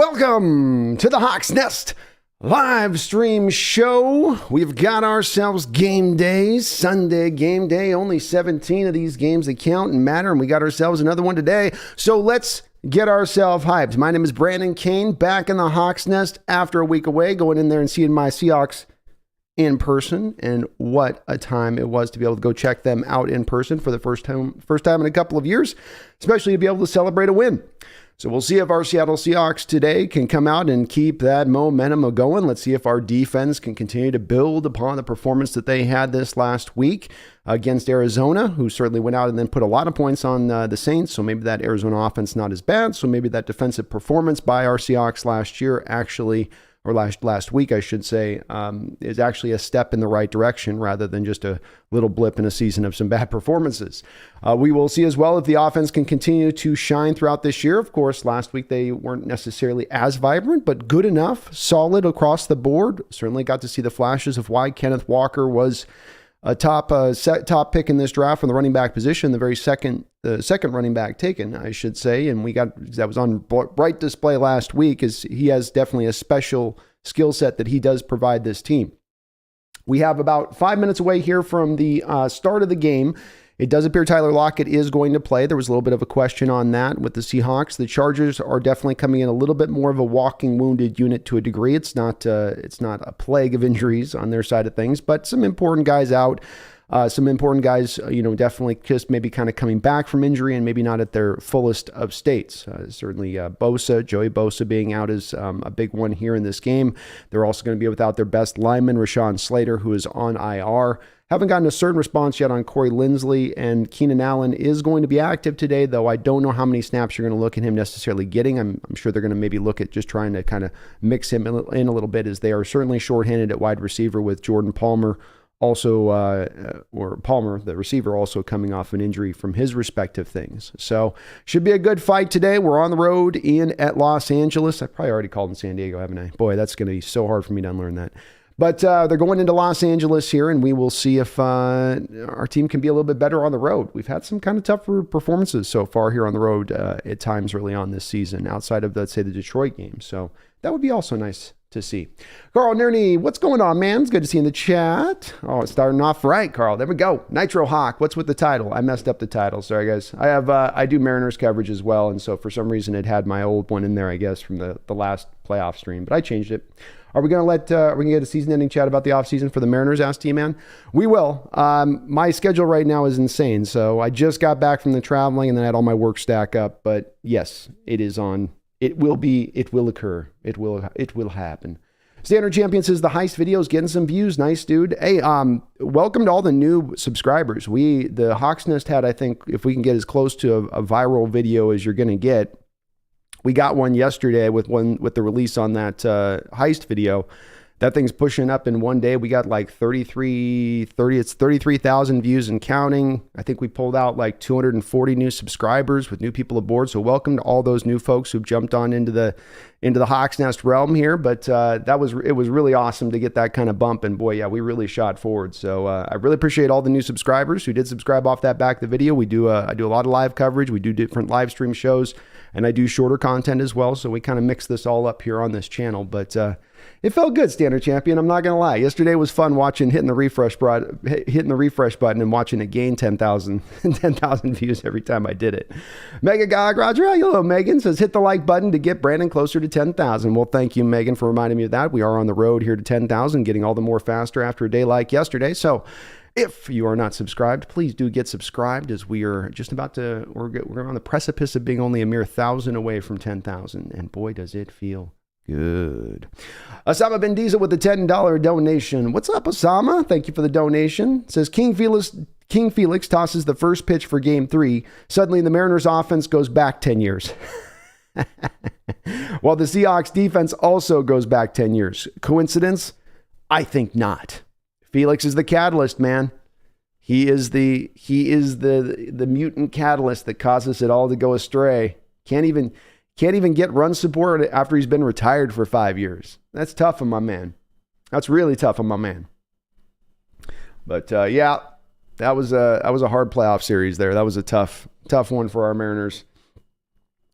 Welcome to the Hawks Nest live stream show. We've got ourselves game days, Sunday game day, only 17 of these games that count and matter, and we got ourselves another one today. So let's get ourselves hyped. My name is Brandon Kane, back in the Hawks Nest after a week away, going in there and seeing my Seahawks in person, and what a time it was to be able to go check them out in person for the first time in a couple of years, especially to be able to celebrate a win. So we'll see if our Seattle Seahawks today can come out and keep that momentum going. Let's see if our defense can continue to build upon the performance that they had this last week against Arizona, who certainly went out and then put a lot of points on the Saints. So maybe that Arizona offense not as bad. So maybe that defensive performance by our Seahawks last week, I should say, is actually a step in the right direction rather than just a little blip in a season of some bad performances. We will see as well if the offense can continue to shine throughout this year. Of course, last week they weren't necessarily as vibrant, but good enough, solid across the board. Certainly got to see the flashes of why Kenneth Walker was a top pick in this draft from the running back position, the second running back taken, I should say. And that was on bright display last week, as he has definitely a special skill set that he does provide this team. We have about 5 minutes away here from the start of the game. It does appear Tyler Lockett is going to play. There was a little bit of a question on that with the Seahawks. The Chargers are definitely coming in a little bit more of a walking wounded unit to a degree. It's not a plague of injuries on their side of things, but some important guys out. Some important guys, definitely just maybe kind of coming back from injury and maybe not at their fullest of states. Certainly Joey Bosa being out is a big one here in this game. They're also going to be without their best lineman, Rashawn Slater, who is on IR. Haven't gotten a certain response yet on Corey Linsley, and Keenan Allen is going to be active today, though I don't know how many snaps you're going to look at him necessarily getting. I'm sure they're going to maybe look at just trying to kind of mix him in a little bit, as they are certainly shorthanded at wide receiver with Jordan Palmer Palmer, the receiver, also coming off an injury from his respective things. So should be a good fight today. We're on the road at Los Angeles. I probably already called in San Diego, haven't I? Boy, that's going to be so hard for me to unlearn that. But they're going into Los Angeles here, and we will see if our team can be a little bit better on the road. We've had some kind of tougher performances so far here on the road at times early on this season, outside of, let's say, the Detroit game. So that would be also nice to see. Carl Nerney, what's going on, man? It's good to see you in the chat. Oh, it's starting off right, Carl. There we go. Nitro Hawk. What's with the title? I messed up the title. Sorry, guys. I do Mariners coverage as well, and so for some reason it had my old one in there, I guess, from the last playoff stream, but I changed it. Are we going to get a season-ending chat about the offseason for the Mariners, asked T-Man? We will. My schedule right now is insane, so I just got back from the traveling, and then I had all my work stack up, but yes, it is on. It will occur. It will happen. Standard Champion says the heist video is getting some views. Nice, dude. Hey, welcome to all the new subscribers. The Hawks Nest had, I think, if we can get as close to a viral video as you're going to get. We got one yesterday with the release on that heist video. That thing's pushing up in one day. We got like 33,000 views and counting. I think we pulled out like 240 new subscribers with new people aboard. So welcome to all those new folks who've jumped on into the Hawks Nest realm here. But it was really awesome to get that kind of bump. And boy, yeah, we really shot forward. So I really appreciate all the new subscribers who did subscribe off that back of the video. I do a lot of live coverage. We do different live stream shows, and I do shorter content as well. So we kind of mix this all up here on this channel. But it felt good, Standard Champion. I'm not going to lie. Yesterday was fun hitting the refresh button and watching it gain 10,000 views every time I did it. Mega Gog Roger, hello, Megan, says hit the like button to get Brandon closer to 10,000. Well, thank you, Megan, for reminding me of that. We are on the road here to 10,000, getting all the more faster after a day like yesterday. So if you are not subscribed, please do get subscribed, as we are just we're on the precipice of being only a mere 1,000 away from 10,000. And boy, does it feel good. Osama Ben Diesel with the $10 donation. What's up, Osama? Thank you for the donation. It says King Felix tosses the first pitch for game 3. Suddenly the Mariners offense goes back 10 years. While the Seahawks defense also goes back 10 years. Coincidence? I think not. Felix is the catalyst, man. He is the mutant catalyst that causes it all to go astray. Can't even get run support after he's been retired for 5 years. That's tough on my man. That's really tough on my man. But yeah, that was a hard playoff series there. That was a tough one for our Mariners.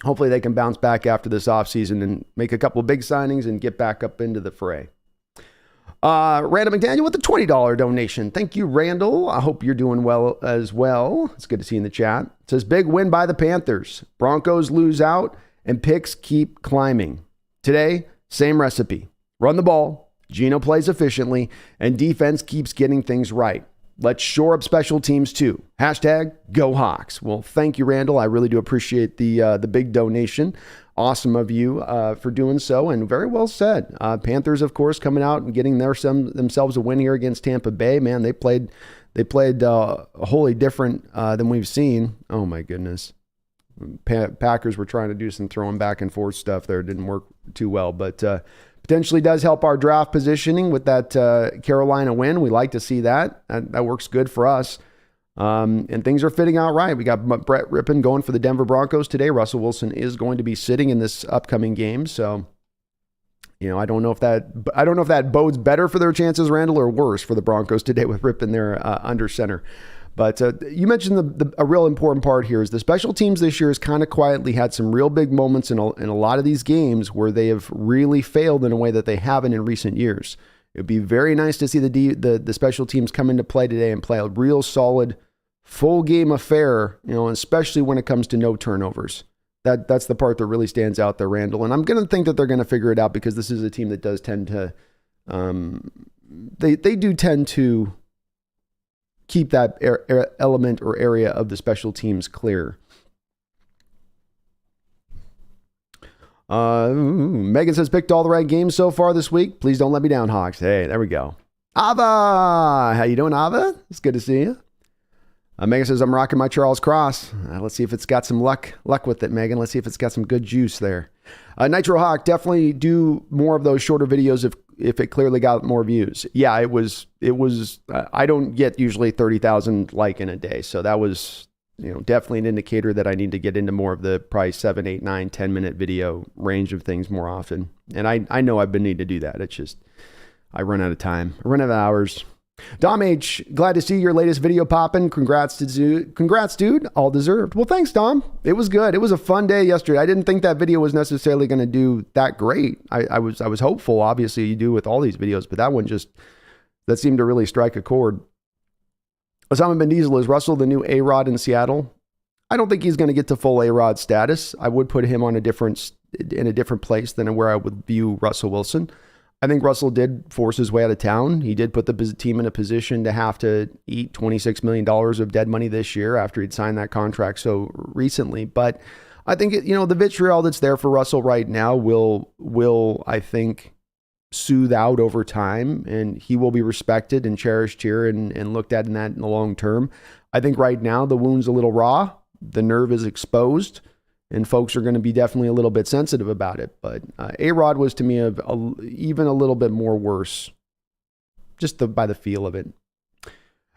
hopefully they can bounce back after this offseason and make a couple of big signings and get back up into the fray. Randall McDaniel with the $20 donation. Thank you, Randall. I hope you're doing well as well. It's good to see you in the chat. It says, big win by the Panthers. Broncos lose out and picks keep climbing. Today, same recipe. Run the ball, Geno plays efficiently, and defense keeps getting things right. Let's shore up special teams too. Hashtag Go Hawks. Well, thank you, Randall. I really do appreciate the big donation. Awesome of you for doing so, and very well said. Panthers, of course, coming out and getting themselves a win here against Tampa Bay. Man, they played wholly different than we've seen. Oh my goodness. Packers were trying to do some throwing back and forth stuff there. It didn't work too well, but potentially does help our draft positioning with that Carolina win. We like to see that. That works good for us. And things are fitting out right. We got Brett Rippon going for the Denver Broncos today. Russell Wilson is going to be sitting in this upcoming game. So, I don't know if that bodes better for their chances, Randall, or worse for the Broncos today with Rippon there under center. But you mentioned a real important part here is the special teams this year has kind of quietly had some real big moments in a lot of these games where they have really failed in a way that they haven't in recent years. It would be very nice to see the special teams come into play today and play a real solid full game affair, especially when it comes to no turnovers. That's the part that really stands out there, Randall. And I'm going to think that they're going to figure it out because this is a team that does tend to, they do tend to keep that element or area of the special teams clear. Megan says, picked all the right games so far this week. Please don't let me down, Hawks. Hey, there we go. Ava, how you doing, Ava? It's good to see you. Megan says, I'm rocking my Charles Cross. Let's see if it's got some luck with it, Megan. Let's see if it's got some good juice there. Nitro Hawk, definitely do more of those shorter videos if it clearly got more views. Yeah, it was. I don't get usually 30,000 in a day, so that was definitely an indicator that I need to get into more of the probably 7, 8, 9, 10-minute video range of things more often. And I know I've been needing to do that. It's just I run out of time. I run out of hours. Dom H, glad to see your latest video popping. Congrats, dude. All deserved. Well, thanks, Dom. It was good. It was a fun day yesterday. I didn't think that video was necessarily going to do that great. I was hopeful. Obviously, you do with all these videos, but that one that seemed to really strike a chord. Osama bin Diesel, is Russell the new A-Rod in Seattle? I don't think he's going to get to full A-Rod status. I would put him in a different place than where I would view Russell Wilson. I think Russell did force his way out of town. He did put the team in a position to have to eat $26 million of dead money this year after he'd signed that contract so recently. But I think, the vitriol that's there for Russell right now will I think, soothe out over time, and he will be respected and cherished here and looked at in the long term. I think right now the wound's a little raw. The nerve is exposed. And folks are going to be definitely a little bit sensitive about it. But A-Rod was to me even a little bit more worse, just by the feel of it.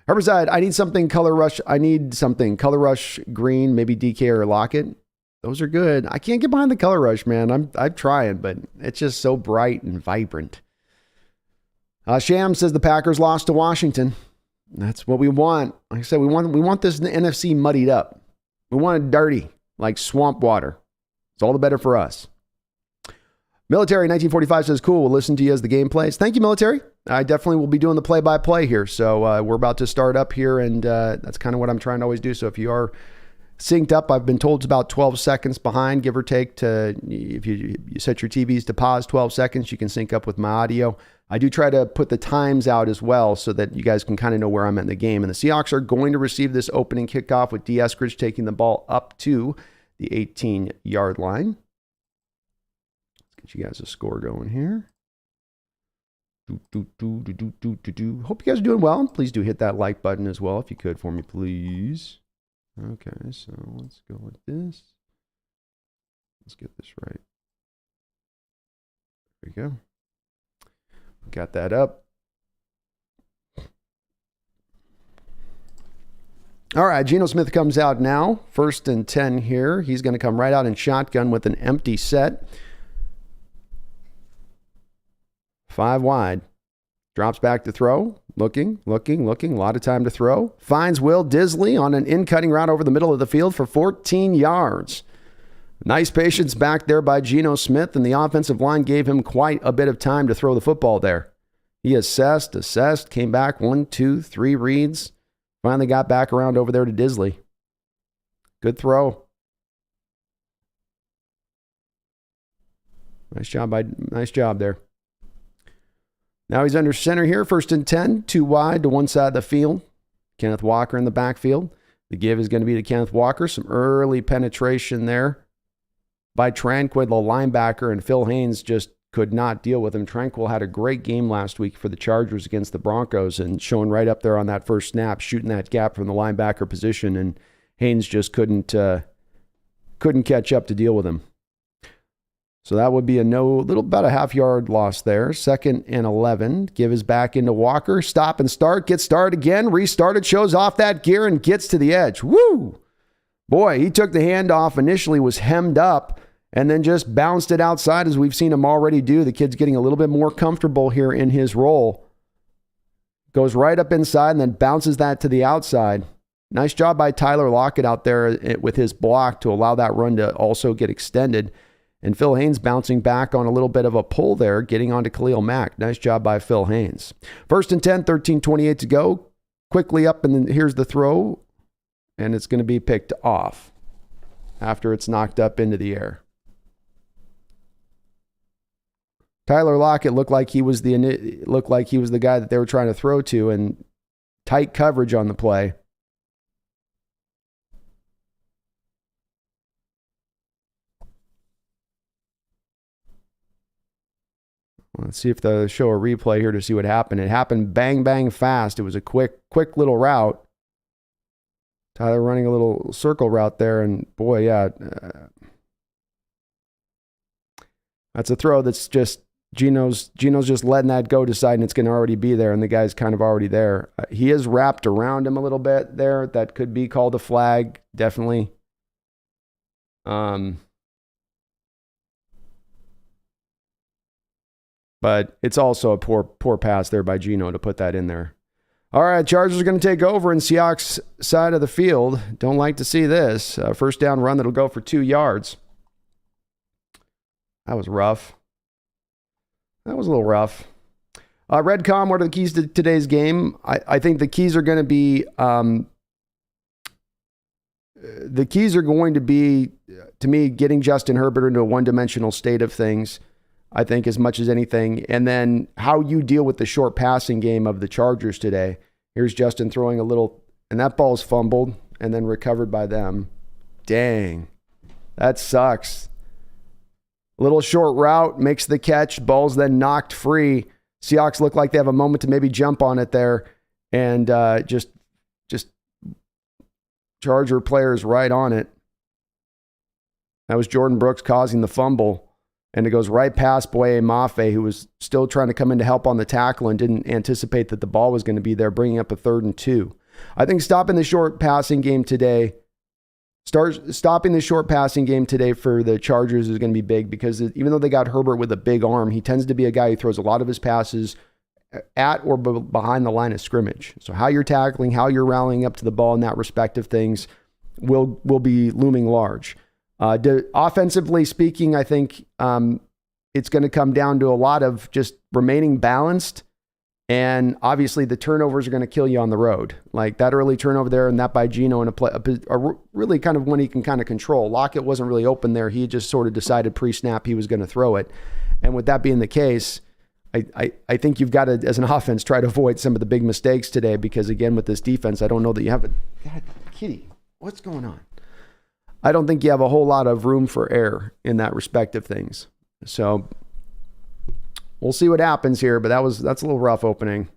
Herbicide, I need something Color Rush. Color Rush green, maybe DK or Lockett. Those are good. I can't get behind the Color Rush, man. I'm trying, but it's just so bright and vibrant. Sham says the Packers lost to Washington. That's what we want. Like I said, we want this NFC muddied up. We want it dirty, like swamp water. It's all the better for us. Military 1945 says, cool, we'll listen to you as the game plays. Thank you, Military. I definitely will be doing the play-by-play here. So we're about to start up here, and that's kind of what I'm trying to always do. So if you are synced up, I've been told it's about 12 seconds behind, give or take. If you set your TVs to pause 12 seconds, you can sync up with my audio. I do try to put the times out as well so that you guys can kind of know where I'm at in the game. And the Seahawks are going to receive this opening kickoff with D. Eskridge taking the ball up to the 18-yard line. Let's get you guys a score going here. Hope you guys are doing well. Please do hit that like button as well if you could for me, please. Okay, so let's go with this. Let's get this right. There we go. Got that up. All right, Geno Smith comes out now. 1st and 10 here. He's going to come right out in shotgun with an empty set. 5 wide. Drops back to throw. Looking. A lot of time to throw. Finds Will Disley on an in-cutting route over the middle of the field for 14 yards. Nice patience back there by Geno Smith, and the offensive line gave him quite a bit of time to throw the football there. He assessed, came back 1, 2, 3 reads, finally got back around over there to Disley. Good throw. Nice job there. Now he's under center here, 1st and 10, 2 wide to one side of the field. Kenneth Walker in the backfield. The give is going to be to Kenneth Walker. Some early penetration there by Tranquil, the linebacker, and Phil Haynes just could not deal with him. Tranquil had a great game last week for the Chargers against the Broncos and showing right up there on that first snap, shooting that gap from the linebacker position, and Haynes just couldn't catch up to deal with him. So that would be about a half-yard loss there. 2nd and 11. Give is back into Walker. Stop and start. Get started again. Restarted. Shows off that gear and gets to the edge. Woo! Boy, he took the handoff. Initially was hemmed up and then just bounced it outside as we've seen him already do. The kid's getting a little bit more comfortable here in his role. Goes right up inside and then bounces that to the outside. Nice job by Tyler Lockett out there with his block to allow that run to also get extended. And Phil Haynes bouncing back on a little bit of a pull there, getting onto Khalil Mack. Nice job by Phil Haynes. 1st and 10, 13:28 to go. Quickly up, and then here's the throw. And it's going to be picked off after it's knocked up into the air. Tyler Lockett looked like he was the guy that they were trying to throw to, and tight coverage on the play. Let's see if they'll show a replay here to see what happened. It happened bang, bang fast. It was a quick little route. Tyler running a little circle route there, and boy, yeah. That's a throw that's just, Geno's just letting that go, deciding it's going to already be there, and the guy's kind of already there. He is wrapped around him a little bit there. That could be called a flag, definitely. But it's also a poor pass there by Geno to put that in there. All right, Chargers are going to take over in Seahawks side of the field. Don't like to see this. First down run that'll go for 2 yards. That was rough. That was a little rough. Redcom, what are the keys to today's game? I think the keys are going to be... to me, getting Justin Herbert into a one-dimensional state of things, I think, as much as anything. And then how you deal with the short passing game of the Chargers today. Here's Justin throwing a little, and that ball's fumbled and then recovered by them. Dang. That sucks. Little short route, makes the catch, ball's then knocked free. Seahawks look like they have a moment to maybe jump on it there. And just Charger players right on it. That was Jordan Brooks causing the fumble. And it goes right past Boye Mafe, who was still trying to come in to help on the tackle and didn't anticipate that the ball was going to be there, bringing up a 3rd and 2. I think stopping the short passing game today for the Chargers is going to be big, because even though they got Herbert with a big arm, he tends to be a guy who throws a lot of his passes at or behind the line of scrimmage. So how you're tackling, how you're rallying up to the ball in that respect of things will be looming large. Offensively speaking, I think it's going to come down to a lot of just remaining balanced, and obviously the turnovers are going to kill you on the road. Like that early turnover there, and that by Geno in a really kind of one he can kind of control. Lockett wasn't really open there. He just sort of decided pre-snap he was going to throw it. And with that being the case, I think you've got to, as an offense, try to avoid some of the big mistakes today, because again, with this defense, I don't know that you have God, Kitty, what's going on? I don't think you have a whole lot of room for error in that respect of things. So we'll see what happens here, but that's a little rough opening.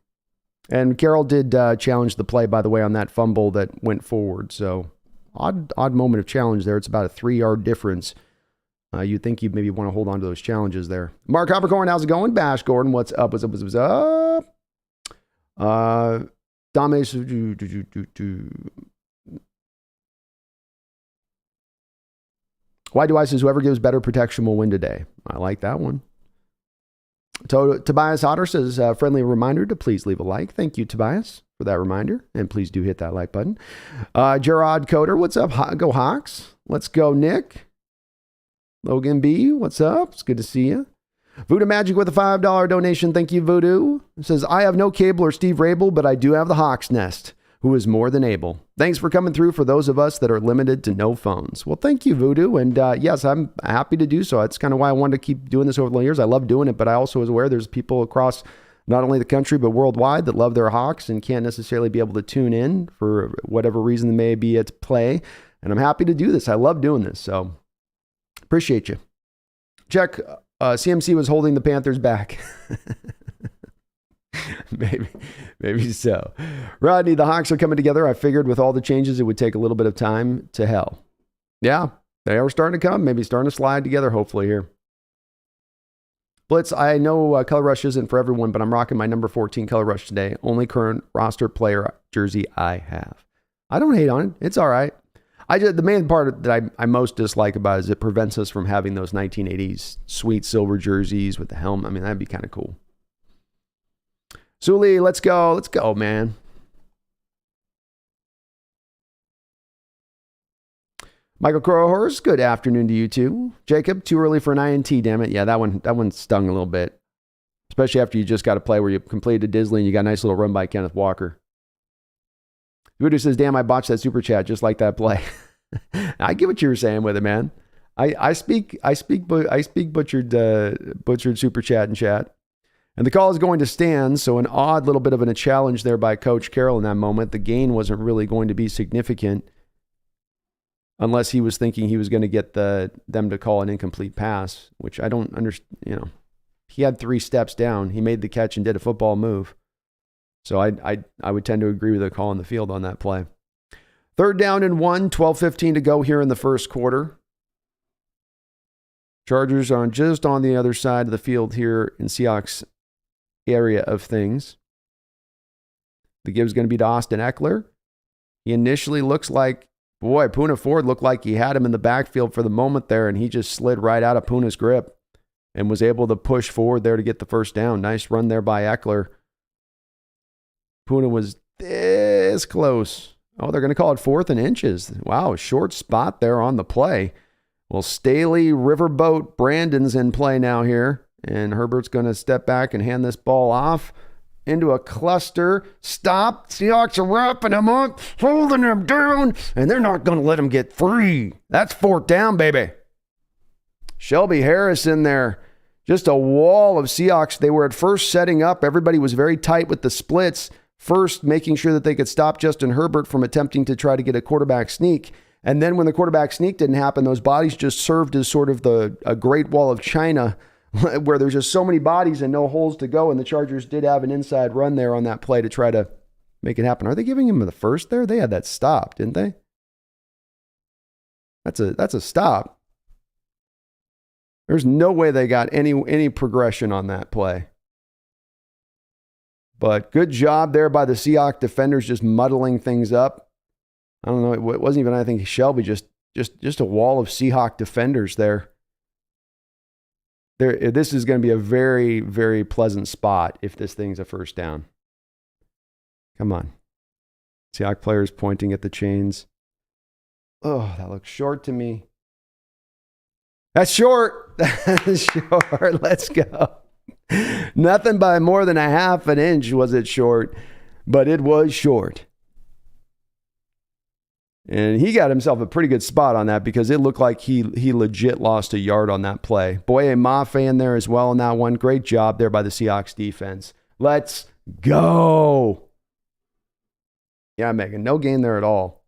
And Carroll did challenge the play, by the way, on that fumble that went forward. So odd moment of challenge there. It's about a 3-yard difference. You'd think you'd maybe want to hold on to those challenges there. Mark Hoppercorn, how's it going? Bash Gordon, what's up? What's up? Why do I says whoever gives better protection will win today? I like that one. Tobias Otter says, friendly reminder to please leave a like. Thank you, Tobias, for that reminder. And please do hit that like button. Gerard Coder, what's up? Go Hawks. Let's go, Nick. Logan B, what's up? It's good to see you. Voodoo Magic with a $5 donation. Thank you, Voodoo. It says, I have no Cable or Steve Rabel, but I do have the Hawks Nest, who is more than able. Thanks for coming through for those of us that are limited to no phones. Well, thank you, Voodoo. And yes, I'm happy to do so. That's kind of why I wanted to keep doing this over the years. I love doing it, but I also was aware there's people across not only the country, but worldwide that love their Hawks and can't necessarily be able to tune in for whatever reason may be at play. And I'm happy to do this. I love doing this. So appreciate you. Check. CMC was holding the Panthers back. Maybe so. Rodney, the Hawks are coming together. I figured with all the changes, it would take a little bit of time to hell. Yeah, they are starting to come. Maybe starting to slide together, hopefully, here. Blitz, I know Color Rush isn't for everyone, but I'm rocking my number 14 Color Rush today. Only current roster player jersey I have. I don't hate on it. It's all right. The main part that I most dislike about it is it prevents us from having those 1980s sweet silver jerseys with the helmet. I mean, that'd be kind of cool. Suli, let's go. Let's go, man. Michael Crowhorse, good afternoon to you too. Jacob, too early for an INT, damn it. Yeah, that one stung a little bit. Especially after you just got a play where you completed a Disley and you got a nice little run by Kenneth Walker. Voodoo says, damn, I botched that super chat just like that play. I get what you were saying with it, man. I speak butchered super chat and chat. And the call is going to stand, so an odd little bit of a challenge there by Coach Carroll in that moment. The gain wasn't really going to be significant unless he was thinking he was going to get them to call an incomplete pass, which I don't understand. He had 3 steps down. He made the catch and did a football move. So I would tend to agree with the call on the field on that play. 3rd down and 1, 12:15 to go here in the first quarter. Chargers are just on the other side of the field here in Seahawks area of things. The give's going to be to Austin Eckler. He initially looks like, boy, Poona Ford looked like he had him in the backfield for the moment there, and he just slid right out of Poona's grip and was able to push forward there to get the first down. Nice run there by Eckler. Poona was this close. Oh, they're going to call it 4th and inches. Wow, short spot there on the play. Well, Staley, Riverboat, Brandon's in play now here. And Herbert's going to step back and hand this ball off into a cluster. Stop. Seahawks are wrapping him up, holding him down, and they're not going to let him get free. That's 4th down, baby. Shelby Harris in there. Just a wall of Seahawks. They were at first setting up. Everybody was very tight with the splits. First, making sure that they could stop Justin Herbert from attempting to try to get a quarterback sneak. And then when the quarterback sneak didn't happen, those bodies just served as sort of a great wall of China where there's just so many bodies and no holes to go. And the Chargers did have an inside run there on that play to try to make it happen. Are they giving him the first there? They had that stop, didn't they? That's a stop. There's no way they got any progression on that play. But good job there by the Seahawks defenders just muddling things up. I don't know. It wasn't even, I think, Shelby, just a wall of Seahawks defenders there. This is going to be a very, very pleasant spot if this thing's a first down. Come on. Seahawks players pointing at the chains. Oh, that looks short to me. That's short. That's short. Let's go. Nothing by more than a half an inch was it short, but it was short. And he got himself a pretty good spot on that because it looked like he legit lost a yard on that play. Boye Mafe in there as well on that one. Great job there by the Seahawks defense. Let's go. Yeah, Megan, no gain there at all.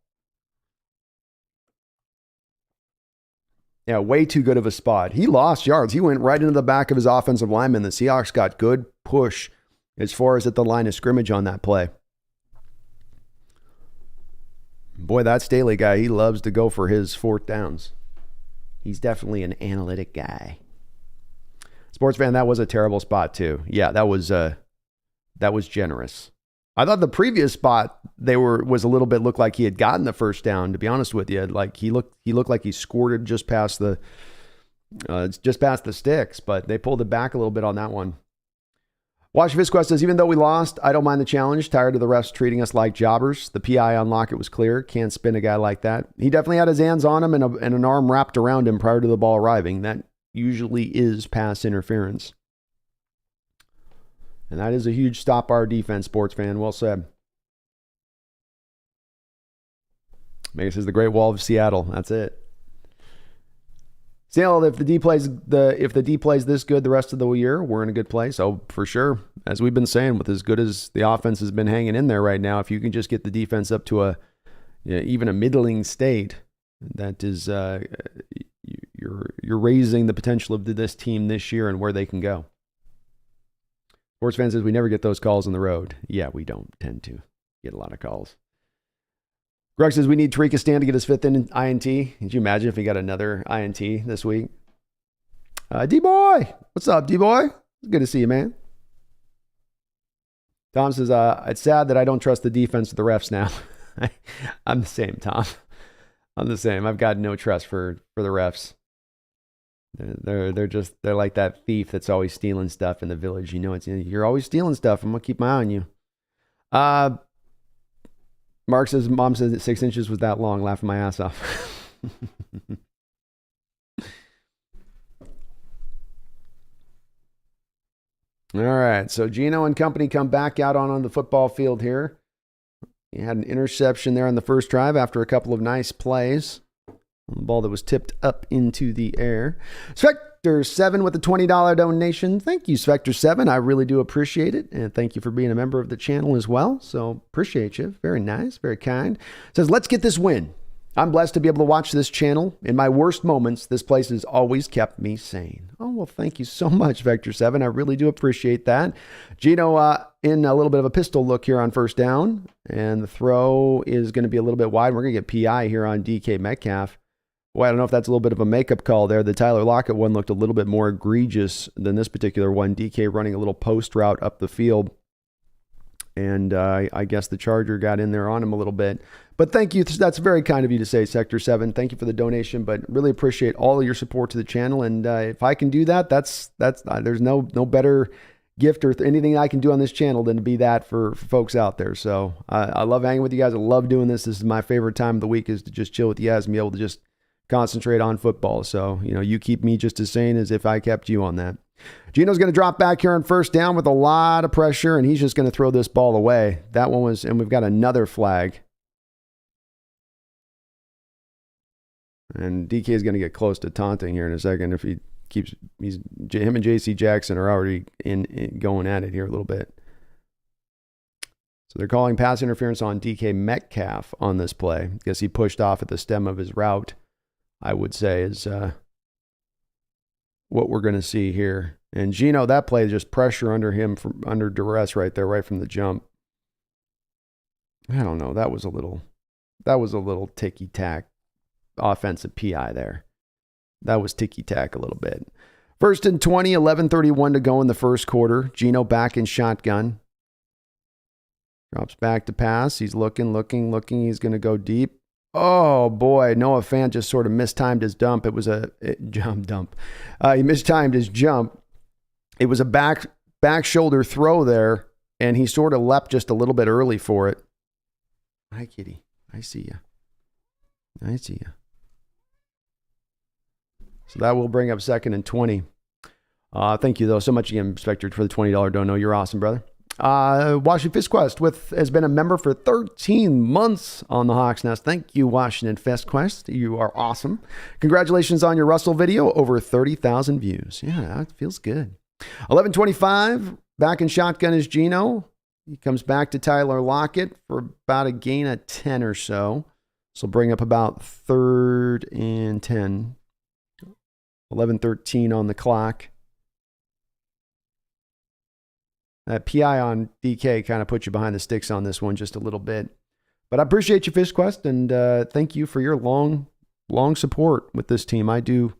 Yeah, way too good of a spot. He lost yards. He went right into the back of his offensive lineman. The Seahawks got good push as far as at the line of scrimmage on that play. Boy, that Staley guy, he loves to go for his 4th downs. He's definitely an analytic guy. Sports fan, that was a terrible spot too. Yeah, that was generous. I thought the previous spot was a little bit looked like he had gotten the first down. To be honest with you, like he looked like he squirted just past the sticks, but they pulled it back a little bit on that one. Wash Visquest says, even though we lost, I don't mind the challenge. Tired of the refs treating us like jobbers. The PI on Lockett was clear. Can't spin a guy like that. He definitely had his hands on him and an arm wrapped around him prior to the ball arriving. That usually is pass interference. And that is a huge stop our defense, sports fan. Well said. Megan says, the Great Wall of Seattle. That's it. Still, if the D plays this good the rest of the year, we're in a good place. Oh, for sure. As we've been saying, with as good as the offense has been hanging in there right now, if you can just get the defense up to even a middling state, that is you're raising the potential of this team this year and where they can go. Sports fan says we never get those calls on the road. Yeah, we don't tend to get a lot of calls. Greg says we need Tariq Stan to get his 5th INT. Could you imagine if he got another INT this week? D-Boy! What's up, D-Boy? It's good to see you, man. Tom says, it's sad that I don't trust the defense of the refs now. I'm the same, Tom. I'm the same. I've got no trust for the refs. They're like that thief that's always stealing stuff in the village. You know, you're always stealing stuff. I'm going to keep my eye on you. Mark says, Mom says that 6 inches was that long, laughing my ass off. All right, so Gino and company come back out on the football field here. He had an interception there on the first drive after a couple of nice plays. The ball that was tipped up into the air. Spectre7 with a $20 donation. Thank you, Spectre7. I really do appreciate it. And thank you for being a member of the channel as well. So appreciate you. Very nice. Very kind. Says, let's get this win. I'm blessed to be able to watch this channel. In my worst moments, this place has always kept me sane. Oh, well, thank you so much, Vector7. I really do appreciate that. Gino in a little bit of a pistol look here on first down. And the throw is going to be a little bit wide. We're going to get PI here on DK Metcalf. Boy, I don't know if that's a little bit of a makeup call there. The Tyler Lockett one looked a little bit more egregious than this particular one. DK running a little post route up the field. And I guess the Charger got in there on him a little bit. But thank you. That's very kind of you to say, Sector 7. Thank you for the donation, but really appreciate all of your support to the channel. And if I can do that, that's there's no better gift or anything I can do on this channel than to be that for folks out there. So I love hanging with you guys. I love doing this. This is my favorite time of the week, is to just chill with you guys and be able to just concentrate on football. So, you keep me just as sane as if I kept you on that. Gino's going to drop back here on first down with a lot of pressure, and he's just going to throw this ball away. That one was, and we've got another flag. And DK is going to get close to taunting here in a second if he keeps, him and JC Jackson are already in going at it here a little bit. So they're calling pass interference on DK Metcalf on this play because he pushed off at the stem of his route, I would say, is what we're going to see here. And Gino, that play, just pressure under him from under duress right there, right from the jump. I don't know. That was a little ticky-tack offensive PI there. That was ticky-tack a little bit. 1st and 20, 11:31 to go in the first quarter. Gino back in shotgun. Drops back to pass. He's looking. He's going to go deep. Oh, boy. Noah Fant just sort of mistimed his dump. It was a jump dump. He mistimed his jump. It was a back shoulder throw there, and he sort of leapt just a little bit early for it. Hi, kitty. I see you. So that will bring up 2nd and 20. Thank you, though, so much again, Spectre, for the $20 dono. You're awesome, brother. Washington FistQuest has been a member for 13 months on the Hawks Nest. Thank you, Washington FistQuest. You are awesome. Congratulations on your Russell video. Over 30,000 views. Yeah, that feels good. 11:25. Back in shotgun is Gino. He comes back to Tyler Lockett for about a gain of 10 or so. So bring up about 3rd and 10. 11:13 on the clock. That PI on DK kind of put you behind the sticks on this one just a little bit. But I appreciate you, FistQuest, and thank you for your long support with this team. I do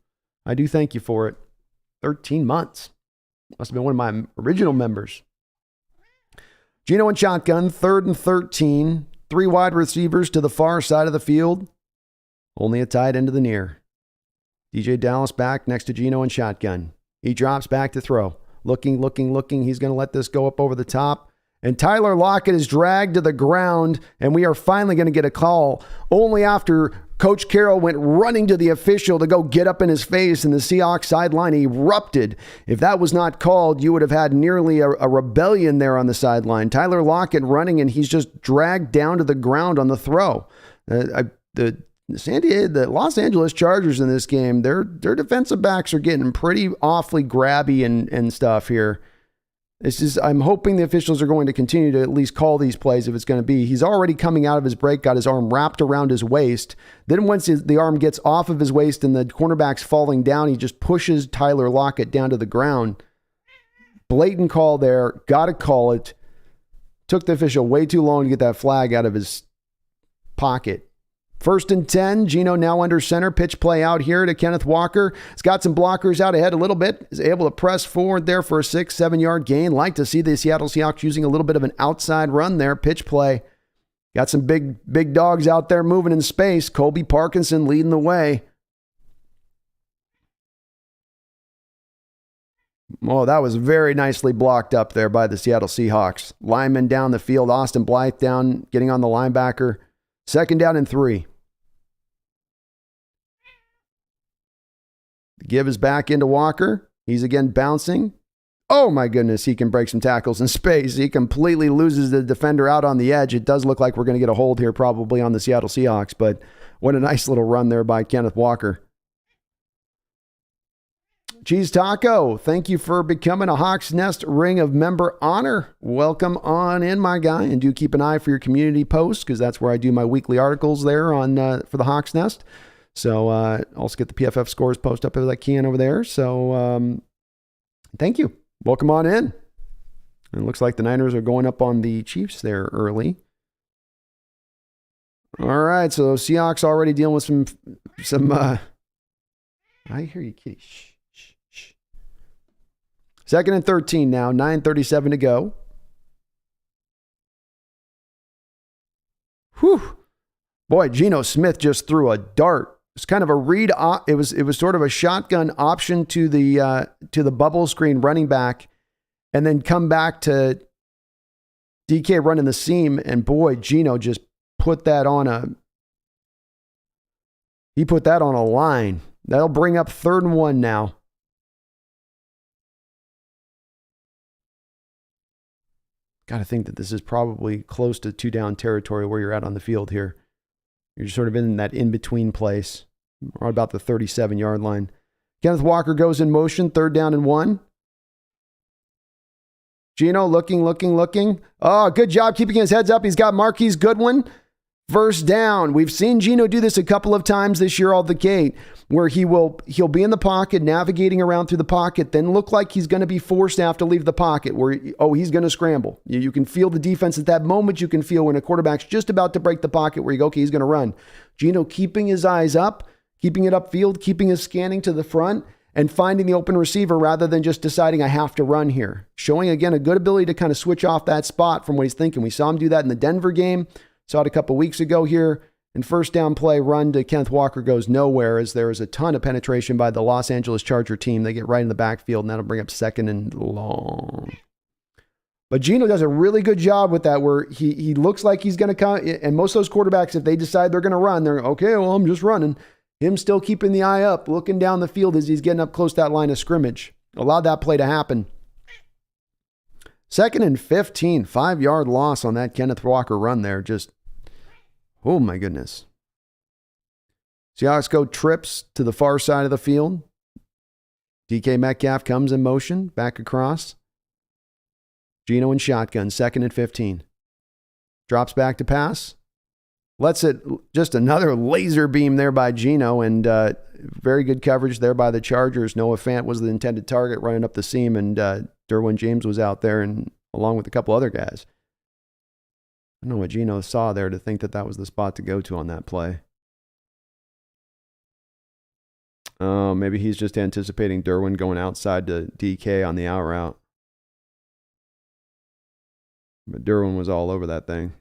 thank you for it. 13 months. Must have been one of my original members. Gino and shotgun, 3rd and 13. 3 wide receivers to the far side of the field. Only a tight end to the near. DJ Dallas back next to Gino and shotgun. He drops back to throw. Looking. He's going to let this go up over the top. And Tyler Lockett is dragged to the ground, and we are finally going to get a call only after Coach Carroll went running to the official to go get up in his face, and the Seahawks sideline erupted. If that was not called, you would have had nearly a rebellion there on the sideline. Tyler Lockett running, and he's just dragged down to the ground on the throw. The Los Angeles Chargers in this game, their defensive backs are getting pretty awfully grabby and stuff here. I'm hoping the officials are going to continue to at least call these plays if it's going to be. He's already coming out of his break, got his arm wrapped around his waist. Then once the arm gets off of his waist and the cornerback's falling down, he just pushes Tyler Lockett down to the ground. Blatant call there. Got to call it. Took the official way too long to get that flag out of his pocket. 1st and 10, Geno now under center. Pitch play out here to Kenneth Walker. He's got some blockers out ahead a little bit. Is able to press forward there for a 6-7 yard gain. Like to see the Seattle Seahawks using a little bit of an outside run there. Pitch play. Got some big dogs out there moving in space. Colby Parkinson leading the way. Oh, that was very nicely blocked up there by the Seattle Seahawks. Lineman down the field. Austin Blythe down, getting on the linebacker. 2nd down and 3. The give is back into Walker. He's again bouncing. Oh my goodness, he can break some tackles in space. He completely loses the defender out on the edge. It does look like we're going to get a hold here probably on the Seattle Seahawks, but what a nice little run there by Kenneth Walker. Cheese Taco, thank you for becoming a Hawks Nest Ring of Member Honor. Welcome on in, my guy, and do keep an eye for your community posts because that's where I do my weekly articles there on for the Hawks Nest. So also get the PFF scores post up as I can over there. So thank you. Welcome on in. It looks like the Niners are going up on the Chiefs there early. All right, so Seahawks already dealing with some. I hear you, kitty. 2nd and 13 now, 9:37 to go. Whew. Boy, Geno Smith just threw a dart. It's kind of a read. It was sort of a shotgun option to the bubble screen running back, and then come back to DK running the seam. And boy, Geno just put that on a line. That'll bring up 3rd and 1 now. Got to think that this is probably close to 2-down territory where you're at on the field here. You're sort of in that in-between place, right about the 37-yard line. Kenneth Walker goes in motion, 3rd down and 1. Geno looking. Oh, good job keeping his heads up. He's got Marquise Goodwin. 1st down. We've seen Geno do this a couple of times this year, all the gate, where he'll be in the pocket, navigating around through the pocket, then look like he's going to be forced to have to leave the pocket, where, he's going to scramble. You can feel the defense at that moment. You can feel when a quarterback's just about to break the pocket where you go, okay, he's going to run. Geno keeping his eyes up, keeping it upfield, keeping his scanning to the front, and finding the open receiver rather than just deciding I have to run here. Showing, again, a good ability to kind of switch off that spot from what he's thinking. We saw him do that in the Denver game. Saw it a couple weeks ago here. And 1st down play run to Kenneth Walker goes nowhere as there is a ton of penetration by the Los Angeles Charger team. They get right in the backfield, and that'll bring up 2nd and long. But Geno does a really good job with that, where he looks like he's going to come. And most of those quarterbacks, if they decide they're going to run, they're, okay, well, I'm just running. Him still keeping the eye up, looking down the field as he's getting up close to that line of scrimmage. Allowed that play to happen. 2nd and 15, 5-yard loss on that Kenneth Walker run there. Just, oh my goodness. Seahawks go trips to the far side of the field. DK Metcalf comes in motion, back across. Geno in shotgun, 2nd and 15. Drops back to pass. Lets it, just another laser beam there by Geno, and very good coverage there by the Chargers. Noah Fant was the intended target running up the seam, and Derwin James was out there, and along with a couple other guys. I don't know what Geno saw there to think that that was the spot to go to on that play. Oh, maybe he's just anticipating Derwin going outside to DK on the out route. But Derwin was all over that thing.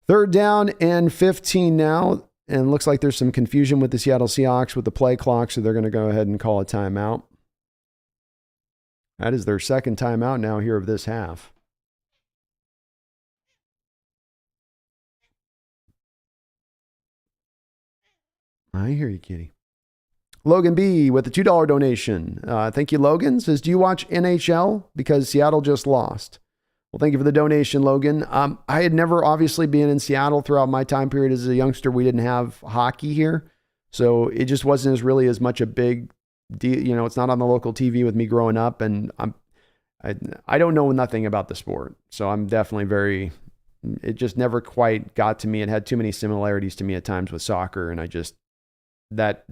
3rd down and 15 now. And it looks like there's some confusion with the Seattle Seahawks with the play clock, so they're going to go ahead and call a timeout. That is their second timeout now here of this half. I hear you, kitty. Logan B with the $2 donation. Thank you, Logan. Says, do you watch NHL? Because Seattle just lost. Well, thank you for the donation, Logan. I had never obviously been in Seattle throughout my time period as a youngster. We didn't have hockey here. So it just wasn't as much a big deal. You know, it's not on the local TV with me growing up. And I don't know nothing about the sport. So I'm definitely it just never quite got to me. It had too many similarities to me at times with soccer. And I just, that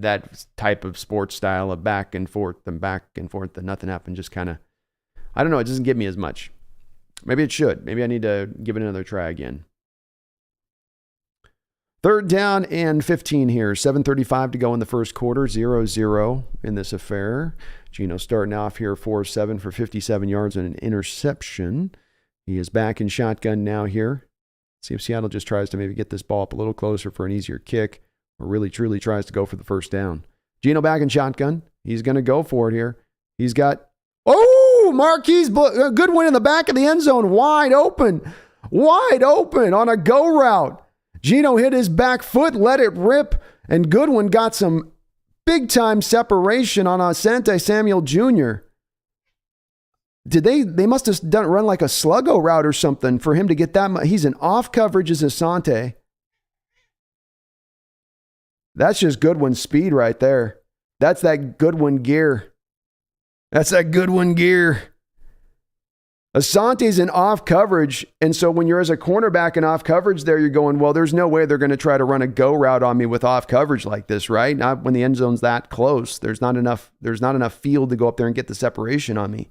type of sports style of back and forth and nothing happened, just kind of, I don't know, it doesn't give me as much. Maybe it should. Maybe I need to give it another try again. 3rd down and 15 here. 7:35 to go in the first quarter. 0-0 in this affair. Geno starting off here 4-7 for 57 yards and an interception. He is back in shotgun now here. See if Seattle just tries to maybe get this ball up a little closer for an easier kick, or really truly tries to go for the first down. Geno back in shotgun. He's going to go for it here. He's got, Marquise Goodwin in the back of the end zone, wide open on a go route. Geno hit his back foot, let it rip, and Goodwin got some big-time separation on Asante Samuel Jr. They must have run like a sluggo route or something for him to get that much. He's an off coverage as Asante. That's just Goodwin's speed right there. That's that Goodwin gear. Asante's in off coverage, and so when you're as a cornerback in off coverage there, you're going, well, there's no way they're going to try to run a go route on me with off coverage like this, right? Not when the end zone's that close. There's not enough field to go up there and get the separation on me.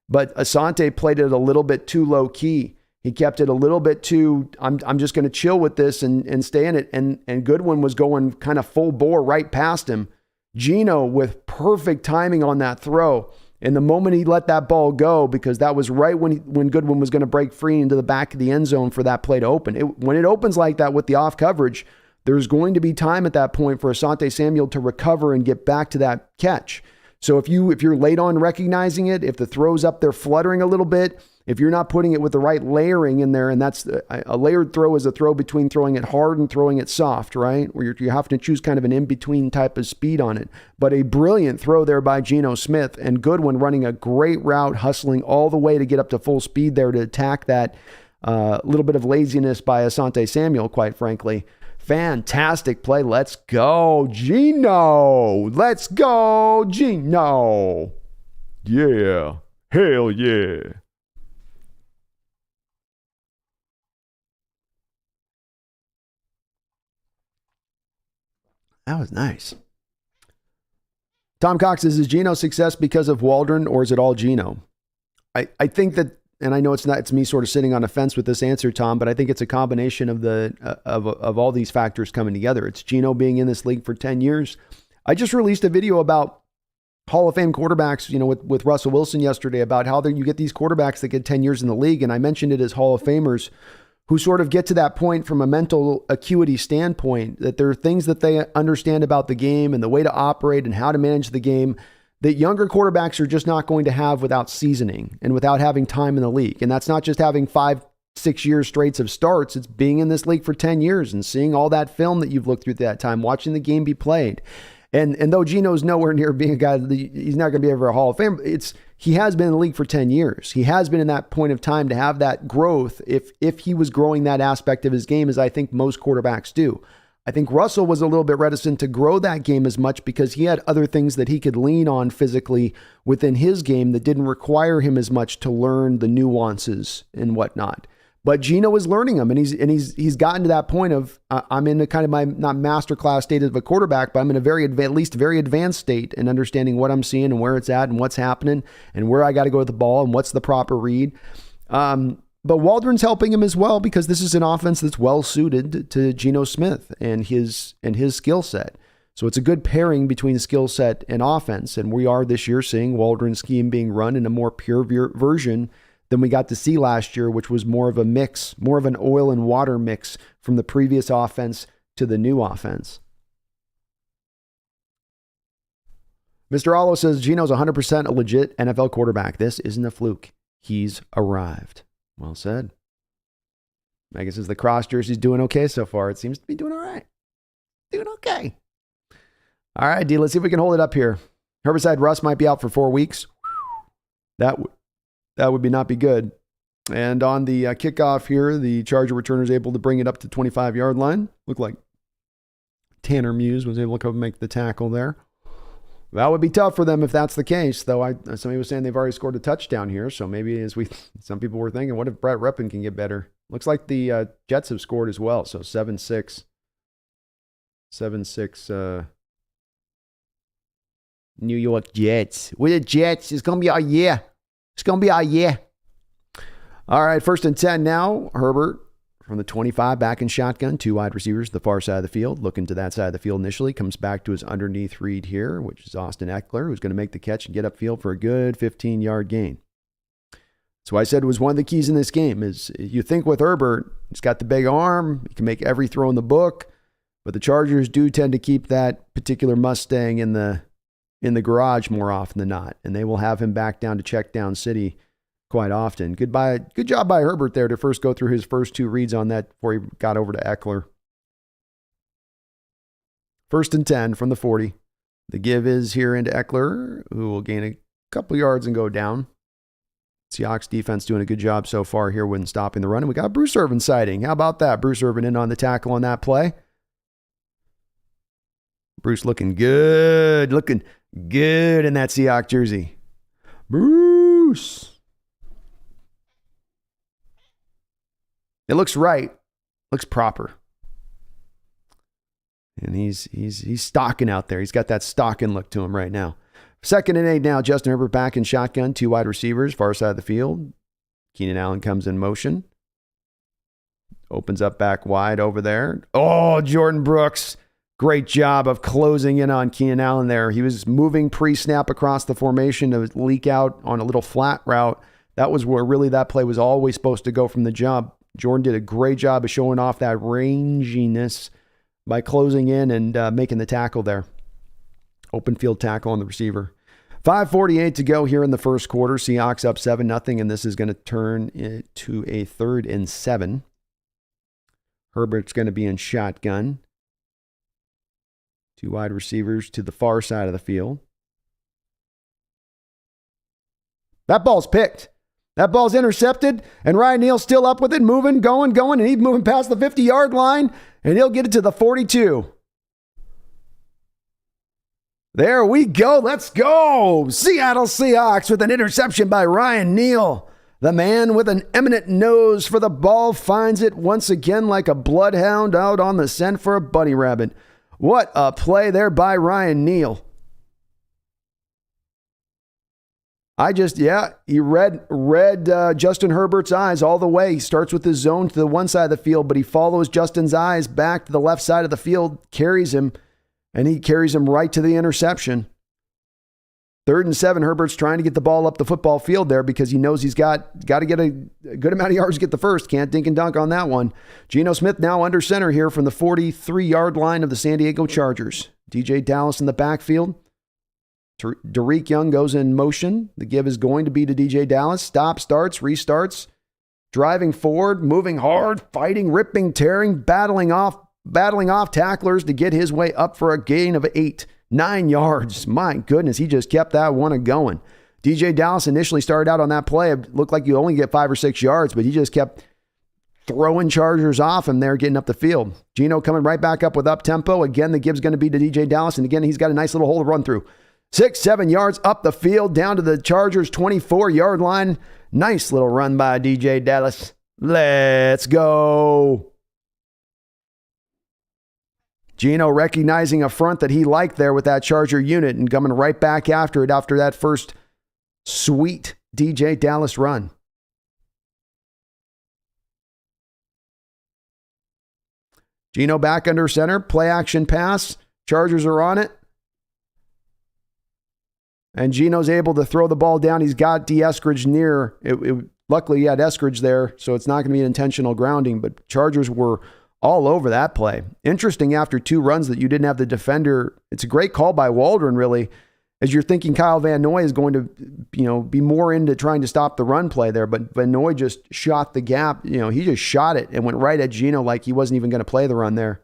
But Asante played it a little bit too low key. He kept it a little bit too, I'm just going to chill with this and stay in it. And Goodwin was going kind of full bore right past him. Geno with perfect timing on that throw. And the moment he let that ball go, because that was right when Goodwin was going to break free into the back of the end zone for that play to open. When it opens like that with the off coverage, there's going to be time at that point for Asante Samuel to recover and get back to that catch. So if you're late on recognizing it, if the throw's up there fluttering a little bit, if you're not putting it with the right layering in there, and that's a layered throw is a throw between throwing it hard and throwing it soft, right? Where you have to choose kind of an in-between type of speed on it. But a brilliant throw there by Geno Smith, and Goodwin running a great route, hustling all the way to get up to full speed there to attack that little bit of laziness by Asante Samuel, quite frankly. Fantastic play. Let's go, Geno. Let's go, Geno. Yeah. Hell yeah. That was nice. Tom Cox says, is Geno's success because of Waldron, or is it all Geno? I think that, and I know it's me sort of sitting on a fence with this answer, Tom, but I think it's a combination of of all these factors coming together. It's Geno being in this league for 10 years. I just released a video about Hall of Fame quarterbacks, with Russell Wilson yesterday, about how you get these quarterbacks that get 10 years in the league. And I mentioned it as Hall of Famers who sort of get to that point from a mental acuity standpoint, that there are things that they understand about the game and the way to operate and how to manage the game that younger quarterbacks are just not going to have without seasoning and without having time in the league. And that's not just having 5-6 years straight of starts. It's being in this league for 10 years and seeing all that film that you've looked through that time, watching the game be played. And though Geno's nowhere near being a guy, he's not going to be ever a Hall of Fame. He has been in the league for 10 years. He has been in that point of time to have that growth if he was growing that aspect of his game, as I think most quarterbacks do. I think Russell was a little bit reticent to grow that game as much because he had other things that he could lean on physically within his game that didn't require him as much to learn the nuances and whatnot. But Geno is learning them, and he's gotten to that point of I'm in a kind of my not masterclass state of a quarterback, but I'm in a very advanced state in understanding what I'm seeing and where it's at and what's happening and where I got to go with the ball and what's the proper read. But Waldron's helping him as well because this is an offense that's well suited to Geno Smith and his skill set. So it's a good pairing between skill set and offense, and we are this year seeing Waldron's scheme being run in a more pure version than we got to see last year, which was more of a mix, more of an oil and water mix from the previous offense to the new offense. Mr. Allo says Geno's 100% a legit NFL quarterback. This isn't a fluke. He's arrived. Well said. Megan says the cross jersey's doing okay so far. It seems to be doing all right. Doing okay. All right, D, let's see if we can hold it up here. Herbicide Russ might be out for 4 weeks. That would not be good. And on the kickoff here, the Charger returner is able to bring it up to 25-yard line. Looked like Tanner Muse was able to come make the tackle there. That would be tough for them if that's the case, though. Somebody was saying they've already scored a touchdown here, so maybe some people were thinking, what if Brett Rippon can get better? Looks like the Jets have scored as well, so 7-6. 7-6 New York Jets. With the Jets, it's going to be our year. It's going to be our year. All right, 1st and 10 now. Herbert from the 25 back in shotgun. 2 wide receivers to the far side of the field. Looking to that side of the field initially. Comes back to his underneath read here, which is Austin Eckler, who's going to make the catch and get upfield for a good 15-yard gain. So I said it was one of the keys in this game is you think with Herbert, he's got the big arm. He can make every throw in the book. But the Chargers do tend to keep that particular Mustang in the garage more often than not. And they will have him back down to check down city quite often. Good job by Herbert there to first go through his first 2 reads on that before he got over to Eckler. 1st and 10 from the 40. The give is here into Eckler, who will gain a couple yards and go down. Seahawks defense doing a good job so far here when stopping the run. And we got Bruce Irvin sighting. How about that? Bruce Irvin in on the tackle on that play. Bruce looking good in that Seahawks jersey. Bruce. It looks right. Looks proper. And he's stalking out there. He's got that stalking look to him right now. 2nd and 8 now. Justin Herbert back in shotgun. 2 wide receivers, far side of the field. Keenan Allen comes in motion. Opens up back wide over there. Oh, Jordan Brooks. Great job of closing in on Keenan Allen there. He was moving pre-snap across the formation to leak out on a little flat route. That was where really that play was always supposed to go from the jump. Jordan did a great job of showing off that ranginess by closing in and making the tackle there. Open field tackle on the receiver. 5:48 to go here in the first quarter. Seahawks up 7-0, and this is going to turn into a 3rd and 7. Herbert's going to be in shotgun. 2 wide receivers to the far side of the field. That ball's picked. That ball's intercepted, and Ryan Neal's still up with it, moving, going, and he's moving past the 50-yard line, and he'll get it to the 42. There we go. Let's go. Seattle Seahawks with an interception by Ryan Neal. The man with an eminent nose for the ball finds it once again like a bloodhound out on the scent for a bunny rabbit. What a play there by Ryan Neal. He read Justin Herbert's eyes all the way. He starts with his zone to the one side of the field, but he follows Justin's eyes back to the left side of the field, carries him, and he carries him right to the interception. 3rd and 7, Herbert's trying to get the ball up the football field there because he knows he's got to get a good amount of yards to get the first. Can't dink and dunk on that one. Geno Smith now under center here from the 43-yard line of the San Diego Chargers. DJ Dallas in the backfield. Derek Young goes in motion. The give is going to be to DJ Dallas. Stops, starts, restarts. Driving forward, moving hard, fighting, ripping, tearing, battling off tacklers to get his way up for a gain of 9 yards. My goodness, he just kept that one going. DJ Dallas initially started out on that play. It looked like you only get 5 or 6 yards, but he just kept throwing Chargers off him there, getting up the field. Geno coming right back up with up tempo. Again, the give's going to be to DJ Dallas, and again, he's got a nice little hole to run through. 6-7 yards up the field, down to the Chargers' 24-yard line. Nice little run by DJ Dallas. Let's go. Geno recognizing a front that he liked there with that Charger unit and coming right back after it after that first sweet DJ Dallas run. Geno back under center, play action pass. Chargers are on it. And Geno's able to throw the ball down. He's got D. Eskridge near. Luckily, he had Eskridge there, so it's not going to be an intentional grounding. But Chargers were all over that play. Interesting after 2 runs that you didn't have the defender. It's a great call by Waldron, really, as you're thinking Kyle Van Noy is going to, be more into trying to stop the run play there. But Van Noy just shot the gap. He just shot it and went right at Geno like he wasn't even going to play the run there.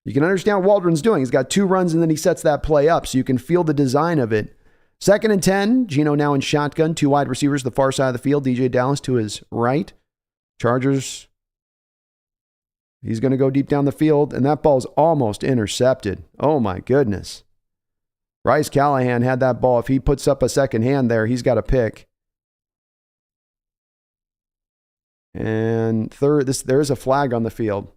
You can understand what Waldron's doing. He's got 2 runs and then he sets that play up, so you can feel the design of it. 2nd and 10, Geno now in shotgun, 2 wide receivers to the far side of the field, DJ Dallas to his right. Chargers, he's going to go deep down the field, and that ball's almost intercepted. Oh my goodness. Bryce Callahan had that ball. If he puts up a second hand there, he's got a pick. And third, there is a flag on the field.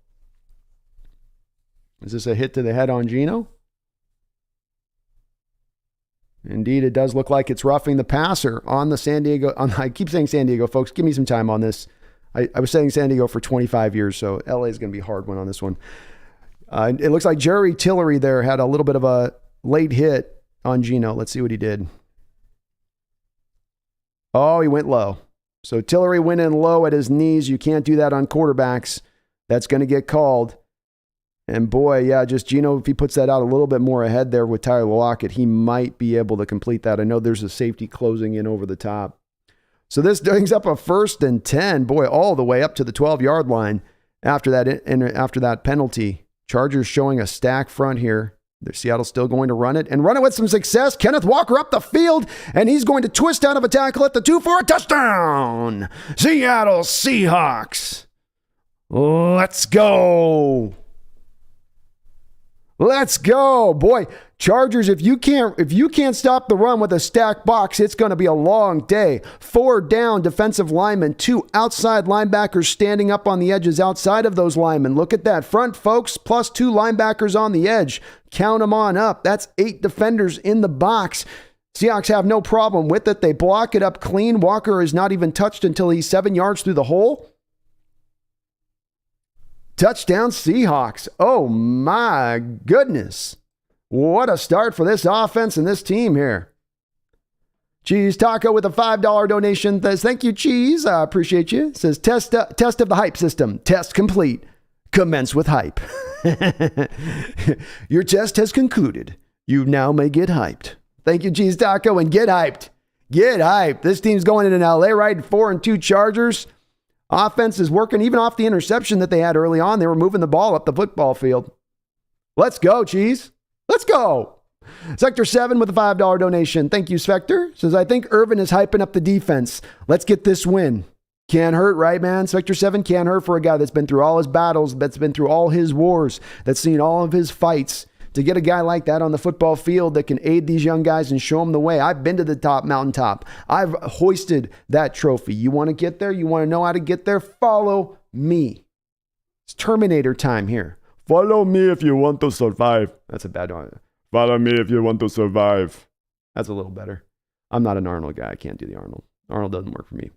Is this a hit to the head on Geno? Indeed, it does look like it's roughing the passer on the San Diego. I keep saying San Diego, folks. Give me some time on this. I was saying San Diego for 25 years, so LA is going to be a hard one on this one. It looks like Jerry Tillery there had a little bit of a late hit on Geno. Let's see what he did. Oh, he went low. So Tillery went in low at his knees. You can't do that on quarterbacks. That's going to get called. And boy, yeah, just Geno, if he puts that out a little bit more ahead there with Tyler Lockett, he might be able to complete that. I know there's a safety closing in over the top. So this brings up a 1st and 10, boy, all the way up to the 12-yard line after that penalty. Chargers showing a stack front here. Seattle's still going to run it and run it with some success. Kenneth Walker up the field, and he's going to twist out of a tackle at the 2 for a touchdown. Seattle Seahawks. Let's go. Let's go. Boy, Chargers, if you can't stop the run with a stacked box, it's going to be a long day. 4 down defensive linemen, 2 outside linebackers standing up on the edges outside of those linemen. Look at that front, folks, plus 2 linebackers on the edge. Count them on up. That's 8 defenders in the box. Seahawks have no problem with it. They block it up clean. Walker is not even touched until he's 7 yards through the hole. Touchdown Seahawks. Oh my goodness. What a start for this offense and this team here. Cheese Taco with a $5 donation says, thank you, Cheese. I appreciate you. It says, test of the hype system. Test complete. Commence with hype. Your test has concluded. You now may get hyped. Thank you, Cheese Taco, and get hyped. Get hyped. This team's going into LA, right? 4-2 Chargers. Offense is working even off the interception that they had early on. They were moving the ball up the football field. Let's go, Cheese. Let's go. Sector 7 with a $5 donation. Thank you, Spectre. Says, I think Irvin is hyping up the defense. Let's get this win. Can't hurt, right, man? Sector 7 can't hurt for a guy that's been through all his battles, that's been through all his wars, that's seen all of his fights. To get a guy like that on the football field that can aid these young guys and show them the way. I've been to the top mountaintop. I've hoisted that trophy. You want to get there? You want to know how to get there? Follow me. It's Terminator time here. Follow me if you want to survive. That's a bad one. Follow me if you want to survive. That's a little better. I'm not an Arnold guy. I can't do the Arnold. Arnold doesn't work for me.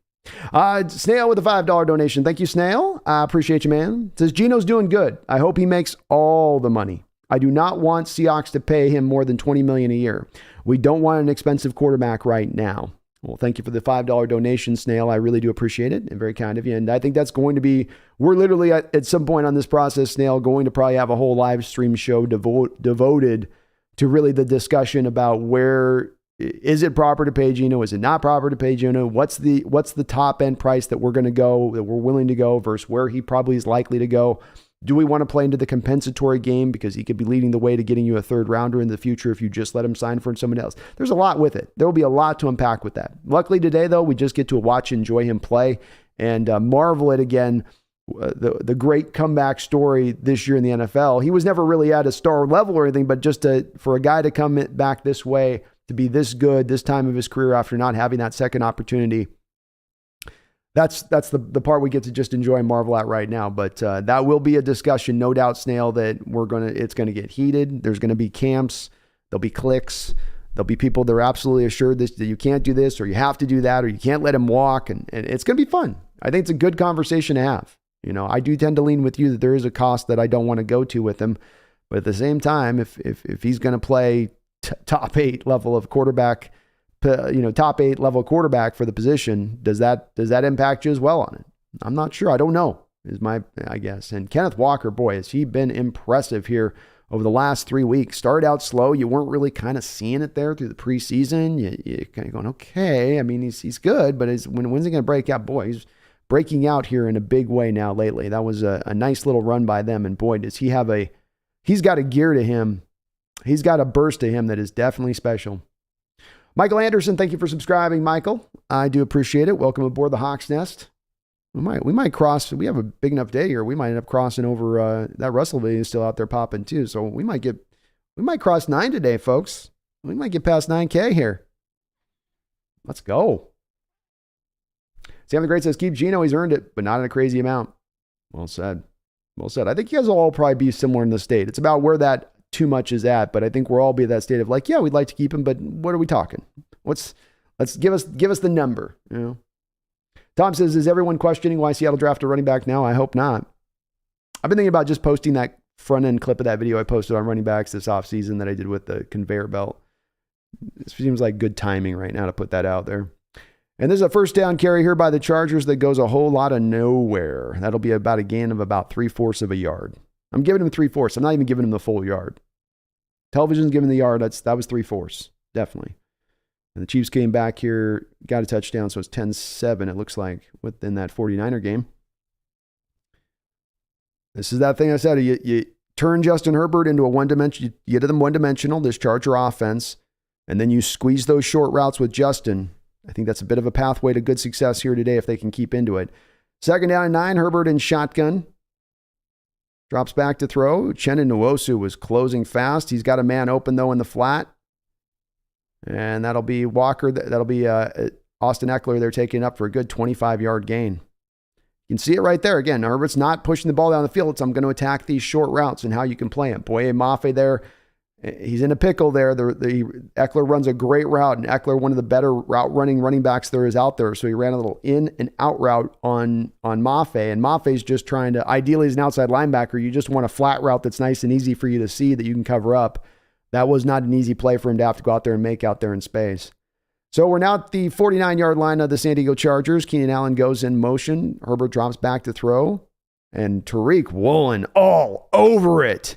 Snail with a $5 donation. Thank you, Snail. I appreciate you, man. It says, Geno's doing good. I hope he makes all the money. I do not want Seahawks to pay him more than $20 million a year. We don't want an expensive quarterback right now. Well, thank you for the $5 donation, Snail. I really do appreciate it and very kind of you. And I think that's going to be, we're literally at some point on this process, Snail, going to probably have a whole live stream show devoted to really the discussion about where, is it proper to pay Geno? Is it not proper to pay Geno? What's the top end price that we're going to go, that we're willing to go versus where he probably is likely to go? Do we want to play into the compensatory game because he could be leading the way to getting you a 3rd rounder in the future if you just let him sign for someone else? There's a lot with it. There will be a lot to unpack with that. Luckily today, though, we just get to watch and enjoy him play and marvel at, again, the great comeback story this year in the NFL. He was never really at a star level or anything, but just for a guy to come back this way, to be this good this time of his career after not having that second opportunity, That's the part we get to just enjoy and marvel at right now. But that will be a discussion, no doubt, Snail, that it's going to get heated. There's going to be camps. There'll be cliques. There'll be people that are absolutely assured that you can't do this or you have to do that or you can't let him walk. And it's going to be fun. I think it's a good conversation to have. You know, I do tend to lean with you that there is a cost that I don't want to go to with him. But at the same time, if he's going to play top 8 level of quarterback, top 8 level quarterback for the position, does that impact you as well on it? I'm not sure. I don't know. is I guess. And Kenneth Walker, boy, has he been impressive here over the last 3 weeks. Started out slow. You weren't really kind of seeing it there through the preseason. You kind of going, okay. I mean, he's good, but when's he going to break out? Boy, he's breaking out here in a big way now lately. That was a nice little run by them. And boy, does he have he's got a gear to him. He's got a burst to him that is definitely special. Michael Anderson, thank you for subscribing, Michael. I do appreciate it. Welcome aboard the Hawks Nest. We might cross. We have a big enough day here. We might end up crossing over. That Russell video is still out there popping too. So we might cross 9 today, folks. We might get past 9K here. Let's go. Sam the Great says, keep Geno. He's earned it, but not in a crazy amount. Well said. Well said. I think you guys will all probably be similar in the state. It's about where that too much is at, but I think we'll all be at that state of like, yeah, we'd like to keep him, but what are we talking? Let's give us the number, you know? Tom says, is everyone questioning why Seattle drafted a running back now? I hope not. I've been thinking about just posting that front end clip of that video I posted on running backs this offseason that I did with the conveyor belt. It seems like good timing right now to put that out there. And there's a first down carry here by the Chargers that goes a whole lot of nowhere. That'll be about a gain of about 3/4 of a yard. I'm giving him 3/4. I'm not even giving him the full yard. Television's giving the yard. That was 3/4, definitely. And the Chiefs came back here, got a touchdown, so it's 10-7, it looks like, within that 49er game. This is that thing I said. You turn Justin Herbert into a one-dimensional, you get them one-dimensional, this Charger offense, and then you squeeze those short routes with Justin. I think that's a bit of a pathway to good success here today if they can keep into it. 2nd down and 9, Herbert in shotgun. Drops back to throw. Uchenna Nwosu was closing fast. He's got a man open, though, in the flat. And that'll be Walker. That'll be Austin Eckler. They're taking up for a good 25-yard gain. You can see it right there. Again, Herbert's not pushing the ball down the field. It's I'm going to attack these short routes and how you can play him. Boye Mafe there. He's in a pickle there. Eckler runs a great route, and Eckler, one of the better running backs there is out there. So he ran a little in and out route on Mafe, and Mafe's just trying to, ideally as an outside linebacker, you just want a flat route that's nice and easy for you to see that you can cover up. That was not an easy play for him to have to go out there and make out there in space. So we're now at the 49-yard line of the San Diego Chargers. Keenan Allen goes in motion. Herbert drops back to throw, and Tariq Woolen all over it.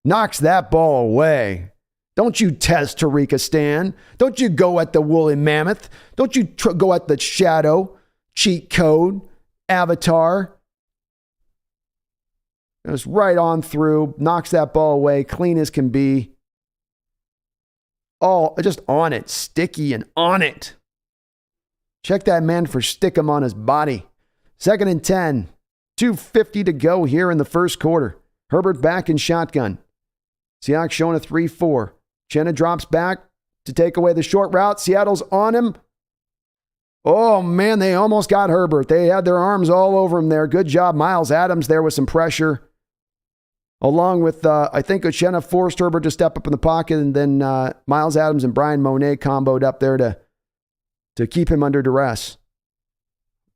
Knocks that ball away. Don't you test Tariq Stan. Don't you go at the woolly mammoth. Don't you go at the shadow, cheat code, avatar. Goes right on through, knocks that ball away, clean as can be. All just on it, sticky and on it. Check that man for stick him on his body. 2nd and 10, 2:50 to go here in the first quarter. Herbert back in shotgun. Seahawks showing a 3-4. Chenna drops back to take away the short route. Seattle's on him. Oh, man, they almost got Herbert. They had their arms all over him there. Good job, Miles Adams there with some pressure. Along with, I think Uchenna forced Herbert to step up in the pocket, and then Miles Adams and Brian Monet comboed up there to keep him under duress.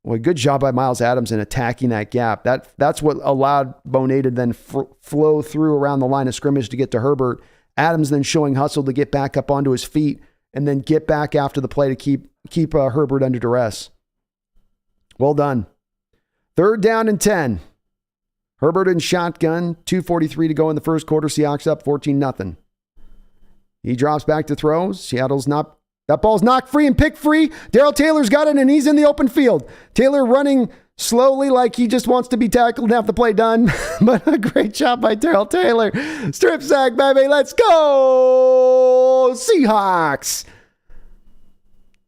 Well, good job by Miles Adams in attacking that gap. That's what allowed Monet to then flow through around the line of scrimmage to get to Herbert. Adams then showing hustle to get back up onto his feet and then get back after the play to keep Herbert under duress. Well done. 3rd down and 10. Herbert in shotgun, 2:43 to go in the first quarter. Seahawks up 14-0. He drops back to throw. That ball's knocked free and picked free. Darrell Taylor's got it, and he's in the open field. Taylor running slowly like he just wants to be tackled and have the play done. But a great job by Darrell Taylor. Strip sack, baby. Let's go, Seahawks.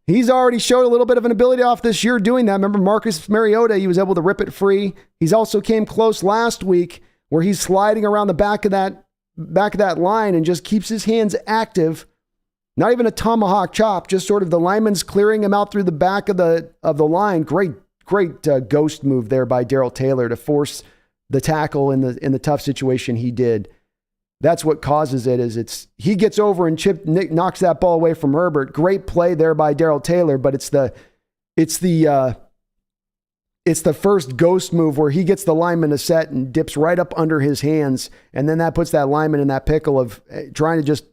He's already showed a little bit of an ability off this year doing that. Remember Marcus Mariota, he was able to rip it free. He's also came close last week where he's sliding around the back of that line and just keeps his hands active. Not even a tomahawk chop, just sort of the lineman's clearing him out through the back of the line. Great ghost move there by Darrell Taylor to force the tackle in the tough situation he did. That's what causes it. He gets over and Nick knocks that ball away from Herbert. Great play there by Darrell Taylor, but it's the first ghost move where he gets the lineman to set and dips right up under his hands, and then that puts that lineman in that pickle of trying to just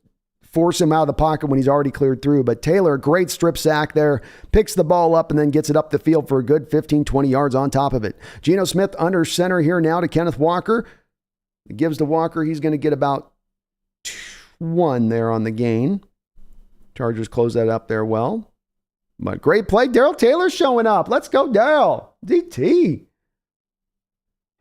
force him out of the pocket when he's already cleared through. But Taylor, great strip sack there, picks the ball up and then gets it up the field for a good 15, 20 yards on top of it. Geno Smith under center here now to Kenneth Walker. It gives to Walker. He's going to get about 1 there on the gain. Chargers close that up there well. But great play. Darrell Taylor showing up. Let's go, Darrell. DT.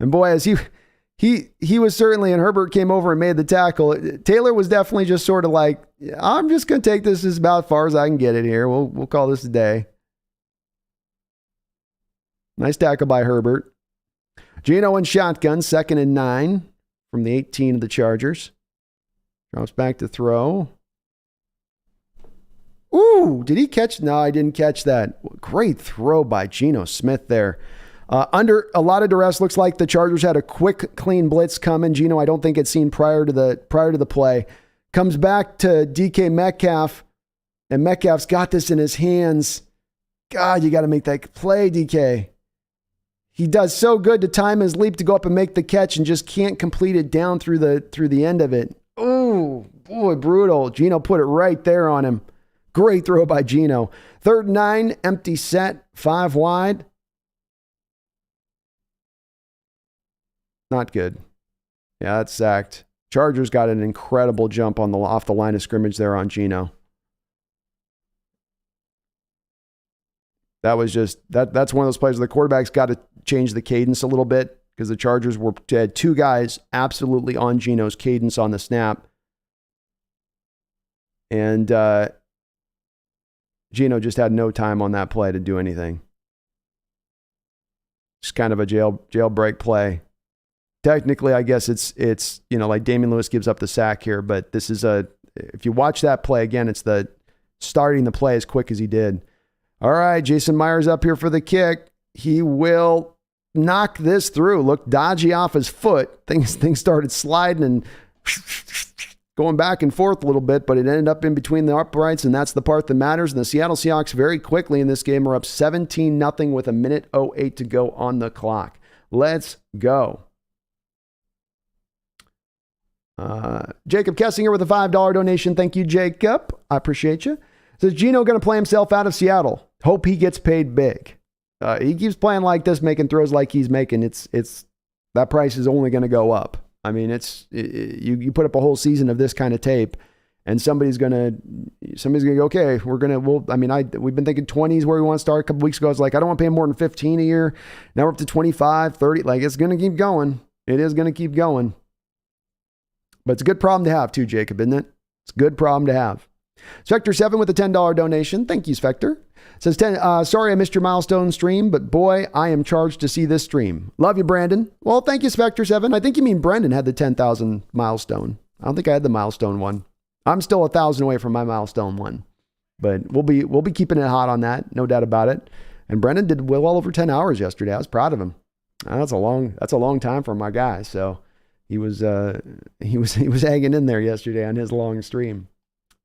And boy, as he was certainly, and Herbert came over and made the tackle. Taylor was definitely just sort of like, I'm just going to take this as about as far as I can get it here. We'll call this a day. Nice tackle by Herbert. Geno in shotgun, 2nd and 9 from the 18 of the Chargers. Drops back to throw. Ooh, did he catch? No, I didn't catch that. Great throw by Geno Smith there. Under a lot of duress, looks like the Chargers had a quick, clean blitz coming. Geno, I don't think it's seen prior to the play. Comes back to DK Metcalf, and Metcalf's got this in his hands. God, you got to make that play, DK. He does so good to time his leap to go up and make the catch and just can't complete it down through the end of it. Oh, boy, brutal. Geno put it right there on him. Great throw by Geno. 3rd and 9, empty set, 5 wide. Not good. Yeah, that's sacked. Chargers got an incredible jump off the line of scrimmage there on Geno. That was just that's one of those plays where the quarterback's got to change the cadence a little bit because the Chargers had 2 guys absolutely on Geno's cadence on the snap. And Geno just had no time on that play to do anything. Just kind of a jailbreak play. Technically, I guess it's like Damian Lewis gives up the sack here, but this is if you watch that play again, it's the starting the play as quick as he did. All right, Jason Myers up here for the kick. He will knock this through. Looked dodgy off his foot. Things started sliding and going back and forth a little bit, but it ended up in between the uprights, and that's the part that matters. And the Seattle Seahawks very quickly in this game are up 17-0 with 1:08 to go on the clock. Let's go. Jacob Kessinger with a $5 donation. Thank you, Jacob. I appreciate you. Says Geno going to play himself out of Seattle. Hope he gets paid big. He keeps playing like this, making throws like he's making. It's that price is only going to go up. I mean, you put up a whole season of this kind of tape, and somebody's gonna go, okay, we've been thinking 20s where we want to start. A couple weeks ago, I was like, I don't want to pay more than 15 a year. Now we're up to 25, 30. Like, it's going to keep going. It is going to keep going. But it's a good problem to have too, Jacob, isn't it? It's a good problem to have. Spectre7 with a $10 donation. Thank you, Spectre. Says, sorry I missed your milestone stream, but boy, I am charged to see this stream. Love you, Brandon. Well, thank you, Spectre7. I think you mean Brendan had the 10,000 milestone. I don't think I had the milestone one. I'm still 1,000 away from my milestone one. But we'll be keeping it hot on that, no doubt about it. And Brendan did well over 10 hours yesterday. I was proud of him. That's a long time for my guy. So he was hanging in there yesterday on his long stream.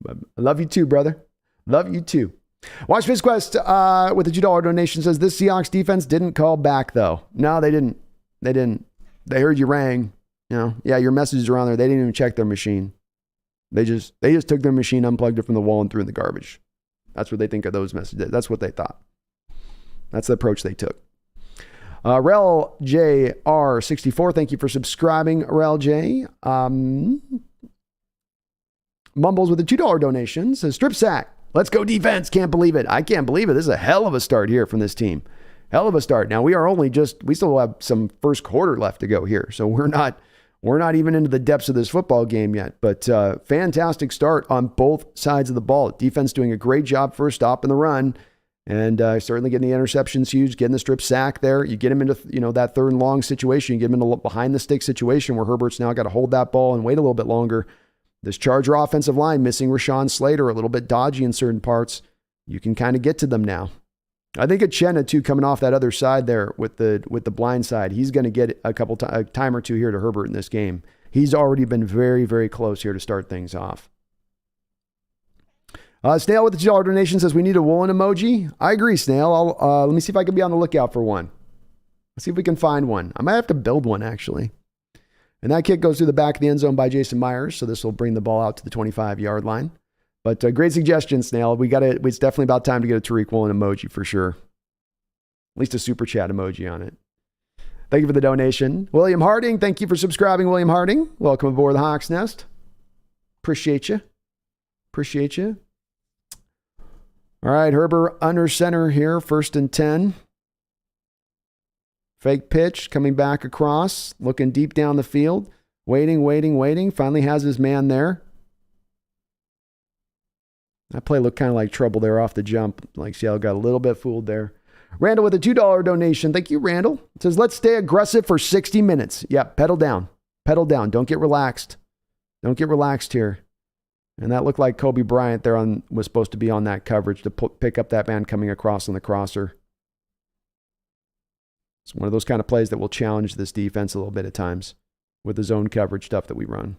But I love you too, brother. Love you too. Watch FizQuest with a $2 donation says this Seahawks defense didn't call back though. No, they didn't. They heard you rang. Yeah, your messages are on there. They didn't even check their machine. They just took their machine, unplugged it from the wall, and threw it in the garbage. That's what they think of those messages. That's what they thought. That's the approach they took. Rel JR64, thank you for subscribing, Rel J. Mumbles with a $2 donation says strip sack. Let's go defense. Can't believe it. I can't believe it. This is a hell of a start here from this team. Hell of a start. Now we still have some first quarter left to go here. So we're not even into the depths of this football game yet, but fantastic start on both sides of the ball. Defense doing a great job first stop in the run, and certainly getting the interceptions huge, getting the strip sack there. You get him into that 3rd and long situation. You get him into behind the stick situation where Herbert's now got to hold that ball and wait a little bit longer. This Charger offensive line missing Rashawn Slater, a little bit dodgy in certain parts. You can kind of get to them now. I think Uchenna too, coming off that other side there with the blind side, he's going to get a time or two here to Herbert in this game. He's already been very, very close here to start things off. Snail with the $2 donation says we need a woolen emoji. I agree, Snail. Let me see if I can be on the lookout for one. Let's see if we can find one. I might have to build one actually. And that kick goes through the back of the end zone by Jason Myers. So this will bring the ball out to the 25-yard line. But great suggestion, Snail. It's definitely about time to get a Tariq Woolen emoji for sure. At least a super chat emoji on it. Thank you for the donation. William Harding, thank you for subscribing, William Harding. Welcome aboard the Hawks Nest. Appreciate you. All right, Herbert under center here, 1st and 10. Fake pitch, coming back across, looking deep down the field. Waiting. Finally has his man there. That play looked kind of like trouble there off the jump. Like Seattle got a little bit fooled there. Randall with a $2 donation. Thank you, Randall. It says, let's stay aggressive for 60 minutes. Yeah, pedal down. Don't get relaxed. Don't get relaxed here. And that looked like Kobe Bryant there was supposed to be on that coverage to pick up that man coming across on the crosser. It's one of those kind of plays that will challenge this defense a little bit at times with the zone coverage stuff that we run.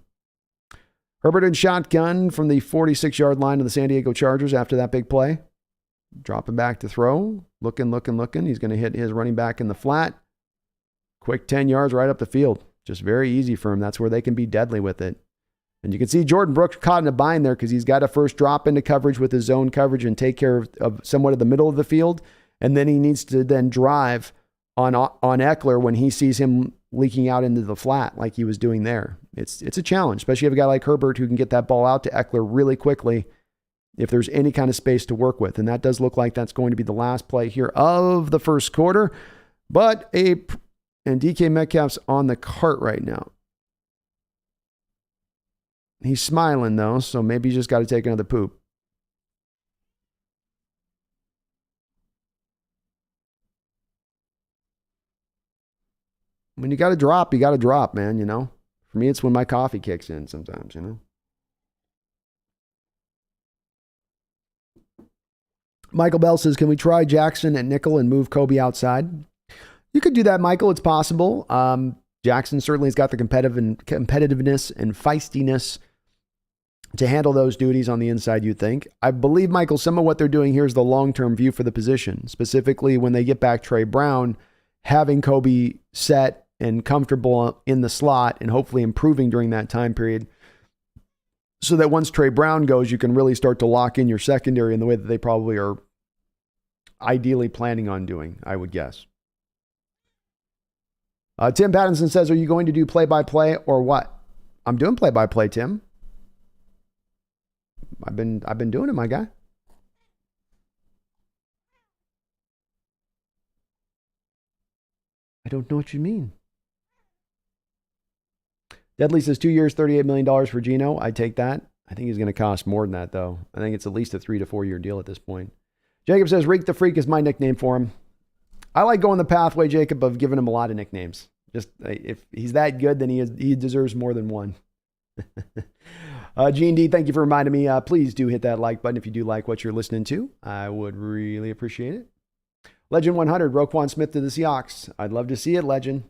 Herbert in shotgun from the 46-yard line of the San Diego Chargers after that big play. Dropping back to throw. Looking. He's going to hit his running back in the flat. Quick 10 yards right up the field. Just very easy for him. That's where they can be deadly with it. And you can see Jordan Brooks caught in a bind there because he's got to first drop into coverage with his zone coverage and take care of somewhat of the middle of the field. And then he needs to then drive on Eckler when he sees him leaking out into the flat like he was doing there. It's a challenge, especially if you have a guy like Herbert who can get that ball out to Eckler really quickly if there's any kind of space to work with. And that does look like that's going to be the last play here of the first quarter. And DK Metcalf's on the cart right now. He's smiling, though, so maybe he's just got to take another poop. When you got to drop, man, you know. For me, it's when my coffee kicks in sometimes, you know. Michael Bell says, can we try Jackson at nickel and move Kobe outside? You could do that, Michael. It's possible. Jackson certainly has got the competitiveness and feistiness to handle those duties on the inside, you'd think. I believe, Michael, some of what they're doing here is the long-term view for the position. Specifically, when they get back Trey Brown, having Kobe set and comfortable in the slot and hopefully improving during that time period so that once Trey Brown goes, you can really start to lock in your secondary in the way that they probably are ideally planning on doing, I would guess. Tim Pattinson says, are you going to do play-by-play or what? I'm doing play-by-play, Tim. I've been doing it, my guy. I don't know what you mean. Deadly says 2 years, $38 million for Geno. I'd take that. I think he's going to cost more than that, though. I think it's at least a 3 to 4 year deal at this point. Jacob says, Reek the Freak is my nickname for him. I like going the pathway, Jacob, of giving him a lot of nicknames. Just if he's that good, then he deserves more than one. Gene D, thank you for reminding me. Please do hit that like button if you do like what you're listening to. I would really appreciate it. Legend 100, Roquan Smith to the Seahawks. I'd love to see it, Legend.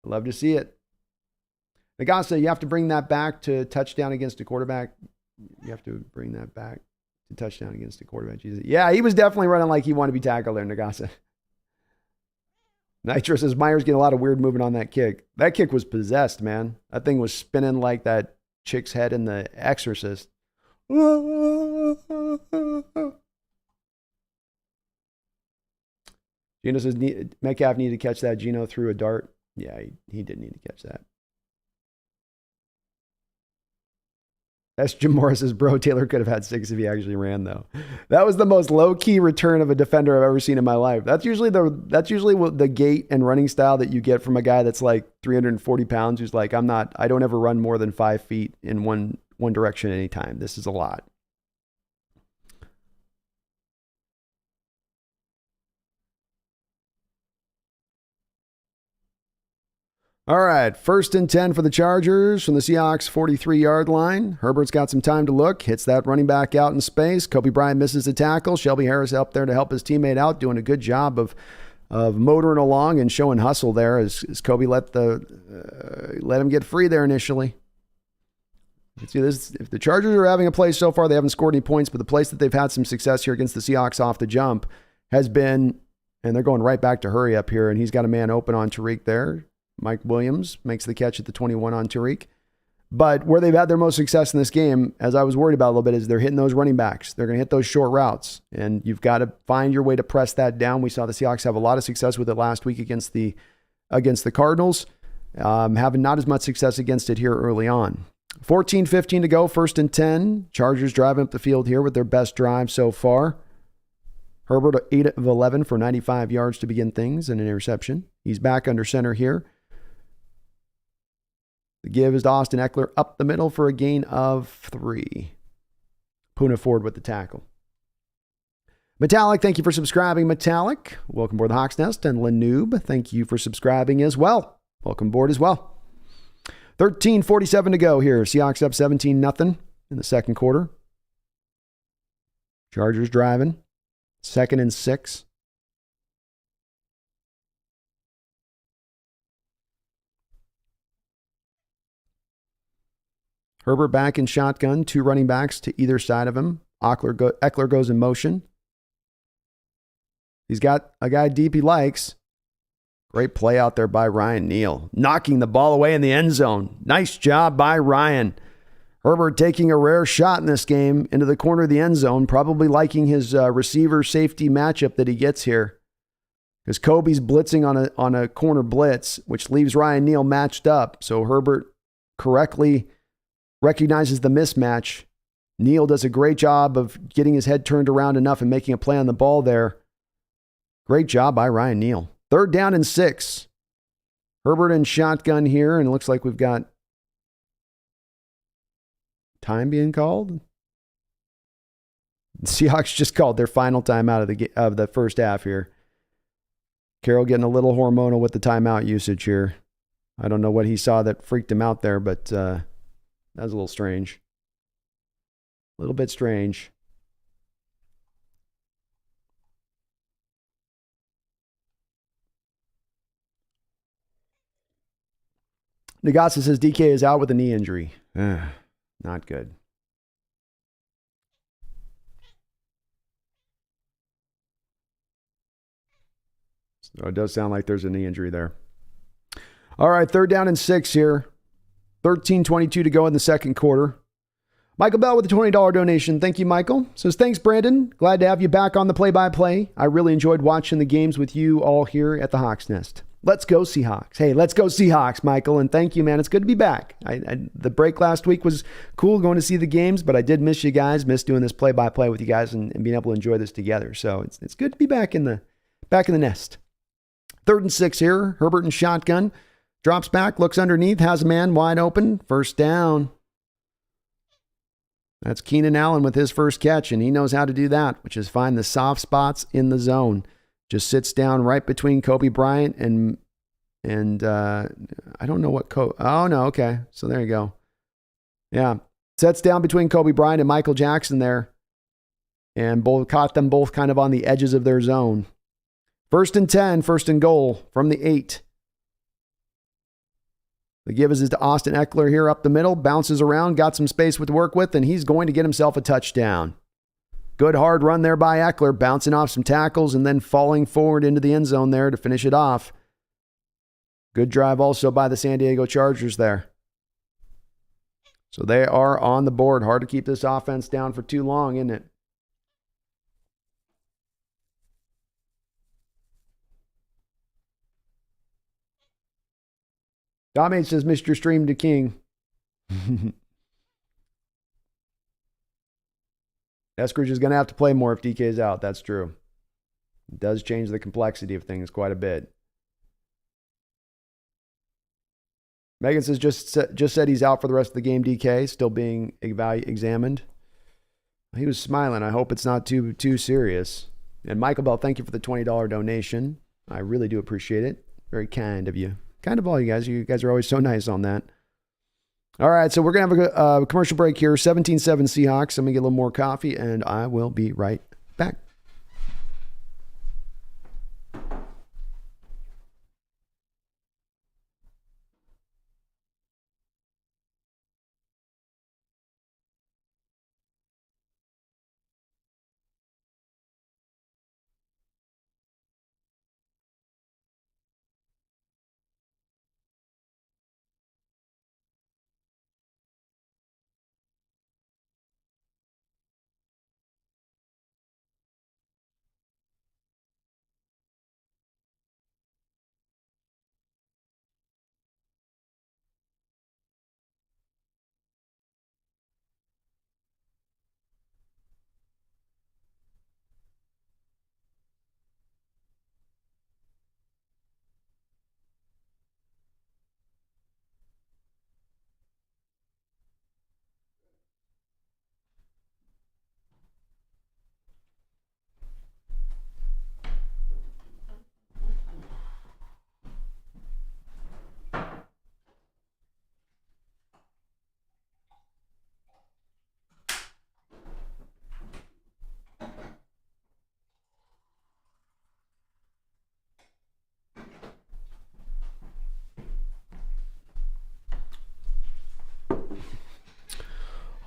I'd love to see it. Nagasa, you have to bring that back to touchdown against a quarterback. You have to bring that back to touchdown against a quarterback. Jesus. Yeah, he was definitely running like he wanted to be tackled there, Nagasa. Nitro says Myers getting a lot of weird movement on that kick. That kick was possessed, man. That thing was spinning like that chick's head in The Exorcist. Gino says Metcalf needed to catch that. Gino threw a dart. Yeah, he did need to catch that. That's Jim Morris's bro. Taylor could have had 6 if he actually ran, though. That was the most low-key return of a defender I've ever seen in my life. That's usually the gait and running style that you get from a guy that's like 340 pounds who's like, I don't ever run more than 5 feet in one direction at any time. This is a lot. All right, 1st and 10 for the Chargers from the Seahawks 43-yard line. Herbert's got some time to look, hits that running back out in space. Kobe Bryant misses the tackle. Shelby Harris up there to help his teammate out, doing a good job of motoring along and showing hustle there as Kobe let him get free there initially. Let's see this. If the Chargers are having a play so far, they haven't scored any points, but the place that they've had some success here against the Seahawks off the jump has been, and they're going right back to hurry up here, and he's got a man open on Tariq there. Mike Williams makes the catch at the 21 on Tariq. But where they've had their most success in this game, as I was worried about a little bit, is they're hitting those running backs. They're going to hit those short routes, and you've got to find your way to press that down. We saw the Seahawks have a lot of success with it last week against the Cardinals, having not as much success against it here early on. 14:15 to go, 1st and 10. Chargers driving up the field here with their best drive so far. Herbert, 8 of 11 for 95 yards to begin things and an interception. He's back under center here. The give is to Austin Eckler up the middle for a gain of 3. Poona Ford with the tackle. Metallic, thank you for subscribing, Metallic. Welcome aboard the Hawks Nest. And Lanoob, thank you for subscribing as well. Welcome aboard as well. 13:47 to go here. Seahawks up 17-0 in the second quarter. Chargers driving. 2nd and 6. Herbert back in shotgun, 2 running backs to either side of him. Eckler goes in motion. He's got a guy deep he likes. Great play out there by Ryan Neal, knocking the ball away in the end zone. Nice job by Ryan. Herbert taking a rare shot in this game into the corner of the end zone, probably liking his receiver safety matchup that he gets here. Because Kobe's blitzing on a corner blitz, which leaves Ryan Neal matched up. So Herbert correctly recognizes the mismatch. Neal does a great job of getting his head turned around enough and making a play on the ball there. Great job by Ryan Neal. 3rd down and 6. Herbert in shotgun here, and it looks like we've got time being called. The Seahawks just called their final timeout of the first half here. Carroll getting a little hormonal with the timeout usage here. I don't know what he saw that freaked him out there, but that was a little strange. A little bit strange. Nagasa says DK is out with a knee injury. Not good. So it does sound like there's a knee injury there. All right, 3rd down and 6 here. 13:22 to go in the second quarter. Michael Bell with a $20 donation. Thank you, Michael. Says, thanks, Brandon. Glad to have you back on the play-by-play. I really enjoyed watching the games with you all here at the Hawks Nest. Let's go Seahawks. Hey, let's go Seahawks, Michael. And thank you, man. It's good to be back. The break last week was cool going to see the games, but I did miss you guys, miss doing this play-by-play with you guys and being able to enjoy this together. So it's good to be back in the nest. 3rd and 6 here. Herbert in shotgun. Drops back, looks underneath, has a man wide open. 1st down. That's Keenan Allen with his first catch, and he knows how to do that, which is find the soft spots in the zone. Just sits down right between Kobe Bryant and I don't know what oh, no, okay. So there you go. Yeah. Sets down between Kobe Bryant and Michael Jackson there, and caught them both kind of on the edges of their zone. 1st and 10, 1st and goal from the 8. The give is to Austin Eckler here up the middle, bounces around, got some space to work with, and he's going to get himself a touchdown. Good hard run there by Eckler, bouncing off some tackles and then falling forward into the end zone there to finish it off. Good drive also by the San Diego Chargers there. So they are on the board. Hard to keep this offense down for too long, isn't it? Dominic says, Mr. Stream to King. Eskridge is going to have to play more if DK is out. That's true. It does change the complexity of things quite a bit. Megan says, just said he's out for the rest of the game, DK, still being examined. He was smiling. I hope it's not too serious. And Michael Bell, thank you for the $20 donation. I really do appreciate it. Very kind of you. Kind of all you guys. You guys are always so nice on that. All right, so we're going to have a commercial break here. 17-7 Seahawks. I'm going to get a little more coffee, and I will be right back.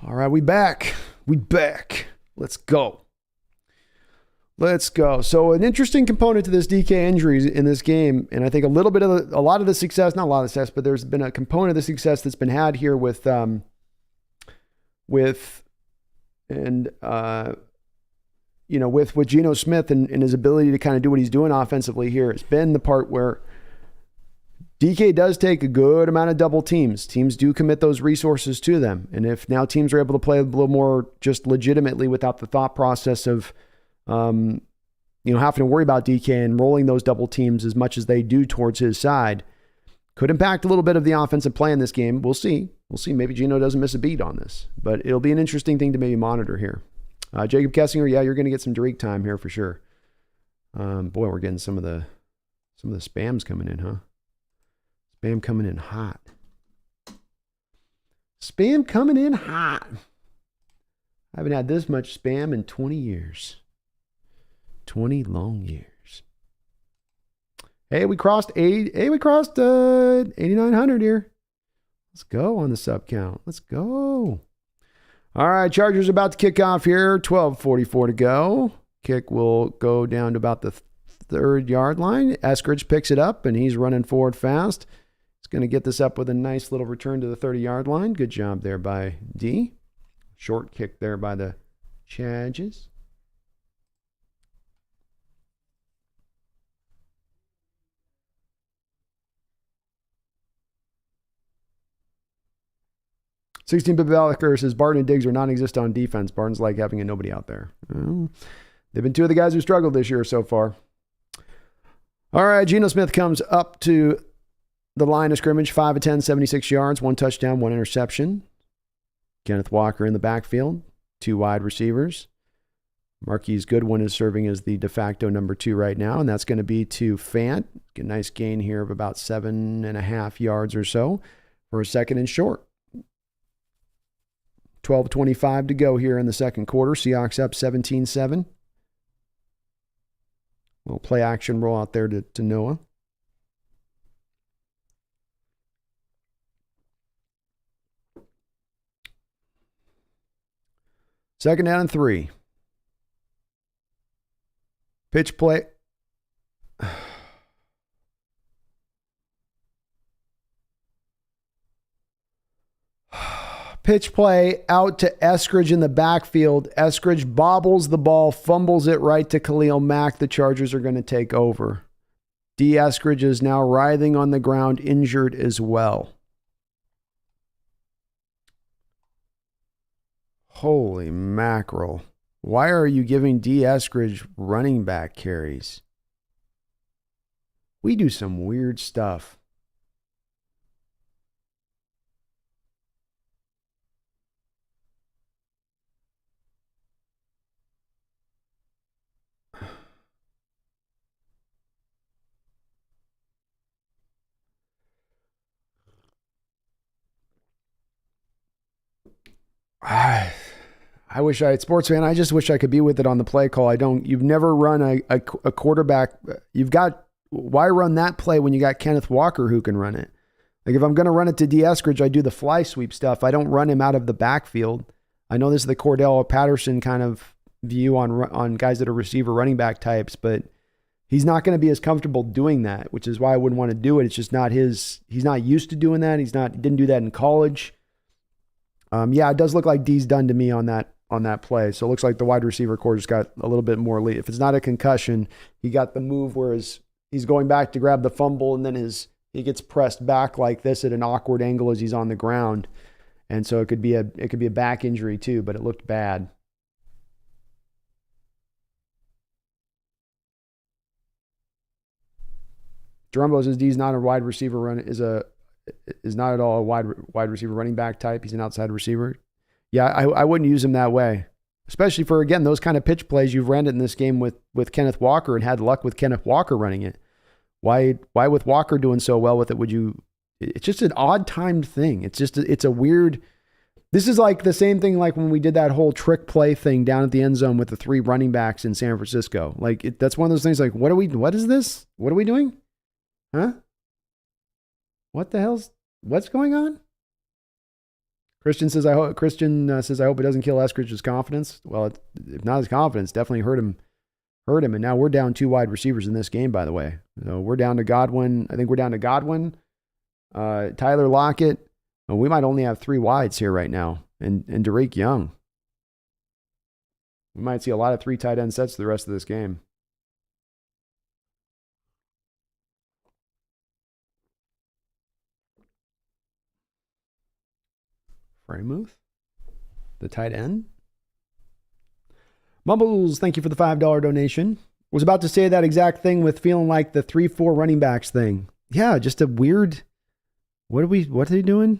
All right, we back. Let's go. So an interesting component to this DK injury in this game, and I think a lot of the success, not a lot of success, but there's been a component of the success that's been had here with Geno Smith and his ability to kind of do what he's doing offensively here. It's been the part where DK does take a good amount of double teams. Teams do commit those resources to them. And if now teams are able to play a little more just legitimately without the thought process of, having to worry about DK and rolling those double teams as much as they do towards his side, could impact a little bit of the offensive play in this game. We'll see. Maybe Geno doesn't miss a beat on this, but it'll be an interesting thing to maybe monitor here. Jacob Kessinger, yeah, you're going to get some Derek time here for sure. Boy, we're getting some of the spams coming in, huh? Spam coming in hot. I haven't had this much spam in 20 years. 20 long years. Hey, we crossed 8,900 here. Let's go on the sub count. Let's go. All right, Chargers about to kick off here. 12:44 to go. Kick will go down to about the 3rd-yard line. Eskridge picks it up, and he's running forward fast. He's going to get this up with a nice little return to the 30-yard line. Good job there by D. Short kick there by the Chargers. $16-bit Ballicker says Barton and Diggs are non-existent on defense. Barton's like having a nobody out there. They've been two of the guys who struggled this year so far. All right, Geno Smith comes up to the line of scrimmage, 5 of 10, 76 yards, 1 touchdown, 1 interception. Kenneth Walker in the backfield, 2 wide receivers. Marquise Goodwin is serving as the de facto number 2 right now, and that's going to be to Fant. Get a nice gain here of about 7.5 yards or so for a 2nd and short. 12:25 to go here in the second quarter. Seahawks up 17-7. Little play action roll out there to Noah. Second down and 3. Pitch play. Pitch play out to Eskridge in the backfield. Eskridge bobbles the ball, fumbles it right to Khalil Mack. The Chargers are going to take over. D. Eskridge is now writhing on the ground, injured as well. Holy mackerel. Why are you giving D. Eskridge running back carries? We do some weird stuff. I wish I, sports fan, I just wish I could be with it on the play call. You've never run a quarterback. Why run that play when you got Kenneth Walker who can run it? Like if I'm going to run it to D. Eskridge, I do the fly sweep stuff. I don't run him out of the backfield. I know this is the Cordell Patterson kind of view on guys that are receiver running back types, but he's not going to be as comfortable doing that, which is why I wouldn't want to do it. It's just not he's not used to doing that. He didn't do that in college. It does look like D's done to me on that play. So it looks like the wide receiver core just got a little bit more lead. If it's not a concussion, he got the move where he's going back to grab the fumble, and then he gets pressed back like this at an awkward angle as he's on the ground. And so it could be a back injury too, but it looked bad. Jerumbo says D's not a wide receiver is not at all a wide receiver running back type. He's an outside receiver. Yeah, I wouldn't use him that way, especially for, again, those kind of pitch plays. You've ran it in this game with Kenneth Walker and had luck with Kenneth Walker running it. Why with Walker doing so well with it would you? It's just an odd timed thing. It's a weird. This is like the same thing like when we did that whole trick play thing down at the end zone with the 3 running backs in San Francisco. Like that's one of those things. Like what is this? What are we doing? Huh? What's going on? Christian says, I hope it doesn't kill Eskridge's confidence. Well, if not his confidence, definitely hurt him. And now we're down 2 wide receivers in this game, by the way. So we're down to Godwin. I think we're down to Godwin, Tyler Lockett. And we might only have 3 wides here right now. And Derek Young. We might see a lot of 3 tight end sets the rest of this game. Fremuth, the tight end. Mumbles, thank you for the $5 donation. Was about to say that exact thing with feeling like the 3-4 running backs thing. Yeah, just a weird. What are they doing?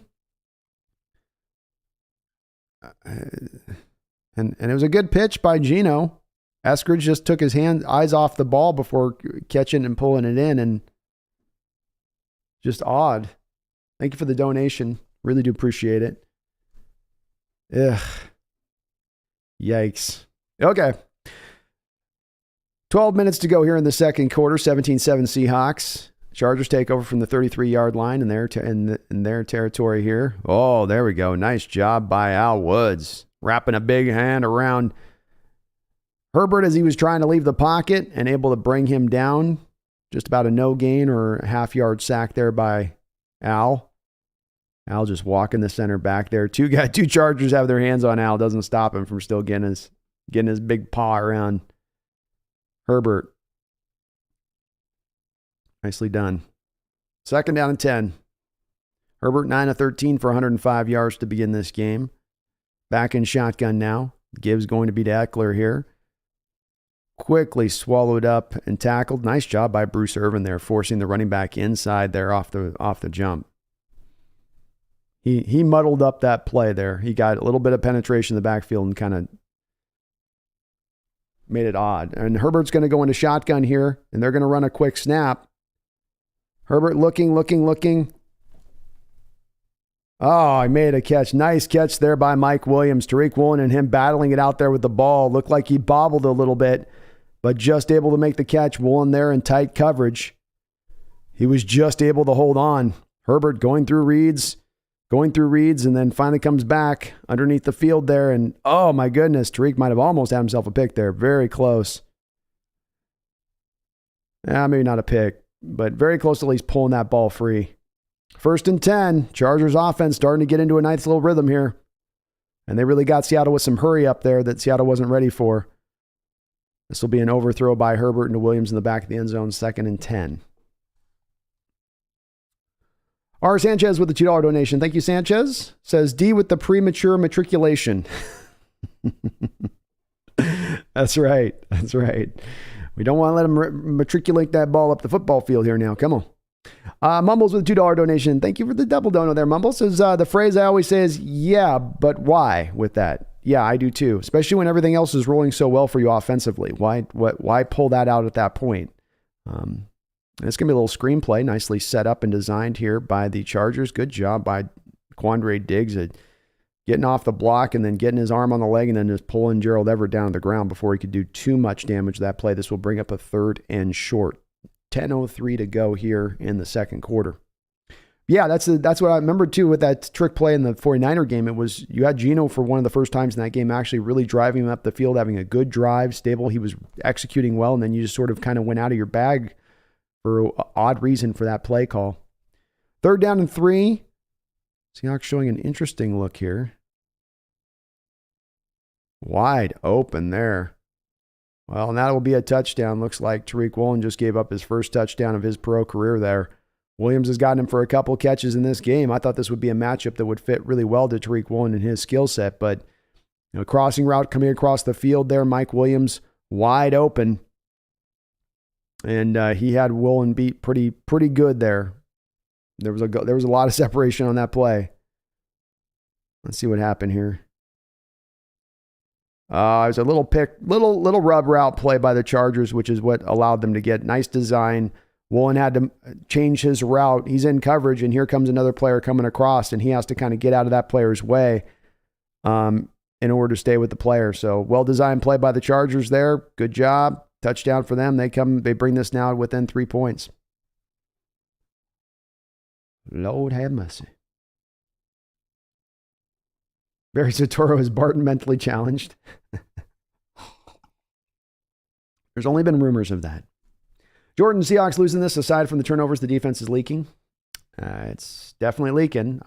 And it was a good pitch by Geno. Eskridge just took his eyes off the ball before catching and pulling it in, and just odd. Thank you for the donation. Really do appreciate it. Ugh. Yikes. Okay. 12 minutes to go here in the second quarter. 17-7 Seahawks. Chargers take over from the 33-yard line in their territory here. Oh, there we go. Nice job by Al Woods. Wrapping a big hand around Herbert as he was trying to leave the pocket and able to bring him down. Just about a no gain or a half-yard sack there by Al. Al just walking the center back there. Two Chargers have their hands on Al. Doesn't stop him from still getting his big paw around Herbert. Nicely done. Second down and 10. Herbert 9 of 13 for 105 yards to begin this game. Back in shotgun now. Gibbs going to be to Eckler here. Quickly swallowed up and tackled. Nice job by Bruce Irvin there, forcing the running back inside there off the jump. He muddled up that play there. He got a little bit of penetration in the backfield and kind of made it odd. And Herbert's going to go into shotgun here, and they're going to run a quick snap. Herbert looking. Oh, he made a catch. Nice catch there by Mike Williams. Tariq Woolen and him battling it out there with the ball. Looked like he bobbled a little bit, but just able to make the catch. Woolen there in tight coverage. He was just able to hold on. Herbert going through reads, and then finally comes back underneath the field there. And oh my goodness, Tariq might have almost had himself a pick there. Very close. Maybe not a pick, but very close to at least pulling that ball free. 1st and 10. Chargers offense starting to get into a nice little rhythm here. And they really got Seattle with some hurry up there that Seattle wasn't ready for. This will be an overthrow by Herbert into Williams in the back of the end zone. 2nd and 10. R. Sanchez with a $2 donation. Thank you, Sanchez. Says D with the premature matriculation. That's right. We don't want to let him matriculate that ball up the football field here now. Come on. Mumbles with a $2 donation. Thank you for the double dono there, Mumbles. Says the phrase I always say is, yeah, but why with that? Yeah, I do too. Especially when everything else is rolling so well for you offensively. Why pull that out at that point? It's going to be a little screenplay, nicely set up and designed here by the Chargers. Good job by Quandre Diggs at getting off the block and then getting his arm on the leg and then just pulling Gerald Everett down to the ground before he could do too much damage that play. This will bring up a 3rd and short. 10:03 to go here in the second quarter. Yeah, that's what I remember too with that trick play in the 49er game. It was you had Geno for one of the first times in that game actually really driving him up the field, having a good drive, stable. He was executing well, and then you just sort of kind of went out of your bag for an odd reason for that play call. 3rd down and 3. Seahawks showing an interesting look here. Wide open there. Well, and that will be a touchdown. Looks like Tariq Woolen just gave up his first touchdown of his pro career there. Williams has gotten him for a couple catches in this game. I thought this would be a matchup that would fit really well to Tariq Woolen and his skill set, but crossing route coming across the field there, Mike Williams wide open. And he had Woolen beat pretty good there. There was a lot of separation on that play. Let's see what happened here. It was a little rub route play by the Chargers, which is what allowed them to get nice design. Woolen had to change his route. He's in coverage, and here comes another player coming across, and he has to kind of get out of that player's way in order to stay with the player. So well-designed play by the Chargers there. Good job. Touchdown for them. They bring this now within 3 points. Lord have mercy. Barry Soetoro is Barton mentally challenged. There's only been rumors of that. Jordan, Seahawks losing this. Aside from the turnovers, the defense is leaking. It's definitely leaking.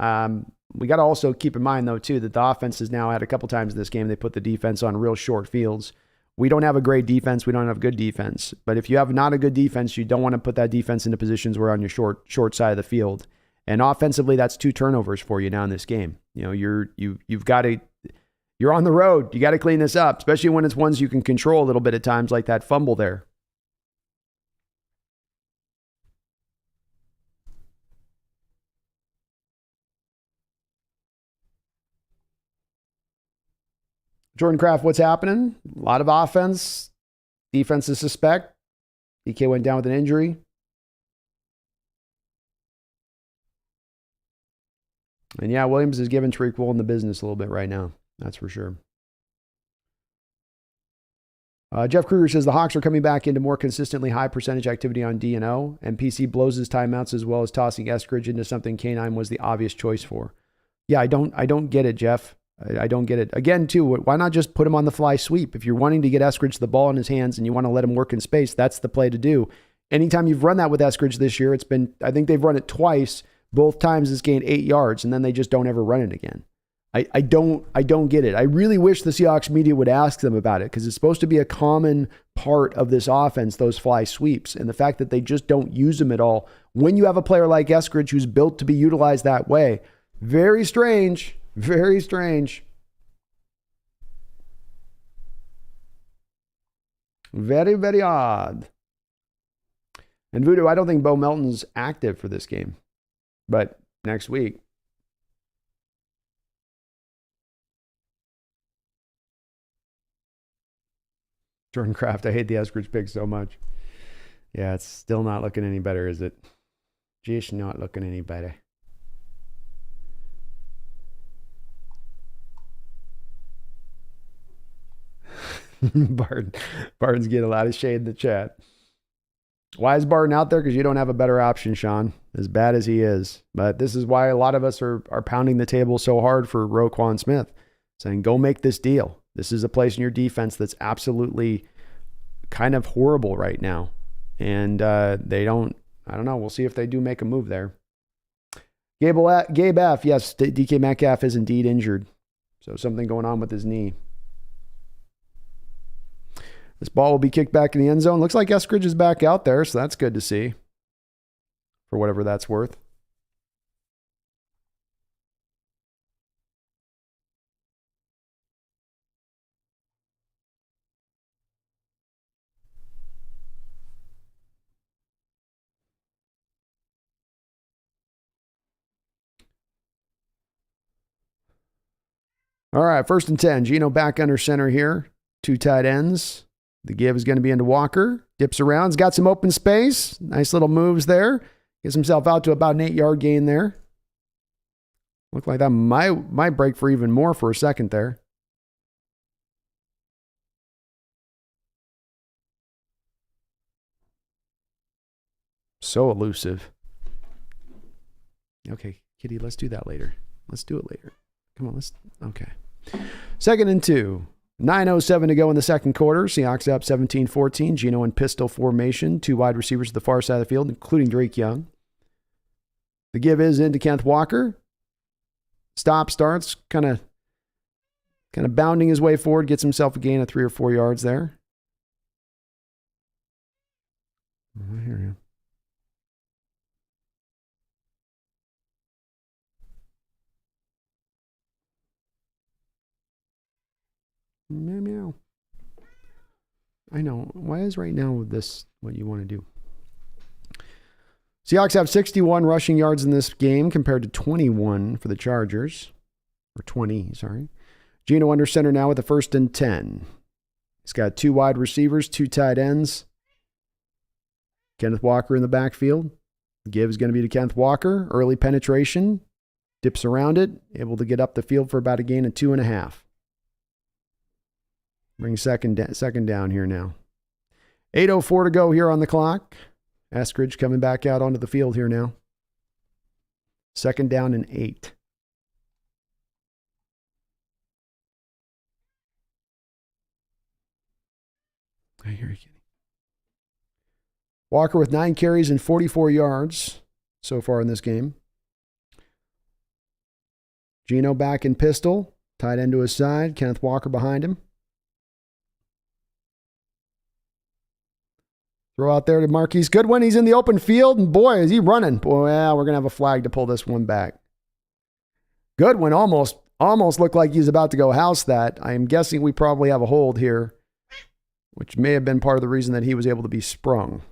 We got to also keep in mind, though, too, that the offense has now had a couple times in this game, they put the defense on real short fields. We don't have a great defense. We don't have good defense. But if you have not a good defense, you don't want to put that defense into positions where on your short side of the field. And offensively, that's 2 turnovers for you now in this game. You know, you've got to, you're on the road. You got to clean this up, especially when it's ones you can control a little bit at times, like that fumble there. Jordan Kraft, what's happening? A lot of offense. Defense is suspect. DK went down with an injury. And yeah, Williams is giving Tariq Woolen the business a little bit right now. That's for sure. Jeff Kruger says the Hawks are coming back into more consistently high percentage activity on D&O, and PC blows his timeouts as well as tossing Eskridge into something K9 was the obvious choice for. Yeah, I don't get it, Jeff. I don't get it. Again, too, why not just put him on the fly sweep? If you're wanting to get Eskridge the ball in his hands and you want to let him work in space, that's the play to do. Anytime you've run that with Eskridge this year, it's been, I think they've run it twice. Both times it's gained 8 yards, and then they just don't ever run it again. I don't get it. I really wish the Seahawks media would ask them about it, because it's supposed to be a common part of this offense, those fly sweeps, and the fact that they just don't use them at all. When you have a player like Eskridge who's built to be utilized that way, very strange. Very strange. Very, very odd. And Voodoo, I don't think Bo Melton's active for this game, but next week. Jordan Kraft, I hate the Eskridge pick so much. Yeah, it's still not looking any better, is it? Just not looking any better. Barton's getting a lot of shade in the chat. Why is Barton out there? Because you don't have a better option, Sean, as bad as he is. But this is why a lot of us are pounding the table so hard for Roquan Smith, saying, go make this deal. This is a place in your defense that's absolutely kind of horrible right now. And they don't, I don't know. We'll see if they do make a move there. Gabe F, yes, DK Metcalf is indeed injured. So something going on with his knee. This ball will be kicked back in the end zone. Looks like Eskridge is back out there, so that's good to see, for whatever that's worth. All right, 1st and 10. Geno back under center here. 2 tight ends. The give is going to be into Walker. Dips around. He's got some open space. Nice little moves there. Gets himself out to about an 8-yard gain there. Looked like that might break for even more for a second there. So elusive. Okay, Kitty, let's do that later. Let's do it later. Come on, okay. 2nd and 2. 9:07 to go in the second quarter. Seahawks up 17-14. Geno in pistol formation. 2 wide receivers to the far side of the field, including Drake Young. The give is into Kenneth Walker. Starts, kind of bounding his way forward. Gets himself a gain of 3 or 4 yards there. I hear you. Meow, meow. I know. Why is right now this what you want to do? Seahawks have 61 rushing yards in this game compared to 21 for the Chargers. Or 20, sorry. Geno under center now with the 1st and 10. He's got 2 wide receivers, 2 tight ends. Kenneth Walker in the backfield. The give is going to be to Kenneth Walker. Early penetration. Dips around it. Able to get up the field for about a gain of 2.5. Bring second down here now. 8:04 to go here on the clock. Eskridge coming back out onto the field here now. 2nd down and 8. I hear you. Walker with 9 carries and 44 yards so far in this game. Geno back in pistol, tight end to his side. Kenneth Walker behind him. Throw out there to Marquise Goodwin. He's in the open field, and boy, is he running. Boy, well, we're going to have a flag to pull this one back. Goodwin almost looked like he's about to go house that. I am guessing we probably have a hold here, which may have been part of the reason that he was able to be sprung.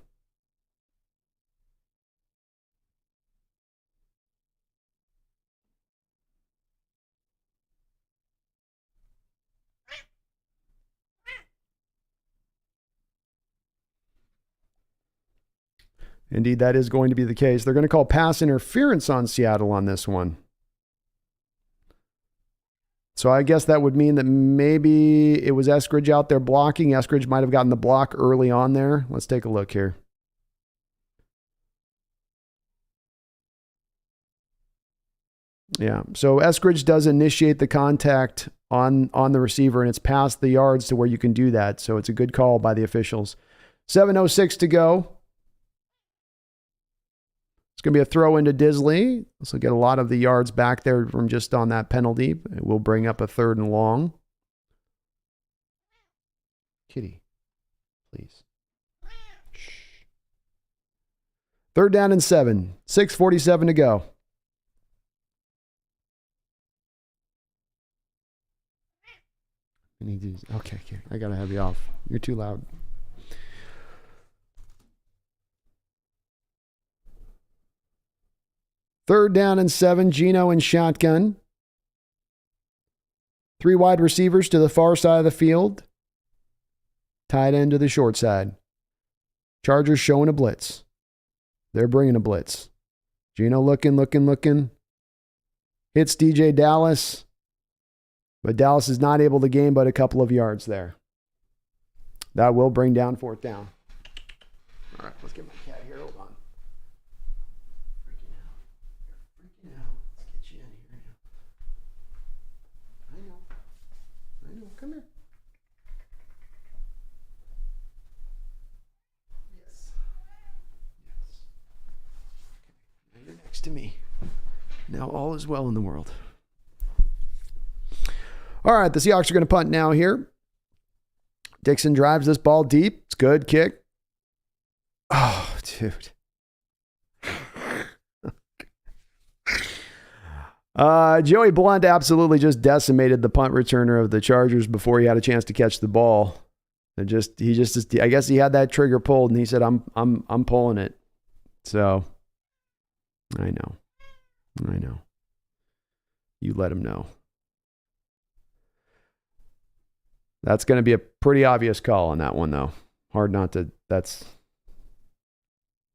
Indeed, that is going to be the case. They're going to call pass interference on Seattle on this one. So I guess that would mean that maybe it was Eskridge out there blocking. Eskridge might have gotten the block early on there. Let's take a look here. Yeah, so Eskridge does initiate the contact on the receiver, and it's past the yards to where you can do that. So it's a good call by the officials. 7:06 to go. It's going to be a throw into Disley. This will get a lot of the yards back there from just on that penalty. It will bring up a 3rd and long. Kitty, please. Shh. 3rd down and 7. 6:47 to go. Okay, I got to have you off. You're too loud. Third down and 7, Geno in shotgun. 3 wide receivers to the far side of the field. Tight end to the short side. Chargers showing a blitz. They're bringing a blitz. Geno looking. Hits DJ Dallas. But Dallas is not able to gain but a couple of yards there. That will bring down 4th down. All right, let's get my cat here. Hold on. Freaking out. Let's get you in here. I know. Come here. Yes. Now you're next to me. Now all is well in the world. All right, the Seahawks are going to punt now here. Dixon drives this ball deep. It's good kick. Oh, dude. Joey Blunt absolutely just decimated the punt returner of the Chargers before he had a chance to catch the ball. I guess he had that trigger pulled and he said, I'm pulling it. So I know. You let him know. That's going to be a pretty obvious call on that one, though. Hard not to. That's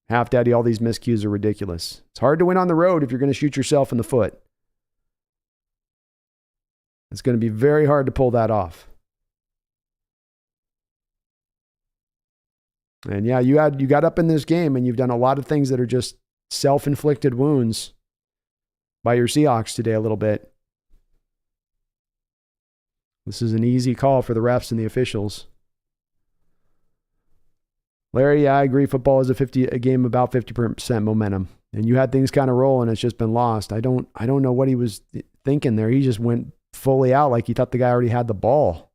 half daddy. All these miscues are ridiculous. It's hard to win on the road if you're going to shoot yourself in the foot. It's going to be very hard to pull that off. And yeah, you got up in this game and you've done a lot of things that are just self-inflicted wounds by your Seahawks today a little bit. This is an easy call for the refs and the officials. Larry, yeah, I agree. Football is a game about 50% momentum. And you had things kind of roll and it's just been lost. I don't know what he was thinking there. He just went fully out like he thought the guy already had the ball.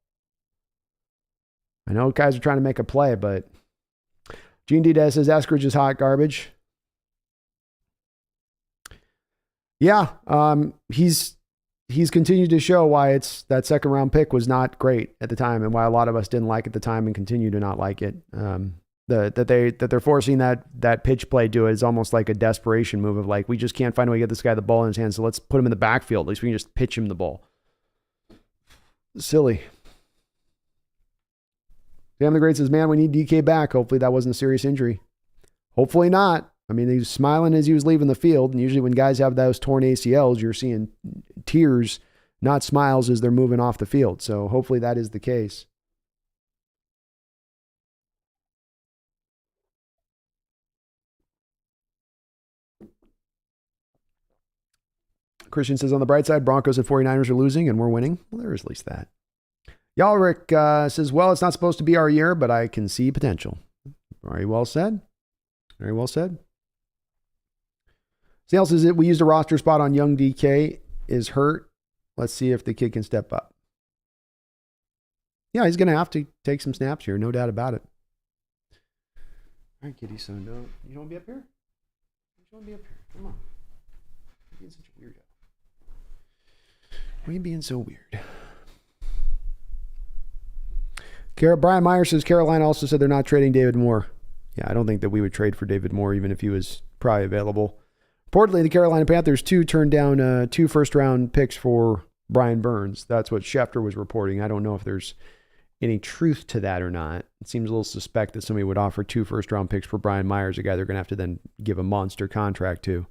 I know guys are trying to make a play, but Gene D. says Eskridge is hot garbage. Yeah, he's continued to show why it's that 2nd round pick was not great at the time and why a lot of us didn't like it at the time and continue to not like it. That they're forcing that pitch play to it is almost like a desperation move of like, we just can't find a way to get this guy the ball in his hands, so let's put him in the backfield. At least we can just pitch him the ball. Silly. Sam the Great says, man, we need DK back. Hopefully that wasn't a serious injury. Hopefully not. I mean, he was smiling as he was leaving the field. And usually when guys have those torn ACLs, you're seeing tears, not smiles, as they're moving off the field. So hopefully that is the case. Christian says, on the bright side, Broncos and 49ers are losing and we're winning. Well, there is at least that. Yalric says, well, it's not supposed to be our year, but I can see potential. Very well said. Very well said. Sale says that we used a roster spot on young DK. Is hurt. Let's see if the kid can step up. Yeah, he's going to have to take some snaps here. No doubt about it. All right, kitty son. You don't want to be up here? You don't want to be up here. Come on. You're being such a weirdo. Why are you being so weird? Brian Meyer says Carolina also said they're not trading David Moore. Yeah, I don't think that we would trade for David Moore even if he was probably available. Reportedly, the Carolina Panthers turned down 2 first-round picks for Brian Burns. That's what Schefter was reporting. I don't know if there's any truth to that or not. It seems a little suspect that somebody would offer 2 first-round picks for Brian Myers, a guy they're going to have to then give a monster contract to.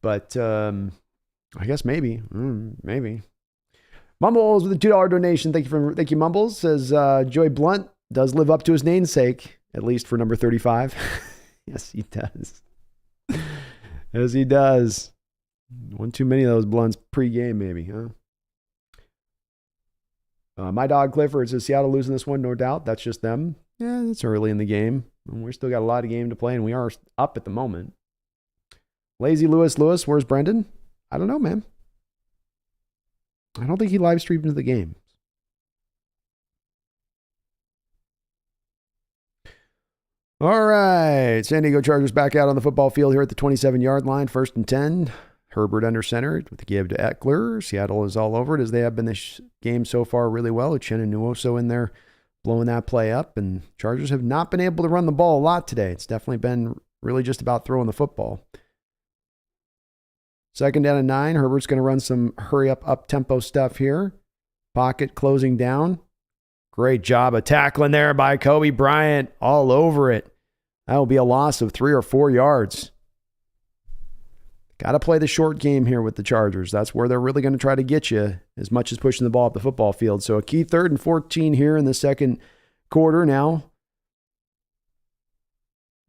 But I guess maybe. Maybe. Mumbles with a $2 donation. Thank you, Mumbles. Says Joey Blunt does live up to his namesake, at least for number 35. Yes, he does. Yes, he does. One too many of those Blunts pre-game, maybe, huh? My dog Clifford says Seattle losing this one, no doubt. That's just them. Yeah, it's early in the game. And we're still got a lot of game to play, and we are up at the moment. Lazy Lewis, where's Brendan? I don't know, man. I don't think he live streamed into the game. All right. San Diego Chargers back out on the football field here at the 27-yard line. 1st and 10. Herbert under center with the give to Eckler. Seattle is all over it as they have been this game so far really well. Uchenna Nwosu in there blowing that play up. And Chargers have not been able to run the ball a lot today. It's definitely been really just about throwing the football. 2nd down and 9. Herbert's going to run some hurry-up, up-tempo stuff here. Pocket closing down. Great job of tackling there by Kobe Bryant. All over it. That will be a loss of 3 or 4 yards. Got to play the short game here with the Chargers. That's where they're really going to try to get you, as much as pushing the ball up the football field. So a key 3rd and 14 here in the second quarter now.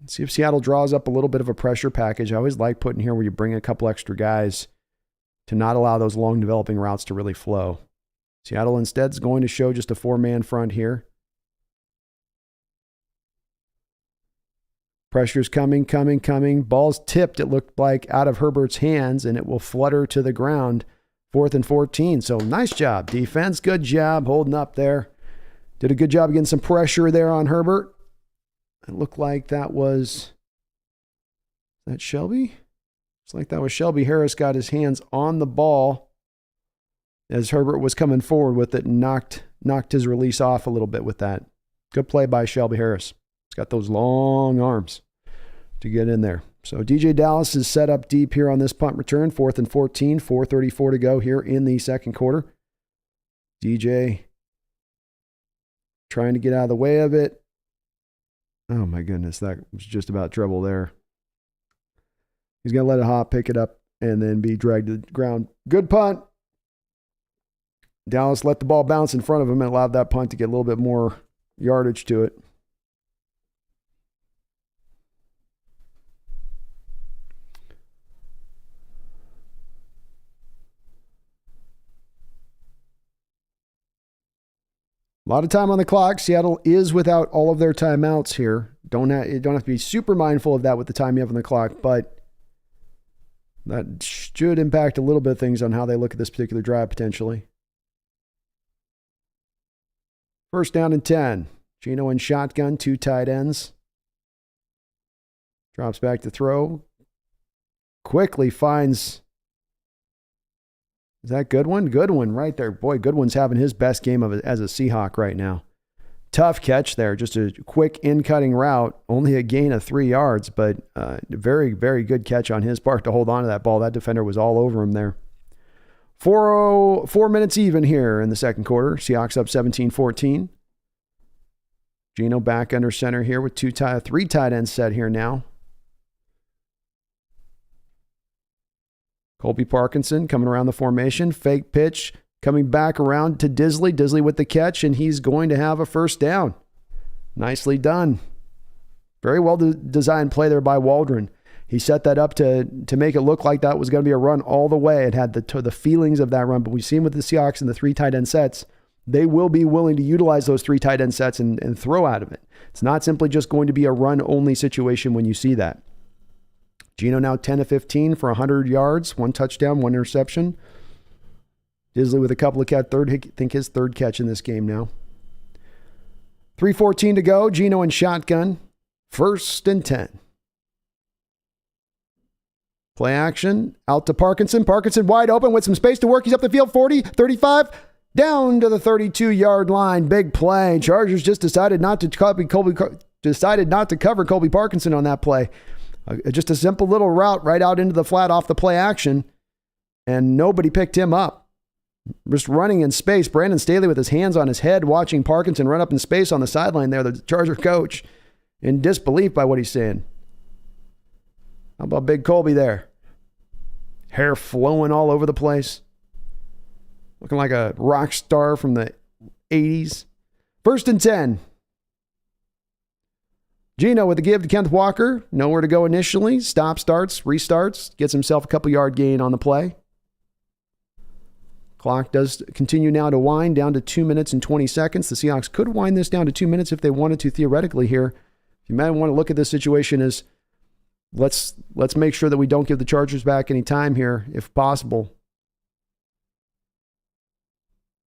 Let's see if Seattle draws up a little bit of a pressure package. I always like putting here where you bring a couple extra guys to not allow those long developing routes to really flow. Seattle instead is going to show just a 4-man front here. Pressure's coming. Ball's tipped, it looked like, out of Herbert's hands, and it will flutter to the ground. 4th and 14. So nice job, defense. Good job holding up there. Did a good job getting some pressure there on Herbert. It looked like that was that Shelby? It's like that was Shelby Harris got his hands on the ball as Herbert was coming forward with it and knocked his release off a little bit with that. Good play by Shelby Harris. He's got those long arms to get in there. So DJ Dallas is set up deep here on this punt return. 4th and 14, 4:34 to go here in the second quarter. DJ trying to get out of the way of it. Oh my goodness, that was just about trouble there. He's going to let it hop, pick it up, and then be dragged to the ground. Good punt. Dallas let the ball bounce in front of him and allowed that punt to get a little bit more yardage to it. A lot of time on the clock. Seattle is without all of their timeouts here. You don't have to be super mindful of that with the time you have on the clock, but that should impact a little bit of things on how they look at this particular drive potentially. 1st down and 10. Geno in shotgun, 2 tight ends. Drops back to throw. Quickly finds... Is that Goodwin? Goodwin right there. Boy, Goodwin's having his best game as a Seahawk right now. Tough catch there. Just a quick in-cutting route. Only a gain of 3 yards, but very, very good catch on his part to hold on to that ball. That defender was all over him there. 4 minutes even here in the second quarter. Seahawks up 17-14. Geno back under center here with 3 tight ends set here now. Colby Parkinson coming around the formation. Fake pitch coming back around to Disley. Disley with the catch, and he's going to have a 1st down. Nicely done. Very well designed play there by Waldron. He set that up to make it look like that was going to be a run all the way. It had the feelings of that run, but we've seen with the Seahawks in the 3 tight end sets, they will be willing to utilize those 3 tight end sets and throw out of it. It's not simply just going to be a run-only situation when you see that. Geno now 10 of 15 for 100 yards, 1 touchdown, 1 interception. Disley with a couple of catch, I think his third catch in this game now. 3:14 to go. Geno in shotgun. 1st and 10. Play action. Out to Parkinson. Parkinson wide open with some space to work. He's up the field. 40, 35. Down to the 32-yard line. Big play. Chargers just decided not to cover Colby Parkinson on that play. Just a simple little route right out into the flat off the play action. And nobody picked him up. Just running in space. Brandon Staley with his hands on his head watching Parkinson run up in space on the sideline there. The Charger coach in disbelief by what he's saying. How about Big Colby there? Hair flowing all over the place. Looking like a rock star from the 80s. 1st and 10. Geno with the give to Kenneth Walker. Nowhere to go initially. Stop, starts, restarts. Gets himself a couple yard gain on the play. Clock does continue now to wind down to 2 minutes and 20 seconds. The Seahawks could wind this down to 2 minutes if they wanted to theoretically here. You might want to look at this situation as let's make sure that we don't give the Chargers back any time here if possible.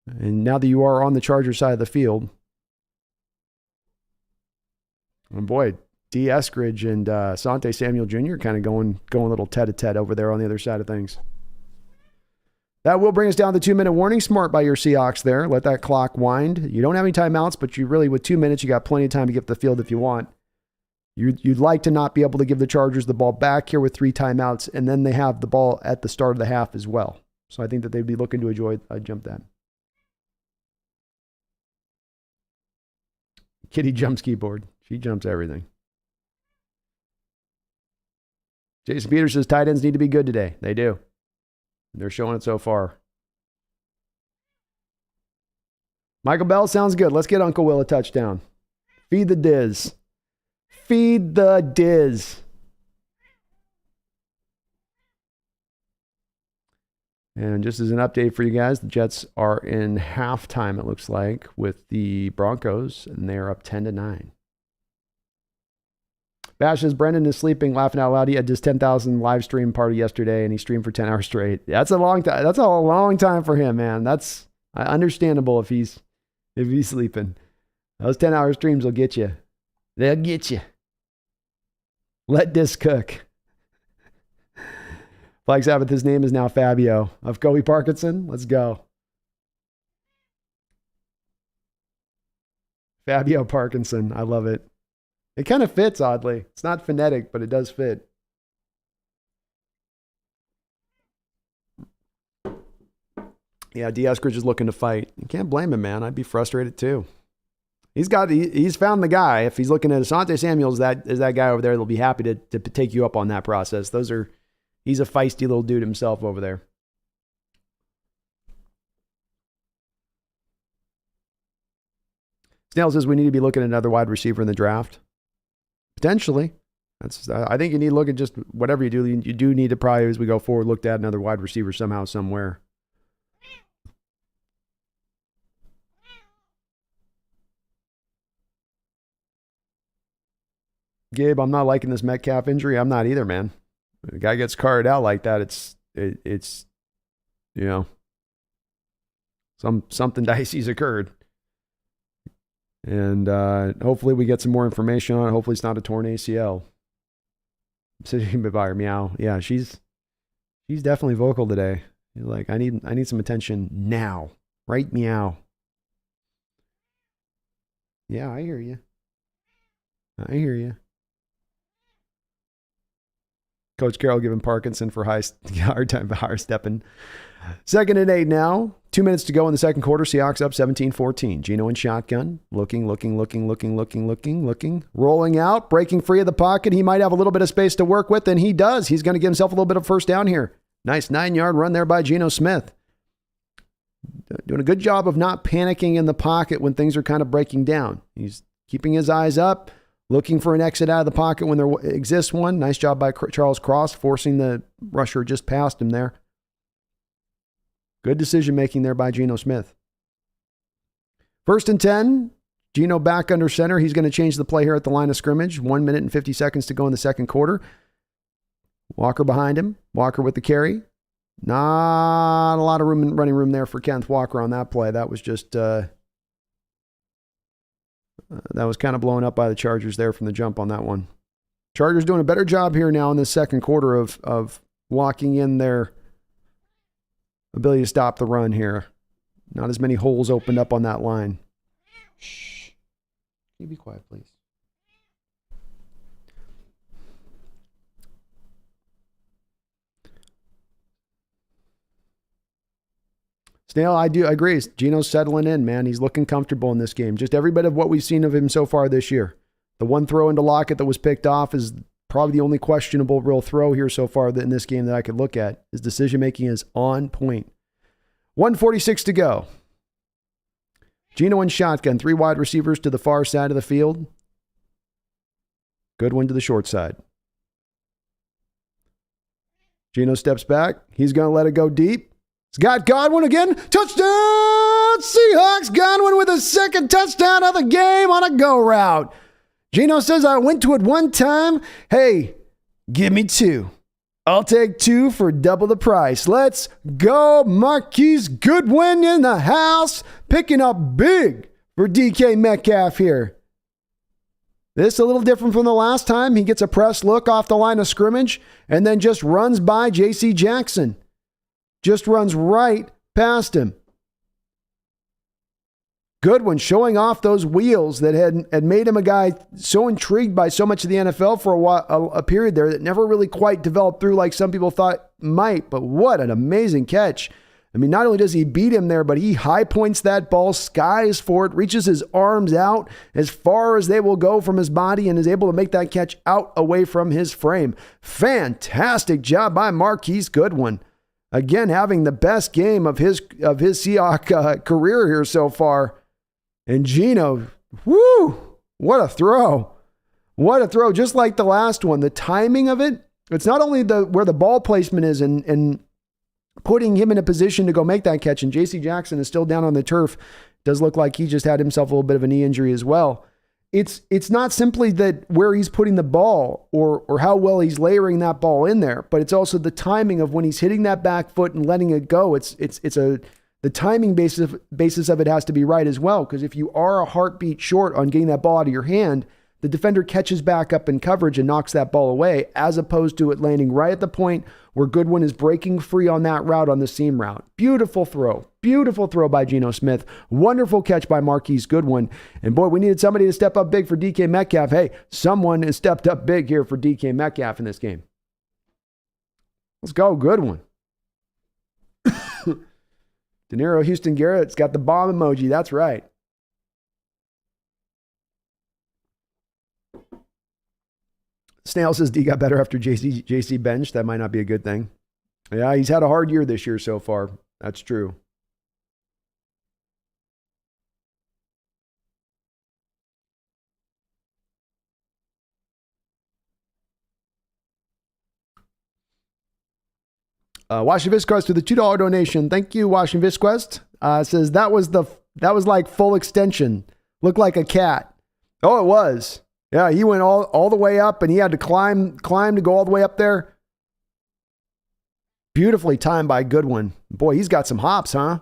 And now that you are on the Chargers side of the field, and boy, D. Eskridge and Sante Samuel Jr. kind of going a little tete-a-tete over there on the other side of things. That will bring us down to the 2-minute warning. Smart by your Seahawks there. Let that clock wind. You don't have any timeouts, but you really, with 2 minutes, you got plenty of time to get to the field if you want. You'd like to not be able to give the Chargers the ball back here with 3 timeouts, and then they have the ball at the start of the half as well. So I think that they'd be looking to enjoy jump that. Kitty jumps keyboard. She jumps everything. Jason Peters says tight ends need to be good today. They do. They're showing it so far. Michael Bell sounds good. Let's get Uncle Will a touchdown. Feed the Diz. Feed the Diz. And just as an update for you guys, the Jets are in halftime, it looks like, with the Broncos, and they are up 10-9. Bash says Brendan is sleeping, laughing out loud. He had his 10,000 live stream party yesterday, and he streamed for 10 hours straight. That's a long time. That's a long time for him, man. That's understandable if he's sleeping. Those 10-hour streams will get you. They'll get you. Let this cook. Flag Sabbath, his name is now Fabio. Of Colby Parkinson, let's go. Fabio Parkinson, I love it. It kind of fits, oddly. It's not phonetic, but it does fit. Yeah, D. Eskridge is looking to fight. You can't blame him, man. I'd be frustrated too. He's found the guy. If he's looking at Asante Samuels, is that guy over there that'll be happy to take you up on that process. He's a feisty little dude himself over there. Snail says we need to be looking at another wide receiver in the draft. Potentially. I think you need to look at just whatever you do. You do need to probably, as we go forward, look at another wide receiver somehow, somewhere. Gabe, I'm not liking this Metcalf injury. I'm not either, man. The guy gets carted out like that. It's something dicey's occurred. And hopefully we get some more information on it. Hopefully it's not a torn ACL. Sitting by her, meow. Yeah, she's definitely vocal today. Like, I need some attention now. Right, meow. Yeah, I hear you. Coach Carroll giving Parkinson for hard time higher stepping. 2nd and 8 now. 2 minutes to go in the second quarter. Seahawks up 17-14. Geno in shotgun. Looking. Rolling out. Breaking free of the pocket. He might have a little bit of space to work with, and he does. He's going to give himself a little bit of first down here. Nice 9-yard run there by Geno Smith. Doing a good job of not panicking in the pocket when things are kind of breaking down. He's keeping his eyes up. Looking for an exit out of the pocket when there exists one. Nice job by Charles Cross, forcing the rusher just past him there. Good decision-making there by Geno Smith. First and 10. Geno back under center. He's going to change the play here at the line of scrimmage. 1 minute and 50 seconds to go in the second quarter. Walker behind him. Walker with the carry. Not a lot of running room there for Kenneth Walker on that play. That was just that was kind of blown up by the Chargers there from the jump on that one. Chargers doing a better job here now in the second quarter of locking in their ability to stop the run here. Not as many holes opened up on that line. Shh. Can you be quiet, please? Snail, I agree. Geno's settling in, man. He's looking comfortable in this game. Just every bit of what we've seen of him so far this year. The one throw into Lockett that was picked off is probably the only questionable real throw here so far in this game that I could look at. His decision-making is on point. 1:46 to go. Geno in shotgun. 3 wide receivers to the far side of the field. Goodwin to the short side. Geno steps back. He's going to let it go deep. He's got Godwin again. Touchdown! Seahawks! Godwin with his second touchdown of the game on a go route. Geno says, I went to it one time. Hey, give me 2. I'll take 2 for double the price. Let's go. Marquise Goodwin in the house. Picking up big for DK Metcalf here. This a little different from the last time. He gets a press look off the line of scrimmage and then just runs by J.C. Jackson. Just runs right past him. Goodwin showing off those wheels that had made him a guy so intrigued by so much of the NFL for a period there that never really quite developed through like some people thought might. But what an amazing catch. I mean, not only does he beat him there, but he high points that ball, skies for it, reaches his arms out as far as they will go from his body and is able to make that catch out away from his frame. Fantastic job by Marquise Goodwin. Again, having the best game of his Seahawks career here so far. And Geno, whoo, what a throw. What a throw. Just like the last one, the timing of it, it's not only where the ball placement is and putting him in a position to go make that catch. And J.C. Jackson is still down on the turf. Does look like he just had himself a little bit of a knee injury as well. It's not simply that where he's putting the ball or how well he's layering that ball in there, but it's also the timing of when he's hitting that back foot and letting it go. The timing basis of it has to be right as well, because if you are a heartbeat short on getting that ball out of your hand, the defender catches back up in coverage and knocks that ball away, as opposed to it landing right at the point where Goodwin is breaking free on that route, on the seam route. Beautiful throw. Beautiful throw by Geno Smith. Wonderful catch by Marquise Goodwin. And boy, we needed somebody to step up big for DK Metcalf. Hey, someone has stepped up big here for DK Metcalf in this game. Let's go, Goodwin. De Niro Houston Garrett's got the bomb emoji. That's right. Snail says D got better after JC bench. That might not be a good thing. Yeah, he's had a hard year this year so far. That's true. Washington Visquest with a $2 donation. Thank you, Washington Visquest. Says that was like full extension. Looked like a cat. Oh, it was. Yeah, he went all the way up and he had to climb to go all the way up there. Beautifully timed by Goodwin. Boy, he's got some hops, huh?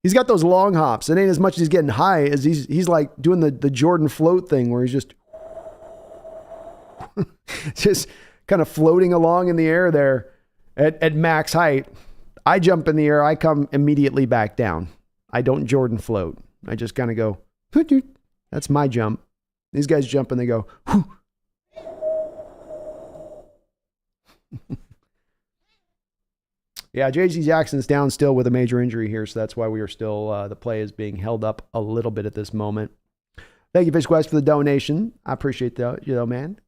He's got those long hops. It ain't as much as he's getting high as he's like doing the Jordan float thing where he's just just kind of floating along in the air there at max height. I jump in the air, I come immediately back down. I don't Jordan float. I just kind of go, that's my jump. These guys jump and they go, whew. Yeah, J.C. Jackson's down still with a major injury here, so that's why we are still, the play is being held up a little bit at this moment. Thank you, Fish Quest, for the donation. I appreciate that, man.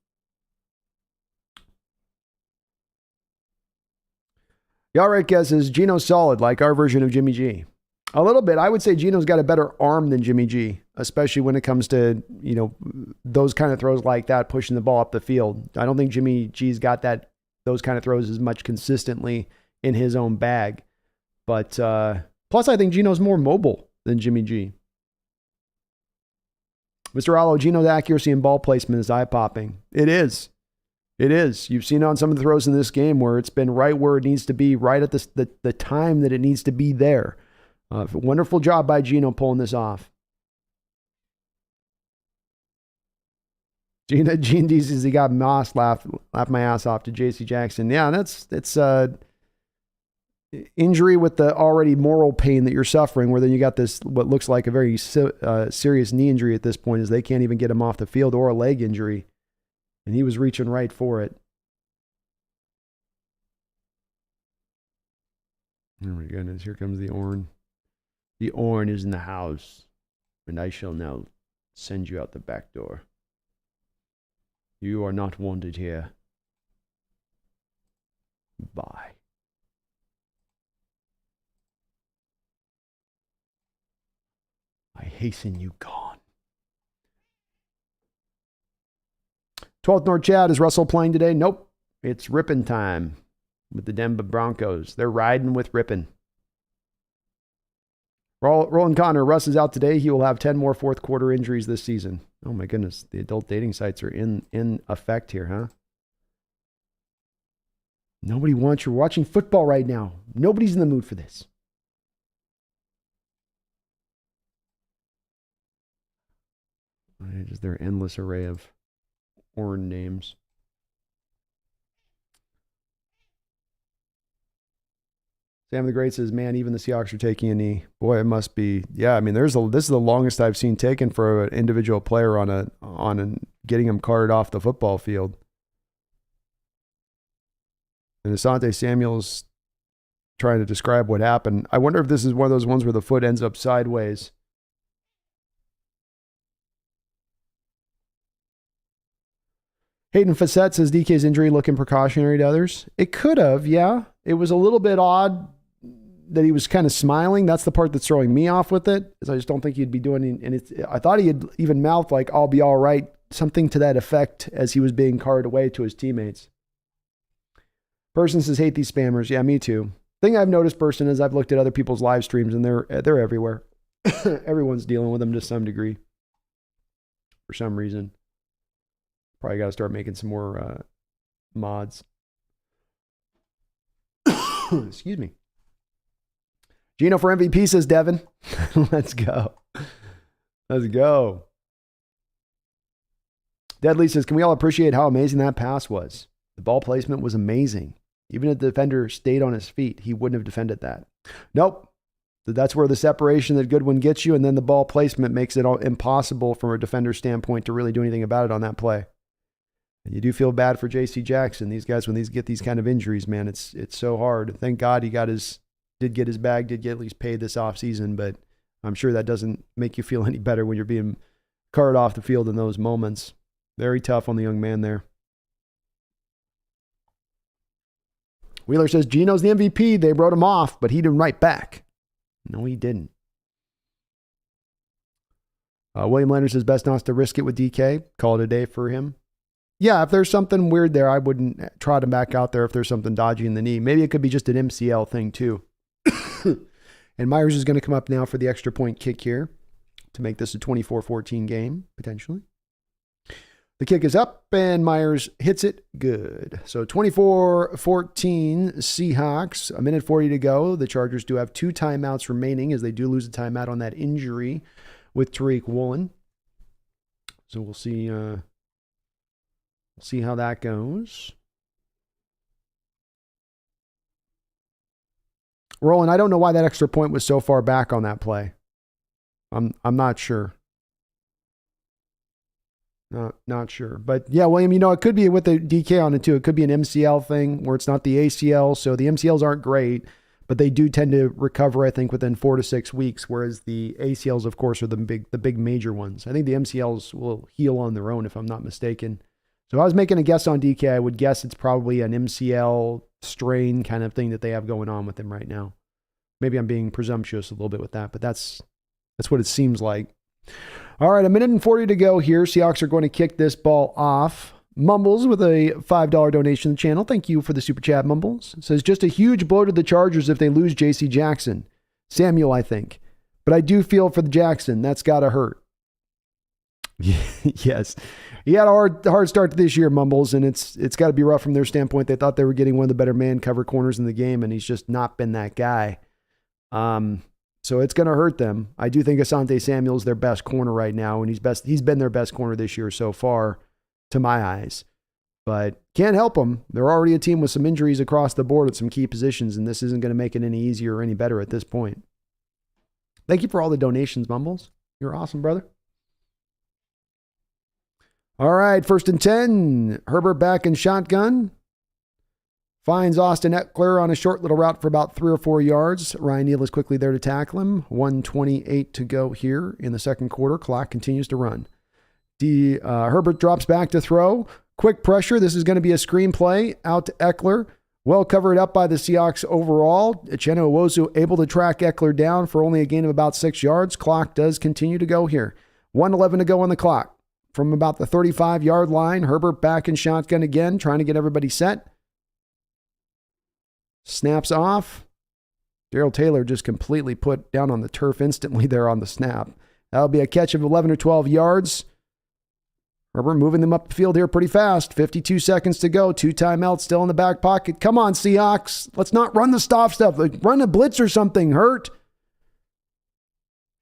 Yarek says, Geno's solid, like our version of Jimmy G. A little bit. I would say Geno's got a better arm than Jimmy G, especially when it comes to, those kind of throws like that, pushing the ball up the field. I don't think Jimmy G's got those kind of throws as much consistently in his own bag. But plus, I think Geno's more mobile than Jimmy G. Mr. Allo, Gino's accuracy and ball placement is eye-popping. It is. It is. You've seen on some of the throws in this game where it's been right where it needs to be, right at the time that it needs to be there. Wonderful job by Gino pulling this off. Gene D says he got Moss laughed my ass off to J.C. Jackson. Yeah, it's injury with the already moral pain that you're suffering, where then you got this, what looks like a very serious knee injury at this point, as they can't even get him off the field, or a leg injury. And he was reaching right for it. Oh my goodness, here comes the Orn. The Orn is in the house, and I shall now send you out the back door. You are not wanted here. Bye. I hasten you gone. 12th North Chad, is Russell playing today? Nope. It's Rippin' time with the Denver Broncos. They're riding with Rippin'. Roland Connor, Russ is out today. He will have 10 more fourth quarter injuries this season. Oh my goodness. The adult dating sites are in effect here, huh? Nobody wants you. We're watching football right now. Nobody's in the mood for this. Just their endless array of Orn names. Sam the Great says, man, even the Seahawks are taking a knee. Boy, it must be. Yeah, I mean, this is the longest I've seen taken for an individual player on getting him carted off the football field. And Asante Samuel's trying to describe what happened. I wonder if this is one of those ones where the foot ends up sideways. Hayden Fassett says DK's injury looking precautionary to others. It could have, yeah. It was a little bit odd that he was kind of smiling. That's the part that's throwing me off with it, is I just don't think he'd be doing it. I thought he had even mouthed like, I'll be all right, something to that effect as he was being carted away to his teammates. Person says, hate these spammers. Yeah, me too. Thing I've noticed, Person, is I've looked at other people's live streams and they're everywhere. Everyone's dealing with them to some degree. For some reason. Probably got to start making some more mods. Excuse me. Gino for MVP, says Devin. Let's go. Let's go. Deadly says, can we all appreciate how amazing that pass was? The ball placement was amazing. Even if the defender stayed on his feet, he wouldn't have defended that. Nope. That's where the separation that Goodwin gets you, and then the ball placement makes it all impossible from a defender's standpoint to really do anything about it on that play. And you do feel bad for J.C. Jackson. These guys, when these get these kind of injuries, man, it's so hard. Thank God he did get his bag, did get at least paid this offseason, but I'm sure that doesn't make you feel any better when you're being carted off the field in those moments. Very tough on the young man there. Wheeler says, Gino's the MVP. They wrote him off, but he didn't write back. No, he didn't. William Leonard says, best not to risk it with DK. Call it a day for him. Yeah, if there's something weird there, I wouldn't trot him back out there if there's something dodgy in the knee. Maybe it could be just an MCL thing too. And Myers is going to come up now for the extra point kick here to make this a 24-14 game, potentially. The kick is up, and Myers hits it good. So 24-14 Seahawks, 1:40 to go. The Chargers do have 2 timeouts remaining, as they do lose a timeout on that injury with Tariq Woolen. So we'll see how that goes. Roland, I don't know why that extra point was so far back on that play. I'm not sure. Not sure. But yeah, William, it could be with the DK on it too. It could be an MCL thing where it's not the ACL. So the MCLs aren't great, but they do tend to recover, I think, within 4 to 6 weeks, whereas the ACLs, of course, are the big major ones. I think the MCLs will heal on their own, if I'm not mistaken. So if I was making a guess on DK, I would guess it's probably an MCL strain kind of thing that they have going on with him right now. Maybe I'm being presumptuous a little bit with that, but that's what it seems like. All right, 1:40 to go here. Seahawks are going to kick this ball off. Mumbles with a $5 donation to the channel. Thank you for the super chat, Mumbles. It says, just a huge blow to the Chargers if they lose J.C. Jackson. Samuel, I think. But I do feel for the Jackson. That's got to hurt. Yes. He had a hard start to this year, Mumbles, and it's got to be rough from their standpoint. They thought they were getting one of the better man cover corners in the game, and he's just not been that guy. So it's going to hurt them. I do think Asante Samuel's their best corner right now, and he's been their best corner this year so far, to my eyes. But can't help them. They're already a team with some injuries across the board at some key positions, and this isn't going to make it any easier or any better at this point. Thank you for all the donations, Mumbles. You're awesome, brother. All right, 1st and 10. Herbert back in shotgun. Finds Austin Eckler on a short little route for about 3 or 4 yards. Ryan Neal is quickly there to tackle him. 1:28 to go here in the second quarter. Clock continues to run. Herbert drops back to throw. Quick pressure. This is going to be a screen play out to Eckler. Well covered up by the Seahawks overall. Uchenna Nwosu able to track Eckler down for only a gain of about 6 yards. Clock does continue to go here. 1:11 to go on the clock. From about the 35-yard line, Herbert back in shotgun again, trying to get everybody set. Snaps off. Darrell Taylor just completely put down on the turf instantly there on the snap. That'll be a catch of 11 or 12 yards. Herbert moving them up the field here pretty fast. 52 seconds to go. 2 timeouts still in the back pocket. Come on, Seahawks. Let's not run the stop stuff. Like, run a blitz or something. Hurt.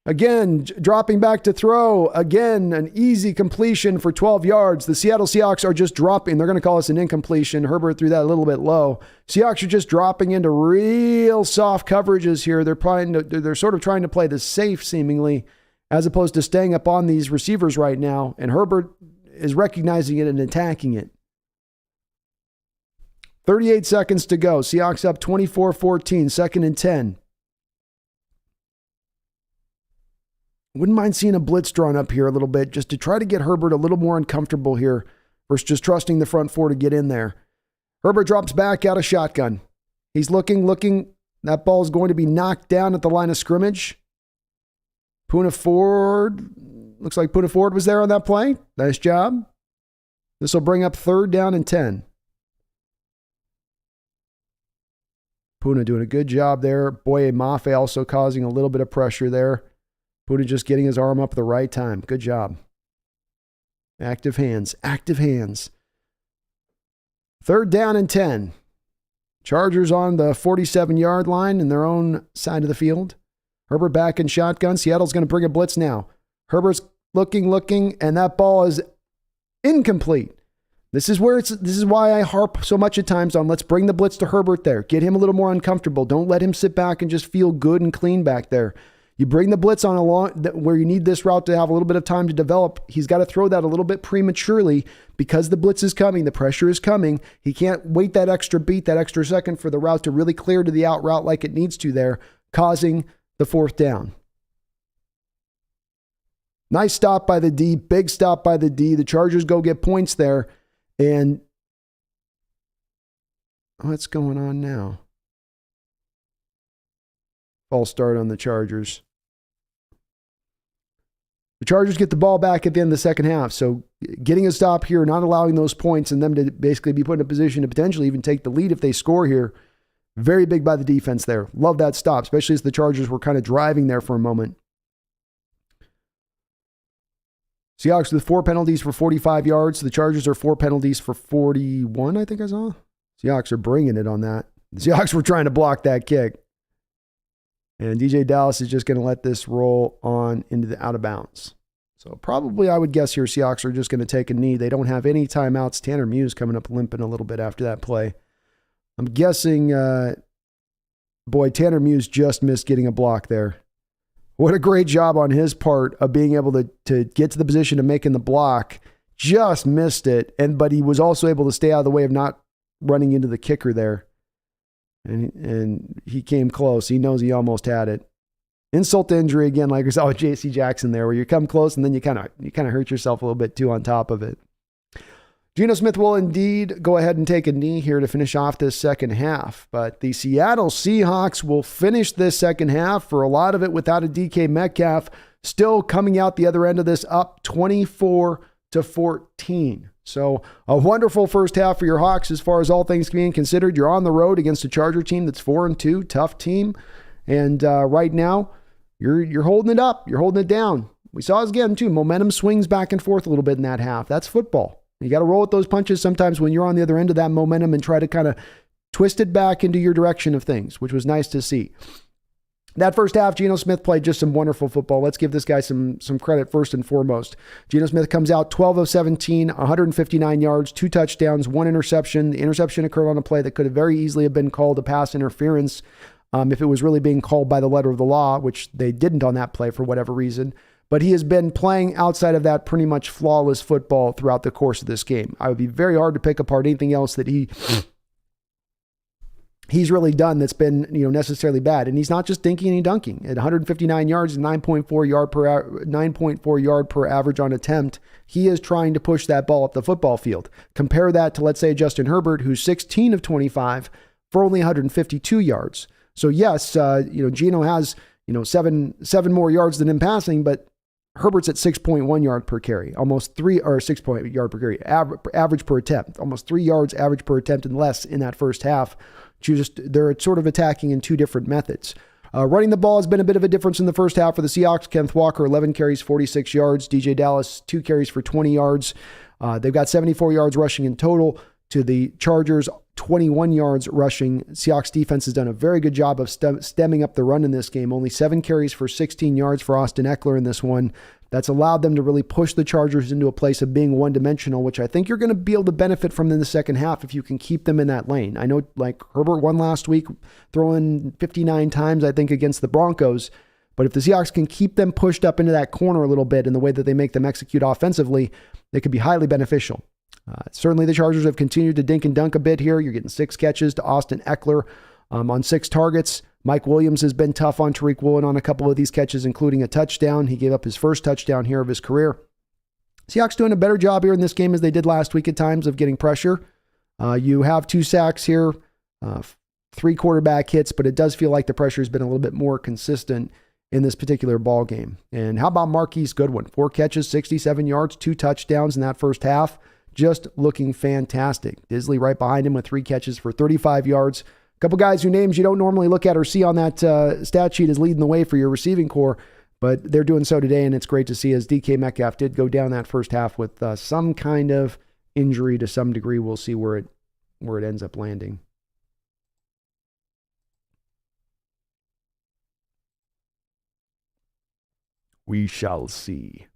Again, dropping back to throw. Again, an easy completion for 12 yards. The Seattle Seahawks are just dropping. They're going to call us an incompletion. Herbert threw that a little bit low. Seahawks are just dropping into real soft coverages here. They're sort of trying to play the safe, seemingly, as opposed to staying up on these receivers right now. And Herbert is recognizing it and attacking it. 38 seconds to go. Seahawks up 24-14, 2nd and 10. Wouldn't mind seeing a blitz drawn up here a little bit just to try to get Herbert a little more uncomfortable here versus just trusting the front four to get in there. Herbert drops back out of shotgun. He's looking. That ball is going to be knocked down at the line of scrimmage. Poona Ford. Looks like Poona Ford was there on that play. Nice job. This will bring up 3rd down and 10. Poona doing a good job there. Boye Mafe also causing a little bit of pressure there. Poona just getting his arm up at the right time. Good job. Active hands. 3rd down and 10. Chargers on the 47-yard line in their own side of the field. Herbert back in shotgun. Seattle's going to bring a blitz now. Herbert's looking, and that ball is incomplete. This is why I harp so much at times on let's bring the blitz to Herbert there. Get him a little more uncomfortable. Don't let him sit back and just feel good and clean back there. You bring the blitz on where you need this route to have a little bit of time to develop. He's got to throw that a little bit prematurely because the blitz is coming. The pressure is coming. He can't wait that extra beat, that extra second for the route to really clear to the out route like it needs to there, causing the 4th down. Nice stop by the D. Big stop by the D. The Chargers go get points there. And what's going on now? False start on the Chargers. The Chargers get the ball back at the end of the second half. So getting a stop here, not allowing those points and them to basically be put in a position to potentially even take the lead if they score here. Very big by the defense there. Love that stop, especially as the Chargers were kind of driving there for a moment. Seahawks with 4 penalties for 45 yards. The Chargers are 4 penalties for 41, I think I saw. Seahawks are bringing it on that. The Seahawks were trying to block that kick. And DJ Dallas is just going to let this roll on into the out of bounds. So probably I would guess here Seahawks are just going to take a knee. They don't have any timeouts. Tanner Muse coming up limping a little bit after that play. I'm guessing, Tanner Muse just missed getting a block there. What a great job on his part of being able to get to the position of making the block. Just missed it. But he was also able to stay out of the way of not running into the kicker there. And he came close. He knows he almost had it. Insult to injury again, like we saw with J.C. Jackson there, where you come close and then you kind of hurt yourself a little bit too on top of it. Geno Smith will indeed go ahead and take a knee here to finish off this second half. But the Seattle Seahawks will finish this second half, for a lot of it without a DK Metcalf, still coming out the other end of this up 24-14. So a wonderful first half for your Hawks as far as all things being considered. You're on the road against a Charger team that's 4-2, tough team. And right now, you're holding it up. You're holding it down. We saw it again too. Momentum swings back and forth a little bit in that half. That's football. You got to roll with those punches sometimes when you're on the other end of that momentum and try to kind of twist it back into your direction of things, which was nice to see. That first half, Geno Smith played just some wonderful football. Let's give this guy some credit first and foremost. Geno Smith comes out 12 of 17, 159 yards, 2 touchdowns, 1 interception. The interception occurred on a play that could have very easily have been called a pass interference if it was really being called by the letter of the law, which they didn't on that play for whatever reason. But he has been playing outside of that pretty much flawless football throughout the course of this game. I would be very hard to pick apart anything else that he's really done that's been, necessarily bad. And he's not just dinking and dunking. At 159 yards and 9.4 yard per average on attempt, he is trying to push that ball up the football field. Compare that to, let's say, Justin Herbert, who's 16 of 25 for only 152 yards. So yes, Geno has, 7 more yards than him passing, but Herbert's at 6.1 yard per carry, almost 6 yard per carry, average per attempt, almost 3 yards average per attempt and less in that first half. They're sort of attacking in 2 different methods. Running the ball has been a bit of a difference in the first half for the Seahawks. Kenneth Walker, 11 carries, 46 yards. DJ Dallas, 2 carries for 20 yards. They've got 74 yards rushing in total to the Chargers, 21 yards rushing. Seahawks defense has done a very good job of stemming up the run in this game. Only 7 carries for 16 yards for Austin Eckler in this one. That's allowed them to really push the Chargers into a place of being one-dimensional, which I think you're going to be able to benefit from in the second half if you can keep them in that lane. I know, like, Herbert won last week, throwing 59 times, I think, against the Broncos. But if the Seahawks can keep them pushed up into that corner a little bit in the way that they make them execute offensively, they could be highly beneficial. Certainly the Chargers have continued to dink and dunk a bit here. You're getting 6 catches to Austin Eckler on 6 targets. Mike Williams has been tough on Tariq Woolen on a couple of these catches, including a touchdown. He gave up his first touchdown here of his career. Seahawks doing a better job here in this game as they did last week at times of getting pressure. You have 2 sacks here, 3 quarterback hits, but it does feel like the pressure has been a little bit more consistent in this particular ball game. And how about Marquise Goodwin? 4 catches, 67 yards, 2 touchdowns in that first half. Just looking fantastic. Disley right behind him with 3 catches for 35 yards. A couple guys whose names you don't normally look at or see on that stat sheet is leading the way for your receiving core, but they're doing so today, and it's great to see as DK Metcalf did go down that first half with some kind of injury to some degree. We'll see where it ends up landing. We shall see.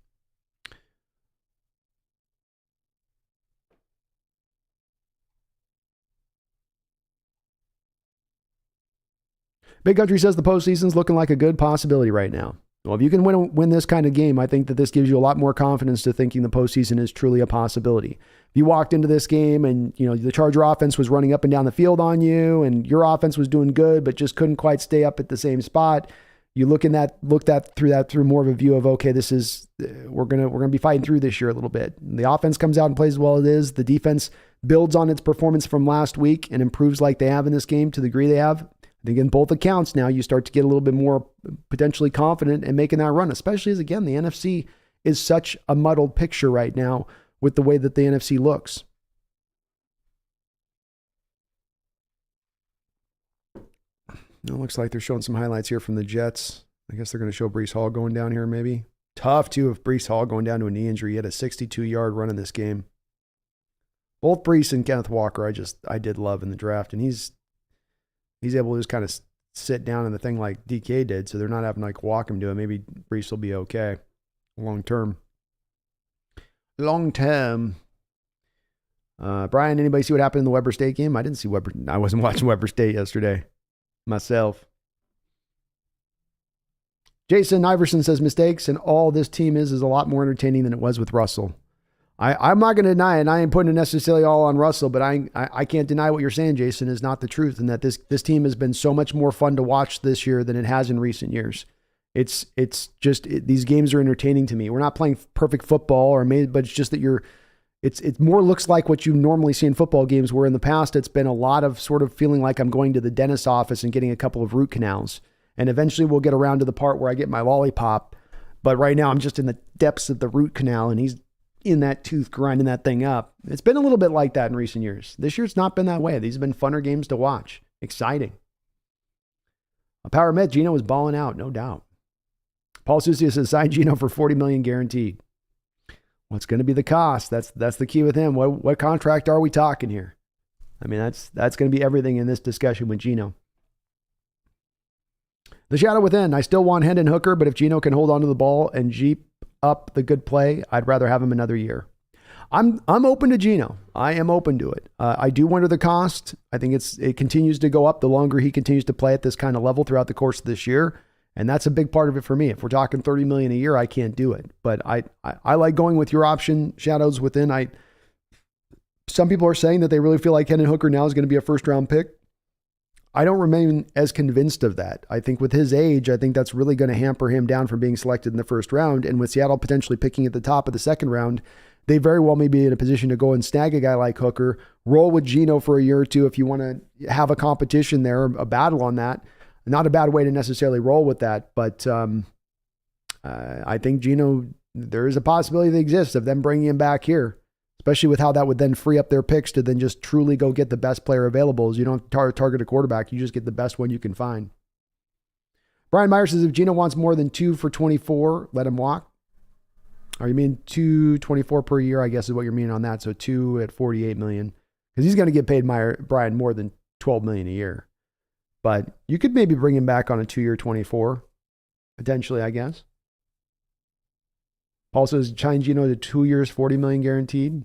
Big Country says the postseason's looking like a good possibility right now. Well, if you can win this kind of game, I think that this gives you a lot more confidence to thinking the postseason is truly a possibility. If you walked into this game and the Charger offense was running up and down the field on you, and your offense was doing good but just couldn't quite stay up at the same spot, you looked at through more of a view of, okay, this is we're gonna be fighting through this year a little bit. The offense comes out and plays as well as it is. The defense builds on its performance from last week and improves like they have in this game to the degree they have. I think in both accounts now you start to get a little bit more potentially confident in making that run, especially as, again, the NFC is such a muddled picture right now with the way that the NFC looks. It looks like they're showing some highlights here from the Jets. I guess they're going to show Breece Hall going down here maybe. Tough, too, if Breece Hall going down to a knee injury. He had a 62-yard run in this game. Both Breece and Kenneth Walker I did love in the draft, and he's able to just kind of sit down in the thing like DK did, so they're not having to like walk him to it. Maybe Breece will be okay long term. Brian, anybody see what happened in the Weber State game? I didn't see Weber. I wasn't watching Weber State yesterday myself. Jason Iverson says mistakes and all this team is a lot more entertaining than it was with Russell. I'm not going to deny it, and I ain't putting it necessarily all on Russell, but I can't deny what you're saying, Jason, is not the truth, and that this team has been so much more fun to watch this year than it has in recent years. It's just these games are entertaining to me. We're not playing perfect football, but it's just that it more looks like what you normally see in football games, where in the past it's been a lot of sort of feeling like I'm going to the dentist's office and getting a couple of root canals, and eventually we'll get around to the part where I get my lollipop, but right now I'm just in the depths of the root canal, and he's in that tooth grinding that thing up. It's been a little bit like that in recent years. This year it's not been that way. These have been funner games to watch. Exciting. A power met, Geno was balling out, no doubt. Paul Susia says, sign Geno for $40 million guaranteed. What's going to be the cost? That's the key with him. What contract are we talking here? I mean, that's going to be everything in this discussion with Geno. The shadow within. I still want Hendon Hooker, but if Geno can hold on to the ball and jeep up the good play, I'd rather have him another year. I'm open to Geno. I am open to it. I do wonder the cost. I think it continues to go up the longer he continues to play at this kind of level throughout the course of this year. And that's a big part of it for me. If we're talking $30 million a year, I can't do it. But I like going with your option, shadows within. Some people are saying that they really feel like Hendon Hooker now is going to be a first round pick. I don't remain as convinced of that. I think with his age, I think that's really going to hamper him down from being selected in the first round. And with Seattle potentially picking at the top of the second round, they very well may be in a position to go and snag a guy like Hooker, roll with Geno for a year or two if you want to have a competition there, a battle on that. Not a bad way to necessarily roll with that, but I think Geno, there is a possibility that exists of them bringing him back here, especially with how that would then free up their picks to then just truly go get the best player available. As you don't target a quarterback, you just get the best one you can find. Brian Meyer says, if Geno wants more than 2 for 24, let him walk. Or you mean 224 per year, I guess is what you're meaning on that. So 2 at $48 million, because he's going to get paid Brian more than $12 million a year. But you could maybe bring him back on a 2-year 24, potentially, I guess. Paul says, chime Geno to 2 years, $40 million guaranteed.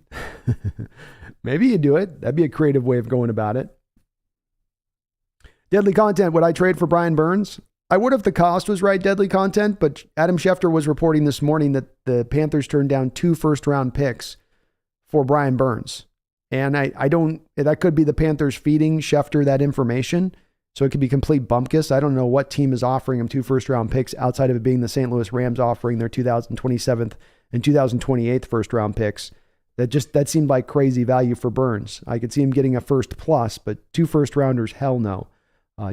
Maybe you do it. That'd be a creative way of going about it. Deadly Content, would I trade for Brian Burns? I would if the cost was right, Deadly Content, but Adam Schefter was reporting this morning that the Panthers turned down 2 first-round picks for Brian Burns. And I don't, that could be the Panthers feeding Schefter that information. So it could be complete bumpkus. I don't know what team is offering him 2 first-round picks outside of it being the St. Louis Rams offering their 2027th and 2028 first-round picks. That seemed like crazy value for Burns. I could see him getting a first plus, but 2 first-rounders, hell no.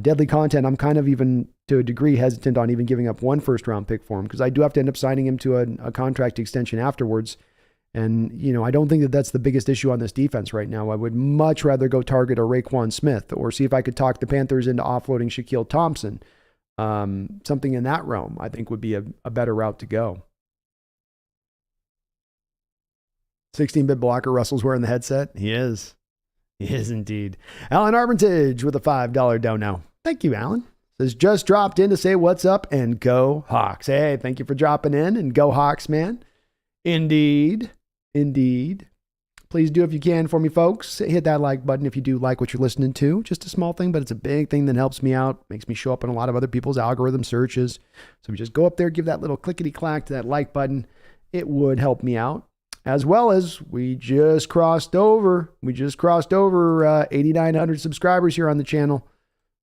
Deadly Content, I'm kind of even to a degree hesitant on even giving up 1 first-round pick for him because I do have to end up signing him to a contract extension afterwards. And, I don't think that that's the biggest issue on this defense right now. I would much rather go target a Raekwon Smith or see if I could talk the Panthers into offloading Shaquille Thompson. Something in that realm, I think, would be a better route to go. 16-bit blocker, Russell's wearing the headset. He is. He is indeed. Alan Armitage with a $5 dono. Thank you, Alan. Says, just dropped in to say what's up and go Hawks. Hey, thank you for dropping in and go Hawks, man. Indeed. Please do if you can for me, folks. Hit that like button if you do like what you're listening to. Just a small thing, but it's a big thing that helps me out. Makes me show up in a lot of other people's algorithm searches. So just go up there, give that little clickety-clack to that like button. It would help me out. As well as we just crossed over 8,900 subscribers here on the channel.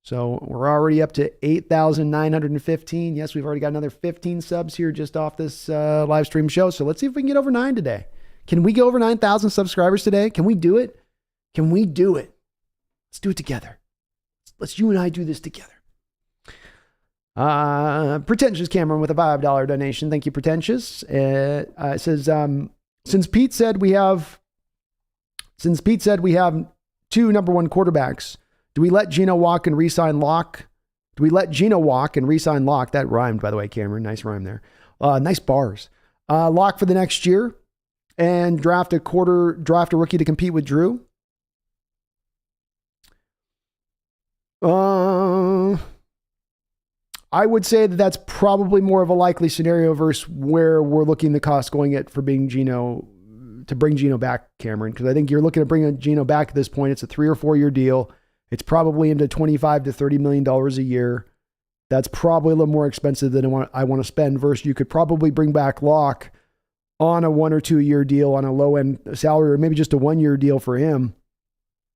So we're already up to 8,915. Yes, we've already got another 15 subs here just off this live stream show. So let's see if we can get over 9 today. Can we go over 9,000 subscribers today? Can we do it? Let's do it together. Let's you and I do this together. Pretentious Cameron with a $5 donation. Thank you, Pretentious. It says, since Pete said we have 2 number 1 quarterbacks, do we let Geno walk and re-sign Locke? That rhymed, by the way, Cameron. Nice rhyme there. Nice bars. Locke for the next year and draft a rookie to compete with Drew. I would say that that's probably more of a likely scenario versus where we're looking the cost going at for being Geno, to bring Geno back, Cameron, because I think you're looking to bring Geno back at this point. It's a 3 or 4 year deal. It's probably into $25 to $30 million a year. That's probably a little more expensive than I want to spend versus you could probably bring back Locke on a 1 or 2 year deal on a low end salary, or maybe just a 1 year deal for him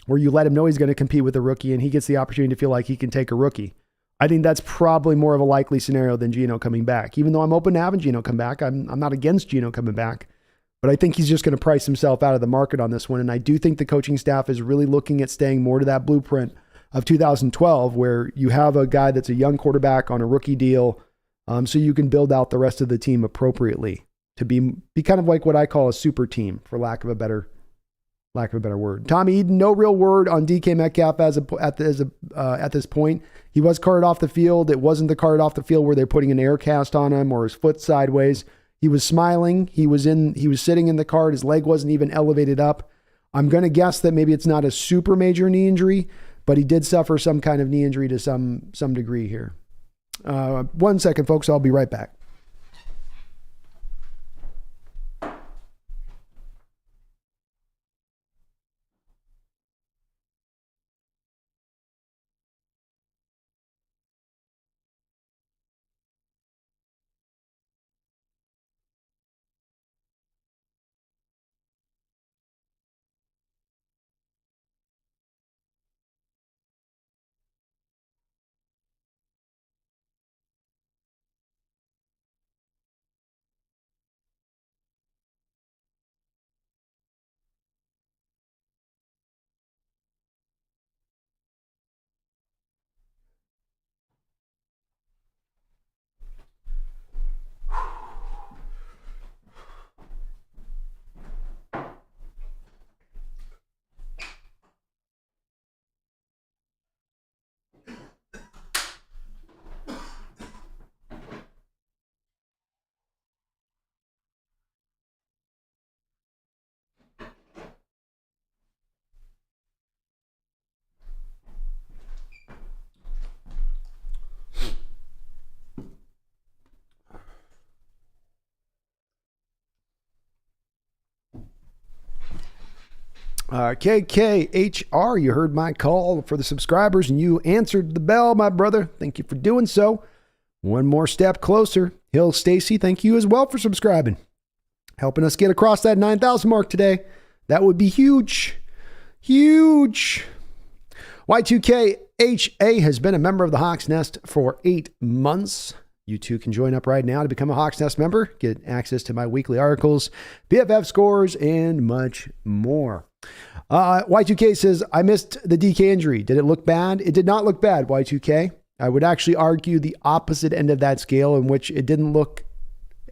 where you let him know he's going to compete with a rookie and he gets the opportunity to feel like he can take a rookie. I think that's probably more of a likely scenario than Geno coming back. Even though I'm open to having Geno come back, I'm not against Geno coming back. But I think he's just going to price himself out of the market on this one. And I do think the coaching staff is really looking at staying more to that blueprint of 2012, where you have a guy that's a young quarterback on a rookie deal, so you can build out the rest of the team appropriately to be kind of like what I call a super team, for lack of a better lack of a better word. Tommy Eden, no real word on DK Metcalf at this point. He was carted off the field. It wasn't the cart off the field where they're putting an air cast on him or his foot sideways. He was smiling. He was sitting in the cart. His leg wasn't even elevated up. I'm going to guess that maybe it's not a super major knee injury, but he did suffer some kind of knee injury to some degree here. 1 second, folks. I'll be right back. KKHR, you heard my call for the subscribers and you answered the bell, my brother. Thank you for doing so. One more step closer. Hill Stacy, thank you as well for subscribing. Helping us get across that 9,000 mark today. That would be huge. Huge. Y2KHA has been a member of the Hawks Nest for 8 months. You too can join up right now to become a Hawks Nest member, get access to my weekly articles, BFF scores, and much more. Y2K says, I missed the DK injury. Did it look bad? It did not look bad, Y2K. I would actually argue the opposite end of that scale, in which it didn't look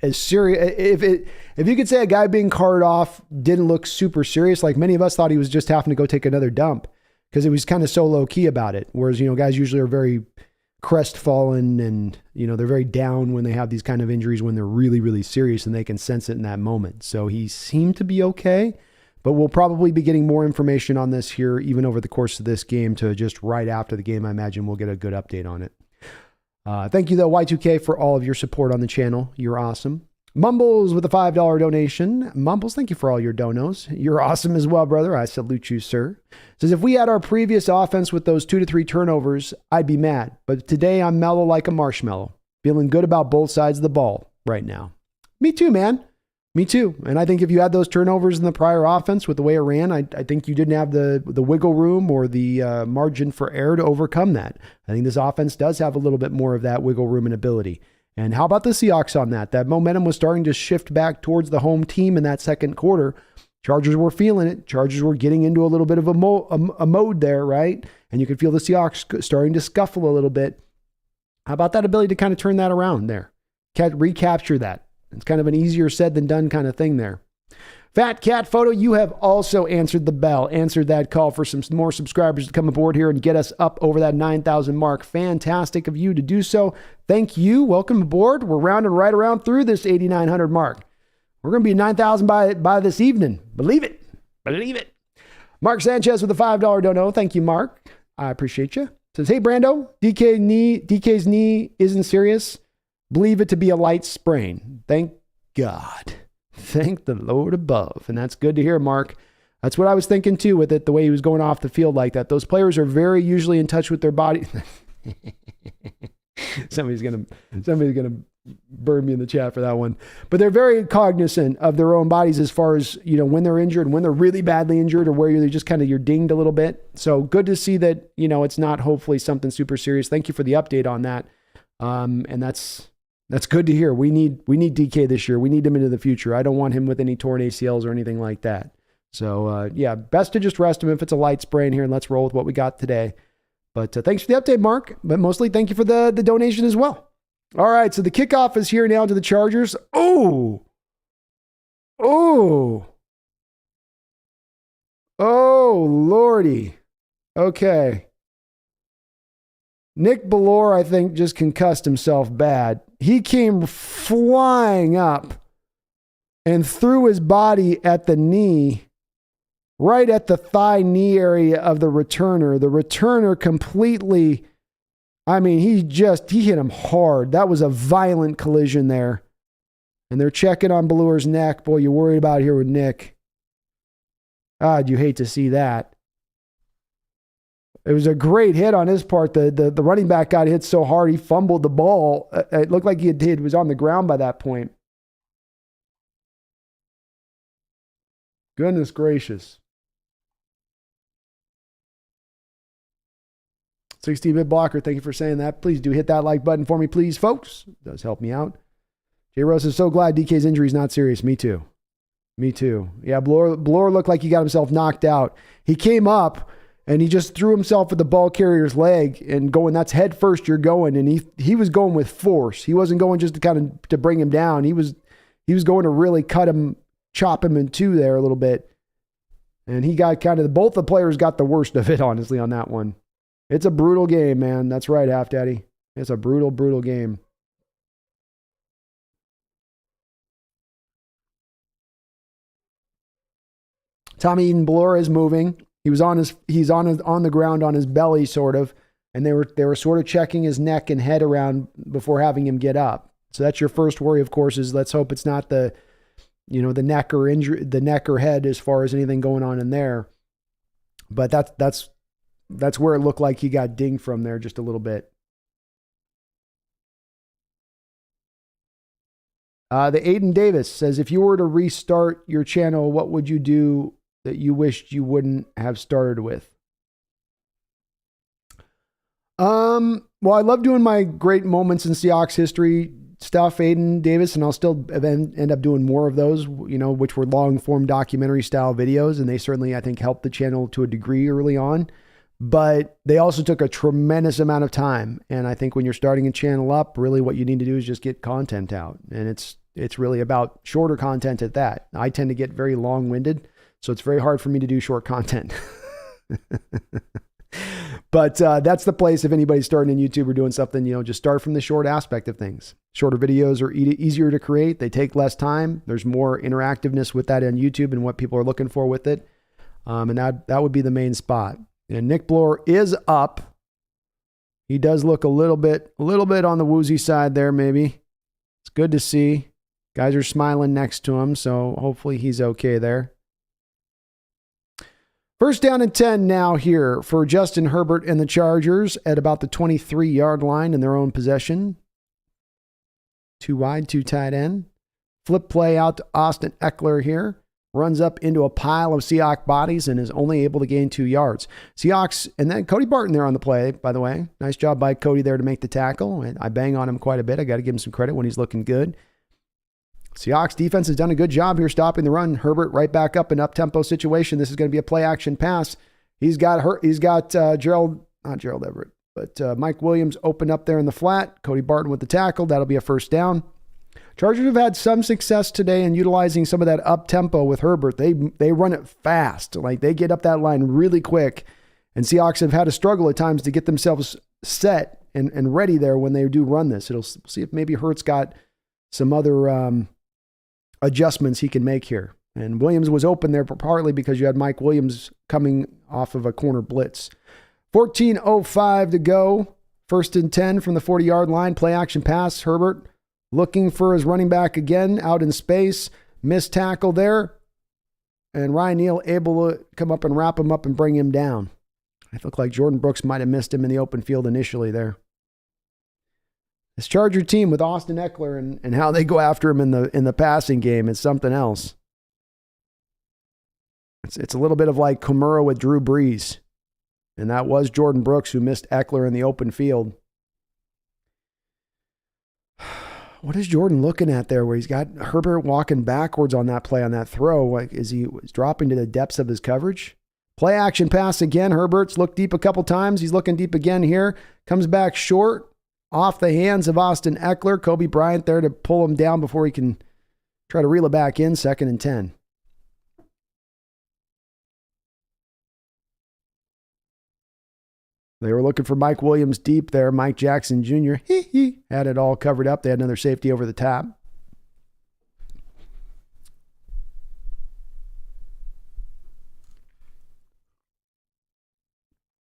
as serious. If you could say a guy being carted off didn't look super serious, like many of us thought he was just having to go take another dump because it was kind of so low key about it. Whereas, guys usually are very crestfallen and, they're very down when they have these kind of injuries when they're really, really serious and they can sense it in that moment. So he seemed to be okay, but we'll probably be getting more information on this here even over the course of this game to just right after the game. I imagine we'll get a good update on it. Thank you, though, Y2K, for all of your support on the channel. You're awesome. Mumbles with a $5 donation. Mumbles, thank you for all your donos. You're awesome as well, brother. I salute you, sir. Says, if we had our previous offense with those 2 to 3 turnovers, I'd be mad. But today I'm mellow like a marshmallow. Feeling good about both sides of the ball right now. Me too, man. Me too. And I think if you had those turnovers in the prior offense with the way it ran, I think you didn't have the wiggle room or the margin for error to overcome that. I think this offense does have a little bit more of that wiggle room and ability. And how about the Seahawks on that? That momentum was starting to shift back towards the home team in that second quarter. Chargers were feeling it. Chargers were getting into a little bit of a mode there, right? And you could feel the Seahawks starting to scuffle a little bit. How about that ability to kind of turn that around there? Recapture that. It's kind of an easier said than done kind of thing there. Fat Cat Photo, you have also answered the bell, answered that call for some more subscribers to come aboard here and get us up over that 9,000 mark. Fantastic of you to do so. Thank you. Welcome aboard. We're rounding right around through this 8,900 mark. We're going to be 9,000 by this evening. Believe it. Believe it. Mark Sanchez with a $5 dono. Thank you, Mark. I appreciate you. Says, hey, Brando, DK's knee isn't serious. Believe it to be a light sprain. Thank God. Thank the Lord above. And that's good to hear, Mark. That's what I was thinking too with it, the way he was going off the field like that. Those players are very usually in touch with their body. Somebody's gonna burn me in the chat for that one. But they're very cognizant of their own bodies as far as, when they're injured and when they're really badly injured or where you're just you're dinged a little bit. So good to see that, it's not hopefully something super serious. Thank you for the update on that. And that's good to hear. We need DK this year. We need him into the future. I don't want him with any torn ACLs or anything like that. So, best to just rest him if it's a light sprain here, and let's roll with what we got today. But thanks for the update, Mark. But mostly thank you for the donation as well. All right, so the kickoff is here now to the Chargers. Oh. Oh, Lordy. Okay. Nick Bellore, I think, just concussed himself bad. He came flying up and threw his body at the knee, right at the thigh knee area of the returner. The returner completely, he hit him hard. That was a violent collision there. And they're checking on Bellore's neck. Boy, you're worried about here with Nick. God, you hate to see that. It was a great hit on his part. The running back got hit so hard he fumbled the ball. It looked like he was on the ground by that point. Goodness gracious. 16-bit blocker, thank you for saying that. Please do hit that like button for me, please, folks. It does help me out. J. Rose is so glad DK's injury is not serious. Me too. Yeah, Bellore looked like he got himself knocked out. He came up and he just threw himself at the ball carrier's leg and going, that's head first you're going. And he was going with force. He wasn't going just to bring him down. He was going to really chop him in two there a little bit. And he got both the players got the worst of it, honestly, on that one. It's a brutal game, man. That's right, Half Daddy. It's a brutal, brutal game. Tommy Eden Bellore is moving. He's on the ground on his belly, sort of, and they were sort of checking his neck and head around before having him get up. So that's your first worry, of course, is let's hope it's not the neck or injury, the neck or head as far as anything going on in there. But that's where it looked like he got dinged from there just a little bit. The Aiden Davis says, if you were to restart your channel, what would you do that you wished you wouldn't have started with? Well, I love doing my great moments in Seahawks history stuff, Aiden Davis, and I'll still end up doing more of those, which were long form documentary style videos. And they certainly, I think, helped the channel to a degree early on, but they also took a tremendous amount of time. And I think when you're starting a channel up, really what you need to do is just get content out. And it's really about shorter content at that. I tend to get very long winded, so it's very hard for me to do short content. But that's the place if anybody's starting in YouTube or doing something, just start from the short aspect of things. Shorter videos are easier to create. They take less time. There's more interactiveness with that on YouTube and what people are looking for with it. And that would be the main spot. And Nick Bellore is up. He does look a little bit on the woozy side there, maybe. It's good to see. Guys are smiling next to him, so hopefully he's okay there. First down and 10 now here for Justin Herbert and the Chargers at about the 23-yard line in their own possession. 2 wide, 2 tight end. Flip play out to Austin Eckler here. Runs up into a pile of Seahawks bodies and is only able to gain 2 yards. Seahawks, and then Cody Barton there on the play, by the way. Nice job by Cody there to make the tackle. And I bang on him quite a bit. I got to give him some credit when he's looking good. Seahawks defense has done a good job here stopping the run. Herbert right back up in up-tempo situation. This is going to be a play-action pass. He's got Mike Williams open up there in the flat. Cody Barton with the tackle. That'll be a first down. Chargers have had some success today in utilizing some of that up-tempo with Herbert. They run it fast. Like, they get up that line really quick. And Seahawks have had a struggle at times to get themselves set and ready there when they do run this. We'll see if maybe Hurts got some other adjustments he can make here. And Williams was open there partly because you had Mike Williams coming off of a corner blitz. 14:05 to go. First and 10 from the 40-yard line. Play action pass. Herbert looking for his running back again out in space. Missed tackle there. And Ryan Neal able to come up and wrap him up and bring him down. It looked like Jordan Brooks might have missed him in the open field initially there. This Charger team with Austin Eckler and how they go after him in the passing game is something else. It's a little bit of like Kamara with Drew Brees. And that was Jordan Brooks who missed Eckler in the open field. What is Jordan looking at there where he's got Herbert walking backwards on that play, on that throw? Like, is he dropping to the depths of his coverage? Play action pass again. Herbert's looked deep a couple times. He's looking deep again here. Comes back short. Off the hands of Austin Eckler. Kobe Bryant there to pull him down before he can try to reel it back in. 2nd and 10. They were looking for Mike Williams deep there. Mike Jackson Jr. Had it all covered up. They had another safety over the top.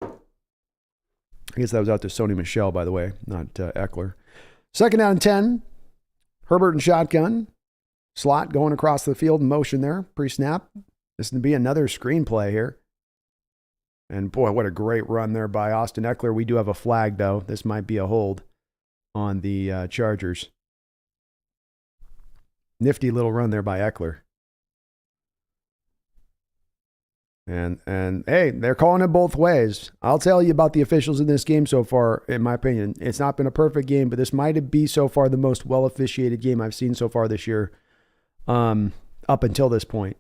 I guess that was out to Sony Michel, by the way, not Eckler. 2nd down and 10. Herbert and shotgun. Slot going across the field in motion there. Pre-snap. This is going to be another screenplay here. And boy, what a great run there by Austin Eckler. We do have a flag, though. This might be a hold on the Chargers. Nifty little run there by Eckler. And hey, they're calling it both ways. I'll tell you about the officials in this game so far, in my opinion. It's not been a perfect game, but this might be so far the most well-officiated game I've seen so far this year, up until this point.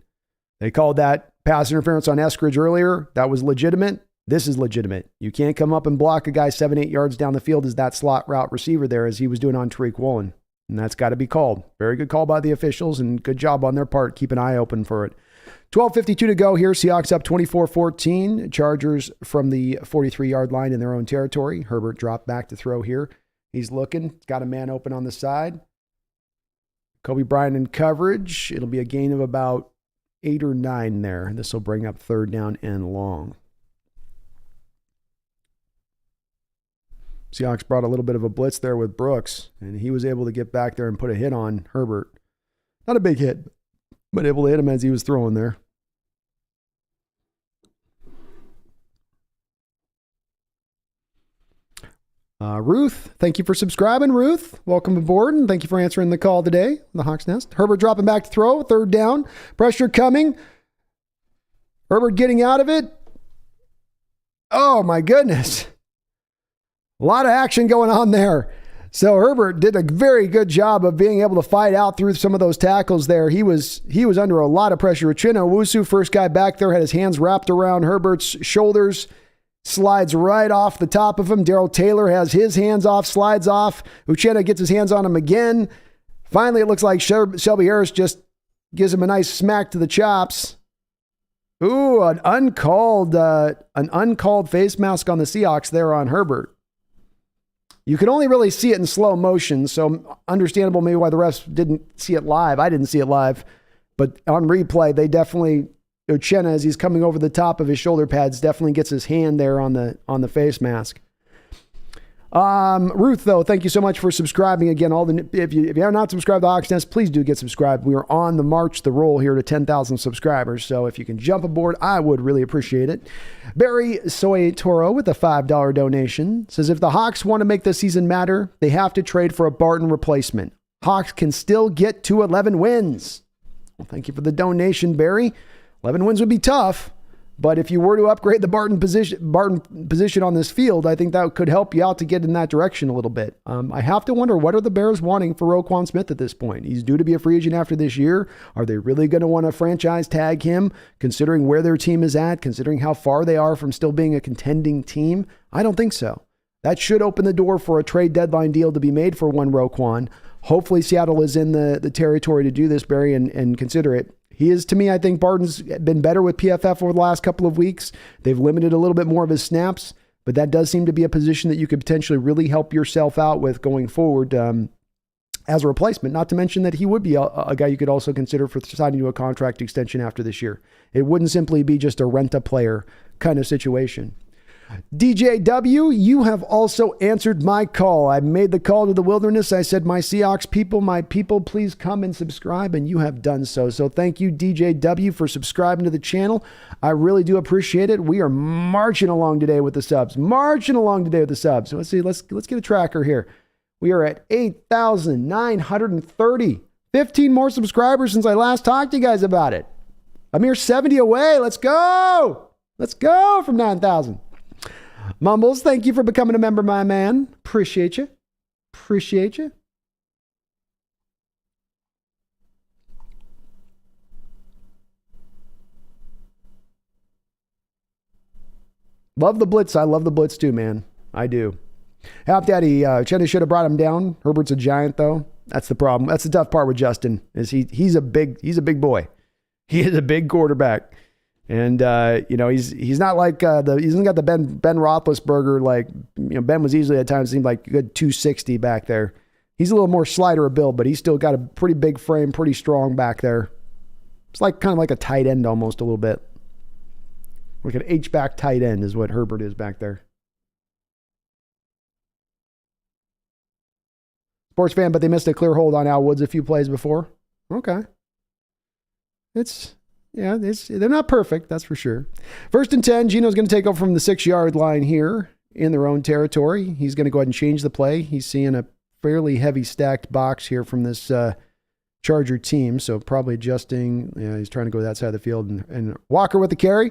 They called that pass interference on Eskridge earlier. That was legitimate. This is legitimate. You can't come up and block a guy 7-8 yards down the field as that slot route receiver there, as he was doing on Tariq Woolen. And that's got to be called. Very good call by the officials, and good job on their part. Keep an eye open for it. 12:52 to go here. Seahawks up 24-14. Chargers from the 43-yard line in their own territory. Herbert dropped back to throw here. He's looking. Got a man open on the side. Kobe Bryant in coverage. It'll be a gain of about 8 or 9 there. This will bring up 3rd down and long. Seahawks brought a little bit of a blitz there with Brooks, and he was able to get back there and put a hit on Herbert. Not a big hit, but able to hit him as he was throwing there. Ruth, thank you for subscribing, Ruth. Welcome aboard, and thank you for answering the call today, the Hawks Nest. Herbert dropping back to throw, 3rd down. Pressure coming. Herbert getting out of it. Oh, my goodness. A lot of action going on there. So Herbert did a very good job of being able to fight out through some of those tackles there. He was under a lot of pressure. Uchenna Owusu, first guy back there, had his hands wrapped around Herbert's shoulders, slides right off the top of him. Darrell Taylor has his hands off, slides off. Uchenna gets his hands on him again. Finally, it looks like Shelby Harris just gives him a nice smack to the chops. Ooh, an uncalled face mask on the Seahawks there on Herbert. You can only really see it in slow motion, so understandable maybe why the refs didn't see it live. I didn't see it live, but on replay, they definitely, Uchenna, as he's coming over the top of his shoulder pads, definitely gets his hand there on the face mask. Ruth, though, thank you so much for subscribing again. If you have not subscribed to Hawks Nest, please do get subscribed. We are on the march, the roll here to 10,000 subscribers. So if you can jump aboard, I would really appreciate it. Barry Soy Toro with a $5 donation says, if the Hawks want to make the season matter, they have to trade for a Barton replacement. Hawks can still get to 11 wins. Well, thank you for the donation, Barry. 11 wins would be tough. But if you were to upgrade the Barton position on this field, I think that could help you out to get in that direction a little bit. I have to wonder, what are the Bears wanting for Roquan Smith at this point? He's due to be a free agent after this year. Are they really going to want to franchise tag him, considering where their team is at, considering how far they are from still being a contending team? I don't think so. That should open the door for a trade deadline deal to be made for one Roquan. Hopefully Seattle is in the territory to do this, Barry, and consider it. He is, to me, I think Barton's been better with PFF over the last couple of weeks. They've limited a little bit more of his snaps, but that does seem to be a position that you could potentially really help yourself out with going forward as a replacement, not to mention that he would be a guy you could also consider for signing to a contract extension after this year. It wouldn't simply be just a rent-a-player kind of situation. DJW, you have also answered my call. I made the call to the wilderness. I said, my Seahawks people, my people, please come and subscribe, and you have done so. So thank you, DJW, for subscribing to the channel. I really do appreciate it. We are marching along today with the subs. So let's see. Let's get a tracker here. We are at 8,930. 15 more subscribers since I last talked to you guys about it. A mere 70 away. Let's go. Let's go from 9,000. Mumbles, thank you for becoming a member, my man. Appreciate you. Love the blitz. I love the blitz too, man. I do. Half Daddy, Chenny should have brought him down. Herbert's a giant, though. That's the problem. That's the tough part with Justin, is he's a big boy. He is a big quarterback. And he's not like he hasn't got the Ben Roethlisberger, like, Ben was easily at times seemed like a good 260 back there. He's a little more slider of build, but he's still got a pretty big frame, pretty strong back there. It's like kind of like a tight end almost a little bit. Like an H-back tight end is what Herbert is back there. Sports fan, but they missed a clear hold on Al Woods a few plays before. Okay. They're not perfect, that's for sure. 1st and 10, Geno's going to take over from the 6-yard line here in their own territory. He's going to go ahead and change the play. He's seeing a fairly heavy stacked box here from this Charger team, so probably adjusting. He's trying to go to that side of the field. And Walker with the carry,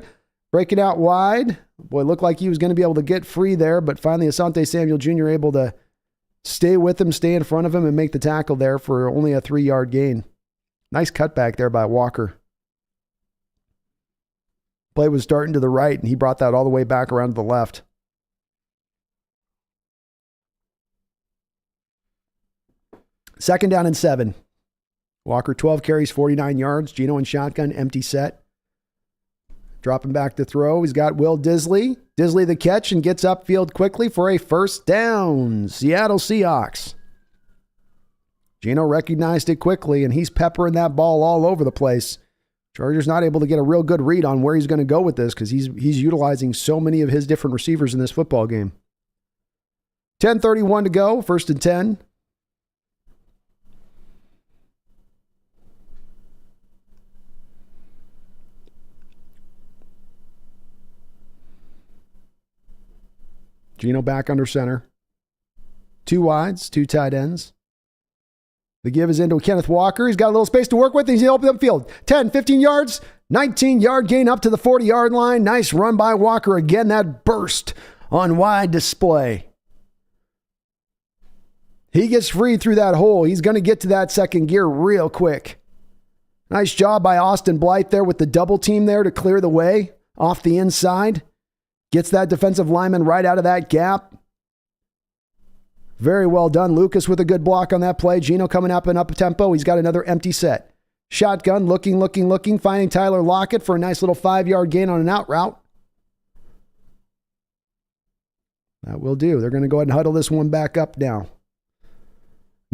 breaking out wide. Boy, it looked like he was going to be able to get free there, but finally Asante Samuel Jr. able to stay with him, stay in front of him, and make the tackle there for only a 3-yard gain. Nice cutback there by Walker. Play was starting to the right, and he brought that all the way back around to the left. Second down and 7. Walker 12 carries, 49 yards. Geno in shotgun, empty set. Dropping back to throw. He's got Will Disley. Disley the catch and gets upfield quickly for a first down. Seattle Seahawks. Geno recognized it quickly, and he's peppering that ball all over the place. Chargers not able to get a real good read on where he's going to go with this because he's utilizing so many of his different receivers in this football game. 10:31 to go, 1st and 10. Geno back under center. 2 wides, 2 tight ends. The give is into Kenneth Walker. He's got a little space to work with. He's in the open field. 10, 15 yards, 19-yard gain up to the 40-yard line. Nice run by Walker. Again, that burst on wide display. He gets free through that hole. He's going to get to that second gear real quick. Nice job by Austin Blythe there with the double team there to clear the way off the inside. Gets that defensive lineman right out of that gap. Very well done. Lucas with a good block on that play. Geno coming up and up tempo. He's got another empty set. Shotgun, looking, finding Tyler Lockett for a nice little 5-yard gain on an out route. That will do. They're going to go ahead and huddle this one back up now.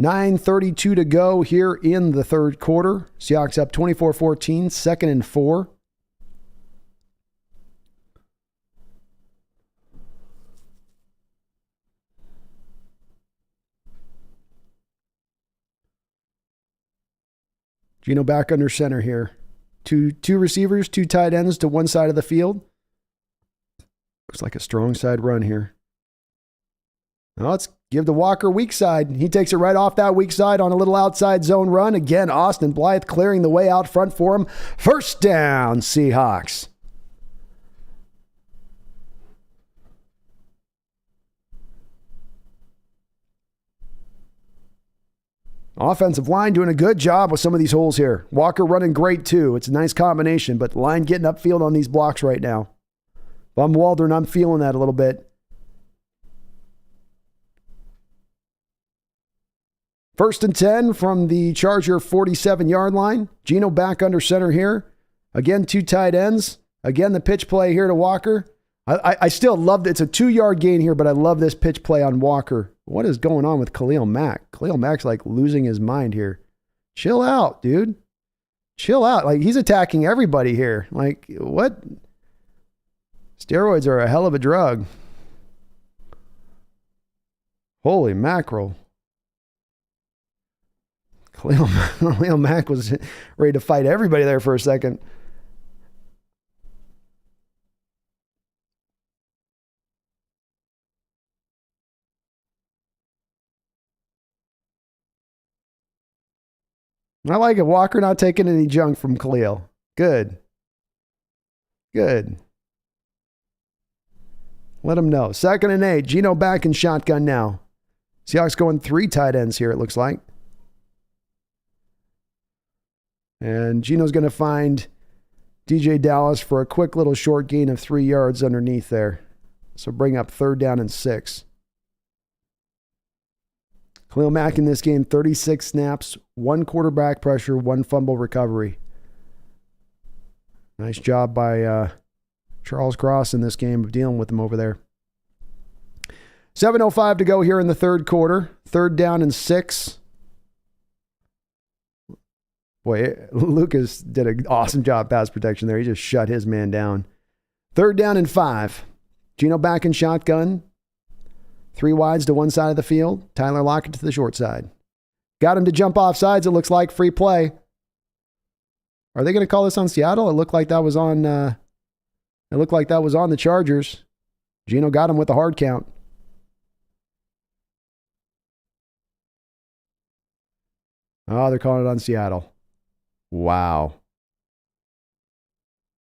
9:32 to go here in the third quarter. Seahawks up 24-14, 2nd and 4. Geno back under center here. Two receivers, 2 tight ends to one side of the field. Looks like a strong side run here. Now let's give the Walker weak side. He takes it right off that weak side on a little outside zone run. Again, Austin Blythe clearing the way out front for him. First down, Seahawks. Offensive line doing a good job with some of these holes here. Walker running great too. It's a nice combination, but line getting upfield on these blocks right now. If I'm Waldron, I'm feeling that a little bit. 1st and 10 from the Charger 47-yard line. Geno back under center here. Again, 2 tight ends. Again, the pitch play here to Walker. I still love it. It's a 2-yard gain here, but I love this pitch play on Walker. What is going on with Khalil Mack? Khalil Mack's like losing his mind here. Chill out, dude. Chill out. Like, he's attacking everybody here. Like, what? Steroids are a hell of a drug. Holy mackerel. Khalil Mack was ready to fight everybody there for a second. I like it. Walker not taking any junk from Khalil. Good. Good. Let him know. 2nd and 8. Geno back in shotgun now. Seahawks going 3 tight ends here, it looks like. And Geno's going to find DJ Dallas for a quick little short gain of 3 yards underneath there. So bring up 3rd down and 6. Khalil Mack in this game, 36 snaps, 1 quarterback pressure, 1 fumble recovery. Nice job by Charles Cross in this game of dealing with them over there. 7:05 to go here in the third quarter. 3rd down and 6. Boy, Lucas did an awesome job pass protection there. He just shut his man down. 3rd down and 5. Geno back in shotgun. 3 wides to one side of the field. Tyler Lockett to the short side. Got him to jump off sides, it looks like. Free play. Are they going to call this on Seattle? It looked like that was on the Chargers. Geno got him with a hard count. Oh, they're calling it on Seattle. Wow.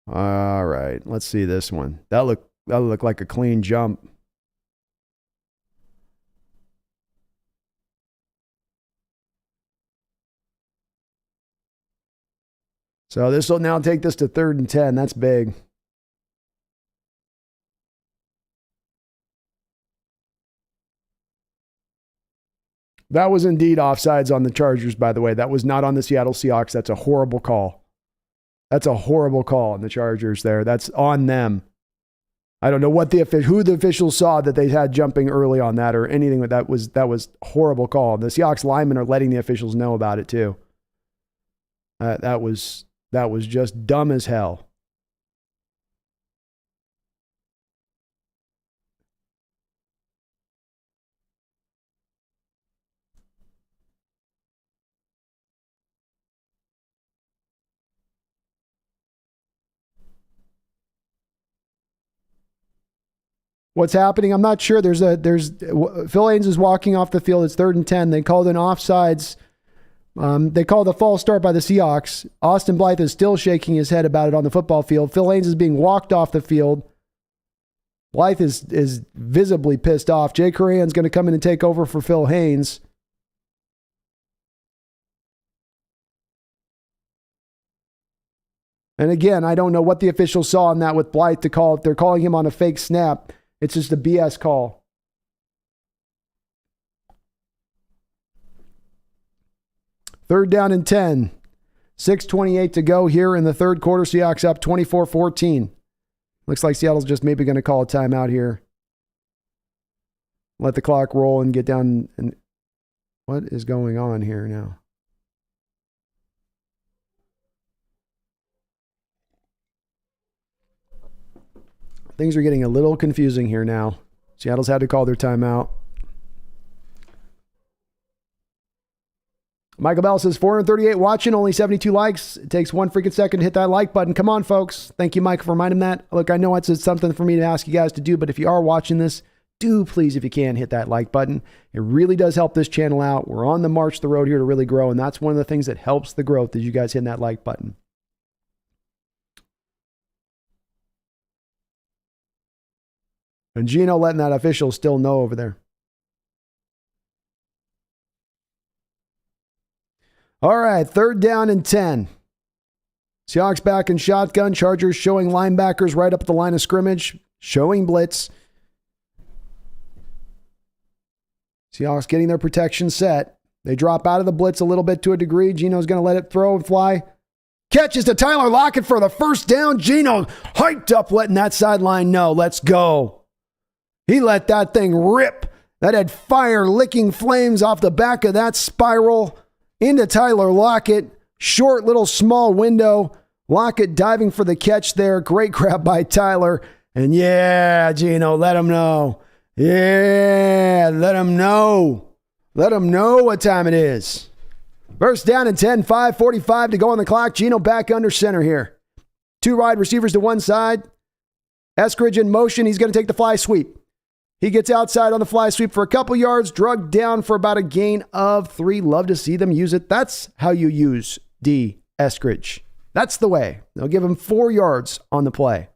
All right, let's see this one. That looked like a clean jump. So this will now take this to 3rd and 10. That's big. That was indeed offsides on the Chargers, by the way. That was not on the Seattle Seahawks. That's a horrible call. That's a horrible call on the Chargers there. That's on them. I don't know who the officials saw that they had jumping early on that or anything, but that was horrible call. The Seahawks linemen are letting the officials know about it too. That was just dumb as hell. What's happening? I'm not sure. Phil Haynes is walking off the field. It's 3rd and 10. They called an offsides. They called a false start by the Seahawks. Austin Blythe is still shaking his head about it on the football field. Phil Haynes is being walked off the field. Blythe is visibly pissed off. Jay Corrigan's going to come in and take over for Phil Haynes. And again, I don't know what the officials saw on that with Blythe to call. If they're calling him on a fake snap, it's just a BS call. Third down and 10. 6:28 to go here in the third quarter. Seahawks up 24-14. Looks like Seattle's just maybe going to call a timeout here. Let the clock roll and get down. And what is going on here now? Things are getting a little confusing here now. Seattle's had to call their timeout. Michael Bell says 438 watching, only 72 likes. It takes 1 freaking second to hit that like button. Come on, folks. Thank you, Mike, for reminding that. Look, I know it's something for me to ask you guys to do, but if you are watching this, do please, if you can, hit that like button. It really does help this channel out. We're on the march, the road here to really grow, and that's one of the things that helps the growth is you guys hitting that like button. And Geno letting that official still know over there. All right, 3rd down and 10. Seahawks back in shotgun. Chargers showing linebackers right up at the line of scrimmage, showing blitz. Seahawks getting their protection set. They drop out of the blitz a little bit to a degree. Geno's going to let it throw and fly. Catches to Tyler Lockett for the first down. Geno hiked up, letting that sideline know. Let's go. He let that thing rip. That had fire licking flames off the back of that spiral into Tyler Lockett. Short little small window. Lockett diving for the catch there. Great grab by Tyler. And yeah, Geno, let him know. Yeah, let him know. Let him know what time it is. First down and 10, 5:45 to go on the clock. Geno back under center here. 2 wide receivers to one side. Eskridge in motion. He's going to take the fly sweep. He gets outside on the fly sweep for a couple yards, drugged down for about a gain of 3. Love to see them use it. That's how you use D. Eskridge. That's the way. They'll give him 4 yards on the play.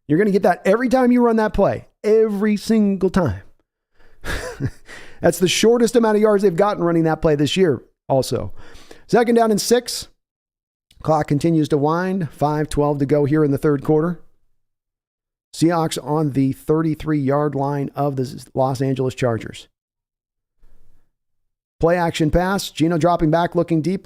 You're going to get that every time you run that play. Every single time. That's the shortest amount of yards they've gotten running that play this year also. 2nd down and 6. Clock continues to wind. 5:12 to go here in the third quarter. Seahawks on the 33-yard line of the Los Angeles Chargers. Play action pass. Geno dropping back, looking deep,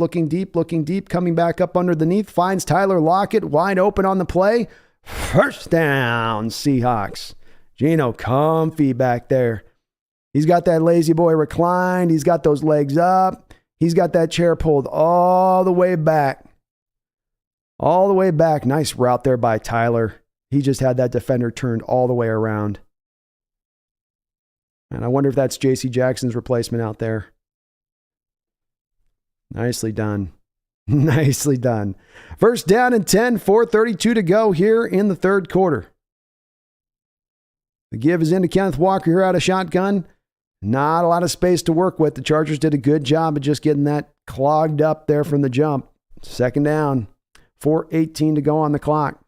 coming back up underneath. Finds Tyler Lockett wide open on the play. First down, Seahawks. Geno comfy back there. He's got that lazy boy reclined. He's got those legs up. He's got that chair pulled all the way back. All the way back. Nice route there by Tyler. He just had that defender turned all the way around. And I wonder if that's J.C. Jackson's replacement out there. Nicely done. Nicely done. First down and 10, 4:32 to go here in the third quarter. The give is into Kenneth Walker here out of shotgun. Not a lot of space to work with. The Chargers did a good job of just getting that clogged up there from the jump. Second down, 4:18 to go on the clock.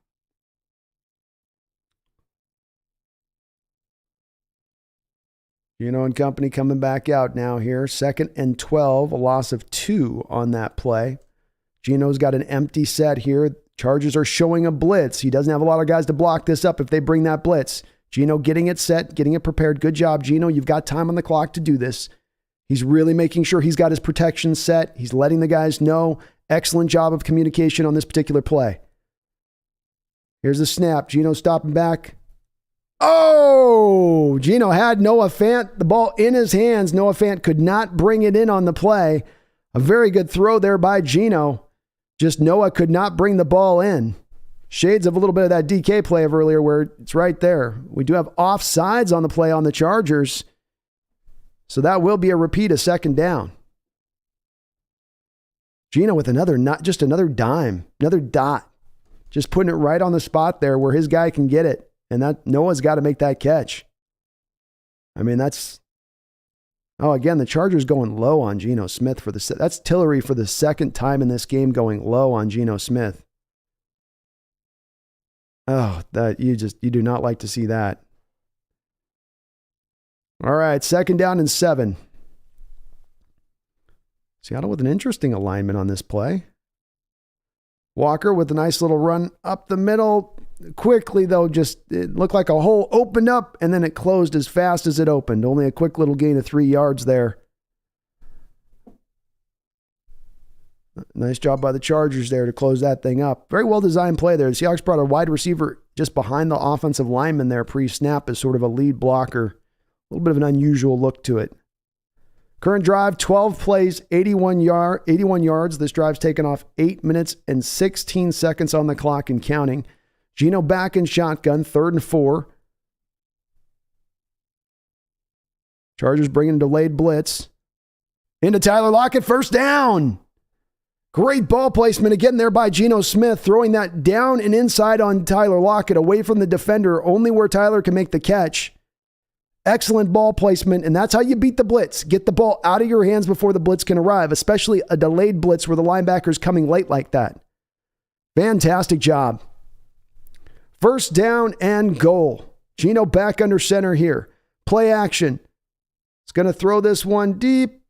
Geno and company coming back out now here. 2nd and 12, a loss of 2 on that play. Geno's got an empty set here. Chargers are showing a blitz. He doesn't have a lot of guys to block this up if they bring that blitz. Geno getting it set, getting it prepared. Good job, Geno. You've got time on the clock to do this. He's really making sure he's got his protection set. He's letting the guys know. Excellent job of communication on this particular play. Here's the snap. Geno stopping back. Oh, Geno had Noah Fant, the ball in his hands. Noah Fant could not bring it in on the play. A very good throw there by Geno. Just Noah could not bring the ball in. Shades of a little bit of that DK play of earlier where it's right there. We do have offsides on the play on the Chargers. So that will be a repeat of second down. Geno with not just another dime, another dot. Just putting it right on the spot there where his guy can get it. And that Noah's got to make that catch. I mean, again, the Chargers going low on Geno Smith that's Tillery for the second time in this game going low on Geno Smith. Oh, you do not like to see that. All right, 2nd down and 7. Seattle with an interesting alignment on this play. Walker with a nice little run up the middle. Quickly, though, it looked like a hole opened up, and then it closed as fast as it opened. Only a quick little gain of 3 yards there. Nice job by the Chargers there to close that thing up. Very well-designed play there. The Seahawks brought a wide receiver just behind the offensive lineman there pre-snap as sort of a lead blocker. A little bit of an unusual look to it. Current drive, 12 plays, 81 yards. This drive's taken off 8 minutes and 16 seconds on the clock and counting. Geno back in shotgun, 3rd and 4. Chargers bringing delayed blitz. Into Tyler Lockett, first down. Great ball placement again there by Geno Smith, throwing that down and inside on Tyler Lockett, away from the defender, only where Tyler can make the catch. Excellent ball placement, and that's how you beat the blitz. Get the ball out of your hands before the blitz can arrive, especially a delayed blitz where the linebacker's coming late like that. Fantastic job. First down and goal. Geno back under center here. Play action. He's going to throw this one deep.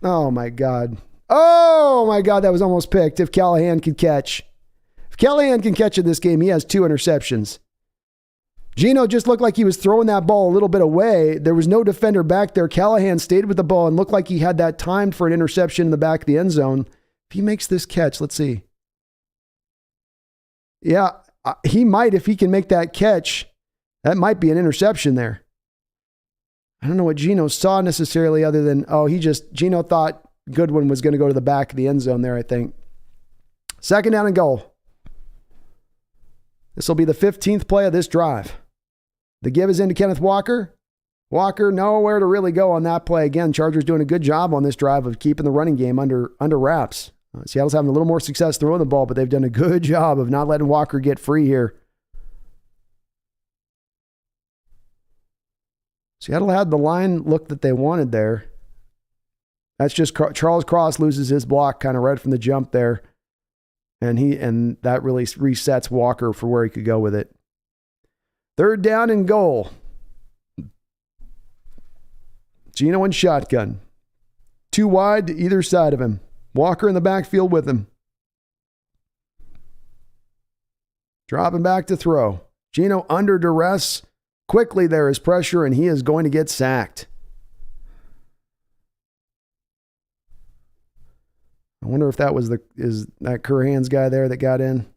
Oh, my God. Oh, my God, that was almost picked if Callahan could catch. If Callahan can catch in this game, he has 2 interceptions. Geno just looked like he was throwing that ball a little bit away. There was no defender back there. Callahan stayed with the ball and looked like he had that timed for an interception in the back of the end zone. If he makes this catch, let's see. Yeah, he might if he can make that catch. That might be an interception there. I don't know what Geno saw necessarily other than, Geno thought Goodwin was going to go to the back of the end zone there, I think. 2nd down and goal. This will be the 15th play of this drive. The give is into Kenneth Walker. Walker, nowhere to really go on that play. Again, Chargers doing a good job on this drive of keeping the running game under wraps. Seattle's having a little more success throwing the ball, but they've done a good job of not letting Walker get free here. Seattle had the line look that they wanted there. That's just Charles Cross loses his block kind of right from the jump there. And that really resets Walker for where he could go with it. 3rd down and goal. Geno in shotgun. 2 wide to either side of him. Walker in the backfield with him. Dropping back to throw. Geno under duress. Quickly there is pressure, and he is going to get sacked. I wonder if that was is that Curhan's guy there that got in.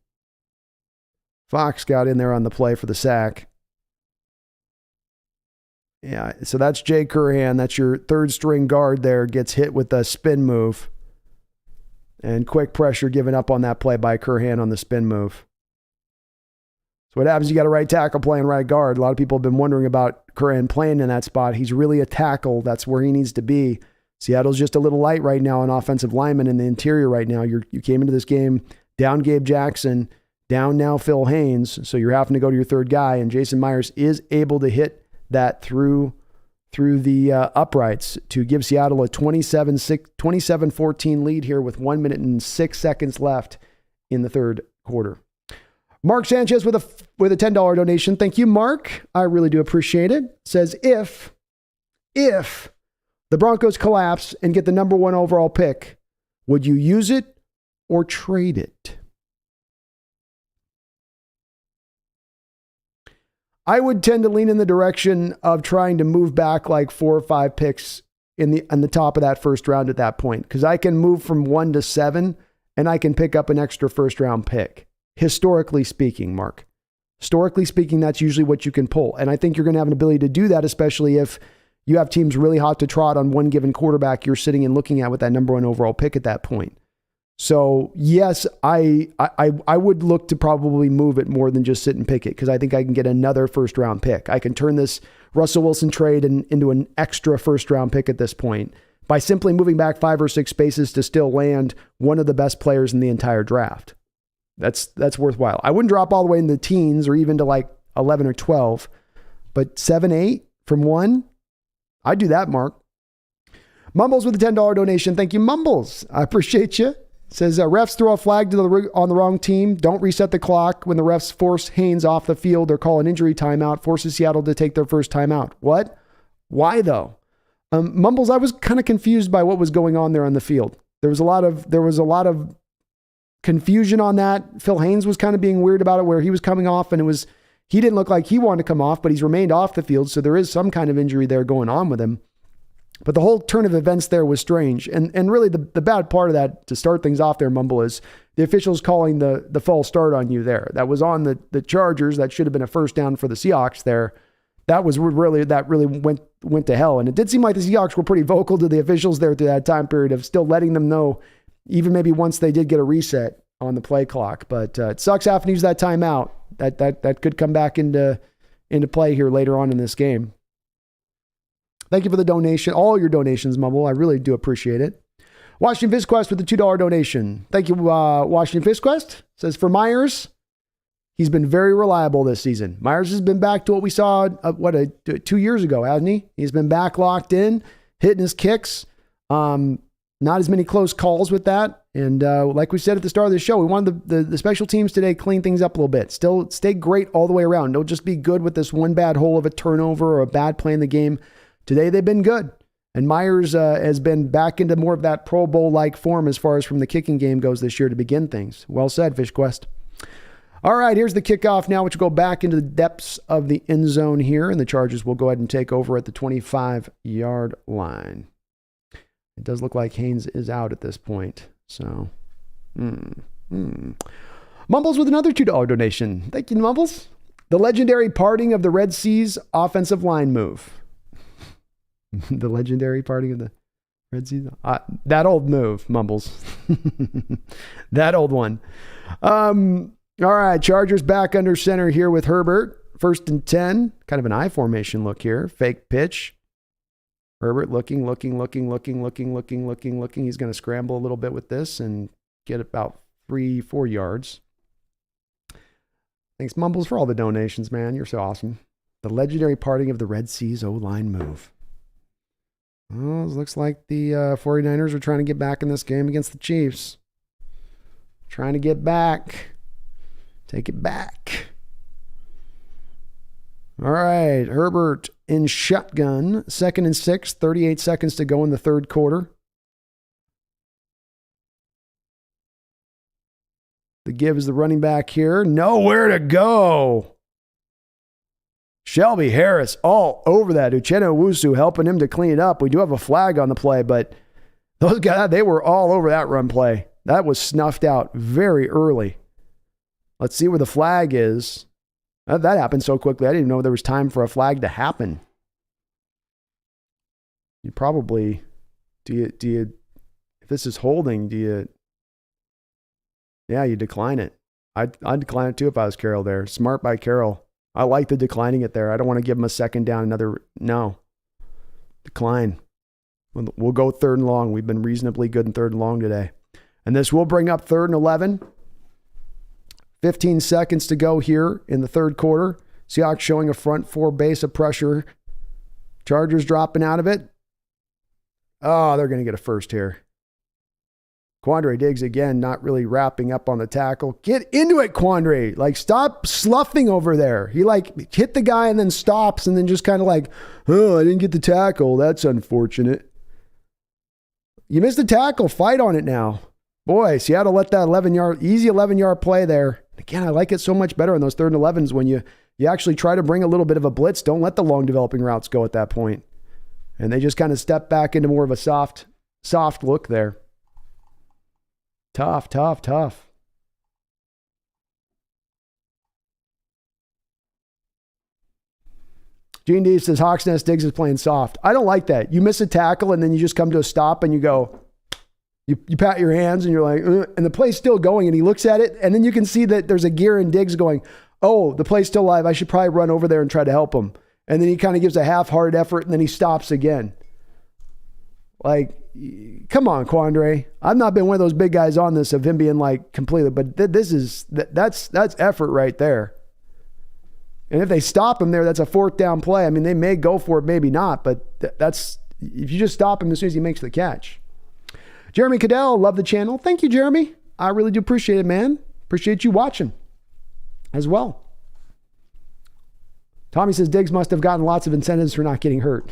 Fox got in there on the play for the sack. Yeah, so that's Jay Curhan. That's your third string guard there. Gets hit with a spin move. And quick pressure given up on that play by Curhan on the spin move. So what happens, you got a right tackle playing right guard. A lot of people have been wondering about Curhan playing in that spot. He's really a tackle. That's where he needs to be. Seattle's just a little light right now on offensive linemen in the interior right now. You came into this game down Gabe Jackson, down now Phil Haynes, so you're having to go to your third guy, and Jason Myers is able to hit that through the uprights to give Seattle a 27-14 lead here with 1 minute and 6 seconds left in the third quarter. Mark Sanchez with a $10 donation. Thank you, Mark. I really do appreciate it. Says, if the Broncos collapse and get the number 1 overall pick, would you use it or trade it? I would tend to lean in the direction of trying to move back like 4 or 5 picks on the top of that first round at that point, because I can move from 1 to 7 and I can pick up an extra first round pick. Historically speaking, Mark. Historically speaking, that's usually what you can pull. And I think you're going to have an ability to do that, especially if you have teams really hot to trot on one given quarterback you're sitting and looking at with that number 1 overall pick at that point. So yes, I would look to probably move it more than just sit and pick it, because I think I can get another first round pick. I can turn this Russell Wilson trade into an extra first round pick at this point by simply moving back 5 or 6 spaces to still land one of the best players in the entire draft. That's worthwhile. I wouldn't drop all the way in the teens or even to like 11 or 12, but 7, 8 from 1, I'd do that, Mark. Mumbles with a $10 donation. Thank you, Mumbles. I appreciate you. Says, refs throw a flag on the wrong team. Don't reset the clock. When the refs force Haynes off the field or call an injury timeout, forces Seattle to take their first timeout. What? Why though? Mumbles, I was kind of confused by what was going on there on the field. There was a lot of confusion on that. Phil Haynes was kind of being weird about it, where he was coming off and he didn't look like he wanted to come off, but he's remained off the field. So there is some kind of injury there going on with him. But the whole turn of events there was strange. And really the bad part of that, to start things off there, Mumble, is the officials calling the false start on you there. That was on the Chargers. That should have been a first down for the Seahawks there. That really went to hell. And it did seem like the Seahawks were pretty vocal to the officials there through that time period of still letting them know, even maybe once they did get a reset on the play clock. But it sucks having to use that timeout. That could come back into play here later on in this game. Thank you for the donation. All your donations, Mumble. I really do appreciate it. Washington Fizquest with the $2 donation. Thank you, Washington Fizquest. Says, for Myers, he's been very reliable this season. Myers has been back to what we saw 2 years ago, hasn't he? He's been back locked in, hitting his kicks. Not as many close calls with that. And like we said at the start of the show, we wanted the special teams today clean things up a little bit. Still stay great all the way around. Don't just be good with this one bad hole of a turnover or a bad play in the game. Today they've been good. And Myers has been back into more of that Pro Bowl-like form as far as from the kicking game goes this year to begin things. Well said, Fishquest. All right, here's the kickoff now, which will go back into the depths of the end zone here, and the Chargers will go ahead and take over at the 25-yard line. It does look like Haynes is out at this point. So, Mumbles with another $2 donation. Thank you, Mumbles. The legendary parting of the Red Seas offensive line move. The legendary parting of the Red Seas? That old move, Mumbles. That old one. All right, Chargers back under center here with Herbert. 1st and 10. Kind of an I formation look here. Fake pitch. Herbert looking. He's going to scramble a little bit with this and get about 3-4 yards. Thanks, Mumbles, for all the donations, man. You're so awesome. The legendary parting of the Red Seas O-line move. Well, it looks like the 49ers are trying to get back in this game against the Chiefs. Trying to get back. Take it back. All right, Herbert in shotgun. 2nd and 6, 38 seconds to go in the third quarter. The give is the running back here. Nowhere to go. Shelby Harris all over that. Uchenna Owusu helping him to clean it up. We do have a flag on the play, but Those guys, they were all over that run play. That was snuffed out very early. Let's see where the flag is. That happened so quickly. I didn't even know there was time for a flag to happen. You probably, if this is holding, you decline it. I'd decline it too if I was Carroll there. Smart by Carroll. I like the declining it there. I don't want to give him a second down, no. Decline. We'll go 3rd and long. We've been reasonably good in 3rd and long today. And this will bring up 3rd and 11. 15 seconds to go here in the 3rd quarter. Seahawks showing a front 4 base of pressure. Chargers dropping out of it. Oh, they're going to get a first here. Quandre Diggs again, not really wrapping up on the tackle. Get into it, Quandre. Like, stop sloughing over there. He hit the guy and then stops and then just kind of I didn't get the tackle. That's unfortunate. You missed the tackle. Fight on it now. Boy, Seattle let that easy 11-yard play there. Again, I like it so much better on those 3rd and 11s when you actually try to bring a little bit of a blitz. Don't let the long developing routes go at that point. And they just kind of step back into more of a soft look there. Tough. Gene D says, HawksNest Diggs is playing soft. I don't like that. You miss a tackle and then you just come to a stop and you go, you pat your hands and you're like, and the play's still going and he looks at it and then you can see that there's a gear in Diggs going, oh, the play's still live. I should probably run over there and try to help him. And then he kind of gives a half-hearted effort and then he stops again. Like, come on, Quandre. I've not been one of those big guys on this of him being completely, but that's effort right there. And if they stop him there, that's a 4th down play. I mean, they may go for it, maybe not, but that's, if you just stop him as soon as he makes the catch. Jeremy Cadell, love the channel. Thank you, Jeremy. I really do appreciate it, man. Appreciate you watching as well. Tommy says Diggs must have gotten lots of incentives for not getting hurt.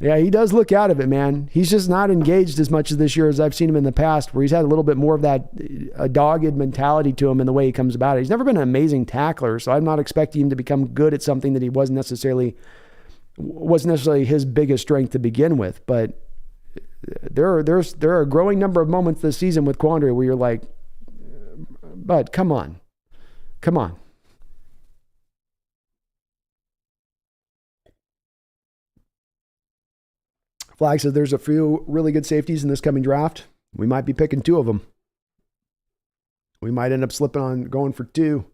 Yeah, he does look out of it, man. He's just not engaged as much as this year as I've seen him in the past, where he's had a little bit more of that a dogged mentality to him in the way he comes about it. He's never been an amazing tackler, so I'm not expecting him to become good at something that he wasn't necessarily his biggest strength to begin with. But there are a growing number of moments this season with Quandre where you're like, bud, come on. Flag says there's a few really good safeties in this coming draft. We might be picking 2 of them. We might end up slipping on going for 2.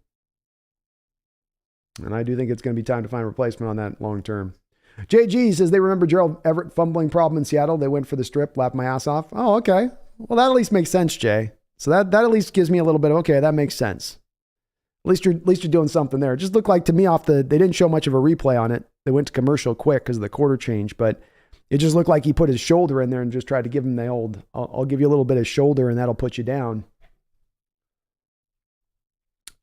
And I do think it's going to be time to find a replacement on that long term. JG says they remember Gerald Everett fumbling problem in Seattle. They went for the strip, laughed my ass off. Oh, okay. Well, that at least makes sense, Jay. So that at least gives me a little bit of, okay, that makes sense. At least you're doing something there. It just looked like to me they didn't show much of a replay on it. They went to commercial quick because of the quarter change, but it just looked like he put his shoulder in there and just tried to give him the old, I'll give you a little bit of shoulder and that'll put you down.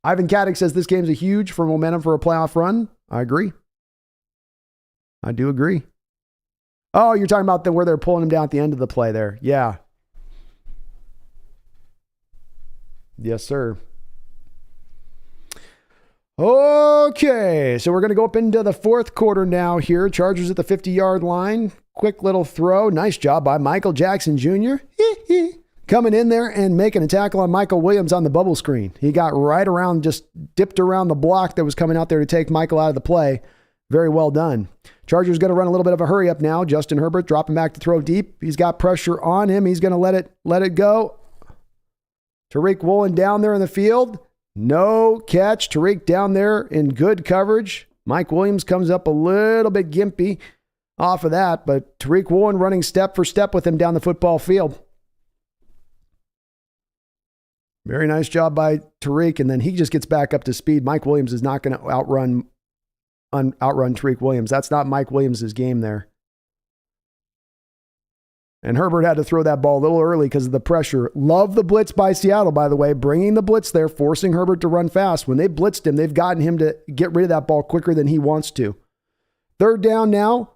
Ivan Kaddick says this game's a huge for momentum for a playoff run. I agree. I do agree. Oh, you're talking about where they're pulling him down at the end of the play there. Yeah. Yes, sir. Okay, so we're going to go up into the 4th quarter now here. Chargers at the 50-yard line. Quick little throw. Nice job by Michael Jackson Jr. Coming in there and making a tackle on Michael Williams on the bubble screen. He got right around, just dipped around the block that was coming out there to take Michael out of the play. Very well done. Chargers going to run a little bit of a hurry up now. Justin Herbert dropping back to throw deep. He's got pressure on him. He's going to let it go. Tariq Woolen down there in the field. No catch. Tariq down there in good coverage. Mike Williams comes up a little bit gimpy off of that, but Tariq Woolen running step for step with him down the football field. Very nice job by Tariq, and then he just gets back up to speed. Mike Williams is not going to outrun Tariq Williams. That's not Mike Williams' game there. And Herbert had to throw that ball a little early because of the pressure. Love the blitz by Seattle, by the way, bringing the blitz there, forcing Herbert to run fast. When they blitzed him, they've gotten him to get rid of that ball quicker than he wants to. 3rd down now.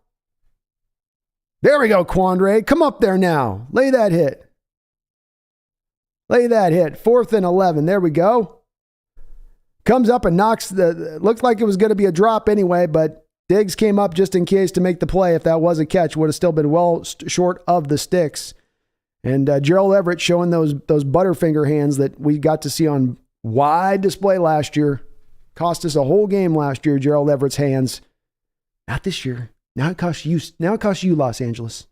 There we go, Quandre. Come up there now. Lay that hit. 4th and 11. There we go. Comes up and knocks looked like it was going to be a drop anyway, but Diggs came up just in case to make the play. If that was a catch, would have still been well short of the sticks. And Gerald Everett showing those Butterfinger hands that we got to see on wide display last year. Cost us a whole game last year, Gerald Everett's hands. Not this year. Now it costs you, Los Angeles.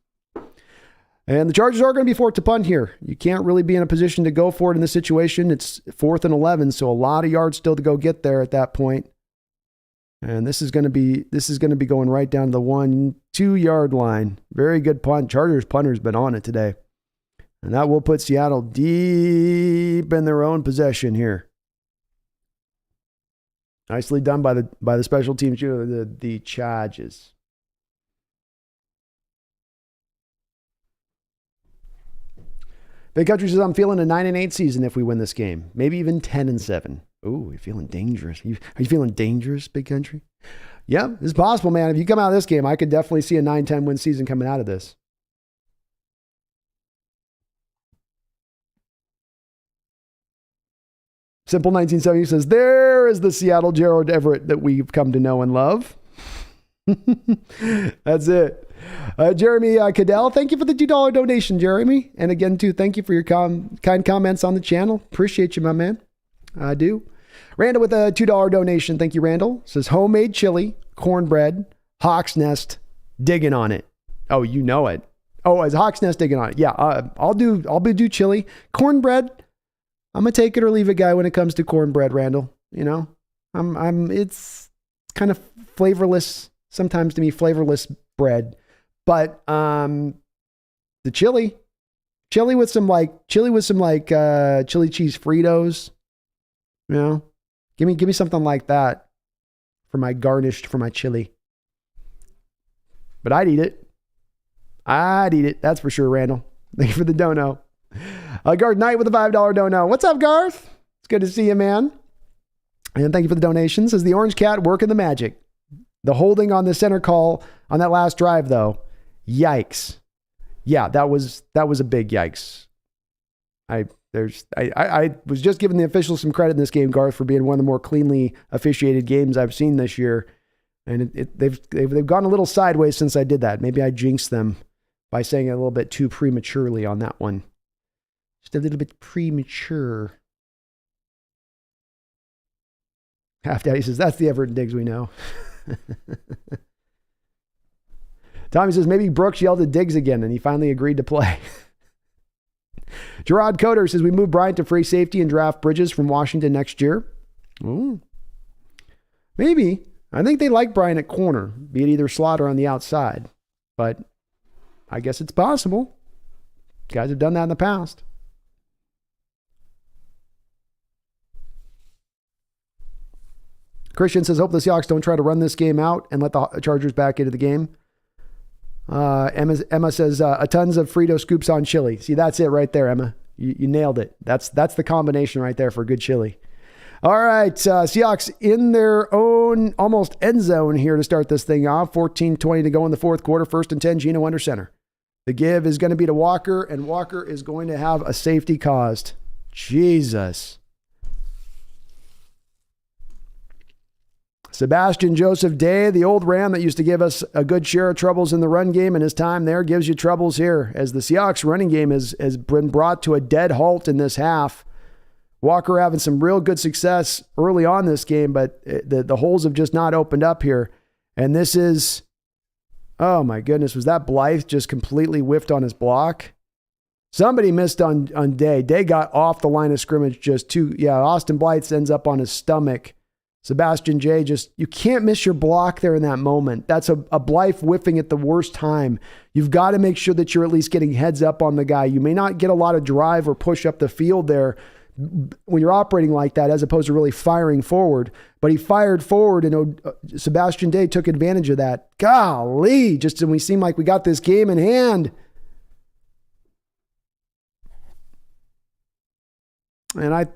And the Chargers are going to be forced to punt here. You can't really be in a position to go for it in this situation. It's 4th and 11, so a lot of yards still to go get there at that point. And this is going to be going right down to the 1-2 yard line. Very good punt. Chargers punter's been on it today. And that will put Seattle deep in their own possession here. Nicely done by the special teams, the Chargers. Big Country says, I'm feeling a 9-8 season if we win this game. Maybe even 10-7. Ooh, you're feeling dangerous. Are you feeling dangerous, Big Country? Yeah, it's possible, man. If you come out of this game, I could definitely see a 9-10 win season coming out of this. Simple 1970 says, there is the Seattle Gerald Everett that we've come to know and love. That's it. Jeremy Cadell, thank you for the $2 donation, Jeremy. And again, too, thank you for your kind comments on the channel. Appreciate you, my man. I do. Randall with a $2 donation. Thank you, Randall. Says homemade chili, cornbread, Hawks Nest, digging on it. Oh, you know it. Oh, as Hawks Nest digging on it. Yeah, I'll do chili. Cornbread, I'm gonna take it or leave it guy when it comes to cornbread, Randall. You know, it's kind of flavorless, sometimes to me, flavorless bread. But the chili with some chili cheese Fritos, you know, give me something like that for my chili. But I'd eat it. That's for sure, Randall. Thank you for the dono. Garth Knight with a $5 dono. What's up, Garth? It's good to see you, man. And thank you for the donation. Says the Orange Cat working the magic. The holding on the center call on that last drive, though. Yikes. Yeah, that was a big yikes. I was just giving the officials some credit in this game, Garth, for being one of the more cleanly officiated games I've seen this year. And they've gone a little sideways since I did that. Maybe I jinxed them by saying it a little bit too prematurely on that one. Just a little bit premature. Half Daddy says, that's the Everett and Diggs we know. Tommy says, maybe Brooks yelled at Diggs again and he finally agreed to play. Gerard Coder says, we move Bryant to free safety and draft Bridges from Washington next year. Ooh. Maybe. I think they like Bryant at corner, be it either slot or on the outside. But I guess it's possible. Guys have done that in the past. Christian says, hope the Seahawks don't try to run this game out and let the Chargers back into the game. Emma says, tons of Frito scoops on chili. See, that's it right there, Emma. You nailed it. That's the combination right there for good chili. All right, Seahawks in their own almost end zone here to start this thing off. 14:20 to go in the fourth quarter. 1st and 10, Geno under center. The give is going to be to Walker, and Walker is going to have a safety caused. Jesus. Sebastian Joseph Day, the old Ram that used to give us a good share of troubles in the run game, and his time there gives you troubles here as the Seahawks running game has been brought to a dead halt in this half. Walker having some real good success early on this game, but the holes have just not opened up here. And this is, oh my goodness, was that Blythe just completely whiffed on his block? Somebody missed on Day. Day got off the line of scrimmage Austin Blythe ends up on his stomach. Sebastian J, you can't miss your block there in that moment. That's a Blythe whiffing at the worst time. You've got to make sure that you're at least getting heads up on the guy. You may not get a lot of drive or push up the field there when you're operating like that, as opposed to really firing forward. But he fired forward, and Sebastian Day took advantage of that. Golly, just when we seem like we got this game in hand. And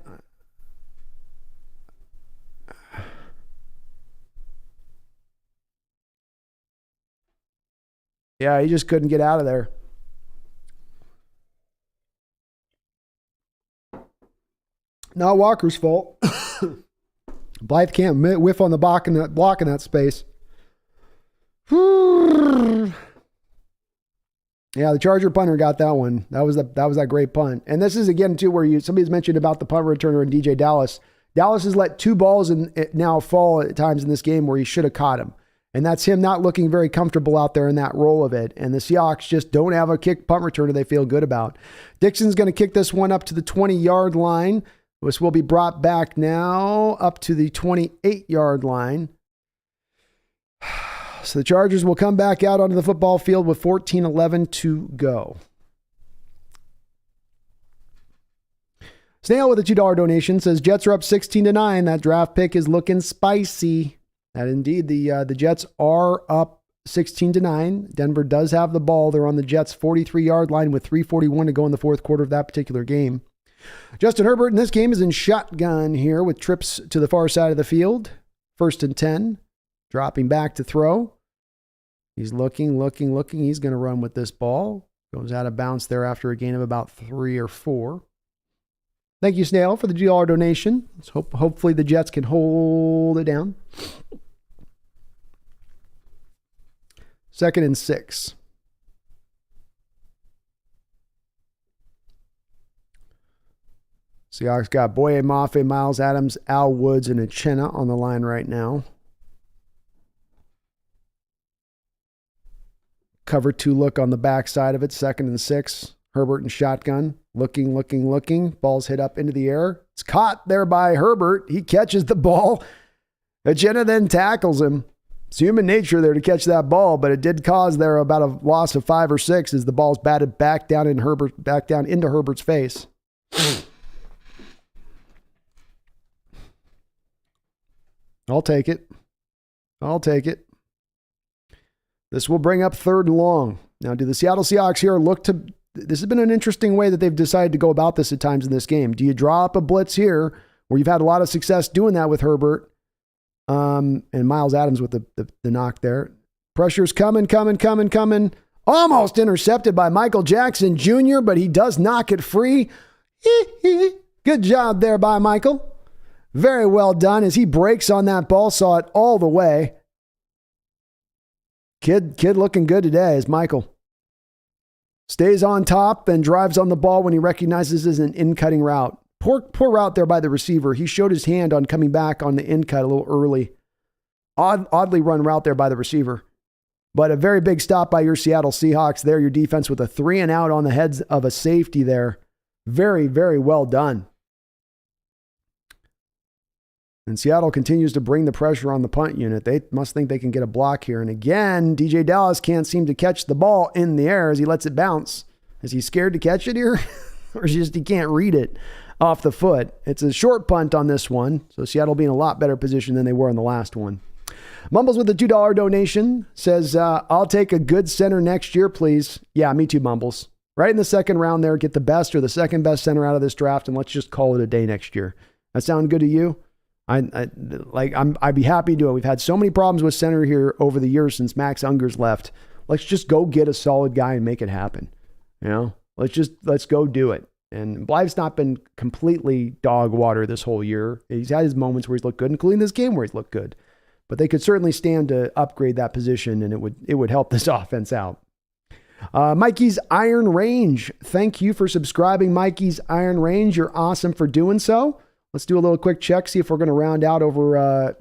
yeah, he just couldn't get out of there. Not Walker's fault. Blythe can't whiff on the block in that space. Yeah, the Charger punter got that one. That was that great punt. And this is again too where somebody's mentioned about the punt returner and DJ Dallas. Dallas has let 2 balls now fall at times in this game where he should have caught him. And that's him not looking very comfortable out there in that role of it. And the Seahawks just don't have a kick punt returner they feel good about. Dixon's going to kick this one up to the 20-yard line. This will be brought back now up to the 28-yard line. So the Chargers will come back out onto the football field with 14:11 to go. Snail with a $2 donation says Jets are up 16-9. That draft pick is looking spicy. And indeed, the Jets are up 16-9. Denver does have the ball. They're on the Jets' 43-yard line with 3:41 to go in the fourth quarter of that particular game. Justin Herbert in this game is in shotgun here with trips to the far side of the field. 1st and 10. Dropping back to throw. He's looking. He's going to run with this ball. Goes out of bounds there after a gain of about 3 or 4. Thank you, Snail, for the $2 donation. Let's hopefully the Jets can hold it down. 2nd and 6. Seahawks got Boye Mafe, Miles Adams, Al Woods, and Uchenna on the line right now. Cover 2 look on the backside of it. 2nd and 6. Herbert and shotgun. Looking. Ball's hit up into the air. It's caught there by Herbert. He catches the ball. Uchenna then tackles him. It's human nature there to catch that ball, but it did cause there about a loss of 5 or 6 as the ball's batted back down into Herbert's face. I'll take it. This will bring up 3rd and long. Now, do the Seattle Seahawks here look to... This has been an interesting way that they've decided to go about this at times in this game. Do you draw up a blitz here where you've had a lot of success doing that with Herbert and Miles Adams with the knock there? Pressure's coming. Almost intercepted by Michael Jackson Jr., but he does knock it free. Good job there by Michael. Very well done as he breaks on that ball, saw it all the way. Kid looking good today is Michael. Stays on top, then drives on the ball when he recognizes it as an in-cutting route. Poor route there by the receiver. He showed his hand on coming back on the in-cut a little early. Oddly run route there by the receiver. But a very big stop by your Seattle Seahawks there. Your defense with a 3-and-out on the heads of a safety there. Very, very well done. And Seattle continues to bring the pressure on the punt unit. They must think they can get a block here. And again, DJ Dallas can't seem to catch the ball in the air as he lets it bounce. Is he scared to catch it here? Or just he can't read it off the foot? It's a short punt on this one. So Seattle be in a lot better position than they were in the last one. Mumbles with the $2 donation says, I'll take a good center next year, please. Yeah, me too, Mumbles. Right in the 2nd round there, get the best or the 2nd best center out of this draft, and let's just call it a day next year. That sound good to you? I'd be happy to do it. We've had so many problems with center here over the years since Max Unger's left. Let's just go get a solid guy and make it happen. Let's go do it. And Blythe's not been completely dog water this whole year. He's had his moments where he's looked good, including this game where he's looked good. But they could certainly stand to upgrade that position, and it would help this offense out. Mikey's Iron Range. Thank you for subscribing, Mikey's Iron Range. You're awesome for doing so. Let's do a little quick check, see if we're going to round out over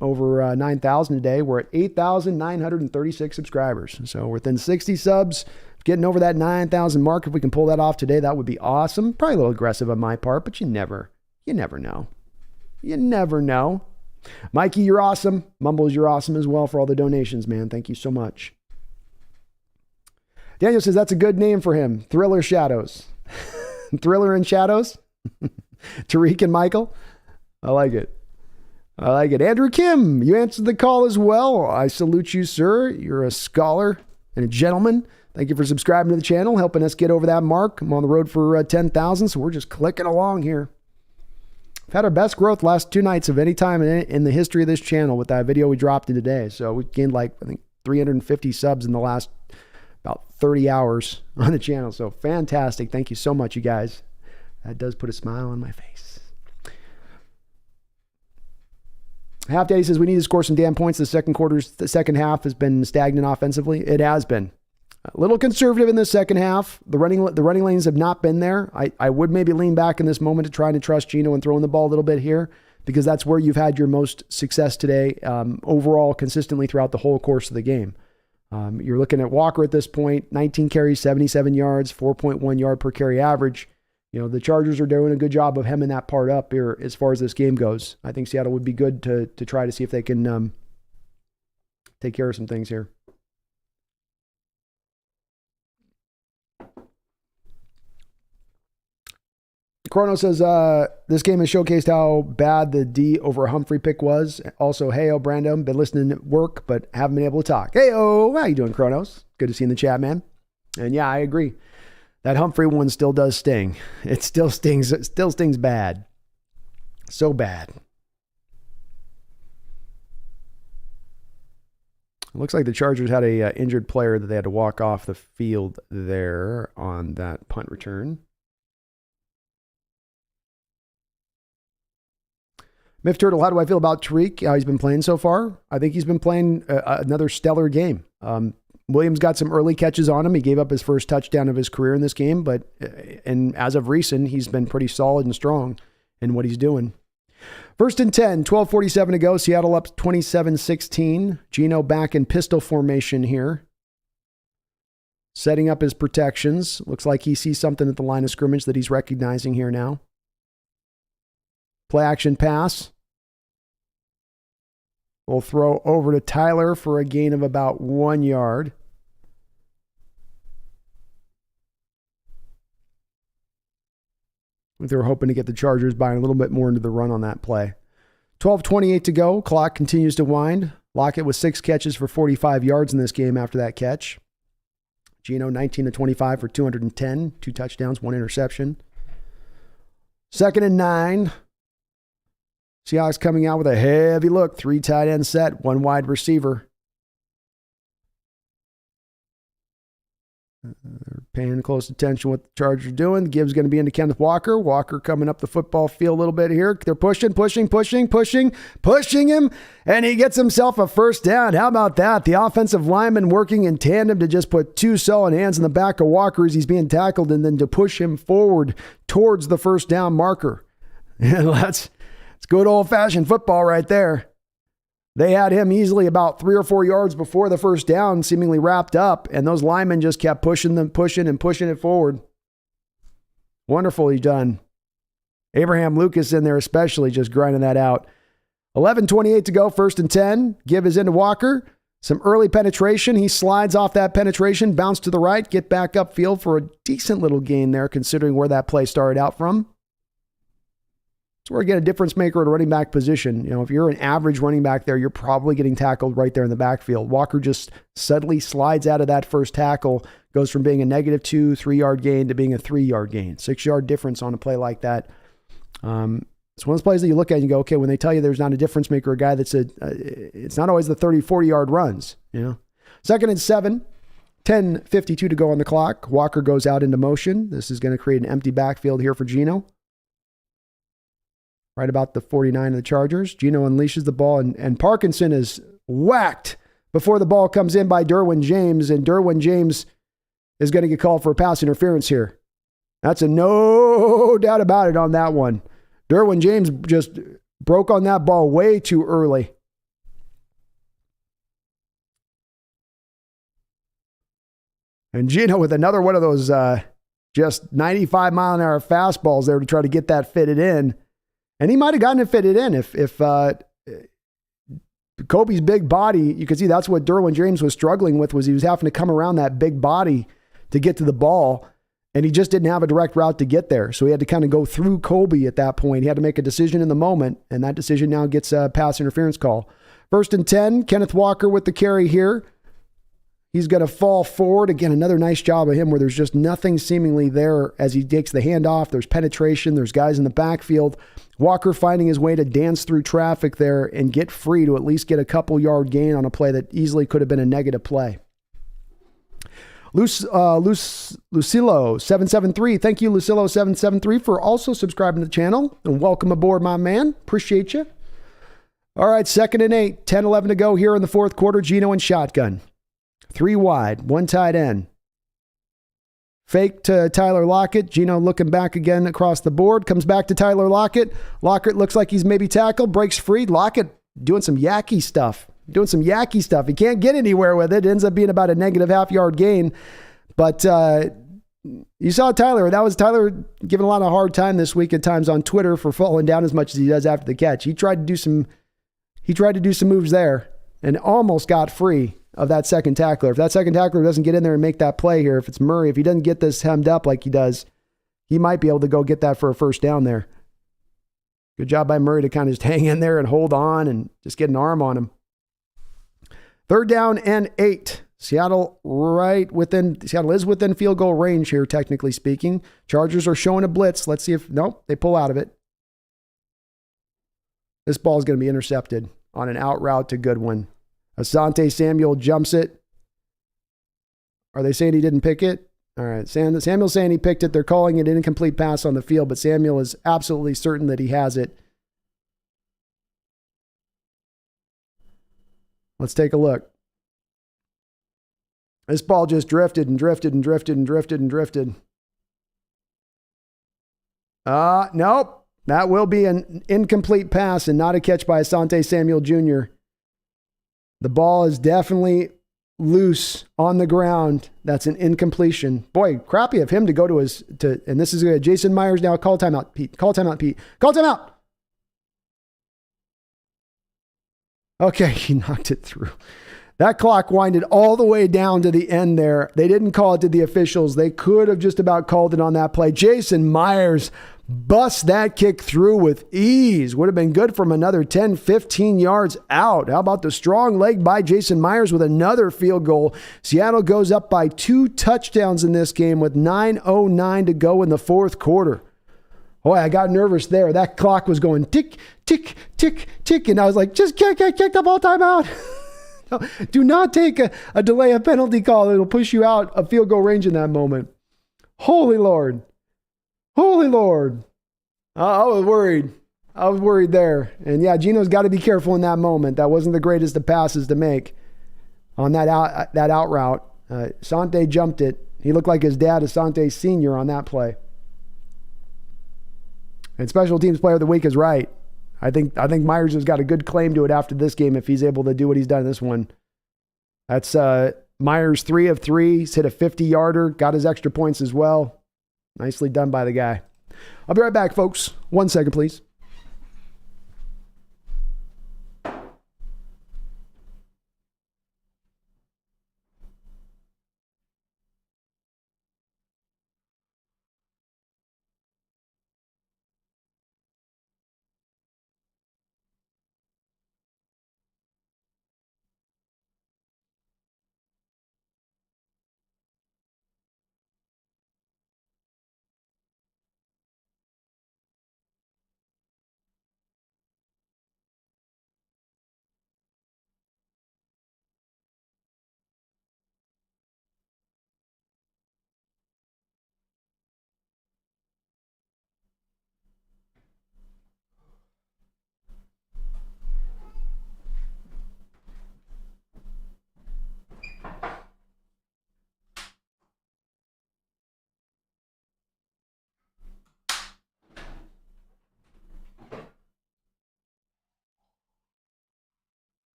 9,000 today. We're at 8,936 subscribers. So we're within 60 subs, getting over that 9,000 mark. If we can pull that off today, that would be awesome. Probably a little aggressive on my part, but you never know. You never know. Mikey, you're awesome. Mumbles, you're awesome as well for all the donations, man. Thank you so much. Daniel says that's a good name for him. Thriller Shadows. Thriller and Shadows. Tariq and Michael. I like it. Andrew Kim, you answered the call as well. I salute you, sir. You're a scholar and a gentleman. Thank you for subscribing to the channel, helping us get over that mark. I'm on the road for 10,000, so we're just clicking along here. We've had our best growth last 2 nights of any time in the history of this channel with that video we dropped in today. So we gained 350 subs in the last about 30 hours on the channel. So fantastic. Thank you so much, you guys. That does put a smile on my face. Half Daddy says we need to score some damn points. The second half has been stagnant offensively. It has been a little conservative in the second half. The running lanes have not been there. I would maybe lean back in this moment to try to trust Geno and throwing the ball a little bit here, because that's where you've had your most success today, overall, consistently throughout the whole course of the game. You're looking at Walker at this point, 19 carries, 77 yards, 4.1 yard per carry average. The Chargers are doing a good job of hemming that part up here as far as this game goes. I think Seattle would be good to try to see if they can take care of some things here. Chrono says, this game has showcased how bad the D over Humphrey pick was. Also, hey-o, Brando, been listening at work, but haven't been able to talk. Hey-o, how you doing, Chronos? Good to see you in the chat, man. And yeah, I agree. That Humphrey one still does sting. It still stings. It still stings bad. So bad. It looks like the Chargers had a injured player that they had to walk off the field there on that punt return. Miff Turtle, how do I feel about Tariq? How he's been playing so far? I think he's been playing another stellar game. Williams got some early catches on him. He gave up his first touchdown of his career in this game, and as of recent, he's been pretty solid and strong in what he's doing. 1st and 10, 12:47 to go. Seattle up 27-16. Geno back in pistol formation here. Setting up his protections. Looks like he sees something at the line of scrimmage that he's recognizing here now. Play action pass. We'll throw over to Tyler for a gain of about 1 yard. They were hoping to get the Chargers buying a little bit more into the run on that play. 12:28 to go. Clock continues to wind. Lockett with 6 catches for 45 yards in this game after that catch. Geno 19-25 for 210. 2 touchdowns, 1 interception. 2nd and 9. Seahawks coming out with a heavy look. 3 tight end set, 1 wide receiver. They're paying close attention to what the Chargers are doing. The give's going to be into Kenneth Walker. Walker coming up the football field a little bit here. They're pushing him, and he gets himself a first down. How about that? The offensive lineman working in tandem to just put 2 solid hands in the back of Walker as he's being tackled, and then to push him forward towards the first down marker. And it's good old-fashioned football right there. They had him easily about 3 or 4 yards before the first down, seemingly wrapped up, and those linemen just kept pushing it forward. Wonderfully done. Abraham Lucas in there especially, just grinding that out. 11:28 to go, 1st and 10. Give is into Walker. Some early penetration. He slides off that penetration, bounce to the right, get back upfield for a decent little gain there, considering where that play started out from. It's where you get a difference maker at a running back position. If you're an average running back there, you're probably getting tackled right there in the backfield. Walker just subtly slides out of that first tackle, goes from being a -2, 3-yard gain to being a 3-yard gain. 6-yard difference on a play like that. It's one of those plays that you look at and you go, okay, when they tell you there's not a difference maker, a guy that's it's not always the 30, 40-yard runs. 2nd and 7, 10:52 to go on the clock. Walker goes out into motion. This is going to create an empty backfield here for Geno. Right about the 49 of the Chargers. Geno unleashes the ball, and Parkinson is whacked before the ball comes in by Derwin James, and Derwin James is going to get called for pass interference here. That's a no doubt about it on that one. Derwin James just broke on that ball way too early. And Geno with another one of those just 95-mile-an-hour fastballs there to try to get that fitted in. And he might have gotten it fitted in if Kobe's big body, you can see that's what Derwin James was struggling with, was he was having to come around that big body to get to the ball, and he just didn't have a direct route to get there. So he had to kind of go through Kobe at that point. He had to make a decision in the moment, and that decision now gets a pass interference call. 1st and 10, Kenneth Walker with the carry here. He's going to fall forward. Again, another nice job of him where there's just nothing seemingly there as he takes the handoff. There's penetration. There's guys in the backfield. Walker finding his way to dance through traffic there and get free to at least get a couple-yard gain on a play that easily could have been a negative play. Lucilo773. Thank you, Lucilo773, for also subscribing to the channel. And welcome aboard, my man. Appreciate you. All right, 2nd and 8, 10-11 to go here in the fourth quarter. Geno in shotgun. 3 wide, 1 tight end. Fake to Tyler Lockett. Geno looking back again across the board. Comes back to Tyler Lockett. Lockett looks like he's maybe tackled. Breaks free. Lockett doing some yacky stuff. He can't get anywhere with it. It ends up being about a negative half-yard gain. But you saw Tyler. That was Tyler giving a lot of hard time this week at times on Twitter for falling down as much as he does after the catch. He tried to do some moves there and almost got free of that second tackler. If that second tackler doesn't get in there and make that play here, if it's Murray, if he doesn't get this hemmed up like he does, he might be able to go get that for a first down there. Good job by Murray to kind of just hang in there and hold on and just get an arm on him. 3rd down and 8. Seattle is within field goal range here, technically speaking. Chargers are showing a blitz. Let's see if, nope, they pull out of it. This ball is going to be intercepted on an out route to Goodwin. Asante Samuel jumps it. Are they saying he didn't pick it? All right. Samuel's saying he picked it. They're calling it an incomplete pass on the field, but Samuel is absolutely certain that he has it. Let's take a look. This ball just drifted and drifted and drifted and drifted and drifted. Nope. That will be an incomplete pass and not a catch by Asante Samuel Jr. The ball is definitely loose on the ground. That's an incompletion. Boy, crappy of him to go and this is good. Jason Myers now. Call timeout, Pete. Call timeout. Okay, he knocked it through. That clock winded all the way down to the end there. They didn't call it to the officials. They could have just about called it on that play. Jason Myers busts that kick through with ease. Would have been good from another 10, 15 yards out. How about the strong leg by Jason Myers with another field goal? Seattle goes up by 2 touchdowns in this game with 9:09 to go in the fourth quarter. Boy, I got nervous there. That clock was going tick, tick, tick, tick. And I was like, just kick the ball timeout. No, do not take a delay, a penalty call. It'll push you out of field goal range in that moment. Holy Lord. Holy Lord. I was worried there. And yeah, Geno's got to be careful in that moment. That wasn't the greatest of passes to make on that out route. Asante jumped it. He looked like his dad, Asante Sr. on that play. And special teams player of the week is right. I think Myers has got a good claim to it after this game if he's able to do what he's done in this one. That's Myers 3 of 3. He's hit a 50-yarder, got his extra points as well. Nicely done by the guy. I'll be right back, folks. 1 second, please.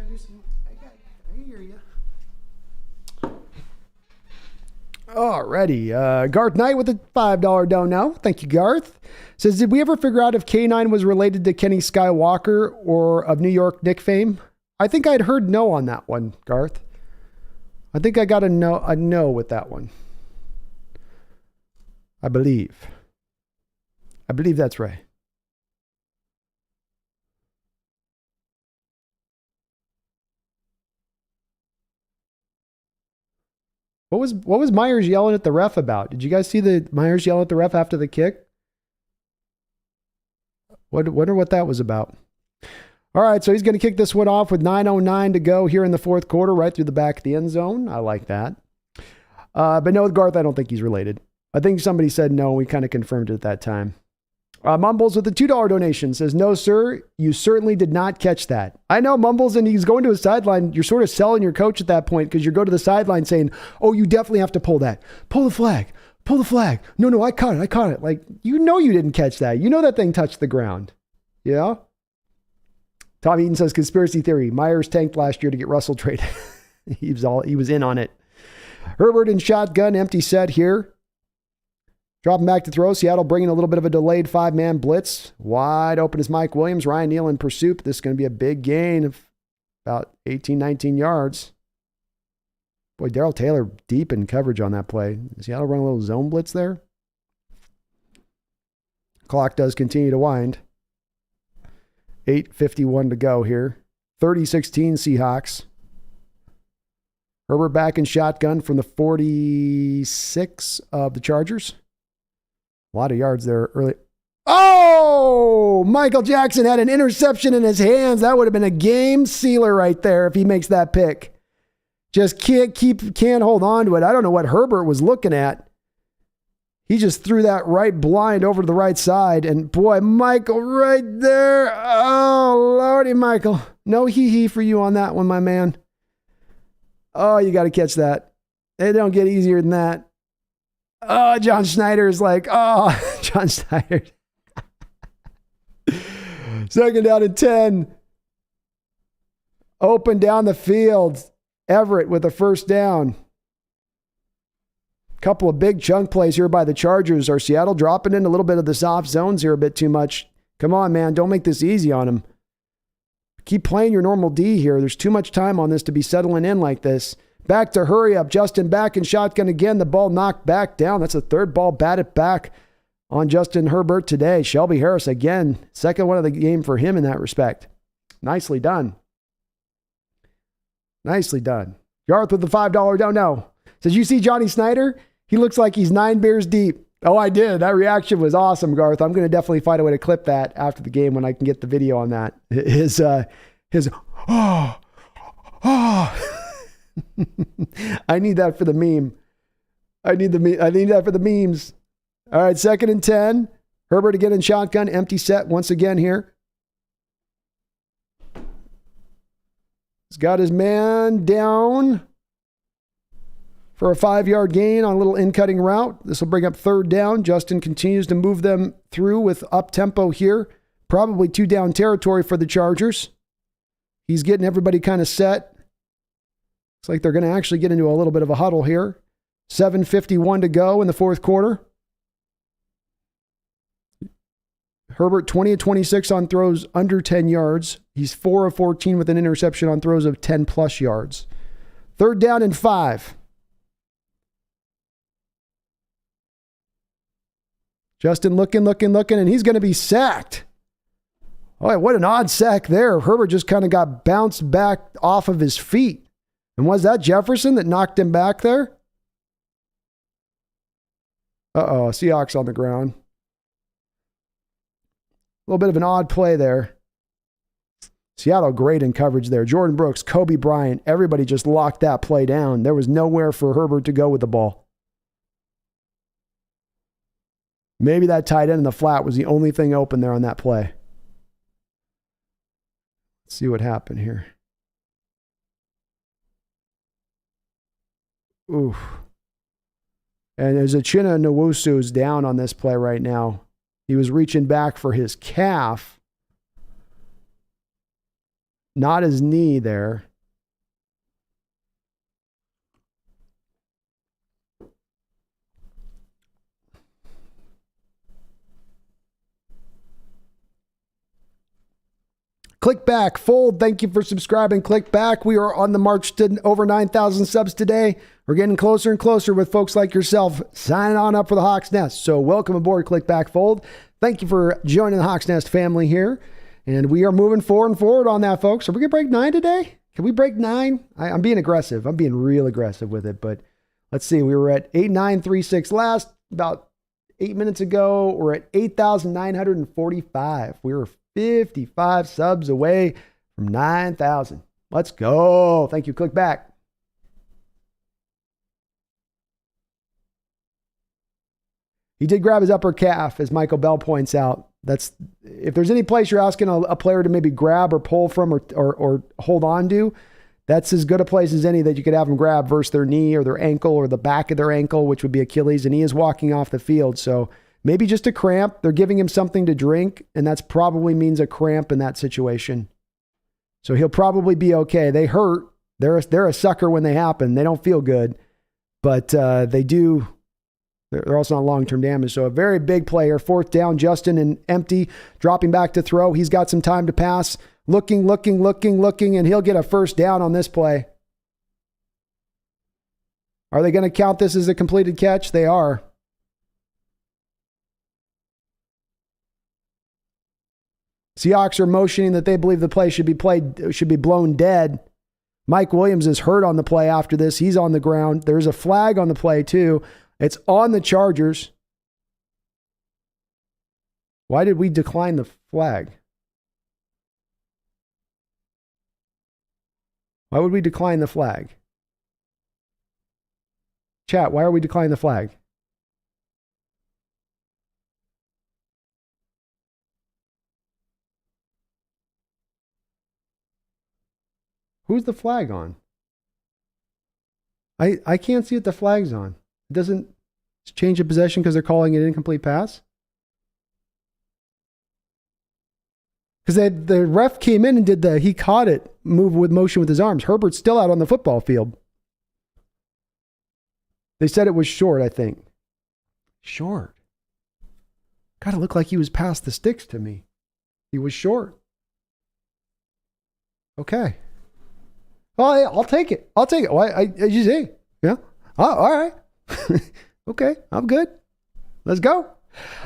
I hear you. Alrighty. Garth Knight with a $5 dono. Thank you, Garth. Says, did we ever figure out if K9 was related to Kenny Skywalker or of New York Knick fame? I think I'd heard no on that one, Garth. I think I got a no with that one. I believe that's right. What was Myers yelling at the ref about? Did you guys see the Myers yell at the ref after the kick? Wonder what that was about. All right, so he's going to kick this one off with 9:09 to go here in the fourth quarter, right through the back of the end zone. I like that. But no, with Garth, I don't think he's related. I think somebody said no. We kind of confirmed it at that time. Mumbles with a $2 donation says, no, sir, you certainly did not catch that. I know Mumbles, and he's going to his sideline. You're sort of selling your coach at that point because you go to the sideline saying, oh, you definitely have to pull that. Pull the flag. Pull the flag. No, I caught it. Like, you know you didn't catch that. You know that thing touched the ground. Yeah? Tom Eaton says, conspiracy theory. Myers tanked last year to get Russell traded. He was in on it. Herbert in shotgun, empty set here. Dropping back to throw. Seattle bringing a little bit of a delayed 5-man blitz. Wide open is Mike Williams. Ryan Neal in pursuit. This is going to be a big gain of about 18, 19 yards. Boy, Darrell Taylor deep in coverage on that play. Seattle run a little zone blitz there. Clock does continue to wind. 8:51 to go here. 30-16 Seahawks. Herbert back in shotgun from the 46 of the Chargers. A lot of yards there early. Oh, Michael Jackson had an interception in his hands. That would have been a game sealer right there if he makes that pick. Just can't hold on to it. I don't know what Herbert was looking at. He just threw that right blind over to the right side. And boy, Michael right there. Oh, Lordy, Michael. No hee-hee for you on that one, my man. Oh, you got to catch that. They don't get easier than that. Oh, John Schneider is like, oh, John Schneider. Second down and 10. Open down the field. Everett with a first down. Couple of big chunk plays here by the Chargers. Are Seattle dropping in a little bit of the soft zones here a bit too much? Come on, man. Don't make this easy on them. Keep playing your normal D here. There's too much time on this to be settling in like this. Back to hurry up. Justin back in shotgun again. The ball knocked back down. That's the third ball batted back on Justin Herbert today. Shelby Harris again. Second one of the game for him in that respect. Nicely done. Nicely done. Garth with the $5 don't know. Says, you see Johnny Snyder? He looks like he's 9 beers deep. Oh, I did. That reaction was awesome, Garth. I'm going to definitely find a way to clip that after the game when I can get the video on that. His I need that for the meme. I need that for the memes. All right, 2nd and 10. Herbert again in shotgun. Empty set once again here. He's got his man down for a 5-yard gain on a little in-cutting route. This will bring up 3rd down. Justin continues to move them through with up-tempo here. Probably 2-down territory for the Chargers. He's getting everybody kind of set. Looks like they're going to actually get into a little bit of a huddle here. 7:51 to go in the 4th quarter. Herbert 20 of 26 on throws under 10 yards. He's 4 of 14 with an interception on throws of 10 plus yards. 3rd down and 5. Justin looking, and he's going to be sacked. Oh, what an odd sack there. Herbert just kind of got bounced back off of his feet. And was that Jefferson that knocked him back there? Uh-oh, Seahawks on the ground. A little bit of an odd play there. Seattle great in coverage there. Jordan Brooks, Kobe Bryant, everybody just locked that play down. There was nowhere for Herbert to go with the ball. Maybe that tight end in the flat was the only thing open there on that play. Let's see what happened here. Oof. And there's a Uchenna Nwosu's down on this play right now. He was reaching back for his calf. Not his knee there. Click back, Fold. Thank you for subscribing. Click back. We are on the march to over 9,000 subs today. We're getting closer and closer with folks like yourself signing on up for the Hawks Nest. So welcome aboard, Click back, Fold. Thank you for joining the Hawks Nest family here. And we are moving forward on that, folks. Are we going to break 9 today? Can we break 9? I'm being aggressive. I'm being real aggressive with it. But let's see. We were at 8,936 last, about 8 minutes ago. We're at 8,945. We were 55 subs away from 9,000. Let's go. Thank you. Click back. He did grab his upper calf, as Michael Bell points out. That's if there's any place you're asking a player to maybe grab or pull from or hold on to, that's as good a place as any that you could have them grab versus their knee or their ankle or the back of their ankle, which would be Achilles, and he is walking off the field. So maybe just a cramp. They're giving him something to drink, and that's probably means a cramp in that situation. So he'll probably be okay. They hurt. They're a sucker when they happen. They don't feel good, but they do. They're also not long-term damage. So a very big player. 4th down, Justin and empty, dropping back to throw. He's got some time to pass. Looking, and he'll get a 1st down on this play. Are they going to count this as a completed catch? They are. Seahawks are motioning that they believe the play should be blown dead. Mike Williams is hurt on the play after this. He's on the ground. There's a flag on the play too. It's on the Chargers. Why did we decline the flag? Why would we decline the flag? Chat, why are we declining the flag? Who's the flag on? I can't see what the flag's on. It doesn't change the possession because they're calling it an incomplete pass? Because the ref came in and he caught it, move with motion with his arms. Herbert's still out on the football field. They said it was short, I think. Short. God, it looked like he was past the sticks to me. He was short. Okay. Oh, yeah, I'll take it. Why? You say? Yeah. Oh, all right. Okay, I'm good. Let's go.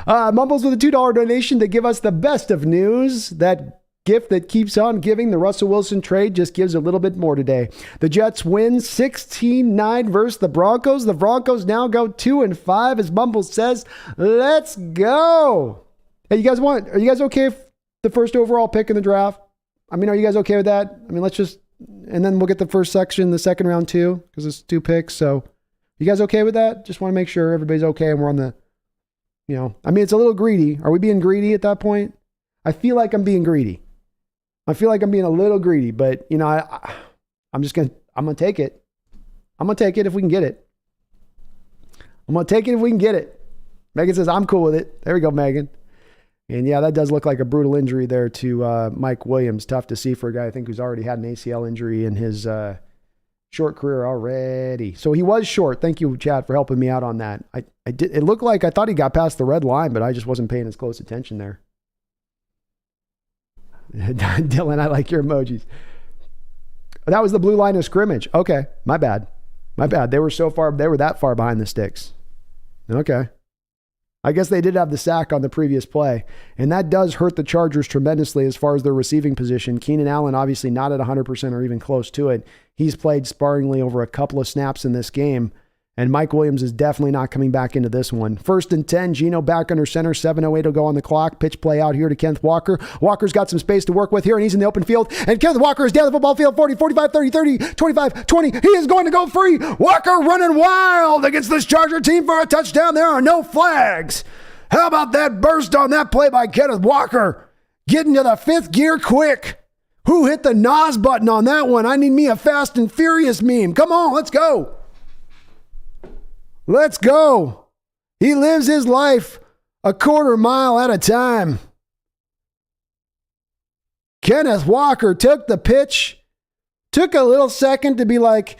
Mumbles with a $2 donation to give us the best of news. That gift that keeps on giving. The Russell Wilson trade just gives a little bit more today. The Jets win 16-9 versus the Broncos. The Broncos now go 2-5, as Mumbles says. Let's go. Hey, are you guys okay with the first overall pick in the draft? I mean, are you guys okay with that? I mean, and then we'll get the first section, the second round too, because it's 2 picks. So you guys okay with that? Just want to make sure everybody's okay and we're on the, I mean, it's a little greedy. Are we being greedy at that point? I feel like I'm being greedy. I feel like I'm being a little greedy, but I'm going to take it. I'm going to take it if we can get it. I'm going to take it if we can get it. Megan says, I'm cool with it. There we go, Megan. And yeah, that does look like a brutal injury there to Mike Williams. Tough to see for a guy, I think, who's already had an ACL injury in his short career already. So he was short. Thank you, Chad, for helping me out on that. I did. It looked like I thought he got past the red line, but I just wasn't paying as close attention there. Dylan, I like your emojis. That was the blue line of scrimmage. Okay, my bad. They were that far behind the sticks. Okay. I guess they did have the sack on the previous play, and that does hurt the Chargers tremendously as far as their receiving position. Keenan Allen obviously not at 100% or even close to it. He's played sparingly over a couple of snaps in this game, and Mike Williams is definitely not coming back into this one. 1st and 10, Geno back under center, 7:08 to go on the clock. Pitch play out here to Kenneth Walker. Walker's got some space to work with here, and he's in the open field, and Kenneth Walker is down the football field, 40, 45, 30, 30, 25, 20. He is going to go free. Walker running wild against this Charger team for a touchdown. There are no flags. How about that burst on that play by Kenneth Walker? Getting to the 5th gear quick. Who hit the NOS button on that one? I need me a Fast and Furious meme. Come on, let's go. Let's go. He lives his life a quarter mile at a time. Kenneth Walker took the pitch. Took a little second to be like,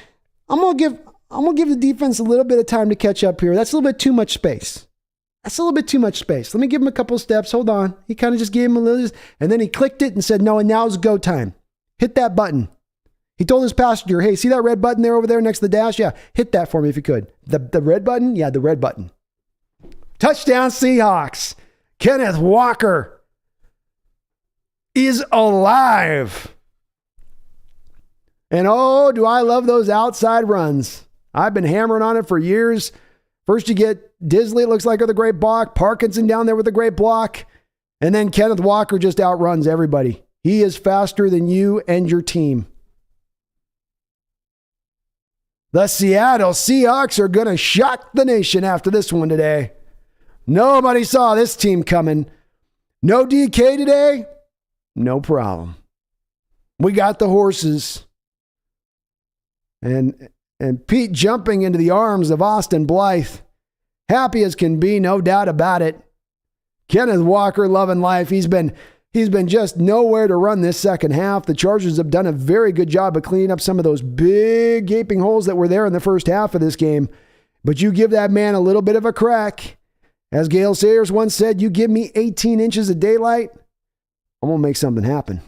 I'm gonna give the defense a little bit of time to catch up here. That's a little bit too much space. Let me give him a couple steps. Hold on. He kind of just gave him a little, and then he clicked it and said, no, and now's go time. Hit that button. He told his passenger, hey, see that red button there over there next to the dash? Yeah, hit that for me if you could. The red button? Yeah, the red button. Touchdown Seahawks. Kenneth Walker is alive. And oh, do I love those outside runs. I've been hammering on it for years. First you get Disley, it looks like, with a great block. Parkinson down there with a great block. And then Kenneth Walker just outruns everybody. He is faster than you and your team. The Seattle Seahawks are going to shock the nation after this one today. Nobody saw this team coming. No DK today? No problem. We got the horses. And Pete jumping into the arms of Austin Blythe. Happy as can be, no doubt about it. Kenneth Walker loving life. He's been just nowhere to run this second half. The Chargers have done a very good job of cleaning up some of those big gaping holes that were there in the first half of this game. But you give that man a little bit of a crack. As Gale Sayers once said, you give me 18 inches of daylight, I'm going to make something happen.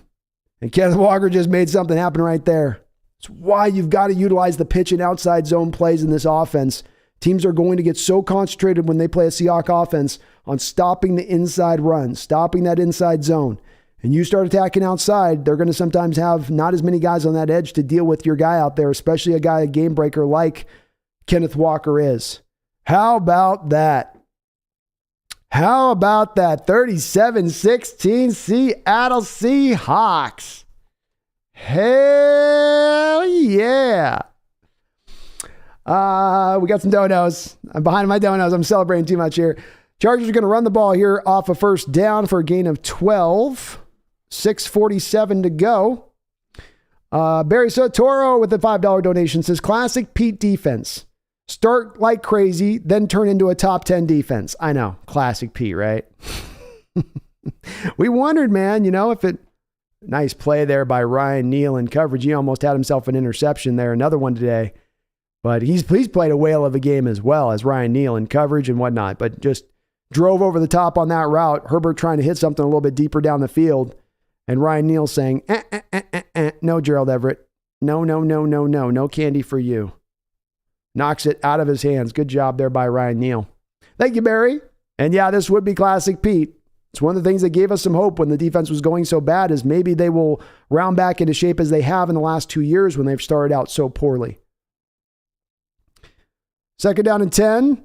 And Kenneth Walker just made something happen right there. It's why you've got to utilize the pitch and outside zone plays in this offense. Teams are going to get so concentrated when they play a Seahawks offense on stopping the inside run, stopping that inside zone. And you start attacking outside, they're going to sometimes have not as many guys on that edge to deal with your guy out there, especially a game breaker like Kenneth Walker is. How about that? How about that? 37-16 Seattle Seahawks. Hell yeah. We got some donos. I'm behind my donos. I'm celebrating too much here. Chargers are going to run the ball here off a first down for a gain of 12. 6:47 to go. Barry Sotoro with a $5 donation says, classic Pete defense. Start like crazy, then turn into a top 10 defense. I know. Classic Pete, right? We wondered, man, if it... Nice play there by Ryan Neal in coverage. He almost had himself an interception there. Another one today. But he's played a whale of a game as well as Ryan Neal in coverage and whatnot. But just drove over the top on that route. Herbert trying to hit something a little bit deeper down the field. And Ryan Neal saying, no, Gerald Everett. No, no, no, no, no. No candy for you. Knocks it out of his hands. Good job there by Ryan Neal. Thank you, Barry. And yeah, this would be classic Pete. It's one of the things that gave us some hope when the defense was going so bad is maybe they will round back into shape as they have in the last 2 years when they've started out so poorly. Second down and 10.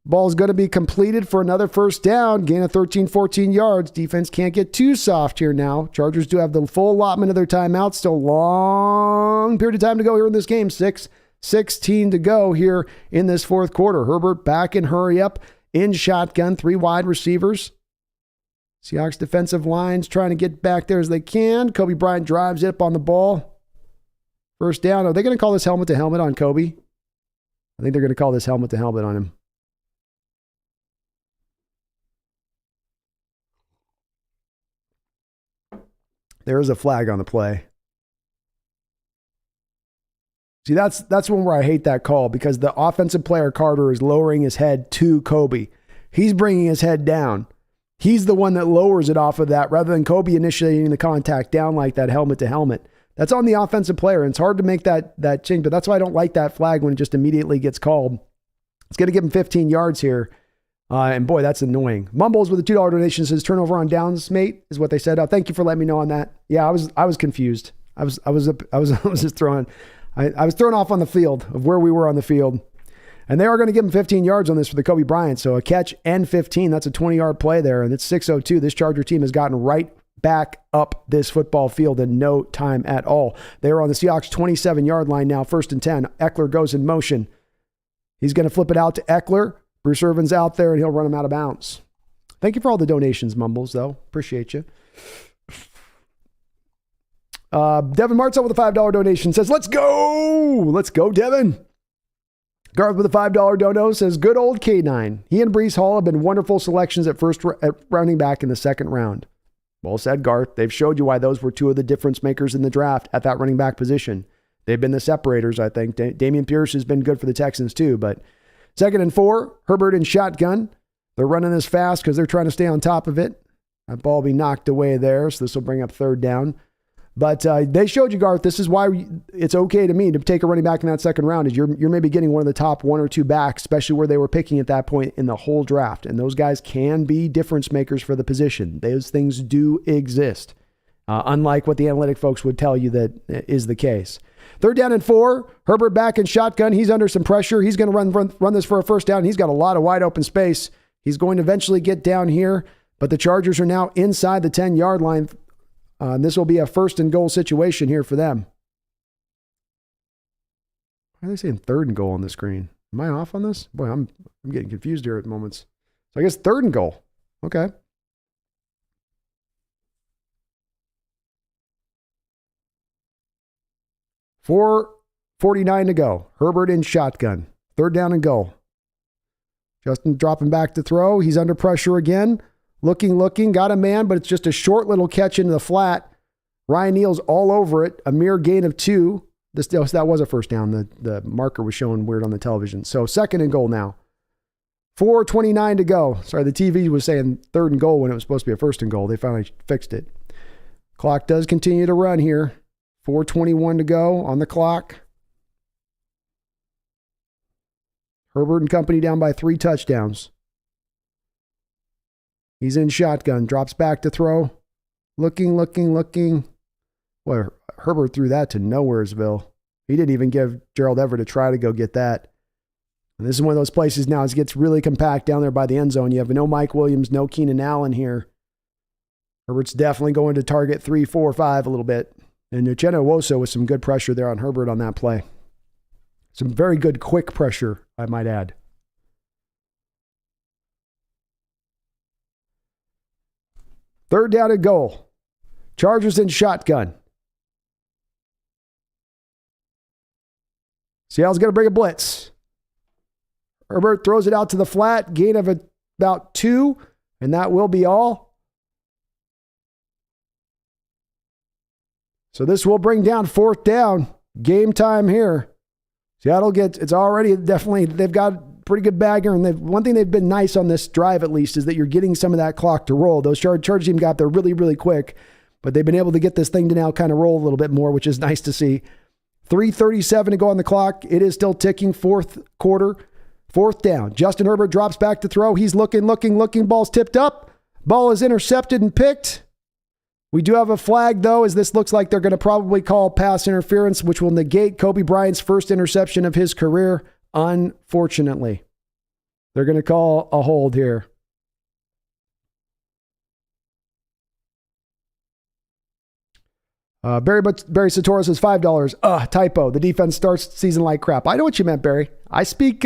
Ball's going to be completed for another first down. Gain of 13, 14 yards. Defense can't get too soft here now. Chargers do have the full allotment of their timeouts. Still a long period of time to go here in this game. 6:16 to go here in this fourth quarter. Herbert back in hurry up in shotgun. 3 wide receivers. Seahawks defensive lines trying to get back there as they can. Kobe Bryant drives it up on the ball. First down. Are they going to call this helmet to helmet on Kobe? I think they're going to call this helmet to helmet on him. There is a flag on the play. See, that's one where I hate that call because the offensive player, Carter, is lowering his head to Kobe. He's bringing his head down. He's the one that lowers it off of that rather than Kobe initiating the contact down like that helmet to helmet. That's on the offensive player, and it's hard to make that change, but that's why I don't like that flag when it just immediately gets called. It's going to give him 15 yards here, and boy, that's annoying. Mumbles with a $2 donation says, turnover on downs, mate, is what they said. Thank you for letting me know on that. Yeah, I was confused. I was just throwing... I was thrown off on the field of where we were on the field. And they are going to give him 15 yards on this for the Kobe Bryant. So a catch and 15. That's a 20-yard play there. And it's 6:02. This Charger team has gotten right back up this football field in no time at all. They are on the Seahawks 27-yard line now. 1st and 10. Eckler goes in motion. He's going to flip it out to Eckler. Bruce Irvin's out there, and he'll run him out of bounds. Thank you for all the donations, Mumbles, though. Appreciate you. Devin Martz with a $5 donation says, let's go. Let's go, Devin. Garth with a $5 dono says, good old K9. He and Breece Hall have been wonderful selections at running back in the second round. Well said, Garth. They've showed you why those were two of the difference makers in the draft at that running back position. They've been the separators, I think. Damian Pierce has been good for the Texans too, but 2nd and 4, Herbert in shotgun. They're running this fast because they're trying to stay on top of it. That ball will be knocked away there, so this will bring up 3rd down. But they showed you, Garth, this is why it's okay to me to take a running back in that second round. Is you're maybe getting one of the top 1 or 2 backs, especially where they were picking at that point in the whole draft. And those guys can be difference makers for the position. Those things do exist, unlike what the analytic folks would tell you that is the case. 3rd down and 4, Herbert back in shotgun. He's under some pressure. He's going to run this for a first down. He's got a lot of wide open space. He's going to eventually get down here, but the Chargers are now inside the 10-yard line. This will be a 1st and goal situation here for them. Why are they saying 3rd and goal on the screen? Am I off on this? Boy, I'm getting confused here at moments. So I guess 3rd and goal. Okay. 4:49 to go. Herbert in shotgun. 3rd down and goal. Justin dropping back to throw. He's under pressure again. Looking. Got a man, but it's just a short little catch into the flat. Ryan Neal's all over it. A mere gain of 2. That was a first down. The marker was showing weird on the television. So 2nd and goal now. 4:29 to go. Sorry, the TV was saying 3rd and goal when it was supposed to be a 1st and goal. They finally fixed it. Clock does continue to run here. 4:21 to go on the clock. Herbert and company down by 3 touchdowns. He's in shotgun. Drops back to throw. Looking. Well, Herbert threw that to Nowheresville. He didn't even give Gerald Everett a try to go get that. And this is one of those places now as it gets really compact down there by the end zone. You have no Mike Williams, no Keenan Allen here. Herbert's definitely going to target 3, 4, 5 a little bit. And Uchenna Nwosu with some good pressure there on Herbert on that play. Some very good quick pressure, I might add. Third down and goal. Chargers in shotgun. Seattle's going to bring a blitz. Herbert throws it out to the flat, gain of about 2, and that will be all. So this will bring down 4th down. Game time here. Seattle it's already definitely, they've got pretty good bagger, and one thing they've been nice on this drive at least is that you're getting some of that clock to roll. Those Chargers team got there really, really quick, but they've been able to get this thing to now kind of roll a little bit more, which is nice to see. 3:37 to go on the clock. It is still ticking. 4th quarter. 4th down. Justin Herbert drops back to throw. He's looking. Ball's tipped up. Ball is intercepted and picked. We do have a flag, though, as this looks like they're going to probably call pass interference, which will negate Kobe Bryant's first interception of his career, unfortunately. They're going to call a hold here. Barry Satoris says $5. Typo. The defense starts season like crap. I know what you meant, Barry. I speak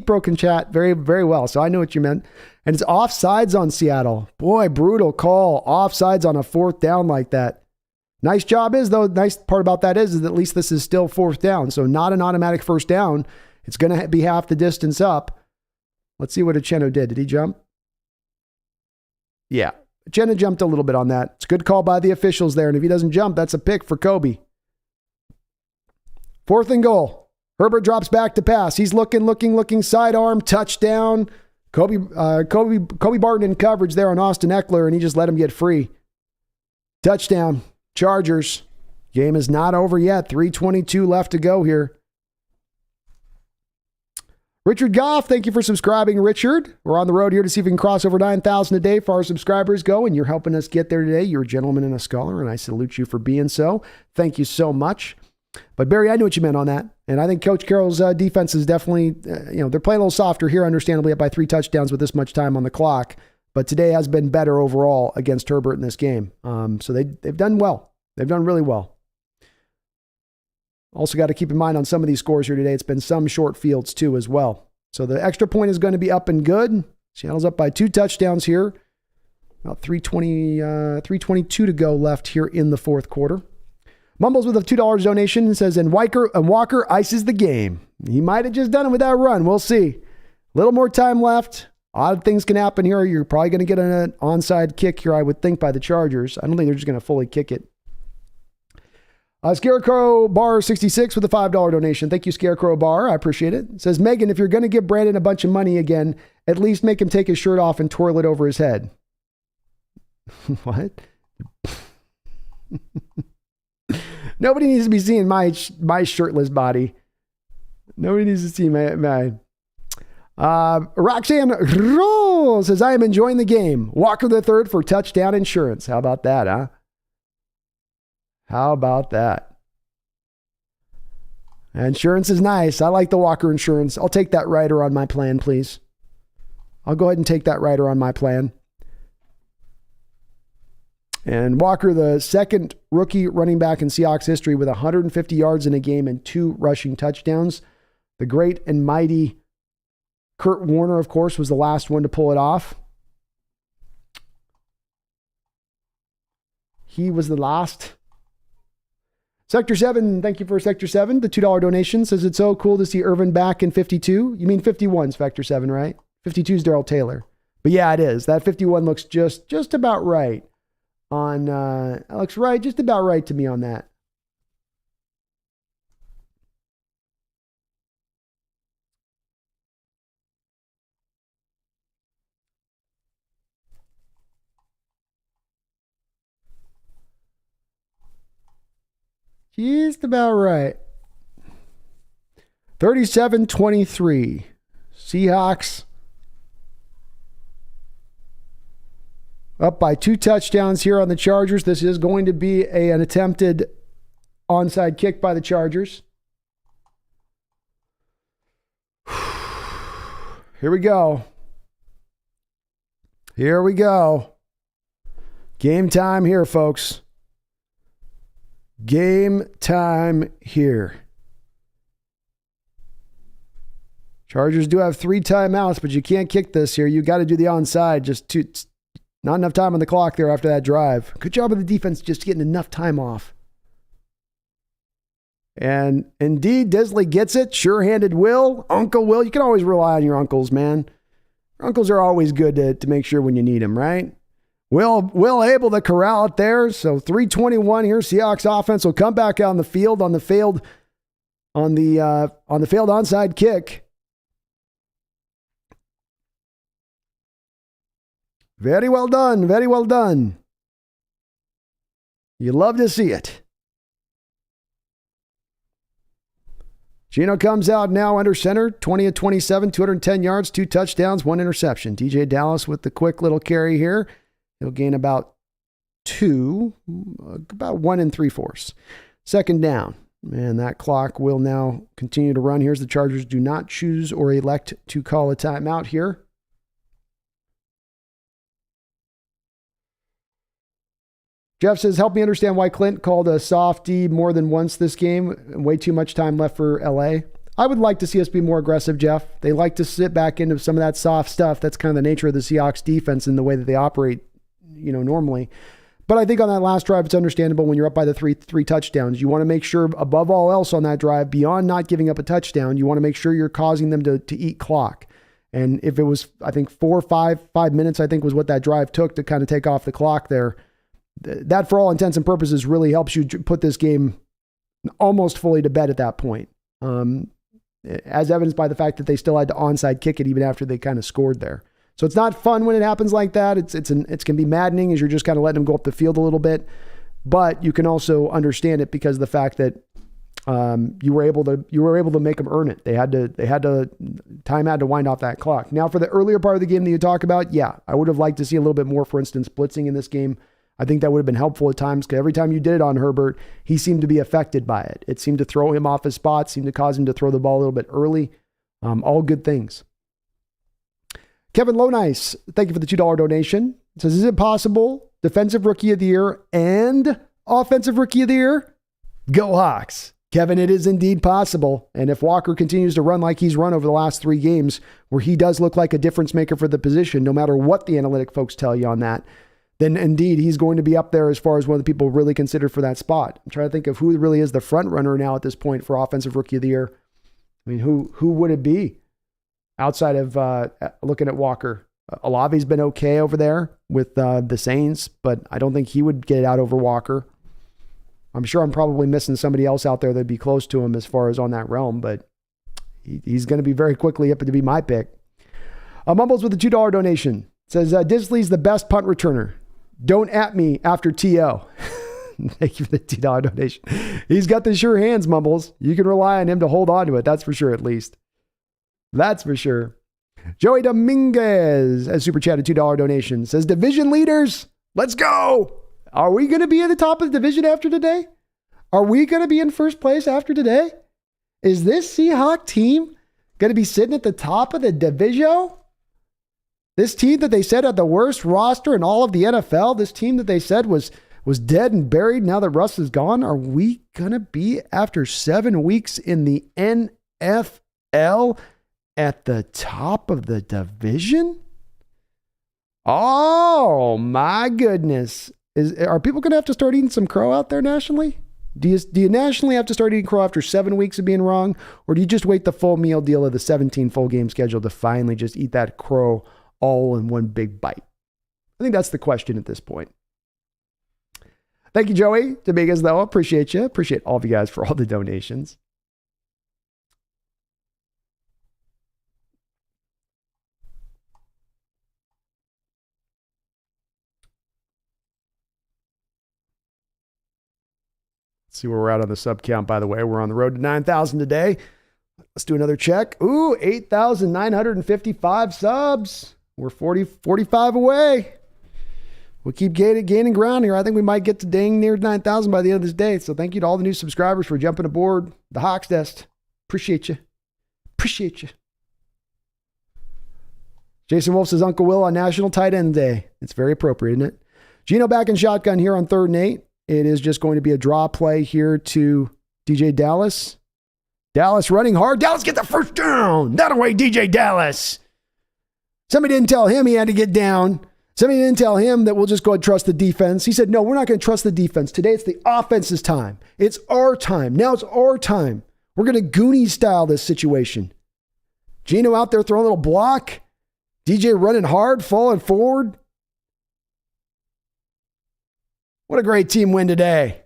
broken chat very, very well, so I know what you meant. And it's offsides on Seattle. Boy, brutal call. Offsides on a 4th down like that. Nice job nice part about that is that at least this is still 4th down, so not an automatic 1st down. It's going to be half the distance up. Let's see what Uchenna did. Did he jump? Yeah. Uchenna jumped a little bit on that. It's a good call by the officials there, and if he doesn't jump, that's a pick for Kobe. 4th and goal. Herbert drops back to pass. He's looking, sidearm, touchdown. Kobe Barton in coverage there on Austin Eckler, and he just let him get free. Touchdown. Chargers. Game is not over yet. 3:22 left to go here. Richard Goff, thank you for subscribing, Richard. We're on the road here to see if we can cross over 9,000 a day as far as subscribers go, and you're helping us get there today. You're a gentleman and a scholar, and I salute you for being so. Thank you so much. But Barry, I knew what you meant on that. And I think Coach Carroll's defense is definitely, they're playing a little softer here, understandably, up by 3 touchdowns with this much time on the clock. But today has been better overall against Herbert in this game. So they've done well. They've done really well. Also got to keep in mind on some of these scores here today, it's been some short fields too as well. So the extra point is going to be up and good. Seattle's up by 2 touchdowns here. About 3:22 to go left here in the 4th quarter. Mumbles with a $2 donation and says, and Walker ices the game. He might have just done it with that run. We'll see. A little more time left. Odd things can happen here. You're probably going to get an onside kick here, I would think, by the Chargers. I don't think they're just going to fully kick it. Scarecrow Bar 66 with a $5 donation. Thank you, Scarecrow Bar. I appreciate it. It says, Megan, if you're going to give Brandon a bunch of money again, at least make him take his shirt off and twirl it over his head. What? Nobody needs to be seeing my shirtless body. Nobody needs to see my Roxanne Roll says, I am enjoying the game. Walker the third for touchdown insurance. How about that, huh? How about that? Insurance is nice. I like the Walker insurance. I'll take that rider on my plan, please. I'll go ahead and take that rider on my plan. And Walker, the second rookie running back in Seahawks history with 150 yards in a game and 2 rushing touchdowns. The great and mighty Kurt Warner, of course, was the last one to pull it off. He was the last. Sector 7, thank you for Sector 7. The $2 donation says it's so cool to see Irvin back in 52. You mean 51's Sector 7, right? 52's Darrell Taylor. But yeah, it is. That 51 looks just about right on, it looks right, just about right to me on that. Just about right. 37-23. Seahawks up by 2 touchdowns here on the Chargers. This is going to be an attempted onside kick by the Chargers. Here we go. Here we go. Game time here, folks. Game time here. Chargers do have 3 timeouts, but you can't kick this here. You got to do the onside. Not enough time on the clock there after that drive. Good job of the defense just getting enough time off. And indeed, Disley gets it. Sure-handed Will. Uncle Will. You can always rely on your uncles, man. Your uncles are always good to make sure when you need them, right? Will able to corral it there. So 3:21 here. Seahawks offense will come back out on the field on the failed onside kick. Very well done. Very well done. You love to see it. Gino comes out now under center, 20 of 27, 210 yards, 2 touchdowns, 1 interception. DJ Dallas with the quick little carry here. He'll gain about 2, about 1 3/4. Second down. And that clock will now continue to run. Here's the Chargers do not choose or elect to call a timeout here. Jeff says, help me understand why Clint called a softie more than once this game. Way too much time left for LA. I would like to see us be more aggressive, Jeff. They like to sit back into some of that soft stuff. That's kind of the nature of the Seahawks defense and the way that they operate, normally. But I think on that last drive, it's understandable when you're up by the three touchdowns. You want to make sure, above all else on that drive, beyond not giving up a touchdown, you want to make sure you're causing them to eat clock. And if it was, I think, 5 minutes, I think was what that drive took to kind of take off the clock there. That, for all intents and purposes, really helps you put this game almost fully to bed at that point. As evidenced by the fact that they still had to onside kick it even after they kind of scored there. So it's not fun when it happens like that. It can be maddening as you're just kind of letting them go up the field a little bit. But you can also understand it because of the fact that you were able to make them earn it. Time had to wind off that clock. Now for the earlier part of the game that you talk about, yeah, I would have liked to see a little bit more, for instance, blitzing in this game. I think that would have been helpful at times because every time you did it on Herbert, he seemed to be affected by it. It seemed to throw him off his spot, seemed to cause him to throw the ball a little bit early. All good things. Kevin Lonice, thank you for the $2 donation. It says, is it possible Defensive Rookie of the Year and Offensive Rookie of the Year? Go Hawks. Kevin, it is indeed possible. And if Walker continues to run like he's run over the last 3 games, where he does look like a difference maker for the position, no matter what the analytic folks tell you on that, then indeed he's going to be up there as far as one of the people really considered for that spot. I'm trying to think of who really is the front runner now at this point for Offensive Rookie of the Year. I mean, who would it be outside of looking at Walker? Olave's been okay over there with the Saints, but I don't think he would get it out over Walker. I'm sure I'm probably missing somebody else out there that'd be close to him as far as on that realm, but he's going to be very quickly up to be my pick. Mumbles with a $2 donation. It says, Disley's the best punt returner. Don't at me after TO. Thank you for the $2 donation. He's got the sure hands, Mumbles. You can rely on him to hold on to it. That's for sure, at least. That's for sure. Joey Dominguez has super chatted $2 donation. Says, division leaders, let's go. Are we going to be at the top of the division after today? Are we going to be in first place after today? Is this Seahawk team going to be sitting at the top of the division? This team that they said had the worst roster in all of the NFL, this team that they said was dead and buried now that Russ is gone, are we going to be, after 7 weeks in the NFL, at the top of the division? Oh my goodness. Are people going to have to start eating some crow out there nationally? Do you nationally have to start eating crow after 7 weeks of being wrong? Or do you just wait the full meal deal of the 17 full game schedule to finally just eat that crow all in one big bite? I think that's the question at this point. Thank you, Joey, Dominguez, though. Appreciate you. Appreciate all of you guys for all the donations. Let's see where we're at on the sub count, by the way. We're on the road to 9,000 today. Let's do another check. Ooh, 8,955 subs. We're 45 away. We'll keep gaining ground here. I think we might get to dang near 9,000 by the end of this day. So thank you to all the new subscribers for jumping aboard the TheSeahawksNest. Appreciate you. Appreciate you. Jason Wolf says Uncle Will on National Tight End Day. It's very appropriate, isn't it? Gino back in shotgun here on 3rd and 8. It is just going to be a draw play here to DJ Dallas. Dallas running hard. Dallas get the first down. That away, DJ Dallas. Somebody didn't tell him he had to get down. Somebody didn't tell him that we'll just go and trust the defense. He said, no, we're not going to trust the defense. Today it's the offense's time. It's our time. Now it's our time. We're going to Goonies style this situation. Gino out there throwing a little block. DJ running hard, falling forward. What a great team win today.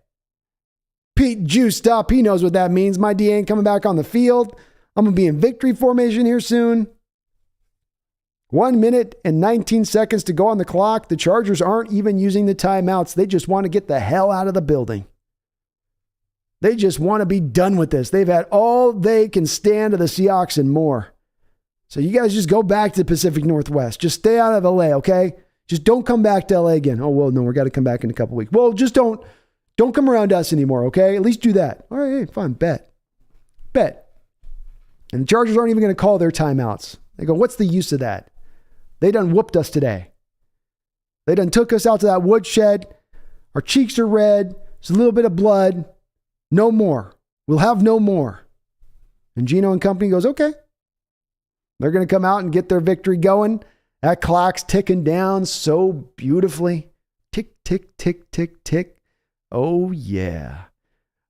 Pete juiced up. He knows what that means. My DA ain't coming back on the field. I'm going to be in victory formation here soon. 1 minute and 19 seconds to go on the clock. The Chargers aren't even using the timeouts. They just want to get the hell out of the building. They just want to be done with this. They've had all they can stand of the Seahawks and more. So you guys just go back to the Pacific Northwest. Just stay out of LA, okay? Just don't come back to LA again. Oh, well, no, we got to come back in a couple weeks. Well, just don't come around us anymore, okay? At least do that. All right, hey, fine, bet. And the Chargers aren't even going to call their timeouts. They go, what's the use of that? They done whooped us today. They done took us out to that woodshed. Our cheeks are red. There's a little bit of blood. No more. We'll have no more. And Gino and company goes, okay. They're going to come out and get their victory going. That clock's ticking down so beautifully. Tick, tick, tick, tick, tick. Oh, yeah.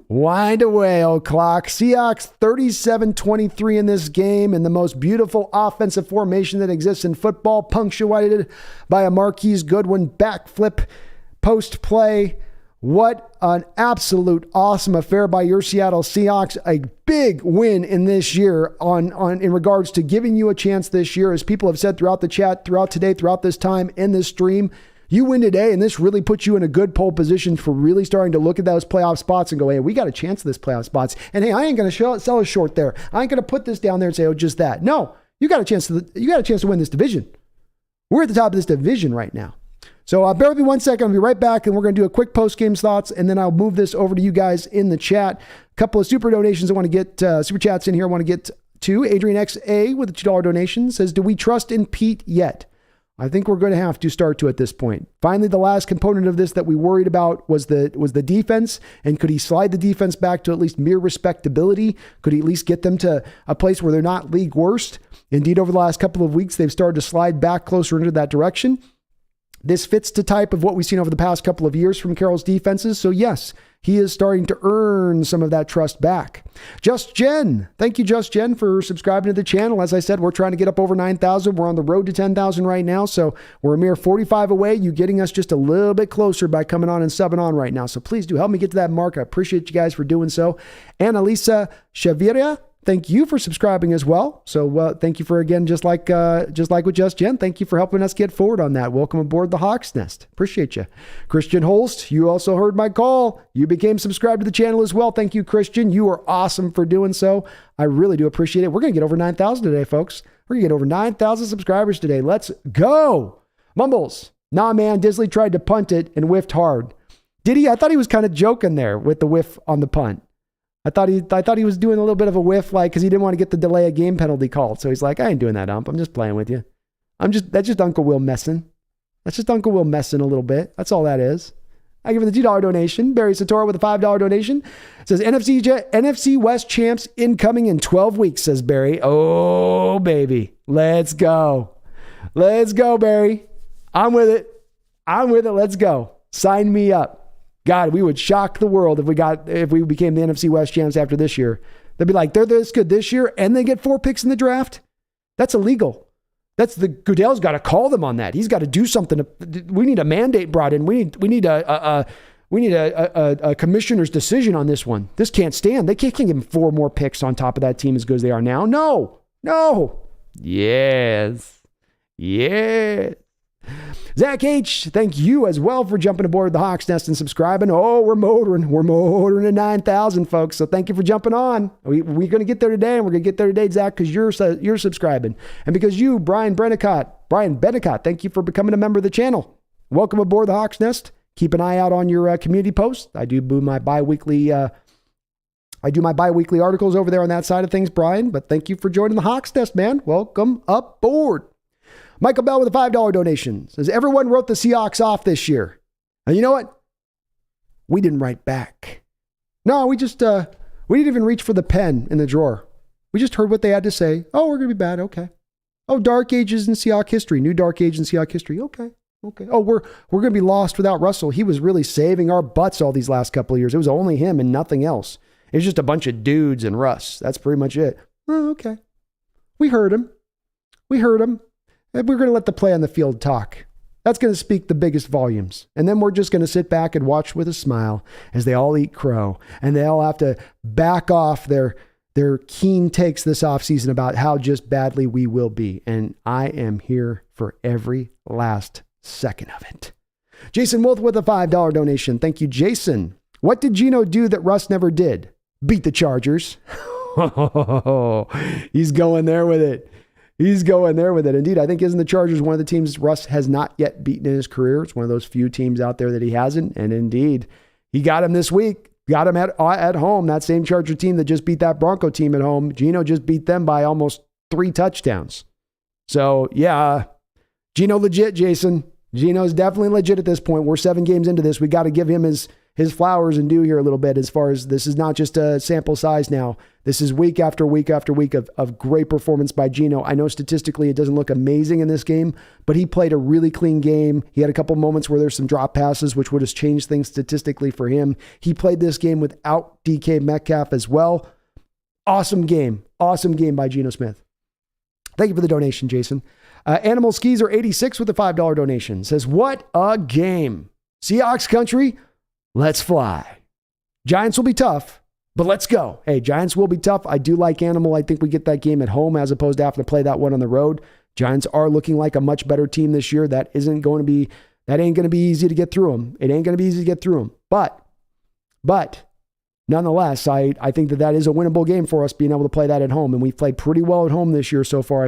Wind away, old clock. Seahawks 37-23 in this game in the most beautiful offensive formation that exists in football, punctuated by a Marquise Goodwin backflip post play. What an absolute awesome affair by your Seattle Seahawks. A big win in this year in regards to giving you a chance this year. As people have said throughout the chat, throughout today, throughout this time in this stream, you win today, and this really puts you in a good pole position for really starting to look at those playoff spots and go, hey, we got a chance at this playoff spots. And hey, I ain't going to sell a short there. I ain't going to put this down there and say, oh, just that. No, you got a chance to win this division. We're at the top of this division right now. So bear with me 1 second. I'll be right back, and we're going to do a quick post-game thoughts, and then I'll move this over to you guys in the chat. A couple of super donations I want to get, super chats in here I want to get to. Adrian XA with a $2 donation says, do we trust in Pete yet? I think we're going to have to start to at this point. Finally, the last component of this that we worried about was the defense. And could he slide the defense back to at least mere respectability? Could he at least get them to a place where they're not league worst? Indeed, over the last couple of weeks, they've started to slide back closer into that direction. This fits the type of what we've seen over the past couple of years from Carroll's defenses. So yes, he is starting to earn some of that trust back. Just Jen. Thank you, Just Jen, for subscribing to the channel. As I said, we're trying to get up over 9,000. We're on the road to 10,000 right now. So we're a mere 45 away. You getting us just a little bit closer by coming on and subbing on right now. So please do help me get to that mark. I appreciate you guys for doing so. Annalisa Chaviria, thank you for subscribing as well. So thank you for, again, just like with Just Jen, thank you for helping us get forward on that. Welcome aboard the TheSeahawksNest. Appreciate you. Christian Holst, you also heard my call. You became subscribed to the channel as well. Thank you, Christian. You are awesome for doing so. I really do appreciate it. We're going to get over 9,000 today, folks. We're going to get over 9,000 subscribers today. Let's go. Mumbles. Nah, man, Disley tried to punt it and whiffed hard. Did he? I thought he was kind of joking there with the whiff on the punt. I thought he was doing a little bit of a whiff, like, because he didn't want to get the delay of game penalty called. So he's like, I ain't doing that, ump. I'm just playing with you. That's just Uncle Will messing. That's just Uncle Will messing a little bit. That's all that is. Thank you for the $2 donation. Barry Satora with a $5 donation. Says NFC West champs incoming in 12 weeks, says Barry. Oh, baby. Let's go. Let's go, Barry. I'm with it. Let's go. Sign me up. God, we would shock the world if we became the NFC West champs after this year. They'd be like, they're this good this year and they get 4 picks in the draft. That's illegal. Goodell's got to call them on that. He's got to do something. We need a mandate brought in. We need a commissioner's decision on this one. This can't stand. They can't give him 4 more picks on top of that team as good as they are now. No. Yes. Zach H., thank you as well for jumping aboard the Hawks Nest and subscribing. Oh, we're motoring to 9,000, folks. So thank you for jumping on. We're going to get there today, and we're going to get there today, Zach, because you're subscribing. And because you, Brian Bennicott, thank you for becoming a member of the channel. Welcome aboard the Hawks Nest. Keep an eye out on your community posts. I do my bi-weekly articles over there on that side of things, Brian. But thank you for joining the Hawks Nest, man. Welcome aboard. Michael Bell with a $5 donation says, everyone wrote the Seahawks off this year. And you know what? We didn't write back. No, we just, we didn't even reach for the pen in the drawer. We just heard what they had to say. Oh, we're going to be bad. Okay. Oh, dark ages in Seahawks history. New dark age in Seahawks history. Okay. Oh, we're going to be lost without Russell. He was really saving our butts all these last couple of years. It was only him and nothing else. It was just a bunch of dudes and Russ. That's pretty much it. Oh, okay. We heard him. And we're going to let the play on the field talk. That's going to speak the biggest volumes. And then we're just going to sit back and watch with a smile as they all eat crow. And they all have to back off their keen takes this offseason about how just badly we will be. And I am here for every last second of it. Jason Wolf with a $5 donation. Thank you, Jason. What did Geno do that Russ never did? Beat the Chargers. He's going there with it. Indeed, I think isn't the Chargers one of the teams Russ has not yet beaten in his career? It's one of those few teams out there that he hasn't. And indeed, he got him this week. Got him at home. That same Charger team that just beat that Bronco team at home. Geno just beat them by almost 3 touchdowns. So, yeah, Geno legit, Jason. Geno's definitely legit at this point. We're 7 games into this. We got to give him his flowers and due here a little bit as far as this is not just a sample size now. This is week after week after week of great performance by Geno. I know statistically it doesn't look amazing in this game, but he played a really clean game. He had a couple moments where there's some drop passes, which would have changed things statistically for him. He played this game without DK Metcalf as well. Awesome game by Geno Smith. Thank you for the donation, Jason. Animal Skeezer 86 with a $5 donation says, what a game. Seahawks country, let's fly. Giants will be tough, but let's go. Hey, Giants will be tough. I do like Animal. I think we get that game at home as opposed to having to play that one on the road. Giants are looking like a much better team this year. That ain't going to be easy to get through them. It ain't going to be easy to get through them. But nonetheless, I think that is a winnable game for us being able to play that at home. And we've played pretty well at home this year so far.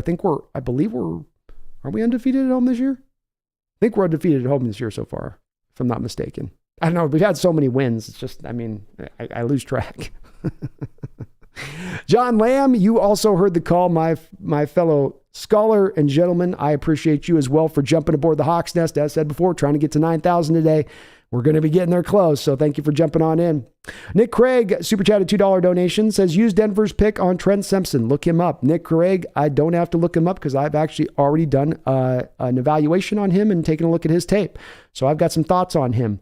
Are we undefeated at home this year? I think we're undefeated at home this year so far, if I'm not mistaken. I don't know. We've had so many wins. It's just, I lose track. John Lamb, you also heard the call, my fellow scholar and gentleman. I appreciate you as well for jumping aboard the Hawks Nest. As I said before, trying to get to 9,000 today. We're going to be getting there close, so thank you for jumping on in. Nick Craig, super chatted $2 donation, says, use Denver's pick on Trent Simpson. Look him up. Nick Craig, I don't have to look him up because I've actually already done an evaluation on him and taken a look at his tape. So I've got some thoughts on him.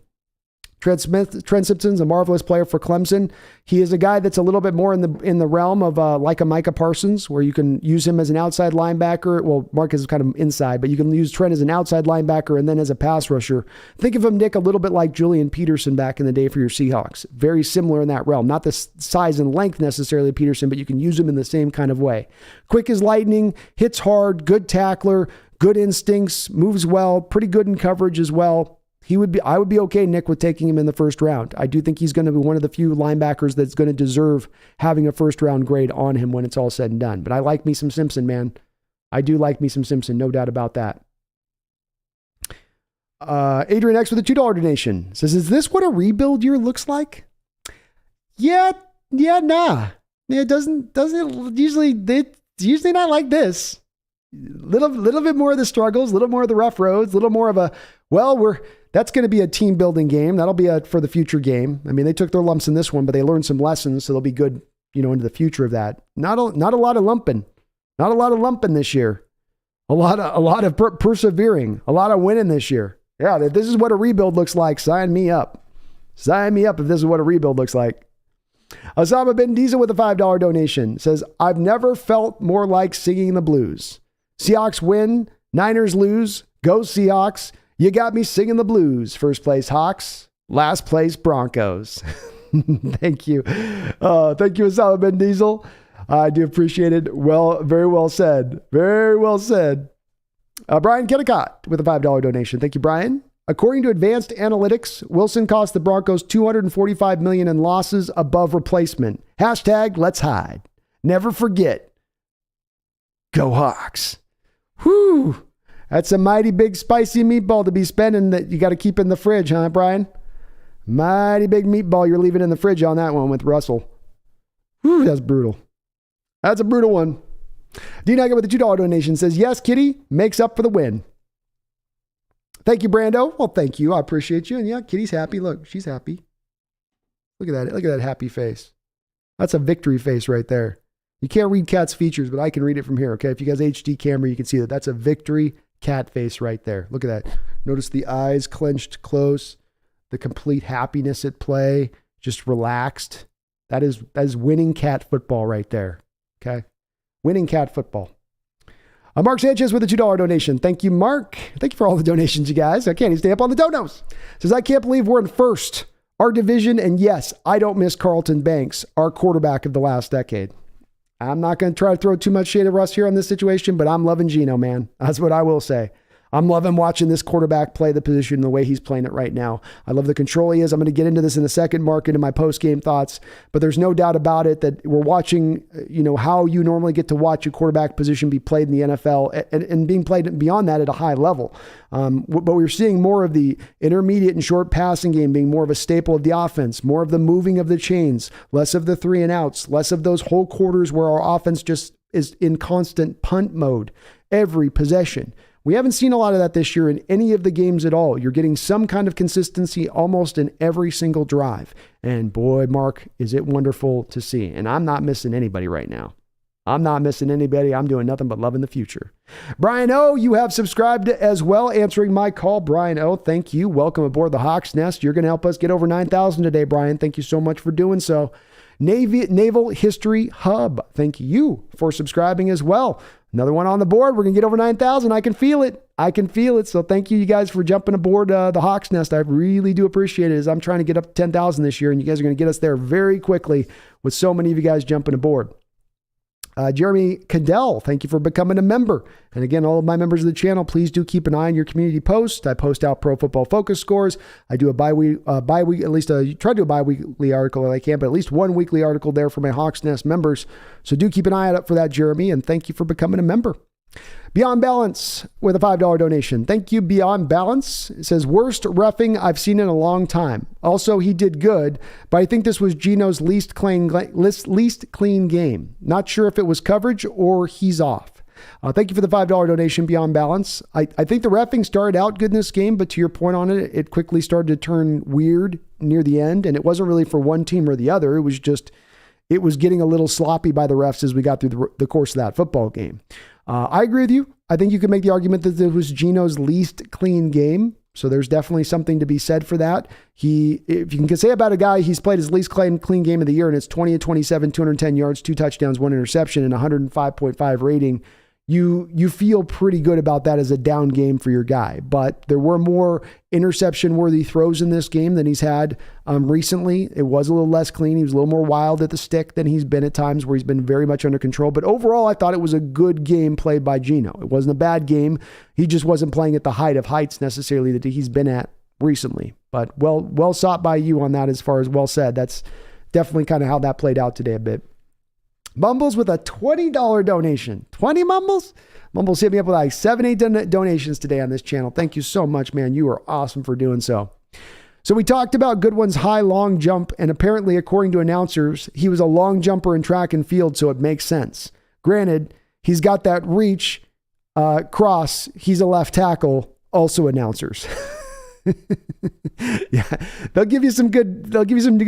Trent Simpson's a marvelous player for Clemson. He is a guy that's a little bit more in the realm of like a Micah Parsons, where you can use him as an outside linebacker. Well, Marcus is kind of inside, but you can use Trent as an outside linebacker and then as a pass rusher. Think of him, Nick, a little bit like Julian Peterson back in the day for your Seahawks. Very similar in that realm. Not the size and length necessarily of Peterson, but you can use him in the same kind of way. Quick as lightning, hits hard, good tackler, good instincts, moves well, pretty good in coverage as well. I would be okay, Nick, with taking him in the first round. I do think he's going to be one of the few linebackers that's going to deserve having a first round grade on him when it's all said and done. But I like me some Simpson, man. I do like me some Simpson, no doubt about that. Adrian X with a $2 donation says, is this what a rebuild year looks like? Yeah, nah. It doesn't usually, it's usually not like this. little bit more of the struggles, a little more of the rough roads, a little more of a, that's going to be a team building game. That'll be for the future game. I mean, they took their lumps in this one, but they learned some lessons, so they'll be good, into the future of that. Not a lot of lumping. Not a lot of lumping this year. A lot of persevering. A lot of winning this year. Yeah, if this is what a rebuild looks like, sign me up. Sign me up if this is what a rebuild looks like. Osama bin Diesel with a $5 donation says, I've never felt more like singing the blues. Seahawks win, Niners lose, go Seahawks. You got me singing the blues. First place Hawks, last place Broncos. Thank you. Thank you, Osama bin Diesel. I do appreciate it. Well, very well said. Very well said. Brian Kennicott with a $5 donation. Thank you, Brian. According to advanced analytics, Wilson cost the Broncos $245 million in losses above replacement. Hashtag let's hide. Never forget. Go Hawks. Whew. That's a mighty big spicy meatball to be spending that you got to keep in the fridge, huh, Brian? Mighty big meatball you're leaving in the fridge on that one with Russell. Whew, that's brutal. That's a brutal one. D-Nugget with the $2 donation says, yes, Kitty makes up for the win. Thank you, Brando. Well, thank you. I appreciate you. And yeah, Kitty's happy. Look, she's happy. Look at that. Look at that happy face. That's a victory face right there. You can't read Cat's features, but I can read it from here. Okay. If you guys HD camera, you can see that. That's a victory cat face right there. Look at that. Notice the eyes clenched close, the complete happiness at play, just relaxed. That is winning cat football right there. Okay. Winning cat football. Mark Sanchez with a $2 donation. Thank you, Mark. Thank you for all the donations, you guys. I can't even stay up on the donos. Says, I can't believe we're in first. Our division, and yes, I don't miss Carlton Banks, our quarterback of the last decade. I'm not going to try to throw too much shade at Russ here on this situation, but I'm loving Geno, man. That's what I will say. I'm loving watching this quarterback play the position the way he's playing it right now. I love the control he is. I'm going to get into this in a second, Mark, into my post-game thoughts. But there's no doubt about it that we're watching, how you normally get to watch a quarterback position be played in the NFL and being played beyond that at a high level. But we're seeing more of the intermediate and short passing game being more of a staple of the offense, more of the moving of the chains, less of the 3 and outs, less of those whole quarters where our offense just is in constant punt mode every possession. We haven't seen a lot of that this year in any of the games at all. You're getting some kind of consistency almost in every single drive. And boy, Mark, is it wonderful to see. And I'm not missing anybody right now. I'm not missing anybody. I'm doing nothing but loving the future. Brian O., you have subscribed as well, answering my call. Brian O., thank you. Welcome aboard the Hawks Nest. You're going to help us get over 9,000 today, Brian. Thank you so much for doing so. Naval History Hub, thank you for subscribing as well. Another one on the board. We're going to get over 9,000. I can feel it. So thank you guys for jumping aboard the Hawks Nest. I really do appreciate it as I'm trying to get up to 10,000 this year, and you guys are going to get us there very quickly with so many of you guys jumping aboard. Jeremy Cadell, thank you for becoming a member. And again, all of my members of the channel, please do keep an eye on your community posts. I post out Pro Football Focus scores. I do a bi-week, at least try to do a bi-weekly article if I can, but at least one weekly article there for my Hawks Nest members. So do keep an eye out for that, Jeremy, and thank you for becoming a member. Beyond Balance with a $5 donation. Thank you, Beyond Balance. It says, worst reffing I've seen in a long time. Also, he did good, but I think this was Geno's least clean game. Not sure if it was coverage or he's off. Thank you for the $5 donation, Beyond Balance. I think the reffing started out good in this game, but to your point on it, it quickly started to turn weird near the end, and it wasn't really for one team or the other. It was getting a little sloppy by the refs as we got through the course of that football game. I agree with you. I think you could make the argument that it was Geno's least clean game. So there's definitely something to be said for that. If you can say about a guy, he's played his least clean game of the year, and it's 20-27, 210 yards, 2 touchdowns, 1 interception, and 105.5 rating. You feel pretty good about that as a down game for your guy. But there were more interception-worthy throws in this game than he's had recently. It was a little less clean. He was a little more wild at the stick than he's been at times where he's been very much under control. But overall, I thought it was a good game played by Geno. It wasn't a bad game. He just wasn't playing at the height of heights necessarily that he's been at recently. But well sought by you on that as far as well said. That's definitely kind of how that played out today a bit. Mumbles with a $20 donation. 20 Mumbles? Mumbles hit me up with like 7-8 donations today on this channel. Thank you so much, man. You are awesome for doing so. So we talked about Goodwin's high long jump, and apparently, according to announcers, he was a long jumper in track and field, so it makes sense. Granted, he's got that reach Cross, he's a left tackle, also announcers. Yeah, they'll give you some good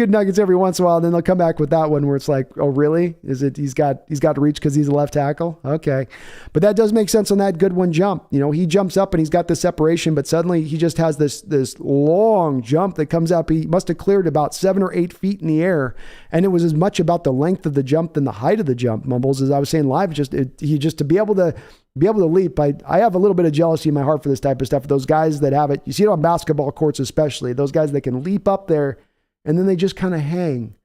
nuggets every once in a while, and then they'll come back with that one where it's like, oh really? Is it he's got to reach because he's a left tackle? Okay. But that does make sense on that Goodwin jump. He jumps up and he's got the separation, but suddenly he just has this long jump that comes up. He must have cleared about 7 or 8 feet in the air, and it was as much about the length of the jump than the height of the jump. Mumbles, as I was saying live, just to be able to leap. I have a little bit of jealousy in my heart for this type of stuff. Those guys that have it, you see it on basketball courts especially, those guys that can leap up there and then they just kind of hang.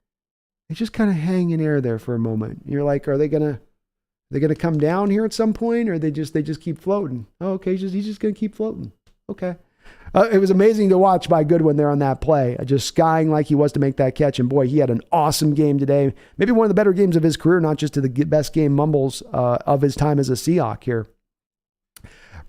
They just kind of hang in air there for a moment. You're like, are they gonna come down here at some point, or they just keep floating? Oh, okay, he's just gonna keep floating. Okay. It was amazing to watch by Goodwin there on that play, just skying like he was to make that catch. And boy, he had an awesome game today. Maybe one of the better games of his career, not just to the best game Mumbles of his time as a Seahawk here.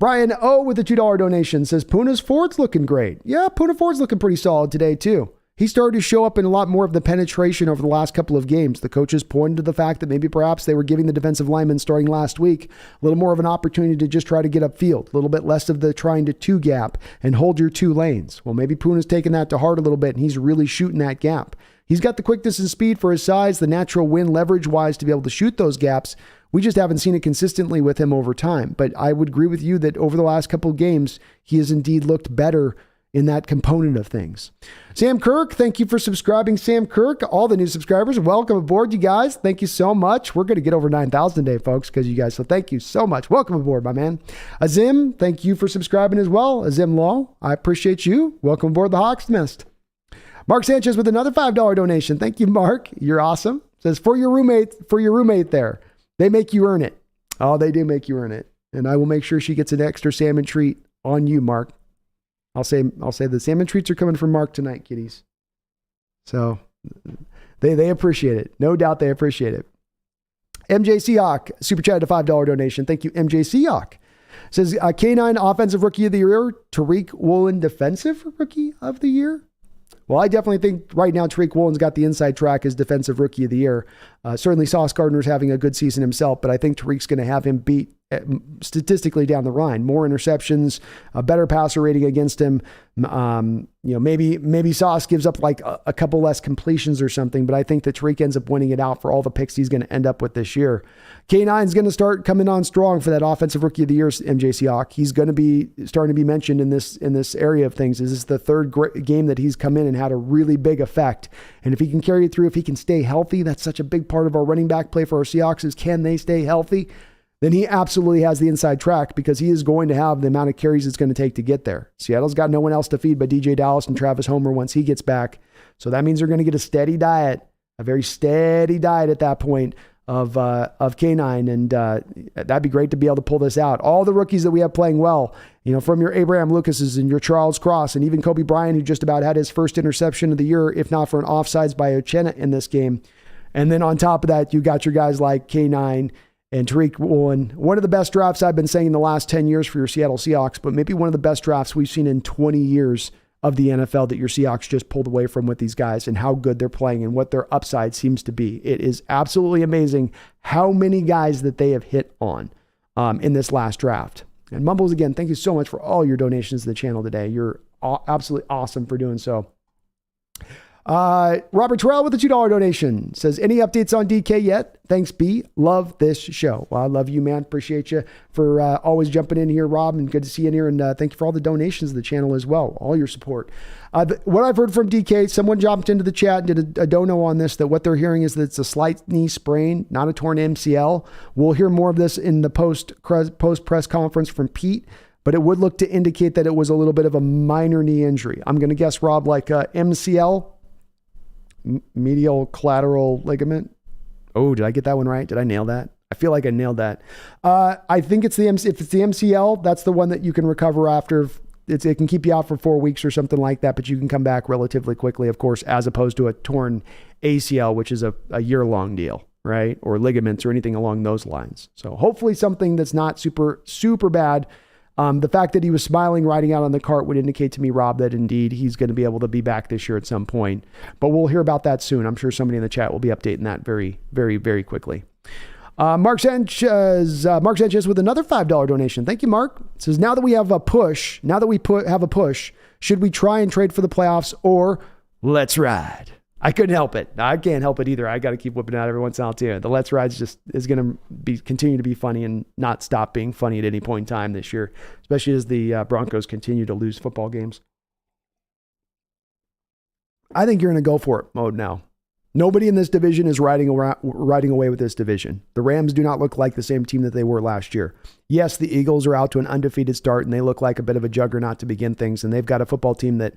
Brian O with the $2 donation says, Puna's Ford's looking great. Yeah, Puna Ford's looking pretty solid today too. He started to show up in a lot more of the penetration over the last couple of games. The coaches pointed to the fact that maybe perhaps they were giving the defensive linemen starting last week a little more of an opportunity to just try to get upfield, a little bit less of the trying to 2 gap and hold your 2 lanes. Well, maybe Puna's taking that to heart a little bit, and he's really shooting that gap. He's got the quickness and speed for his size, the natural wind leverage-wise to be able to shoot those gaps. We just haven't seen it consistently with him over time. But I would agree with you that over the last couple of games, he has indeed looked better in that component of things. Sam Kirk, thank you for subscribing. Sam Kirk, all the new subscribers, welcome aboard, you guys. Thank you so much. We're going to get over 9,000 today, folks, because you guys, so thank you so much. Welcome aboard, my man. Azim, thank you for subscribing as well. Azim Law, I appreciate you. Welcome aboard the Hawks Nest. Mark Sanchez with another $5 donation. Thank you, Mark. You're awesome. Says, for your roommate there, they make you earn it. Oh, they do make you earn it. And I will make sure she gets an extra salmon treat on you, Mark. I'll say the salmon treats are coming from Mark tonight, kiddies. So they appreciate it. No doubt they appreciate it. MJ Seahawk, super chat, a $5 donation. Thank you, MJ Seahawk. Says, K9 offensive rookie of the year, Tariq Woolen defensive rookie of the year. Well, I definitely think right now Tariq Woolen's got the inside track as defensive rookie of the year. Certainly Sauce Gardner's having a good season himself, but I think Tariq's going to have him beat statistically down the line. More interceptions, a better passer rating against him. Maybe Sauce gives up like a couple less completions or something, but I think that Tariq ends up winning it out for all the picks he's going to end up with this year. K9's going to start coming on strong for that offensive rookie of the year, MJ Seahawk. He's going to be starting to be mentioned in this area of things. This is the third game that he's come in and had a really big effect. And if he can carry it through, if he can stay healthy, that's such a big part of our running back play for our Seahawks is, can they stay healthy? Then he absolutely has the inside track because he is going to have the amount of carries it's going to take to get there. Seattle's got no one else to feed but DJ Dallas and Travis Homer once he gets back. So that means they're going to get a steady diet, a very steady diet at that point of K9. And that'd be great to be able to pull this out. All the rookies that we have playing well, from your Abraham Lucases and your Charles Cross and even Kobe Bryant, who just about had his first interception of the year, if not for an offsides by Uchenna in this game. And then on top of that, you got your guys like K9 and Tariq Woolen, one of the best drafts I've been saying in the last 10 years for your Seattle Seahawks, but maybe one of the best drafts we've seen in 20 years of the NFL that your Seahawks just pulled away from with these guys and how good they're playing and what their upside seems to be. It is absolutely amazing how many guys that they have hit on in this last draft. And Mumbles, again, thank you so much for all your donations to the channel today. You're absolutely awesome for doing so. Robert Terrell with a $2 donation says, any updates on DK yet? Thanks, B. Love this show. Well, I love you, man. Appreciate you for always jumping in here, Rob, and good to see you in here. And thank you for all the donations to the channel as well, all your support. What I've heard from DK, someone jumped into the chat and did a dono on this, that what they're hearing is that it's a slight knee sprain, not a torn MCL. We'll hear more of this in the post press conference from Pete, but it would look to indicate that it was a little bit of a minor knee injury. I'm going to guess, Rob, like MCL, medial collateral ligament. Oh, did I get that one right? Did I nail that? I feel like I nailed that. I think if it's the MCL, that's the one that you can recover after. It can keep you out for 4 weeks or something like that, but you can come back relatively quickly, of course, as opposed to a torn ACL, which is a year-long deal, right? Or ligaments or anything along those lines. So hopefully something that's not super, super bad. The fact that he was smiling riding out on the cart would indicate to me, Rob, that indeed he's going to be able to be back this year at some point. But we'll hear about that soon. I'm sure somebody in the chat will be updating that very, very, very quickly. Mark Sanchez with another $5 donation. Thank you, Mark. It says, now that we have a push, should we try and trade for the playoffs or let's ride? I couldn't help it. I can't help it either. I got to keep whipping out every once in a while too. The let's ride is going to continue to be funny and not stop being funny at any point in time this year, especially as the Broncos continue to lose football games. I think you're in a go for it mode now. Nobody in this division is riding away with this division. The Rams do not look like the same team that they were last year. Yes, the Eagles are out to an undefeated start, and they look like a bit of a juggernaut to begin things, and they've got a football team that,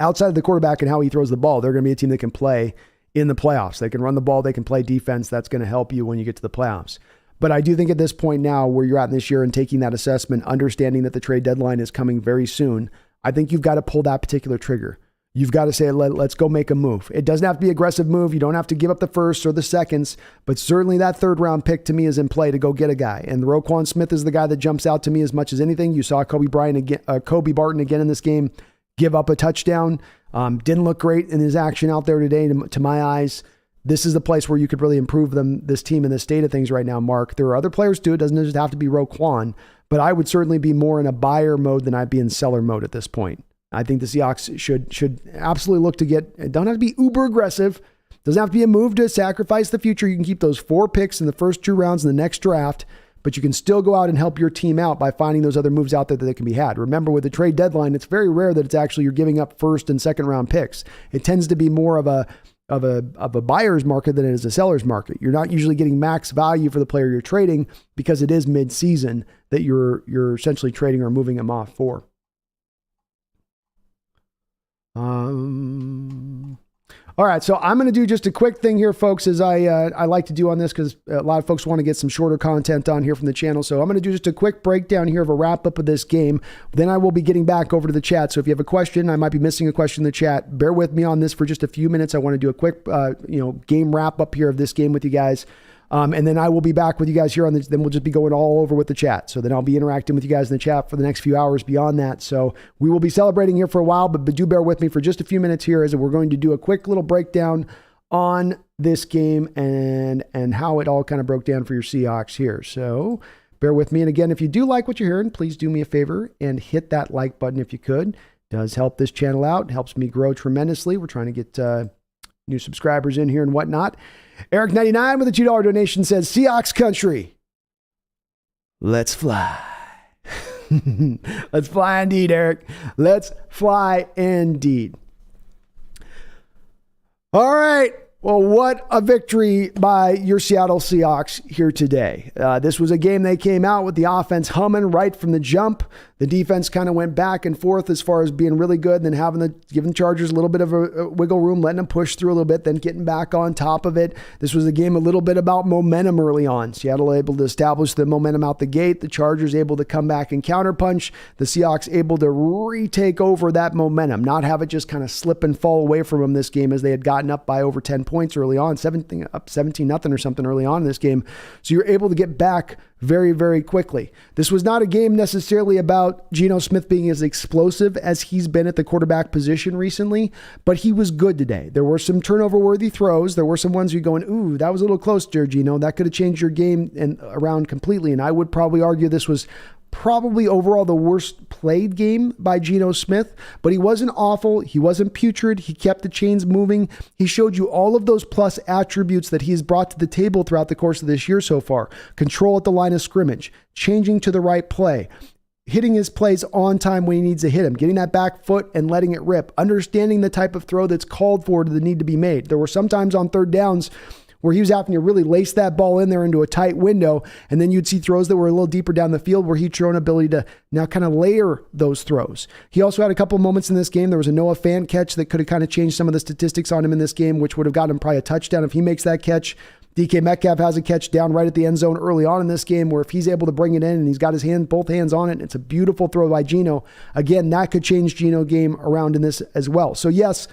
outside of the quarterback and how he throws the ball, they're going to be a team that can play in the playoffs. They can run the ball, they can play defense. That's going to help you when you get to the playoffs. But I do think at this point now, where you're at this year and taking that assessment, understanding that the trade deadline is coming very soon, I think you've got to pull that particular trigger. You've got to say, let's go make a move. It doesn't have to be an aggressive move. You don't have to give up the firsts or the seconds, but certainly that third round pick to me is in play to go get a guy. And Roquan Smith is the guy that jumps out to me as much as anything. You saw Kobe Barton again in this game give up a touchdown. Didn't look great in his action out there today to my eyes. This is the place where you could really improve this team in the state of things right now, Mark. There are other players too. It doesn't just have to be Roquan, but I would certainly be more in a buyer mode than I'd be in seller mode at this point. I think the Seahawks should absolutely look to it don't have to be uber aggressive. Doesn't have to be a move to sacrifice the future. You can keep those 4 picks in the first 2 rounds in the next draft, but you can still go out and help your team out by finding those other moves out there that can be had. Remember, with the trade deadline, it's very rare that it's actually you're giving up first and second round picks. It tends to be more of a buyer's market than it is a seller's market. You're not usually getting max value for the player you're trading because it is mid-season that you're essentially trading or moving them off for. All right, so I'm going to do just a quick thing here, folks, as I like to do on this because a lot of folks want to get some shorter content on here from the channel. So I'm going to do just a quick breakdown here of a wrap-up of this game. Then I will be getting back over to the chat. So if you have a question, I might be missing a question in the chat. Bear with me on this for just a few minutes. I want to do a quick game wrap-up here of this game with you guys. And then I will be back with you guys here on this. Then we'll just be going all over with the chat. So then I'll be interacting with you guys in the chat for the next few hours beyond that. So we will be celebrating here for a while, but do bear with me for just a few minutes here as we're going to do a quick little breakdown on this game and how it all kind of broke down for your Seahawks here. So bear with me. And again, if you do like what you're hearing, please do me a favor and hit that like button if you could. It does help this channel out. It helps me grow tremendously. We're trying to get new subscribers in here and whatnot. Eric99 with a $2 donation says, Seahawks country, let's fly. Let's fly indeed, Eric. Let's fly indeed. All right. Well, what a victory by your Seattle Seahawks here today. This was a game they came out with the offense humming right from the jump. The defense kind of went back and forth as far as being really good, and then giving the Chargers a little bit of a wiggle room, letting them push through a little bit, then getting back on top of it. This was a game a little bit about momentum early on. Seattle able to establish the momentum out the gate. The Chargers able to come back and counterpunch. The Seahawks able to retake over that momentum, not have it just kind of slip and fall away from them this game as they had gotten up by over 10 points early on, 17-0 or something early on in this game. So you're able to get back very, very quickly. This was not a game necessarily about Geno Smith being as explosive as he's been at the quarterback position recently, but he was good today. There were some turnover-worthy throws. There were some ones you're going, ooh, that was a little close there, Geno. That could have changed your game around completely. And I would probably argue this was probably overall the worst played game by Geno Smith, but he wasn't awful. He wasn't putrid. He kept the chains moving. He showed you all of those plus attributes that he's brought to the table throughout the course of this year so far. Control at the line of scrimmage, changing to the right play, hitting his plays on time when he needs to hit him, getting that back foot and letting it rip, understanding the type of throw that's called for to the need to be made. There were some times on third downs where he was having to really lace that ball in there into a tight window, and then you'd see throws that were a little deeper down the field where he'd show an ability to now kind of layer those throws. He also had a couple of moments in this game. There was a Noah Fant catch that could have kind of changed some of the statistics on him in this game, which would have got him probably a touchdown if he makes that catch. DK Metcalf has a catch down right at the end zone early on in this game where if he's able to bring it in and he's got both hands on it, and it's a beautiful throw by Geno. Again, that could change Geno's game around in this as well. So yes,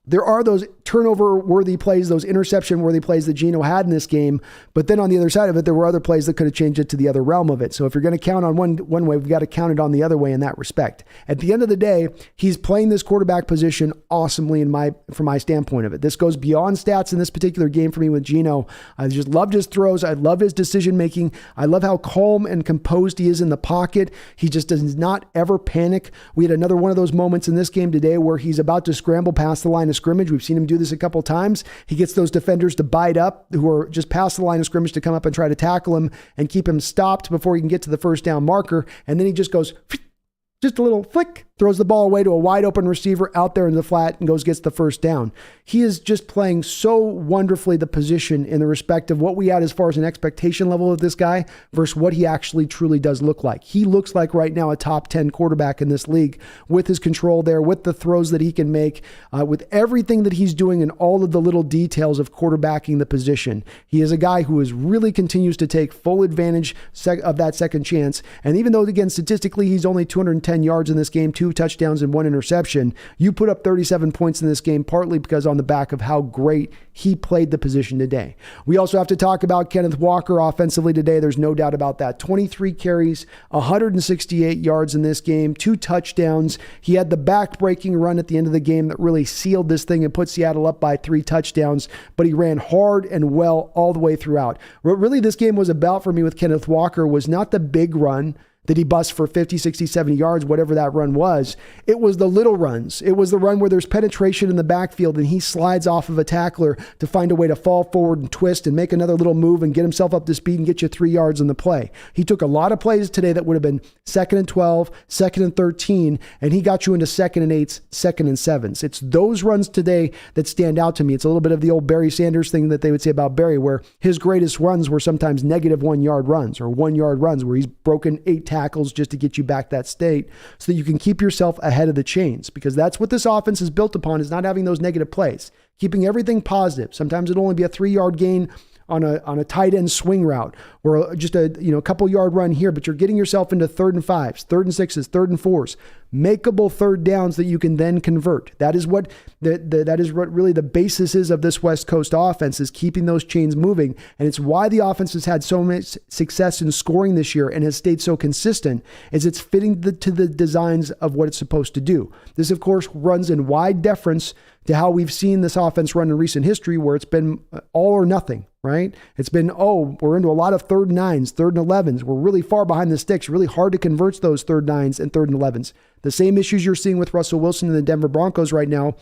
there are those turnover-worthy plays, those interception-worthy plays that Geno had in this game. But then on the other side of it, there were other plays that could have changed it to the other realm of it. So if you're going to count on one way, we've got to count it on the other way in that respect. At the end of the day, he's playing this quarterback position awesomely from my standpoint of it. This goes beyond stats in this particular game for me with Geno. I just loved his throws. I love his decision-making. I love how calm and composed he is in the pocket. He just does not ever panic. We had another one of those moments in this game today where he's about to scramble past the line of scrimmage. We've seen him do this a couple times. He gets those defenders to bite up who are just past the line of scrimmage to come up and try to tackle him and keep him stopped before he can get to the first down marker. And then he just goes, just a little flick, throws the ball away to a wide open receiver out there in the flat and gets the first down. He is just playing so wonderfully the position in the respect of what we had as far as an expectation level of this guy versus what he actually truly does look like. He looks like right now a top 10 quarterback in this league with his control there, with the throws that he can make, with everything that he's doing and all of the little details of quarterbacking the position. He is a guy who really continues to take full advantage of that second chance. And even though, again, statistically, he's only 210 yards in this game, 2 touchdowns and 1 interception, you put up 37 points in this game, partly because on the back of how great he played the position today. We also have to talk about Kenneth Walker offensively today. There's no doubt about that. 23 carries, 168 yards in this game, 2 touchdowns. He had the back-breaking run at the end of the game that really sealed this thing and put Seattle up by 3 touchdowns, but he ran hard and well all the way throughout. What really this game was about for me with Kenneth Walker was not the big run that he busts for 50, 60, 70 yards, whatever that run was. It was the little runs. It was the run where there's penetration in the backfield and he slides off of a tackler to find a way to fall forward and twist and make another little move and get himself up to speed and get you 3 yards in the play. He took a lot of plays today that would have been 2nd and 12, 2nd and 13, and he got you into 2nd and 8s, 2nd and 7s. It's those runs today that stand out to me. It's a little bit of the old Barry Sanders thing that they would say about Barry, where his greatest runs were sometimes negative 1 yard runs or 1 yard runs where he's broken 8 tackles just to get you back that state so that you can keep yourself ahead of the chains, because that's what this offense is built upon, is not having those negative plays, keeping everything positive. Sometimes it'll only be a 3-yard gain on a tight end swing route or just a couple yard run here, but you're getting yourself into 3rd and 5s, 3rd and 6s, 3rd and 4s, makeable 3rd downs that you can then convert. That is what that is what really the basis is of this West Coast offense, is keeping those chains moving. And it's why the offense has had so much success in scoring this year and has stayed so consistent, is it's fitting to the designs of what it's supposed to do. This, of course, runs in wide deference to how we've seen this offense run in recent history, where it's been all or nothing, right? It's been, we're into a lot of 3rd and 9s, 3rd and 11s. We're really far behind the sticks, really hard to convert those 3rd 9s and 3rd and 11s. The same issues you're seeing with Russell Wilson and the Denver Broncos right now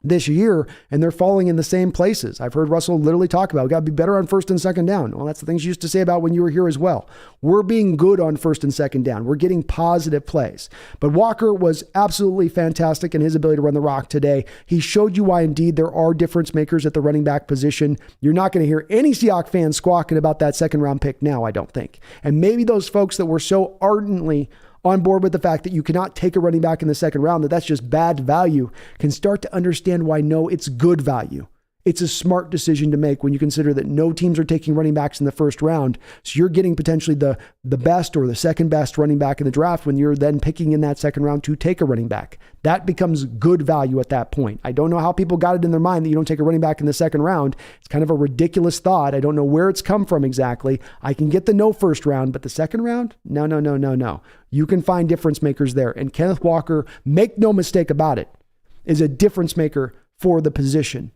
this year, and they're falling in the same places. I've heard Russell literally talk about, we got to be better on 1st and 2nd down. Well, that's the things you used to say about when you were here as well. We're being good on 1st and 2nd down. We're getting positive plays. But Walker was absolutely fantastic in his ability to run the rock today. He showed you why indeed there are difference makers at the running back position. You're not going to hear any Seahawks fans squawking about that 2nd round pick now, I don't think. And maybe those folks that were so ardently on board with the fact that you cannot take a running back in the 2nd round, that's just bad value, can start to understand why no, it's good value. It's a smart decision to make when you consider that no teams are taking running backs in the 1st round. So you're getting potentially the best or the 2nd best running back in the draft when you're then picking in that 2nd round to take a running back. That becomes good value at that point. I don't know how people got it in their mind that you don't take a running back in the 2nd round. It's kind of a ridiculous thought. I don't know where it's come from exactly. I can get the no 1st round, but the 2nd round? No. You can find difference makers there. And Kenneth Walker, make no mistake about it, is a difference maker for the position.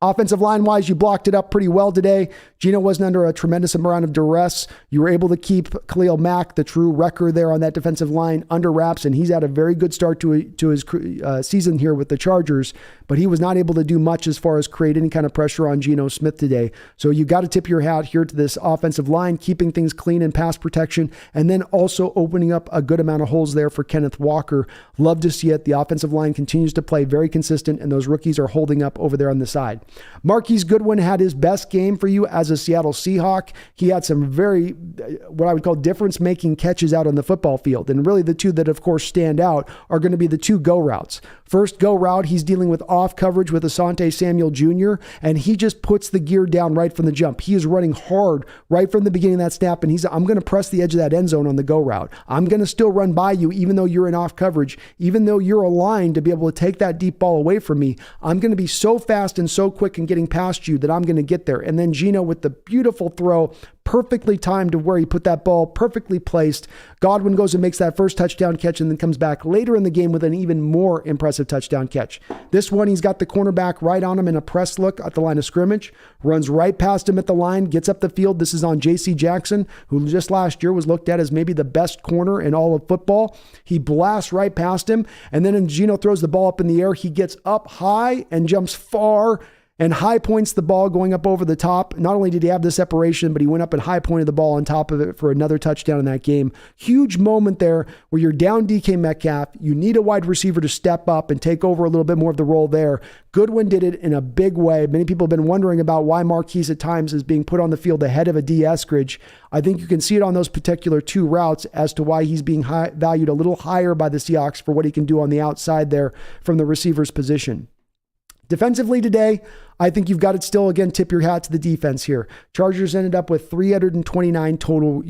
Offensive line-wise, you blocked it up pretty well today. Geno wasn't under a tremendous amount of duress. You were able to keep Khalil Mack, the true wrecker there on that defensive line, under wraps, and he's had a very good start to his season here with the Chargers, but he was not able to do much as far as create any kind of pressure on Geno Smith today. So you got to tip your hat here to this offensive line, keeping things clean in pass protection, and then also opening up a good amount of holes there for Kenneth Walker. Love to see it. The offensive line continues to play very consistent, and those rookies are holding up over there on the side. Marquise Goodwin had his best game for you as a Seattle Seahawk. He had some very, what I would call difference-making catches out on the football field. And really the two that, of course, stand out are going to be the two go routes. First go route, he's dealing with off coverage with Asante Samuel Jr., and he just puts the gear down right from the jump. He is running hard right from the beginning of that snap, and I'm going to press the edge of that end zone on the go route. I'm going to still run by you even though you're in off coverage, even though you're aligned to be able to take that deep ball away from me. I'm going to be so fast and so quick in getting past you that I'm going to get there. And then Geno with the beautiful throw, perfectly timed to where he put that ball, perfectly placed. Godwin goes and makes that first touchdown catch and then comes back later in the game with an even more impressive touchdown catch. This one, he's got the cornerback right on him in a press look at the line of scrimmage, runs right past him at the line, gets up the field. This is on J.C. Jackson, who just last year was looked at as maybe the best corner in all of football. He blasts right past him, and then Geno throws the ball up in the air. He gets up high and jumps far and high points the ball going up over the top. Not only did he have the separation, but he went up and high pointed the ball on top of it for another touchdown in that game. Huge moment there where you're down DK Metcalf. You need a wide receiver to step up and take over a little bit more of the role there. Goodwin did it in a big way. Many people have been wondering about why Marquise at times is being put on the field ahead of a D. Eskridge. I think you can see it on those particular two routes as to why he's being valued a little higher by the Seahawks for what he can do on the outside there from the receiver's position. Defensively today, I think you've got to still, again, tip your hat to the defense here. Chargers ended up with 329 total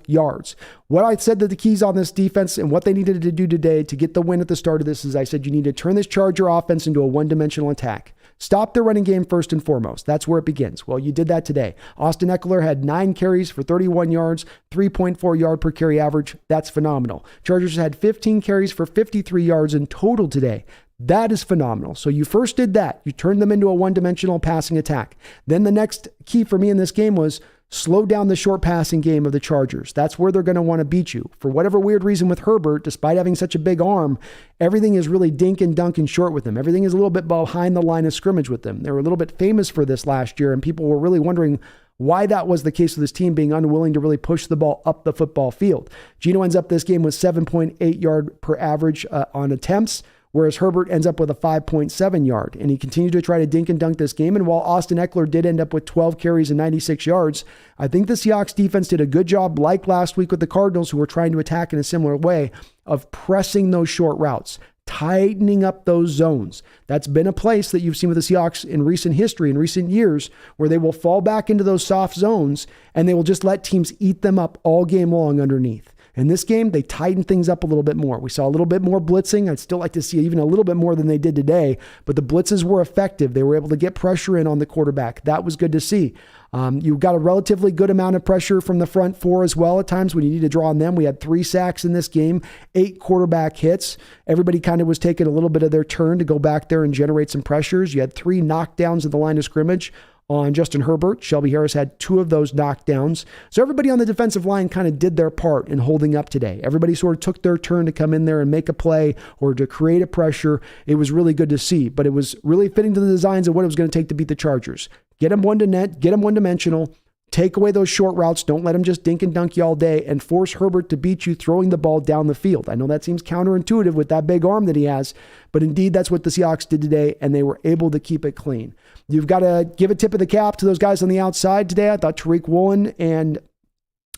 yards. What I said that the keys on this defense and what they needed to do today to get the win at the start of this is I said you need to turn this Charger offense into a one-dimensional attack. Stop the running game first and foremost. That's where it begins. Well, you did that today. Austin Eckler had 9 carries for 31 yards, 3.4 yard per carry average. That's phenomenal. Chargers had 15 carries for 53 yards in total today. That is phenomenal. So you first did that. You turned them into a one-dimensional passing attack. Then the next key for me in this game was slow down the short passing game of the Chargers. That's where they're going to want to beat you. For whatever weird reason with Herbert, despite having such a big arm, everything is really dink and dunk and short with him. Everything is a little bit behind the line of scrimmage with them. They were a little bit famous for this last year, and people were really wondering why that was the case with this team being unwilling to really push the ball up the football field. Geno ends up this game with 7.8 yard per average on attempts, whereas Herbert ends up with a 5.7 yard, and he continued to try to dink and dunk this game. And while Austin Eckler did end up with 12 carries and 96 yards, I think the Seahawks defense did a good job, like last week with the Cardinals, who were trying to attack in a similar way, of pressing those short routes, tightening up those zones. That's been a place that you've seen with the Seahawks in recent history, in recent years, where they will fall back into those soft zones and they will just let teams eat them up all game long underneath. In this game, they tightened things up a little bit more. We saw a little bit more blitzing. I'd still like to see even a little bit more than they did today, but the blitzes were effective. They were able to get pressure in on the quarterback. That was good to see. You got a relatively good amount of pressure from the front four as well at times when you need to draw on them. We had 3 sacks in this game, 8 quarterback hits. Everybody kind of was taking a little bit of their turn to go back there and generate some pressures. You had 3 knockdowns at the line of scrimmage on Justin Herbert. Shelby Harris had 2 of those knockdowns. So everybody on the defensive line kind of did their part in holding up today. Everybody sort of took their turn to come in there and make a play or to create a pressure. It was really good to see, but it was really fitting to the designs of what it was going to take to beat the Chargers. Get them one-dimensional, take away those short routes. Don't let them just dink and dunk you all day, and force Herbert to beat you throwing the ball down the field. I know that seems counterintuitive with that big arm that he has, but indeed that's what the Seahawks did today, and they were able to keep it clean. You've got to give a tip of the cap to those guys on the outside today. I thought Tariq Woolen and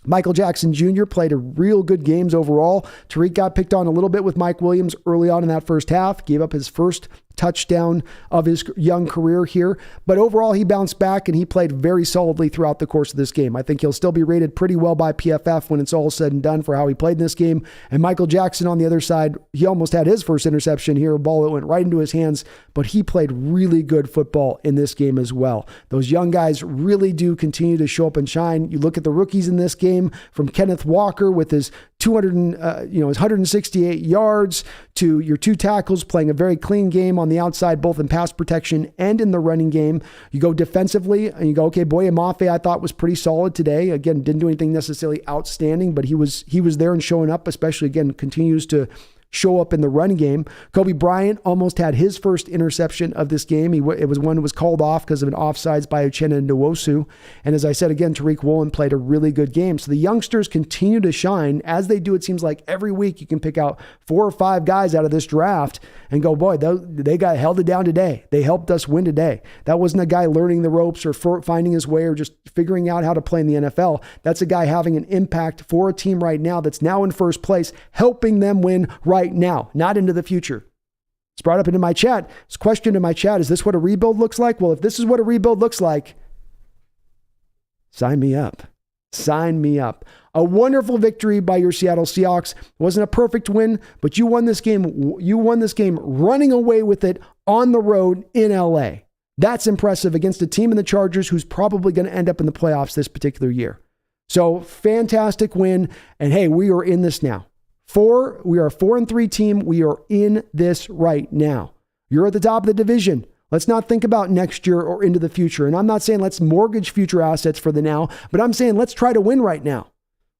Michael Jackson Jr. played a real good games overall. Tariq got picked on a little bit with Mike Williams early on in that first half, gave up his first touchdown of his young career here. But overall, he bounced back and he played very solidly throughout the course of this game. I think he'll still be rated pretty well by PFF when it's all said and done for how he played in this game. And Michael Jackson on the other side, he almost had his first interception here, a ball that went right into his hands, but he played really good football in this game as well. Those young guys really do continue to show up and shine. You look at the rookies in this game, from Kenneth Walker with his 168 yards to your 2 tackles playing a very clean game on the outside, both in pass protection and in the running game. You go defensively and you go, okay, Boye Mafe I thought was pretty solid today. Again, didn't do anything necessarily outstanding, but he was there and showing up, especially again, continues to show up in the run game. Kobe Bryant almost had his first interception of this game. It was one that was called off because of an offsides by Uchenna Nwosu. And as I said again, Tariq Woolen played a really good game. So the youngsters continue to shine as they do. It seems like every week you can pick out 4 or 5 guys out of this draft and go, boy, they got held it down today. They helped us win today. That wasn't a guy learning the ropes or finding his way or just figuring out how to play in the NFL. That's a guy having an impact for a team right now that's now in first place, helping them win right now, not into the future. It's brought up into my chat. It's questioned in my chat. Is this what a rebuild looks like? Well, if this is what a rebuild looks like, sign me up. Sign me up. A wonderful victory by your Seattle Seahawks. Wasn't a perfect win, but you won this game. You won this game running away with it on the road in LA. That's impressive against a team in the Chargers who's probably going to end up in the playoffs this particular year. So fantastic win. And hey, we are in this now. We are a 4-3 team. We are in this right now. You're at the top of the division. Let's not think about next year or into the future. And I'm not saying let's mortgage future assets for the now, but I'm saying let's try to win right now.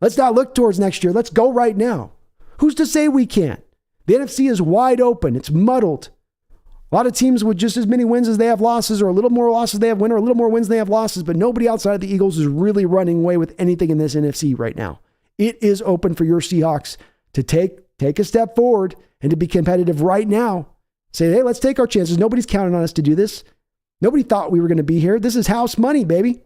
Let's not look towards next year. Let's go right now. Who's to say we can't? The NFC is wide open. It's muddled. A lot of teams with just as many wins as they have losses, or a little more losses they have wins, or a little more wins they have losses, but nobody outside of the Eagles is really running away with anything in this NFC right now. It is open for your Seahawks to take a step forward and to be competitive right now. Say, hey, let's take our chances. Nobody's counting on us to do this. Nobody thought we were going to be here. This is house money, baby.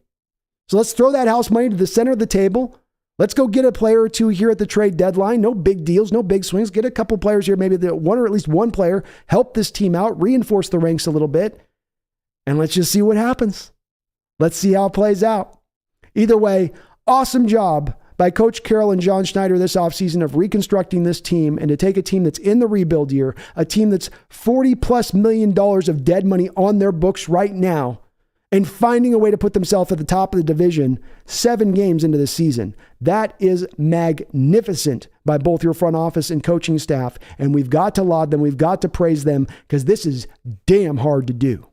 So let's throw that house money to the center of the table. Let's go get a player or two here at the trade deadline. No big deals, no big swings. Get a couple players here, maybe one or at least one player. Help this team out, reinforce the ranks a little bit, and let's just see what happens. Let's see how it plays out. Either way, awesome job by Coach Carroll and John Schneider this offseason of reconstructing this team and to take a team that's in the rebuild year, a team that's $40+ million of dead money on their books right now, and finding a way to put themselves at the top of the division 7 games into the season. That is magnificent by both your front office and coaching staff, and we've got to laud them. We've got to praise them because this is damn hard to do.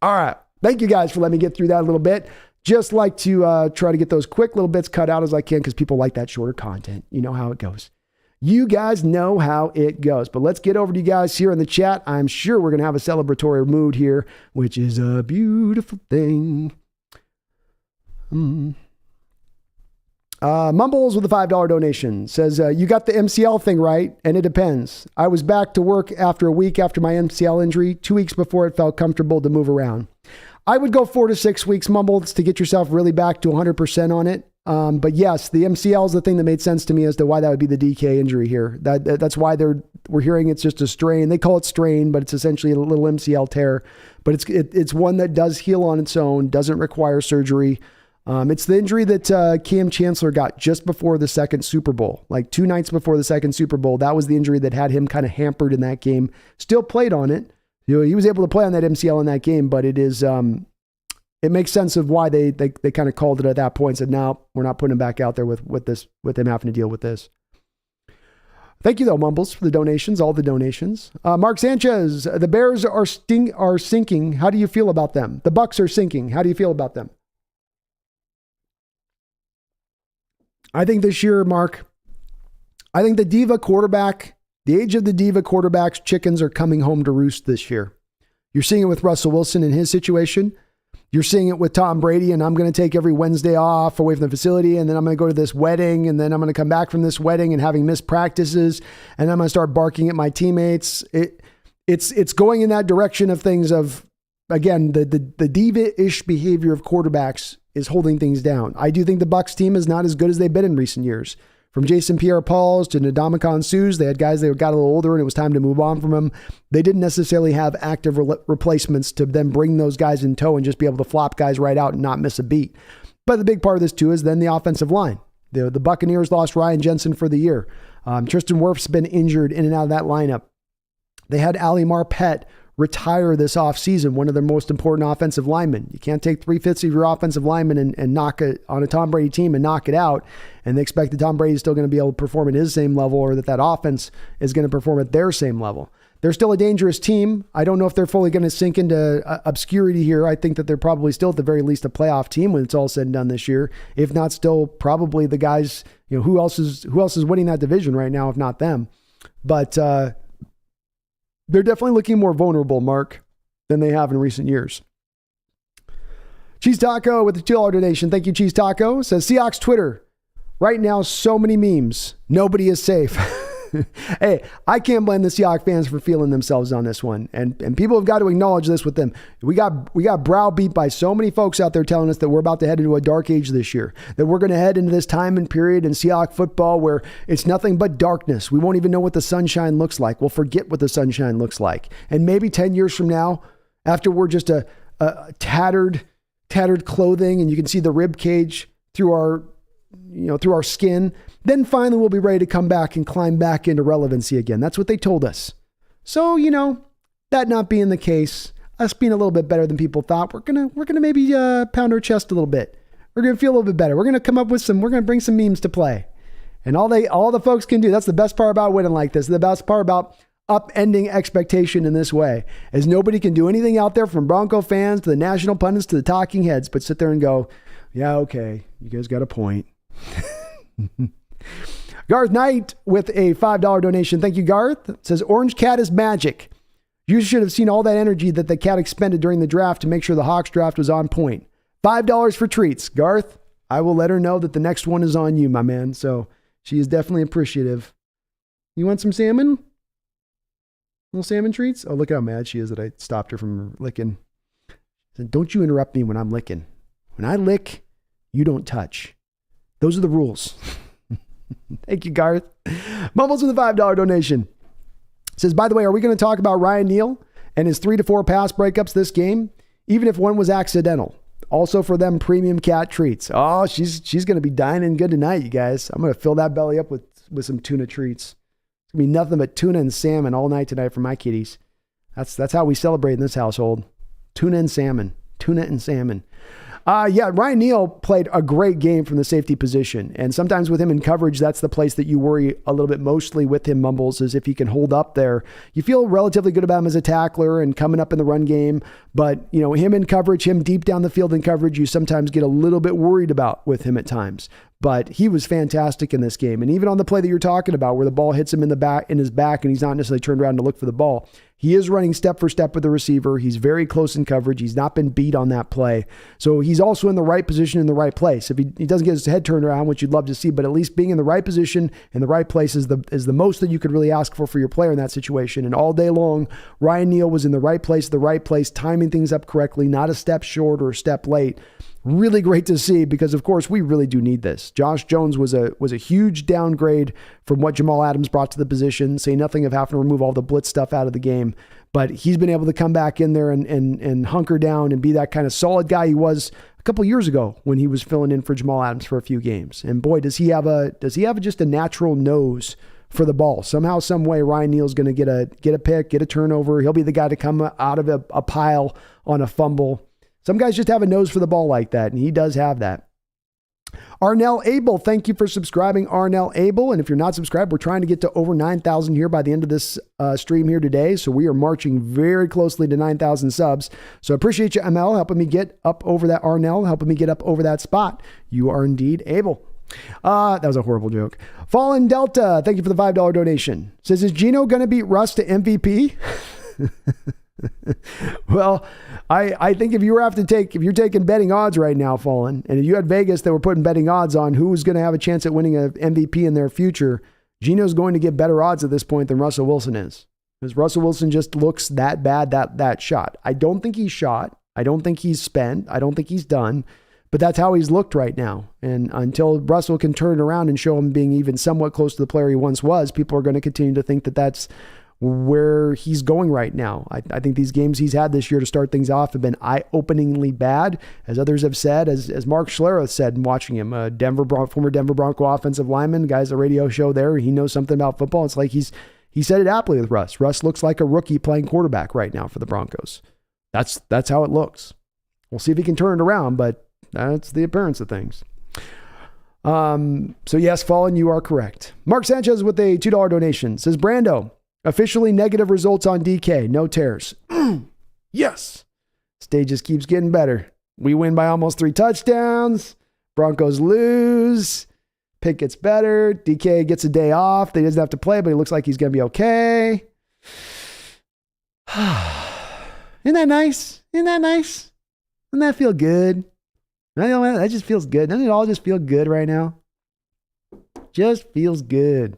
All right. Thank you guys for letting me get through that a little bit. Just like to try to get those quick little bits cut out as I can because people like that shorter content. You know how it goes. You guys know how it goes. But let's get over to you guys here in the chat. I'm sure we're going to have a celebratory mood here, which is a beautiful thing. Mumbles with a $5 donation says, you got the MCL thing right, and it depends. I was back to work after a week after my MCL injury, 2 weeks before it felt comfortable to move around. I would go 4 to 6 weeks, Mumbles, to get yourself really back to 100% on it. But yes, the MCL is the thing that made sense to me as to why that would be the DK injury here. That's why we're hearing it's just a strain. They call it strain, but it's essentially a little MCL tear. But it's one that does heal on its own, doesn't require surgery. It's the injury that Cam Chancellor got just before the second Super Bowl, like 2 nights before the second Super Bowl. That was the injury that had him kind of hampered in that game. Still played on it. You know, he was able to play on that MCL in that game, but it is it makes sense of why they kind of called it at that point and said, no, we're not putting him back out there with him having to deal with this. Thank you though, Mumbles, for the donations, all the donations. Mark Sanchez, the Bears are sinking. How do you feel about them? The Bucs are sinking. How do you feel about them? I think this year, Mark, I think the diva quarterback, the age of the diva quarterback's chickens are coming home to roost this year. You're seeing it with Russell Wilson in his situation. You're seeing it with Tom Brady, and I'm going to take every Wednesday off away from the facility, and then I'm going to go to this wedding, and then I'm going to come back from this wedding and having missed practices, and I'm going to start barking at my teammates. It's going in that direction of things of, again, the diva-ish behavior of quarterbacks is holding things down. I do think the Bucs team is not as good as they've been in recent years. From Jason Pierre-Paul's to Ndamukong Suh's, they had guys that got a little older and it was time to move on from them. They didn't necessarily have active replacements to then bring those guys in tow and just be able to flop guys right out and not miss a beat. But the big part of this too is then the offensive line. The Buccaneers lost Ryan Jensen for the year. Tristan Wirf's been injured in and out of that lineup. They had Ali Marpet retire this offseason, one of their most important offensive linemen. You can't take 3/5 of your offensive linemen and knock it on a Tom Brady team and knock it out and they expect that Tom Brady is still going to be able to perform at his same level or that offense is going to perform at their same level. They're still a dangerous team. I don't know if they're fully going to sink into obscurity here. I think that they're probably still at the very least a playoff team when it's all said and done this year. If not still probably the guys, who else is winning that division right now if not them. But they're definitely looking more vulnerable, Mark, than they have in recent years. Cheese Taco with the $2 donation. Thank you, Cheese Taco. Says Seahawks Twitter. Right now, so many memes. Nobody is safe. Hey, I can't blame the Seahawks fans for feeling themselves on this one. And people have got to acknowledge this with them. We got browbeat by so many folks out there telling us that we're about to head into a dark age this year, that we're going to head into this time and period in Seahawks football where it's nothing but darkness. We won't even know what the sunshine looks like. We'll forget what the sunshine looks like. And maybe 10 years from now, after we're just a tattered clothing and you can see the rib cage through our skin, then finally we'll be ready to come back and climb back into relevancy again. That's what they told us. So, that not being the case, us being a little bit better than people thought, we're gonna maybe pound our chest a little bit. We're gonna feel a little bit better. We're gonna come up with we're gonna bring some memes to play. And all the folks can do, that's the best part about winning like this. The best part about upending expectation in this way is nobody can do anything out there, from Bronco fans to the national pundits to the talking heads, but sit there and go, yeah, okay, you guys got a point. Garth Knight with a $5 donation. Thank you, Garth. It says, Orange Cat is magic. You should have seen all that energy that the cat expended during the draft to make sure the Hawks draft was on point. $5 for treats. Garth, I will let her know that the next one is on you, my man. So she is definitely appreciative. You want some salmon? Little salmon treats? Oh, look how mad she is that I stopped her from licking. I said, don't you interrupt me when I'm licking. When I lick, you don't touch. Those are the rules. Thank you, Garth. Mumbles with a $5 donation. Says, by the way, are we going to talk about Ryan Neal and his 3 to 4 pass breakups this game, even if one was accidental? Also for them premium cat treats. Oh, she's going to be dining good tonight, you guys. I'm going to fill that belly up with some tuna treats. It's going to be nothing but tuna and salmon all night tonight for my kitties. That's how we celebrate in this household. Tuna and salmon. Tuna and salmon. Ryan Neal played a great game from the safety position. And sometimes with him in coverage, that's the place that you worry a little bit mostly with him, Mumbles, is if he can hold up there. You feel relatively good about him as a tackler and coming up in the run game. But, him in coverage, him deep down the field in coverage, you sometimes get a little bit worried about with him at times. But he was fantastic in this game. And even on the play that you're talking about, where the ball hits him in his back and he's not necessarily turned around to look for the ball, he is running step for step with the receiver. He's very close in coverage. He's not been beat on that play. So he's also in the right position in the right place. If he doesn't get his head turned around, which you'd love to see, but at least being in the right position in the right place is the most that you could really ask for your player in that situation. And all day long, Ryan Neal was in the right place, timing things up correctly, not a step short or a step late. Really great to see, because of course we really do need this. Josh Jones was a huge downgrade from what Jamal Adams brought to the position, say nothing of having to remove all the blitz stuff out of the game, but he's been able to come back in there and hunker down and be that kind of solid guy he was a couple years ago when he was filling in for Jamal Adams for a few games. And boy, does he have just a natural nose for the ball. Somehow, some way, Ryan Neal's going to get a pick, get a turnover. He'll be the guy to come out of a pile on a fumble. Some guys just have a nose for the ball like that, and he does have that. Arnell Abel, thank you for subscribing, Arnell Abel. And if you're not subscribed, we're trying to get to over 9,000 here by the end of this stream here today. So we are marching very closely to 9,000 subs. So I appreciate you, ML, helping me get up over that, Arnell, helping me get up over that spot. You are indeed able. That was a horrible joke. Fallen Delta, thank you for the $5 donation. Says, is Geno going to beat Russ to MVP? Well, I think if you're taking betting odds right now, Fallen, and if you had Vegas that were putting betting odds on who's going to have a chance at winning an MVP in their future, Geno's going to get better odds at this point than Russell Wilson is. Because Russell Wilson just looks that bad, that shot. I don't think he's shot. I don't think he's spent. I don't think he's done. But that's how he's looked right now. And until Russell can turn it around and show him being even somewhat close to the player he once was, people are going to continue to think that that's where he's going right now. I think these games he's had this year to start things off have been eye-openingly bad, as others have said, as Mark Schlereth said in watching him, former Denver Bronco offensive lineman, guy's a radio show there. He knows something about football. It's like he said it aptly with Russ. Russ looks like a rookie playing quarterback right now for the Broncos. That's how it looks. We'll see if he can turn it around, but that's the appearance of things. So yes, Fallen, you are correct. Mark Sanchez with a $2 donation says, Brando, officially negative results on DK. No tears. Yes. Stage just keeps getting better. We win by almost 3 touchdowns. Broncos lose. Pick gets better. DK gets a day off. He doesn't have to play, but he looks like he's going to be okay. Isn't that nice? Isn't that nice? Doesn't that feel good? That just feels good. Doesn't it all just feel good right now? Just feels good.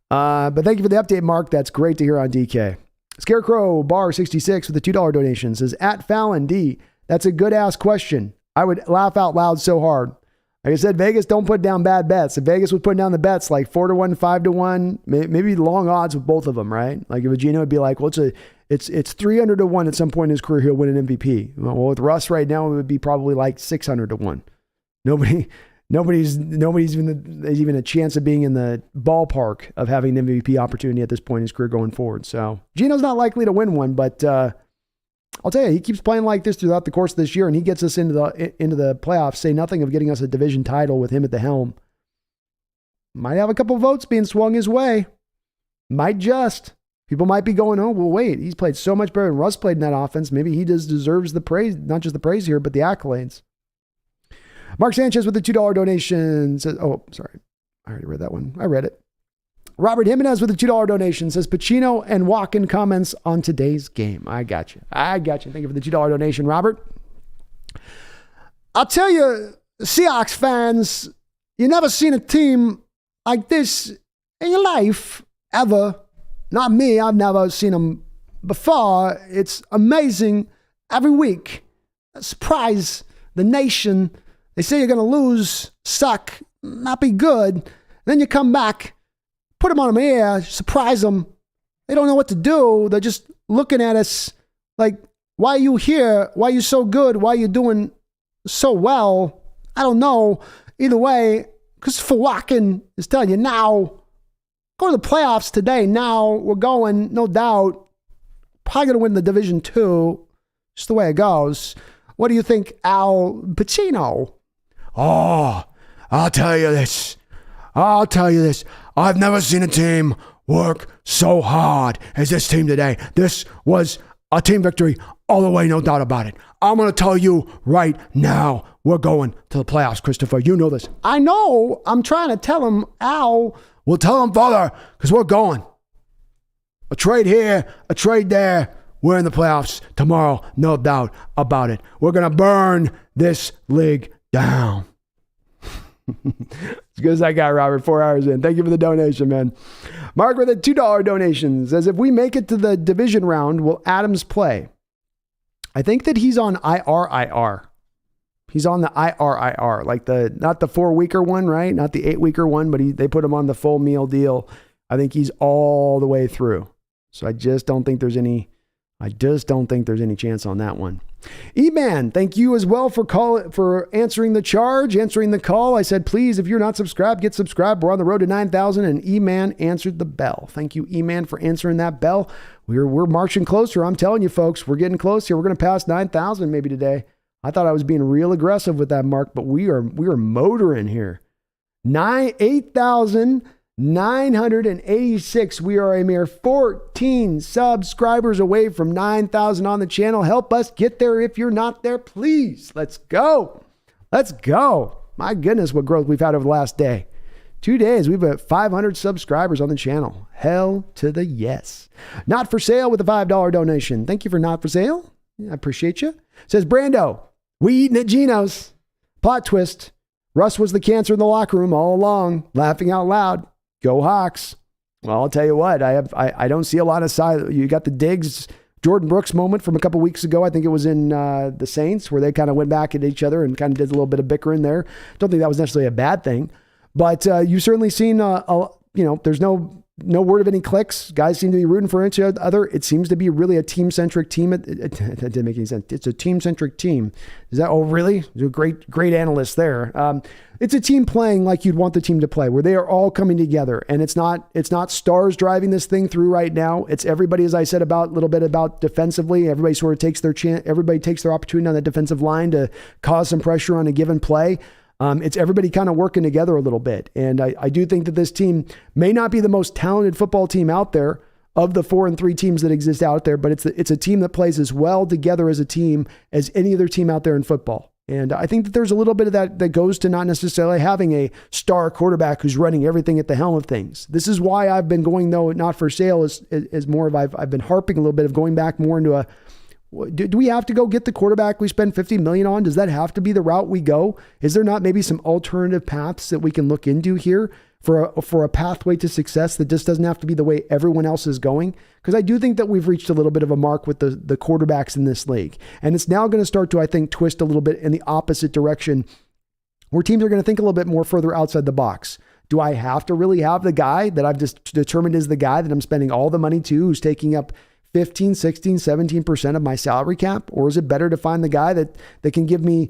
But thank you for the update, Mark. That's great to hear on DK. Scarecrow Bar 66 with a $2 donation says, at Fallon D, that's a good ass question. I would laugh out loud so hard. Like I said, Vegas don't put down bad bets. If Vegas was putting down the bets like 4-1, 5-1, maybe long odds with both of them, right? Like if Gino would be like, well, it's 300-1 at some point in his career he'll win an MVP. Well, with Russ right now, it would be probably like 600-1. Nobody's even a chance of being in the ballpark of having an MVP opportunity at this point in his career going forward. So Gino's not likely to win one, but I'll tell you, he keeps playing like this throughout the course of this year, and he gets us into the playoffs. Say nothing of getting us a division title with him at the helm. Might have a couple votes being swung his way. Might just. People might be going, oh, well, wait, he's played so much better than Russ played in that offense. Maybe he just deserves the praise, not just the praise here, but the accolades. Mark Sanchez with a $2 donation says, oh, sorry. I already read that one. I read it. Robert Jimenez with a $2 donation says, Pacino and Walken comments on today's game. I got you. Thank you for the $2 donation, Robert. I'll tell you, Seahawks fans, you never seen a team like this in your life, ever. Not me. I've never seen them before. It's amazing every week. Surprise the nation. They say you're going to lose, suck, not be good. Then you come back, put them on them air, surprise them. They don't know what to do. They're just looking at us like, why are you here? Why are you so good? Why are you doing so well? I don't know. Either way, Christopher Walken is telling you now, go to the playoffs today. Now we're going, no doubt. Probably going to win the Division 2. Just the way it goes. What do you think, Al Pacino? Oh, I'll tell you this. I've never seen a team work so hard as this team today. This was a team victory all the way, no doubt about it. I'm going to tell you right now, we're going to the playoffs, Christopher. You know this. I know. I'm trying to tell him, Al. We'll tell him, Father, because we're going. A trade here, a trade there. We're in the playoffs tomorrow, no doubt about it. We're going to burn this league down. As good as I got, Robert, 4 hours in. Thank you for the donation, man. Mark with a $2 donation says, if we make it to the division round, will Adams play? I think that he's on IR. He's on the IR, like not the 4-weeker one, right? Not the 8-weeker one, but they put him on the full meal deal. I think he's all the way through. So I just don't think there's any chance on that one. E-Man, thank you as well for answering the charge, answering the call. I said, please, if you're not subscribed, get subscribed. We're on the road to 9,000, and E-Man answered the bell. Thank you, E-Man, for answering that bell. We're marching closer. I'm telling you, folks, we're getting close here. We're going to pass 9,000 maybe today. I thought I was being real aggressive with that mark, but we are motoring here. 8,986. We are a mere 14 subscribers away from 9,000 on the channel. Help us get there if you're not there, please. Let's go. My goodness, what growth we've had over the last day. 2 days, we've got 500 subscribers on the channel. Hell to the yes. Not for sale with a $5 donation. Thank you for not for sale. I appreciate you. Says Brando, we eating at Geno's. Plot twist. Russ was the cancer in the locker room all along, laughing out loud. Go Hawks. Well, I'll tell you what, I don't see a lot of side. You got the Diggs, Jordan Brooks moment from a couple weeks ago. I think it was in the Saints where they kind of went back at each other and kind of did a little bit of bickering there. Don't think that was necessarily a bad thing, but you've certainly seen, there's no word of any clicks. Guys seem to be rooting for each other. It seems to be really a team-centric team. That didn't make any sense. It's a team-centric team. Is that, oh, really? You're a great analyst there. It's a team playing like you'd want the team to play, where they are all coming together. And it's not stars driving this thing through right now. It's everybody, as I said, a little bit about defensively. Everybody sort of takes their chance. Everybody takes their opportunity on that defensive line to cause some pressure on a given play. It's everybody kind of working together a little bit. And I do think that this team may not be the most talented football team out there of the 4 and 3 teams that exist out there, but it's a team that plays as well together as a team as any other team out there in football. And I think that there's a little bit of that goes to not necessarily having a star quarterback who's running everything at the helm of things. This is why I've been going, though, not for sale is more of, I've been harping a little bit of going back more into a, do we have to go get the quarterback we spend $50 million on? Does that have to be the route we go? Is there not maybe some alternative paths that we can look into here for a pathway to success that just doesn't have to be the way everyone else is going? Because I do think that we've reached a little bit of a mark with the quarterbacks in this league. And it's now going to start to, I think, twist a little bit in the opposite direction where teams are going to think a little bit more further outside the box. Do I have to really have the guy that I've just determined is the guy that I'm spending all the money to, who's taking up 15, 16, 17% of my salary cap? Or is it better to find the guy that can give me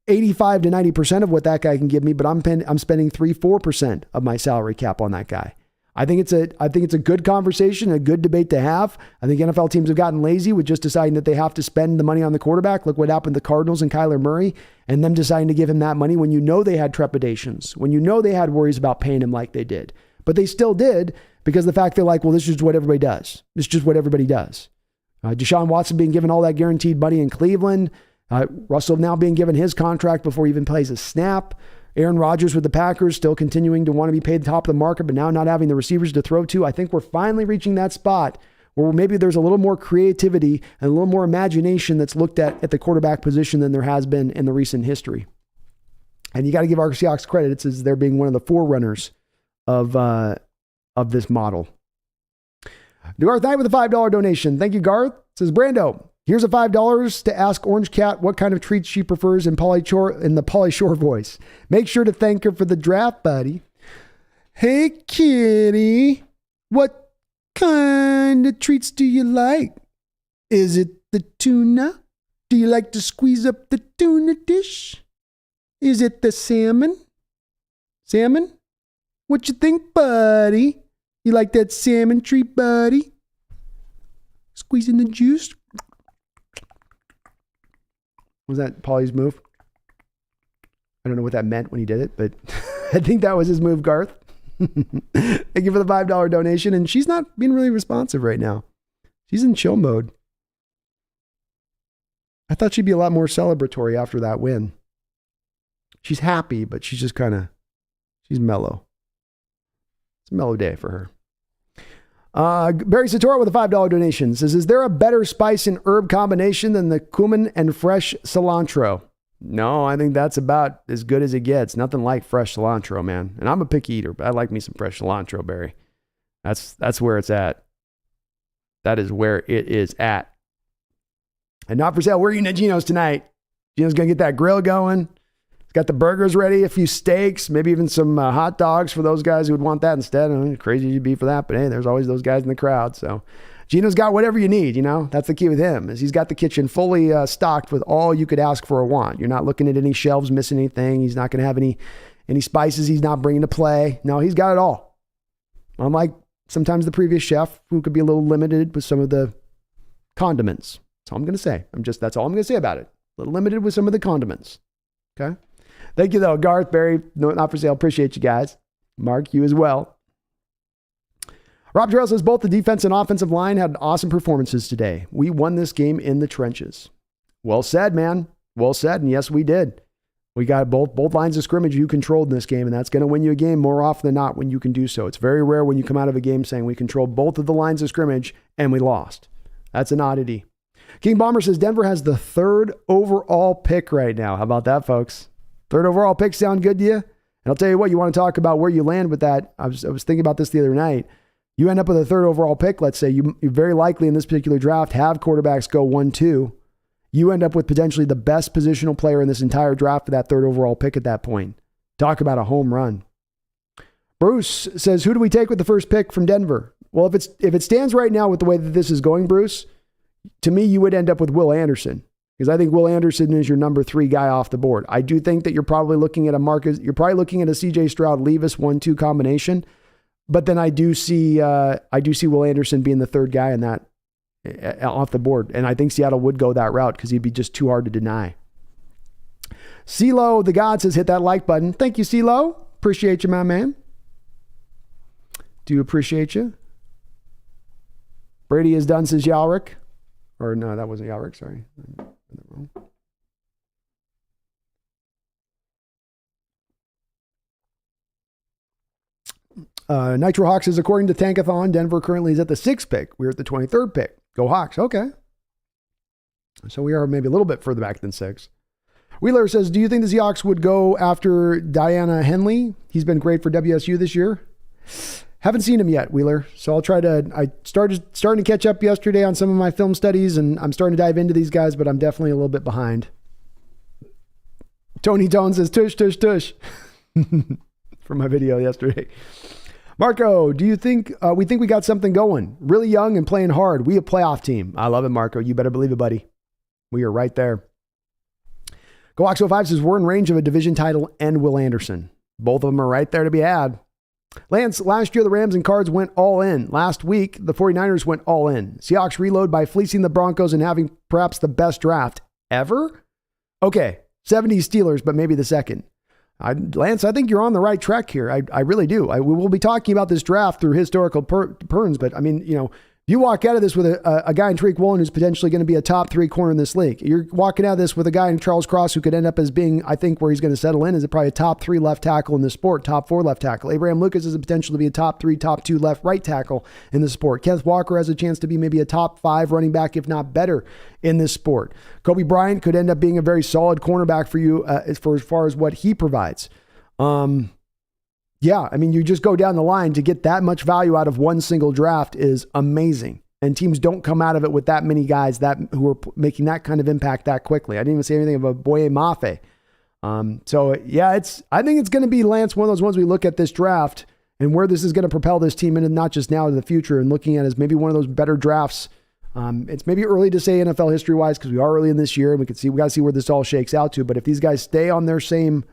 85 to 90% of what that guy can give me, but I'm spending 3-4% of my salary cap on that guy? I think it's a good conversation, a good debate to have. I think NFL teams have gotten lazy with just deciding that they have to spend the money on the quarterback. Look what happened to the Cardinals and Kyler Murray, and them deciding to give him that money when you know they had trepidations, when you know they had worries about paying him like they did. But they still did, because the fact they're like, well, this is what everybody does. This is just what everybody does. Deshaun Watson being given all that guaranteed money in Cleveland. Russell now being given his contract before he even plays a snap. Aaron Rodgers with the Packers still continuing to want to be paid the top of the market, but now not having the receivers to throw to. I think we're finally reaching that spot where maybe there's a little more creativity and a little more imagination that's looked at the quarterback position than there has been in the recent history. And you got to give our Seahawks credit. It's as they're being one of the forerunners of this model. Garth Knight with a $5 donation. Thank you, Garth. It says, Brando, here's a $5 to ask Orange Cat what kind of treats she prefers in the Pauly Shore voice. Make sure to thank her for the draft, buddy. Hey, kitty, what kind of treats do you like? Is it the tuna? Do you like to squeeze up the tuna dish? Is it the salmon? Salmon? What you think, buddy? You like that salmon treat, buddy? Squeezing the juice? Was that Pauly's move? I don't know what that meant when he did it, but I think that was his move, Garth. Thank you for the $5 donation. And she's not being really responsive right now. She's in chill mode. I thought she'd be a lot more celebratory after that win. She's happy, but she's just she's mellow. It's a mellow day for her. Barry Satora with a $5 donation says, is there a better spice and herb combination than the cumin and fresh cilantro? No, I think that's about as good as it gets. Nothing like fresh cilantro, man. And I'm a picky eater, but I like me some fresh cilantro, Barry. That's where it's at. That is where it is at. And not for sale, we're eating at Gino's tonight. Gino's going to get that grill going. Got the burgers ready, a few steaks, maybe even some hot dogs for those guys who would want that instead. I mean, crazy you'd be for that, but hey, there's always those guys in the crowd. So Gino's got whatever you need, That's the key with him, is he's got the kitchen fully stocked with all you could ask for or want. You're not looking at any shelves missing anything. He's not going to have any spices he's not bringing to play. No, he's got it all. Unlike sometimes the previous chef, who could be a little limited with some of the condiments. That's all I'm going to say. That's all I'm going to say about it. A little limited with some of the condiments. Okay. Thank you, though, Garth, Barry. No, not for sale. Appreciate you guys. Mark, you as well. Rob Terrell says both the defense and offensive line had awesome performances today. We won this game in the trenches. Well said, man. Well said. And yes, we did. We got both lines of scrimmage you controlled in this game, and that's going to win you a game more often than not when you can do so. It's very rare when you come out of a game saying we controlled both of the lines of scrimmage and we lost. That's an oddity. King Bomber says Denver has the 3rd overall pick right now. How about that, folks? 3rd overall pick sound good to you? And I'll tell you what, you want to talk about where you land with that. I was thinking about this the other night. You end up with a 3rd overall pick. Let's say you very likely in this particular draft have quarterbacks go 1-2. You end up with potentially the best positional player in this entire draft for that 3rd overall pick at that point. Talk about a home run. Bruce says, who do we take with the first pick from Denver? Well, if it stands right now with the way that this is going, Bruce, to me, you would end up with Will Anderson. Because I think Will Anderson is your number 3 guy off the board. I do think that you're probably looking at a CJ Stroud-Levis 1-2 combination. But then I do see Will Anderson being the 3rd guy in that off the board. And I think Seattle would go that route because he'd be just too hard to deny. CeeLo, the God, says hit that like button. Thank you, CeeLo. Appreciate you, my man. Do appreciate you. Brady is done, says Yalric. Or no, that wasn't Yalric, sorry. Nitro Hawks is according to Tankathon, Denver currently is at the 6th pick. We're at the 23rd pick. Go Hawks. Okay. So we are maybe a little bit further back than 6. Wheeler says, do you think the Seahawks would go after Diana Henley? He's been great for WSU this year. Haven't seen him yet, Wheeler. So I starting to catch up yesterday on some of my film studies, and I'm starting to dive into these guys, but I'm definitely a little bit behind. Tony Tone says, tush, tush, tush. From my video yesterday. Marco, do you think we got something going? Really young and playing hard. We a playoff team. I love it, Marco. You better believe it, buddy. We are right there. GoOx05 says, we're in range of a division title and Will Anderson. Both of them are right there to be had. Lance, last year the Rams and Cards went all in. Last week, the 49ers went all in. Seahawks reload by fleecing the Broncos and having perhaps the best draft ever? Okay, 70s Steelers, but maybe the second. Lance, I think you're on the right track here. I really do. We will be talking about this draft through historical perns, but I mean, you walk out of this with a guy in Tariq Woolen who's potentially going to be a top 3 corner in this league. You're walking out of this with a guy in Charles Cross who could end up as being, I think, where he's going to settle in is probably a top 3 left tackle in the sport, top 4 left tackle. Abraham Lucas has a potential to be a top 3, top 2 right tackle in the sport. Kenneth Walker has a chance to be maybe a top 5 running back, if not better, in this sport. Kobe Bryant could end up being a very solid cornerback for you as far as what he provides. Yeah, I mean, you just go down the line to get that much value out of one single draft is amazing. And teams don't come out of it with that many guys who are making that kind of impact that quickly. I didn't even say anything about Boye Mafe. So yeah, I think it's going to be, Lance, one of those ones we look at this draft and where this is going to propel this team into not just now to the future and looking at it as maybe one of those better drafts. It's maybe early to say NFL history wise, because we are early in this year and we got to see where this all shakes out to. But if these guys stay on their same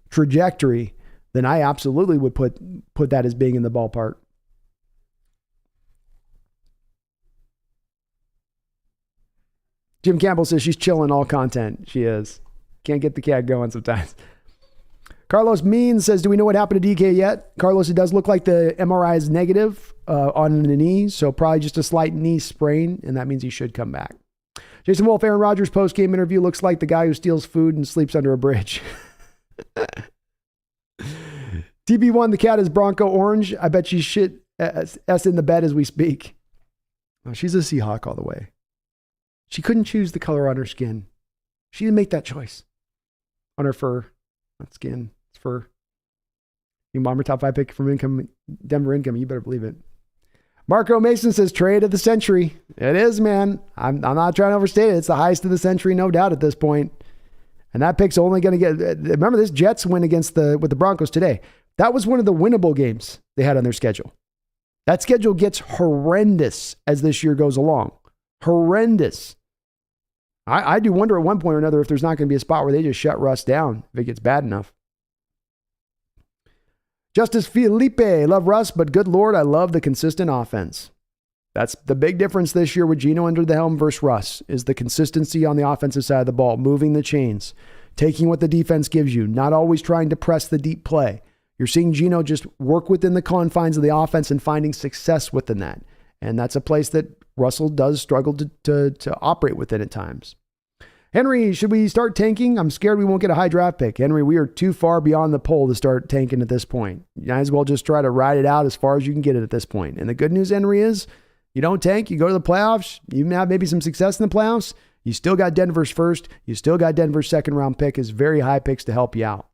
trajectory, then I absolutely would put that as being in the ballpark. Jim Campbell says she's chilling all content. She is. Can't get the cat going sometimes. Carlos Means says, do we know what happened to DK yet? Carlos, it does look like the MRI is negative on the knee, so probably just a slight knee sprain, and that means he should come back. Jason Wolf, Aaron Rodgers post-game interview looks like the guy who steals food and sleeps under a bridge. TB1, the cat is Bronco Orange. I bet she's shit S in the bed as we speak. Oh, she's a Seahawk all the way. She couldn't choose the color on her skin. She didn't make that choice. On her fur. Not skin. It's fur. You bomber top 5 pick from Denver income. You better believe it. Marco Mason says trade of the century. It is, man. I'm not trying to overstate it. It's the highest of the century, no doubt at this point. And that pick's only going to get, remember this Jets win with the Broncos today. That was one of the winnable games they had on their schedule. That schedule gets horrendous as this year goes along. Horrendous. I do wonder at one point or another if there's not going to be a spot where they just shut Russ down if it gets bad enough. Justice Felipe, love Russ, but good Lord, I love the consistent offense. That's the big difference this year with Geno under the helm versus Russ, is the consistency on the offensive side of the ball, moving the chains, taking what the defense gives you, not always trying to press the deep play. You're seeing Geno just work within the confines of the offense and finding success within that. And that's a place that Russell does struggle to operate within at times. Henry, should we start tanking? I'm scared we won't get a high draft pick. Henry, we are too far beyond the pole to start tanking at this point. You might as well just try to ride it out as far as you can get it at this point. And the good news, Henry, is you don't tank, you go to the playoffs, you have maybe some success in the playoffs, you still got Denver's first, you still got Denver's second round pick as very high picks to help you out.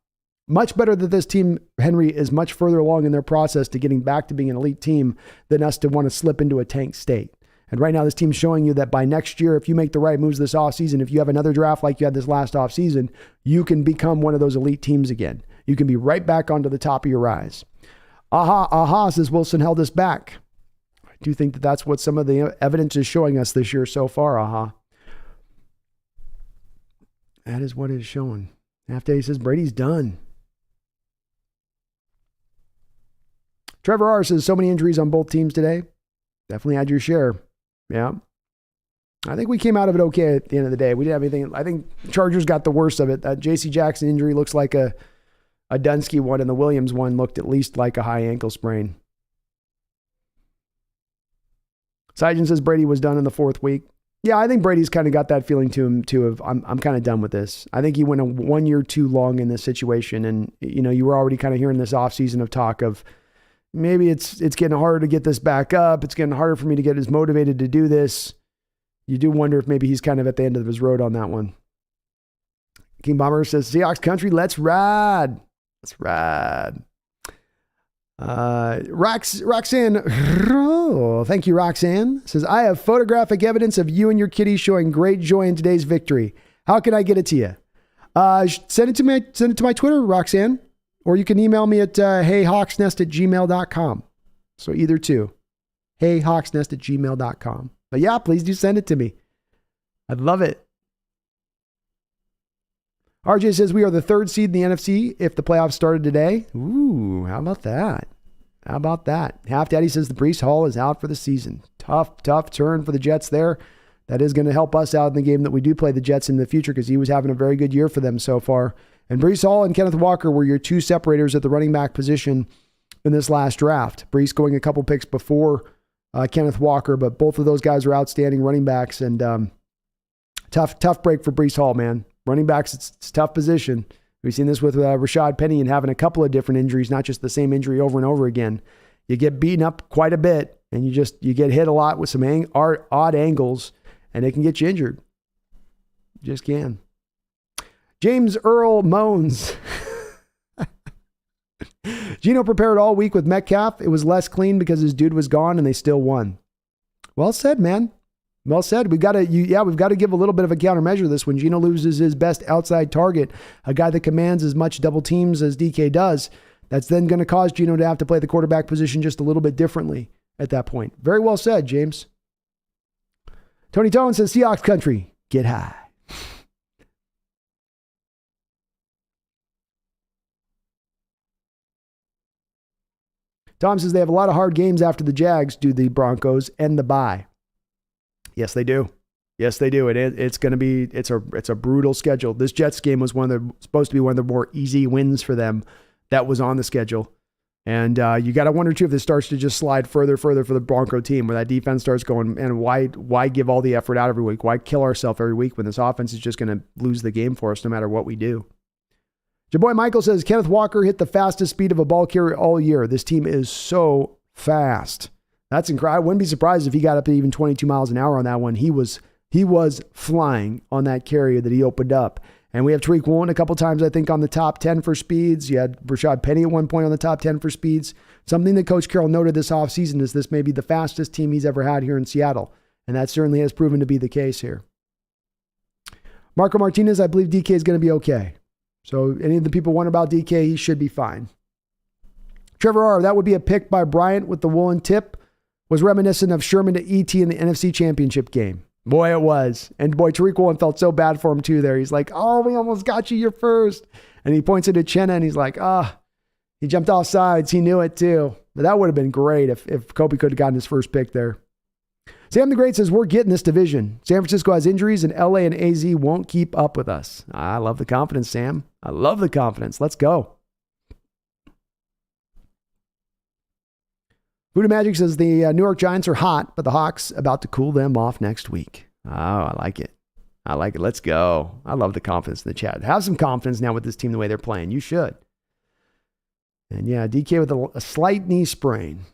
Much better that this team, Henry, is much further along in their process to getting back to being an elite team than us to want to slip into a tank state. And right now, this team's showing you that by next year, if you make the right moves this offseason, if you have another draft like you had this last offseason, you can become one of those elite teams again. You can be right back onto the top of your rise. Aha, says Wilson held us back. I do think that that's what some of the evidence is showing us this year so far, aha. That is what it is showing. After he says Brady's done. Trevor R says so many injuries on both teams today. Definitely had your share. Yeah. I think we came out of it okay at the end of the day. We didn't have anything. I think Chargers got the worst of it. That J.C. Jackson injury looks like a Dunsky one, and the Williams one looked at least like a high ankle sprain. Sijan says Brady was done in the 4th week. Yeah, I think Brady's kind of got that feeling to him too of I'm kind of done with this. I think he went 1 year too long in this situation, and you were already kind of hearing this offseason of talk of, maybe it's getting harder to get this back up. It's getting harder for me to get as motivated to do this. You do wonder if maybe he's kind of at the end of his road on that one. King Bomber says, Seahawks country, let's ride. Let's ride. Roxanne, oh, thank you, Roxanne, says, I have photographic evidence of you and your kitty showing great joy in today's victory. How can I get it to you? Send it to my Twitter, Roxanne, or you can email me at heyhawksnest@gmail.com. So either two, heyhawksnest@gmail.com. But yeah, please do send it to me. I'd love it. RJ says we are the 3rd seed in the NFC if the playoffs started today. Ooh, how about that? How about that? Half Daddy says the Breece Hall is out for the season. Tough turn for the Jets there. That is going to help us out in the game that we do play the Jets in the future because he was having a very good year for them so far. And Breece Hall and Kenneth Walker were your 2 separators at the running back position in this last draft. Breece going a couple picks before Kenneth Walker, but both of those guys are outstanding running backs. And tough break for Breece Hall, man. Running backs, it's a tough position. We've seen this with Rashad Penny and having a couple of different injuries, not just the same injury over and over again. You get beaten up quite a bit, and you get hit a lot with some odd angles, and it can get you injured. Just can. James Earl moans. Gino prepared all week with Metcalf. It was less clean because his dude was gone, and they still won. Well said, man. Well said. We've got to give a little bit of a countermeasure to this. When Gino loses his best outside target, a guy that commands as much double teams as DK does, that's then going to cause Gino to have to play the quarterback position just a little bit differently at that point. Very well said, James. Tony Tone says, Seahawks country, get high. Tom says they have a lot of hard games after the Jags do the Broncos and the bye. Yes, they do. Yes, they do. It's going to be it's a brutal schedule. This Jets game was supposed to be one of the more easy wins for them that was on the schedule. And you got to wonder too if this starts to just slide further for the Bronco team, where that defense starts going, and why give all the effort out every week? Why kill ourselves every week when this offense is just going to lose the game for us no matter what we do? Your boy Michael says Kenneth Walker hit the fastest speed of a ball carrier all year. This team is so fast. That's incredible. I wouldn't be surprised if he got up to even 22 miles an hour on that one. He was flying on that carry that he opened up. And we have Tariq Woolen a couple times, I think, on the top 10 for speeds. You had Rashad Penny at one point on the top 10 for speeds. Something that Coach Carroll noted this offseason is this may be the fastest team he's ever had here in Seattle. And that certainly has proven to be the case here. Marco Martinez, I believe DK is going to be okay. So any of the people wonder about DK, he should be fine. Trevor R., that would be a pick by Bryant with the Woolen tip. Was reminiscent of Sherman to ET in the NFC Championship game. Boy, it was. And boy, Tariq Woolen felt so bad for him too there. He's like, oh, we almost got you your first. And he points it at Chenna and he's like, he jumped off sides. He knew it too. But that would have been great if Kobe could have gotten his first pick there. Sam the Great says, we're getting this division. San Francisco has injuries and LA and AZ won't keep up with us. I love the confidence, Sam. I love the confidence. Let's go. Buddha Magic says the New York Giants are hot, but the Hawks about to cool them off next week. Oh, I like it. I like it. Let's go. I love the confidence in the chat. Have some confidence now with this team the way they're playing. You should. And yeah, DK with a slight knee sprain.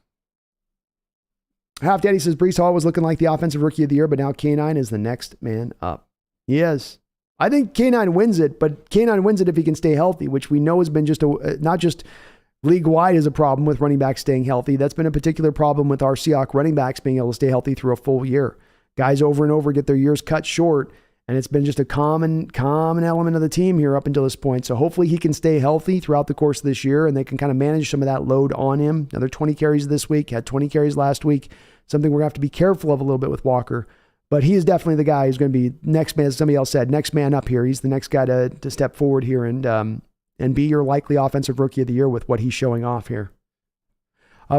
Half Daddy says Breece Hall was looking like the offensive rookie of the year, but now K9 is the next man up. He is. I think K9 wins it, but K9 wins it if he can stay healthy, which we know has been just not just league-wide is a problem with running backs staying healthy. That's been a particular problem with our Seahawks running backs being able to stay healthy through a full year. Guys over and over get their years cut short, and it's been just a common element of the team here up until this point. So hopefully he can stay healthy throughout the course of this year, and they can kind of manage some of that load on him. Another 20 carries this week, had 20 carries last week, something we're going to have to be careful of a little bit with Walker. But he is definitely the guy who's going to be next man, as somebody else said, next man up here. He's the next guy to step forward here and be your likely offensive rookie of the year with what he's showing off here.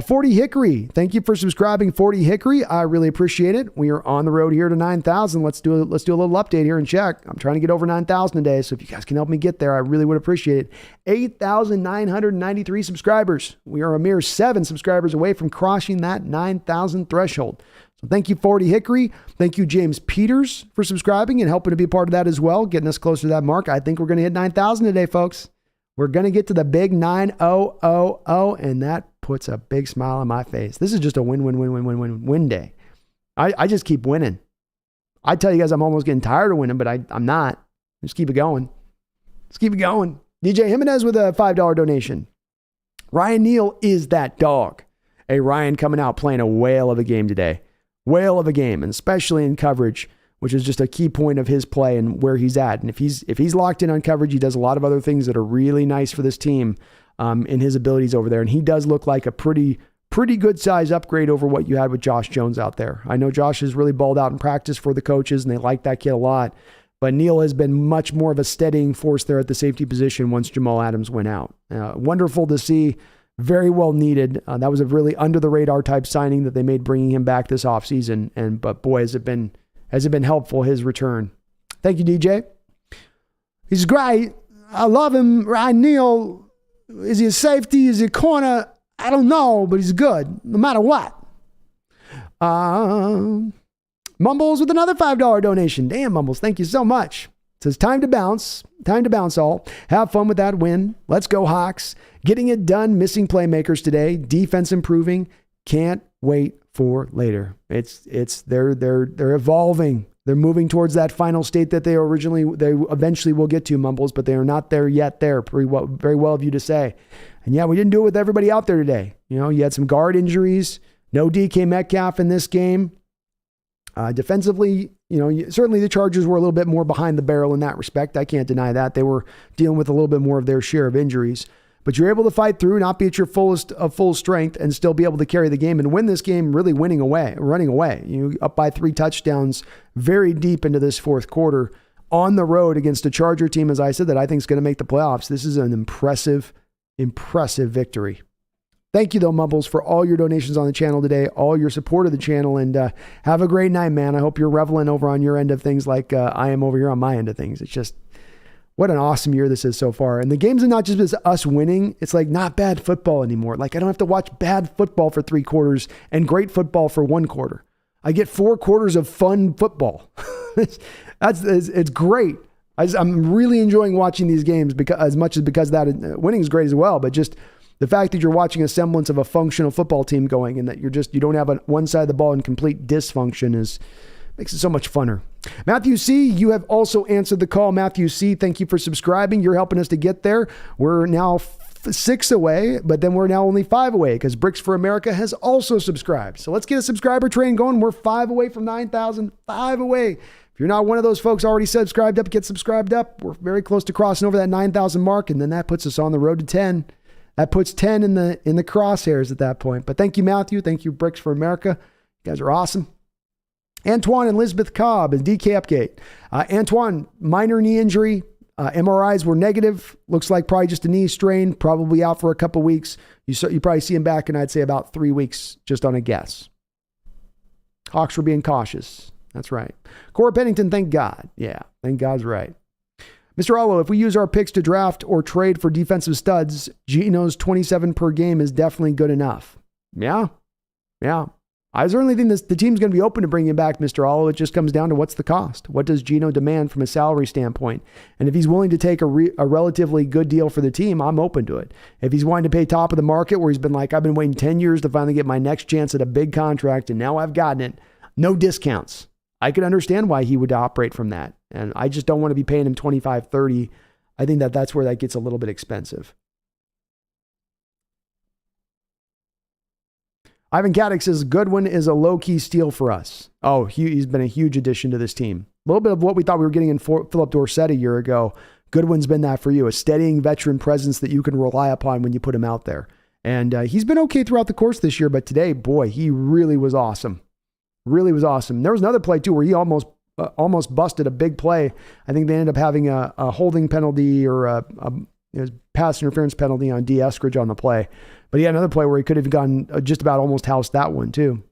40 Hickory, thank you for subscribing, 40 Hickory. I really appreciate it. We are on the road here to 9,000. Let's do a little update here and check. I'm trying to get over 9,000 today, so if you guys can help me get there, I really would appreciate it. 8,993 subscribers. We are a mere 7 subscribers away from crossing that 9,000 threshold. So thank you, 40 Hickory. Thank you, James Peters, for subscribing and helping to be a part of that as well, getting us closer to that mark. I think we're going to hit 9,000 today, folks. We're going to get to the big 9,000, and that puts a big smile on my face. This is just a win day. I just keep winning. I tell you guys, I'm almost getting tired of winning, but I'm not. Just keep it going. Let's keep it going. DJ Jimenez with a $5 donation. Ryan Neal is that dog. Hey, Ryan coming out playing a whale of a game today. Whale of a game, and especially in coverage, which is just a key point of his play and where he's at. And if he's locked in on coverage, he does a lot of other things that are really nice for this team in his abilities over there. And he does look like a pretty good size upgrade over what you had with Josh Jones out there. I know Josh has really balled out in practice for the coaches, and they like that kid a lot. But Neal has been much more of a steadying force there at the safety position once Jamal Adams went out. Wonderful to see. Very well needed. That was a really under the radar type signing that they made bringing him back this offseason. But boy, has it been helpful, his return. Thank you, DJ. He's great. I love him. Ryan Neal. Is he a safety? Is he a corner? I don't know, but he's good no matter what. Mumbles with another $5 donation. Damn, Mumbles, thank you so much. It says, time to bounce. Time to bounce all. Have fun with that win. Let's go Hawks. Getting it done. Missing playmakers today. Defense improving. Can't wait for later. They're evolving. They're moving towards that final state that they eventually will get to, Mumbles, but they are not there yet. Very well of you to say. And yeah, we didn't do it with everybody out there today. You know, you had some guard injuries. No DK Metcalf in this game. Defensively, you know, certainly the Chargers were a little bit more behind the barrel in that respect. I can't deny that. They were dealing with a little bit more of their share of injuries. But you're able to fight through, not be at your full strength, and still be able to carry the game and win this game really running away. You up by 3 touchdowns very deep into this fourth quarter on the road against a Charger team, as I said, that I think is going to make the playoffs. This is an impressive victory. Thank you, though, Mumbles, for all your donations on the channel today, all your support of the channel, and have a great night, man. I hope you're reveling over on your end of things like I am over here on my end of things. It's just, what an awesome year this is so far. And the games are not just us winning. It's like not bad football anymore. Like I don't have to watch bad football for 3 quarters and great football for 1 quarter. I get 4 quarters of fun football. It's great. I'm really enjoying watching these games because that winning is great as well, but just the fact that you're watching a semblance of a functional football team going and that you don't have one side of the ball in complete dysfunction makes it so much funner. Matthew C., you have also answered the call. Matthew C., thank you for subscribing. You're helping us to get there. We're now 6 away, but then we're now only 5 away because Bricks for America has also subscribed. So let's get a subscriber train going. We're 5 away from 9,000, 5 away. If you're not one of those folks already subscribed up, get subscribed up. We're very close to crossing over that 9,000 mark, and then that puts us on the road to 10. That puts 10 in the crosshairs at that point. But thank you, Matthew. Thank you, Bricks for America. You guys are awesome. Antoine and Elizabeth Cobb and DK Upgate. Antoine, minor knee injury. MRIs were negative. Looks like probably just a knee strain. Probably out for a couple weeks. You probably see him back in, I'd say, about 3 weeks, just on a guess. Hawks were being cautious. That's right. Cora Pennington, thank God. Yeah, thank God's right. Mr. Allo, if we use our picks to draft or trade for defensive studs, Geno's 27 per game is definitely good enough. Yeah. I certainly think the team's going to be open to bringing him back, Mr. Allo. It just comes down to what's the cost. What does Geno demand from a salary standpoint? And if he's willing to take a relatively good deal for the team, I'm open to it. If he's willing to pay top of the market where he's been like, I've been waiting 10 years to finally get my next chance at a big contract, and now I've gotten it, no discounts. I could understand why he would operate from that. And I just don't want to be paying him 25, 30. I think that's where that gets a little bit expensive. Ivan Kadek says Goodwin is a low-key steal for us. Oh, he's been a huge addition to this team. A little bit of what we thought we were getting in Philip Dorsett a year ago. Goodwin's been that for you, a steadying veteran presence that you can rely upon when you put him out there. And he's been okay throughout the course this year, but today, boy, he really was awesome. Really was awesome. There was another play too where he almost busted a big play. I think they ended up having a holding penalty or a pass interference penalty on D. Eskridge on the play. But he had another play where he could have gone just about almost housed that one too.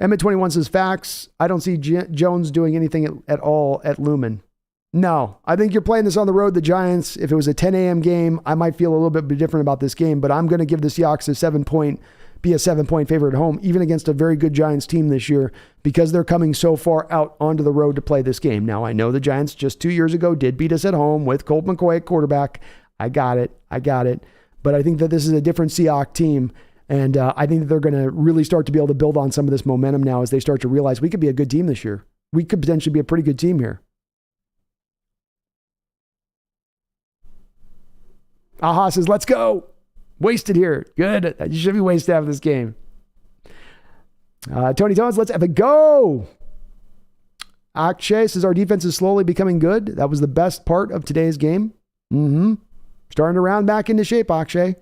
Emmett21 says, facts. I don't see Jones doing anything at all at Lumen. No, I think you're playing this on the road. The Giants, if it was a 10 a.m. game, I might feel a little bit different about this game, but I'm going to give the Seahawks a 7-point favorite at home, even against a very good Giants team this year, because they're coming so far out onto the road to play this game. Now, I know the Giants just 2 years ago did beat us at home with Colt McCoy at quarterback. I got it. But I think that this is a different Seahawks team. And I think that they're going to really start to be able to build on some of this momentum now as they start to realize we could be a good team this year. We could potentially be a pretty good team here. Aha says, let's go. Wasted here. Good. You should be wasted after this game. Tony Tones, let's have a go. Akshay says, our defense is slowly becoming good. That was the best part of today's game. Starting to round back into shape, Akshay.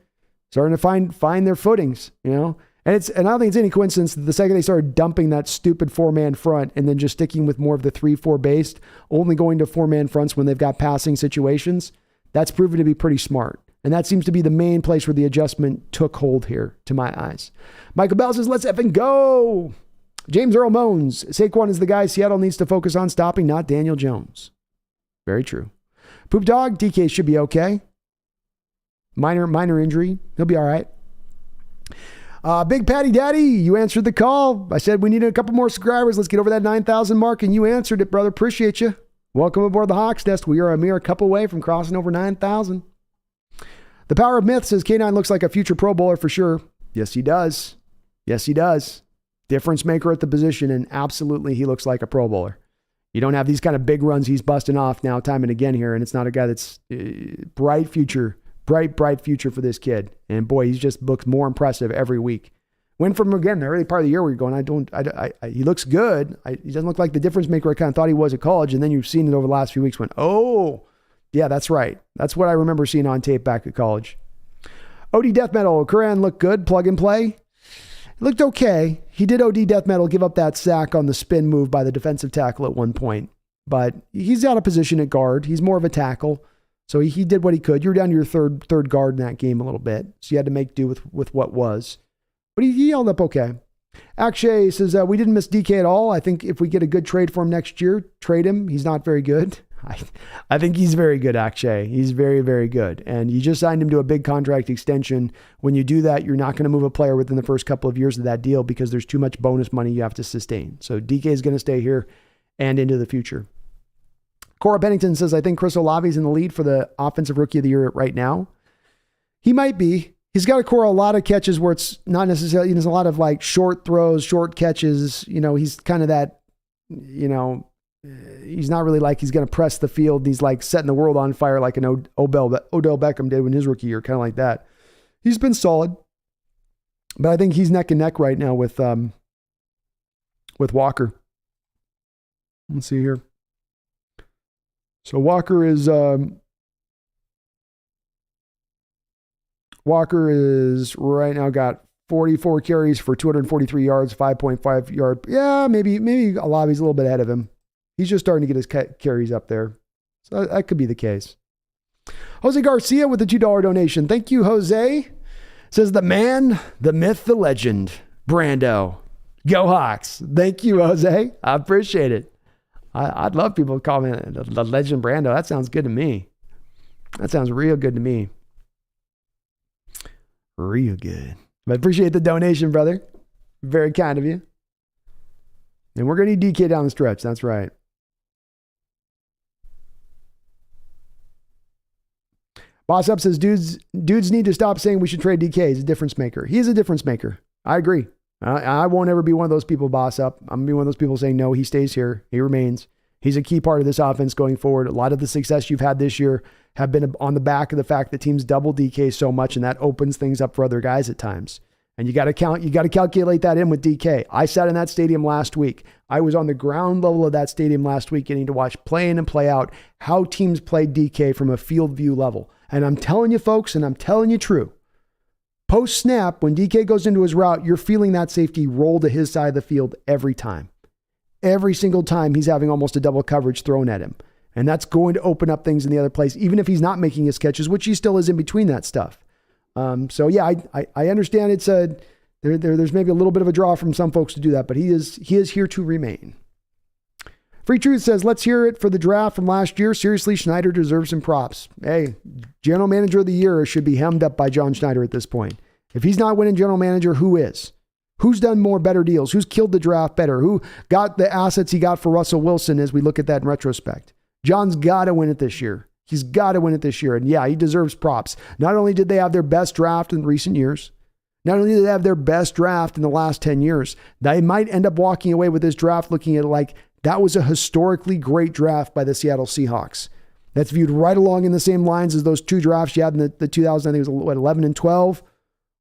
Starting to find their footings, you know? And I don't think it's any coincidence that the second they started dumping that stupid 4-man front and then just sticking with more of the 3-4 based, only going to 4-man fronts when they've got passing situations, that's proven to be pretty smart. And that seems to be the main place where the adjustment took hold here, to my eyes. Michael Bell says, let's effing go. James Earl Moans, Saquon is the guy Seattle needs to focus on stopping, not Daniel Jones. Very true. Poop Dog, DK should be okay. Minor injury. He'll be all right. Big Patty Daddy, you answered the call. I said we needed a couple more subscribers. Let's get over that 9,000 mark, and you answered it, brother. Appreciate you. Welcome aboard the Hawks Nest. We are a mere couple away from crossing over 9,000. The Power of Myth says K9 looks like a future Pro Bowler for sure. Yes, he does. Difference maker at the position, and absolutely he looks like a Pro Bowler. You don't have these kind of big runs he's busting off now time and again here, and it's not a guy that's bright future for this kid. And boy, he's just looks more impressive every week. Went from, again, the early part of the year where you're going, he looks good. He doesn't look like the difference maker I kind of thought he was at college. And then you've seen it over the last few weeks, went, oh, yeah, that's right. That's what I remember seeing on tape back at college. OD Death Metal, Curran looked good, plug and play. It looked okay. He did OD Death Metal give up that sack on the spin move by the defensive tackle at one point. But he's out of position at guard. He's more of a tackle. So he did what he could. You were down to your third guard in that game a little bit. So you had to make do with what was. But he held up okay. Akshay says, we didn't miss DK at all. I think if we get a good trade for him next year, trade him. He's not very good. I think he's very good, Akshay. He's very, very good. And you just signed him to a big contract extension. When you do that, you're not going to move a player within the first couple of years of that deal because there's too much bonus money you have to sustain. So DK is going to stay here and into the future. Cora Pennington says, I think Chris Olave's in the lead for the Offensive Rookie of the Year right now. He might be. He's got to core a lot of catches where it's not necessarily, there's a lot of like short throws, short catches. You know, he's kind of that, he's not really like he's going to press the field. He's like setting the world on fire like an Odell Beckham did in his rookie year, kind of like that. He's been solid. But I think he's neck and neck right now with Walker. Let's see here. So Walker is right now got 44 carries for 243 yards, 5.5 yard. Yeah, maybe Olave's a little bit ahead of him. He's just starting to get his carries up there. So that could be the case. Jose Garcia with the $2 donation. Thank you, Jose. Says the man, the myth, the legend, Brando. Go Hawks. Thank you, Jose. I appreciate it. I'd love people to call me the legend Brando. That sounds good to me. That sounds real good to me. Real good. I appreciate the donation, brother. Very kind of you. And we're going to need DK down the stretch. That's right. Boss Up says, dudes need to stop saying we should trade DK. He's a difference maker. He's a difference maker. I agree. I won't ever be one of those people, Boss Up. I'm going to be one of those people saying, no, he stays here. He remains. He's a key part of this offense going forward. A lot of the success you've had this year have been on the back of the fact that teams double DK so much, and that opens things up for other guys at times. And you got to calculate that in with DK. I sat in that stadium last week. I was on the ground level of that stadium last week getting to watch play in and play out how teams play DK from a field view level. And I'm telling you folks, and I'm telling you true, post snap, when DK goes into his route, you're feeling that safety roll to his side of the field every time. Every single time he's having almost a double coverage thrown at him. And that's going to open up things in the other place, even if he's not making his catches, which he still is in between that stuff. So yeah, I understand it's there's maybe a little bit of a draw from some folks to do that, but he is here to remain. Free Truth says, let's hear it for the draft from last year. Seriously, Schneider deserves some props. Hey, general manager of the year should be hemmed up by John Schneider at this point. If he's not winning general manager, who is? Who's done more better deals? Who's killed the draft better? Who got the assets he got for Russell Wilson as we look at that in retrospect? John's got to win it this year. He's got to win it this year. And yeah, he deserves props. Not only did they have their best draft in recent years, not only did they have their best draft in the last 10 years, they might end up walking away with this draft looking at it like that was a historically great draft by the Seattle Seahawks. That's viewed right along in the same lines as those two drafts you had in the 2000, I think it was 11 and 12,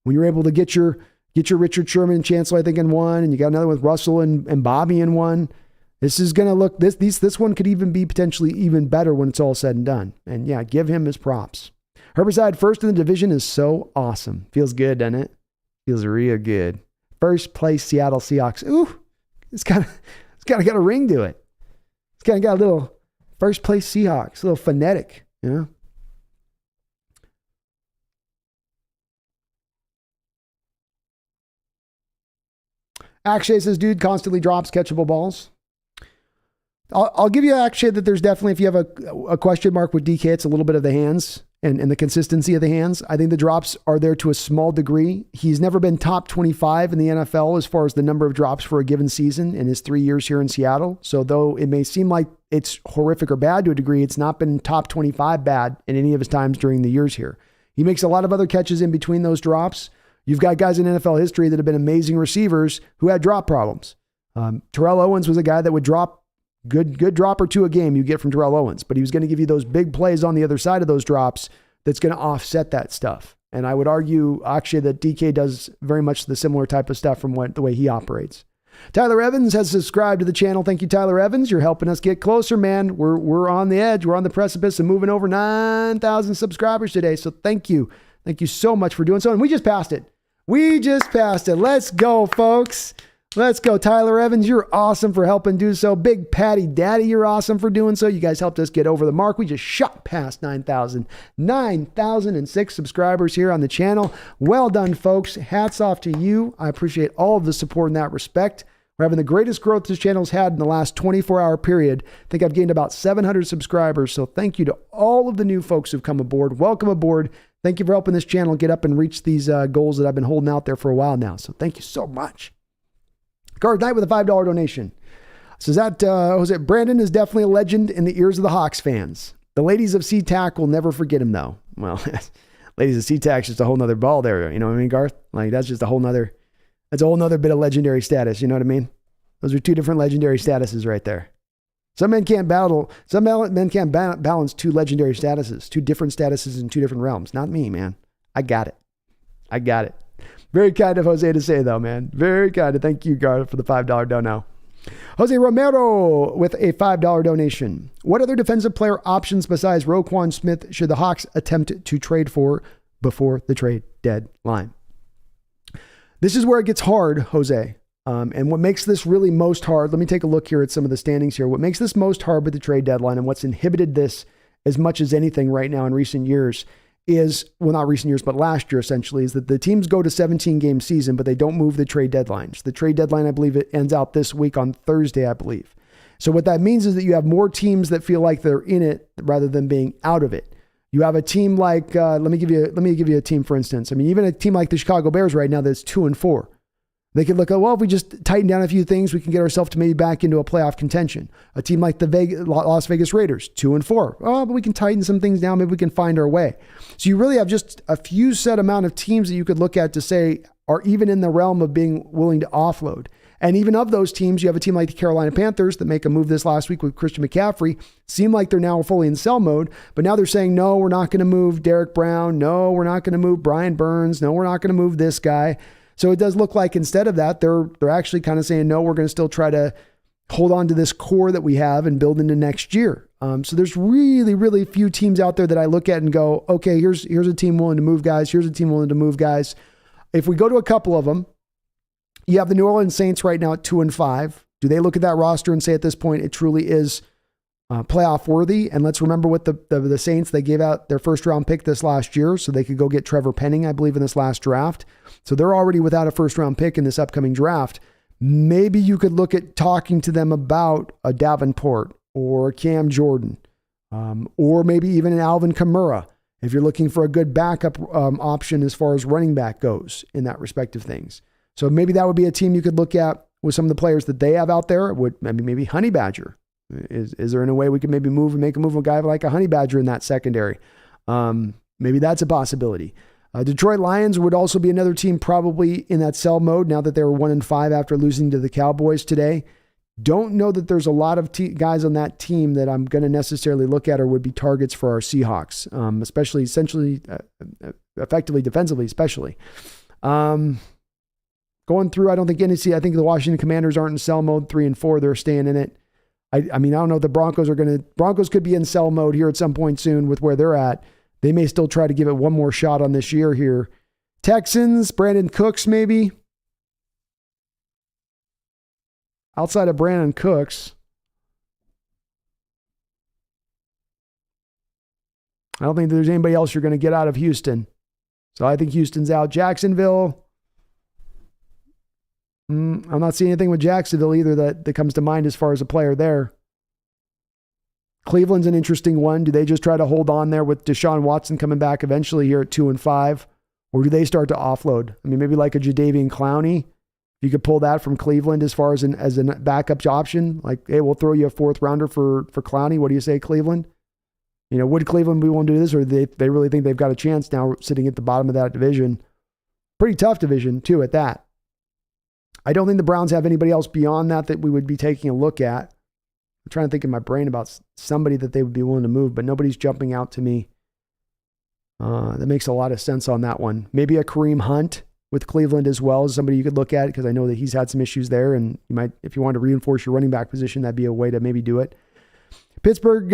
when you were able to get your Richard Sherman and Chancellor, I think, in one, and you got another with Russell and Bobby in one. This is going to look, this one could even be potentially even better when it's all said and done. And yeah, give him his props. Herbicide first in the division is so awesome. Feels good, doesn't it? Feels real good. First place Seattle Seahawks. Ooh, it's kind of got a ring to it. It's kind of got a little first place Seahawks, a little phonetic, you know? Akshay says, dude constantly drops catchable balls. I'll give you Akshay that there's definitely, if you have a question mark with DK, it's a little bit of the hands and the consistency of the hands. I think the drops are there to a small degree. He's never been top 25 in the NFL as far as the number of drops for a given season in his 3 years here in Seattle. So though it may seem like it's horrific or bad to a degree, it's not been top 25 bad in any of his times during the years here. He makes a lot of other catches in between those drops. You've got guys in NFL history that have been amazing receivers who had drop problems. Terrell Owens was a guy that would drop good drop or two a game you get from Terrell Owens, but he was going to give you those big plays on the other side of those drops that's going to offset that stuff. And I would argue, actually, that DK does very much the similar type of stuff from the way he operates. Tyler Evans has subscribed to the channel. Thank you, Tyler Evans. You're helping us get closer, man. We're on the edge. We're on the precipice of moving over 9,000 subscribers today. So thank you. Thank you so much for doing so. And we just passed it. Let's go, folks. Let's go. Tyler Evans, you're awesome for helping do so. Big Patty Daddy, you're awesome for doing so. You guys helped us get over the mark. We just shot past 9,006 subscribers here on the channel. Well done, folks. Hats off to you. I appreciate all of the support in that respect. We're having the greatest growth this channel's had in the last 24-hour period. I think I've gained about 700 subscribers. So thank you to all of the new folks who've come aboard. Welcome aboard. Thank you for helping this channel get up and reach these goals that I've been holding out there for a while now. So thank you so much. Guard Knight with a $5 donation. Says that, Jose, Brandon is definitely a legend in the ears of the Hawks fans. The ladies of SeaTac will never forget him, though. Well, ladies of SeaTac's just a whole nother ball there. You know what I mean, Garth? Like, that's just a whole nother bit of legendary status. You know what I mean? Those are two different legendary statuses right there. Some men can't balance two legendary statuses, two different statuses in two different realms. Not me, man. I got it. Very kind of Jose to say, though, man. Very kind. Thank you, Garth, for the $5 dono. Jose Romero with a $5 donation. What other defensive player options besides Roquan Smith should the Hawks attempt to trade for before the trade deadline? This is where it gets hard, Jose. And what makes this really most hard, let me take a look here at some of the standings here. What makes this most hard with the trade deadline and what's inhibited this as much as anything right now in recent years is, well, not recent years, but last year essentially, is that the teams go to 17-game season, but they don't move the trade deadlines. The trade deadline, I believe it ends out this week on Thursday, I believe. So what that means is that you have more teams that feel like they're in it rather than being out of it. You have a team like, let me give you a team, for instance. I mean, even a team like the Chicago Bears right now that's 2-4. They could look at, well, if we just tighten down a few things, we can get ourselves to maybe back into a playoff contention. A team like the Las Vegas Raiders, 2-4. Oh, but we can tighten some things down. Maybe we can find our way. So you really have just a few set amount of teams that you could look at to say are even in the realm of being willing to offload. And even of those teams, you have a team like the Carolina Panthers that make a move this last week with Christian McCaffrey. Seem like they're now fully in sell mode, but now they're saying, no, we're not going to move Derek Brown. No, we're not going to move Brian Burns. No, we're not going to move this guy. So it does look like instead of that, they're actually kind of saying, no, we're going to still try to hold on to this core that we have and build into next year. So there's really, really few teams out there that I look at and go, okay, here's a team willing to move guys. Here's a team willing to move guys. If we go to a couple of them, you have the New Orleans Saints right now at 2-5. Do they look at that roster and say at this point, it truly is playoff worthy? And let's remember what the Saints, they gave out their first round pick this last year so they could go get Trevor Penning, I believe, in this last draft. So they're already without a first round pick in this upcoming draft. Maybe you could look at talking to them about a Davenport or a Cam Jordan, or maybe even an Alvin Kamara, if you're looking for a good backup option as far as running back goes in that respective things. So maybe that would be a team you could look at with some of the players that they have out there. Maybe Honey Badger. Is there in a way we can maybe move and make a move with a guy like a Honey Badger in that secondary? Maybe that's a possibility. Detroit Lions would also be another team probably in that sell mode now that they were 1-5 after losing to the Cowboys today. Don't know that there's a lot of guys on that team that I'm going to necessarily look at or would be targets for our Seahawks, especially essentially, effectively defensively, especially. Going through, I don't think I think the Washington Commanders aren't in sell mode 3-4. They're staying in it. I mean, I don't know if the Broncos could be in sell mode here at some point soon with where they're at. They may still try to give it one more shot on this year here. Texans, Brandon Cooks maybe. Outside of Brandon Cooks, I don't think there's anybody else you're going to get out of Houston. So I think Houston's out. Jacksonville, I'm not seeing anything with Jacksonville either that comes to mind as far as a player there. Cleveland's an interesting one. Do they just try to hold on there with Deshaun Watson coming back eventually here at 2-5? Or do they start to offload? I mean, maybe like a Jadeveon Clowney. You could pull that from Cleveland as far as a backup option. Like, hey, we'll throw you a 4th rounder for Clowney. What do you say, Cleveland? You know, would Cleveland be willing to do this, or do they really think they've got a chance now sitting at the bottom of that division? Pretty tough division, too, at that. I don't think the Browns have anybody else beyond that we would be taking a look at. I'm trying to think in my brain about somebody that they would be willing to move, but nobody's jumping out to me. That makes a lot of sense on that one. Maybe a Kareem Hunt with Cleveland as well as somebody you could look at, because I know that he's had some issues there, and you might, if you wanted to reinforce your running back position, that'd be a way to maybe do it. Pittsburgh,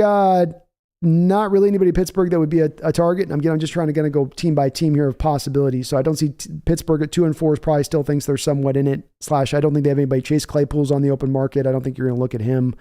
not really anybody in Pittsburgh that would be a target. And I'm just trying to go team by team here of possibilities. So I don't see Pittsburgh at 2-4 is probably still thinks they're somewhat in it. / I don't think they have anybody. Chase Claypool's on the open market. I don't think you're going to look at him.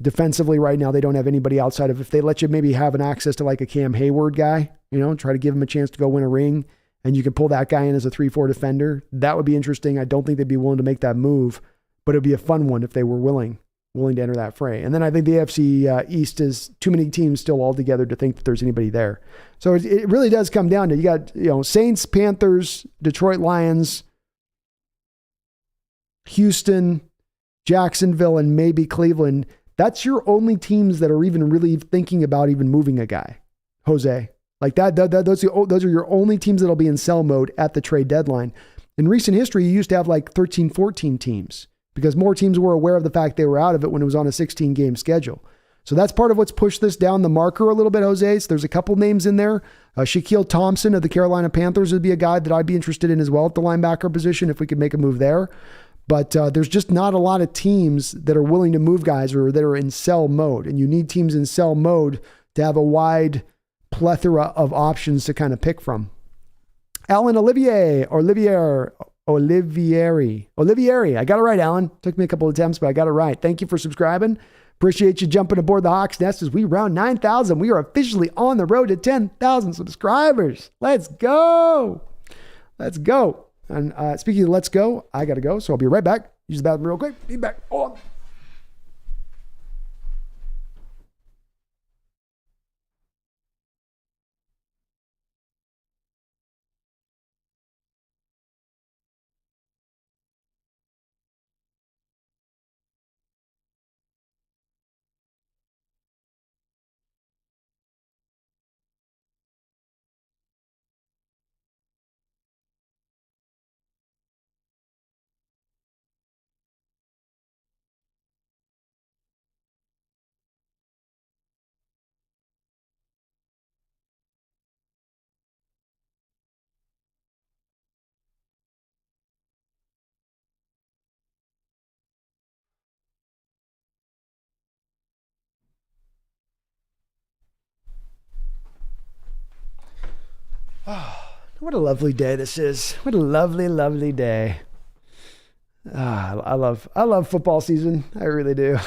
Defensively right now, they don't have anybody outside of, if they let you maybe have an access to like a Cam Hayward guy, try to give him a chance to go win a ring, and you can pull that guy in as a 3-4 defender. That would be interesting. I don't think they'd be willing to make that move, but it'd be a fun one if they were willing to enter that fray. And then I think the AFC East is too many teams still all together to think that there's anybody there. So it really does come down to, you got, Saints, Panthers, Detroit Lions, Houston, Jacksonville, and maybe Cleveland. That's your only teams that are even really thinking about even moving a guy, Jose. Like those are your only teams that'll be in sell mode at the trade deadline. In recent history, you used to have like 13, 14 teams because more teams were aware of the fact they were out of it when it was on a 16-game schedule. So that's part of what's pushed this down the marker a little bit, Jose. So there's a couple names in there. Shaquille Thompson of the Carolina Panthers would be a guy that I'd be interested in as well at the linebacker position if we could make a move there. But there's just not a lot of teams that are willing to move guys or that are in sell mode. And you need teams in sell mode to have a wide plethora of options to kind of pick from. Alan Olivieri. I got it right, Alan. Took me a couple of attempts, but I got it right. Thank you for subscribing. Appreciate you jumping aboard the Hawks Nest as we round 9,000. We are officially on the road to 10,000 subscribers. Let's go. Let's go. And speaking of let's go, I got to go. So I'll be right back. Use the bathroom real quick. Be back. Hold on. Oh, what a lovely day this is. What a lovely, lovely day. I love football season. I really do.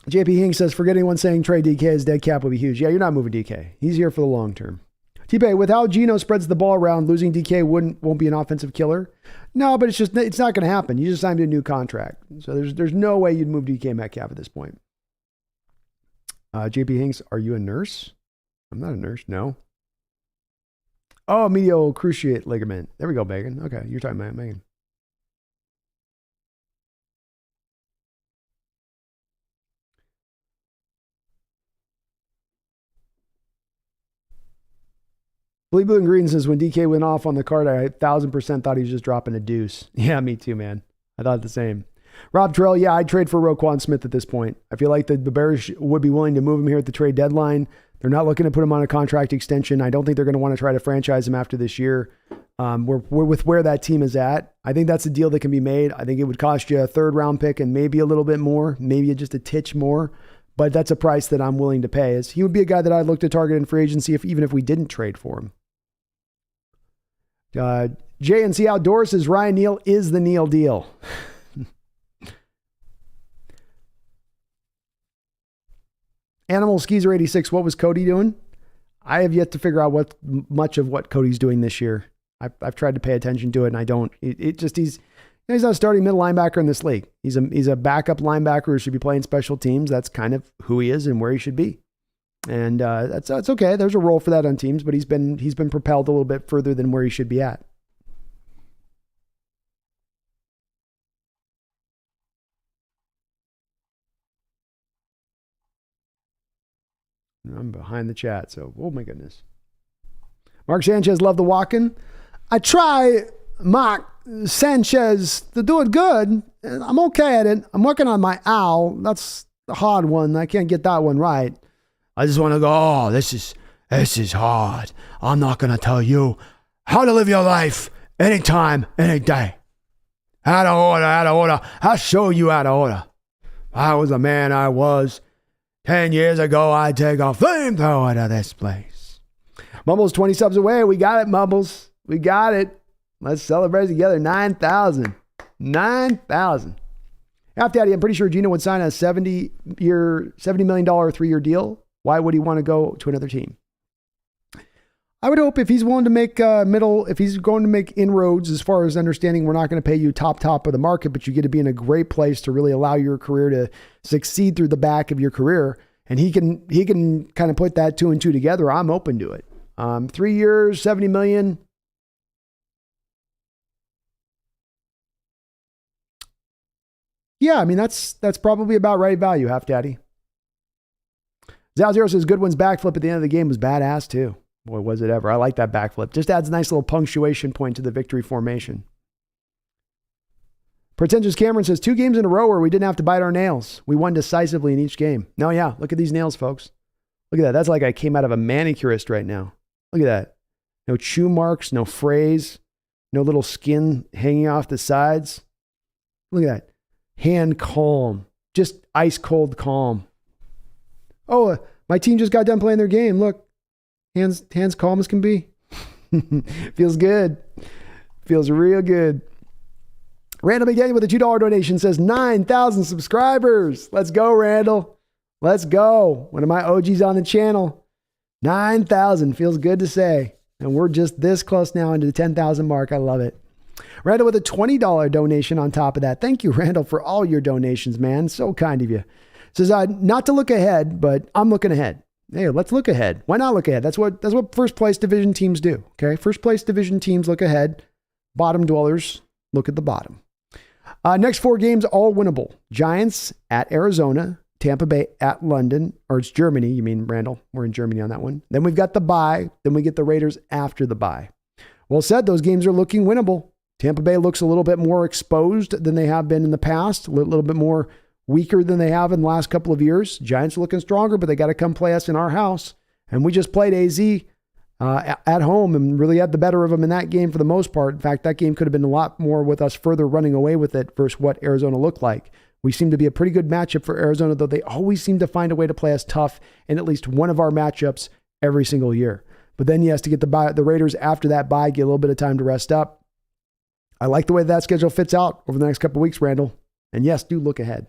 JP Hing says, forget anyone saying trade DK is dead cap will be huge. Yeah, you're not moving DK. He's here for the long term. T-Bay, with how Geno spreads the ball around, losing DK won't be an offensive killer. No, but it's not going to happen. You just signed a new contract. So there's no way you'd move DK Metcalf at this point. JP Hinks, are you a nurse? I'm not a nurse. No. Oh, medial cruciate ligament. There we go, Megan. Okay, you're talking about Megan. Blue, Blue, and Green says, when DK went off on the card, I 1,000% thought he was just dropping a deuce. Yeah, me too, man. I thought the same. Rob Terrell, yeah, I'd trade for Roquan Smith at this point. I feel like the Bears would be willing to move him here at the trade deadline. They're not looking to put him on a contract extension. I don't think they're going to want to try to franchise him after this year. We're with where that team is at. I think that's a deal that can be made. I think it would cost you a 3rd round pick and maybe a little bit more, maybe just a titch more. But that's a price that I'm willing to pay. As he would be a guy that I'd look to target in free agency even if we didn't trade for him. JNC Outdoors says Ryan Neal is the Neal deal. Animal Skeezer 86. What was Cody doing? I have yet to figure out much of what Cody's doing this year. I've tried to pay attention to it, and I don't. He's not a starting middle linebacker in this league. He's a backup linebacker who should be playing special teams. That's kind of who he is and where he should be. And that's okay. There's a role for that on teams, but he's been propelled a little bit further than where he should be at. I'm behind the chat, so oh my goodness. Mark Sanchez, love the walking. I try, Mark Sanchez, to do it good. I'm okay at it. I'm working on my owl. That's the hard one. I can't get that one right. I just want to go, oh, this is hard. I'm not going to tell you how to live your life anytime, any day. Out of order. I'll show you out of order. I was a man I was. 10 years ago, I'd take a flamethrower to this place. Mumbles 20 subs away. We got it, Mumbles. We got it. Let's celebrate together. 9,000. 9,000. Half Daddy, I'm pretty sure Gino would sign a $70 million 3-year deal. Why would he want to go to another team? I would hope if he's willing to make if he's going to make inroads as far as understanding we're not going to pay you top of the market, but you get to be in a great place to really allow your career to succeed through the back of your career. And he can kind of put that 2 and 2 together. I'm open to it. 3 years, $70 million. Yeah, I mean, that's probably about right value, Half Daddy. Zal0 says Goodwin's backflip at the end of the game was badass too. Boy, was it ever. I like that backflip. Just adds a nice little punctuation point to the victory formation. Pretentious Cameron says 2 games in a row where we didn't have to bite our nails. We won decisively in each game. No, yeah. Look at these nails, folks. Look at that. That's like I came out of a manicurist right now. Look at that. No chew marks, no frays, no little skin hanging off the sides. Look at that. Hand calm. Just ice cold calm. Oh, my team just got done playing their game. Look. Hands calm as can be. Feels good. Feels real good. Randall McDaniel with a $2 donation says 9,000 subscribers. Let's go, Randall. Let's go. One of my OGs on the channel. 9,000 feels good to say. And we're just this close now into the 10,000 mark. I love it. Randall with a $20 donation on top of that. Thank you, Randall, for all your donations, man. So kind of you. Says, not to look ahead, but I'm looking ahead. Hey, let's look ahead. Why not look ahead? That's what first place division teams do. Okay. First place division teams look ahead. Bottom dwellers look at the bottom. Next 4 games, all winnable. Giants at Arizona, Tampa Bay at London, or it's Germany. You mean, Randall? We're in Germany on that one. Then we've got the bye. Then we get the Raiders after the bye. Well said, those games are looking winnable. Tampa Bay looks a little bit more exposed than they have been in the past, a little bit more weaker than they have in the last couple of years. Giants are looking stronger, but they got to come play us in our house. And we just played AZ at home and really had the better of them in that game for the most part. In fact, that game could have been a lot more with us further running away with it versus what Arizona looked like. We seem to be a pretty good matchup for Arizona, though they always seem to find a way to play us tough in at least one of our matchups every single year. But then, yes, to get the Raiders after that bye, get a little bit of time to rest up. I like the way that schedule fits out over the next couple of weeks, Randall. And yes, do look ahead.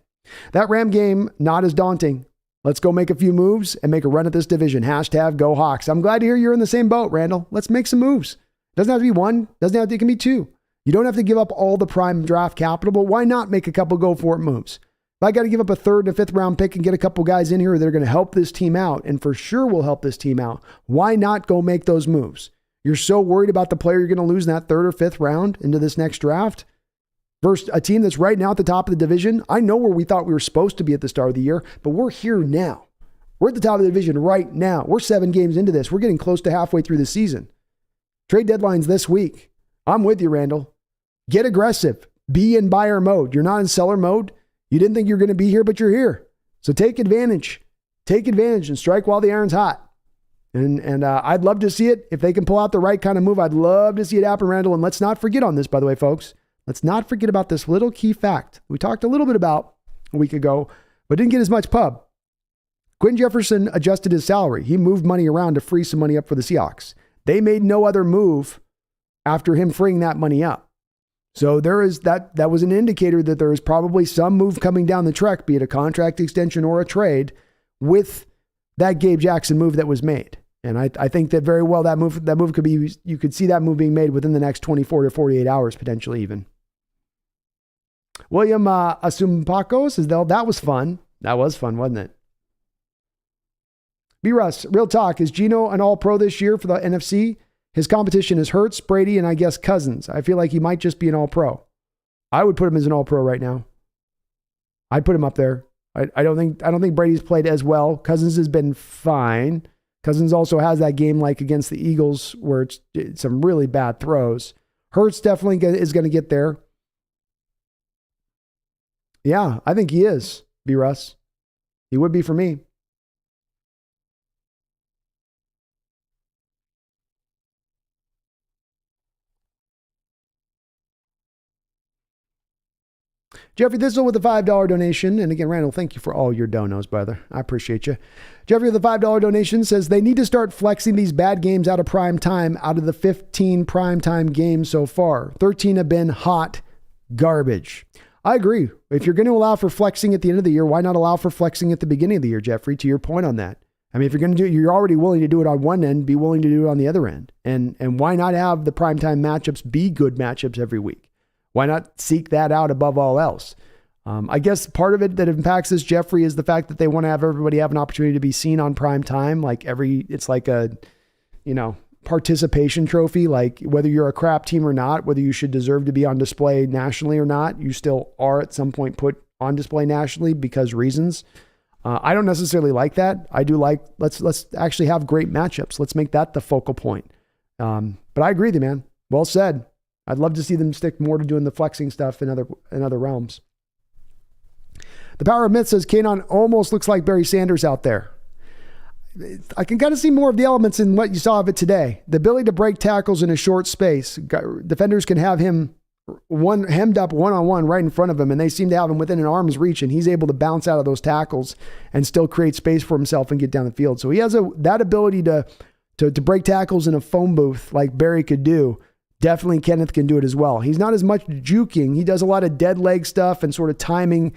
That Ram game, not as daunting. Let's go make a few moves and make a run at this division. Hashtag Go Hawks. I'm glad to hear you're in the same boat, Randall. Let's make some moves. Doesn't have to be one. It can be 2. You don't have to give up all the prime draft capital, but why not make a couple go for it moves? If I got to give up a 3rd and a 5th round pick and get a couple guys in here that are going to help this team out, and for sure will help this team out, why not go make those moves? You're so worried about the player you're going to lose in that 3rd or 5th round into this next draft versus a team that's right now at the top of the division. I know where we thought we were supposed to be at the start of the year, but we're here now. We're at the top of the division right now. We're 7 games into this. We're getting close to halfway through the season. Trade deadline's this week. I'm with you, Randall. Get aggressive. Be in buyer mode. You're not in seller mode. You didn't think you were going to be here, but you're here. So take advantage. Take advantage and strike while the iron's hot. And I'd love to see it. If they can pull out the right kind of move, I'd love to see it happen, Randall. And let's not forget on this, by the way, folks. Let's not forget about this little key fact we talked a little bit about a week ago, but didn't get as much pub. Quinn Jefferson adjusted his salary. He moved money around to free some money up for the Seahawks. They made no other move after him freeing that money up. So there is that was an indicator that there is probably some move coming down the track, be it a contract extension or a trade, with that Gabe Jackson move that was made. And I think that very well that move could be, you could see that move being made within the next 24 to 48 hours, potentially even. William Asumpako says, that was fun. That was fun, wasn't it? B. Russ, real talk. Is Geno an all-pro this year for the NFC? His competition is Hurts, Brady, and I guess Cousins. I feel like he might just be an all-pro. I would put him as an all-pro right now. I'd put him up there. I don't think Brady's played as well. Cousins has been fine. Cousins also has that game like against the Eagles where it's some really bad throws. Hurts definitely is going to get there. Yeah, I think he is, B. Russ. He would be for me. Jeffrey Thistle with a $5 donation. And again, Randall, thank you for all your donos, brother. I appreciate you. Jeffrey with a $5 donation says they need to start flexing these bad games out of prime time. Out of the 15 prime time games so far, 13 have been hot garbage. I agree. If you're going to allow for flexing at the end of the year, why not allow for flexing at the beginning of the year, Jeffrey, to your point on that? I mean, if you're going to do it, you're already willing to do it on one end, be willing to do it on the other end. And why not have the primetime matchups be good matchups every week? Why not seek that out above all else? I guess part of it that impacts this, Jeffrey, is the fact that they want to have everybody have an opportunity to be seen on prime time. Like it's like a, participation trophy. Like whether you're a crap team or not, whether you should deserve to be on display nationally or not, you still are at some point put on display nationally because reasons. I don't necessarily like that. I do like, let's actually have great matchups. Let's make that the focal point. But I agree with you, man. Well said. I'd love to see them stick more to doing the flexing stuff in other realms. The Power of Myth says Kanon almost looks like Barry Sanders out there. I can kind of see more of the elements in what you saw of it today. The ability to break tackles in a short space. Defenders can have him hemmed up one-on-one right in front of him, and they seem to have him within an arm's reach, and he's able to bounce out of those tackles and still create space for himself and get down the field. So he has that ability to break tackles in a phone booth like Barry could do. Definitely Kenneth can do it as well. He's not as much juking. He does a lot of dead leg stuff and sort of timing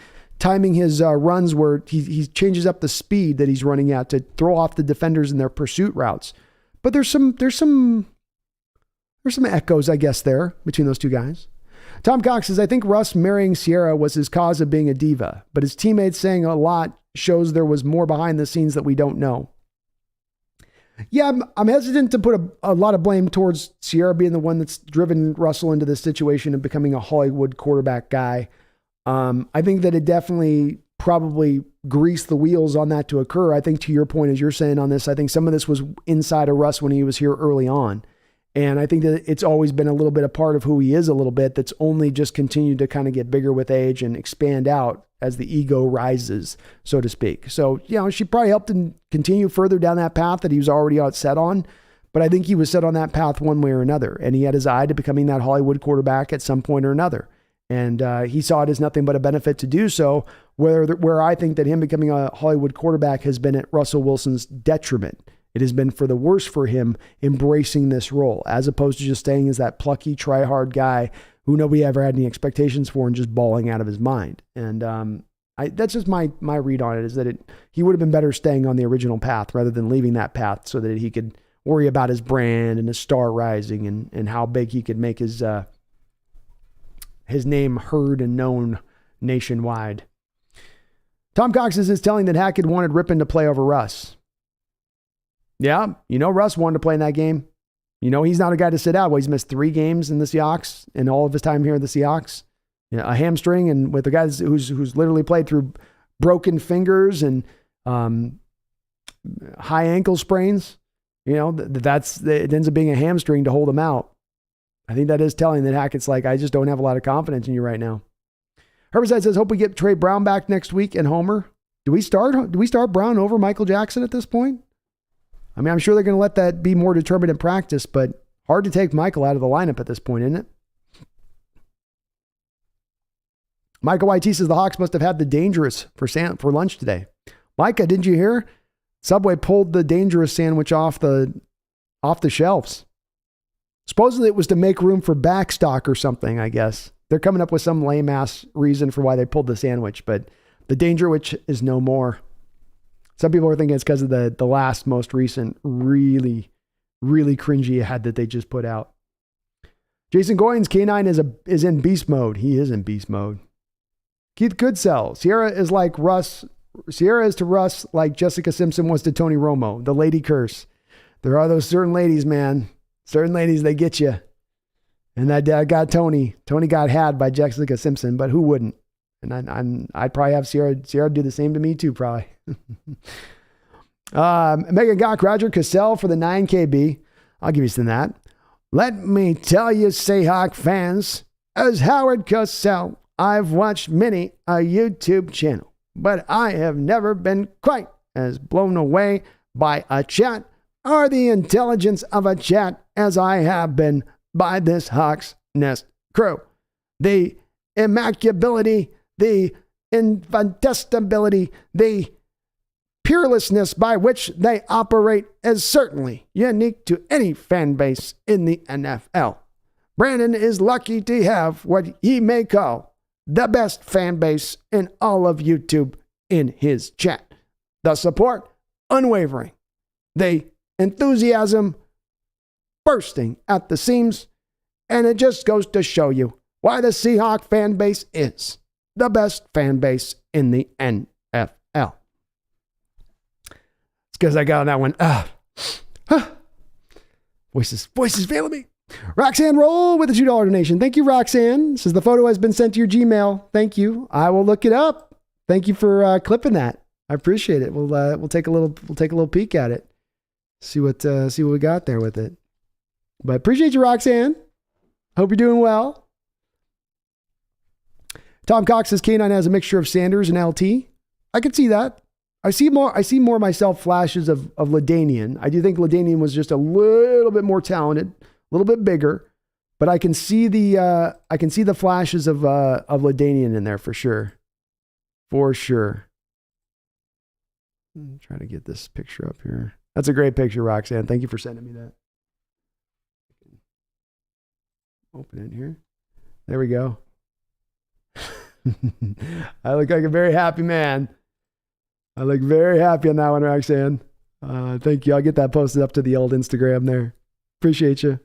his runs where he changes up the speed that he's running at to throw off the defenders in their pursuit routes. But there's some echoes, I guess, there between those two guys. Tom Cox says, I think Russ marrying Sierra was his cause of being a diva, but his teammates saying a lot shows there was more behind the scenes that we don't know. Yeah, I'm hesitant to put a lot of blame towards Sierra being the one that's driven Russell into this situation of becoming a Hollywood quarterback guy. I think that it definitely probably greased the wheels on that to occur. I think to your point, as you're saying on this, I think some of this was inside of Russ when he was here early on. And I think that it's always been a little bit a part of who he is a little bit that's only just continued to kind of get bigger with age and expand out as the ego rises, so to speak. So, she probably helped him continue further down that path that he was already set on. But I think he was set on that path one way or another. And he had his eye to becoming that Hollywood quarterback at some point or another. And he saw it as nothing but a benefit to do so, where I think that him becoming a Hollywood quarterback has been at Russell Wilson's detriment. It has been for the worse for him embracing this role, as opposed to just staying as that plucky, try-hard guy who nobody ever had any expectations for and just bawling out of his mind. And that's just my read on it, is that he would have been better staying on the original path rather than leaving that path so that he could worry about his brand and his star rising and how big he could make his name heard and known nationwide. Tom Cox is telling that Hackett wanted Rippon to play over Russ. Yeah, Russ wanted to play in that game. He's not a guy to sit out. Well, he's missed 3 games in the Seahawks in all of his time here in the Seahawks. A hamstring, and with the guys who's literally played through broken fingers and high ankle sprains. It ends up being a hamstring to hold him out. I think that is telling that Hackett's like, I just don't have a lot of confidence in you right now. Herbicide says, hope we get Trey Brown back next week and Homer. Do we start Brown over Michael Jackson at this point? I mean, I'm sure they're going to let that be more determined in practice, but hard to take Michael out of the lineup at this point, isn't it? Michael YT says the Hawks must have had the Dangerous for lunch today. Micah, didn't you hear? Subway pulled the Dangerous sandwich off the shelves. Supposedly it was to make room for backstock or something, I guess. They're coming up with some lame-ass reason for why they pulled the sandwich, but the Dangerwich is no more. Some people are thinking it's because of the last, most recent, really, really cringy ad that they just put out. Jason Goins, K9 is in beast mode. He is in beast mode. Keith Goodsell, Sierra is to Russ like Jessica Simpson was to Tony Romo, the lady curse. There are those certain ladies, man. Certain ladies, they get you. And that got Tony. Tony got had by Jessica Simpson, but who wouldn't? And I'd probably have Sierra do the same to me too, probably. Megan Gok, Roger Cassell for the 9KB. I'll give you some of that. Let me tell you, Seahawk fans, as Howard Cassell, I've watched many a YouTube channel, but I have never been quite as blown away by a chat or the intelligence of a chat as I have been by this Hawks Nest crew. The immaculability, the incontestability, the peerlessness by which they operate is certainly unique to any fan base in the NFL. Brandon is lucky to have what he may call the best fan base in all of YouTube in his chat. The support, unwavering. The enthusiasm, bursting at the seams. And it just goes to show you why the Seahawk fan base is the best fan base in the NFL. It's because I got on that one. Voices failing me. Roxanne Roll with a $2 donation. Thank you, Roxanne. Says the photo has been sent to your Gmail. Thank you. I will look it up. Thank you for clipping that. I appreciate it. We'll take a little peek at it. See what we got there with it. But appreciate you, Roxanne. Hope you're doing well. Tom Cox says K9 has a mixture of Sanders and LT. I could see that. I see more myself flashes of LaDainian. I do think LaDainian was just a little bit more talented, a little bit bigger, but I can see the flashes of LaDainian in there for sure. For sure. I'm trying to get this picture up here. That's a great picture, Roxanne. Thank you for sending me that. Open it here. There we go. I look like a very happy man. I look very happy on that one, Roxanne. Thank you. I'll get that posted up to the old Instagram there. Appreciate you.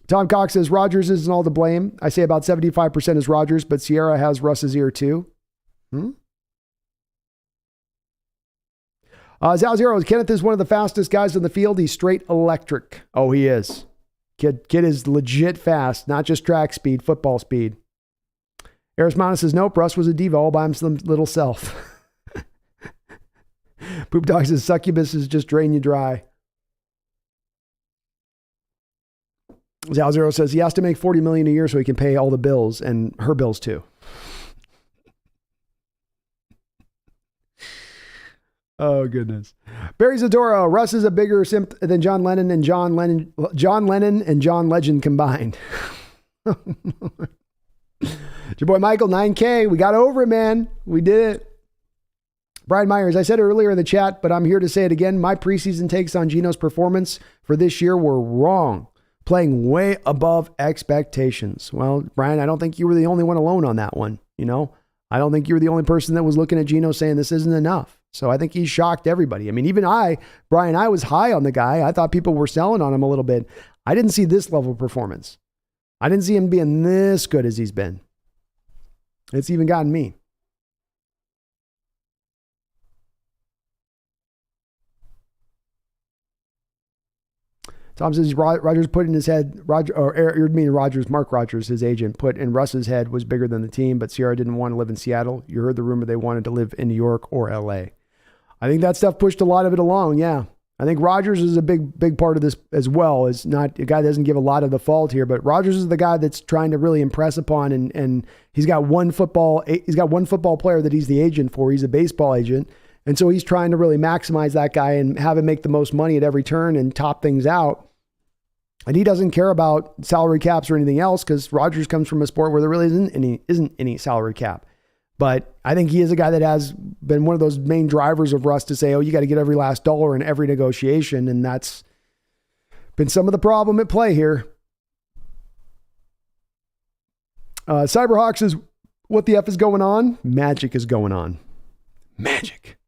Tom Cox says Rodgers isn't all to blame. I say about 75% is Rodgers, but Sierra has Russ's ear too. Zal Zero, Kenneth is one of the fastest guys in the field. He's straight electric. Oh, he is. Kid is legit fast, not just track speed, football speed. Erismana says, nope, Russ was a diva all by his little self. Poop Dog says, succubus is just drain you dry. Zal Zero says, he has to make $40 million a year so he can pay all the bills and her bills too. Oh, goodness. Barry Zadora, Russ is a bigger simp than John Lennon and John Legend combined. It's your boy Michael, 9K. We got over it, man. We did it. Brian Myers, I said it earlier in the chat, but I'm here to say it again. My preseason takes on Geno's performance for this year were wrong. Playing way above expectations. Well, Brian, I don't think you were the only one alone on that one. I don't think you were the only person that was looking at Geno saying this isn't enough. So I think he shocked everybody. I mean, even Brian, I was high on the guy. I thought people were selling on him a little bit. I didn't see this level of performance. I didn't see him being this good as he's been. It's even gotten me. Tom says Rodgers put in his head, Mark Rodgers, his agent, put in Russ's head was bigger than the team, but Sierra didn't want to live in Seattle. You heard the rumor they wanted to live in New York or LA. I think that stuff pushed a lot of it along, yeah. I think Rodgers is a big part of this as well. Is not a guy that doesn't give a lot of the fault here, but Rodgers is the guy that's trying to really impress upon, and he's got one football player that he's the agent for. He's a baseball agent. And so he's trying to really maximize that guy and have him make the most money at every turn and top things out. And he doesn't care about salary caps or anything else because Rodgers comes from a sport where there really isn't any salary cap. But I think he is a guy that has been one of those main drivers of Russ to say, oh, you got to get every last dollar in every negotiation. And that's been some of the problem at play here. Cyberhawks is what the F is going on? Magic is going on. Magic.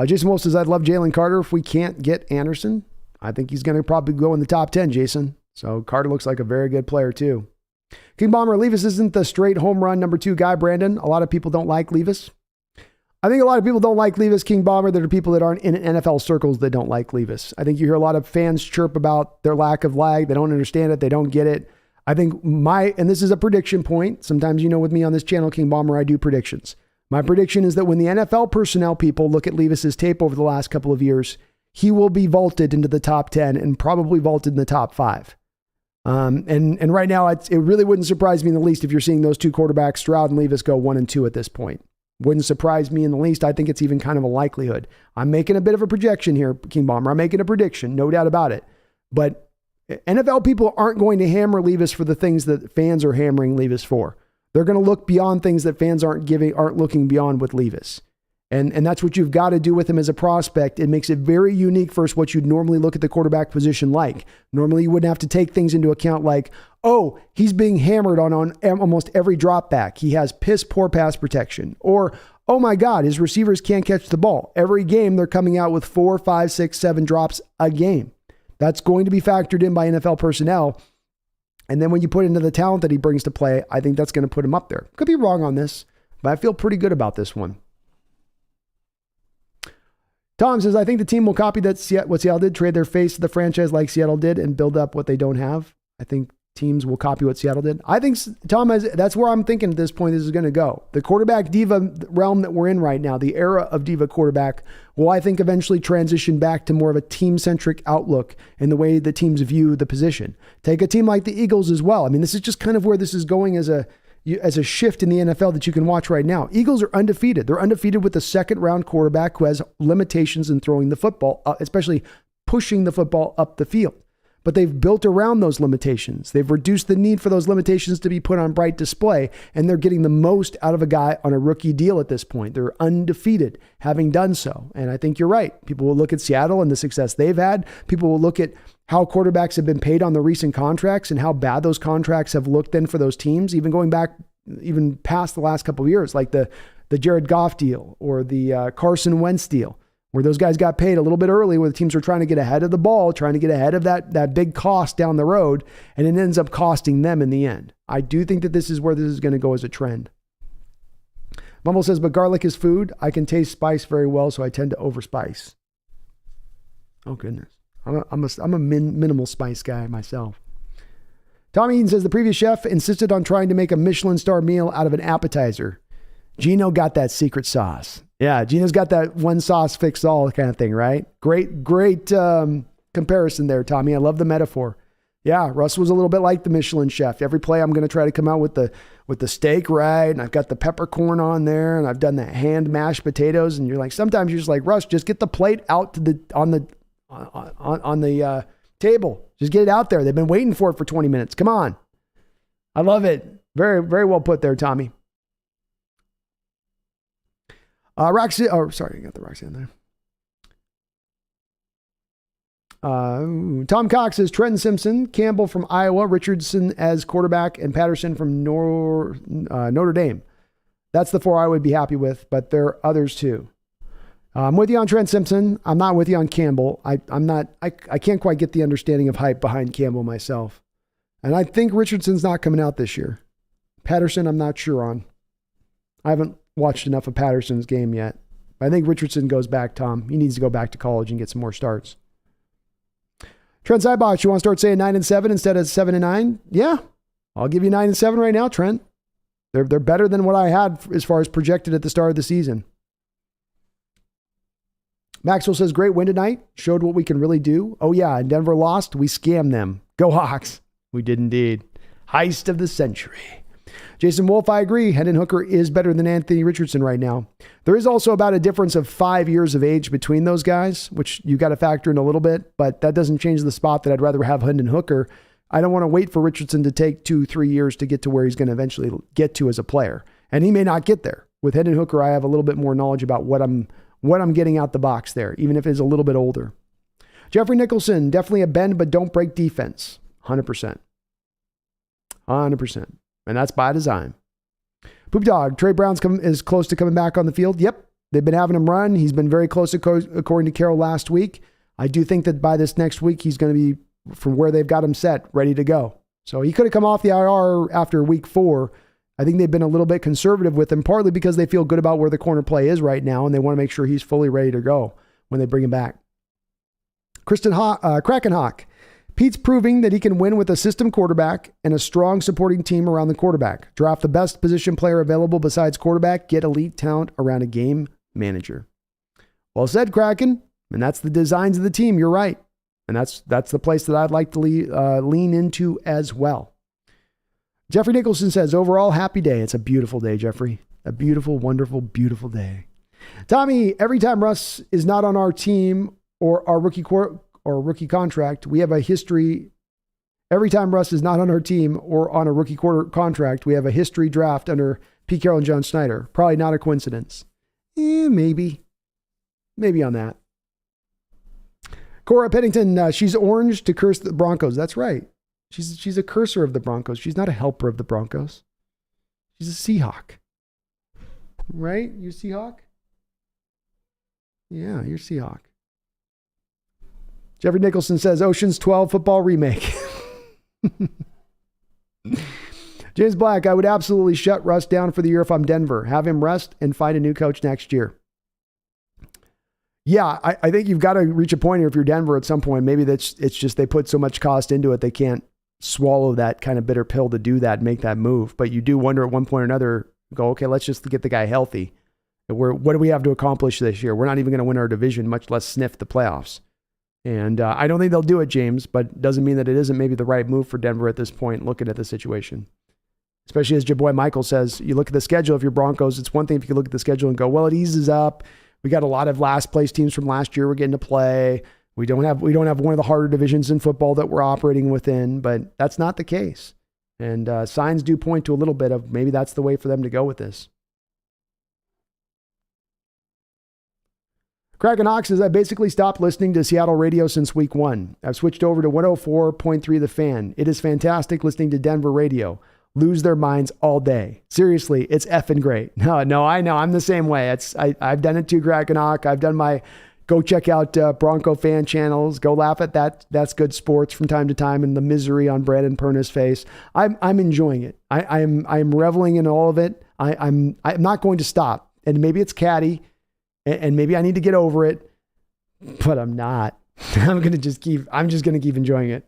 Jason Wolf says, I'd love Jalen Carter if we can't get Anderson. I think he's going to probably go in the top 10, Jason. So Carter looks like a very good player too. King Bomber, Levis isn't the straight home run number 2 guy, Brandon. A lot of people don't like Levis. I think a lot of people don't like Levis, King Bomber. There are people that aren't in NFL circles that don't like Levis. I think you hear a lot of fans chirp about their lack of lag. They don't understand it. They don't get it. I think and this is a prediction point. Sometimes, with me on this channel, King Bomber, I do predictions. My prediction is that when the NFL personnel people look at Levis's tape over the last couple of years, he will be vaulted into the top 10 and probably vaulted in the top 5. And right now, it really wouldn't surprise me in the least if you're seeing those two quarterbacks, Stroud and Levis, go 1 and 2 at this point. Wouldn't surprise me in the least. I think it's even kind of a likelihood. I'm making a bit of a projection here, King Bomber. I'm making a prediction, no doubt about it. But NFL people aren't going to hammer Levis for the things that fans are hammering Levis for. They're going to look beyond things that fans aren't looking beyond with Levis. And that's what you've got to do with him as a prospect. It makes it very unique versus what you'd normally look at the quarterback position like. Normally you wouldn't have to take things into account like, oh, he's being hammered on almost every drop back. He has piss poor pass protection. Or, oh my God, his receivers can't catch the ball. Every game they're coming out with 4, 5, 6, 7 drops a game. That's going to be factored in by NFL personnel. And then when you put into the talent that he brings to play, I think that's going to put him up there. Could be wrong on this, but I feel pretty good about this one. Tom says, I think the team will copy what Seattle did, trade their face to the franchise like Seattle did and build up what they don't have. I think teams will copy what Seattle did. I think, Tom, that's where I'm thinking at this point this is going to go. The quarterback diva realm that we're in right now, the era of diva quarterback, will I think eventually transition back to more of a team-centric outlook in the way the teams view the position. Take a team like the Eagles as well. I mean, this is just kind of where this is going as a shift in the NFL that you can watch right now. Eagles are undefeated. They're undefeated with a second-round quarterback who has limitations in throwing the football, especially pushing the football up the field. But they've built around those limitations. They've reduced the need for those limitations to be put on bright display, and they're getting the most out of a guy on a rookie deal at this point. They're undefeated, having done so. And I think you're right. People will look at Seattle and the success they've had. People will look at how quarterbacks have been paid on the recent contracts and how bad those contracts have looked then for those teams, even going back, even past the last couple of years, like the Jared Goff deal or the Carson Wentz deal, where those guys got paid a little bit early, where the teams were trying to get ahead of the ball, trying to get ahead of that big cost down the road, and it ends up costing them in the end. I do think that this is where this is going to go as a trend. Mumble says, but garlic is food. I can taste spice very well, so I tend to overspice. Oh, goodness. I'm a minimal spice guy myself. Tommy Eaton says, the previous chef insisted on trying to make a Michelin star meal out of an appetizer. Gino got that secret sauce. Yeah, Gino's got that one sauce fix all kind of thing, right? Great comparison there, Tommy. I love the metaphor. Yeah, Russ was a little bit like the Michelin chef. Every play I'm going to try to come out with the steak right, and I've got the peppercorn on there, and I've done the hand mashed potatoes, and you're like, sometimes you're just like, Russ, just get the plate out to on the table. Just get it out there. They've been waiting for it for 20 minutes. Come on. I love it. Very, very well put there, Tommy. Roxy, oh, sorry, I got the Roxanne there. Tom Cox says Trenton Simpson, Campbell from Iowa, Richardson as quarterback, and Patterson from Notre Dame. That's the 4 I would be happy with, but there are others too. I'm with you on Trent Simpson. I'm not with you on Campbell. I can't quite get the understanding of hype behind Campbell myself. And I think Richardson's not coming out this year. Patterson, I'm not sure on. I haven't watched enough of Patterson's game yet. I think Richardson goes back, Tom. He needs to go back to college and get some more starts. Trent Zybach, you want to start saying 9-7 instead of 7-9? Yeah, I'll give you 9-7 right now, Trent. They're better than what I had as far as projected at the start of the season. Maxwell says, great win tonight. Showed what we can really do. Oh, yeah, and Denver lost. We scammed them. Go Hawks. We did indeed. Heist of the century. Jason Wolf, I agree. Hendon Hooker is better than Anthony Richardson right now. There is also about a difference of 5 years of age between those guys, which you got to factor in a little bit, but that doesn't change the spot that I'd rather have Hendon Hooker. I don't want to wait for Richardson to take 2-3 years to get to where he's going to eventually get to as a player. And he may not get there. With Hendon Hooker, I have a little bit more knowledge about what I'm getting out the box there, even if it's a little bit older. Jeffrey Nicholson, definitely a bend, but don't break defense. 100%. 100%. And that's by design. Poop Dog, Trey Brown's is close to coming back on the field. Yep. They've been having him run. He's been very close, according to Carroll last week. I do think that by this next week, he's going to be, from where they've got him set, ready to go. So he could have come off the IR after week 4. I think they've been a little bit conservative with him, partly because they feel good about where the corner play is right now, and they want to make sure he's fully ready to go when they bring him back. Krakenhawk. Pete's proving that he can win with a system quarterback and a strong supporting team around the quarterback. Draft the best position player available besides quarterback. Get elite talent around a game manager. Well said, Kraken. And that's the designs of the team. You're right. And that's the place that I'd like to lean into as well. Jeffrey Nicholson says, overall, happy day. It's a beautiful day, Jeffrey. A beautiful, wonderful, beautiful day. Tommy, every time Russ is not on our team or our rookie contract, we have a history. Every time Russ is not on our team or on a rookie contract, we have a history draft under Pete Carroll and John Snyder. Probably not a coincidence. Maybe on that. Cora Pennington, she's orange to curse the Broncos. That's right. She's a cursor of the Broncos. She's not a helper of the Broncos. She's a Seahawk. Right? You Seahawk? Yeah, you're Seahawk. Jeffrey Nicholson says, Ocean's 12 football remake. James Black, I would absolutely shut Russ down for the year if I'm Denver. Have him rest and find a new coach next year. Yeah, I think you've got to reach a point here if you're Denver at some point. Maybe it's just they put so much cost into it, they can't swallow that kind of bitter pill to do that and make that move. But you do wonder at one point or another, go, okay, let's just get the guy healthy. What do we have to accomplish this year? We're not even going to win our division, much less sniff the playoffs. And I don't think they'll do it, James, but doesn't mean that it isn't maybe the right move for Denver at this point, looking at the situation. Especially as your boy Michael says, you look at the schedule, if you're Broncos, it's one thing if you look at the schedule and go, well, it eases up. We got a lot of last place teams from last year we're getting to play. We don't have one of the harder divisions in football that we're operating within, but that's not the case. And signs do point to a little bit of maybe that's the way for them to go with this. Kraken Hawk says, I basically stopped listening to Seattle radio since week 1. I've switched over to 104.3 The Fan. It is fantastic listening to Denver radio. Lose their minds all day. Seriously, it's effing great. No, I know. I'm the same way. I've done it too, Kraken Hawk. I've done my go check out Bronco fan channels. Go laugh at that. That's Good Sports from time to time and the misery on Brandon Perna's face. I'm enjoying it. I'm reveling in all of it. I'm not going to stop. And maybe it's catty. And maybe I need to get over it, but I'm not. I'm just going to keep enjoying it.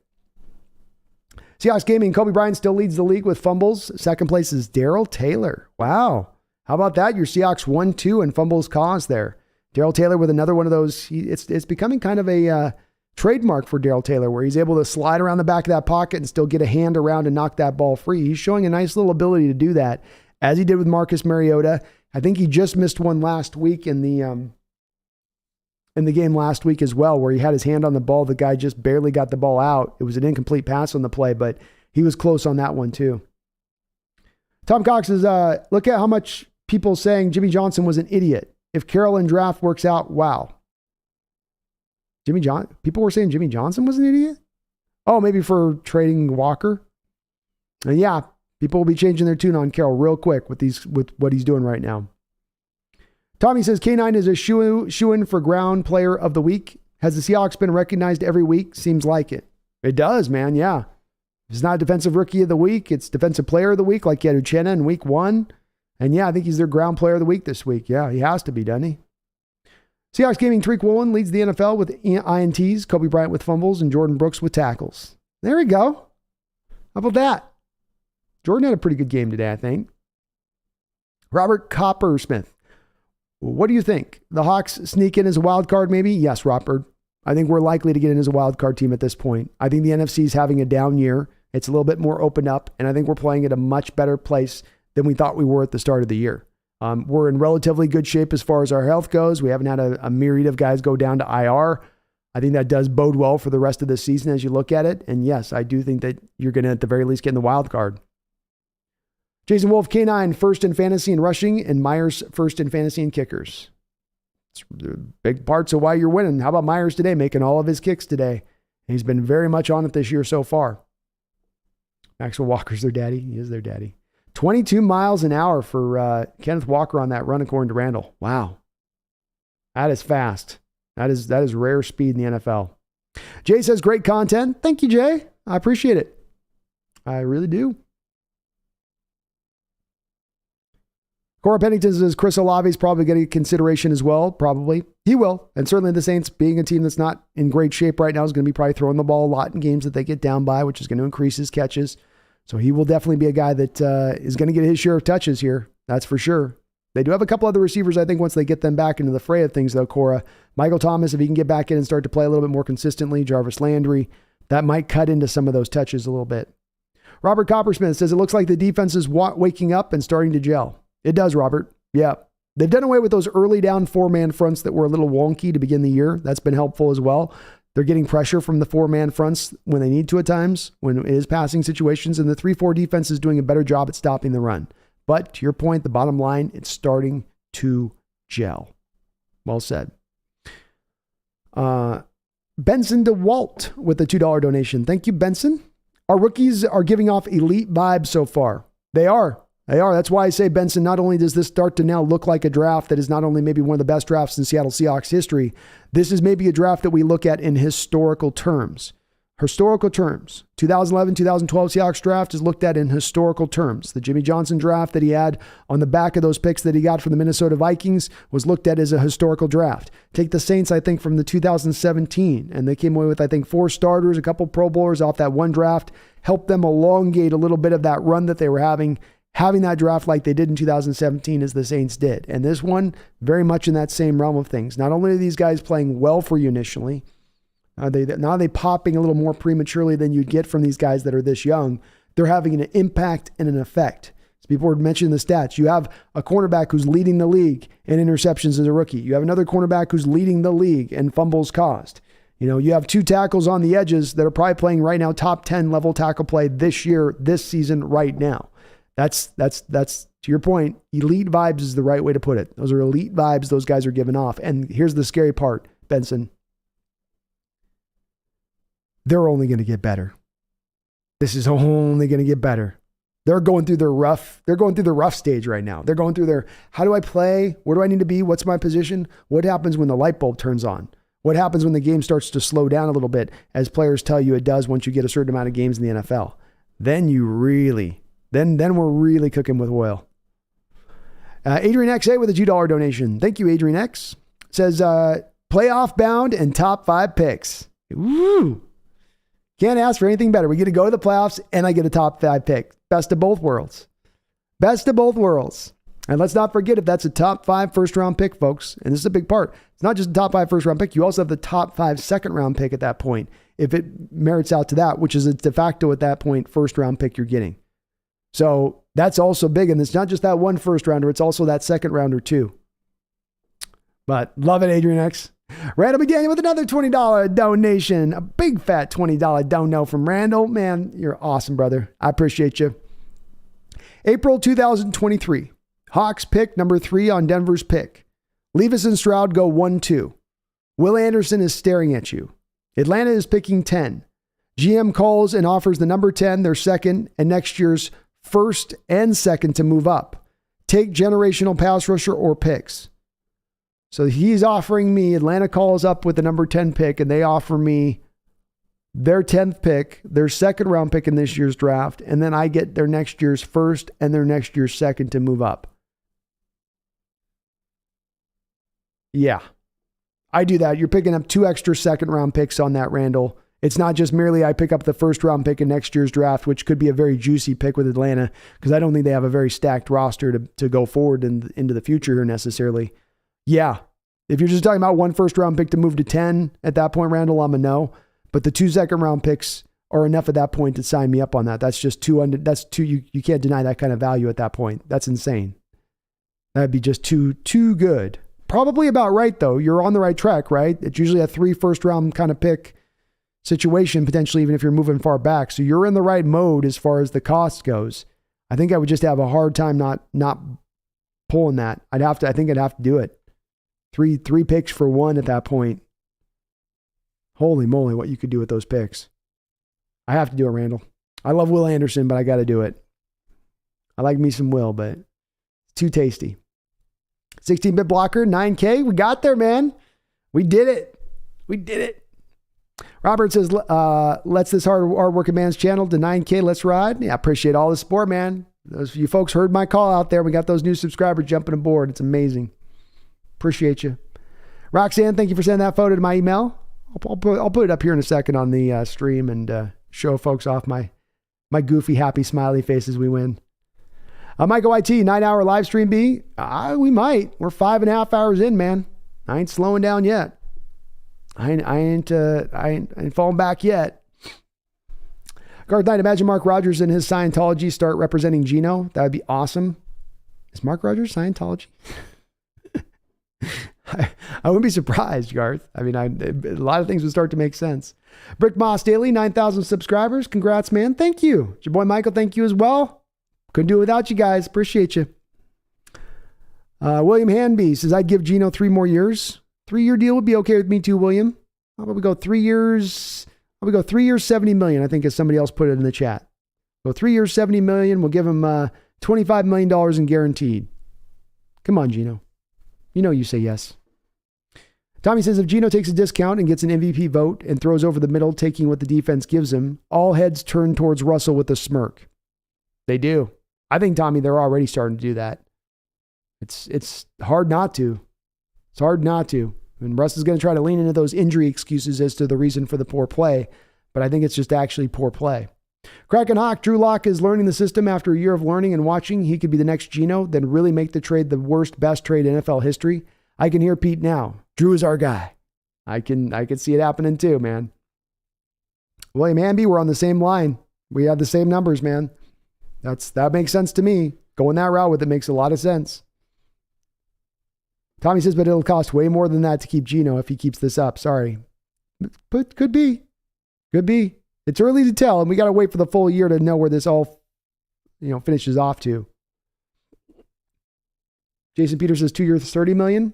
Seahawks Gaming, Kobe Bryant still leads the league with fumbles. Second place is Darrell Taylor. Wow. How about that? Your Seahawks 1-2 and fumbles caused there. Darrell Taylor with another one of those. It's becoming kind of a trademark for Darrell Taylor where he's able to slide around the back of that pocket and still get a hand around and knock that ball free. He's showing a nice little ability to do that, as he did with Marcus Mariota. I think he just missed one last week in the game last week as well, where he had his hand on the ball. The guy just barely got the ball out. It was an incomplete pass on the play, but he was close on that one too. Tom Cox says, look at how much people saying Jimmy Johnson was an idiot. If Carroll and draft works out, wow. People were saying Jimmy Johnson was an idiot? Oh, maybe for trading Walker? Yeah. People will be changing their tune on Carroll real quick with what he's doing right now. Tommy says K9 is a shoo-in for ground player of the week. Has the Seahawks been recognized every week? Seems like it. It does, man. Yeah. It's not defensive rookie of the week. It's defensive player of the week, like you had Uchenna in week 1. And yeah, I think he's their ground player of the week this week. Yeah, he has to be, doesn't he? Seahawks Gaming Tariq Woolen leads the NFL with INTs, Kobe Bryant with fumbles, and Jordan Brooks with tackles. There we go. How about that? Jordan had a pretty good game today, I think. Robert Coppersmith. What do you think? The Hawks sneak in as a wild card, maybe? Yes, Robert. I think we're likely to get in as a wild card team at this point. I think the NFC is having a down year. It's a little bit more opened up, and I think we're playing at a much better place than we thought we were at the start of the year. We're in relatively good shape as far as our health goes. We haven't had a myriad of guys go down to IR. I think that does bode well for the rest of the season as you look at it. And yes, I do think that you're going to at the very least get in the wild card. Jason Wolf, K9, first in fantasy and rushing, and Myers first in fantasy and kickers. It's big parts of why you're winning. How about Myers today, making all of his kicks today? He's been very much on it this year so far. Maxwell Walker's their daddy. He is their daddy. 22 miles an hour for Kenneth Walker on that run according to Randall. Wow. That is fast. That is rare speed in the NFL. Jay says, great content. Thank you, Jay. I appreciate it. I really do. Cora Pennington says Chris Olave is probably getting consideration as well. Probably. He will. And certainly the Saints, being a team that's not in great shape right now, is going to be probably throwing the ball a lot in games that they get down by, which is going to increase his catches. So he will definitely be a guy that is going to get his share of touches here. That's for sure. They do have a couple other receivers, I think, once they get them back into the fray of things, though, Cora. Michael Thomas, if he can get back in and start to play a little bit more consistently. Jarvis Landry, that might cut into some of those touches a little bit. Robert Coppersmith says it looks like the defense is waking up and starting to gel. It does, Robert. Yeah. They've done away with those early down 4-man fronts that were a little wonky to begin the year. That's been helpful as well. They're getting pressure from the 4-man fronts when they need to at times, when it is passing situations, and the 3-4 defense is doing a better job at stopping the run. But to your point, the bottom line, it's starting to gel. Well said. Benson DeWalt with a $2 donation. Thank you, Benson. Our rookies are giving off elite vibes so far. They are. That's why I say, Benson, not only does this start to now look like a draft that is not only maybe one of the best drafts in Seattle Seahawks history, this is maybe a draft that we look at in historical terms. 2011, 2012 Seahawks draft is looked at in historical terms. The Jimmy Johnson draft that he had on the back of those picks that he got from the Minnesota Vikings was looked at as a historical draft. Take the Saints, I think, from the 2017, and they came away with, I think, 4 starters, a couple Pro Bowlers off that one draft, helped them elongate a little bit of that run that they were having that draft like they did in 2017 as the Saints did. And this one, very much in that same realm of things. Not only are these guys playing well for you initially, now are they popping a little more prematurely than you'd get from these guys that are this young. They're having an impact and an effect. As people were mentioning the stats, you have a cornerback who's leading the league in interceptions as a rookie. You have another cornerback who's leading the league in fumbles caused. You have 2 tackles on the edges that are probably playing right now top 10 level tackle play this year, this season, right now. That's to your point. Elite vibes is the right way to put it. Those are elite vibes those guys are giving off. And here's the scary part, Benson. They're only going to get better. This is only going to get better. They're going through the rough stage right now. They're going through their, how do I play? Where do I need to be? What's my position? What happens when the light bulb turns on? What happens when the game starts to slow down a little bit, as players tell you it does once you get a certain amount of games in the NFL? Then we're really cooking with oil. Adrian XA with a $2 donation. Thank you, Adrian X. Says, playoff bound and top 5 picks. Woo! Can't ask for anything better. We get to go to the playoffs and I get a top 5 pick. Best of both worlds. Best of both worlds. And let's not forget, if that's a top 5 first round pick, folks, and this is a big part. It's not just a top 5 first round pick. You also have the top 5 second round pick at that point, if it merits out to that, which is a de facto at that point first round pick you're getting. So that's also big. And it's not just that one first rounder. It's also that second rounder too. But love it, Adrian X. Randall McDaniel with another $20 donation. A big fat $20 dono from Randall. Man, you're awesome, brother. I appreciate you. April 2023. Hawks pick number 3 on Denver's pick. Levis and Stroud go 1-2. Will Anderson is staring at you. Atlanta is picking 10. GM calls and offers the number 10, their second, and next year's first and second to move up. Take generational pass rusher or picks. So he's offering me, Atlanta calls up with the number 10 pick, and they offer me their 10th pick, their second round pick in this year's draft, and then I get their next year's first and their next year's second to move up. Yeah, I do that. You're picking up 2 extra second round picks on that, Randall. It's not just merely I pick up the first round pick in next year's draft, which could be a very juicy pick with Atlanta, because I don't think they have a very stacked roster to go forward into the future here necessarily. Yeah, if you're just talking about 1 first round pick to move to 10 at that point, Randall, I'm a no. But the 2 second round picks are enough at that point to sign me up on that. That's just you can't deny that kind of value at that point. That's insane. That'd be just too good. Probably about right though. You're on the right track, right? It's usually a 3 first round kind of pick situation, potentially even if you're moving far back. So you're in the right mode as far as the cost goes. I think I would just have a hard time not pulling that. I think I'd have to do it. Three picks for 1 at that point. Holy moly, what you could do with those picks. I have to do it, Randall. I love Will Anderson, but I got to do it. I like me some Will, but it's too tasty. 16-bit blocker, 9K. We got there, man. We did it. Robert says, let's this hard working man's channel to 9K. Let's ride. Yeah, I appreciate all the support, man. Those of you folks heard my call out there. We got those new subscribers jumping aboard. It's amazing. Appreciate you. Roxanne, thank you for sending that photo to my email. I'll put it up here in a second on the stream and show folks off my goofy, happy, smiley face as we win. Michael YT, 9-hour live stream B. We might. We're 5.5 hours in, man. I ain't slowing down yet. I ain't falling back yet. Garth Knight, imagine Mark Rogers and his Scientology start representing Geno. That would be awesome. Is Mark Rogers Scientology? I wouldn't be surprised, Garth. I mean, a lot of things would start to make sense. Brick Moss Daily, 9,000 subscribers. Congrats, man. Thank you. It's your boy Michael. Thank you as well. Couldn't do it without you guys. Appreciate you. William Hanby says, I'd give Geno 3 more years. 3-year deal would be okay with me too, William. How about we go 3 years? How about we go 3 years, 70 million? I think as somebody else put it in the chat. Go 3 years, 70 million. We'll give him $25 million in guaranteed. Come on, Geno. You know you say yes. Tommy says, if Geno takes a discount and gets an MVP vote and throws over the middle, taking what the defense gives him, all heads turn towards Russell with a smirk. They do. I think, Tommy, they're already starting to do that. It's hard not to. It's hard not to. And Russ is going to try to lean into those injury excuses as to the reason for the poor play, but I think it's just actually poor play. Kraken Hawk, Drew Lock is learning the system after a year of learning and watching. He could be the next Geno, then really make the trade the worst, best trade in NFL history. I can hear Pete now. Drew is our guy. I can see it happening too, man. William Hamby, we're on the same line. We have the same numbers, man. That makes sense to me. Going that route with it makes a lot of sense. Tommy says, but it'll cost way more than that to keep Geno if he keeps this up. Sorry. But could be. Could be. It's early to tell, and we got to wait for the full year to know where this all, finishes off to. Jason Peters says 2 years, $30 million.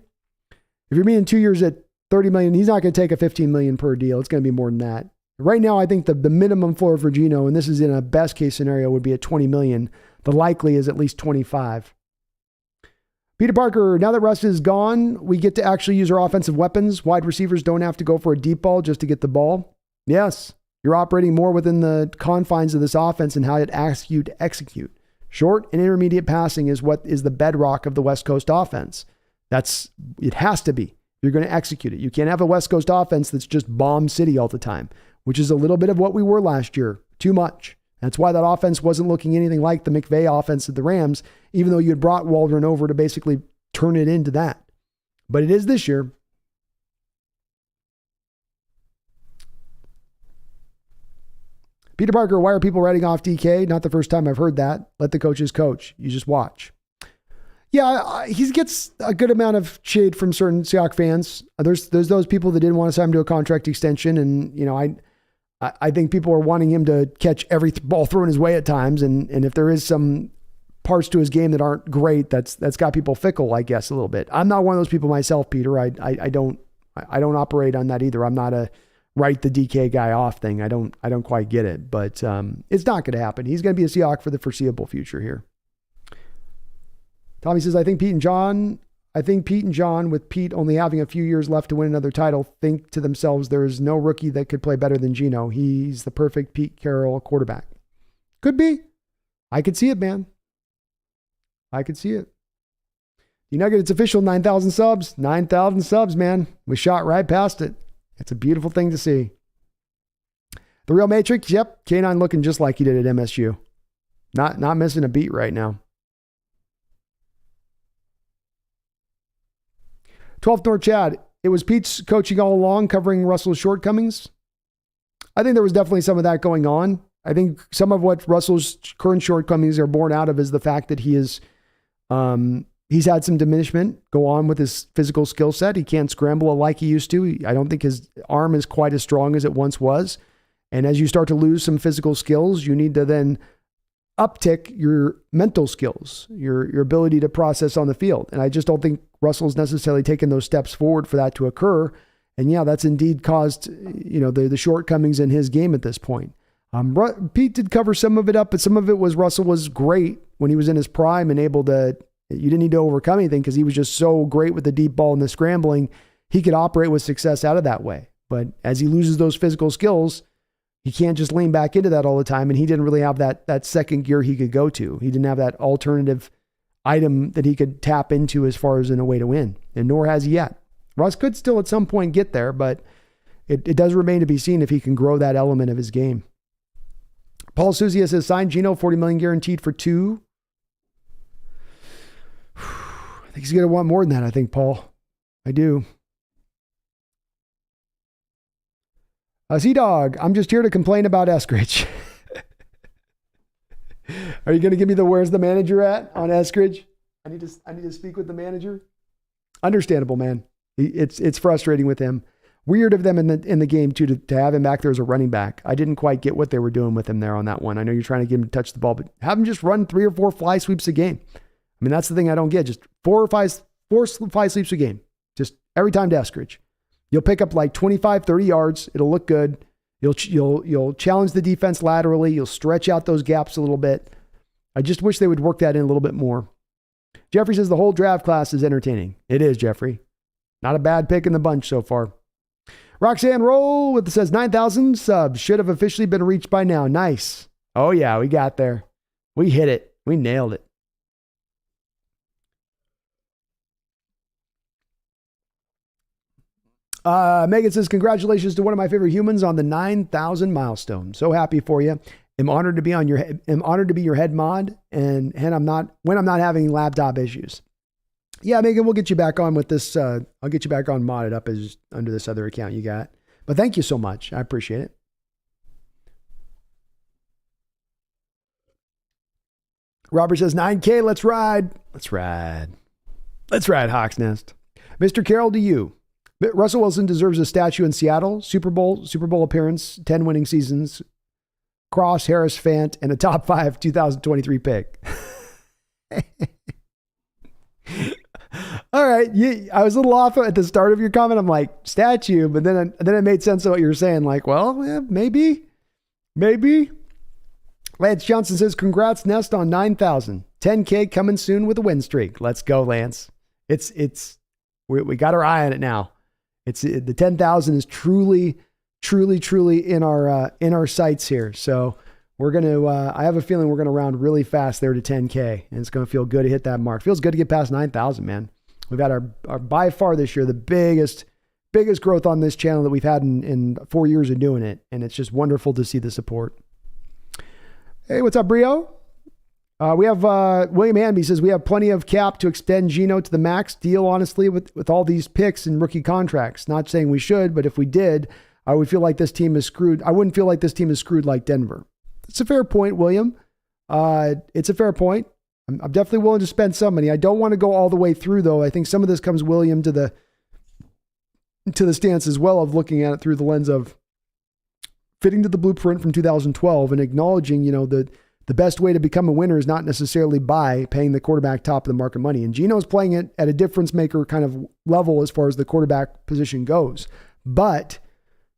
If you're meaning 2 years at $30 million, he's not going to take a $15 million per deal. It's going to be more than that. Right now, I think the minimum floor for Geno, and this is in a best case scenario, would be at $20 million. The likely is at least 25. Peter Parker, now that Russ is gone, we get to actually use our offensive weapons. Wide receivers don't have to go for a deep ball just to get the ball. Yes, you're operating more within the confines of this offense and how it asks you to execute. Short and intermediate passing is what is the bedrock of the West Coast offense. It has to be. You're going to execute it. You can't have a West Coast offense that's just bomb city all the time, which is a little bit of what we were last year. Too much. That's why that offense wasn't looking anything like the McVay offense at the Rams, even though you had brought Waldron over to basically turn it into that. But it is this year. Peter Parker, why are people writing off DK? Not the first time I've heard that. Let the coaches coach. You just watch. Yeah, he gets a good amount of shade from certain Seahawks fans. There's those people that didn't want to sign him to a contract extension, and I think people are wanting him to catch every ball thrown his way at times, and if there is some parts to his game that aren't great, that's got people fickle, I guess, a little bit. I'm not one of those people myself, Peter. I don't operate on that either. I'm not a write the DK guy off thing. I don't quite get it, but it's not going to happen. He's going to be a Seahawk for the foreseeable future here. Tommy says, I think Pete and John I think Pete and John, with Pete only having a few years left to win another title, think to themselves, there is no rookie that could play better than Geno. He's the perfect Pete Carroll quarterback. Could be. I could see it, man. I could see it. You Nugget, it's official, 9,000 subs. 9,000 subs, man. We shot right past it. It's a beautiful thing to see. The Real Matrix, yep. K9 looking just like he did at MSU. Not missing a beat right now. 12th North Chad, it was Pete's coaching all along covering Russell's shortcomings. I think there was definitely some of that going on. I think some of what Russell's current shortcomings are born out of is the fact that he's had some diminishment go on with his physical skill set. He can't scramble like he used to. I don't think his arm is quite as strong as it once was. And as you start to lose some physical skills, you need to then uptick your mental skills, your ability to process on the field. And I just don't think Russell's necessarily taken those steps forward for that to occur. And yeah, that's indeed caused, the shortcomings in his game at this point. Pete did cover some of it up, but some of it was Russell was great when he was in his prime and able to, you didn't need to overcome anything because he was just so great with the deep ball and the scrambling. He could operate with success out of that way. But as he loses those physical skills, he can't just lean back into that all the time. And he didn't really have that second gear he could go to. He didn't have that alternative item that he could tap into as far as in a way to win. And nor has he yet. Russ could still at some point get there, but it does remain to be seen if he can grow that element of his game. Paul Suzia says, signed Geno, $40 million guaranteed for 2. I think he's going to want more than that, I think, Paul. I do. Dog, I'm just here to complain about Eskridge. Are you going to give me the where's the manager at on Eskridge? I need to speak with the manager. Understandable, man. It's frustrating with him. Weird of them in the game too to have him back there as a running back. I didn't quite get what they were doing with him there on that one. I know you're trying to get him to touch the ball, but have him just run 3 or 4 fly sweeps a game. I mean, that's the thing I don't get. Just 4 fly sweeps a game. Just every time to Eskridge. You'll pick up like 25, 30 yards. It'll look good. You'll challenge the defense laterally. You'll stretch out those gaps a little bit. I just wish they would work that in a little bit more. Jeffrey says the whole draft class is entertaining. It is, Jeffrey. Not a bad pick in the bunch so far. Roxanne Roll says 9,000 subs should have officially been reached by now. Nice. Oh yeah, we got there. We hit it. We nailed it. Megan says, congratulations to one of my favorite humans on the 9,000 milestone. So happy for you. I'm honored to be your head mod and I'm not having laptop issues. Yeah, Megan, we'll get you back on with this. I'll get you back on modded up as under this other account you got. But thank you so much. I appreciate it. Robert says 9K. Let's ride. Let's ride. Let's ride, Hawks Nest. Mr. Carroll, to you. Russell Wilson deserves a statue in Seattle, Super Bowl appearance, 10 winning seasons, Cross, Harris, Fant, and a top 5 2023 pick. All right. I was a little off at the start of your comment. I'm like, statue, but then it made sense of what you were saying. Like, well, yeah, maybe. Lance Johnson says, congrats, Nest, on 9,000. 10K coming soon with a win streak. Let's go, Lance. We got our eye on it now. The 10,000 is truly in our sights here. So we're going to, I have a feeling we're going to round really fast there to 10K, and it's going to feel good to hit that mark. Feels good to get past 9,000, man. We've had our by far this year, the biggest growth on this channel that we've had in 4 years of doing it. And it's just wonderful to see the support. Hey, what's up, Brio? We have William Hanby says we have plenty of cap to extend Geno to the max deal. Honestly, with all these picks and rookie contracts, not saying we should, but if we did, I would feel like this team is screwed. I wouldn't feel like this team is screwed like Denver. It's a fair point, William. It's a fair point. I'm definitely willing to spend some money. I don't want to go all the way through though. I think some of this comes, William, to the stance as well of looking at it through the lens of fitting to the blueprint from 2012 and acknowledging, the best way to become a winner is not necessarily by paying the quarterback top of the market money. And Geno's playing it at a difference maker kind of level as far as the quarterback position goes. But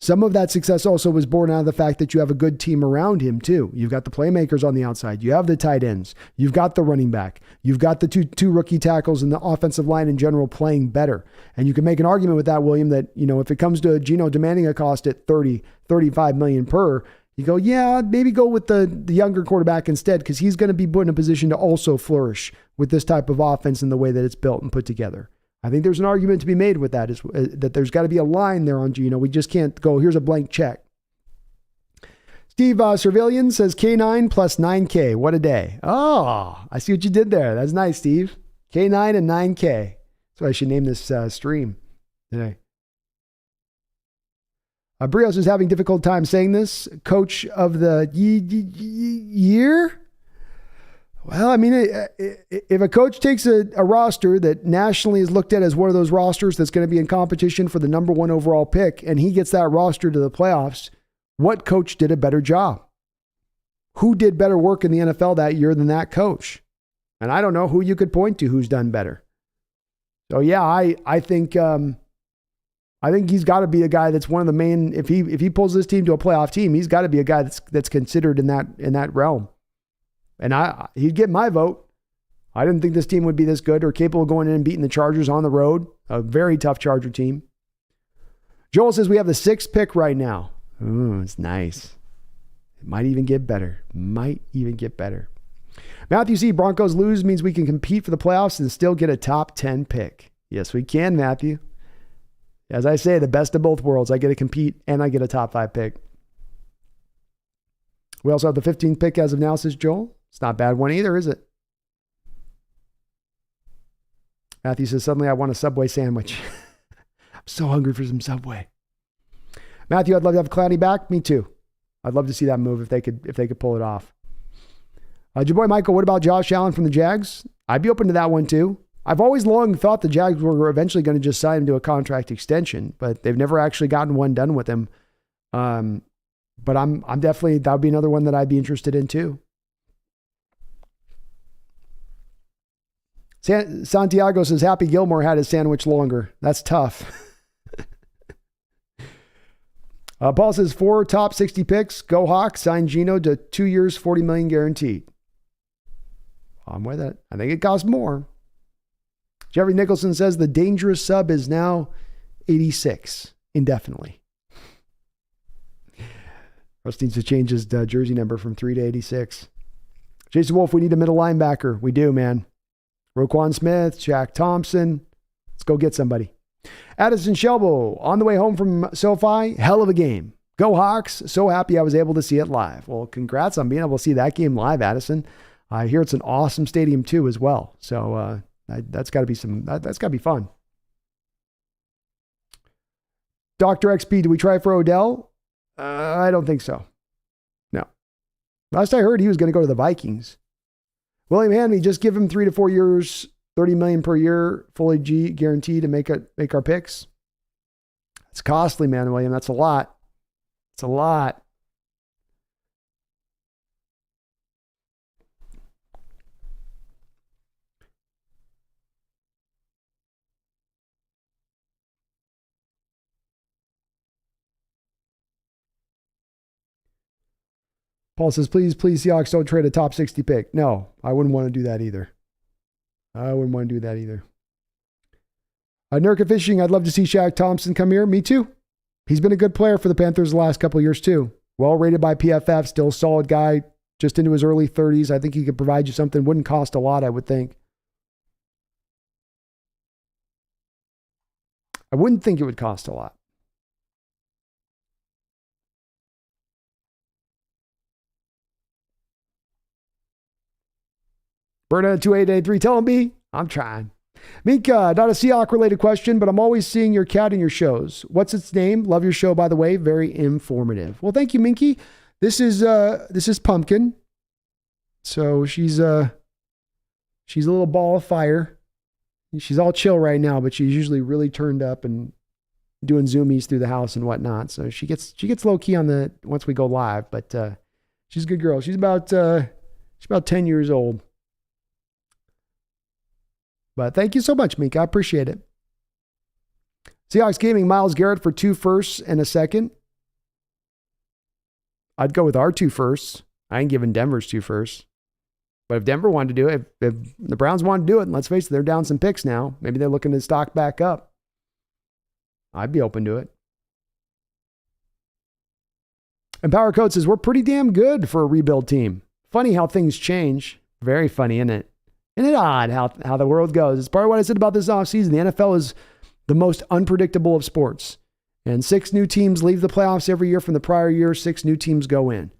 Some of that success also was born out of the fact that you have a good team around him too. You've got the playmakers on the outside. You have the tight ends. You've got the running back. You've got the two rookie tackles, and the offensive line in general playing better. And you can make an argument with that, William, that, if it comes to Geno demanding a cost at 30, 35 million per, you go, yeah, maybe go with the younger quarterback instead, because he's going to be put in a position to also flourish with this type of offense and the way that it's built and put together. I think there's an argument to be made with that, is that there's got to be a line there on Geno. We just can't go, here's a blank check. Steve Servilian says K9 plus 9K. What a day. Oh, I see what you did there. That's nice, Steve. K9 and 9K. So I should name this stream today. Brios is having difficult time saying this. Coach of the year? Well, I mean, if a coach takes a roster that nationally is looked at as one of those rosters that's going to be in competition for the number 1 overall pick, and he gets that roster to the playoffs, what coach did a better job? Who did better work in the NFL that year than that coach? And I don't know who you could point to who's done better. So yeah, I think he's got to be a guy that's one of the main. If he pulls this team to a playoff team, he's got to be a guy that's considered in that realm. And he'd get my vote. I didn't think this team would be this good or capable of going in and beating the Chargers on the road, a very tough Charger team. Joel says we have the 6th pick right now. Ooh, it's nice. It might even get better. Matthew C. Broncos lose means we can compete for the playoffs and still get a top 10 pick. Yes, we can, Matthew. As I say, the best of both worlds. I get to compete and I get a top 5 pick. We also have the 15th pick as of now, says Joel. It's not a bad one either, is it? Matthew says, suddenly I want a Subway sandwich. I'm so hungry for some Subway. Matthew, I'd love to have Clowney back. Me too. I'd love to see that move if they could pull it off. Your boy Michael, what about Josh Allen from the Jags? I'd be open to that one too. I've always long thought the Jags were eventually going to just sign him to a contract extension, but they've never actually gotten one done with him. But I'm definitely, that would be another one that I'd be interested in too. Santiago says Happy Gilmore had his sandwich longer. That's tough. Paul says 4 top 60 picks. Go Hawks. Sign Geno to 2 years, $40 million guaranteed. I'm with it. I think it costs more. Jeffrey Nicholson says the dangerous sub is now 86 indefinitely. Russ needs to change his jersey number from 3 to 86. Jason Wolf, we need a middle linebacker. We do, man. Roquan Smith, Shaq Thompson. Let's go get somebody. Addison Shelbo, on the way home from SoFi, hell of a game. Go Hawks. So happy I was able to see it live. Well, congrats on being able to see that game live, Addison. I hear it's an awesome stadium too as well. So that's got to be that's got to be fun. Dr. XP, do we try for Odell? I don't think so. No. Last I heard, he was going to go to the Vikings. William Hanley, just give him 3 to 4 years, $30 million per year, fully guaranteed to make our picks. It's costly, man, William. That's a lot. It's a lot. Paul says, please, Seahawks, don't trade a top 60 pick. No, I wouldn't want to do that either. Nurka Fishing, I'd love to see Shaq Thompson come here. Me too. He's been a good player for the Panthers the last couple of years too. Well rated by PFF, still a solid guy, just into his early 30s. I think he could provide you something. Wouldn't cost a lot, I would think. I wouldn't think it would cost a lot. Berna 2883, tell him B. I'm trying. Minka, not a Seahawk related question, but I'm always seeing your cat in your shows. What's its name? Love your show, by the way. Very informative. Well, thank you, Minky. This is Pumpkin. So she's a little ball of fire. She's all chill right now, but she's usually really turned up and doing zoomies through the house and whatnot. So she gets low key on once we go live, but she's a good girl. She's about 10 years old. But thank you so much, Mika. I appreciate it. Seahawks Gaming, Myles Garrett for 2 firsts and a second. I'd go with our 2 firsts. I ain't giving Denver's 2 firsts. But if Denver wanted to do it, if the Browns wanted to do it, and let's face it, they're down some picks now. Maybe they're looking to stock back up. I'd be open to it. And Power Code says, we're pretty damn good for a rebuild team. Funny how things change. Very funny, isn't it? Isn't it odd how the world goes? It's part of what I said about this offseason. The NFL is the most unpredictable of sports. And 6 new teams leave the playoffs every year from the prior year. 6 new teams go in.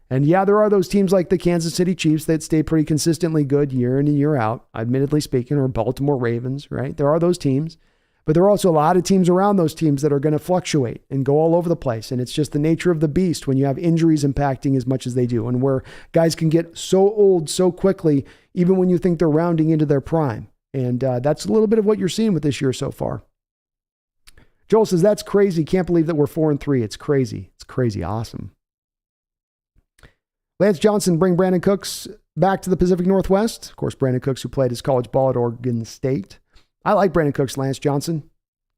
And yeah, there are those teams like the Kansas City Chiefs that stay pretty consistently good year in and year out, admittedly speaking, or Baltimore Ravens, right? There are those teams. But there are also a lot of teams around those teams that are going to fluctuate and go all over the place. And it's just the nature of the beast when you have injuries impacting as much as they do, and where guys can get so old so quickly, even when you think they're rounding into their prime. And that's a little bit of what you're seeing with this year so far. Joel says, that's crazy. Can't believe that we're 4-3. It's crazy. It's crazy. Awesome. Lance Johnson, bring Brandon Cooks back to the Pacific Northwest. Of course, Brandon Cooks, who played his college ball at Oregon State. I like Brandon Cooks, Lance Johnson.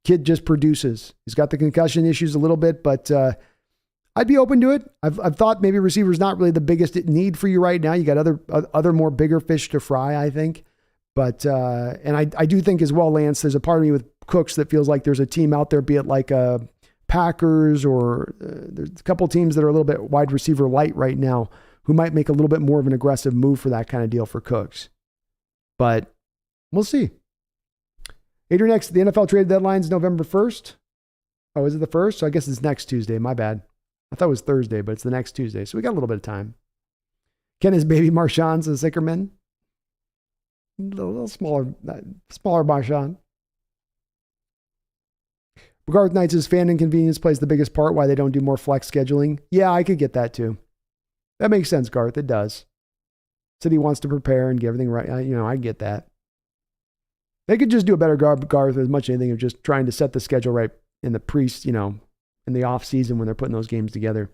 Kid just produces. He's got the concussion issues a little bit, but I'd be open to it. I've thought maybe receiver's not really the biggest need for you right now. You got other more bigger fish to fry, I think. But and I do think as well, Lance, there's a part of me with Cooks that feels like there's a team out there, be it like Packers or there's a couple teams that are a little bit wide receiver light right now who might make a little bit more of an aggressive move for that kind of deal for Cooks. But we'll see. Adrian X, the NFL trade deadline is November 1st. Oh, is it the 1st? So I guess it's next Tuesday. My bad. I thought it was Thursday, but it's the next Tuesday. So we got a little bit of time. Ken is baby Marshawn's a Sickerman. A little smaller Marshawn. Garth Knight says fan inconvenience plays the biggest part why they don't do more flex scheduling. Yeah, I could get that too. That makes sense, Garth. It does. City wants to prepare and get everything right. I get that. They could just do a better job, Garth, as much as anything of just trying to set the schedule right in the in the off season when they're putting those games together.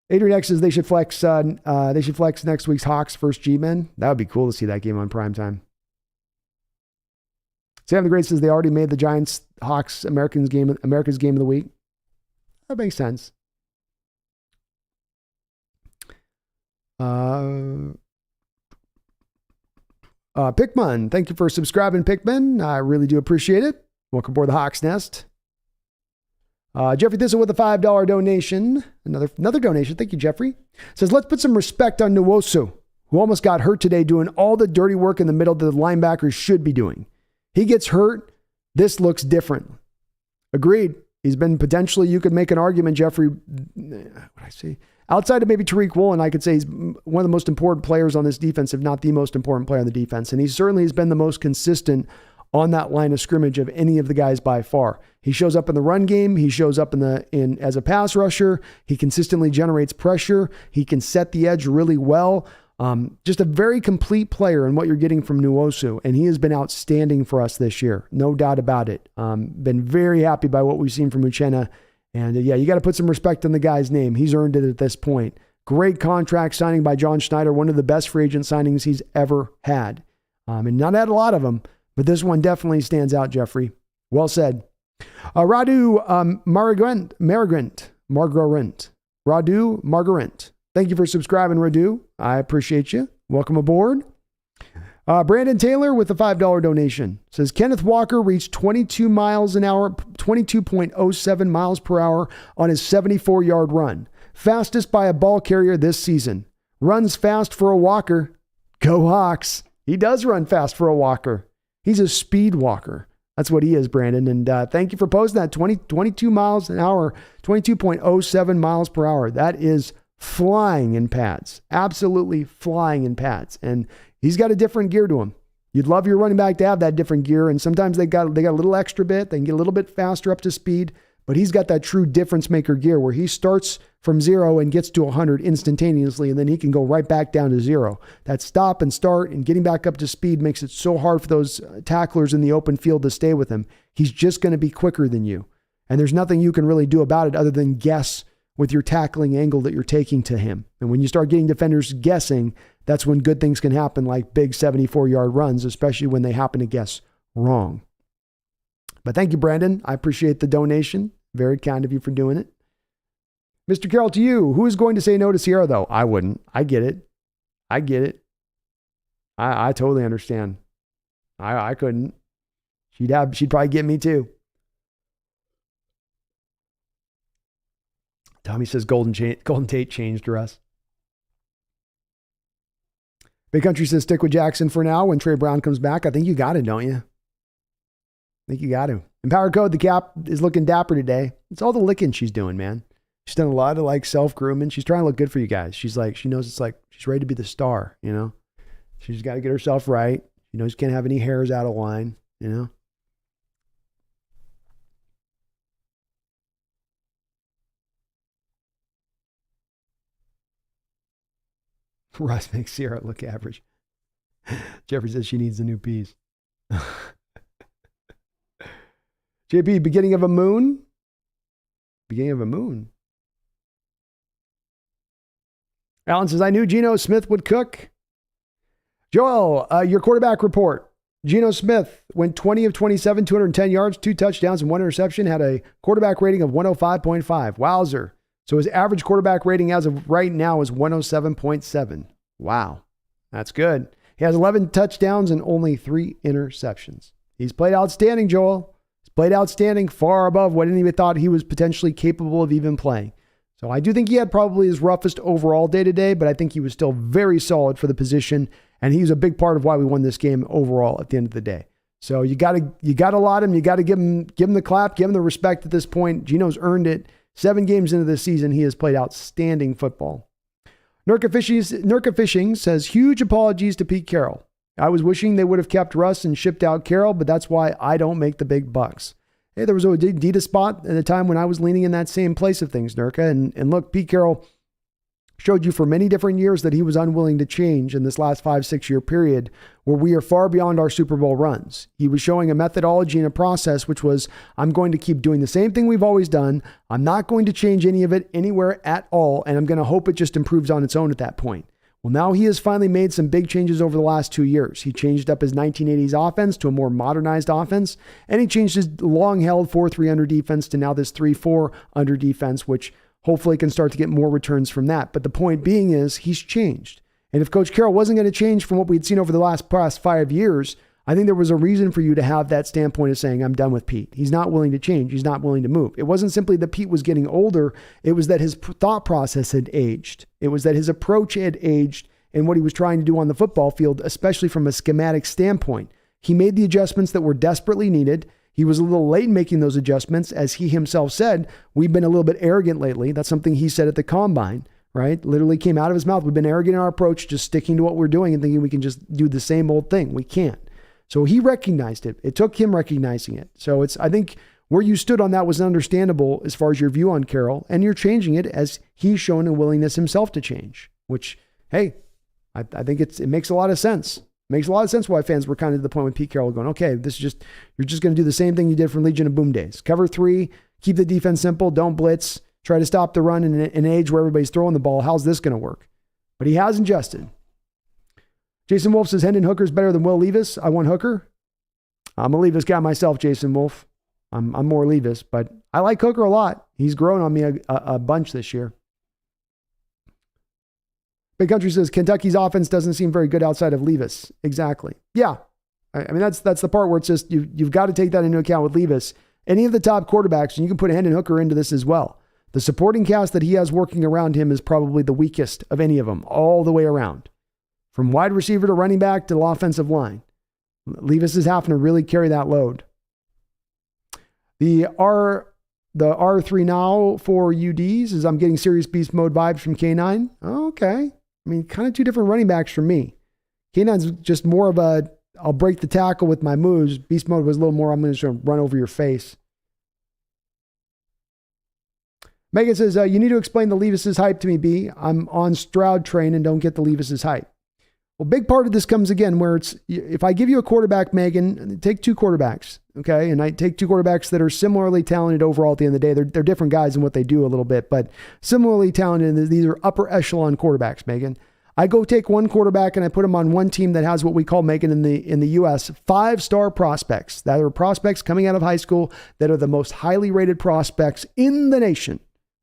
Adrian X says they should flex next week's Hawks versus G-Men. That would be cool to see that game on primetime. Sam the Great says they already made the Giants Hawks America's game of the week. That makes sense. Pickman, thank you for subscribing, Pickman. I really do appreciate it. Welcome aboard the Hawks Nest. Jeffrey Thistle with a $5 donation. Another donation. Thank you, Jeffrey. Says, let's put some respect on Nwosu, who almost got hurt today doing all the dirty work in the middle that the linebackers should be doing. He gets hurt. This looks different. Agreed. He's been potentially, you could make an argument, Jeffrey, outside of maybe Tariq Woolen, I could say he's one of the most important players on this defense, if not the most important player on the defense. And he certainly has been the most consistent on that line of scrimmage of any of the guys by far. He shows up in the run game. He shows up as a pass rusher. He consistently generates pressure. He can set the edge really well. Just a very complete player in what you're getting from Nwosu, and he has been outstanding for us this year, no doubt about it. Been very happy by what we've seen from Uchenna, and you got to put some respect on the guy's name. He's earned it at this point. Great contract signing by John Schneider, one of the best free agent signings he's ever had, and not had a lot of them, but this one definitely stands out, Jeffrey. Well said. Radu Margarent. Thank you for subscribing, Radu. I appreciate you. Welcome aboard. Brandon Taylor with a $5 donation says Kenneth Walker reached 22 miles an hour, 22.07 miles per hour on his 74-yard run. Fastest by a ball carrier this season. Runs fast for a Walker. Go Hawks. He does run fast for a Walker. He's a speed walker. That's what he is, Brandon. And thank you for posting that 22 miles an hour, 22.07 miles per hour. That is flying in pads, absolutely flying in pads. And he's got a different gear to him. You'd love your running back to have that different gear. And sometimes they got a little extra bit. They can get a little bit faster up to speed, but he's got that true difference maker gear where he starts from 0 and gets to 100 instantaneously. And then he can go right back down to 0. That stop and start and getting back up to speed makes it so hard for those tacklers in the open field to stay with him. He's just going to be quicker than you. And there's nothing you can really do about it other than guess with your tackling angle that you're taking to him. And when you start getting defenders guessing, that's when good things can happen, like big 74-yard runs, especially when they happen to guess wrong. But thank you, Brandon. I appreciate the donation. Very kind of you for doing it. Mr. Carroll, to you, who is going to say no to Sierra, though? I wouldn't. I get it. I totally understand. I couldn't. She'd probably get me too. Tommy says Golden Tate changed Russ. Big Country says stick with Jackson for now. When Trey Brown comes back, I think you got it, don't you? I think you got to. Empower Code, the cap is looking dapper today. It's all the licking she's doing, man. She's done a lot of like self-grooming. She's trying to look good for you guys. She's like, she knows it's like, she's ready to be the star, you know? She's got to get herself right. You know, she can't have any hairs out of line, you know? Russ makes Sierra look average. Jeffrey says she needs the new piece. JP, beginning of a moon? Beginning of a moon. Alan says, I knew Geno Smith would cook. Joel, your quarterback report. Geno Smith went 20 of 27, 210 yards, 2 touchdowns, and 1 interception, had a quarterback rating of 105.5. Wowzer. So his average quarterback rating as of right now is 107.7. Wow. That's good. He has 11 touchdowns and only 3 interceptions. He's played outstanding, Joel. He's played outstanding, far above what anyone thought he was potentially capable of even playing. So I do think he had probably his roughest overall day-to-day, but I think he was still very solid for the position, and he's a big part of why we won this game overall at the end of the day. So you got to laud him. You got to give him the clap, give him the respect at this point. Geno's earned it. 7 games into this season, he has played outstanding football. Nurka Fishing says, huge apologies to Pete Carroll. I was wishing they would have kept Russ and shipped out Carroll, but that's why I don't make the big bucks. Hey, there was a Adidas spot at a time when I was leaning in that same place of things, Nurka. And look, Pete Carroll showed you for many different years that he was unwilling to change in this last 5-6 year period where we are far beyond our Super Bowl runs. He was showing a methodology and a process, which was, I'm going to keep doing the same thing we've always done. I'm not going to change any of it anywhere at all. And I'm going to hope it just improves on its own at that point. Well, now he has finally made some big changes over the last 2 years. He changed up his 1980s offense to a more modernized offense, and he changed his long-held 4-3 under defense to now this 3-4 under defense, which hopefully can start to get more returns from that. But the point being is he's changed. And if Coach Carroll wasn't going to change from what we'd seen over the past 5 years, I think there was a reason for you to have that standpoint of saying, I'm done with Pete. He's not willing to change. He's not willing to move. It wasn't simply that Pete was getting older. It was that his thought process had aged. It was that his approach had aged in what he was trying to do on the football field, especially from a schematic standpoint. He made the adjustments that were desperately needed. He was a little late in making those adjustments. As he himself said, we've been a little bit arrogant lately. That's something he said at the combine, right? Literally came out of his mouth. We've been arrogant in our approach, just sticking to what we're doing and thinking we can just do the same old thing. We can't. So he recognized it. It took him recognizing it. So I think where you stood on that was understandable as far as your view on Carroll, and you're changing it as he's shown a willingness himself to change, which, hey, I think it makes a lot of sense. Makes a lot of sense why fans were kind of to the point with Pete Carroll going, okay, this is just, you're just going to do the same thing you did from Legion of Boom days. Cover 3, keep the defense simple, don't blitz, try to stop the run in an age where everybody's throwing the ball. How's this going to work? But he has adjusted. Jason Wolf says, Hendon Hooker's better than Will Levis. I want Hooker. I'm a Levis guy myself, Jason Wolf. I'm more Levis, but I like Hooker a lot. He's grown on me a bunch this year. Big Country says, Kentucky's offense doesn't seem very good outside of Levis. Exactly. Yeah. I mean, that's the part where it's just, you've got to take that into account with Levis. Any of the top quarterbacks, and you can put Hendon Hooker into this as well. The supporting cast that he has working around him is probably the weakest of any of them, all the way around. From wide receiver to running back to the offensive line. Levis is having to really carry that load. The R3 now for UDs is I'm getting serious beast mode vibes from K9. Okay. I mean, kind of 2 different running backs from me. K9's just more of a, I'll break the tackle with my moves. Beast mode was a little more, I'm going to run over your face. Megan says, you need to explain the Levis's hype to me, B. I'm on Stroud train and don't get the Levis's hype. Well, big part of this comes again where it's, if I give you a quarterback, Megan, take 2 quarterbacks, okay? And I take 2 quarterbacks that are similarly talented overall at the end of the day. They're different guys in what they do a little bit, but similarly talented. And these are upper echelon quarterbacks, Megan. I go take one quarterback and I put him on one team that has what we call, Megan, in the U.S., 5-star prospects. That are prospects coming out of high school that are the most highly rated prospects in the nation.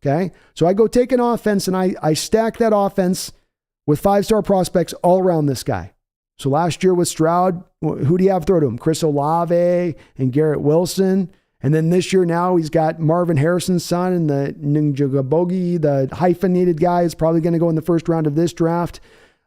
Okay. So I go take an offense and I stack that offense with 5-star prospects all around this guy. So last year with Stroud, who do you have throw to him? Chris Olave and Garrett Wilson. And then this year now he's got Marvin Harrison's son and the Njagabogi, the hyphenated guy, is probably going to go in the first round of this draft.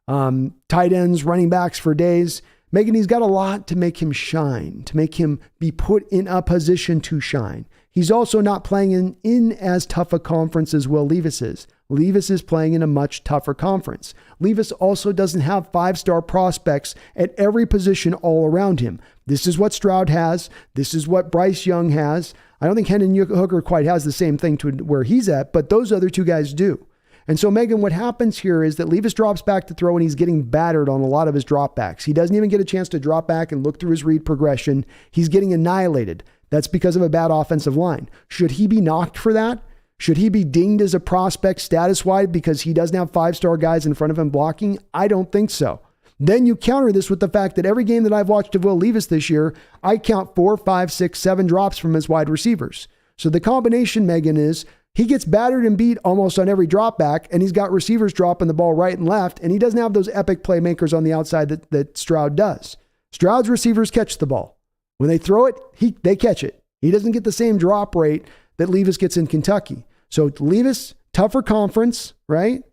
Tight ends, running backs for days. Megan, he's got a lot to make him shine, to make him be put in a position to shine. He's also not playing in as tough a conference as Will Levis is. Levis is playing in a much tougher conference. Levis also doesn't have 5-star prospects at every position all around him. This is what Stroud has. This is what Bryce Young has. I don't think Hendon Hooker quite has the same thing to where he's at, but those other two guys do. And so, Megan, what happens here is that Levis drops back to throw and he's getting battered on a lot of his dropbacks. He doesn't even get a chance to drop back and look through his read progression. He's getting annihilated. That's because of a bad offensive line. Should he be knocked for that? Should he be dinged as a prospect status-wide because he doesn't have 5-star guys in front of him blocking? I don't think so. Then you counter this with the fact that every game that I've watched of Will Levis this year, I count 4, 5, 6, 7 drops from his wide receivers. So the combination, Megan, is he gets battered and beat almost on every drop back, and he's got receivers dropping the ball right and left, and he doesn't have those epic playmakers on the outside that Stroud does. Stroud's receivers catch the ball. When they throw it, they catch it. He doesn't get the same drop rate that Levis gets in Kentucky. So Levis, tougher conference, right?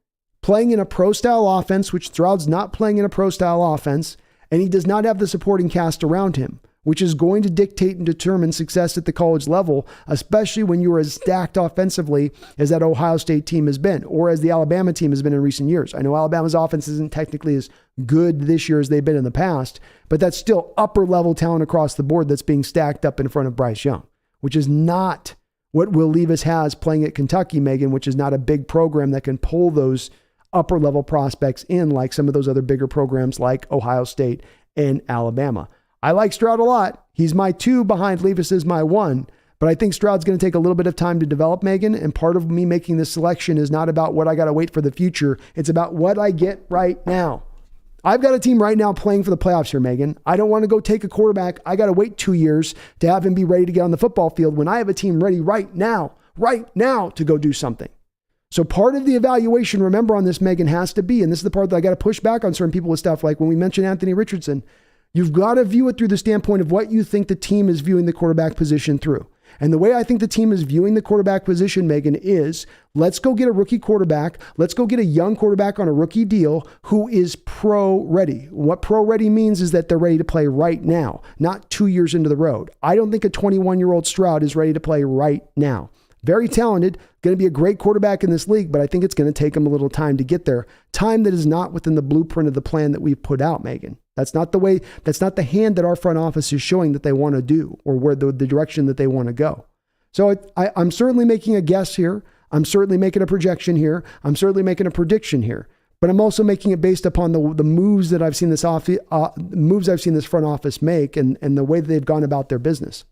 Playing in a pro-style offense, which Stroud's not playing in a pro-style offense, and he does not have the supporting cast around him, which is going to dictate and determine success at the college level, especially when you are as stacked offensively as that Ohio State team has been, or as the Alabama team has been in recent years. I know Alabama's offense isn't technically as good this year as they've been in the past, but that's still upper level talent across the board that's being stacked up in front of Bryce Young, which is not what Will Levis has playing at Kentucky, Megan, which is not a big program that can pull those upper level prospects in like some of those other bigger programs like Ohio State and Alabama. I like Stroud a lot. He's my 2 behind Levis is my 1, but I think Stroud's going to take a little bit of time to develop, Megan, and part of me making this selection is not about what I got to wait for the future. It's about what I get right now. I've got a team right now playing for the playoffs here, Megan. I don't want to go take a quarterback. I got to wait 2 years to have him be ready to get on the football field when I have a team ready right now to go do something. So part of the evaluation, remember on this, Megan, has to be, and this is the part that I got to push back on certain people with stuff like when we mentioned Anthony Richardson, you've got to view it through the standpoint of what you think the team is viewing the quarterback position through. And the way I think the team is viewing the quarterback position, Megan, is let's go get a rookie quarterback. Let's go get a young quarterback on a rookie deal who is pro-ready. What pro-ready means is that they're ready to play right now, not 2 years into the road. I don't think a 21-year-old Stroud is ready to play right now. Very talented, going to be a great quarterback in this league, but I think it's going to take him a little time to get there. Time that is not within the blueprint of the plan that we've put out, Megan. That's not the way, that's not the hand that our front office is showing that they want to do or where the direction that they want to go. So I'm certainly making a guess here. I'm certainly making a projection here. I'm certainly making a prediction here, but I'm also making it based upon the moves that I've seen this front office make and the way that they've gone about their business.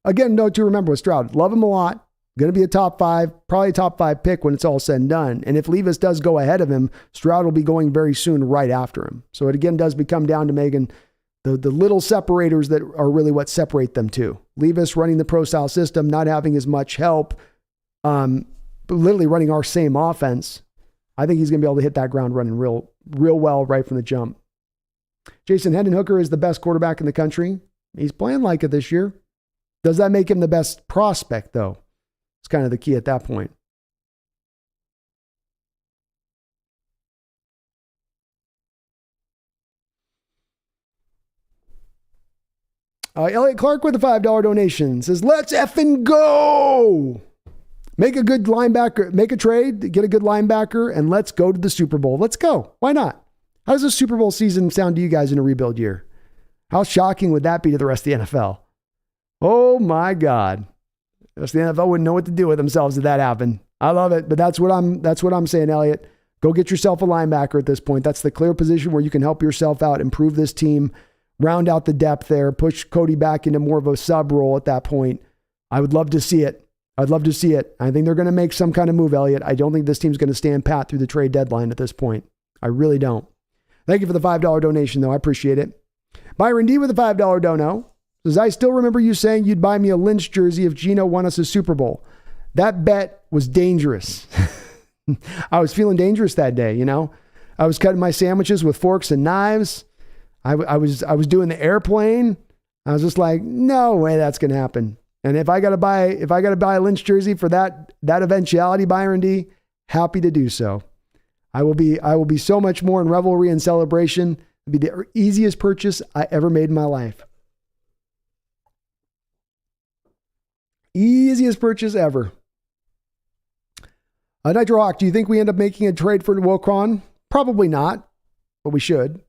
Again, note to remember with Stroud, love him a lot. Going to be a top 5, probably a top 5 pick when it's all said and done. And if Levis does go ahead of him, Stroud will be going very soon right after him. So it again does become down to Megan, the little separators that are really what separate them too. Levis running the pro style system, not having as much help, but literally running our same offense. I think he's going to be able to hit that ground running real well right from the jump. Jason, Hendon Hooker is the best quarterback in the country. He's playing like it this year. Does that make him the best prospect though? It's kind of the key at that point. Elliot Clark with a $5 donation says, let's effing go. Make a good linebacker, make a trade, get a good linebacker, and let's go to the Super Bowl. Let's go. Why not? How does the Super Bowl season sound to you guys in a rebuild year? How shocking would that be to the rest of the NFL? Oh my God. The rest of the NFL wouldn't know what to do with themselves if that happened. I love it, but that's what I'm saying, Elliot. Go get yourself a linebacker at this point. That's the clear position where you can help yourself out, improve this team, round out the depth there, push Cody back into more of a sub role at that point. I would love to see it. I'd love to see it. I think they're going to make some kind of move, Elliot. I don't think this team's going to stand pat through the trade deadline at this point. I really don't. Thank you for the $5 donation, though. I appreciate it. Byron D with a $5 dono says, I still remember you saying you'd buy me a Lynch jersey if Geno won us a Super Bowl. That bet was dangerous. I was feeling dangerous that day, you know. I was cutting my sandwiches with forks and knives. I was doing the airplane. I was just like, no way that's going to happen. And if I got to buy a Lynch jersey for that eventuality, Byron D, happy to do so. I will be so much more in revelry and celebration. It'll be the easiest purchase I ever made in my life. Easiest purchase ever. Nitro Hawk, do you think we end up making a trade for Wokron? Probably not, but we should.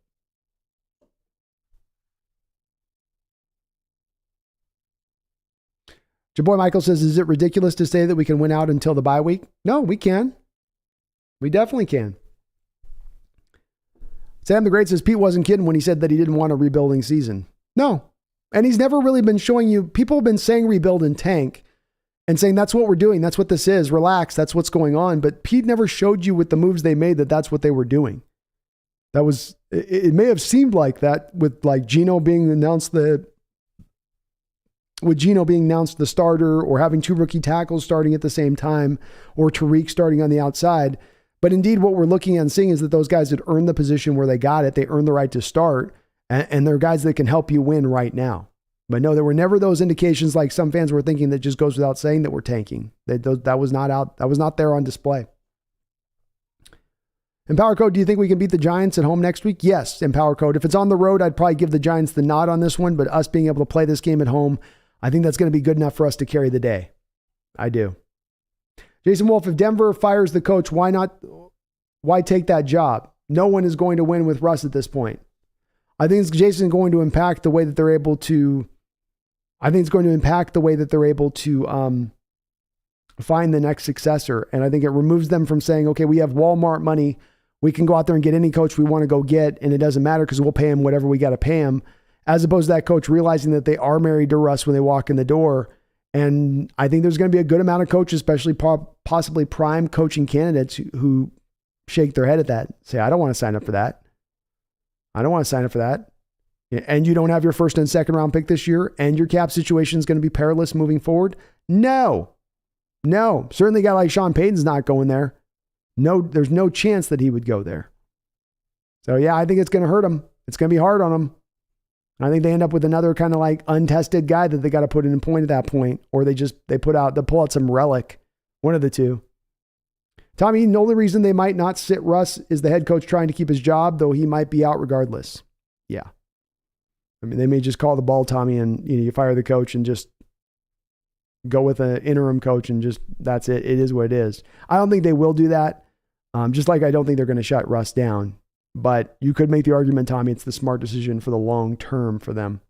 Your boy Michael says, is it ridiculous to say that we can win out until the bye week? No, we can. We definitely can. Sam the Great says, Pete wasn't kidding when he said that he didn't want a rebuilding season. No. And he's never really been showing you, people have been saying rebuild and tank and saying that's what we're doing. That's what this is. Relax. That's what's going on. But Pete never showed you with the moves they made that that's what they were doing. That was, it may have seemed like that with like Gino being announced the starter, or having two rookie tackles starting at the same time, or Tariq starting on the outside. But indeed, what we're looking at and seeing is that those guys had earned the position where they got it. They earned the right to start, and they're guys that can help you win right now. But no, there were never those indications like some fans were thinking that just goes without saying that we're tanking. That was not out. That was not there on display. Empower Code, do you think we can beat the Giants at home next week? Yes, Empower Code. If it's on the road, I'd probably give the Giants the nod on this one, but us being able to play this game at home, I think that's going to be good enough for us to carry the day. I do. Jason Wolf, if Denver fires the coach, why take that job? No one is going to win with Russ at this point. I think Jason's going to impact the way that they're able to, find the next successor. And I think it removes them from saying, okay, we have Walmart money. We can go out there and get any coach we want to go get, and it doesn't matter because we'll pay him whatever we got to pay him. As opposed to that coach realizing that they are married to Russ when they walk in the door. And I think there's going to be a good amount of coaches, especially possibly prime coaching candidates who shake their head at that. Say, I don't want to sign up for that. I don't want to sign up for that. And you don't have your first and second round pick this year, and your cap situation is going to be perilous moving forward. No. Certainly a guy like Sean Payton's not going there. No, there's no chance that he would go there. So yeah, I think it's going to hurt him. It's going to be hard on him. I think they end up with another kind of like untested guy that they got to put in point at that point, or they pull out some relic, one of the two. Tommy, the only reason they might not sit Russ is the head coach trying to keep his job, though he might be out regardless. Yeah. I mean, they may just call the ball, Tommy, and you fire the coach and just go with an interim coach and just, that's it. It is what it is. I don't think they will do that. Just like I don't think they're going to shut Russ down. But you could make the argument, Tommy, it's the smart decision for the long term for them.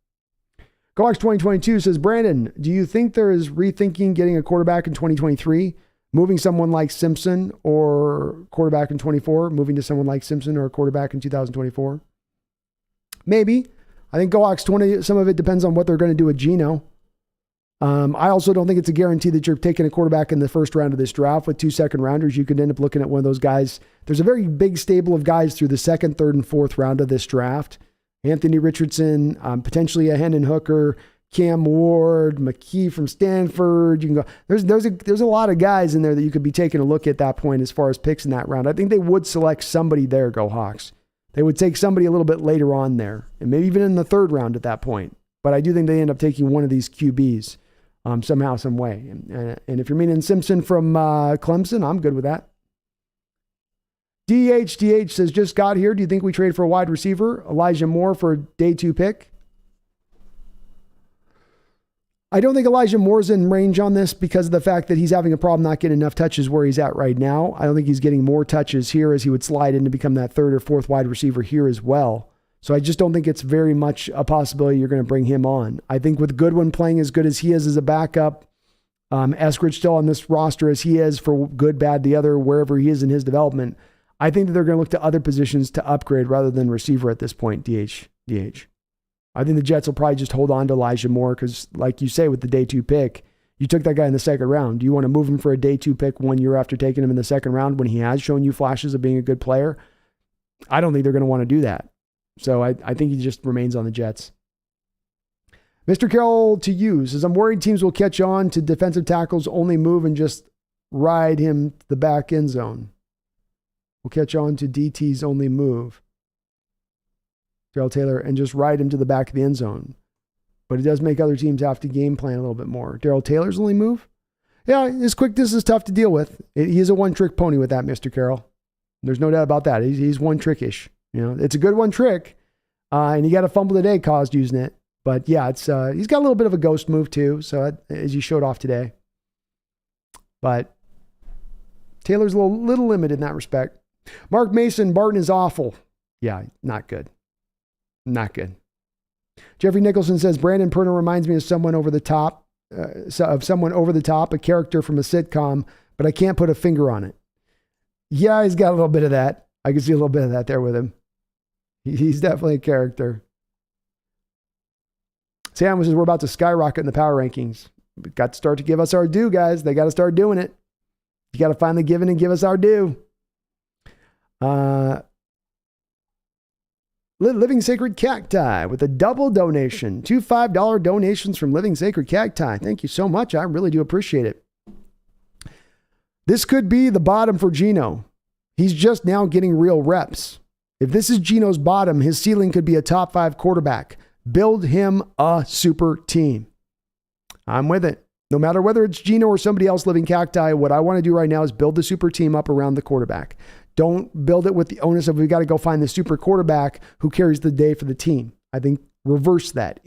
Gox 2022 says, Brandon, do you think there is rethinking getting a quarterback in 2023, moving someone like Simpson, or quarterback in 24, moving to someone like Simpson or a quarterback in 2024? Maybe. I think Gox 20, some of it depends on what they're going to do with Geno. I also don't think it's a guarantee that you're taking a quarterback in the first round of this draft. With 2 second rounders, you could end up looking at one of those guys. There's a very big stable of guys through the second, third, and fourth round of this draft. Anthony Richardson, potentially a Hendon Hooker, Cam Ward, McKee from Stanford. You can go. There's a lot of guys in there that you could be taking a look at that point as far as picks in that round. I think they would select somebody there. Go Hawks. They would take somebody a little bit later on there, and maybe even in the third round at that point. But I do think they end up taking one of these QBs. Somehow, some way. And if you're meaning Simpson from Clemson, I'm good with that. DH says, just got here. Do you think we trade for a wide receiver? Elijah Moore for a day 2 pick? I don't think Elijah Moore's in range on this because of the fact that he's having a problem not getting enough touches where he's at right now. I don't think he's getting more touches here as he would slide in to become that third or fourth wide receiver here as well. So I just don't think it's very much a possibility you're going to bring him on. I think with Goodwin playing as good as he is as a backup, Eskridge still on this roster as he is for good, bad, the other, wherever he is in his development, I think that they're going to look to other positions to upgrade rather than receiver at this point, DH. I think the Jets will probably just hold on to Elijah Moore because, like you say, with the day 2 pick, you took that guy in the second round. Do you want to move him for a day 2 pick 1 year after taking him in the second round when he has shown you flashes of being a good player? I don't think they're going to want to do that. So I think he just remains on the Jets. Mr. Carroll to you says, I'm worried teams will catch on to defensive tackles only move and just ride him to the back end zone. We'll catch on to DT's only move. Darrell Taylor, and just ride him to the back of the end zone. But it does make other teams have to game plan a little bit more. Darrell Taylor's only move? Yeah, his quickness is tough to deal with. He is a one-trick pony with that, Mr. Carroll. There's no doubt about that. He's one-trick-ish. It's a good one trick, and he got a fumble today caused using it. But yeah, it's he's got a little bit of a ghost move too, so as you showed off today. But Taylor's a little limited in that respect. Mark Mason, Barton is awful. Yeah, not good. Not good. Jeffrey Nicholson says, Brandon Perner reminds me of someone over the top, a character from a sitcom, but I can't put a finger on it. Yeah, he's got a little bit of that. I can see a little bit of that there with him. He's definitely a character. Sam says, we're about to skyrocket in the power rankings. We've got to start to give us our due, guys. They got to start doing it. You got to finally give in and give us our due. Living Sacred Cacti with a double donation. 2 $5 donations from Living Sacred Cacti. Thank you so much. I really do appreciate it. This could be the bottom for Geno. He's just now getting real reps. If this is Geno's bottom, his ceiling could be a top 5 quarterback. Build him a super team. I'm with it. No matter whether it's Geno or somebody else living cacti, what I want to do right now is build the super team up around the quarterback. Don't build it with the onus of we've got to go find the super quarterback who carries the day for the team. I think inverse that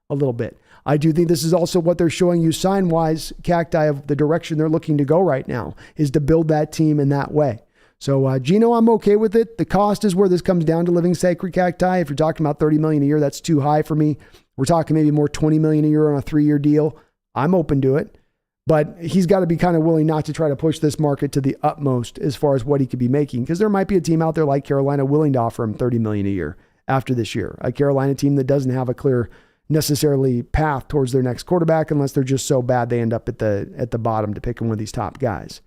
a little bit. I do think this is also what they're showing you sign-wise, cacti, of the direction they're looking to go right now, is to build that team in that way. So Geno, I'm okay with it. The cost is where this comes down to Living Sacred Cacti. If you're talking about $30 million a year, that's too high for me. We're talking maybe more $20 million a year on a 3-year deal. I'm open to it. But he's got to be kind of willing not to try to push this market to the utmost as far as what he could be making. Because there might be a team out there like Carolina willing to offer him $30 million a year after this year. A Carolina team that doesn't have a clear necessarily path towards their next quarterback unless they're just so bad they end up at the bottom to pick one of these top guys.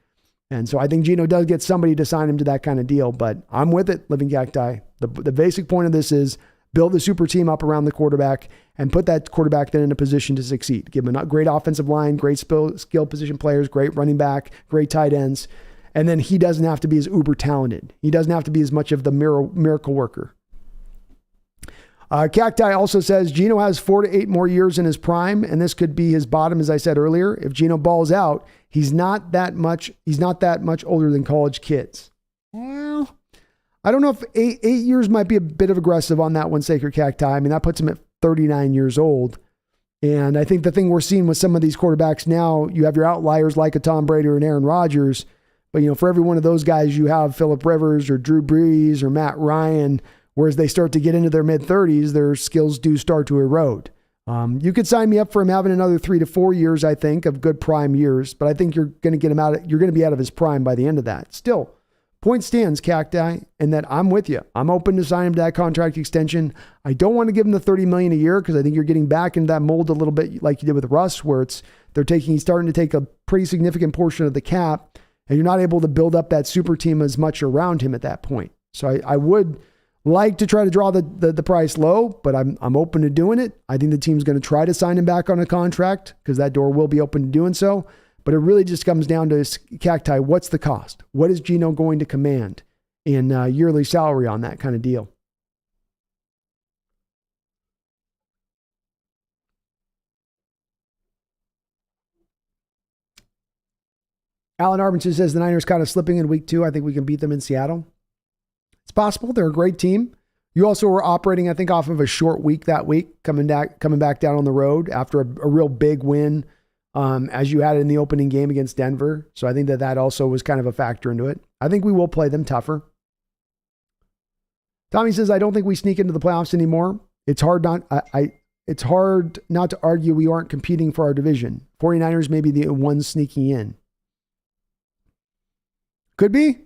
And so I think Geno does get somebody to sign him to that kind of deal, but I'm with it, Living Cacti. The basic point of this is build the super team up around the quarterback and put that quarterback then in a position to succeed. Give him a great offensive line, great skill position players, great running back, great tight ends. And then he doesn't have to be as uber talented. He doesn't have to be as much of the miracle worker. Cacti also says Geno has 4 to 8 more years in his prime, and this could be his bottom, as I said earlier. If Geno balls out, he's not that much older than college kids. Well, I don't know if 8 years might be a bit of aggressive on that one, Sacred Cacti. I mean, that puts him at 39 years old. And I think the thing we're seeing with some of these quarterbacks now, you have your outliers like a Tom Brady or an Aaron Rodgers, but for every one of those guys, you have Phillip Rivers or Drew Brees or Matt Ryan. Whereas they start to get into their mid-30s, their skills do start to erode. You could sign me up for him having another 3 to 4 years, I think, of good prime years, but I think you're going to get him out. You're going to be out of his prime by the end of that. Still, point stands, Cacti, and that I'm with you. I'm open to sign him to that contract extension. I don't want to give him the $30 million a year because I think you're getting back into that mold a little bit like you did with Russ, where he's starting to take a pretty significant portion of the cap, and you're not able to build up that super team as much around him at that point. So I would like to try to draw the price low, but I'm open to doing it. I think the team's going to try to sign him back on a contract because that door will be open to doing so. But it really just comes down to Cacti. What's the cost? What is Geno going to command in yearly salary on that kind of deal? Alan Arbinson says the Niners kind of slipping in week 2. I think we can beat them in Seattle. It's possible. They're a great team. You also were operating, I think, off of a short week that week, coming back down on the road after a real big win, as you had in the opening game against Denver. So I think that also was kind of a factor into it. I think we will play them tougher. Tommy says, I don't think we sneak into the playoffs anymore. It's hard not to argue we aren't competing for our division. 49ers may be the ones sneaking in. Could be.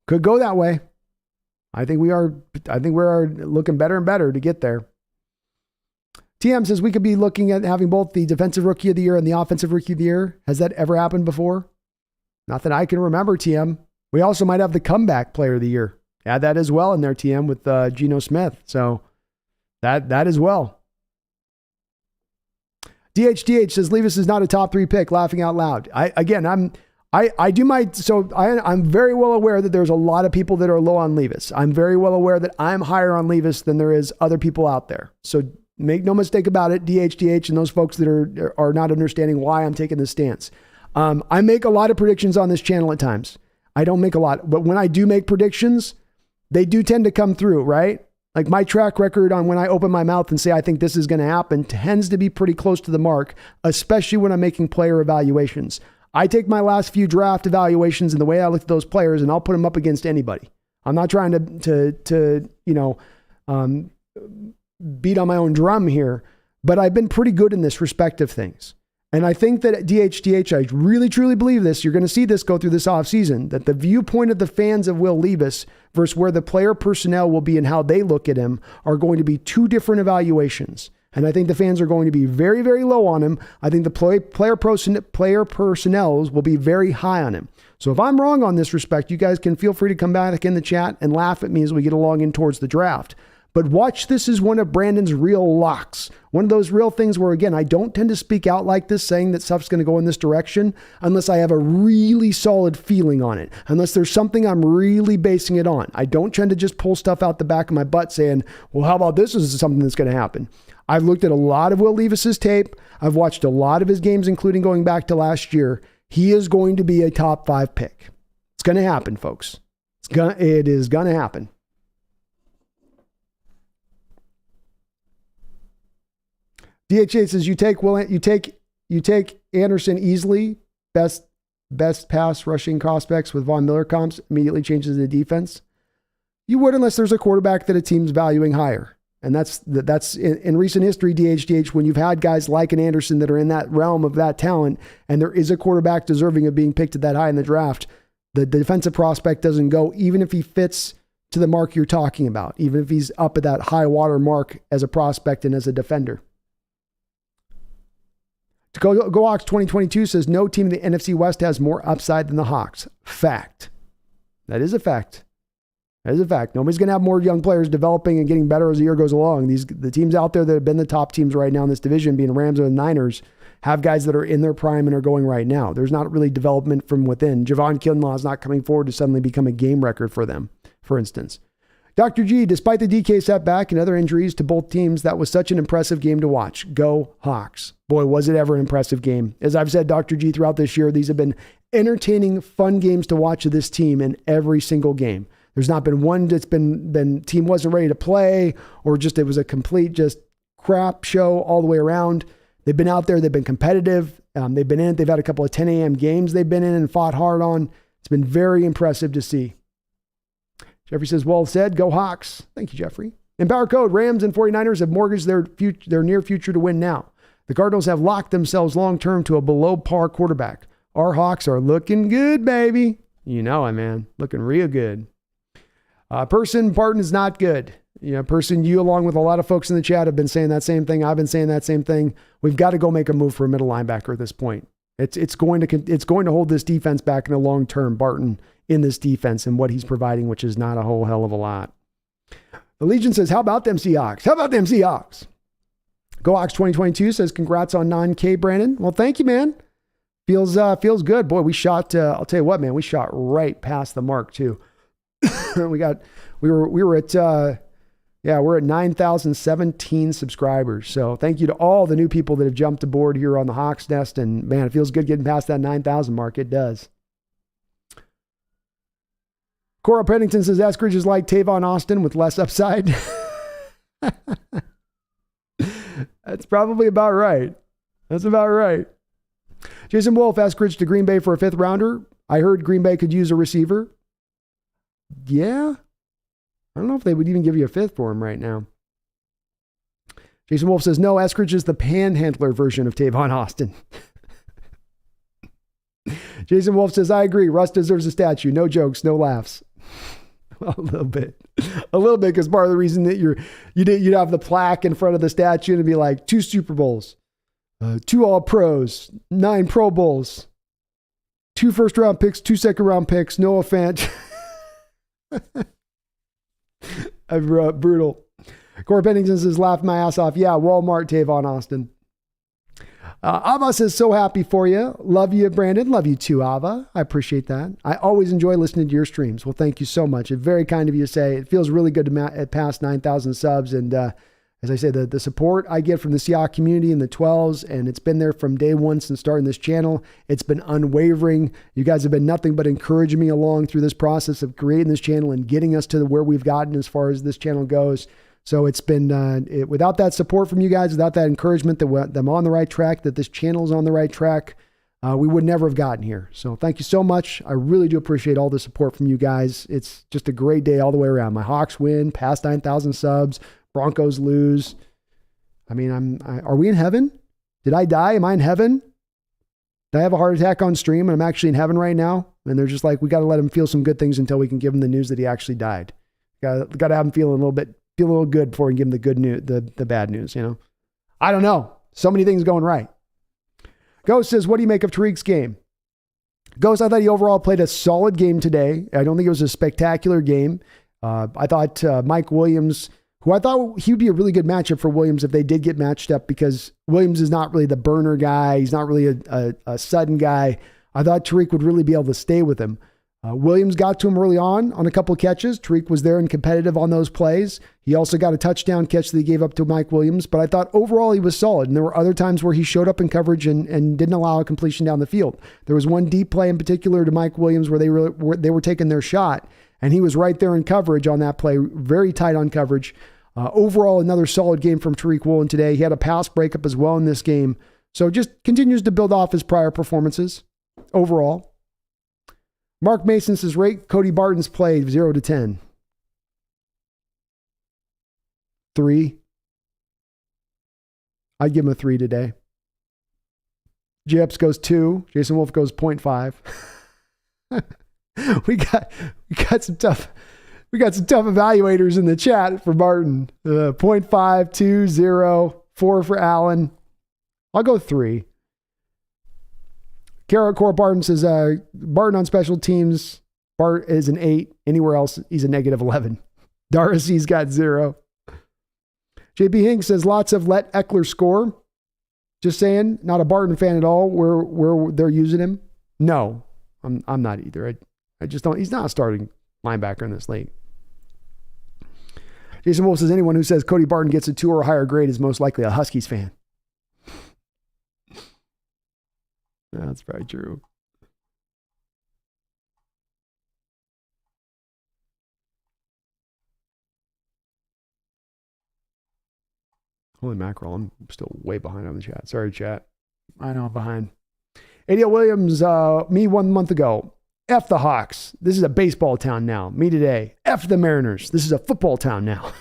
Could go that way. I think we are looking better and better to get there. TM says we could be looking at having both the defensive rookie of the year and the offensive rookie of the year. Has that ever happened before? Not that I can remember, TM. We also might have the comeback player of the year. Add that as well in there, TM, with Geno Smith. So that as well. DHDH says Levis is not a top 3 pick, laughing out loud. I'm very well aware that there's a lot of people that are low on Levis. I'm very well aware that I'm higher on Levis than there is other people out there. So make no mistake about it, DHDH and those folks that are not understanding why I'm taking this stance. I make a lot of predictions on this channel at times. I don't make a lot, but when I do make predictions, they do tend to come through, right? Like my track record on when I open my mouth and say, I think this is going to happen tends to be pretty close to the mark, especially when I'm making player evaluations. I take my last few draft evaluations and the way I look at those players and I'll put them up against anybody. I'm not trying to beat on my own drum here, but I've been pretty good in this respect of things. And I think that at DHDH, I really, truly believe this. You're going to see this go through this offseason, that the viewpoint of the fans of Will Levis versus where the player personnel will be and how they look at him are going to be two different evaluations. And I think the fans are going to be very, very low on him. I think the player personnels will be very high on him. So if I'm wrong on this respect, you guys can feel free to come back in the chat and laugh at me as we get along in towards the draft. But watch this as one of Brandon's real locks. One of those real things where, again, I don't tend to speak out like this, saying that stuff's going to go in this direction unless I have a really solid feeling on it. Unless there's something I'm really basing it on. I don't tend to just pull stuff out the back of my butt saying, well, how about this is something that's going to happen. I've looked at a lot of Will Levis's tape. I've watched a lot of his games, including going back to last year. He is going to be a top 5 pick. It's going to happen, folks. It is going to happen. DHA says you take Anderson easily, best pass rushing prospects with Von Miller comps, immediately changes the defense. You would unless there's a quarterback that a team's valuing higher. And that's in recent history, DHDH, when you've had guys like an Anderson that are in that realm of that talent, and there is a quarterback deserving of being picked at that high in the draft, the defensive prospect doesn't go, even if he fits to the mark you're talking about, even if he's up at that high water mark as a prospect and as a defender. Go Hawks 2022 says no team in the NFC West has more upside than the Hawks. Fact. That is a fact. That is a fact. Nobody's going to have more young players developing and getting better as the year goes along. The teams out there that have been the top teams right now in this division, being Rams and Niners, have guys that are in their prime and are going right now. There's not really development from within. Javon Kinlaw is not coming forward to suddenly become a game record for them, for instance. Dr. G, despite the DK setback and other injuries to both teams, that was such an impressive game to watch. Go Hawks. Boy, was it ever an impressive game. As I've said, Dr. G, throughout this year, these have been entertaining, fun games to watch of this team in every single game. There's not been one that's been team wasn't ready to play or just it was a complete just crap show all the way around. They've been out there. They've been competitive. They've been in it. They've had a couple of 10 a.m. games they've been in and fought hard on. It's been very impressive to see. Jeffrey says, well said, go Hawks. Thank you, Jeffrey. Empower Code, Rams and 49ers have mortgaged their near future to win now. The Cardinals have locked themselves long-term to a below-par quarterback. Our Hawks are looking good, baby. You know it, man. Looking real good. Person Barton is not good. Person, you along with a lot of folks in the chat have been saying that same thing. I've been saying that same thing. We've got to go make a move for a middle linebacker at this point. It's going to hold this defense back in the long term, Barton, in this defense and what he's providing, which is not a whole hell of a lot. The Legion says, how about them Seahawks? How about them Seahawks? Go Hawks 2022 says, congrats on 9K, Brandon. Well, thank you, man. Feels good. Boy, we shot, I'll tell you what, man, we shot right past the mark too. We're at 9,017 subscribers. So thank you to all the new people that have jumped aboard here on the Hawks Nest. And man, it feels good getting past that 9,000 mark. It does. Cora Pennington says Eskridge is like Tavon Austin with less upside. That's probably about right. That's about right. Jason Wolf, Eskridge to Green Bay for a 5th rounder. I heard Green Bay could use a receiver. Yeah. I don't know if they would even give you a 5th for him right now. Jason Wolf says, no, Eskridge is the panhandler version of Tavon Austin. Jason Wolf says, I agree. Russ deserves a statue. No jokes, no laughs. Well, a little bit, because part of the reason that you'd have the plaque in front of the statue and be like 2 Super Bowls, 2 All Pros, 9 Pro Bowls, 2 first-round picks, 2 second-round picks, Noah Fant. Brutal. Corey Pennington says, laughed my ass off. Yeah, Walmart, Tavon Austin. Ava says, so happy for you. Love you, Brandon. Love you too, Ava. I appreciate that. I always enjoy listening to your streams. Well, thank you so much. It's very kind of you to say. It feels really good to pass 9,000 subs. And as I say, the support I get from the Seahawks community in the 12s, and it's been there from day one since starting this channel. It's been unwavering. You guys have been nothing but encouraging me along through this process of creating this channel and getting us to where we've gotten as far as this channel goes. So it's been, without that support from you guys, without that encouragement that I'm on the right track, that this channel is on the right track, we would never have gotten here. So thank you so much. I really do appreciate all the support from you guys. It's just a great day all the way around. My Hawks win, past 9,000 subs, Broncos lose. I mean, are we in heaven? Did I die? Am I in heaven? Did I have a heart attack on stream and I'm actually in heaven right now? And they're just like, we got to let him feel some good things until we can give him the news that he actually died. Got to have him feel a little good before we give him the good news, the bad news, you know? I don't know. So many things going right. Ghost says, what do you make of Tariq's game? Ghost, I thought he overall played a solid game today. I don't think it was a spectacular game. I thought Mike Williams, who I thought he would be a really good matchup for Williams if they did get matched up, because Williams is not really the burner guy. He's not really a sudden guy. I thought Tariq would really be able to stay with him. Williams got to him early on a couple of catches. Tariq was there and competitive on those plays. He also got a touchdown catch that he gave up to Mike Williams, but I thought overall he was solid. And there were other times where he showed up in coverage and didn't allow a completion down the field. There was one deep play in particular to Mike Williams where they were taking their shot, and he was right there in coverage on that play, very tight on coverage. Overall, another solid game from Tariq Woolen today. He had a pass breakup as well in this game. So just continues to build off his prior performances overall. Mark Mason says, rate Cody Barton's play 0 to 10. 3. I'd give him a 3 today. Jeps goes 2. Jason Wolf goes 0.5. we got some tough evaluators in the chat for Barton. 0.5, 2, 0, 4 for Allen. I'll go 3. Carrot Core Barton says, Barton on special teams, Bart is an 8. Anywhere else, he's a negative 11. Darcy's got 0. JP Hink says, lots of let Eckler score. Just saying, not a Barton fan at all where they're using him. No, I'm not either. I just don't, he's not a starting linebacker in this league. Jason Wolf says, anyone who says Cody Barton gets a 2 or a higher grade is most likely a Huskies fan. That's very true. Holy mackerel, I'm still way behind on the chat. Sorry, chat. I know I'm behind. ADL Williams, me 1 month ago. F the Hawks. This is a baseball town now. Me today. F the Mariners. This is a football town now.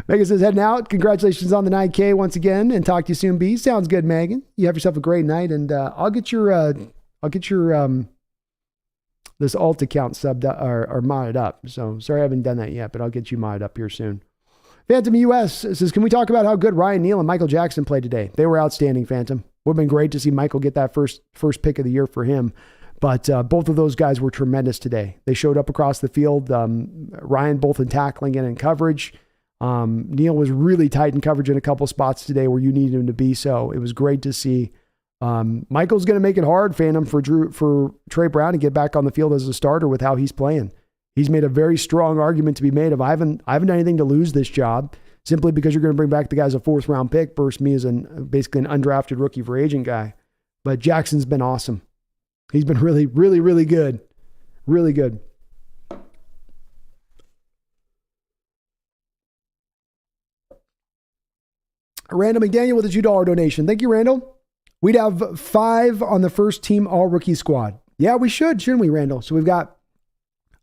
Megan says, heading out. Congratulations on the 9K once again, and talk to you soon, B. Sounds good, Megan. You have yourself a great night, and I'll get your this alt account subbed or modded up. So sorry I haven't done that yet, but I'll get you modded up here soon. Phantom US says, can we talk about how good Ryan Neal and Michael Jackson played today? They were outstanding, Phantom. Would have been great to see Michael get that first pick of the year for him. But both of those guys were tremendous today. They showed up across the field. Ryan both in tackling and in coverage. Neal was really tight in coverage in a couple spots today where you needed him to be. So it was great to see. Michael's going to make it hard, Phantom, for Trey Brown to get back on the field as a starter with how he's playing. He's made a very strong argument to be made of, I haven't done anything to lose this job, simply because you're going to bring back the guy as a 4th round pick versus me as basically an undrafted rookie free agent guy. But Jackson's been awesome. He's been really, really, really good. Really good. Randall McDaniel with a $2 donation. Thank you, Randall. We'd have 5 on the first team all-rookie squad. Yeah, we should, shouldn't we, Randall? So we've got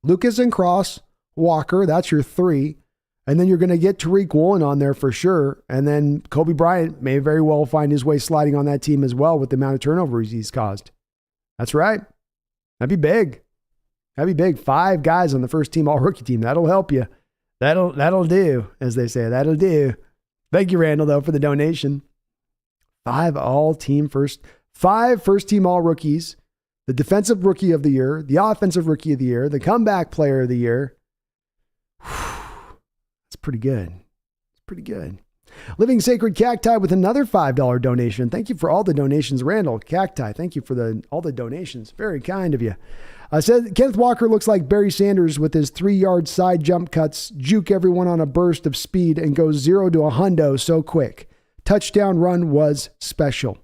Lucas and Cross, Walker, that's your 3. And then you're going to get Tariq Woolen on there for sure. And then Kobe Bryant may very well find his way sliding on that team as well with the amount of turnovers he's caused. That's right. That'd be big. That'd be big. 5 guys on the first team all-rookie team. That'll help you. That'll do, as they say. That'll do. Thank you, Randall, though, for the donation. 5 first-team all-rookies. The defensive rookie of the year, the offensive rookie of the year, the comeback player of the year. It's pretty good. It's pretty good. Living Sacred Cacti with another $5 donation. Thank you for all the donations, Randall. Cacti, thank you for all the donations. Very kind of you. Said Kenneth Walker looks like Barry Sanders with his 3-yard side jump cuts, juke everyone on a burst of speed, and goes 0 to 100 so quick. Touchdown run was special.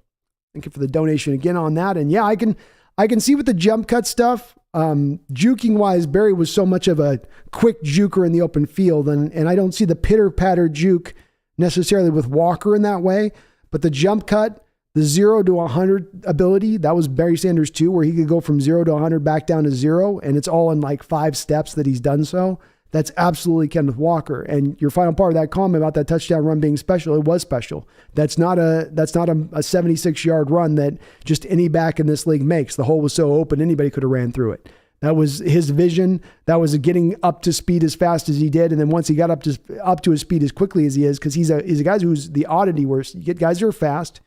Thank you for the donation again on that. And yeah, I can see with the jump cut stuff, juking wise, Barry was so much of a quick juker in the open field, and I don't see the pitter patter juke necessarily with Walker in that way, but the jump cut, the 0 to 100 ability, that was Barry Sanders too, where he could go from 0 to 100 back down to 0, and it's all in like 5 steps that he's done so. That's absolutely Kenneth Walker. And your final part of that comment about that touchdown run being special, it was special. That's not a 76-yard run that just any back in this league makes. The hole was so open, anybody could have ran through it. That was his vision. That was getting up to speed as fast as he did. And then once he got up to his speed as quickly as he is, because he's a guy who's the oddity where you get guys that are fast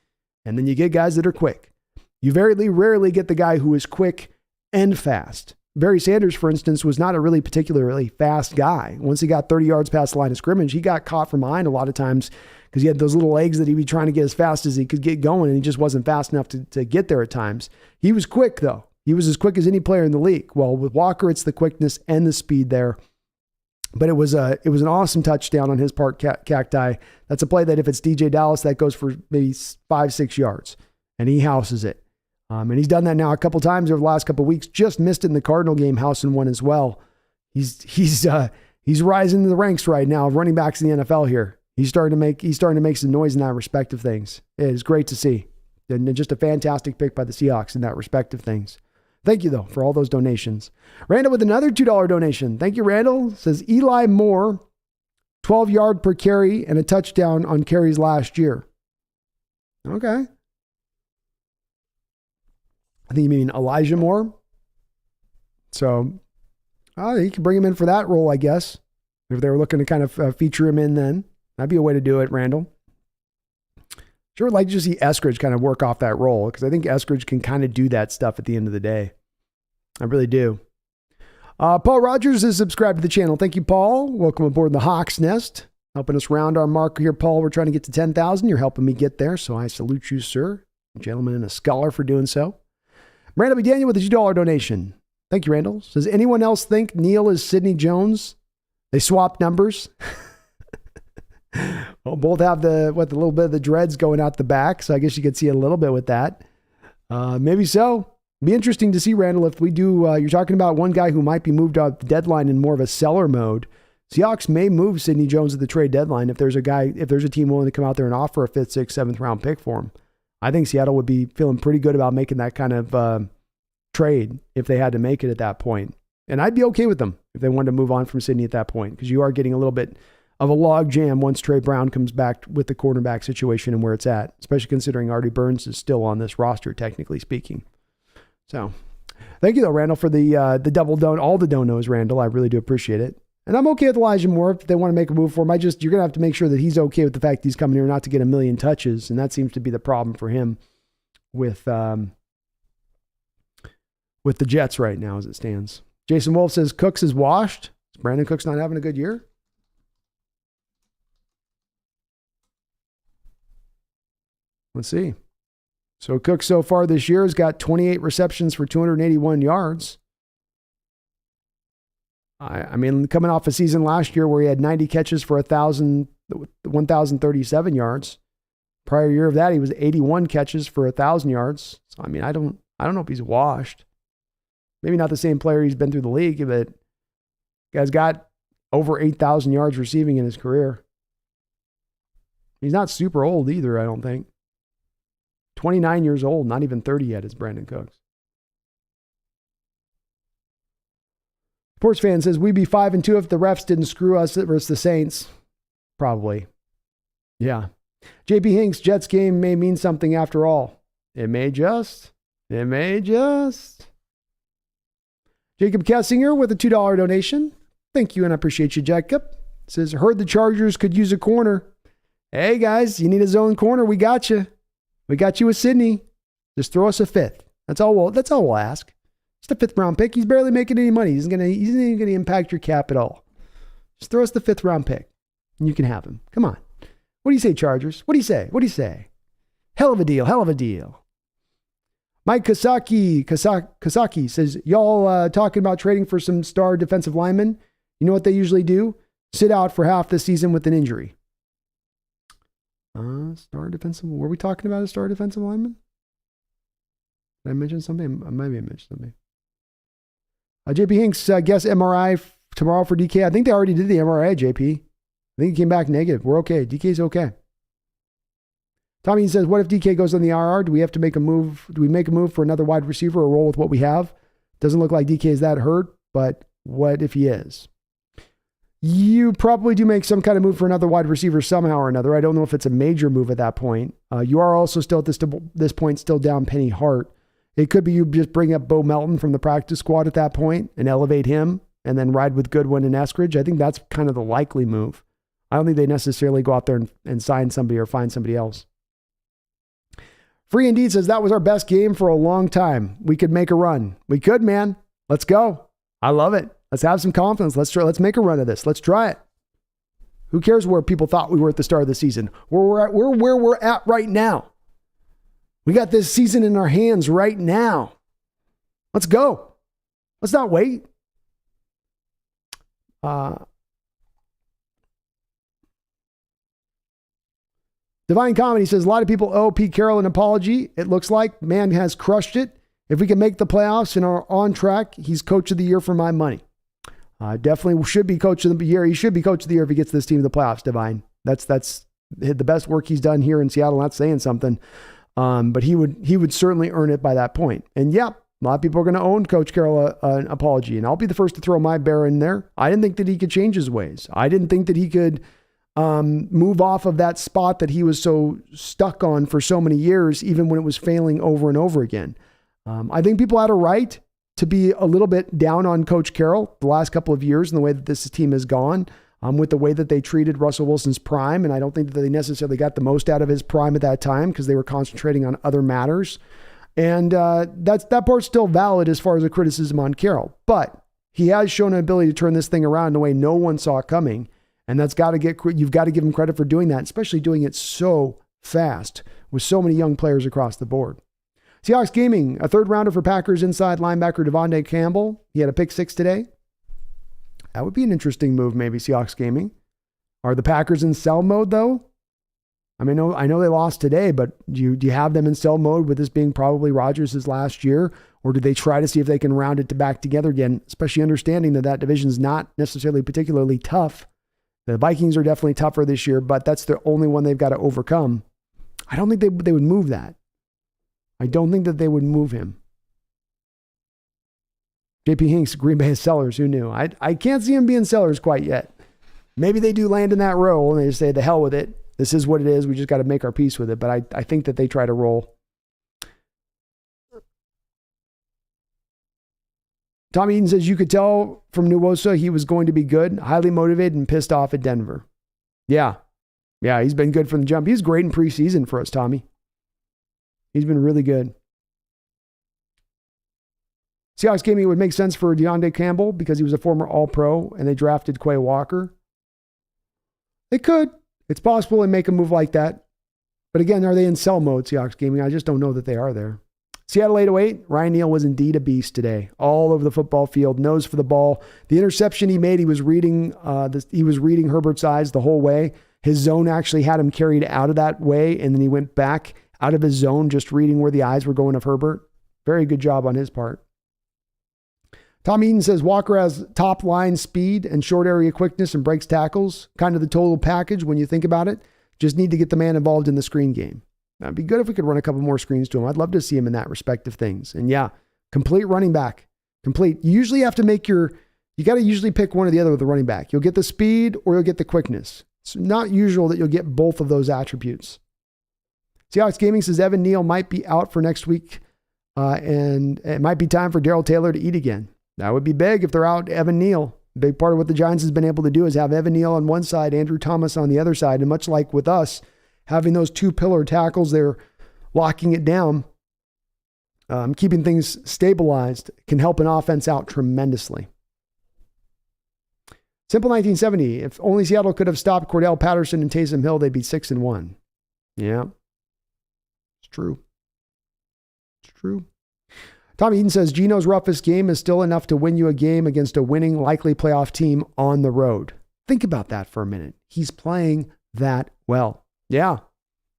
and then you get guys that are quick. You very rarely get the guy who is quick and fast. Barry Sanders, for instance, was not a really particularly fast guy. Once he got 30 yards past the line of scrimmage, he got caught from behind a lot of times because he had those little legs that he'd be trying to get as fast as he could get going, and he just wasn't fast enough to get there at times. He was quick, though. He was as quick as any player in the league. Well, with Walker, it's the quickness and the speed there. But it was an awesome touchdown on his part, Cacti. That's a play that if it's DJ Dallas, that goes for maybe 5-6 yards, and he houses it. And he's done that now a couple times over the last couple of weeks. Just missed it in the Cardinal game, housing one as well. He's rising to the ranks right now of running backs in the NFL here. He's starting to make some noise in that respect of things. It is great to see, and just a fantastic pick by the Seahawks in that respect of things. Thank you though for all those donations. Randall with another $2 donation. Thank you, Randall. Says Eli Moore, 12 yard per carry and a touchdown on carries last year. Okay. I think you mean Elijah Moore. So you can bring him in for that role, I guess. If they were looking to kind of feature him in, then that'd be a way to do it, Randall. Sure would like to see Eskridge kind of work off that role, because I think Eskridge can kind of do that stuff at the end of the day. I really do. Paul Rogers is subscribed to the channel. Thank you, Paul. Welcome aboard the Hawks Nest. Helping us round our mark here, Paul. We're trying to get to 10,000. You're helping me get there, so I salute you, sir. Gentleman and a scholar for doing so. Randall B. Daniel with a $2 donation. Thank you, Randall. Does anyone else think Neal is Sidney Jones? They swapped numbers. Well, both have the little bit of the dreads going out the back, so I guess you could see a little bit with that. Maybe so. Be interesting to see, Randall, if we do. You're talking about one guy who might be moved out the deadline in more of a seller mode. Seahawks may move Sidney Jones at the trade deadline if there's a team willing to come out there and offer a 5th, 6th, 7th round pick for him. I think Seattle would be feeling pretty good about making that kind of trade if they had to make it at that point. And I'd be okay with them if they wanted to move on from Sidney at that point, because you are getting a little bit of a log jam once Trey Brown comes back with the quarterback situation and where it's at, especially considering Artie Burns is still on this roster, technically speaking. So thank you though, Randall, for the double don, all the donos, Randall. I really do appreciate it. And I'm okay with Elijah Moore if they want to make a move for him. You're going to have to make sure that he's okay with the fact that he's coming here not to get a million touches. And that seems to be the problem for him with the Jets right now as it stands. Jason Wolf says Cooks is washed. Is Brandon Cooks not having a good year? Let's see. So Cooks so far this year has got 28 receptions for 281 yards. I mean, coming off a season last year where he had 90 catches for 1,037 yards. Prior year of that, he was 81 catches for 1,000 yards. So, I mean, I don't know if he's washed. Maybe not the same player he's been through the league, but guy's got over 8,000 yards receiving in his career. He's not super old either, I don't think. 29 years old, not even 30 yet is Brandon Cooks. Sports fan says, we'd be 5-2 if the refs didn't screw us versus the Saints. Probably. Yeah. JP Hinks, Jets game may mean something after all. It may just. Jacob Kessinger with a $2 donation. Thank you, and I appreciate you, Jacob. Says, heard the Chargers could use a corner. Hey, guys, you need a zone corner. We got you. We got you with Sidney. Just throw us a 5th. That's all we'll ask. Just a 5th round pick. He's barely making any money. He's not even going to impact your cap at all. Just throw us the 5th round pick, and you can have him. Come on. What do you say, Chargers? What do you say? What do you say? Hell of a deal. Hell of a deal. Mike Kasaki says, y'all talking about trading for some star defensive linemen. You know what they usually do? Sit out for half the season with an injury. Star defensive. Were we talking about a star defensive lineman? Did I mention something? I might have mentioned something. JP Hinks, guess MRI tomorrow for DK. I think they already did the MRI, JP. I think he came back negative. We're okay. DK's okay. Tommy says, what if DK goes on the IR? Do we have to make a move? Do we make a move for another wide receiver or roll with what we have? Doesn't look like DK is that hurt, but what if he is? You probably do make some kind of move for another wide receiver somehow or another. I don't know if it's a major move at that point. You are also still at this point still down Penny Hart. It could be you just bring up Bo Melton from the practice squad at that point and elevate him and then ride with Goodwin and Eskridge. I think that's kind of the likely move. I don't think they necessarily go out there and sign somebody or find somebody else. Free Indeed says that was our best game for a long time. We could make a run. We could, man. Let's go. I love it. Let's have some confidence. Let's try. Let's make a run of this. Let's try it. Who cares where people thought we were at the start of the season? We're where we're at right now. We got this season in our hands right now. Let's go. Let's not wait. Divine Comedy says, a lot of people owe Pete Carroll an apology. It looks like man has crushed it. If we can make the playoffs and are on track, he's coach of the year for my money. Definitely should be coach of the year. He should be coach of the year if he gets this team to the playoffs, Divine. That's the best work he's done here in Seattle. Not saying something, but he would certainly earn it by that point. And yeah, a lot of people are going to own Coach Carroll an apology, and I'll be the first to throw my bear in there. I didn't think that he could change his ways. I didn't think that he could move off of that spot that he was so stuck on for so many years, even when it was failing over and over again. I think people had a right to be a little bit down on Coach Carroll the last couple of years and the way that this team has gone, with the way that they treated Russell Wilson's prime. And I don't think that they necessarily got the most out of his prime at that time because they were concentrating on other matters. And that part's still valid as far as a criticism on Carroll. But he has shown an ability to turn this thing around in a way no one saw coming. And you've got to give him credit for doing that, especially doing it so fast with so many young players across the board. Seahawks Gaming, a third rounder for Packers inside linebacker Devontae Campbell. He had a pick 6 today. That would be an interesting move, maybe, Seahawks Gaming. Are the Packers in sell mode, though? I mean, I know they lost today, but do you have them in sell mode with this being probably Rodgers' last year? Or do they try to see if they can round it back together again, especially understanding that division is not necessarily particularly tough? The Vikings are definitely tougher this year, but that's the only one they've got to overcome. I don't think they would move that. I don't think that they would move him. JP Hinks, Green Bay is sellers. Who knew? I can't see him being sellers quite yet. Maybe they do land in that role and they just say, the hell with it. This is what it is. We just got to make our peace with it. But I think that they try to roll. Tom Eden says, you could tell from Nuosa he was going to be good, highly motivated and pissed off at Denver. Yeah, he's been good from the jump. He's great in preseason for us, Tommy. He's been really good. Seahawks Gaming, it would make sense for Devontae Campbell because he was a former All-Pro and they drafted Quay Walker. They could. It's possible they make a move like that. But again, are they in sell mode, Seahawks Gaming? I just don't know that they are there. Seattle 808, Ryan Neal was indeed a beast today. All over the football field, nose for the ball. The interception he made, he was reading Herbert's eyes the whole way. His zone actually had him carried out of that way, and then he went back out of his zone, just reading where the eyes were going of Herbert. Very good job on his part. Tom Eden says Walker has top line speed and short area quickness and breaks tackles. Kind of the total package when you think about it. Just need to get the man involved in the screen game. That'd be good if we could run a couple more screens to him. I'd love to see him in that respect of things. And yeah, complete running back. Complete. You usually have to you got to usually pick one or the other with the running back. You'll get the speed or you'll get the quickness. It's not usual that you'll get both of those attributes. Seahawks Gaming says Evan Neal might be out for next week, and it might be time for Darrell Taylor to eat again. That would be big if they're out Evan Neal. Big part of what the Giants has been able to do is have Evan Neal on one side, Andrew Thomas on the other side, and much like with us, having those two pillar tackles there, locking it down, keeping things stabilized can help an offense out tremendously. Simple 1970. If only Seattle could have stopped Cordell Patterson and Taysom Hill, they'd be 6-1. Yeah. It's true. It's true. Tom Eden says, Geno's roughest game is still enough to win you a game against a winning, likely playoff team on the road. Think about that for a minute. He's playing that well. Yeah.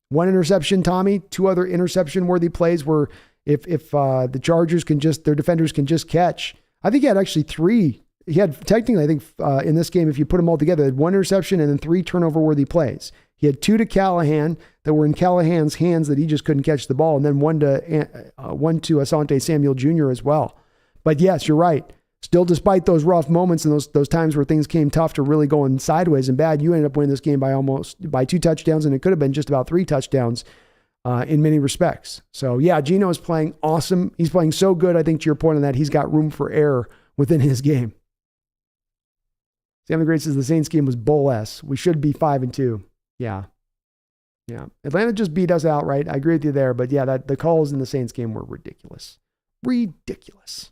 One interception, Tommy. Two other interception-worthy plays where if the Chargers their defenders can just catch. I think he had actually three. He had technically, I think, in this game, if you put them all together, had one interception and then three turnover-worthy plays. He had two to Callahan that were in Callahan's hands that he just couldn't catch the ball, and then one to Asante Samuel Jr. as well. But yes, you're right. Still, despite those rough moments and those times where things came tough to really going sideways and bad, you ended up winning this game by 2 touchdowns, and it could have been just about 3 touchdowns in many respects. So yeah, Geno is playing awesome. He's playing so good. I think to your point on that, he's got room for error within his game. Sam the Great says the Saints game was bull-s. We should be 5-2. Yeah. Yeah. Atlanta just beat us outright. I agree with you there, but yeah, the calls in the Saints game were ridiculous. Ridiculous.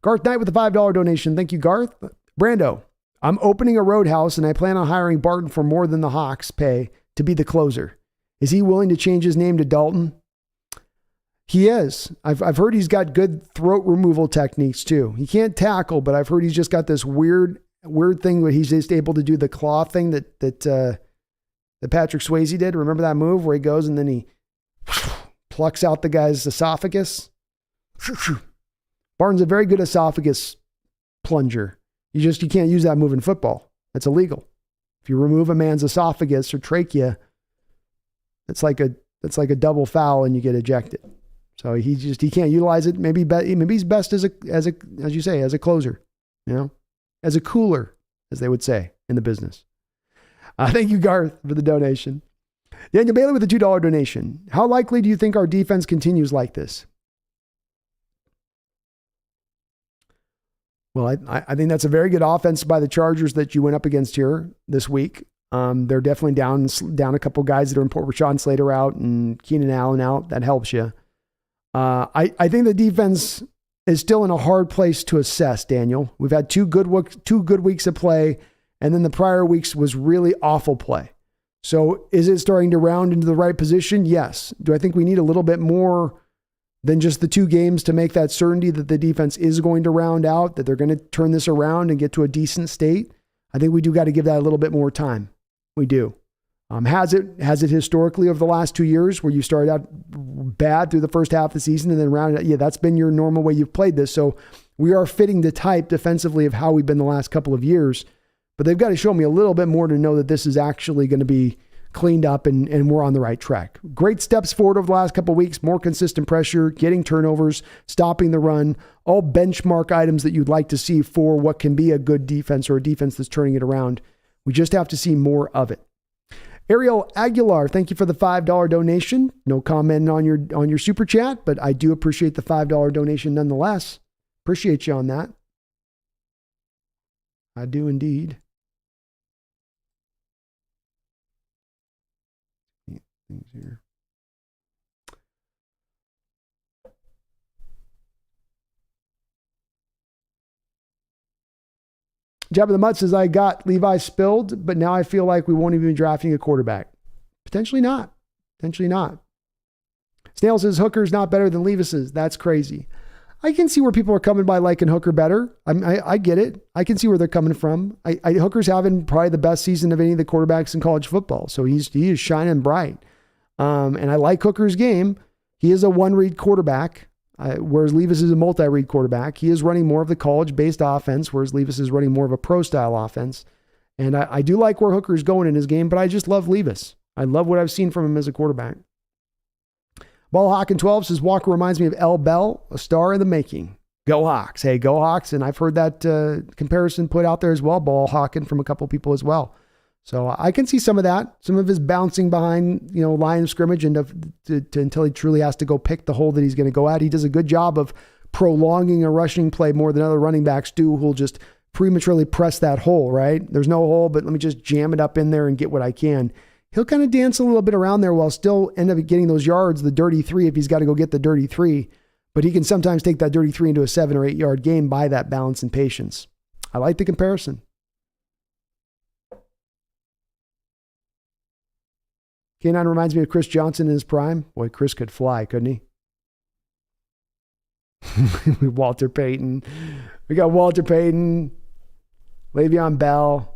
Garth Knight with the $5 donation. Thank you, Garth. Brando, I'm opening a roadhouse and I plan on hiring Barton for more than the Hawks pay to be the closer. Is he willing to change his name to Dalton? He is. I've heard he's got good throat removal techniques too. He can't tackle, but I've heard he's just got this weird thing where he's just able to do the claw thing that Patrick Swayze did. Remember that move where he goes and then he plucks out the guy's esophagus? Barton's a very good esophagus plunger. You can't use that move in football. That's illegal. If you remove a man's esophagus or trachea, it's like a double foul and you get ejected. So he can't utilize it. Maybe he's best as a closer, as a cooler, as they would say in the business. Thank you, Garth, for the donation. Daniel Bailey with a $2 donation. How likely do you think our defense continues like this? Well, I think that's a very good offense by the Chargers that you went up against here this week. They're definitely down a couple guys that are important. Rashawn Slater out and Keenan Allen out. That helps you. I think the defense is still in a hard place to assess, Daniel. We've had two good weeks of play, and then the prior weeks was really awful play. So is it starting to round into the right position? Yes. Do I think we need a little bit more than just the 2 games to make that certainty that the defense is going to round out, that they're going to turn this around and get to a decent state? I think we do got to give that a little bit more time. We do. Has it historically over the last 2 years where you started out bad through the first half of the season and then rounded out? Yeah, that's been your normal way you've played this. So we are fitting the type defensively of how we've been the last couple of years, but they've got to show me a little bit more to know that this is actually going to be cleaned up and we're on the right track. Great steps forward over the last couple of weeks, more consistent pressure, getting turnovers, stopping the run, all benchmark items that you'd like to see for what can be a good defense or a defense that's turning it around. We just have to see more of it. Ariel Aguilar, thank you for the $5 donation. No comment on your super chat, but I do appreciate the $5 donation nonetheless. Appreciate you on that. I do indeed. Things here. Jabba the Mutt says, I got Levi spilled, but now I feel like we won't even be drafting a quarterback. Potentially not. Potentially not. Snail says, Hooker's not better than Levis's. That's crazy. I can see where people are coming by liking Hooker better. I get it. I can see where they're coming from. Hooker's having probably the best season of any of the quarterbacks in college football. So he is shining bright. And I like Hooker's game. He is a one-read quarterback. Whereas Levis is a multi-read quarterback. He is running more of the college-based offense, whereas Levis is running more of a pro-style offense. And I do like where Hooker is going in his game, but I just love Levis. I love what I've seen from him as a quarterback. Ball Hawk in 12 says, Walker reminds me of L. Bell, a star in the making. Go Hawks. Hey, go Hawks. And I've heard that comparison put out there as well, Ball Hawking from a couple people as well. So I can see some of that, some of his bouncing behind, line of scrimmage and until he truly has to go pick the hole that he's going to go at. He does a good job of prolonging a rushing play more than other running backs do, who'll just prematurely press that hole, right? There's no hole, but let me just jam it up in there and get what I can. He'll kind of dance a little bit around there while still end up getting those yards, the dirty 3, if he's got to go get the dirty 3. But he can sometimes take that dirty 3 into a 7 or 8 yard gain by that balance and patience. I like the comparison. K9 reminds me of Chris Johnson in his prime. Boy, Chris could fly, couldn't he? Walter Payton. We got Walter Payton, Le'Veon Bell,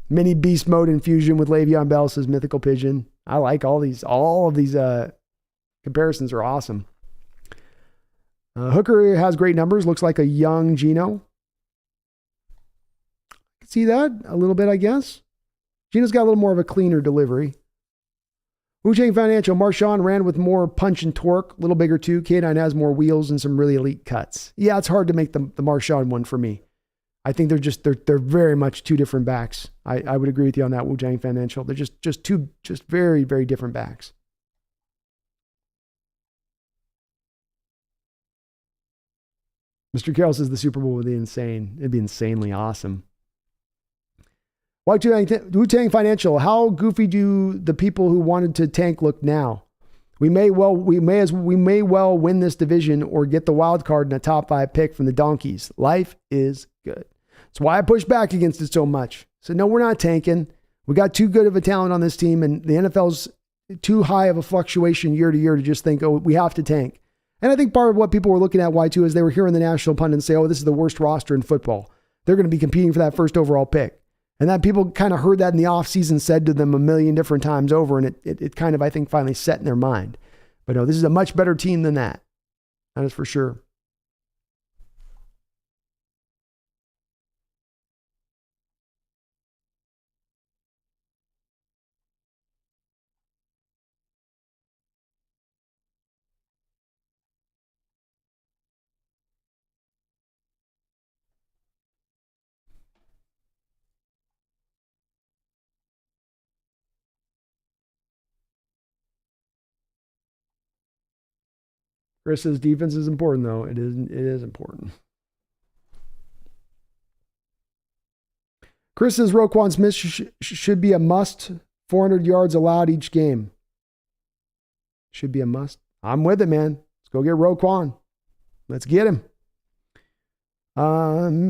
mini beast mode infusion with Le'Veon Bell, says Mythical Pigeon. I like all of these comparisons are awesome. Hooker has great numbers, looks like a young Geno. See that a little bit, I guess. Geno's got a little more of a cleaner delivery. Wu-Chang Financial, Marshawn ran with more punch and torque, a little bigger too. K9 has more wheels and some really elite cuts. Yeah, it's hard to make the Marshawn one for me. I think they're very much two different backs. I would agree with you on that, Wu-Chang Financial. They're just two very, very different backs. Mr. Carroll says the Super Bowl would be insane. It'd be insanely awesome. Wu-Tang Financial, how goofy do the people who wanted to tank look now? We may well win this division or get the wild card in a top 5 pick from the Donkeys. Life is good. That's why I push back against it so much. So no, we're not tanking. We got too good of a talent on this team, and the NFL's too high of a fluctuation year to year to just think, oh, we have to tank. And I think part of what people were looking at Y2 is they were hearing the national pundits say, oh, this is the worst roster in football. They're going to be competing for that first overall pick. And that people kind of heard that in the offseason, said to them a million different times over, and it kind of, I think, finally set in their mind. But no, this is a much better team than that. That is for sure. Chris says defense is important, though. It is important. Chris says Roquan Smith should be a must. 400 yards allowed each game. Should be a must. I'm with it, man. Let's go get Roquan. Let's get him.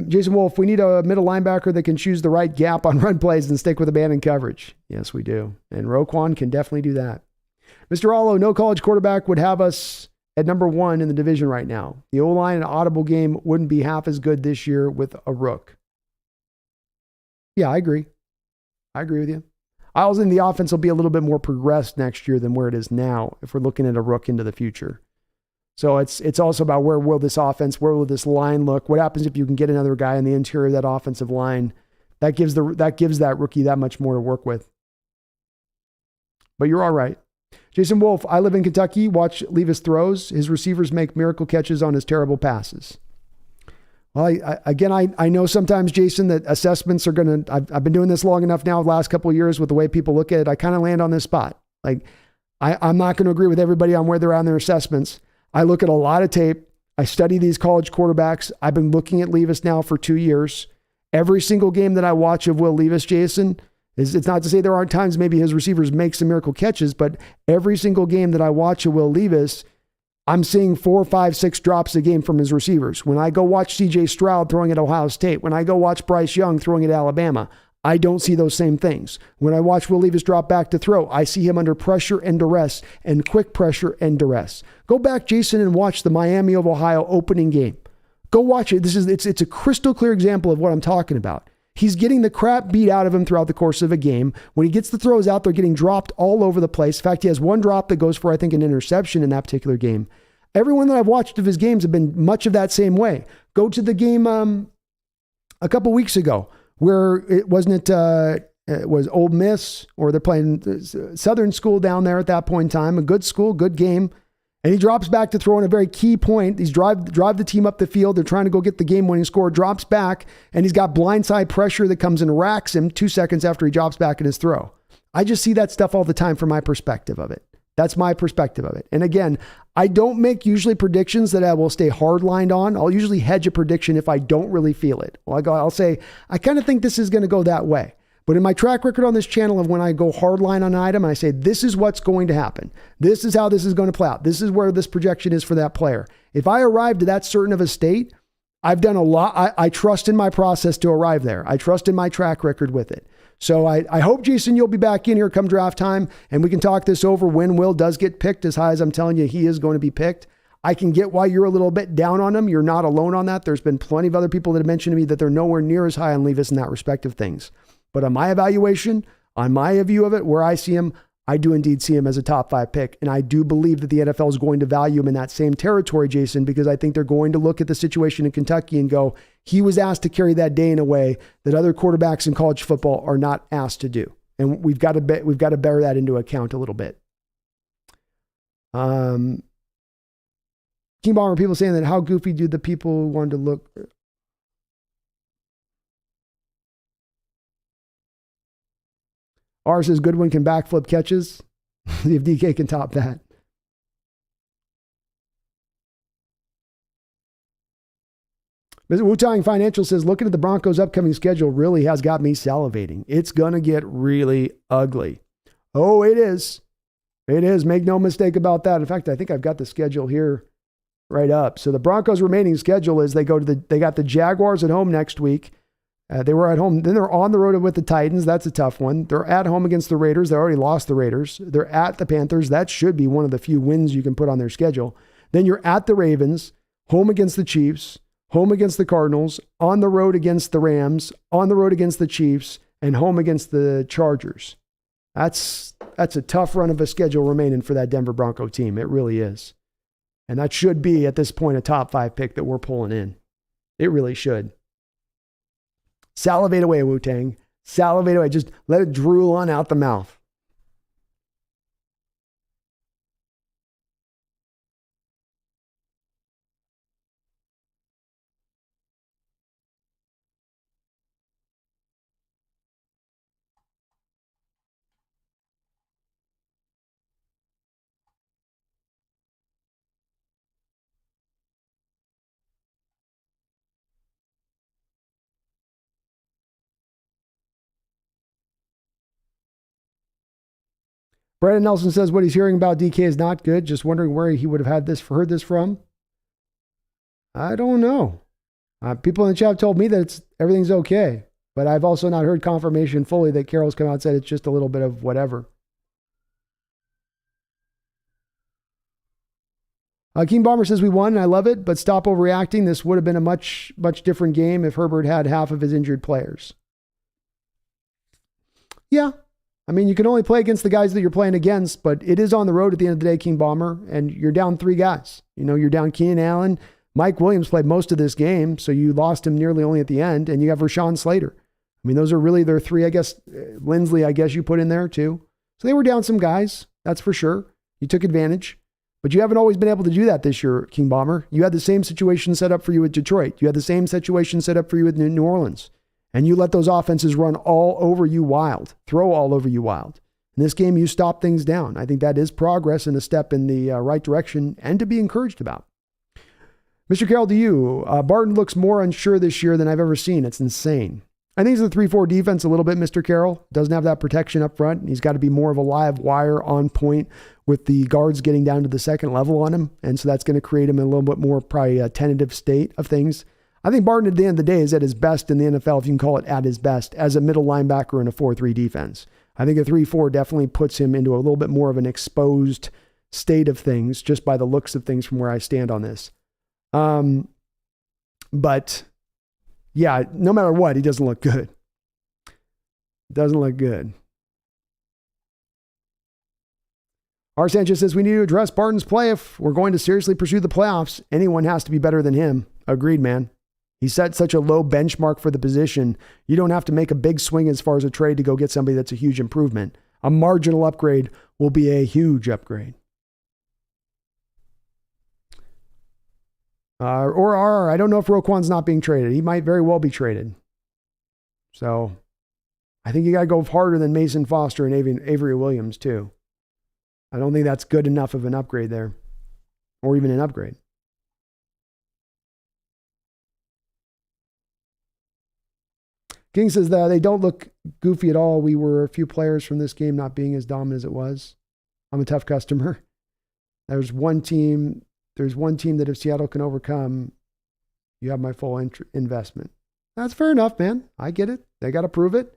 Jason Wolf, we need a middle linebacker that can choose the right gap on run plays and stick with abandoned coverage. Yes, we do. And Roquan can definitely do that. Mr. Allo, no college quarterback would have us at number 1 in the division right now. The O-line and audible game wouldn't be half as good this year with a rook. Yeah, I agree. I agree with you. I also think the offense will be a little bit more progressed next year than where it is now if we're looking at a rook into the future. So it's also about where will this line look? What happens if you can get another guy in the interior of that offensive line? That gives that rookie that much more to work with. But you're all right. Jason Wolf, I live in Kentucky. Watch Levis throws. His receivers make miracle catches on his terrible passes. Well, I know sometimes, Jason, that assessments are going to, I've been doing this long enough now, the last couple of years with the way people look at it. I kind of land on this spot. Like, I'm not going to agree with everybody on where they're on their assessments. I look at a lot of tape. I study these college quarterbacks. I've been looking at Levis now for 2 years. Every single game that I watch of Will Levis, Jason, it's not to say there aren't times maybe his receivers make some miracle catches, but every single game that I watch of Will Levis, I'm seeing 4, 5, 6 drops a game from his receivers. When I go watch CJ Stroud throwing at Ohio State, when I go watch Bryce Young throwing at Alabama, I don't see those same things. When I watch Will Levis drop back to throw, I see him under pressure and duress, and quick pressure and duress. Go back, Jason, and watch the Miami of Ohio opening game. Go watch it. It's a crystal clear example of what I'm talking about. He's getting the crap beat out of him throughout the course of a game. When he gets the throws out, they're getting dropped all over the place. In fact, he has one drop that goes for, I think, an interception in that particular game. Everyone that I've watched of his games have been much of that same way. Go to the game a couple weeks ago where it was Ole Miss, or they're playing Southern School down there at that point in time. A good school, good game. And he drops back to throw in a very key point. He's drive the team up the field. They're trying to go get the game-winning score. Drops back, and he's got blindside pressure that comes and racks him 2 seconds after he drops back in his throw. I just see that stuff all the time from my perspective of it. That's my perspective of it. And again, I don't make usually predictions that I will stay hardlined on. I'll usually hedge a prediction if I don't really feel it. I'll say, I kind of think this is going to go that way. But in my track record on this channel of when I go hardline on an item, I say, this is what's going to happen. This is how this is going to play out. This is where this projection is for that player. If I arrive to that certain of a state, I've done a lot. I trust in my process to arrive there. I trust in my track record with it. So I hope, Jason, you'll be back in here come draft time and we can talk this over when Will does get picked as high as I'm telling you he is going to be picked. I can get why you're a little bit down on him. You're not alone on that. There's been plenty of other people that have mentioned to me that they're nowhere near as high on Levis in that respect of things. But on my evaluation, on my view of it, where I see him, I do indeed see him as a top 5 pick. And I do believe that the NFL is going to value him in that same territory, Jason, because I think they're going to look at the situation in Kentucky and go, he was asked to carry that day in a way that other quarterbacks in college football are not asked to do. And we've got to bear that into account a little bit. King Bomber, people saying that how goofy do the people who wanted to look. R says Goodwin can backflip catches. See if DK can top that. Wu-Tang Financial says, looking at the Broncos' upcoming schedule really has got me salivating. It's going to get really ugly. Oh, it is. It is. Make no mistake about that. In fact, I think I've got the schedule here right up. So the Broncos' remaining schedule is they got the Jaguars at home next week. They were at home. Then they're on the road with the Titans. That's a tough one. They're at home against the Raiders. They already lost the Raiders. They're at the Panthers. That should be one of the few wins you can put on their schedule. Then you're at the Ravens, home against the Chiefs, home against the Cardinals, on the road against the Rams, on the road against the Chiefs, and home against the Chargers. That's a tough run of a schedule remaining for that Denver Bronco team. It really is. And that should be, at this point, a top 5 pick that we're pulling in. It really should. Salivate away, Wu-Tang. Salivate away. Just let it drool on out the mouth. Brandon Nelson says what he's hearing about DK is not good. Just wondering where he would have heard this from. I don't know. People in the chat told me that everything's okay, but I've also not heard confirmation fully that Carroll's come out and said it's just a little bit of whatever. King Bomber says we won. I love it, but stop overreacting. This would have been a much, much different game if Herbert had half of his injured players. Yeah. I mean, you can only play against the guys that you're playing against, but it is on the road at the end of the day, King Bomber, and you're down 3 guys. You know, you're down Keenan Allen. Mike Williams played most of this game, so you lost him nearly only at the end, and you have Rashawn Slater. I mean, those are really their 3, I guess. Lindsley, I guess you put in there too. So they were down some guys, that's for sure. You took advantage, but you haven't always been able to do that this year, King Bomber. You had the same situation set up for you with Detroit. You had the same situation set up for you with New Orleans. And you let those offenses run all over you wild, throw all over you wild. In this game, you stop things down. I think that is progress and a step in the right direction and to be encouraged about. Mr. Carroll, to you, Barton looks more unsure this year than I've ever seen. It's insane. I think it's a 3-4 defense a little bit, Mr. Carroll. Doesn't have that protection up front. He's got to be more of a live wire on point with the guards getting down to the second level on him. And so that's going to create him in a little bit more probably a tentative state of things. I think Barton at the end of the day is at his best in the NFL, if you can call it at his best, as a middle linebacker in a 4-3 defense. I think a 3-4 definitely puts him into a little bit more of an exposed state of things just by the looks of things from where I stand on this. But yeah, no matter what, he doesn't look good. Doesn't look good. R. Sanchez says we need to address Barton's play if we're going to seriously pursue the playoffs. Anyone has to be better than him. Agreed, man. He set such a low benchmark for the position. You don't have to make a big swing as far as a trade to go get somebody that's a huge improvement. A marginal upgrade will be a huge upgrade. I don't know if Roquan's not being traded. He might very well be traded. So I think you got to go harder than Mason Foster and Avery Williams too. I don't think that's good enough of an upgrade there, or even an upgrade. King says that they don't look goofy at all. We were a few players from this game not being as dominant as it was. I'm a tough customer. There's one team that if Seattle can overcome, You have my full investment. That's fair enough, man. I get it. They got to prove it.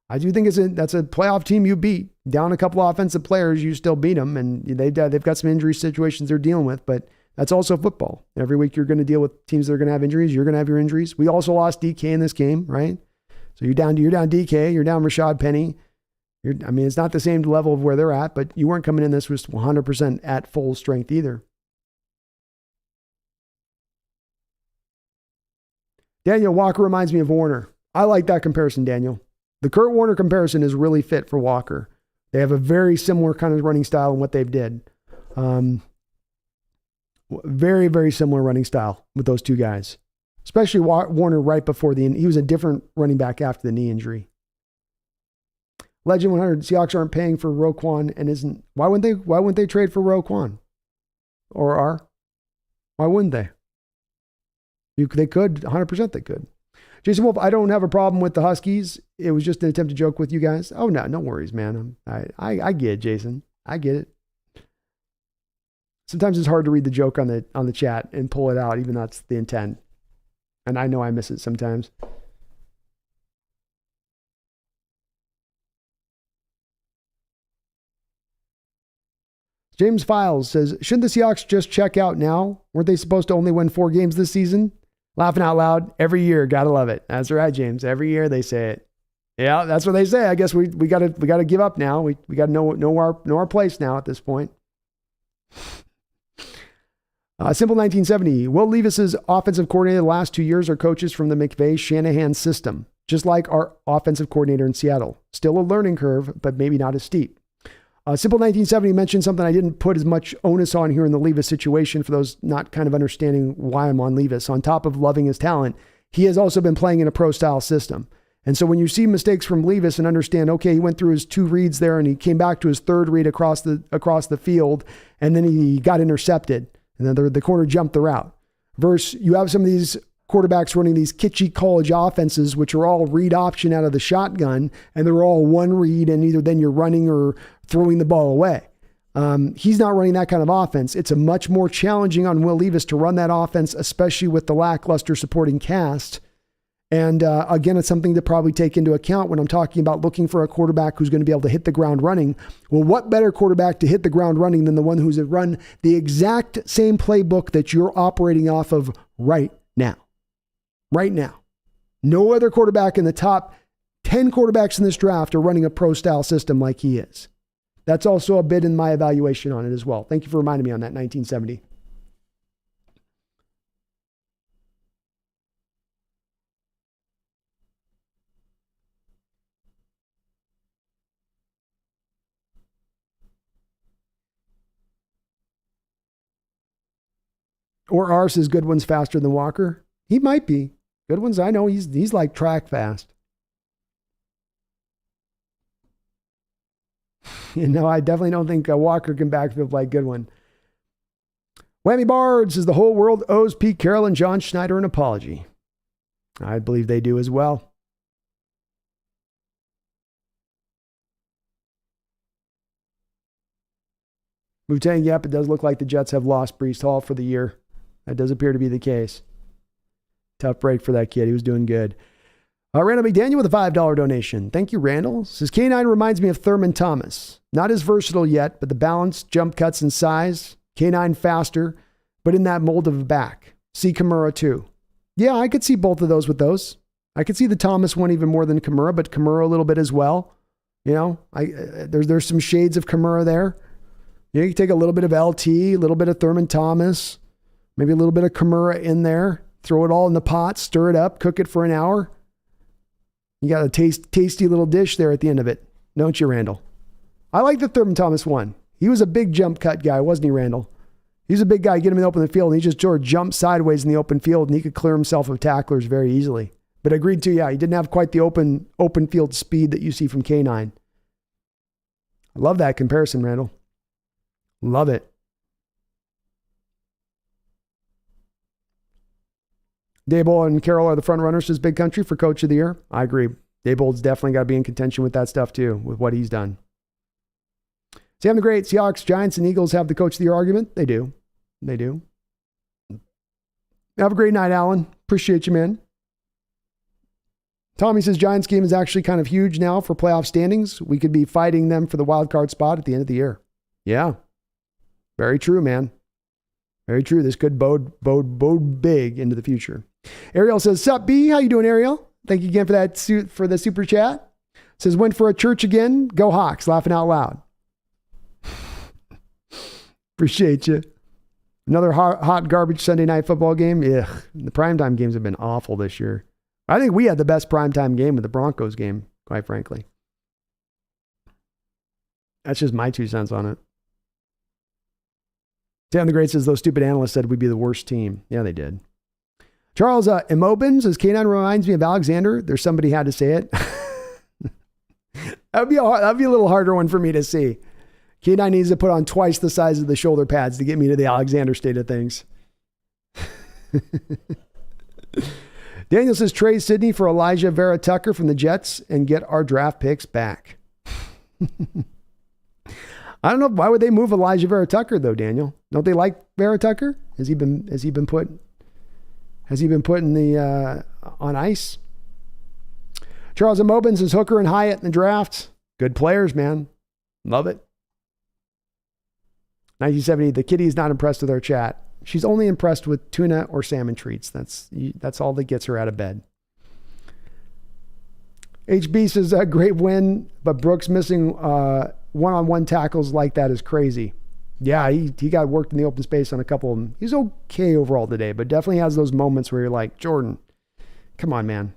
I do think that's a playoff team you beat. Down a couple offensive players, you still beat them, and they've got some injury situations they're dealing with, but that's also football. Every week you're going to deal with teams that are going to have injuries. You're going to have your injuries. We also lost DK in this game, right? So you're down DK, you're down Rashad Penny. It's not the same level of where they're at, but you weren't coming in this was 100% at full strength either. Daniel, Walker reminds me of Warner. I like that comparison, Daniel. The Kurt Warner comparison is really fit for Walker. They have a very similar kind of running style in what they've did. Very, very similar running style with those two guys, especially Warner right before he was a different running back after the knee injury. Legend 100, Seahawks aren't paying for Roquan and why wouldn't they trade for Roquan? Why wouldn't they? They could, 100% they could. Jason Wolf, I don't have a problem with the Huskies. It was just an attempt to joke with you guys. Oh, no worries, man. I get it, Jason. I get it. Sometimes it's hard to read the joke on the chat and pull it out, even though that's the intent. And I know I miss it sometimes. James Files says, shouldn't the Seahawks just check out now? Weren't they supposed to only win 4 games this season? Laughing out loud every year. Gotta love it. That's right, James. Every year they say it. Yeah, that's what they say. I guess we gotta give up now. We gotta know our place now at this point. Simple 1970. Will Levis's offensive coordinator the last 2 years are coaches from the McVay-Shanahan system, just like our offensive coordinator in Seattle. Still a learning curve, but maybe not as steep. Simple 1970 mentioned something I didn't put as much onus on here in the Levis situation for those not kind of understanding why I'm on Levis. On top of loving his talent, he has also been playing in a pro-style system. And so when you see mistakes from Levis and understand, okay, he went through his 2 reads there and he came back to his 3rd read across the field, and then he got intercepted, and then the corner jumped the route. Versus you have some of these quarterbacks running these kitschy college offenses, which are all read option out of the shotgun, and they're all one read, and either then you're running or throwing the ball away. He's not running that kind of offense. It's a much more challenging on Will Levis to run that offense, especially with the lackluster supporting cast. And again, it's something to probably take into account when I'm talking about looking for a quarterback who's going to be able to hit the ground running. Well, what better quarterback to hit the ground running than the one who's run the exact same playbook that you're operating off of right now? Right now. No other quarterback in the top 10 quarterbacks in this draft are running a pro-style system like he is. That's also a bit in my evaluation on it as well. Thank you for reminding me on that 1970. Or R says Goodwin's faster than Walker. He might be. Goodwin's, I know he's like track fast. I definitely don't think Walker can backfield like Goodwin. Whammy Bard says the whole world owes Pete Carroll and John Schneider an apology. I believe they do as well. Wu-Tang, yep, it does look like the Jets have lost Breece Hall for the year. That does appear to be the case. Tough break for that kid. He was doing good. Randall McDaniel with a $5 donation. Thank you, Randall. Says K9 reminds me of Thurman Thomas. Not as versatile yet, but the balance, jump cuts, and size. K9 faster, but in that mold of a back. See Kimura too. Yeah, I could see both of those with those. I could see the Thomas one even more than Kimura, but Kimura a little bit as well. There's some shades of Kimura there. You can take a little bit of LT, a little bit of Thurman Thomas, maybe a little bit of Kimura in there. Throw it all in the pot, stir it up, cook it for an hour. You got a tasty little dish there at the end of it. Don't you, Randall? I like the Thurman Thomas one. He was a big jump cut guy, wasn't he, Randall? He's a big guy. Get him in the open field, and he just sort of jumped sideways in the open field, and he could clear himself of tacklers very easily. But agreed to, yeah, he didn't have quite the open field speed that you see from K9. I love that comparison, Randall. Love it. Daboll and Carroll are the front runners to his big country for coach of the year. I agree. Daboll's definitely got to be in contention with that stuff too, with what he's done. Sam the Great, Seahawks, Giants, and Eagles have the coach of the year argument. They do. They do. Have a great night, Alan. Appreciate you, man. Tommy says Giants game is actually kind of huge now for playoff standings. We could be fighting them for the wild card spot at the end of the year. Yeah. Very true, man. Very true. This could bode big into the future. Ariel says, "Sup, B? How you doing, Ariel? Thank you again for that for the super chat." Says, "Went for a church again. Go Hawks." Laughing out loud. Appreciate you. Another hot garbage Sunday night football game. Ugh. The primetime games have been awful this year. I think we had the best primetime game with the Broncos game, quite frankly. That's just my 2 cents on it. Dan the Great says, "Those stupid analysts said we'd be the worst team." Yeah, they did. Charles Immobin says, "K9 reminds me of Alexander." There's somebody had to say it. That'd be a little harder one for me to see. K9 needs to put on twice the size of the shoulder pads to get me to the Alexander state of things. Daniel says, "Trade Sidney for Elijah Vera Tucker from the Jets and get our draft picks back." I don't know. Why would they move Elijah Vera Tucker though, Daniel? Don't they like Vera Tucker? Has he been put in the on ice? Charles Immobin says Hooker and Hyatt in the draft. Good players, man. Love it. 1970, the kitty is not impressed with our chat. She's only impressed with tuna or salmon treats. That's all that gets her out of bed. HB says, "A great win, but Brooks missing one-on-one tackles like that is crazy." Yeah, he got worked in the open space on a couple of them. He's okay overall today, but definitely has those moments where you're like, Jordan, come on, man.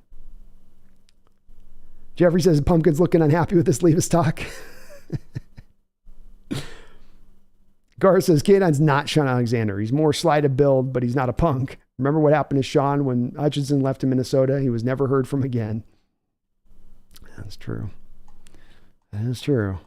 Jeffrey says, "Pumpkin's looking unhappy with this Levis talk." Gar says, "K9's not Sean Alexander. He's more slight of build, but he's not a punk. Remember what happened to Sean when Hutchinson left to Minnesota? He was never heard from again." That's true. That is true.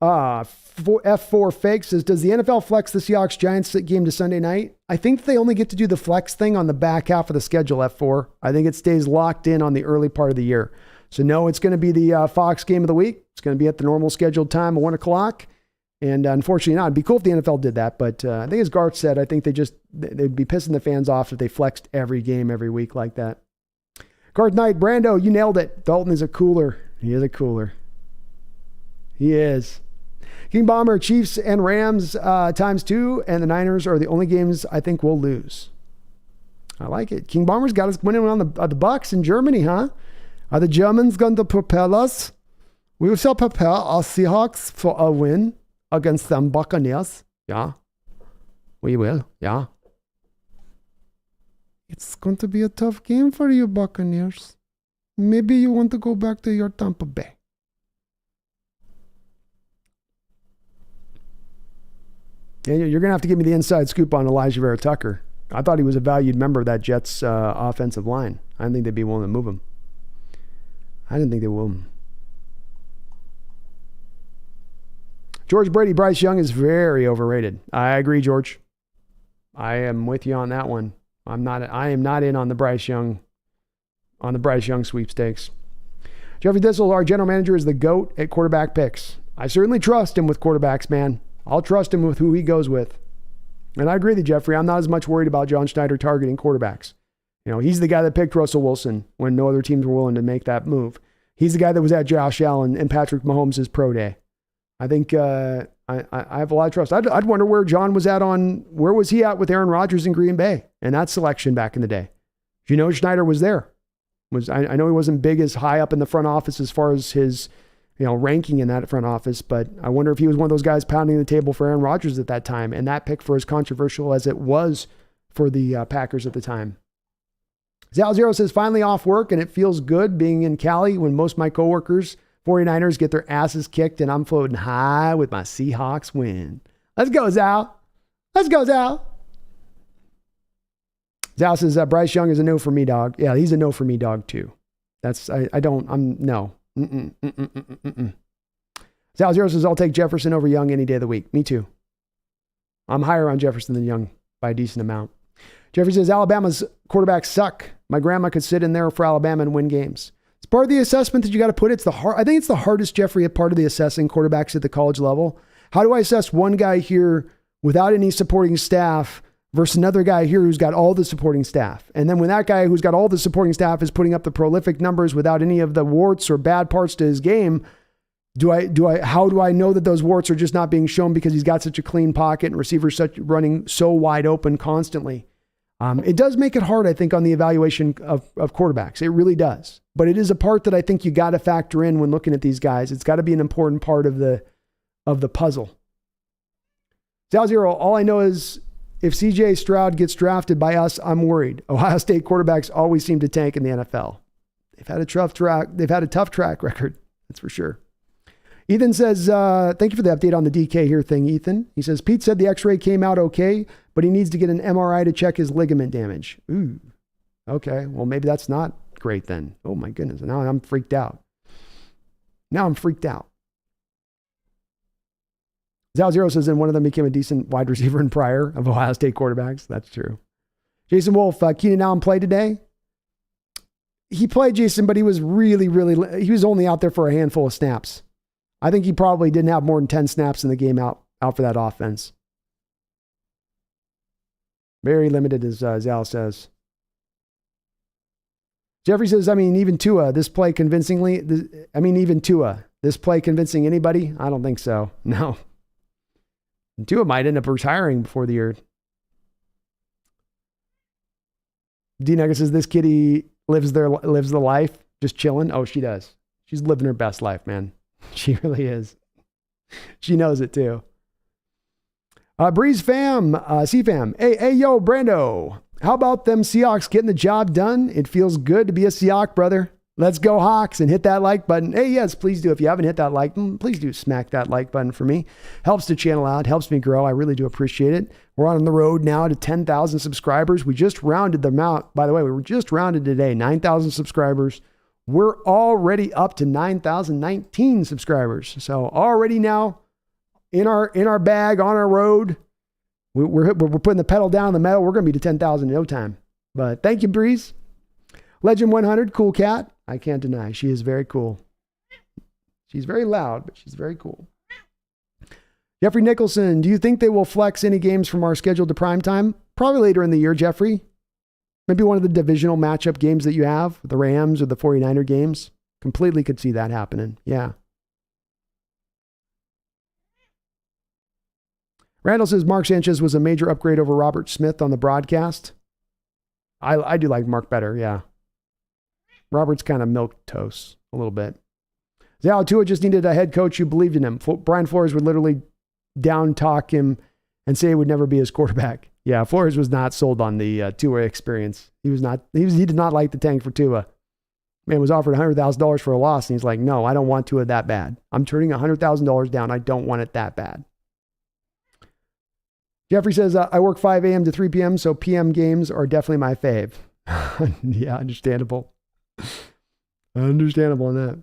F4 Fake says, "Does the NFL flex the Seahawks Giants game to Sunday night?" I think they only get to do the flex thing on the back half of the schedule, F4. I think it stays locked in on the early part of the year. So no, it's going to be the Fox game of the week. It's going to be at the normal scheduled time of 1 o'clock. And unfortunately not. It'd be cool if the NFL did that. But I think as Garth said, I think they'd be pissing the fans off if they flexed every game every week like that. Garth Knight, Brando, you nailed it. Dalton is a cooler. He is a cooler. He is. King Bomber, Chiefs and Rams ×2, and the Niners are the only games I think we'll lose. I like it. King Bomber's got us winning on the Bucks in Germany, huh? Are the Germans going to propel us? We shall prepare our Seahawks for a win against them Buccaneers. Yeah, we will. Yeah. It's going to be a tough game for you, Buccaneers. Maybe you want to go back to your Tampa Bay. Yeah, you're going to have to give me the inside scoop on Elijah Vera Tucker. I thought he was a valued member of that Jets offensive line. I didn't think they'd be willing to move him. I didn't think they will. George Brady, Bryce Young is very overrated. I agree, George. I am with you on that one. I am not in on the Bryce Young sweepstakes. Jeffrey Thistle, our general manager, is the GOAT at quarterback picks. I certainly trust him with quarterbacks, man. I'll trust him with who he goes with. And I agree with you, Jeffrey. I'm not as much worried about John Schneider targeting quarterbacks. You know, he's the guy that picked Russell Wilson when no other teams were willing to make that move. He's the guy that was at Josh Allen and Patrick Mahomes' pro day. I think I have a lot of trust. I'd wonder where John was at where was he at with Aaron Rodgers in Green Bay and that selection back in the day? You know, Schneider was there. I know he wasn't big as high up in the front office as far as his ranking in that front office, but I wonder if he was one of those guys pounding the table for Aaron Rodgers at that time, and that pick for as controversial as it was for the Packers at the time. Zal Zero says, "Finally off work, and it feels good being in Cali when most of my coworkers, 49ers, get their asses kicked, and I'm floating high with my Seahawks win." Let's go, Zal. Let's go, Zal. Zal says, "Bryce Young is a no for me, dog." Yeah, he's a no for me, dog, too. No. Zal Zero says, "I'll take Jefferson over Young any day of the week." Me too. I'm higher on Jefferson than Young by a decent amount. Jeffrey says, Alabama's quarterbacks suck. My grandma could sit in there for Alabama and win games. It's part of the assessment that you got to put. I think it's the hardest, Jeffrey, part of the assessing quarterbacks at the college level. How do I assess one guy here without any supporting staff versus another guy here who's got all the supporting staff? And then when that guy who's got all the supporting staff is putting up the prolific numbers without any of the warts or bad parts to his game, how do I know that those warts are just not being shown because he's got such a clean pocket and receivers running so wide open constantly? It does make it hard, I think, on the evaluation of quarterbacks. It really does. But it is a part that I think you got to factor in when looking at these guys. It's got to be an important part of the puzzle. Zero, all I know is if CJ Stroud gets drafted by us, I'm worried. Ohio State quarterbacks always seem to tank in the NFL. They've had a tough track record. That's for sure. Ethan says, thank you for the update on the DK here thing, Ethan. He says, Pete said the x-ray came out okay, but he needs to get an MRI to check his ligament damage. Ooh, okay. Well, maybe that's not great then. Oh my goodness. Now I'm freaked out. Zero says, and one of them became a decent wide receiver in prior of Ohio State quarterbacks. That's true. Jason Wolf, Keenan Allen played today. He played, Jason, but he was he was only out there for a handful of snaps. I think he probably didn't have more than 10 snaps in the game out for that offense. Very limited, as Zal says. Jeffrey says, even Tua, this play convincing anybody? I don't think so. No. Tua might end up retiring before the year. D-Nugget says, this kitty lives the life, just chilling. Oh, she does. She's living her best life, man. She really is. She knows it too. Breeze fam, C-fam. Hey, yo, Brando. How about them Seahawks getting the job done? It feels good to be a Seahawk, brother. Let's go Hawks and hit that like button. Hey, yes, please do. If you haven't hit that like button, please do smack that like button for me. Helps the channel out, helps me grow. I really do appreciate it. We're on the road now to 10,000 subscribers. We just rounded them out. By the way, we were just rounded today, 9,000 subscribers. We're already up to 9,019 subscribers. So already now in our bag, on our road, we're putting the pedal down on the metal. We're going to be to 10,000 in no time. But thank you, Breeze. Legend 100, cool cat. I can't deny. She is very cool. She's very loud, but she's very cool. Jeffrey Nicholson, do you think they will flex any games from our schedule to prime time? Probably later in the year, Jeffrey. Maybe one of the divisional matchup games that you have, the Rams or the 49er games. Completely could see that happening. Yeah. Randall says Mark Sanchez was a major upgrade over Robert Smith on the broadcast. I do like Mark better, yeah. Robert's kind of milquetoast a little bit. Zal Tua just needed a head coach who believed in him. Brian Flores would literally down talk him and say he would never be his quarterback. Yeah, Flores was not sold on the Tua experience. He did not like the tank for Tua. Man was offered $100,000 for a loss, and he's like, no, I don't want Tua that bad. I'm turning $100,000 down. I don't want it that bad. Jeffrey says, I work 5 a.m. to 3 p.m., so p.m. games are definitely my fave. Yeah, understandable. Understandable on that.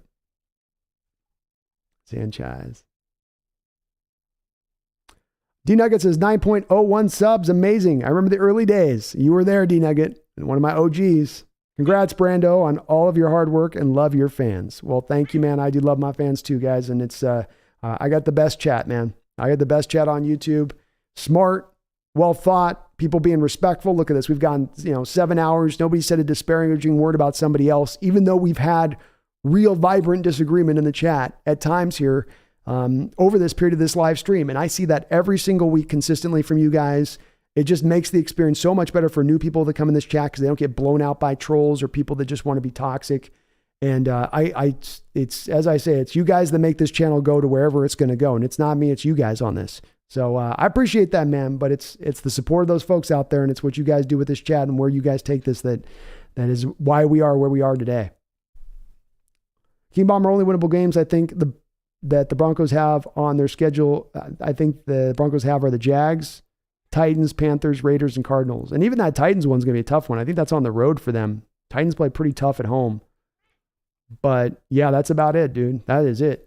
Sanchez. D-Nugget says 9.01 subs. Amazing. I remember the early days. You were there, D-Nugget, and one of my OGs. Congrats, Brando, on all of your hard work and love your fans. Well, thank you, man. I do love my fans too, guys. And it's, I got the best chat, man. I got the best chat on YouTube. Smart, well thought, people being respectful. Look at this. We've gone, 7 hours. Nobody said a disparaging word about somebody else, even though we've had real vibrant disagreement in the chat at times here over this period of this live stream. And I see that every single week consistently from you guys. It just makes the experience so much better for new people that come in this chat because they don't get blown out by trolls or people that just want to be toxic. And it's as I say, it's you guys that make this channel go to wherever it's going to go. And it's not me, it's you guys on this. So I appreciate that, man. But it's the support of those folks out there, and it's what you guys do with this chat and where you guys take this that is why we are where we are today. King Bomber only winnable games I think that the Broncos have on their schedule. I think the Broncos have are the Jags, Titans, Panthers, Raiders, and Cardinals. And even that Titans one's going to be a tough one. I think that's on the road for them. Titans play pretty tough at home. But yeah, that's about it, dude. That is it.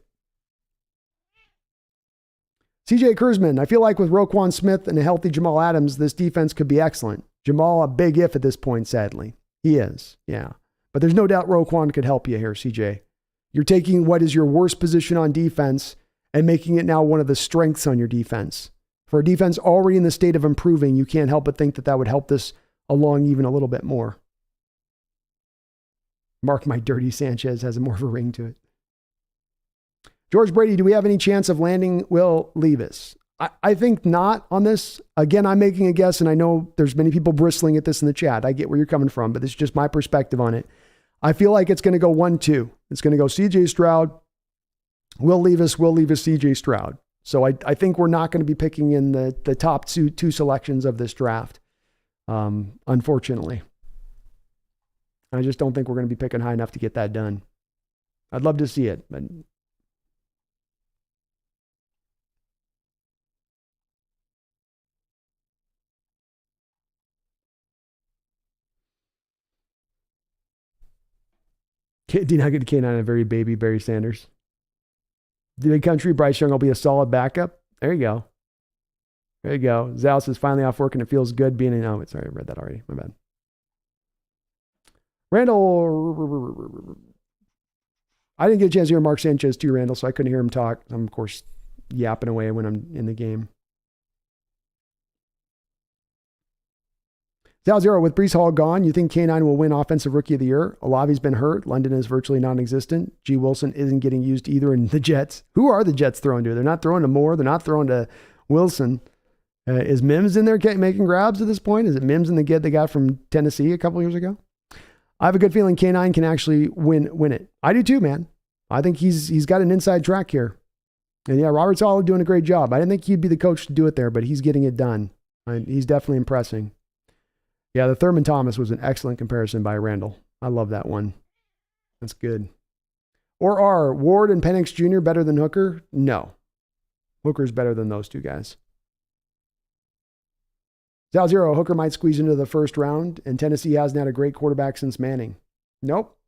CJ Kurzman, I feel like with Roquan Smith and a healthy Jamal Adams, this defense could be excellent. Jamal, a big if at this point, sadly. He is, yeah. But there's no doubt Roquan could help you here, CJ. You're taking what is your worst position on defense and making it now one of the strengths on your defense. For a defense already in the state of improving, you can't help but think that that would help this along even a little bit more. Mark my dirty Sanchez has more of a ring to it. George Brady, do we have any chance of landing Will Levis? I think not on this. Again, I'm making a guess, and I know there's many people bristling at this in the chat. I get where you're coming from, but this is just my perspective on it. I feel like it's going to go 1-2. It's going to go CJ Stroud, Will Levis, CJ Stroud. So I think we're not going to be picking in the top two selections of this draft, unfortunately. I just don't think we're going to be picking high enough to get that done. I'd love to see it, but... D9 K9, a very baby Barry Sanders. The big country, Bryce Young will be a solid backup. There you go. There you go. Zal is finally off work and it feels good being in. Oh, sorry, I read that already. My bad. Randall. I didn't get a chance to hear Mark Sanchez too, Randall, so I couldn't hear him talk. I'm, of course, yapping away when I'm in the game. Zal0, with Breece Hall gone, you think K9 will win Offensive Rookie of the Year? Olavi's been hurt. London is virtually non-existent. G. Wilson isn't getting used either in the Jets. Who are the Jets throwing to? They're not throwing to Moore. They're not throwing to Wilson. Is Mims in there making grabs at this point? Is it Mims and the kid they got from Tennessee a couple years ago? I have a good feeling K9 can actually win it. I do too, man. I think he's got an inside track here. And yeah, Robert Saleh doing a great job. I didn't think he'd be the coach to do it there, but he's getting it done. He's definitely impressing. Yeah, the Thurman Thomas was an excellent comparison by Randall. I love that one. That's good. Or are Ward and Penix Jr. better than Hooker? No. Hooker's better than those two guys. Zal0, Hooker might squeeze into the first round, and Tennessee hasn't had a great quarterback since Manning. Nope.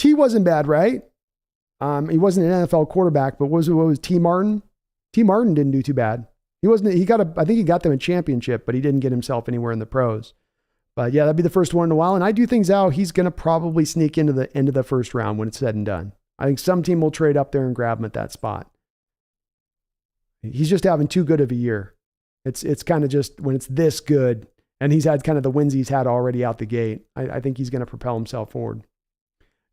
T wasn't bad, right? He wasn't an NFL quarterback, but what was T Martin? T Martin didn't do too bad. I think he got them a championship, but he didn't get himself anywhere in the pros. But yeah, that'd be the first one in a while. And I do think Zhao, he's going to probably sneak into the end of the first round when it's said and done. I think some team will trade up there and grab him at that spot. He's just having too good of a year. It's kind of just when it's this good, and he's had kind of the wins he's had already out the gate, I think he's going to propel himself forward.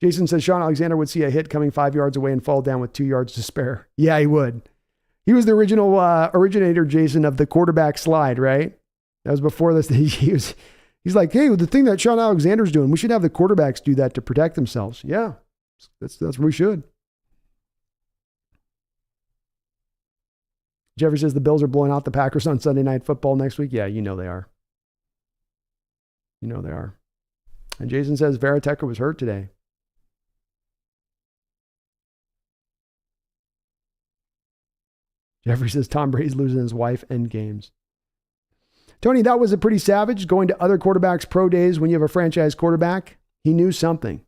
Jason says Sean Alexander would see a hit coming 5 yards away and fall down with 2 yards to spare. Yeah, he would. He was the original originator, Jason, of the quarterback slide, right? That was before this. He's like, hey, the thing that Sean Alexander's doing, we should have the quarterbacks do that to protect themselves. Yeah, that's what we should. Jeffrey says the Bills are blowing out the Packers on Sunday Night Football next week. Yeah, you know they are. You know they are. And Jason says Veritecker was hurt today. Jeffrey says Tom Brady's losing his wife end games. Tony, that was a pretty savage going to other quarterbacks' pro days when you have a franchise quarterback. He knew something.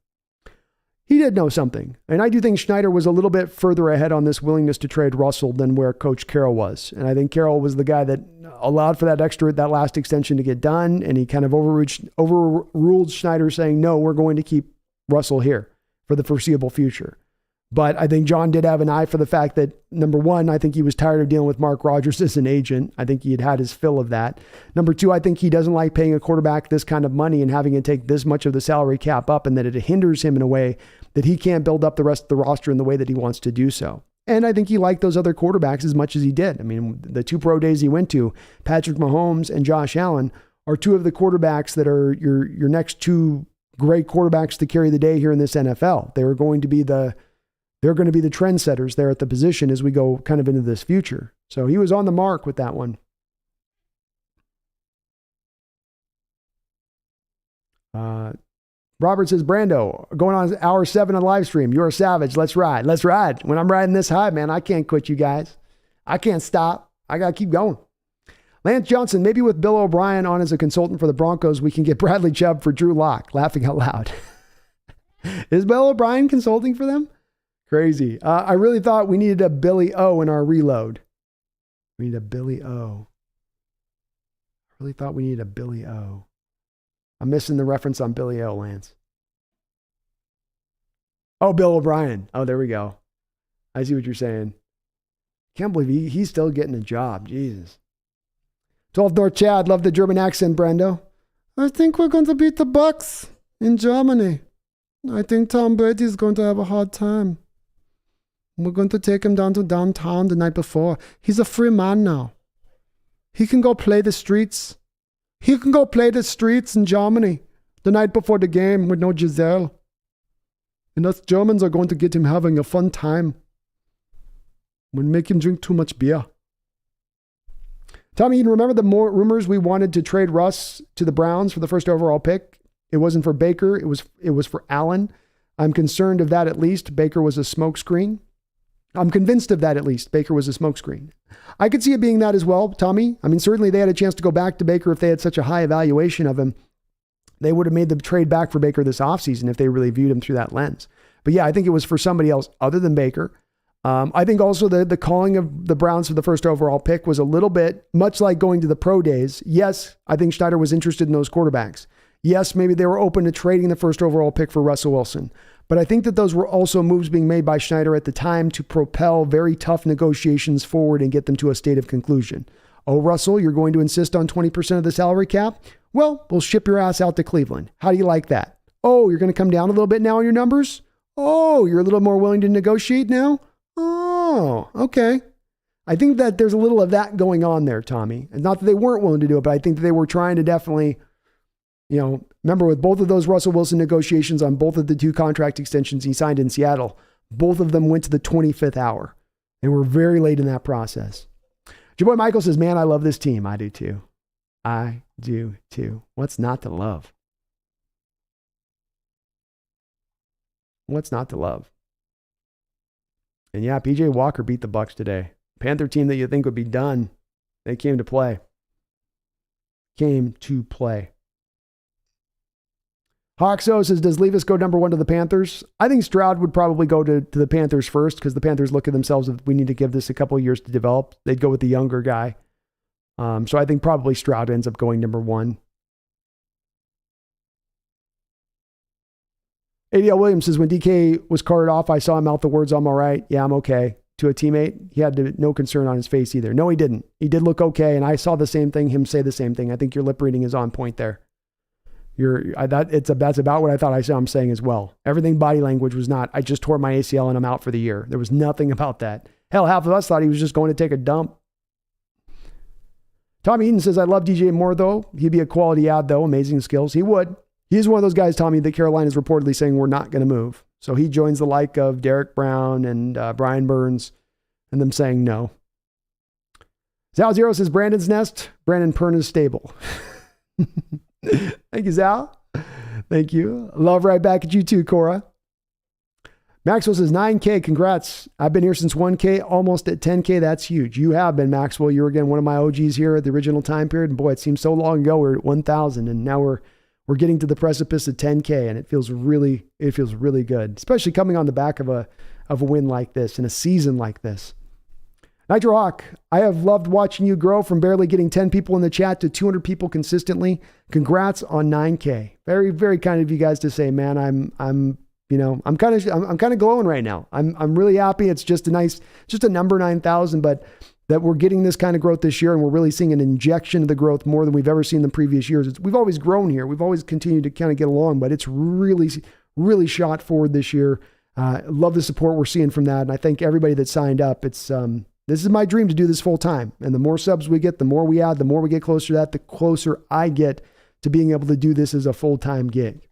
He did know something. And I do think Schneider was a little bit further ahead on this willingness to trade Russell than where Coach Carroll was. And I think Carroll was the guy that allowed for that last extension to get done. And he kind of overruled Schneider saying, no, we're going to keep Russell here for the foreseeable future. But I think John did have an eye for the fact that, number one, I think he was tired of dealing with Mark Rodgers as an agent. I think he had his fill of that. Number two, I think he doesn't like paying a quarterback this kind of money and having it take this much of the salary cap up, and that it hinders him in a way that he can't build up the rest of the roster in the way that he wants to do so. And I think he liked those other quarterbacks as much as he did. I mean, the 2 pro days he went to, Patrick Mahomes and Josh Allen, are 2 of the quarterbacks that are your next 2 great quarterbacks to carry the day here in this NFL. They're going to be the trendsetters there at the position as we go kind of into this future. So he was on the mark with that one. Robert says, Brando, going on hour 7 on live stream. You're a savage. Let's ride. Let's ride. When I'm riding this high, man, I can't quit you guys. I can't stop. I got to keep going. Lance Johnson, maybe with Bill O'Brien on as a consultant for the Broncos, we can get Bradley Chubb for Drew Lock. Laughing out loud. Is Bill O'Brien consulting for them? Crazy. I really thought we needed a Billy O in our reload. We need a Billy O. Really thought we needed a Billy O. I'm missing the reference on Billy O, Lance. Oh, Bill O'Brien. Oh, there we go. I see what you're saying. Can't believe he's still getting a job. Jesus. 12 North Chad. Love the German accent, Brando. I think we're going to beat the Bucks in Germany. I think Tom Brady is going to have a hard time. We're going to take him down to downtown the night before. He's a free man now. He can go play the streets. He can go play the streets in Germany the night before the game with no Giselle. And us Germans are going to get him having a fun time. We'll make him drink too much beer. Tommy, you remember the more rumors we wanted to trade Russ to the Browns for the first overall pick? It wasn't for Baker. It was for Allen. I'm concerned of that at least. Baker was a smokescreen. I'm convinced of that at least. Baker was a smokescreen. I could see it being that as well, Tommy. I mean, certainly they had a chance to go back to Baker if they had such a high evaluation of him. They would have made the trade back for Baker this offseason if they really viewed him through that lens. But yeah, I think it was for somebody else other than Baker. I think also the calling of the Browns for the first overall pick was a little bit much like going to the pro days. Yes, I think Schneider was interested in those quarterbacks. Yes, maybe they were open to trading the first overall pick for Russell Wilson. But I think that those were also moves being made by Schneider at the time to propel very tough negotiations forward and get them to a state of conclusion. Oh, Russell, you're going to insist on 20% of the salary cap? Well, we'll ship your ass out to Cleveland. How do you like that? Oh, you're going to come down a little bit now on your numbers? Oh, you're a little more willing to negotiate now? Oh, okay. I think that there's a little of that going on there, Tommy. And not that they weren't willing to do it, but I think that they were trying to definitely, remember with both of those Russell Wilson negotiations on both of the two contract extensions he signed in Seattle, both of them went to the 25th hour. They were very late in that process. Your boy Michael says, man, I love this team. I do too. I do too. What's not to love? What's not to love? And yeah, PJ Walker beat the Bucks today. Panther team that you think would be done, they came to play. Hawkso says, does Levis go number one to the Panthers? I think Stroud would probably go to the Panthers first because the Panthers look at themselves as we need to give this a couple of years to develop. They'd go with the younger guy. So I think probably Stroud ends up going number one. ADL Williams says, when DK was carted off, I saw him mouth the words, I'm all right. Yeah, I'm okay. To a teammate, he had no concern on his face either. No, he didn't. He did look okay. And I saw the same thing, him say the same thing. I think your lip reading is on point there. That's about what I thought I saw him saying as well. Everything body language was not, I just tore my ACL and I'm out for the year. There was nothing about that. Hell, half of us thought he was just going to take a dump. Tommy Eaton says, I love DJ Moore though. He'd be a quality ad though. Amazing skills. He would. He's one of those guys, Tommy, that Carolina is reportedly saying we're not going to move. So he joins the like of Derek Brown and Brian Burns and them saying no. Zal Zero says, Brandon's nest. Brandon Perna's stable. Thank you, Zal. Thank you. Love right back at you too, Cora. Maxwell says 9K. Congrats. I've been here since 1K, almost at 10K. That's huge. You have been, Maxwell. You're again one of my OGs here at the original time period. And boy, it seems so long ago. We're at 1,000 and now we're getting to the precipice of 10K and it feels really good, especially coming on the back of a win like this in a season like this. Nitro Hawk, I have loved watching you grow from barely getting 10 people in the chat to 200 people consistently. Congrats on 9K. Very, very kind of you guys to say, man, I'm kind of glowing right now. I'm really happy. It's just a number 9,000, but that we're getting this kind of growth this year and we're really seeing an injection of the growth more than we've ever seen in the previous years. We've always grown here. We've always continued to kind of get along, but it's really, really shot forward this year. Love the support we're seeing from that. And I thank everybody that signed up. This is my dream to do this full time. And the more subs we get, the more we add, the more we get closer to that, the closer I get to being able to do this as a full-time gig.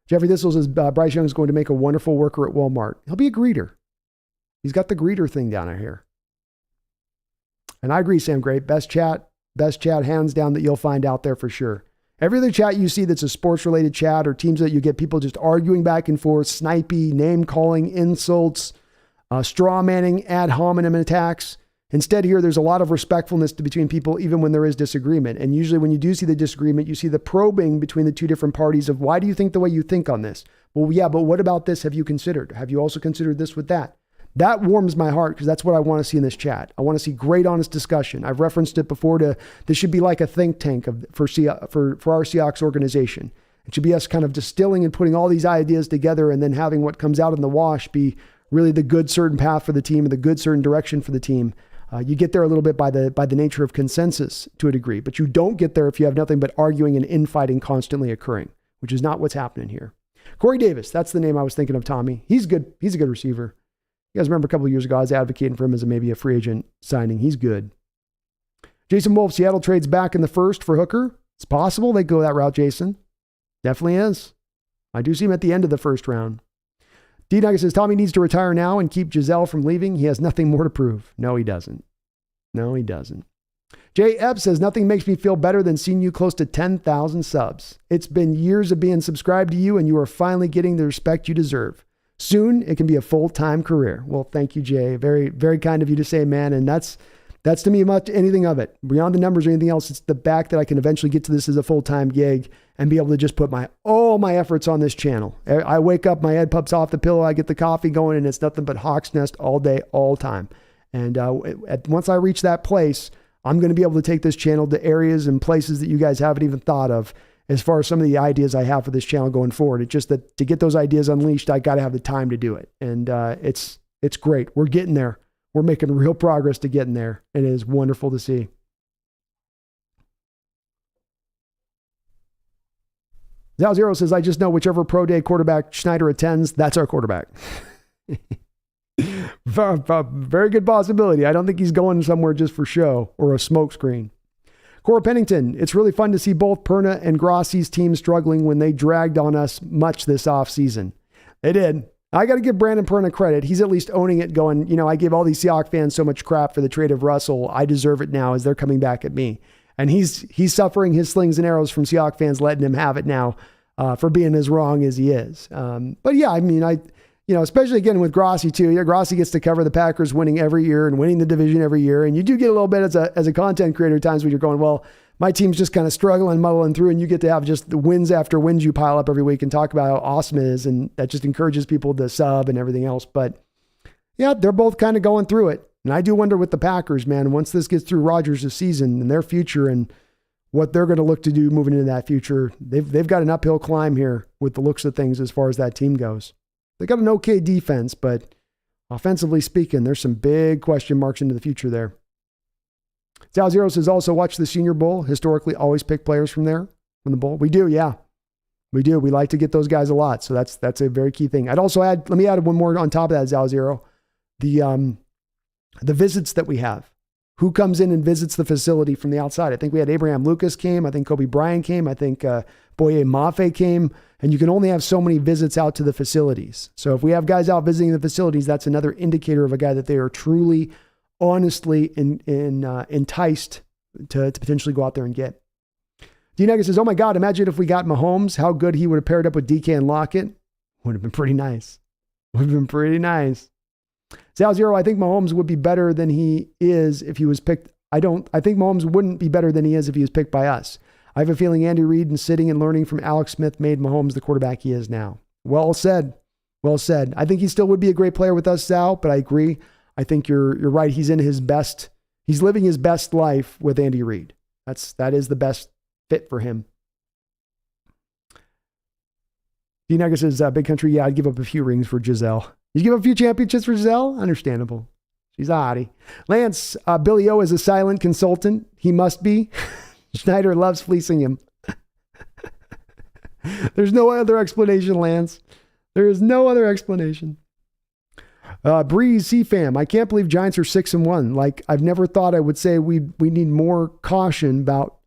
Jeffrey Thistle says, Bryce Young is going to make a wonderful worker at Walmart. He'll be a greeter. He's got the greeter thing down here. And I agree, Sam Gray. Best chat hands down that you'll find out there for sure. Every other chat you see that's a sports-related chat or teams that you get people just arguing back and forth, snipey, name-calling, insults, straw manning, ad hominem attacks. Instead here, there's a lot of respectfulness between people even when there is disagreement. And usually when you do see the disagreement, you see the probing between the two different parties of why do you think the way you think on this? Well, yeah, but what about this have you considered? Have you also considered this with that? That warms my heart because that's what I want to see in this chat. I want to see great, honest discussion. I've referenced it before this should be like a think tank for our Seahawks organization. It should be us kind of distilling and putting all these ideas together and then having what comes out in the wash be really the good certain path for the team and the good certain direction for the team. You get there a little bit by the nature of consensus to a degree, but you don't get there if you have nothing but arguing and infighting constantly occurring, which is not what's happening here. Corey Davis, that's the name I was thinking of, Tommy. He's good. He's a good receiver. You guys remember a couple of years ago, I was advocating for him as maybe a free agent signing. He's good. Jason Wolf, Seattle trades back in the first for Hooker. It's possible they go that route, Jason. Definitely is. I do see him at the end of the first round. D. Nugget says, Tommy needs to retire now and keep Giselle from leaving. He has nothing more to prove. No, he doesn't. No, he doesn't. Jay Ebb says, nothing makes me feel better than seeing you close to 10,000 subs. It's been years of being subscribed to you, and you are finally getting the respect you deserve. Soon, it can be a full-time career. Well, thank you, Jay. Very, very kind of you to say, man. And that's to me much anything of it. Beyond the numbers or anything else, it's the fact that I can eventually get to this as a full-time gig and be able to just put all my efforts on this channel. I wake up, my head pops off the pillow, I get the coffee going, and it's nothing but Hawks Nest all day, all time. And once I reach that place, I'm going to be able to take this channel to areas and places that you guys haven't even thought of as far as some of the ideas I have for this channel going forward. It's just that to get those ideas unleashed, I got to have the time to do it. And it's great. We're getting there. We're making real progress to getting there. And it is wonderful to see. Zal0 says, I just know whichever pro day quarterback Schneider attends, that's our quarterback. Very good possibility. I don't think he's going somewhere just for show or a smoke screen. Cora Pennington, it's really fun to see both Perna and Grossi's teams struggling when they dragged on us much this offseason. They did. I got to give Brandon Perna credit. He's at least owning it, going, I gave all these Seahawks fans so much crap for the trade of Russell. I deserve it now as they're coming back at me. And he's suffering his slings and arrows from Seahawks fans letting him have it now for being as wrong as he is. But yeah, I mean, especially again with Grossi too. Yeah, Grossi gets to cover the Packers winning every year and winning the division every year. And you do get a little bit as a content creator at times when you're going, well, my team's just kind of struggling, muddling through, and you get to have just the wins after wins you pile up every week and talk about how awesome it is. And that just encourages people to sub and everything else. But yeah, they're both kind of going through it. And I do wonder with the Packers, man, once this gets through Rodgers' season and their future and what they're going to look to do moving into that future, they've got an uphill climb here with the looks of things as far as that team goes. They got an okay defense, but offensively speaking, there's some big question marks into the future there. Zal0 says, also watch the Senior Bowl. Historically, always pick players from there, from the bowl. We do, yeah. We do. We like to get those guys a lot. So that's a very key thing. I'd also let me add one more on top of that, Zal0. The visits that we have. Who comes in and visits the facility from the outside? I think we had Abraham Lucas came. I think Kobe Bryant came. I think Boye Mafe came. And you can only have so many visits out to the facilities. So if we have guys out visiting the facilities, that's another indicator of a guy that they are truly, honestly enticed to potentially go out there and get. D. Nugget says, oh my God, imagine if we got Mahomes, how good he would have paired up with DK and Lockett. Would have been pretty nice. Would have been pretty nice. Zal0, I think Mahomes would be better than he is if he was picked. I think Mahomes wouldn't be better than he is if he was picked by us. I have a feeling Andy Reid and sitting and learning from Alex Smith made Mahomes the quarterback he is now. Well said. Well said. I think he still would be a great player with us, Sal, but I agree. I think you're right. He's in his best. He's living his best life with Andy Reid. That is the best fit for him. D. Nugget says, Big Country, yeah, I'd give up a few rings for Giselle. You give up a few championships for Giselle? Understandable. She's a hottie. Lance, Billy O is a silent consultant. He must be. Schneider loves fleecing him. There's no other explanation, Lance. There is no other explanation. Breeze CFAM, I can't believe Giants are 6-1. Like, I've never thought I would say we need more caution about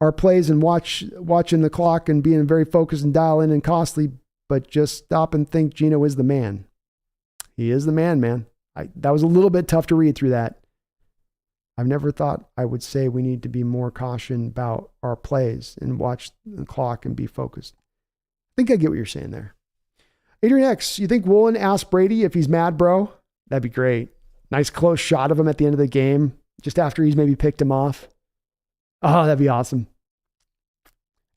our plays and watching the clock and being very focused and dial in and costly, but just stop and think Geno is the man. He is the man. That was a little bit tough to read through that. I've never thought I would say we need to be more caution about our plays and watch the clock and be focused. I think I get what you're saying there. Adrian X, you think Woolen asked Brady if he's mad, bro? That'd be great. Nice close shot of him at the end of the game, just after he's maybe picked him off. Oh, that'd be awesome.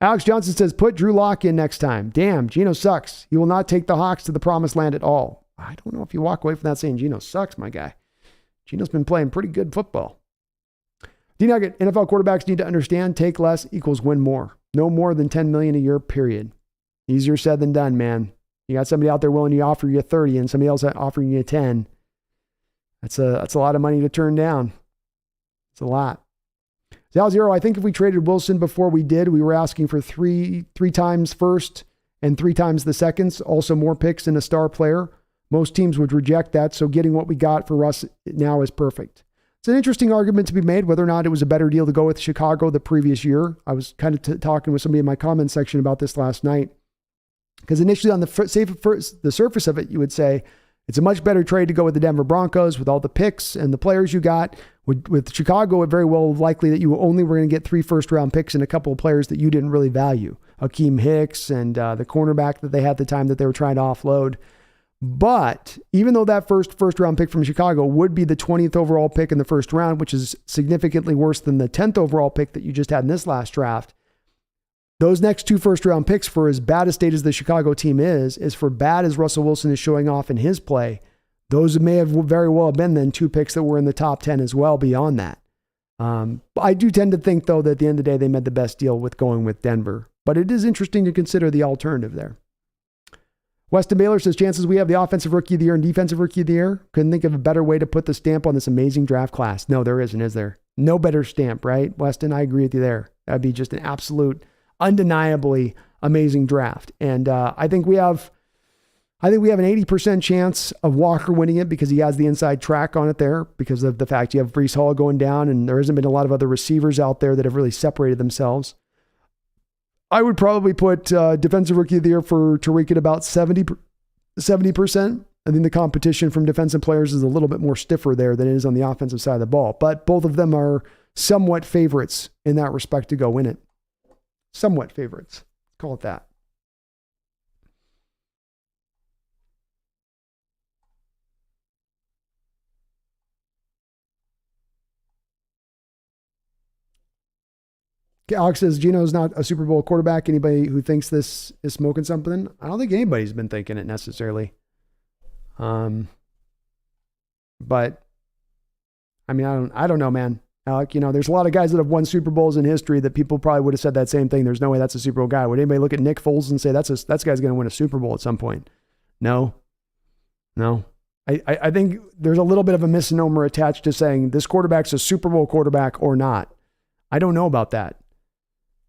Alex Johnson says, put Drew Lock in next time. Damn, Geno sucks. He will not take the Hawks to the promised land at all. I don't know if you walk away from that saying Geno sucks, my guy. Geno's been playing pretty good football. D-Nugget, NFL quarterbacks need to understand take less equals win more. No more than $10 million a year, period. Easier said than done, man. You got somebody out there willing to offer you 30 and somebody else offering you 10. That's a lot of money to turn down. It's a lot. Zal Zero, I think if we traded Wilson before we did, we were asking for three times first and 3 times the seconds, also more picks and a star player. Most teams would reject that, so getting what we got for Russ now is perfect. It's an interesting argument to be made whether or not it was a better deal to go with Chicago the previous year. I was kind of talking with somebody in my comment section about this last night. Because initially on the surface of it, you would say it's a much better trade to go with the Denver Broncos with all the picks and the players you got. With Chicago, it very well likely that you only were going to get 3 first-round picks and a couple of players that you didn't really value. Akeem Hicks and the cornerback that they had at the time that they were trying to offload. But even though that first-round pick from Chicago would be the 20th overall pick in the first round, which is significantly worse than the 10th overall pick that you just had in this last draft, those next 2 first-round picks, for as bad a state as the Chicago team is for bad as Russell Wilson is showing off in his play, those may have very well been then 2 picks that were in the top 10 as well beyond that. I do tend to think, though, that at the end of the day, they made the best deal with going with Denver. But it is interesting to consider the alternative there. Weston Baylor says, chances we have the offensive rookie of the year and defensive rookie of the year. Couldn't think of a better way to put the stamp on this amazing draft class. No, there isn't, is there? No better stamp, right? Weston, I agree with you there. That'd be just an absolute, undeniably amazing draft. And I think we have an 80% chance of Walker winning it because he has the inside track on it there because of the fact you have Breece Hall going down and there hasn't been a lot of other receivers out there that have really separated themselves. I would probably put defensive rookie of the year for Tariq at about 70%. I think the competition from defensive players is a little bit more stiffer there than it is on the offensive side of the ball. But both of them are somewhat favorites in that respect to go win it. Somewhat favorites. Call it that. Alex says, Geno's not a Super Bowl quarterback. Anybody who thinks this is smoking something? I don't think anybody's been thinking it necessarily. But I mean, I don't know, man. Alec, there's a lot of guys that have won Super Bowls in history that people probably would have said that same thing. There's no way that's a Super Bowl guy. Would anybody look at Nick Foles and say that guy's going to win a Super Bowl at some point? No. I think there's a little bit of a misnomer attached to saying this quarterback's a Super Bowl quarterback or not. I don't know about that.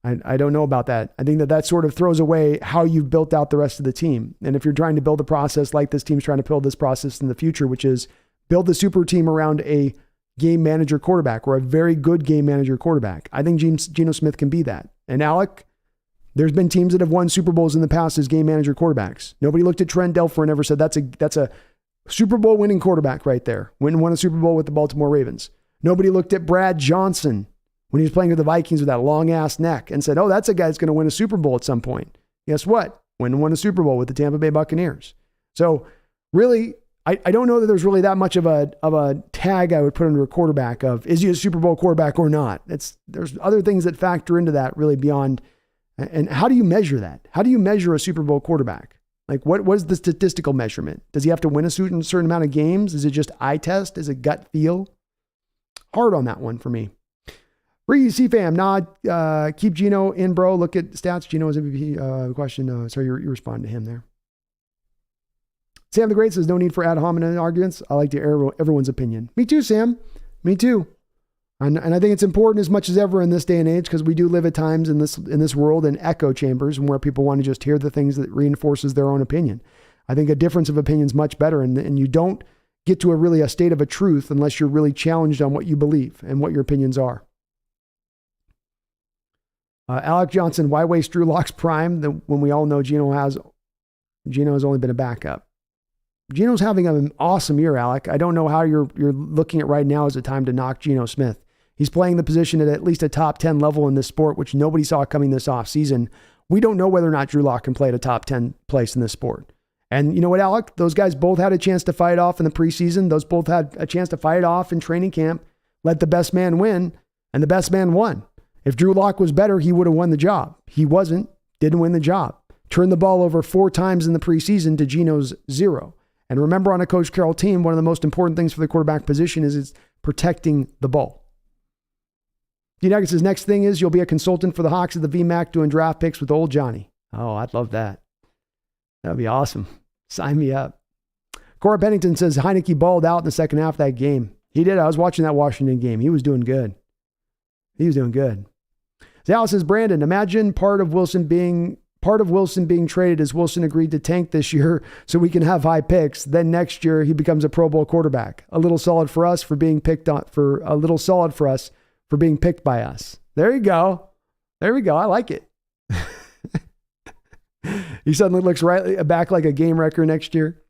I don't know about that. I think that sort of throws away how you've built out the rest of the team. And if you're trying to build a process like this team's trying to build this process in the future, which is build the super team around a game manager quarterback or a very good game manager quarterback, I think Geno Smith can be that. And Alec, there's been teams that have won Super Bowls in the past as game manager quarterbacks. Nobody looked at Trent Dilfer and ever said that's a Super Bowl winning quarterback right there. Won a Super Bowl with the Baltimore Ravens. Nobody looked at Brad Johnson when he was playing with the Vikings with that long ass neck and said, oh, that's a guy that's going to win a Super Bowl at some point. Guess what? Won a Super Bowl with the Tampa Bay Buccaneers. So really, I don't know that there's really that much of a tag I would put under a quarterback of, is he a Super Bowl quarterback or not? There's other things that factor into that really beyond. And how do you measure that? How do you measure a Super Bowl quarterback? Like what is the statistical measurement? Does he have to win a certain amount of games? Is it just eye test? Is it gut feel? Hard on that one for me. C-Fam, nod, keep Geno in, bro. Look at stats. Geno is MVP. Question. Sorry, you respond to him there. Sam the Great says, no need for ad hominem arguments. I like to air everyone's opinion. Me too, Sam. Me too. And I think it's important as much as ever in this day and age because we do live at times in this world in echo chambers and where people want to just hear the things that reinforces their own opinion. I think a difference of opinion is much better, and you don't get to a state of a truth unless you're really challenged on what you believe and what your opinions are. Alec Johnson, why waste Drew Lock's prime when we all know Geno has only been a backup? Geno's having an awesome year, Alec. I don't know how you're looking at right now as a time to knock Geno Smith. He's playing the position at least a top 10 level in this sport, which nobody saw coming this offseason. We don't know whether or not Drew Lock can play at a top 10 place in this sport. And you know what, Alec? Those guys both had a chance to fight off in the preseason. Those both had a chance to fight off in training camp. Let the best man win, and the best man won. If Drew Lock was better, he would have won the job. He wasn't, didn't win the job. Turned the ball over 4 times in the preseason to Geno's 0. And remember, on a Coach Carroll team, one of the most important things for the quarterback position is protecting the ball. D-Nuggets' next thing is you'll be a consultant for the Hawks at the VMAC doing draft picks with old Johnny. Oh, I'd love that. That would be awesome. Sign me up. Cora Pennington says Heineke balled out in the second half of that game. He did. I was watching that Washington game. He was doing good. Zal says, Brandon, imagine part of Wilson being traded as Wilson agreed to tank this year so we can have high picks. Then next year he becomes a Pro Bowl quarterback. A little solid for us for being picked by us. There you go. I like it. He suddenly looks right back like a game wrecker next year.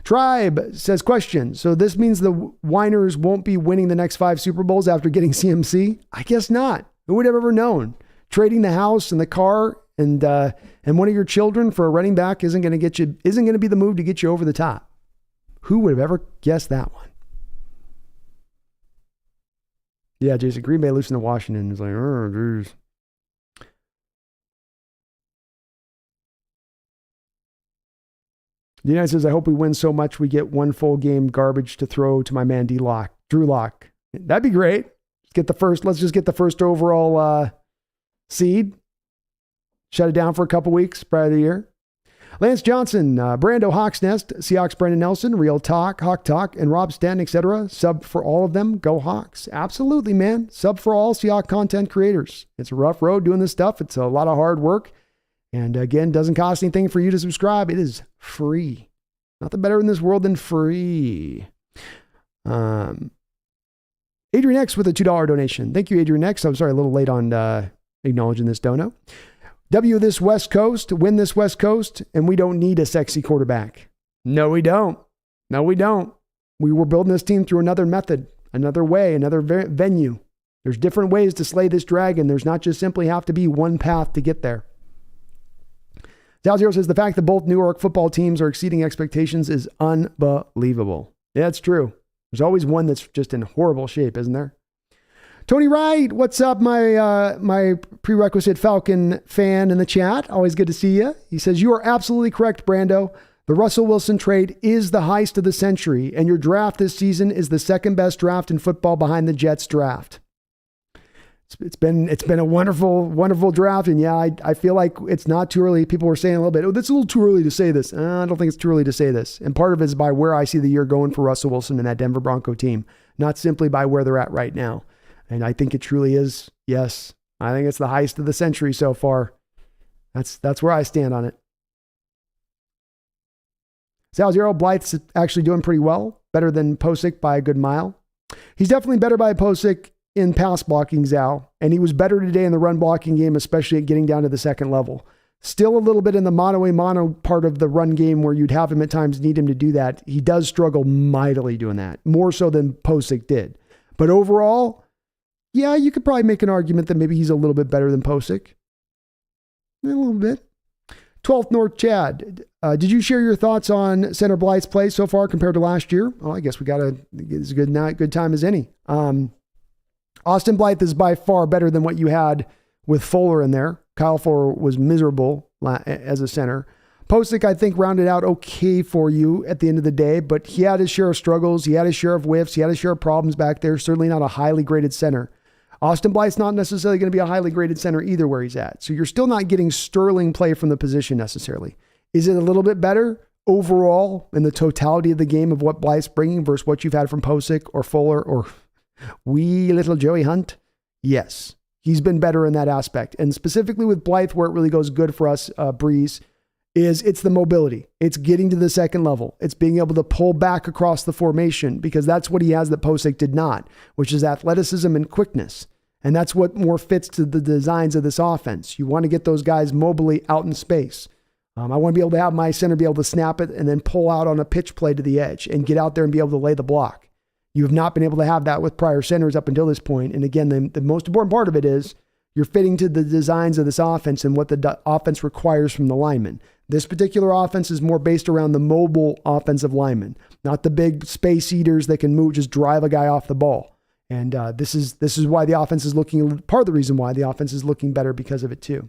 Tribe says, question. So this means the Winers won't be winning the next 5 Super Bowls after getting CMC? I guess not. Who would have ever known? Trading the house and the car and one of your children for a running back isn't going to be the move to get you over the top. Who would have ever guessed that one? Yeah, Jason, Green Bay losing to Washington is like, oh, geez. The United says, I hope we win so much we get one full game garbage to throw to my man Drew Lock. That'd be great. Let's just get the first overall seed. Shut it down for a couple weeks prior to the year. Lance Johnson, Brando Hawks Nest, Seahawks Brendan Nelson, Real Talk, Hawk Talk, and Rob Stanton, etc. Sub for all of them. Go Hawks. Absolutely, man. Sub for all Seahawks content creators. It's a rough road doing this stuff. It's a lot of hard work. And again, doesn't cost anything for you to subscribe. It is free. Nothing better in this world than free. Adrian X with a $2 donation. Thank you, Adrian X. I'm sorry, a little late on acknowledging this dono. W this West Coast, win this West Coast, and we don't need a sexy quarterback. No, we don't. We were building this team through another method, another way, another venue. There's different ways to slay this dragon. There's not just simply have to be one path to get there. Zero says the fact that both New York football teams are exceeding expectations is unbelievable. Yeah, it's true. There's always one that's just in horrible shape, isn't there? Tony Wright, what's up, my prerequisite Falcon fan in the chat? Always good to see you. He says, you are absolutely correct, Brando. The Russell Wilson trade is the heist of the century, and your draft this season is the second best draft in football behind the Jets draft. It's been a wonderful draft, and yeah, I feel like it's not too early. People were saying a little bit, that's a little too early to say this. I don't think it's too early to say this. And part of it is by where I see the year going for Russell Wilson and that Denver Bronco team, not simply by where they're at right now. And I think it truly is, yes, I think it's the heist of the century so far. That's where I stand on it. Sal Zero, Blythe's actually doing pretty well, better than Posick by a good mile. He's definitely better by Posick in pass blocking, Zal, and he was better today in the run blocking game, especially at getting down to the second level. Still a little bit in the mono part of the run game where you'd have him at times need him to do that. He does struggle mightily doing that, more so than Posick did. But overall, yeah, you could probably make an argument that maybe he's a little bit better than Posick. A little bit. 12th North Chad, did you share your thoughts on Center Blythe's play so far compared to last year? Oh, I guess it's a good time as any. Austin Blythe is by far better than what you had with Fuller in there. Kyle Fuller was miserable as a center. Posick, I think, rounded out okay for you at the end of the day, but he had his share of struggles. He had his share of whiffs. He had his share of problems back there. Certainly not a highly graded center. Austin Blythe's not necessarily going to be a highly graded center either where he's at. So you're still not getting sterling play from the position necessarily. Is it a little bit better overall in the totality of the game of what Blythe's bringing versus what you've had from Posick or Fuller or wee little Joey Hunt? Yes, he's been better in that aspect. And specifically with Blythe, where it really goes good for us, Breeze, is it's the mobility. It's getting to the second level. It's being able to pull back across the formation because that's what he has that Posick did not, which is athleticism and quickness. And that's what more fits to the designs of this offense. You want to get those guys mobily out in space. I want to be able to have my center be able to snap it and then pull out on a pitch play to the edge and get out there and be able to lay the block. You have not been able to have that with prior centers up until this point. And again, the most important part of it is you're fitting to the designs of this offense and what the offense requires from the linemen. This particular offense is more based around the mobile offensive linemen, not the big space eaters that can move, just drive a guy off the ball. And this is why the offense is looking, part of the reason why the offense is looking better because of it too.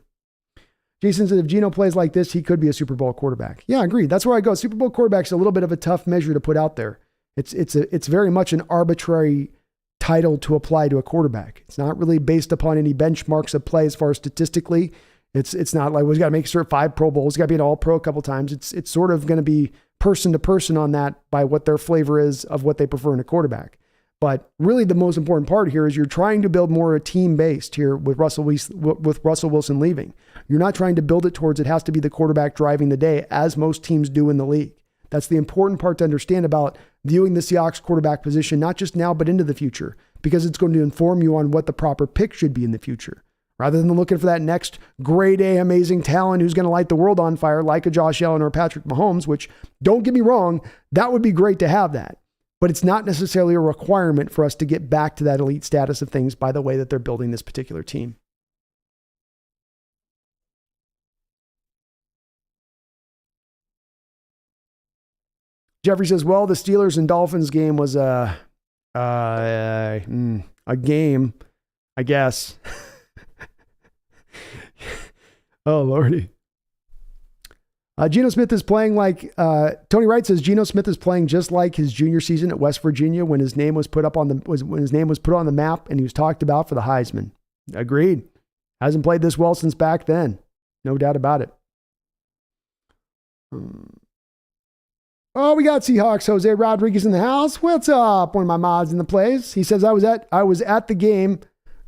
Jason said if Geno plays like this, he could be a Super Bowl quarterback. Yeah, I agree. That's where I go. Super Bowl quarterback's a little bit of a tough measure to put out there. It's very much an arbitrary title to apply to a quarterback. It's not really based upon any benchmarks of play as far as statistically. It's not like, well, he's got to make sure 5 Pro Bowls. He's got to be an All-Pro a couple times. It's sort of going to be person to person on that by what their flavor is of what they prefer in a quarterback. But really the most important part here is you're trying to build more a team-based here with Russell Wilson leaving. You're not trying to build it towards it has to be the quarterback driving the day, as most teams do in the league. That's the important part to understand about viewing the Seahawks quarterback position, not just now, but into the future, because it's going to inform you on what the proper pick should be in the future. Rather than looking for that next grade A amazing talent who's going to light the world on fire like a Josh Allen or Patrick Mahomes, which, don't get me wrong, that would be great to have that. But it's not necessarily a requirement for us to get back to that elite status of things by the way that they're building this particular team. Jeffrey says, well, the Steelers and Dolphins game was a game, I guess. Oh, Lordy. Geno Smith is playing like, Tony Wright says, Geno Smith is playing just like his junior season at West Virginia when his name was put on the map and he was talked about for the Heisman. Agreed. Hasn't played this well since back then. No doubt about it. Oh, we got Seahawks. Jose Rodriguez in the house. What's up? One of my mods in the place. He says, I was at the game.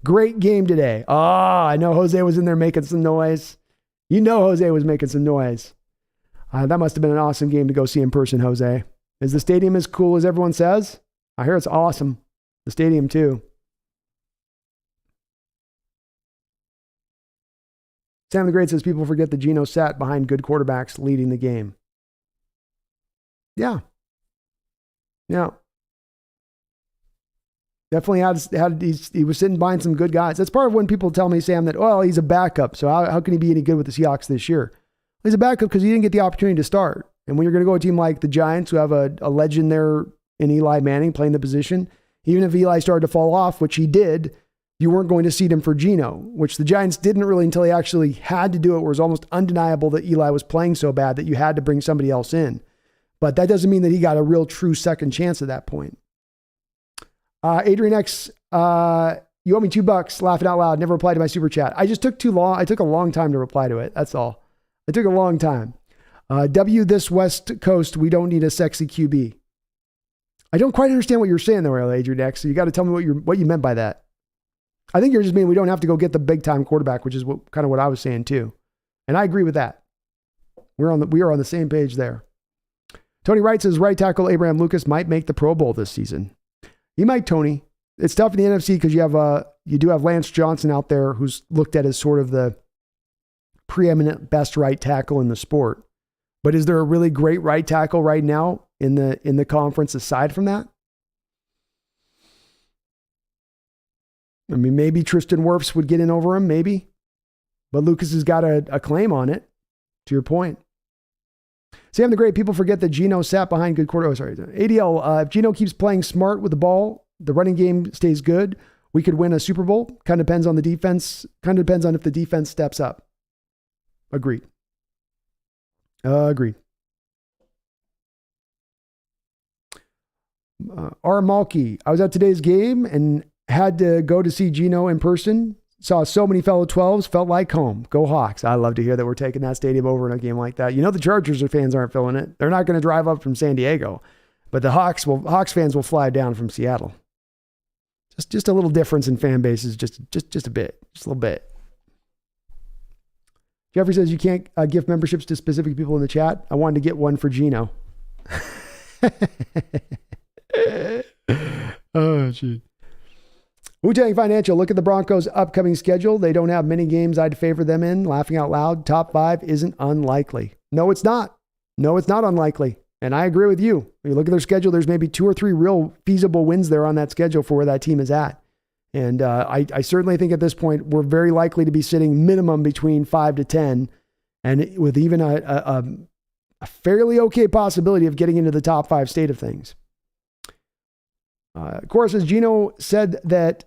Great game today. Oh, I know Jose was in there making some noise. You know Jose was making some noise. That must have been an awesome game to go see in person, Jose. Is the stadium as cool as everyone says? I hear it's awesome. The stadium too. Sam the Great says people forget that Geno sat behind good quarterbacks leading the game. Yeah. Definitely he was sitting behind some good guys. That's part of when people tell me, Sam, that, well, he's a backup. So how can he be any good with the Seahawks this year? He's a backup because he didn't get the opportunity to start. And when you're going to go to a team like the Giants, who have a legend there in Eli Manning playing the position, even if Eli started to fall off, which he did, you weren't going to seed him for Geno, which the Giants didn't really until he actually had to do it, where it was almost undeniable that Eli was playing so bad that you had to bring somebody else in. But that doesn't mean that he got a real true second chance at that point. Adrian X, you owe me $2, laughing out loud, never replied to my super chat. I just took too long. I took a long time to reply to it. That's all. It took a long time. W this West Coast, we don't need a sexy QB. I don't quite understand what you're saying there, Adrian X. So you got to tell me what you meant by that. I think you're just meaning we don't have to go get the big time quarterback, which is kind of what I was saying too. And I agree with that. We are on the same page there. Tony Wright says right tackle Abraham Lucas might make the Pro Bowl this season. He might, Tony. It's tough in the NFC because you do have Lance Johnson out there who's looked at as sort of the preeminent best right tackle in the sport. But is there a really great right tackle right now in the conference aside from that? I mean, maybe Tristan Wirfs would get in over him, maybe. But Lucas has got a claim on it, to your point. Sam the Great, people forget that Geno sat behind good quarter. Oh, sorry. ADL, if Geno keeps playing smart with the ball, the running game stays good, we could win a Super Bowl. Kind of depends on the defense. Kind of depends on if the defense steps up. Agreed. Agreed. R. Malky, I was at today's game and had to go to see Geno in person. Saw so many fellow 12s, felt like home. Go Hawks. I love to hear that we're taking that stadium over in a game like that. You know the Chargers fans aren't feeling it. They're not going to drive up from San Diego. But the Hawks fans will fly down from Seattle. Just a little difference in fan bases, just a bit. Just a little bit. Jeffrey says you can't gift memberships to specific people in the chat. I wanted to get one for Geno. Oh, gee. Wu-Tang Financial, look at the Broncos' upcoming schedule. They don't have many games I'd favor them in. Laughing out loud, top 5 isn't unlikely. No, it's not. No, it's not unlikely. And I agree with you. When you look at their schedule, there's maybe 2 or 3 real feasible wins there on that schedule for where that team is at. And I certainly think at this point, we're very likely to be sitting minimum between 5 to 10, and with even a fairly okay possibility of getting into the top 5 state of things. Cora says, Geno said that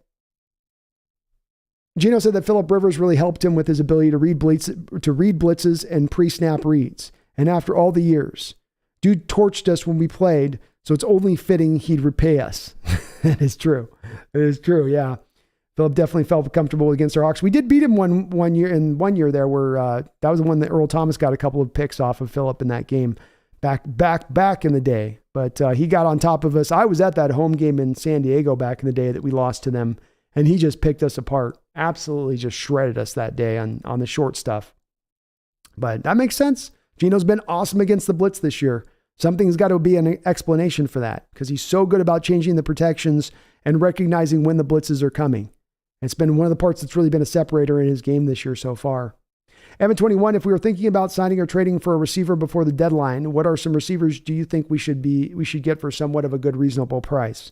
Gino said that Phillip Rivers really helped him with his ability to read blitzes and pre-snap reads. And after all the years, dude torched us when we played, so it's only fitting he'd repay us. That is true. It is true, yeah. Phillip definitely felt comfortable against our Hawks. We did beat him one year there where that was the one that Earl Thomas got a couple of picks off of Phillip in that game back in the day. But he got on top of us. I was at that home game in San Diego back in the day that we lost to them, and he just picked us apart. Absolutely just shredded us that day on the short stuff. But that makes sense. Gino's been awesome against the blitz this year. Something's got to be an explanation for that because he's so good about changing the protections and recognizing when the blitzes are coming. It's been one of the parts that's really been a separator in his game this year so far. Evan 21, if we were thinking about signing or trading for a receiver before the deadline, what are some receivers do you think we should get for somewhat of a good, reasonable price?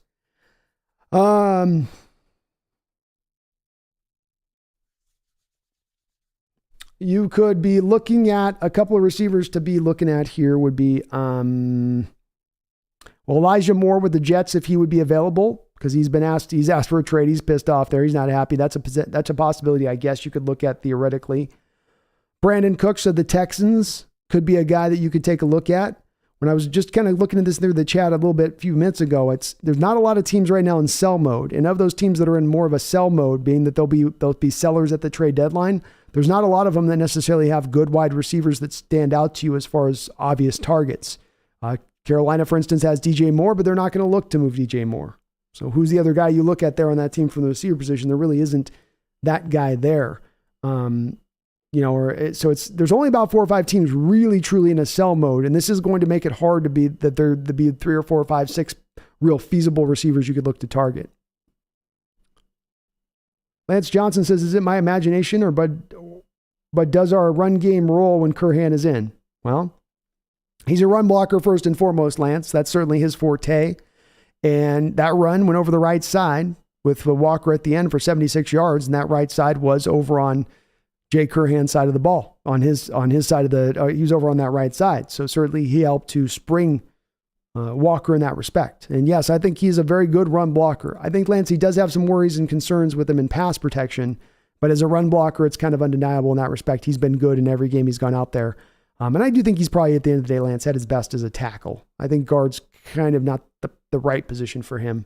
You could be looking at a couple of receivers to be looking at here would be, Elijah Moore with the Jets, if he would be available, because he's asked for a trade. He's pissed off there. He's not happy. That's a possibility, I guess you could look at theoretically. Brandon Cooks of the Texans could be a guy that you could take a look at. When I was just kind of looking at this near the chat a few minutes ago, there's not a lot of teams right now in sell mode. And of those teams that are in more of a sell mode, being that they'll be sellers at the trade deadline, there's not a lot of them that necessarily have good wide receivers that stand out to you as far as obvious targets. Carolina, for instance, has DJ Moore, but they're not going to look to move DJ Moore. So who's the other guy you look at there on that team from the receiver position? There really isn't that guy there. There's only about 4 or 5 teams really truly in a sell mode, and this is going to make it hard to be 3 or 4 or 5, 6 real feasible receivers you could look to target. Lance Johnson says, is it my imagination but does our run game roll when Curhan is in? Well, he's a run blocker first and foremost, Lance. That's certainly his forte. And that run went over the right side with the Walker at the end for 76 yards, and that right side was over on Jay Curhan's side of the ball. On his side of he was over on that right side. So certainly he helped to spring Walker in that respect. And yes, I think he's a very good run blocker. I think Lance, he does have some worries and concerns with him in pass protection, but as a run blocker, it's kind of undeniable in that respect. He's been good in every game he's gone out there. And I do think he's probably at the end of the day, Lance, at his best as a tackle. I think guard's kind of not the right position for him.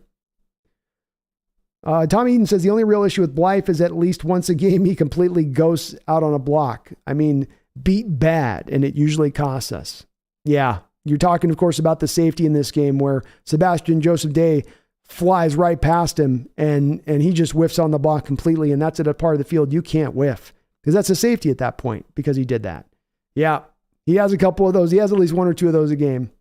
Tom Eden says the only real issue with Blythe is at least once a game he completely ghosts out on a block. I mean, beat bad, and it usually costs us. Yeah, you're talking, of course, about the safety in this game where Sebastian Joseph Day flies right past him, and he just whiffs on the block completely, and that's at a part of the field you can't whiff because that's a safety at that point because he did that. Yeah, he has a couple of those. He has at least 1 or 2 of those a game.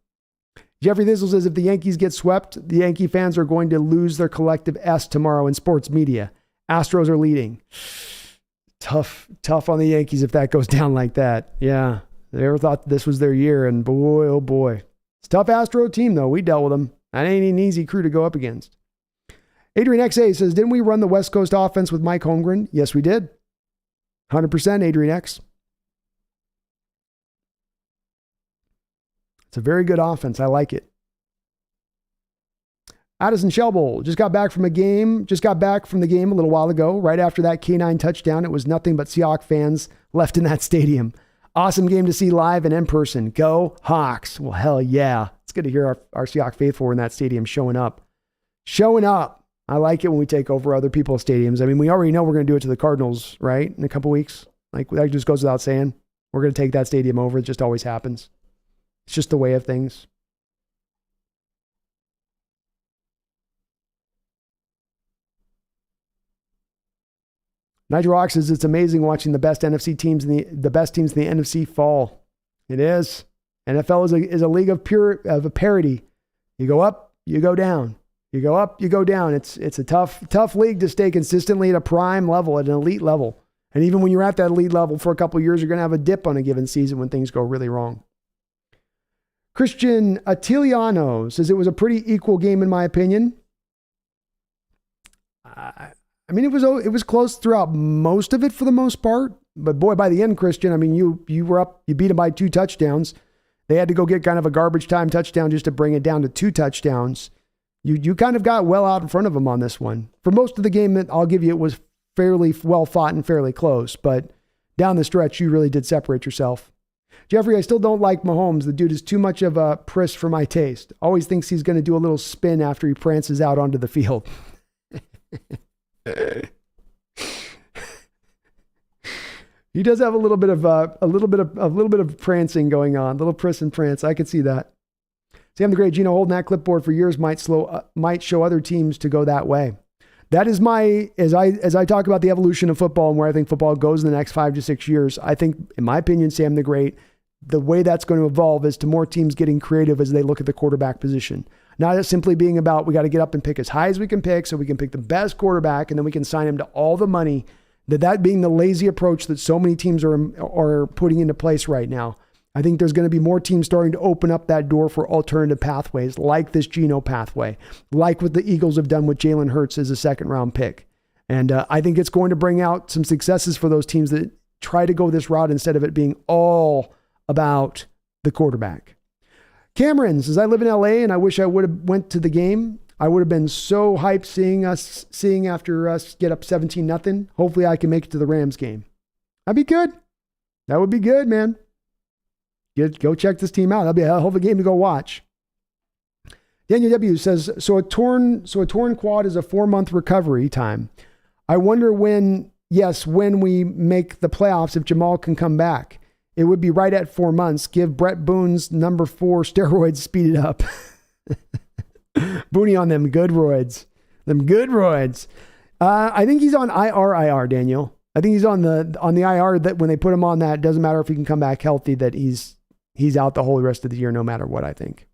Jeffrey Thistle says if the Yankees get swept, the Yankee fans are going to lose their collective S tomorrow in sports media. Astros are leading. Tough on the Yankees if that goes down like that. Yeah, they ever thought this was their year, and boy, oh boy. It's a tough Astro team, though. We dealt with them. That ain't an easy crew to go up against. Adrian XA says, didn't we run the West Coast offense with Mike Holmgren? Yes, we did. 100%, Adrian X. It's a very good offense. I like it. Addison Shelbowl just got back from the game a little while ago. Right after that K9 touchdown, it was nothing but Seahawks fans left in that stadium. Awesome game to see live and in person. Go Hawks. Well, hell yeah. It's good to hear our Seahawks faithful in that stadium showing up. I like it when we take over other people's stadiums. I mean, we already know we're going to do it to the Cardinals, right? In a couple weeks. Like, that just goes without saying. We're going to take that stadium over. It just always happens. It's just the way of things. Nigel Rock says it's amazing watching the best teams in the NFC fall. It is. NFL is a league of a parity. You go up, you go down. You go up, you go down. It's a tough league to stay consistently at a prime level, at an elite level. And even when you're at that elite level for a couple of years, you're going to have a dip on a given season when things go really wrong. Christian Attiliano says it was a pretty equal game in my opinion. I mean, it was close throughout most of it for the most part. But boy, by the end, Christian, I mean, you were up, you beat them by 2 touchdowns. They had to go get kind of a garbage time touchdown just to bring it down to 2 touchdowns. You kind of got well out in front of them on this one. For most of the game, I'll give you, it was fairly well fought and fairly close, but down the stretch, you really did separate yourself. Jeffrey, I still don't like Mahomes. The dude is too much of a priss for my taste. Always thinks he's going to do a little spin after he prances out onto the field. He does have a little bit of prancing going on, a little priss and prance. I could see that. Sam the Great, Gino holding that clipboard for years might show other teams to go that way. That is as I talk about the evolution of football and where I think football goes in the next 5 to 6 years. I think, in my opinion, Sam the Great, the way that's going to evolve is to more teams getting creative as they look at the quarterback position. Not as simply being about, we got to get up and pick as high as we can pick so we can pick the best quarterback and then we can sign him to all the money. That being the lazy approach that so many teams are putting into place right now. I think there's going to be more teams starting to open up that door for alternative pathways like this Geno pathway, like what the Eagles have done with Jalen Hurts as a second-round pick. And I think it's going to bring out some successes for those teams that try to go this route instead of it being all about the quarterback. Cameron says, I live in LA and I wish I would have went to the game. I would have been so hyped seeing after us get up 17-0. Hopefully I can make it to the Rams game. That'd be good. That would be good, man. Go check this team out. That'll be a hell of a game to go watch. Daniel W. says, so a torn quad is a 4-month recovery time. I wonder when we make the playoffs, if Jamal can come back. It would be right at 4 months. Give Brett Boone's number 4 steroids, speed it up. Booney on them good roids. I think he's on IR, Daniel. I think he's on the IR that when they put him on that, it doesn't matter if he can come back healthy, that he's out the whole rest of the year, no matter what, I think.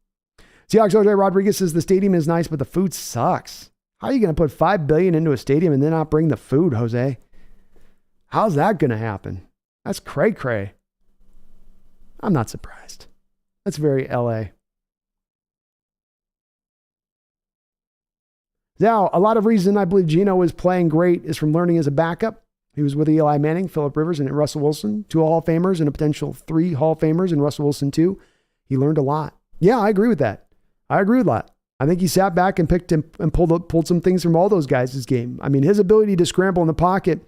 Seahawks OJ Rodriguez says the stadium is nice, but the food sucks. How are you going to put $5 billion into a stadium and then not bring the food, Jose? How's that going to happen? That's cray-cray. I'm not surprised. That's very LA. Now, a lot of reason I believe Geno is playing great is from learning as a backup. He was with Eli Manning, Phillip Rivers, and Russell Wilson, 2 Hall of Famers and a potential 3 Hall of Famers, and Russell Wilson too. He learned a lot. Yeah, I agree with that. I think he sat back and picked and pulled some things from all those guys' game. I mean, his ability to scramble in the pocket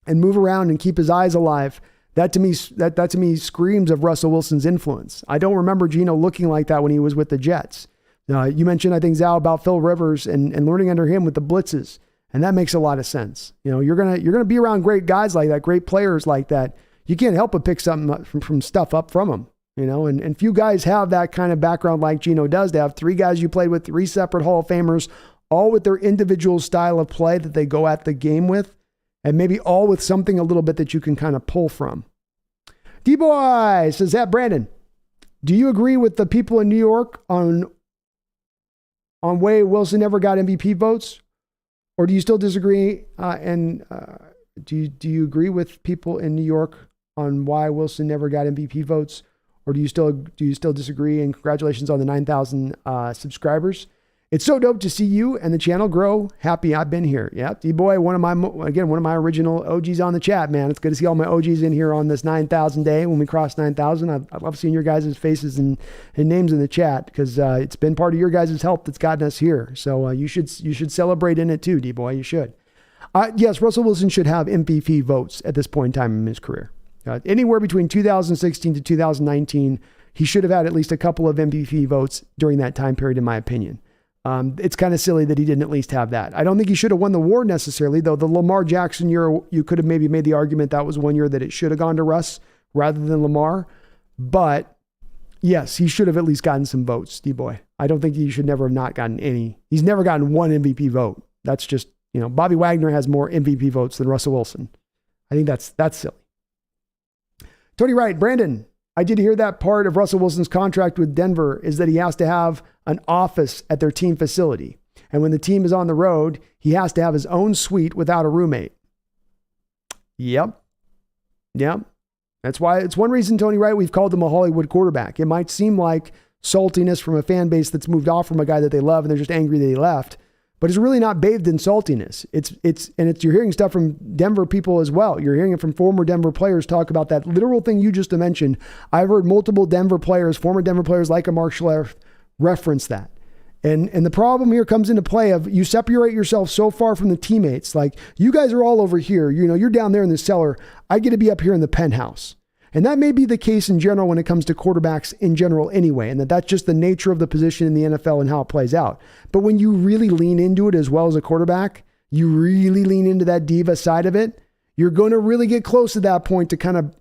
and move around and keep his eyes alive, that to me screams of Russell Wilson's influence. I don't remember Geno looking like that when he was with the Jets. You mentioned, I think, Zal, about Phil Rivers and learning under him with the blitzes. And that makes a lot of sense. You're gonna be around great guys like that, great players like that. You can't help but pick something up from stuff up from them. And few guys have that kind of background like Geno does. To have 3 guys you played with, 3 separate Hall of Famers, all with their individual style of play that they go at the game with, and maybe all with something a little bit that you can kind of pull from. D-Boy says, Brandon, do you agree with the people in New York on why Wilson never got MVP votes? Or do you still disagree? Do you agree with people in New York on why Wilson never got MVP votes? Or do you still disagree? And congratulations on the 9,000 subscribers. It's so dope to see you and the channel grow. Happy I've been here. Yeah, D-Boy, one of my original OGs on the chat, man. It's good to see all my OGs in here on this 9,000 day. When we cross 9,000, I love seeing your guys' faces and names in the chat, because it's been part of your guys' help that's gotten us here. So you should celebrate in it too, D-Boy. You should. Yes, Russell Wilson should have MVP votes at this point in time in his career. Anywhere between 2016 to 2019, he should have had at least a couple of MVP votes during that time period, in my opinion. It's kind of silly that he didn't at least have that. I don't think he should have won the award necessarily, though. The Lamar Jackson year, you could have maybe made the argument that was one year that it should have gone to Russ rather than Lamar. But yes, he should have at least gotten some votes, D-Boy. I don't think he should never have not gotten any. He's never gotten one MVP vote. That's just, Bobby Wagner has more MVP votes than Russell Wilson. I think that's silly. Tony Wright, Brandon, I did hear that part of Russell Wilson's contract with Denver is that he has to have an office at their team facility. And when the team is on the road, he has to have his own suite without a roommate. Yep. That's why it's one reason, Tony Wright, we've called him a Hollywood quarterback. It might seem like saltiness from a fan base that's moved off from a guy that they love and they're just angry that he left. But it's really not bathed in saltiness. You're hearing stuff from Denver people as well. You're hearing it from former Denver players talk about that literal thing you just mentioned. I've heard multiple Denver players, former Denver players like a Mark Schlereth, reference that. And the problem here comes into play of you separate yourself so far from the teammates. Like, you guys are all over here. You're down there in the cellar. I get to be up here in the penthouse. And that may be the case in general when it comes to quarterbacks in general anyway, and that's just the nature of the position in the NFL and how it plays out. But when you really lean into it as well as a quarterback, you really lean into that diva side of it, you're going to really get close to that point to kind of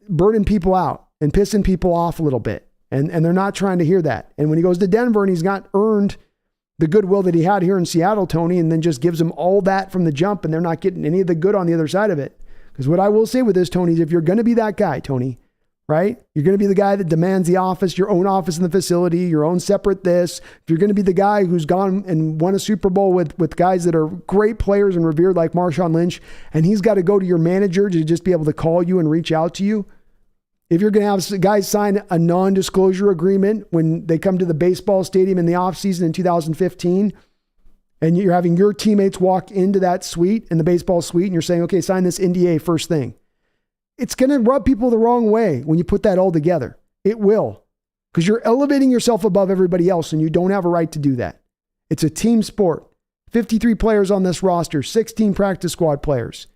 burning people out and pissing people off a little bit. And they're not trying to hear that. And when he goes to Denver and he's not earned the goodwill that he had here in Seattle, Tony, and then just gives them all that from the jump and they're not getting any of the good on the other side of it. Because what I will say with this, Tony, is if you're going to be that guy, Tony, right? You're going to be the guy that demands the office, your own office in the facility, your own separate this. If you're going to be the guy who's gone and won a Super Bowl with guys that are great players and revered like Marshawn Lynch, and he's got to go to your manager to just be able to call you and reach out to you. If you're going to have guys sign a non-disclosure agreement when they come to the baseball stadium in the offseason in 2015, and you're having your teammates walk into that suite, in the baseball suite, and you're saying, okay, sign this NDA first thing. It's going to rub people the wrong way when you put that all together. It will. Because you're elevating yourself above everybody else, and you don't have a right to do that. It's a team sport. 53 players on this roster, 16 practice squad players.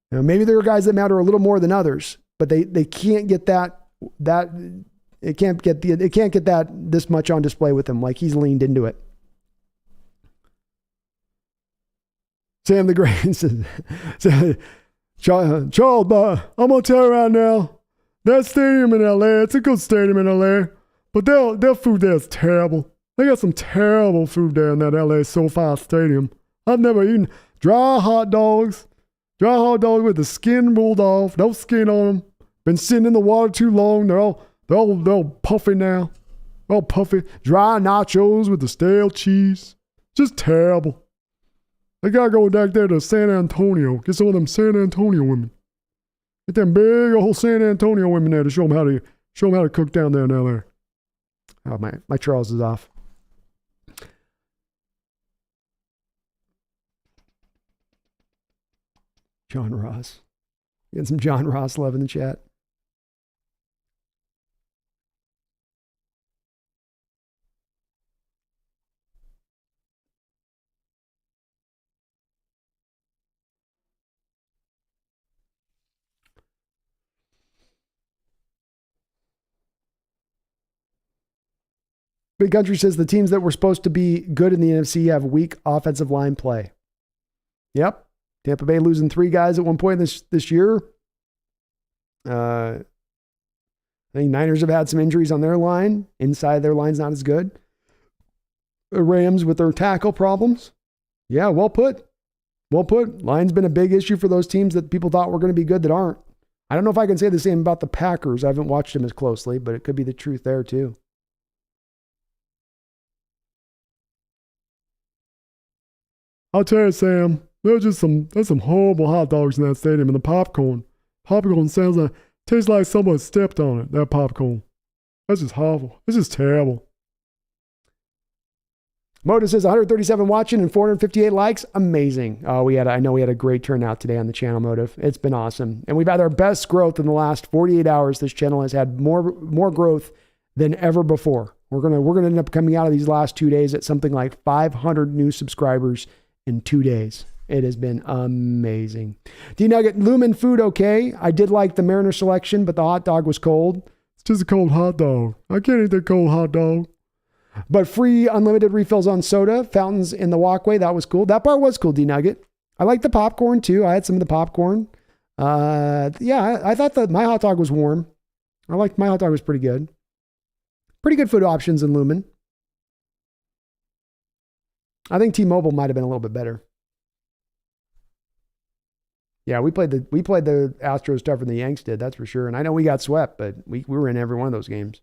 Now, maybe there are guys that matter a little more than others, but they can't get it can't get that this much on display with him, like he's leaned into it. Sam the Great says, Charles, I'm going to tell you right now, that stadium in LA, it's a good stadium in LA, but their food there is terrible. They got some terrible food there in that LA SoFi Stadium. I've never eaten dry hot dogs with the skin rolled off, no skin on them. Been sitting in the water too long. They're all puffy now. All puffy. Dry nachos with the stale cheese. Just terrible. They gotta go back there to San Antonio. Get some of them San Antonio women. Get them big old San Antonio women there to show them how to cook down there in LA. Oh, my Charles is off. John Ross. Getting some John Ross love in the chat. Big Country says the teams that were supposed to be good in the NFC have weak offensive line play. Yep. Tampa Bay losing 3 guys at one point this year. I think Niners have had some injuries on their line. Inside their line's not as good. The Rams with their tackle problems. Yeah, well put. Well put. Line's been a big issue for those teams that people thought were going to be good that aren't. I don't know if I can say the same about the Packers. I haven't watched them as closely, but it could be the truth there too. I'll tell you, Sam, there's some horrible hot dogs in that stadium, and the popcorn tastes like someone stepped on it, that popcorn. That's just horrible. It's just terrible. Moda says 137 watching and 458 likes. Amazing. Oh, I know we had a great turnout today on the channel, Motive. It's been awesome. And we've had our best growth in the last 48 hours. This channel has had more growth than ever before. We're gonna end up coming out of these last 2 days at something like 500 new subscribers in 2 days. It has been amazing. D-Nugget, Lumen food okay. I did like the Mariner selection, but the hot dog was cold. It's just a cold hot dog. I can't eat that cold hot dog. But free unlimited refills on soda, fountains in the walkway. That was cool. That part was cool, D-Nugget. I like the popcorn too. I had some of the popcorn. I thought that my hot dog was warm. My hot dog was pretty good. Pretty good food options in Lumen. I think T-Mobile might have been a little bit better. Yeah, we played the Astros tougher than the Yanks did, that's for sure. And I know we got swept, but we were in every one of those games.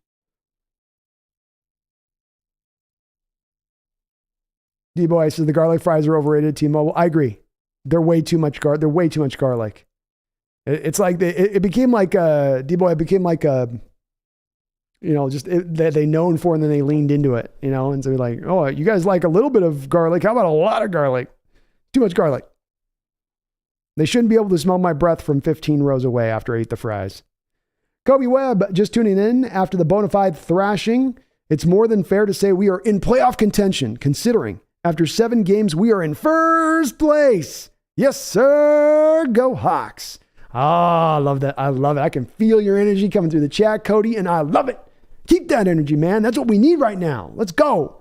D-Boy says the garlic fries are overrated. T-Mobile, I agree. They're way too much garlic. It's like it became like D-Boy. It became like that they known for, and then they leaned into it, and so they're like, oh, you guys like a little bit of garlic? How about a lot of garlic? Too much garlic. They shouldn't be able to smell my breath from 15 rows away after I ate the fries. Kobe Webb just tuning in after the bona fide thrashing It's more than fair to say we are in playoff contention, considering after 7 games, we are in first place. Yes, sir. Go Hawks. I love that. I love it. I can feel your energy coming through the chat, Cody, and I love it. Keep that energy, man. That's what we need right now. Let's go.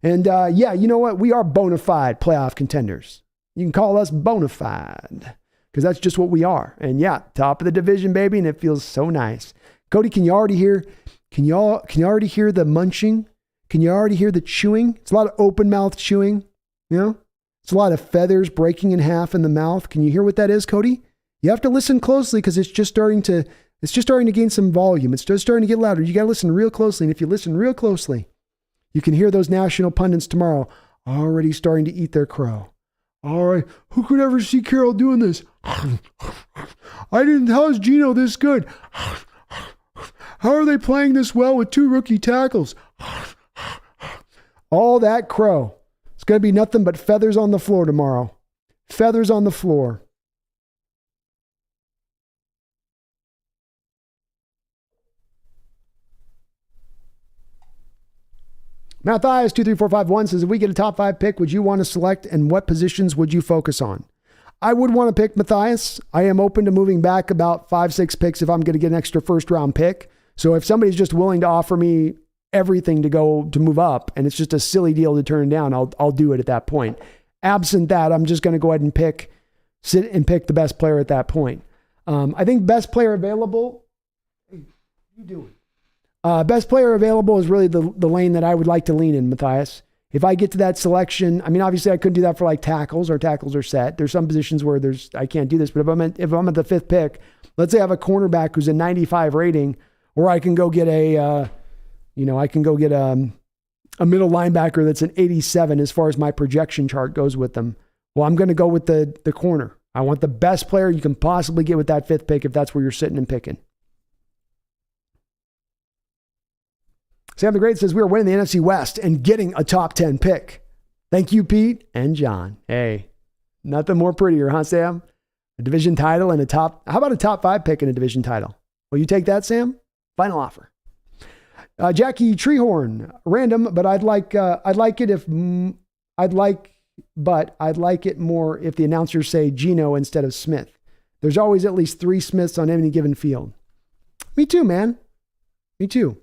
And yeah, you know what? We are bona fide playoff contenders. You can call us bona fide because that's just what we are. And yeah, top of the division, baby, and it feels so nice. Cody, can you already hear? Can you already hear the munching? Can you already hear the chewing? It's a lot of open mouth chewing. You know, it's a lot of feathers breaking in half in the mouth. Can you hear what that is, Cody? You have to listen closely because it's just starting to gain some volume. It's just starting to get louder. You got to listen real closely. And if you listen real closely, you can hear those national pundits tomorrow already starting to eat their crow. All right, who could ever see Carroll doing this? How's Geno this good? How are they playing this well with 2 rookie tackles? All that crow. It's going to be nothing but feathers on the floor tomorrow. Feathers on the floor. Matthias23451 says, if we get a top 5 pick, would you want to select and what positions would you focus on? I would want to pick Matthias. I am open to moving back about 5-6 picks if I'm going to get an extra first round pick. So if somebody's just willing to offer me everything to move up and it's just a silly deal to turn down, I'll do it at that point. Absent that, I'm just going to go ahead and pick the best player at that point. I think best player available. Hey, what are you doing? Best player available is really the lane that I would like to lean in, Matthias. If I get to that selection, I mean, obviously I couldn't do that for like tackles. Our tackles are set. There's some positions where I can't do this, but if I'm at the 5th pick, let's say I have a cornerback who's a 95 rating, or I can go get a middle linebacker that's an 87 as far as my projection chart goes with them. Well, I'm going to go with the corner. I want the best player you can possibly get with that 5th pick if that's where you're sitting and picking. Sam the Great says, we are winning the NFC West and getting a top 10 pick. Thank you, Pete and John. Hey, nothing more prettier, huh, Sam? A division title and how about a top 5 pick and a division title? Will you take that, Sam? Final offer. Jackie Treehorn, random, but I'd like it more if the announcers say Geno instead of Smith. There's always at least 3 Smiths on any given field. Me too, man. Me too.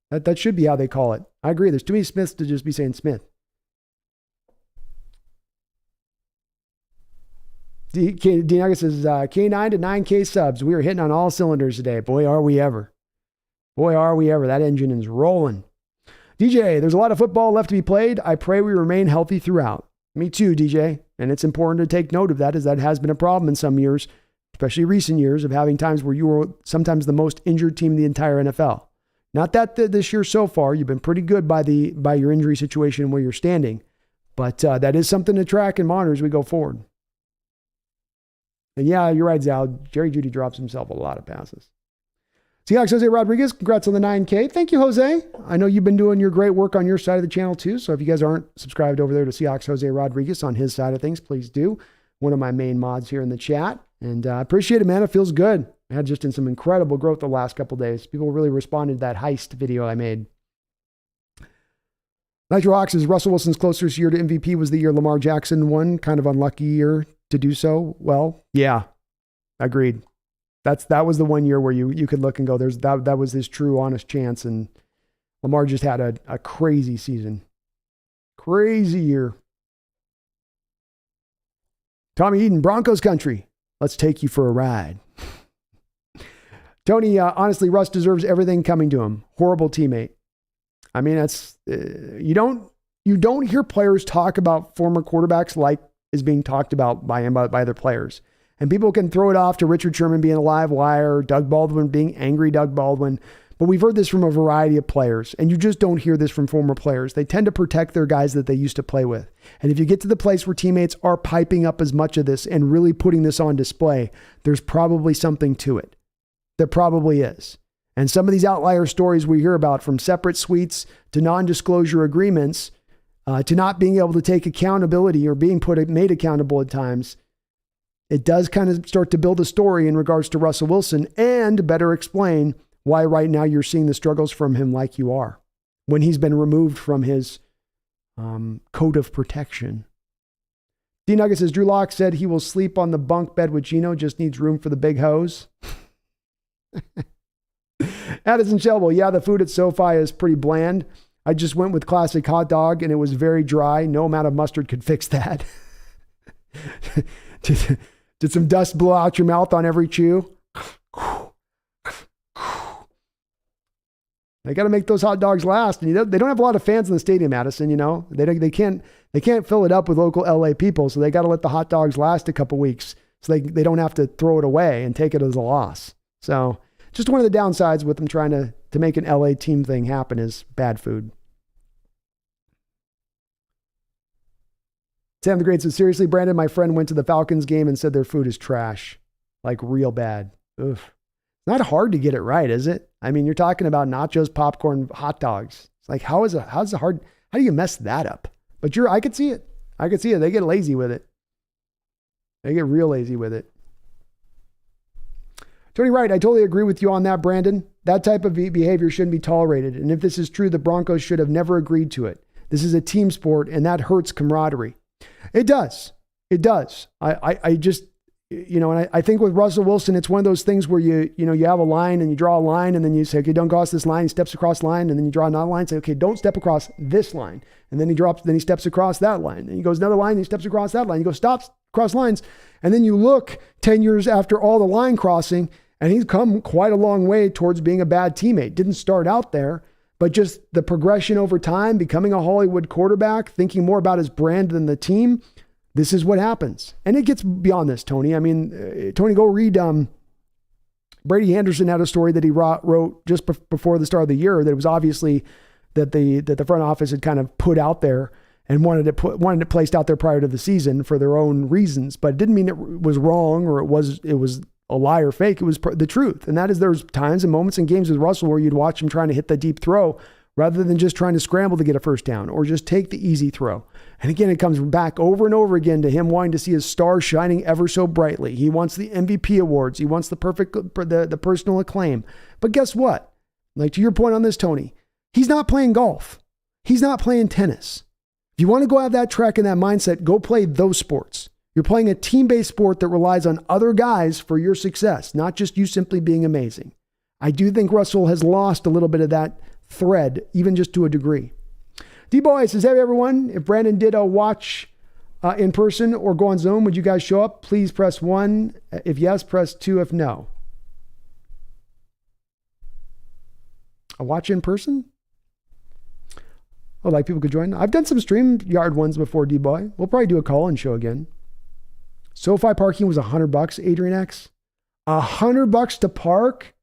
That should be how they call it. I agree. There's too many Smiths to just be saying Smith. D-Nuggets says, K9 to 9K subs. We are hitting on all cylinders today. Boy, are we ever. Boy, are we ever. That engine is rolling. DJ, there's a lot of football left to be played. I pray we remain healthy throughout. Me too, DJ. And it's important to take note of that, as that has been a problem in some years, especially recent years, of having times where you were sometimes the most injured team in the entire NFL. Not that this year so far, you've been pretty good by your injury situation and where you're standing, but that is something to track and monitor as we go forward. And yeah, you're right, Zal. Jerry Jeudy drops himself a lot of passes. Seahawks Jose Rodriguez, congrats on the 9K. Thank you, Jose. I know you've been doing your great work on your side of the channel too. So if you guys aren't subscribed over there to Seahawks Jose Rodriguez on his side of things, please do. One of my main mods here in the chat. And I appreciate it, man. It feels good. I had just in some incredible growth the last couple of days. People really responded to that heist video I made. Nitro Hawks says Russell Wilson's closest year to MVP was the year Lamar Jackson won. Kind of unlucky year to do so. Well, yeah, agreed. That was the one year where you could look and go, that was his true honest chance. And Lamar just had a crazy season. Crazy year. Tommy Eden, Broncos country. Let's take you for a ride. Tony, honestly, Russ deserves everything coming to him. Horrible teammate. I mean, that's you don't hear players talk about former quarterbacks like is being talked about by other players. And people can throw it off to Richard Sherman being a live wire, Doug Baldwin being angry Doug Baldwin. But we've heard this from a variety of players, and you just don't hear this from former players. They tend to protect their guys that they used to play with. And if you get to the place where teammates are piping up as much of this and really putting this on display, there's probably something to it. There probably is. And some of these outlier stories we hear about, from separate suites to non-disclosure agreements, to not being able to take accountability or being made accountable at times, it does kind of start to build a story in regards to Russell Wilson and better explain why right now you're seeing the struggles from him like you are. when he's been removed from his coat of protection. D-Nugget says, Drew Lock said he will sleep on the bunk bed with Gino, just needs room for the big hose. Addison Shelby, yeah, the food at SoFi is pretty bland. I just went with classic hot dog and it was very dry. No amount of mustard could fix that. Did some dust blow out your mouth on every chew? They got to make those hot dogs last. And they don't have a lot of fans in the stadium, Addison, They can't fill it up with local LA people, so they got to let the hot dogs last a couple weeks so they don't have to throw it away and take it as a loss. So just one of the downsides with them trying to make an LA team thing happen is bad food. Sam the Great says, seriously, Brandon, my friend went to the Falcons game and said their food is trash. Like real bad. Ugh. Not hard to get it right, is it? I mean, you're talking about nachos, popcorn, hot dogs. It's like, how do you mess that up? But I could see it. They get lazy with it. They get real lazy with it. Tony Wright, I totally agree with you on that, Brandon. That type of behavior shouldn't be tolerated. And if this is true, the Broncos should have never agreed to it. This is a team sport and that hurts camaraderie. It does. I just, and I think with Russell Wilson, it's one of those things where you have a line and you draw a line and then you say, okay, don't cross this line. He steps across the line and then you draw another line and say, okay, don't step across this line. And then he steps across that line. And he goes another line and he steps across that line. You go, stop, cross lines. And then you look 10 years after all the line crossing and he's come quite a long way towards being a bad teammate. Didn't start out there, but just the progression over time, becoming a Hollywood quarterback, thinking more about his brand than the team. This is what happens. And it gets beyond this, Tony. I mean, Tony, go read Brady Henderson had a story that he wrote just before the start of the year that it was obviously that the front office had kind of put out there and wanted it placed out there prior to the season for their own reasons. But it didn't mean it was wrong or it was a lie or fake. It was the truth. And that is there's times and moments in games with Russell where you'd watch him trying to hit the deep throw rather than just trying to scramble to get a first down or just take the easy throw. And again, it comes back over and over again to him wanting to see his star shining ever so brightly. He wants the MVP awards. He wants the personal acclaim. But guess what? Like to your point on this, Tony, he's not playing golf. He's not playing tennis. If you want to go have that track and that mindset, go play those sports. You're playing a team-based sport that relies on other guys for your success, not just you simply being amazing. I do think Russell has lost a little bit of that thread, even just to a degree. D-Boy says, hey, everyone, if Brandon did a watch in person or go on Zoom, would you guys show up? Please press 1. If yes, press 2 if no. A watch in person? Oh, like people could join? I've done some StreamYard ones before, D-Boy. We'll probably do a call-in show again. SoFi parking was $100, Adrian X. $100 to park?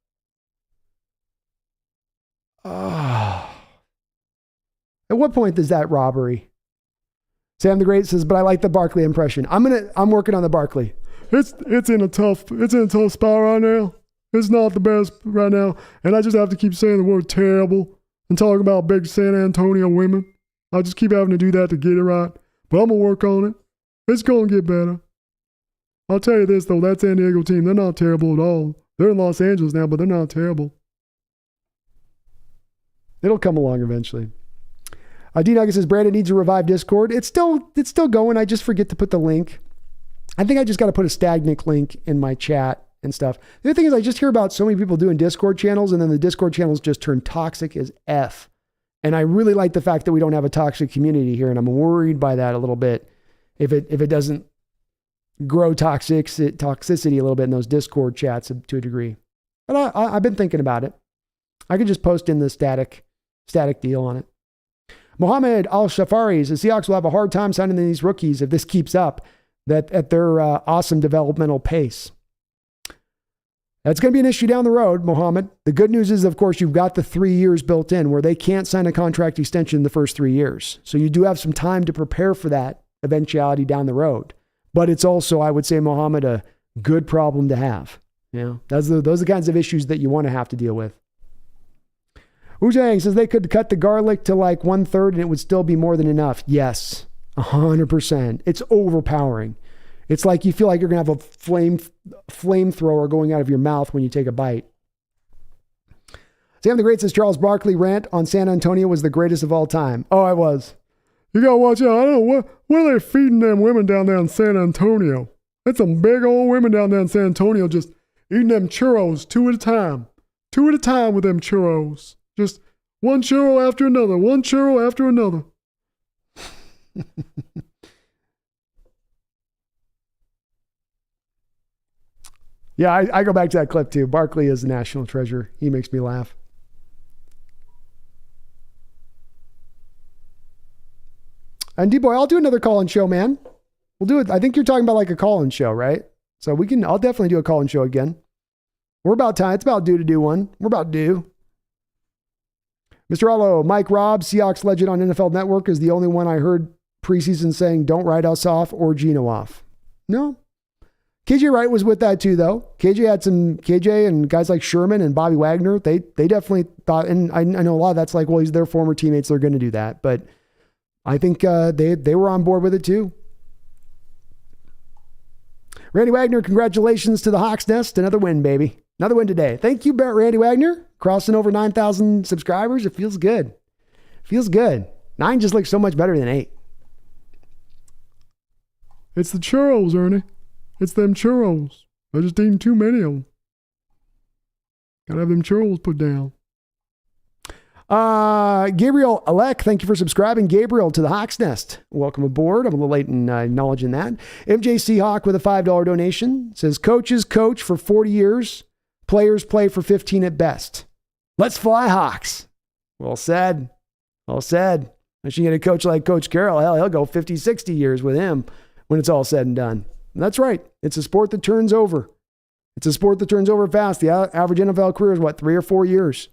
Oh. At what point is that robbery? Sam the Great says, but I like the Barkley impression. I'm working on the Barkley. It's in a tough spot right now. It's not the best right now. And I just have to keep saying the word terrible and talking about big San Antonio women. I just keep having to do that to get it right. But I'm going to work on it. It's going to get better. I'll tell you this, though. That San Diego team, they're not terrible at all. They're in Los Angeles now, but they're not terrible. It'll come along eventually. D-Nugget says, Brandon needs to revive Discord. It's still going. I just forget to put the link. I think I just got to put a stagnant link in my chat and stuff. The other thing is I just hear about so many people doing Discord channels, and then the Discord channels just turn toxic as F. And I really like the fact that we don't have a toxic community here, and I'm worried by that a little bit if it doesn't grow toxicity a little bit in those Discord chats to a degree. But I've been thinking about it. I could just post in the static deal on it. Mohammed Al-Shafari says, Seahawks will have a hard time signing these rookies if this keeps up at their awesome developmental pace. That's going to be an issue down the road, Mohammed. The good news is, of course, you've got the 3 years built in where they can't sign a contract extension in the first 3 years. So you do have some time to prepare for that eventuality down the road. But it's also, I would say, Mohammed, a good problem to have. Those are the kinds of issues that you want to have to deal with. Wu-Jang says they could cut the garlic to like 1/3 and it would still be more than enough. Yes, 100%. It's overpowering. It's like you feel like you're going to have a flamethrower going out of your mouth when you take a bite. Sam the Great says Charles Barkley rant on San Antonio was the greatest of all time. Oh, I was. You gotta watch out. I don't know what are they feeding them women down there in San Antonio. That's some big old women down there in San Antonio just eating them churros 2 at a time. 2 at a time with them churros. Just one churro after another. One churro after another. Yeah, I go back to that clip too. Barkley is a national treasure. He makes me laugh. And D-Boy, I'll do another call-in show, man. We'll do it. I think you're talking about like a call-in show, right? So I'll definitely do a call-in show again. We're about time. It's about due to do one. We're about due. Mr. Allo, Mike Robb, Seahawks legend on NFL Network, is the only one I heard preseason saying, don't write us off or Geno off. No. KJ Wright was with that too, though. KJ and guys like Sherman and Bobby Wagner, they definitely thought, and I know a lot of that's like, well, he's their former teammates, they're going to do that. But I think they were on board with it too. Randy Wagner, congratulations to the Hawks Nest. Another win, baby. Another win today. Thank you, Randy Wagner. Crossing over 9,000 subscribers. It feels good. Feels good. 9 just looks so much better than 8. It's the churros, Ernie. It's them churros. I just eating too many of them. Gotta have them churros put down. Gabriel Alec, thank you for subscribing. Gabriel to the Hawks Nest. Welcome aboard. I'm a little late in acknowledging that. MJ Seahawk with a $5 donation says, coaches coach for 40 years. Players play for 15 at best. Let's fly, Hawks. Well said. Well said. Unless you get a coach like Coach Carroll, hell, he'll go 50, 60 years with him when it's all said and done. And that's right. It's a sport that turns over. It's a sport that turns over fast. The average NFL career is 3 or 4 years.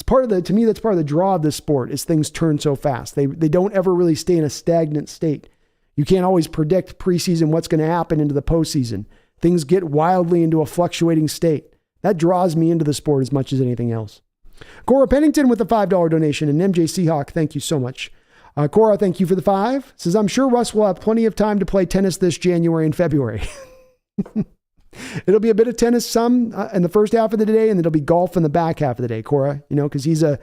To me, that's part of the draw of this sport is things turn so fast. They don't ever really stay in a stagnant state. You can't always predict preseason what's going to happen into the postseason. Things get wildly into a fluctuating state. That draws me into the sport as much as anything else. Cora Pennington with a $5 donation, and MJ Seahawk, thank you so much. Cora, thank you for the 5. Says, I'm sure Russ will have plenty of time to play tennis this January and February. It'll be a bit of tennis some in the first half of the day, and it'll be golf in the back half of the day, Cora, because he's a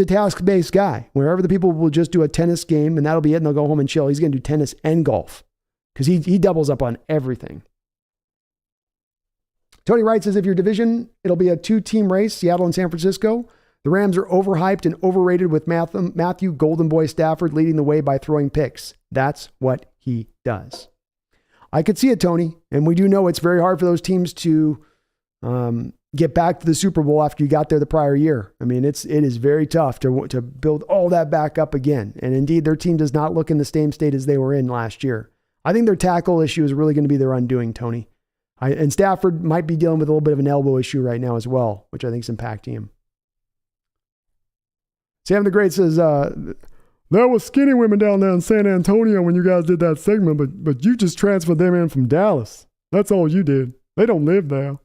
task-based guy. Wherever the people will just do a tennis game, and that'll be it, and they'll go home and chill. He's going to do tennis and golf because he doubles up on everything. Tony Wright says, if your division, it'll be a 2-team race, Seattle and San Francisco. The Rams are overhyped and overrated with Matthew Golden Boy Stafford leading the way by throwing picks. That's what he does. I could see it, Tony. And we do know it's very hard for those teams to get back to the Super Bowl after you got there the prior year. I mean, it is very tough to build all that back up again. And indeed, their team does not look in the same state as they were in last year. I think their tackle issue is really going to be their undoing, Tony. And Stafford might be dealing with a little bit of an elbow issue right now as well, which I think is impacting him. Sam the Great says, there was skinny women down there in San Antonio when you guys did that segment, but you just transferred them in from Dallas. That's all you did. They don't live there.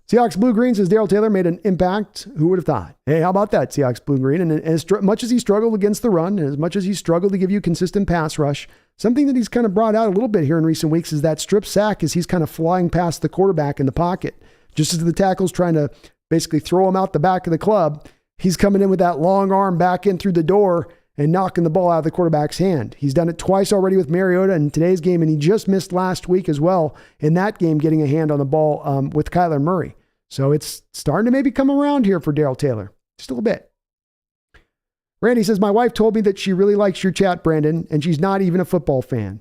Seahawks Blue Green says Darrell Taylor made an impact. Who would have thought? Hey, how about that, Seahawks Blue Green? And as much as he struggled against the run, and as much as he struggled to give you consistent pass rush, something that he's kind of brought out a little bit here in recent weeks is that strip sack as he's kind of flying past the quarterback in the pocket. Just as the tackle's trying to basically throw him out the back of the club, he's coming in with that long arm back in through the door and knocking the ball out of the quarterback's hand. He's done it twice already with Mariota in today's game, and he just missed last week as well in that game getting a hand on the ball with Kyler Murray. So it's starting to maybe come around here for Darrell Taylor. Just a little bit. Randy says, my wife told me that she really likes your chat, Brandon, and she's not even a football fan.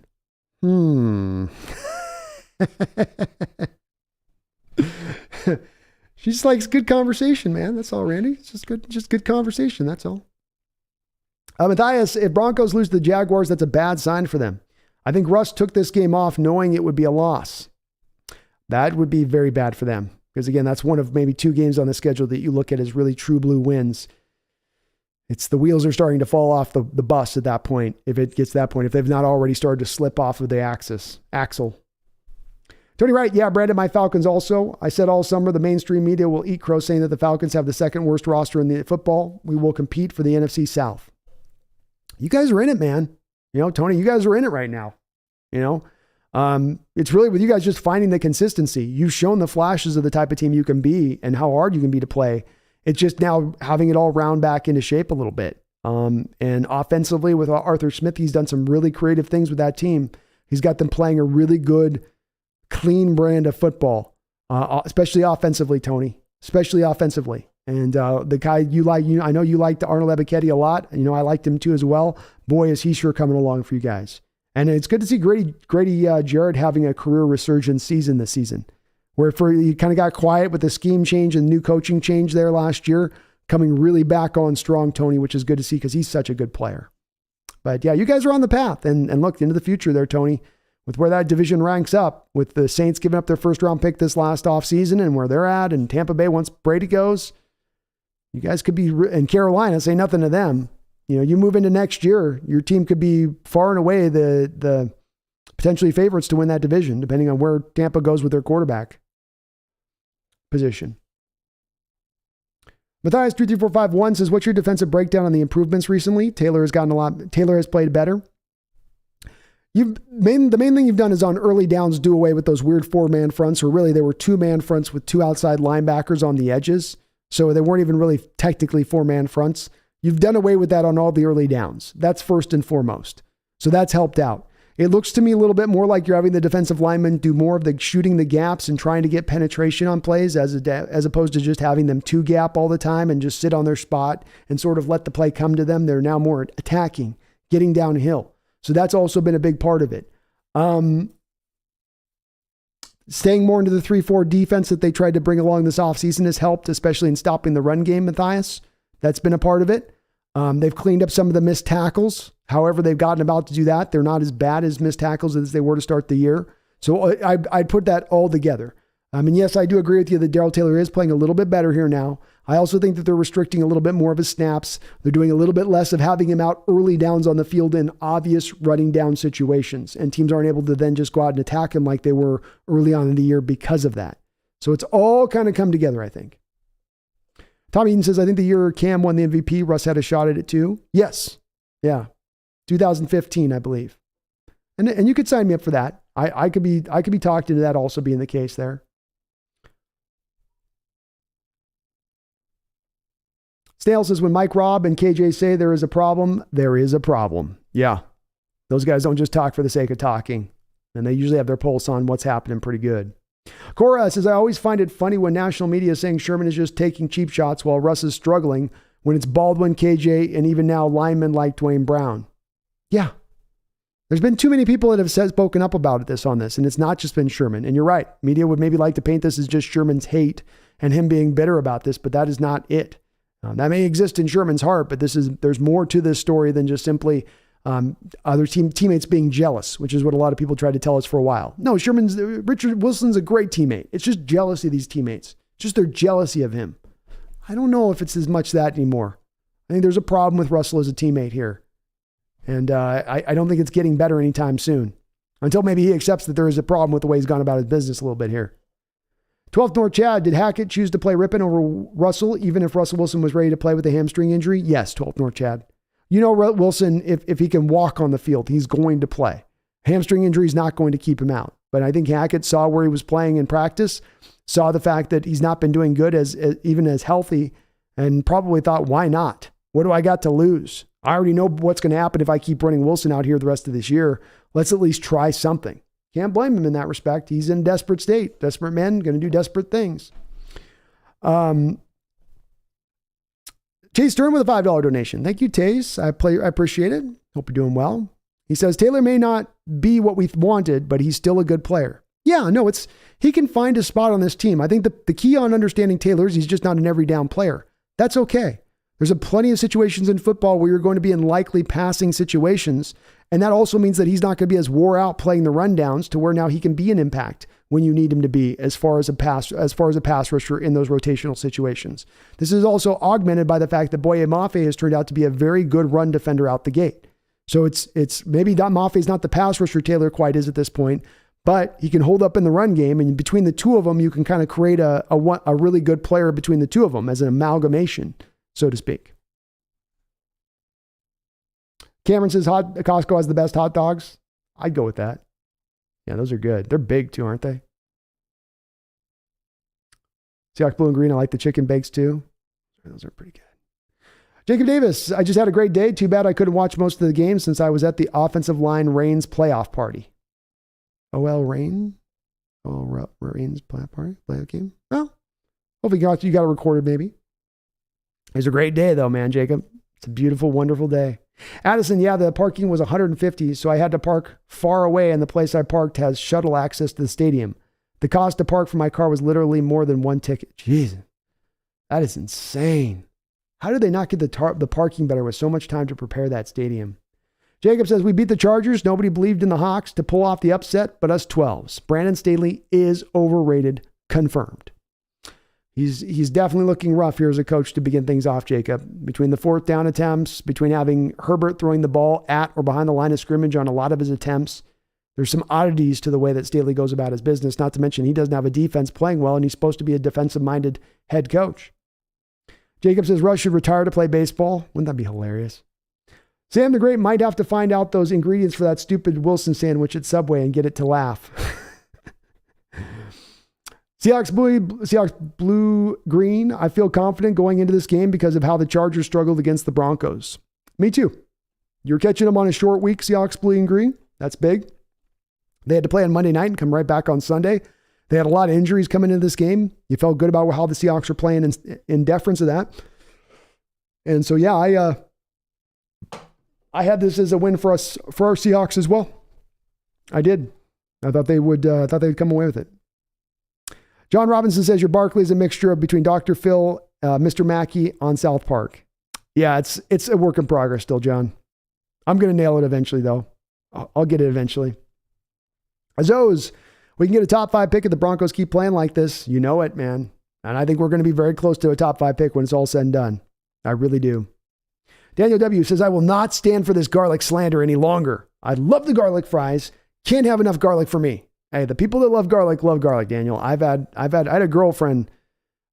She just likes good conversation, man. That's all, Randy. It's just good conversation. That's all. Matthias, if Broncos lose to the Jaguars, that's a bad sign for them. I think Russ took this game off knowing it would be a loss. That would be very bad for them. Because again, that's one of maybe 2 games on the schedule that you look at as really true blue wins. It's the wheels are starting to fall off the bus at that point. If it gets to that point, if they've not already started to slip off of the axle. Tony Wright, yeah, Brandon, my Falcons also. I said all summer the mainstream media will eat crow saying that the Falcons have the second worst roster in the football. We will compete for the NFC South. You guys are in it, man. Tony, you guys are in it right now. It's really with you guys just finding the consistency. You've shown the flashes of the type of team you can be and how hard you can be to play. It's just now having it all round back into shape a little bit. And offensively with Arthur Smith, he's done some really creative things with that team. He's got them playing a really good, clean brand of football, especially offensively, Tony, especially offensively. And the guy you like, I know you liked Arnold Ebiketie a lot. I liked him too as well. Boy, is he sure coming along for you guys. And it's good to see Grady Jarrett having a career resurgence season this season, where he kind of got quiet with the scheme change and new coaching change there last year, coming really back on strong, Tony, which is good to see because he's such a good player. But yeah, you guys are on the path and look into the future there, Tony, with where that division ranks up, with the Saints giving up their first round pick this last offseason and where they're at, and Tampa Bay once Brady goes. You guys could be, and Carolina, say nothing to them. You move into next year, your team could be far and away the potentially favorites to win that division, depending on where Tampa goes with their quarterback position. Matthias 33451 says, what's your defensive breakdown on the improvements recently? Taylor has played better. The main thing you've done is on early downs, do away with those weird 4-man fronts, or really they were 2-man fronts with 2 outside linebackers on the edges. So they weren't even really technically 4-man fronts. You've done away with that on all the early downs. That's first and foremost. So that's helped out. It looks to me a little bit more like you're having the defensive linemen do more of the shooting the gaps and trying to get penetration on plays as opposed to just having them 2-gap all the time and just sit on their spot and sort of let the play come to them. They're now more attacking, getting downhill. So that's also been a big part of it. Staying more into the 3-4 defense that they tried to bring along this offseason has helped, especially in stopping the run game, Matthias. That's been a part of it. They've cleaned up some of the missed tackles. However, they've gotten about to do that. They're not as bad as missed tackles as they were to start the year. So I'd put that all together. Yes, I do agree with you that Darrell Taylor is playing a little bit better here now. I also think that they're restricting a little bit more of his snaps. They're doing a little bit less of having him out early downs on the field in obvious running down situations. And teams aren't able to then just go out and attack him like they were early on in the year because of that. So it's all kind of come together, I think. Tom Eaton says, I think the year Cam won the MVP, Russ had a shot at it too. Yes. Yeah. 2015, I believe. And you could sign me up for that. I could be talked into that also being the case there. Snail says, when Mike Robb and KJ say there is a problem, there is a problem. Yeah. Those guys don't just talk for the sake of talking. And they usually have their pulse on what's happening pretty good. Cora says, I always find it funny when national media is saying Sherman is just taking cheap shots while Russ is struggling, when it's Baldwin, KJ, and even now linemen like Dwayne Brown. Yeah. There's been too many people that have spoken up about this on this, and it's not just been Sherman. And you're right. Media would maybe like to paint this as just Sherman's hate and him being bitter about this, but that is not it. That may exist in Sherman's heart, but there's more to this story than just simply other teammates being jealous, which is what a lot of people tried to tell us for a while. No, Richard Wilson's a great teammate. It's just jealousy of these teammates. It's just their jealousy of him. I don't know if it's as much that anymore. I think there's a problem with Russell as a teammate here. And I don't think it's getting better anytime soon, until maybe he accepts that there is a problem with the way he's gone about his business a little bit here. 12th North Chad, did Hackett choose to play Rippon over Russell, even if Russell Wilson was ready to play with a hamstring injury? Yes, 12th North Chad. You know, Wilson, if he can walk on the field, he's going to play. Hamstring injury is not going to keep him out. But I think Hackett saw where he was playing in practice, saw the fact that he's not been doing good even as healthy, and probably thought, why not? What do I got to lose? I already know what's going to happen if I keep running Wilson out here the rest of this year. Let's at least try something. Can't blame him in that respect. He's in a desperate state. Desperate men going to do desperate things. Chase Stern with a $5 donation. Thank you, Chase. I appreciate it. Hope you're doing well. He says, Taylor may not be what we wanted, but he's still a good player. Yeah, no, he can find a spot on this team. I think the key on understanding Taylor is he's just not an every down player. That's okay. There's plenty of situations in football where you're going to be in likely passing situations. And that also means that he's not going to be as wore out playing the rundowns to where now he can be an impact when you need him to be as far as a pass rusher in those rotational situations. This is also augmented by the fact that Boye Mafe has turned out to be a very good run defender out the gate. So it's maybe Mafe's not the pass rusher Taylor quite is at this point, but he can hold up in the run game. And between the two of them, you can kind of create a really good player between the two of them as an amalgamation, so to speak. Cameron says Costco has the best hot dogs. I'd go with that. Yeah, those are good. They're big too, aren't they? Seahawks blue and green. I like the chicken bakes too. Those are pretty good. Jacob Davis, I just had a great day. Too bad I couldn't watch most of the game since I was at the offensive line Reigns playoff party. OL Reigns? Oh, Reigns playoff game? Well, hopefully you got it recorded maybe. It was a great day though, man, Jacob. It's a beautiful, wonderful day. Addison, yeah, the parking was $150, so I had to park far away, and the place I parked has shuttle access to the stadium. The cost to park for my car was literally more than one ticket. Jeez, that is insane. How did they not get the parking better with so much time to prepare that stadium? Jacob says, we beat the Chargers. Nobody believed in the Hawks to pull off the upset, but us 12s. Brandon Staley is overrated, confirmed. He's definitely looking rough here as a coach to begin things off, Jacob. Between the fourth down attempts, between having Herbert throwing the ball at or behind the line of scrimmage on a lot of his attempts, there's some oddities to the way that Staley goes about his business, not to mention he doesn't have a defense playing well, and he's supposed to be a defensive-minded head coach. Jacob says Russ should retire to play baseball. Wouldn't that be hilarious? Sam the Great might have to find out those ingredients for that stupid Wilson sandwich at Subway and get it to laugh. Seahawks blue green. I feel confident going into this game because of how the Chargers struggled against the Broncos. Me too. You're catching them on a short week, Seahawks blue and green. That's big. They had to play on Monday night and come right back on Sunday. They had a lot of injuries coming into this game. You felt good about how the Seahawks are playing in deference of that. And so, yeah, I had this as a win for our Seahawks as well. I did. I thought they would come away with it. John Robinson says your Barkley is a mixture of between Dr. Phil, Mr. Mackey on South Park. Yeah, it's a work in progress still, John. I'm going to nail it eventually, though. I'll get it eventually. Azos, we can get a top 5 pick if the Broncos keep playing like this. You know it, man. And I think we're going to be very close to a top 5 pick when it's all said and done. I really do. Daniel W. says, I will not stand for this garlic slander any longer. I love the garlic fries. Can't have enough garlic for me. Hey, the people that love garlic, Daniel. I had a girlfriend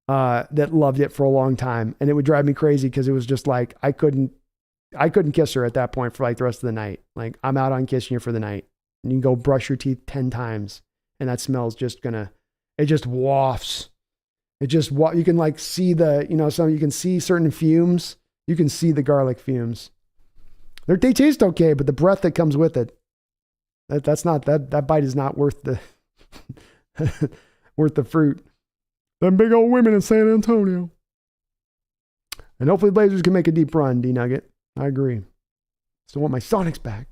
that loved it for a long time, and it would drive me crazy because it was just like I couldn't kiss her at that point for like the rest of the night. Like, I'm out on kissing you for the night. And you can go brush your teeth 10 times, and that smell's just it just wafts. You can like see you can see certain fumes. You can see the garlic fumes. They taste okay, but the breath that comes with it, that bite is not worth the worth the fruit. Them big old women in San Antonio. And hopefully the Blazers can make a deep run, D-Nugget. I agree. Still want my Sonics back.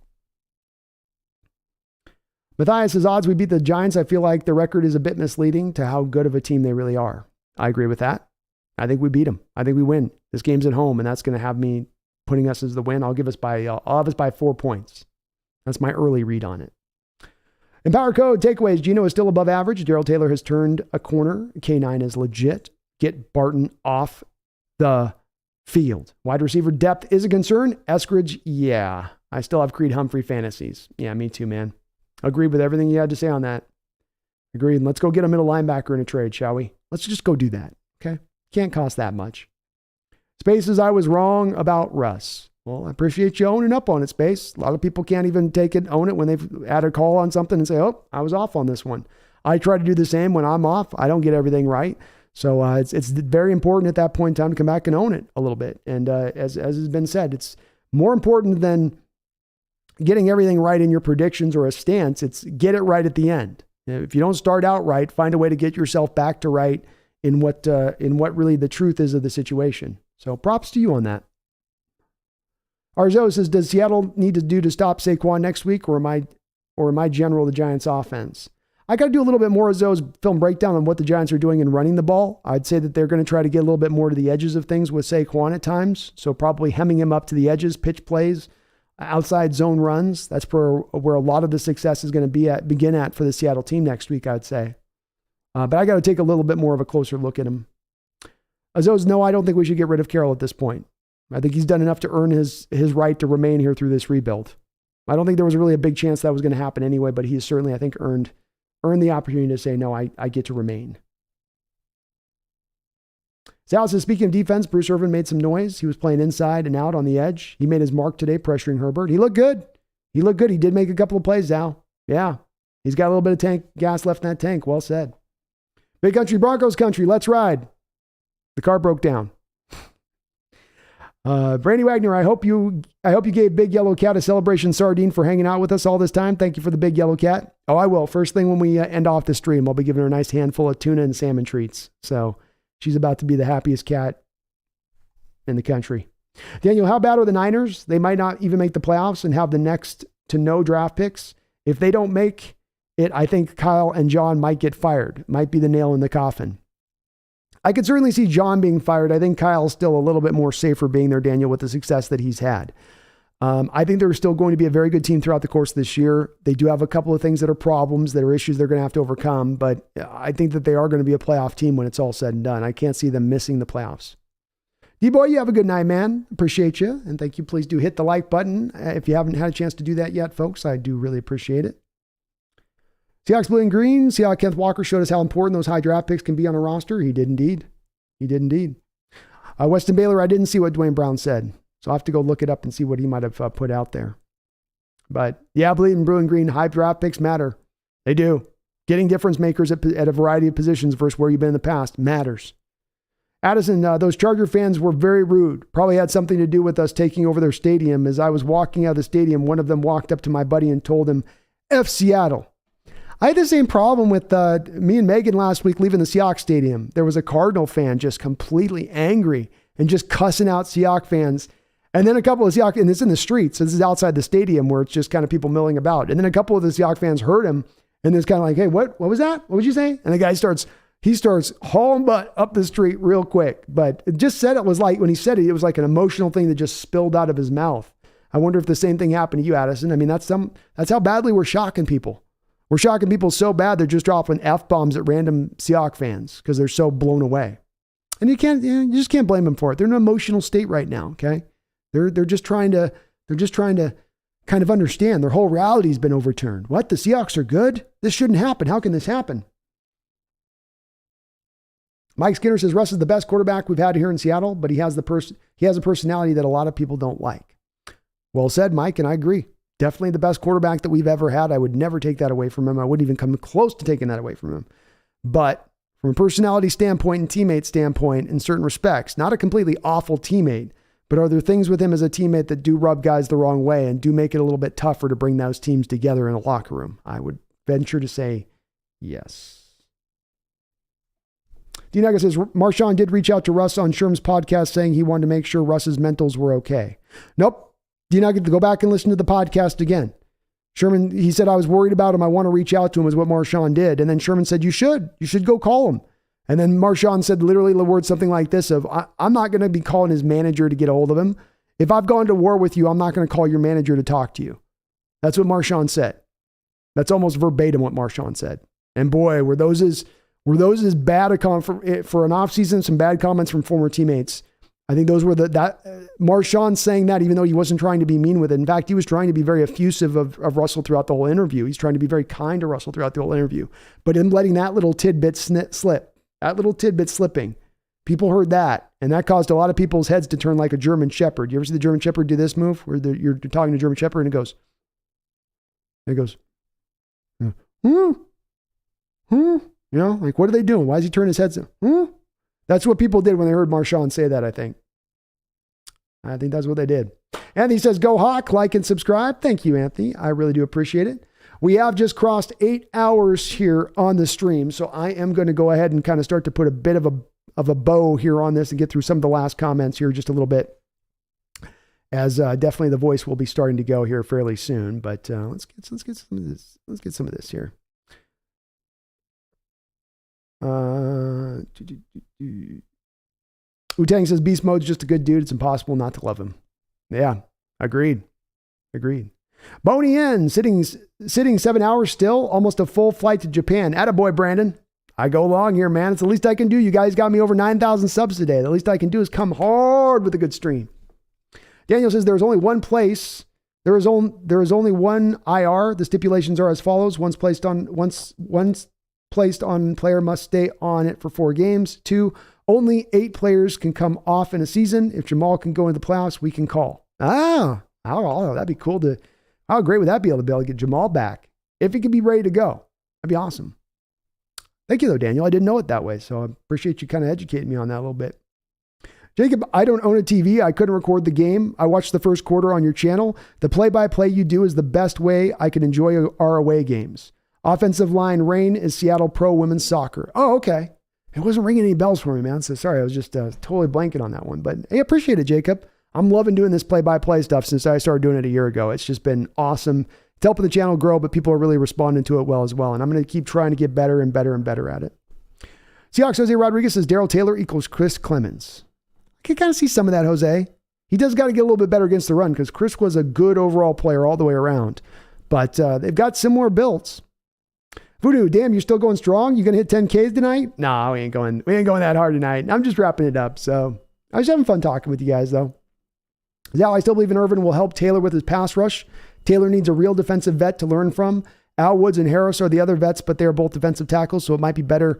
Matthias says, odds we beat the Giants. I feel like the record is a bit misleading to how good of a team they really are. I agree with that. I think we beat them. I think we win. This game's at home, and that's going to have me putting us as the win. I'll have us by 4 points. That's my early read on it. Empower Code takeaways. Geno is still above average. Darrell Taylor has turned a corner. K9 is legit. Get Barton off the field. Wide receiver depth is a concern. Eskridge, yeah. I still have Creed Humphrey fantasies. Yeah, me too, man. Agreed with everything you had to say on that. Agreed. Let's go get a middle linebacker in a trade, shall we? Let's just go do that. Okay? Can't cost that much. Spaces, I was wrong about Russ. Well, I appreciate you owning up on it, Space. A lot of people can't even own it when they've had a call on something and say, oh, I was off on this one. I try to do the same when I'm off. I don't get everything right. So it's very important at that point in time to come back and own it a little bit. And as has been said, it's more important than getting everything right in your predictions or a stance. It's get it right at the end. If you don't start out right, find a way to get yourself back to right in what really the truth is of the situation. So props to you on that. Arzo says, does Seattle need to do to stop Saquon next week, or am I general the Giants offense? I got to do a little bit more of Zoe's film breakdown on what the Giants are doing in running the ball. I'd say that they're going to try to get a little bit more to the edges of things with Saquon at times. So probably hemming him up to the edges, pitch plays, outside zone runs. That's where a lot of the success is going to begin at for the Seattle team next week, I'd say. But I got to take a little bit more of a closer look at him. Azos, no, I don't think we should get rid of Carroll at this point. I think he's done enough to earn his right to remain here through this rebuild. I don't think there was really a big chance that was going to happen anyway, but he's certainly, I think, earned the opportunity to say, no, I get to remain. Sal says, speaking of defense, Bruce Irvin made some noise. He was playing inside and out on the edge. He made his mark today, pressuring Herbert. He looked good. He did make a couple of plays, Sal. Yeah. He's got a little bit of gas left in that tank. Well said. Big Country Broncos country. Let's ride. The car broke down. Brandy Wagner, I hope you gave Big Yellow Cat a celebration sardine for hanging out with us all this time. Thank you for the Big Yellow Cat. Oh, I will. First thing when we end off the stream, I'll be giving her a nice handful of tuna and salmon treats. So she's about to be the happiest cat in the country. Daniel, how bad are the Niners? They might not even make the playoffs and have the next to no draft picks. If they don't make it, I think Kyle and John might get fired. Might be the nail in the coffin. I could certainly see John being fired. I think Kyle's still a little bit more safer being there, Daniel, with the success that he's had. I think they're still going to be a very good team throughout the course of this year. They do have a couple of things that are problems, that are issues they're going to have to overcome, but I think that they are going to be a playoff team when it's all said and done. I can't see them missing the playoffs. D-Boy, you have a good night, man. Appreciate you. And thank you. Please do hit the like button. If you haven't had a chance to do that yet, folks, I do really appreciate it. Seahawks Blue and Green. See how Kenneth Walker showed us how important those high draft picks can be on a roster. He did indeed. He did indeed. Weston Baylor, I didn't see what Dwayne Brown said, so I'll have to go look it up and see what he might have put out there. But yeah, Blue and Green, high draft picks matter. They do. Getting difference makers at a variety of positions versus where you've been in the past matters. Addison, those Charger fans were very rude. Probably had something to do with us taking over their stadium. As I was walking out of the stadium, one of them walked up to my buddy and told him, F Seattle. I had the same problem with me and Megan last week leaving the Seahawks stadium. There was a Cardinal fan just completely angry and just cussing out Seahawks fans. And then a couple of Seahawks, and it's in the streets. So this is outside the stadium where it's just kind of people milling about. And then a couple of the Seahawks fans heard him and it's kind of like, hey, what was that? What would you say? And the guy starts hauling butt up the street real quick. But it just said it was like, when he said it, it was like an emotional thing that just spilled out of his mouth. I wonder if the same thing happened to you, Addison. I mean, that's how badly we're shocking people. We're shocking people so bad they're just dropping F-bombs at random Seahawks fans because they're so blown away. And you just can't blame them for it. They're in an emotional state right now, okay? They're just trying to kind of understand their whole reality's been overturned. What? The Seahawks are good? This shouldn't happen. How can this happen? Mike Skinner says Russ is the best quarterback we've had here in Seattle, but he has a personality that a lot of people don't like. Well said, Mike, and I agree. Definitely the best quarterback that we've ever had. I would never take that away from him. I wouldn't even come close to taking that away from him. But from a personality standpoint and teammate standpoint, in certain respects, not a completely awful teammate, but are there things with him as a teammate that do rub guys the wrong way and do make it a little bit tougher to bring those teams together in a locker room? I would venture to say yes. D-Nugget says, Marshawn did reach out to Russ on Sherm's podcast saying he wanted to make sure Russ's mentals were okay. Nope. D-Nugget, to go back and listen to the podcast again. Sherman, he said, I was worried about him. I want to reach out to him is what Marshawn did. And then Sherman said, you should go call him. And then Marshawn said literally the word something like this of, I'm not going to be calling his manager to get a hold of him. If I've gone to war with you, I'm not going to call your manager to talk to you. That's what Marshawn said. That's almost verbatim what Marshawn said. And boy, were those as bad for an offseason, some bad comments from former teammates. I think those were Marshawn saying that even though he wasn't trying to be mean with it. In fact, he was trying to be very effusive of Russell throughout the whole interview. He's trying to be very kind to Russell throughout the whole interview. But him letting that little tidbit slipping, people heard that. And that caused a lot of people's heads to turn like a German Shepherd. You ever see the German Shepherd do this move where you're talking to a German Shepherd and it goes, like, what are they doing? Why is he turning his head? That's what people did when they heard Marshawn say that, I think. I think that's what they did. Anthony says, go Hawk, like and subscribe. Thank you, Anthony. I really do appreciate it. We have just crossed 8 hours here on the stream, so I am going to go ahead and kind of start to put a bit of a bow here on this and get through some of the last comments here just a little bit, as definitely the voice will be starting to go here fairly soon. But let's get some of this. Let's get some of this here. Wu-Tang says Beast Mode's just a good dude. It's impossible not to love him. Yeah, agreed. Boney N sitting 7 hours still, almost a full flight to Japan. Attaboy, Brandon. I go along here, man. It's the least I can do. You guys got me over 9,000 subs today. The least I can do is come hard with a good stream. Daniel says there's only one place. There is only one IR. The stipulations are as follows: once placed on player must stay on it for 4 games. 2, only 8 players can come off in a season. If Jamal can go into the playoffs, we can call. That'd be cool how great would that be able to get Jamal back? if he could be ready to go. That'd be awesome. Thank you, though, Daniel. I didn't know it that way, so I appreciate you kind of educating me on that a little bit. Jacob, I don't own a TV. I couldn't record the game. I watched the first quarter on your channel. The play-by-play you do is the best way I can enjoy our away games. Offensive line reign is Seattle Pro Women's Soccer. Oh, okay. It wasn't ringing any bells for me, man. So sorry, I was just totally blanking on that one. But hey, appreciate it, Jacob. I'm loving doing this play-by-play stuff since I started doing it a year ago. It's just been awesome. It's helping the channel grow, but people are really responding to it well as well. And I'm going to keep trying to get better and better and better at it. Seahawks Jose Rodriguez says Darrell Taylor equals Chris Clemens. I can kind of see some of that, Jose. He does got to get a little bit better against the run because Chris was a good overall player all the way around. But they've got similar builds. Voodoo, damn, you're still going strong? You going to hit 10Ks tonight? No, we ain't going that hard tonight. I'm just wrapping it up. So I was having fun talking with you guys, though. Zal, I still believe in Irvin will help Taylor with his pass rush. Taylor needs a real defensive vet to learn from. Al Woods and Harris are the other vets, but they are both defensive tackles, so it might be better.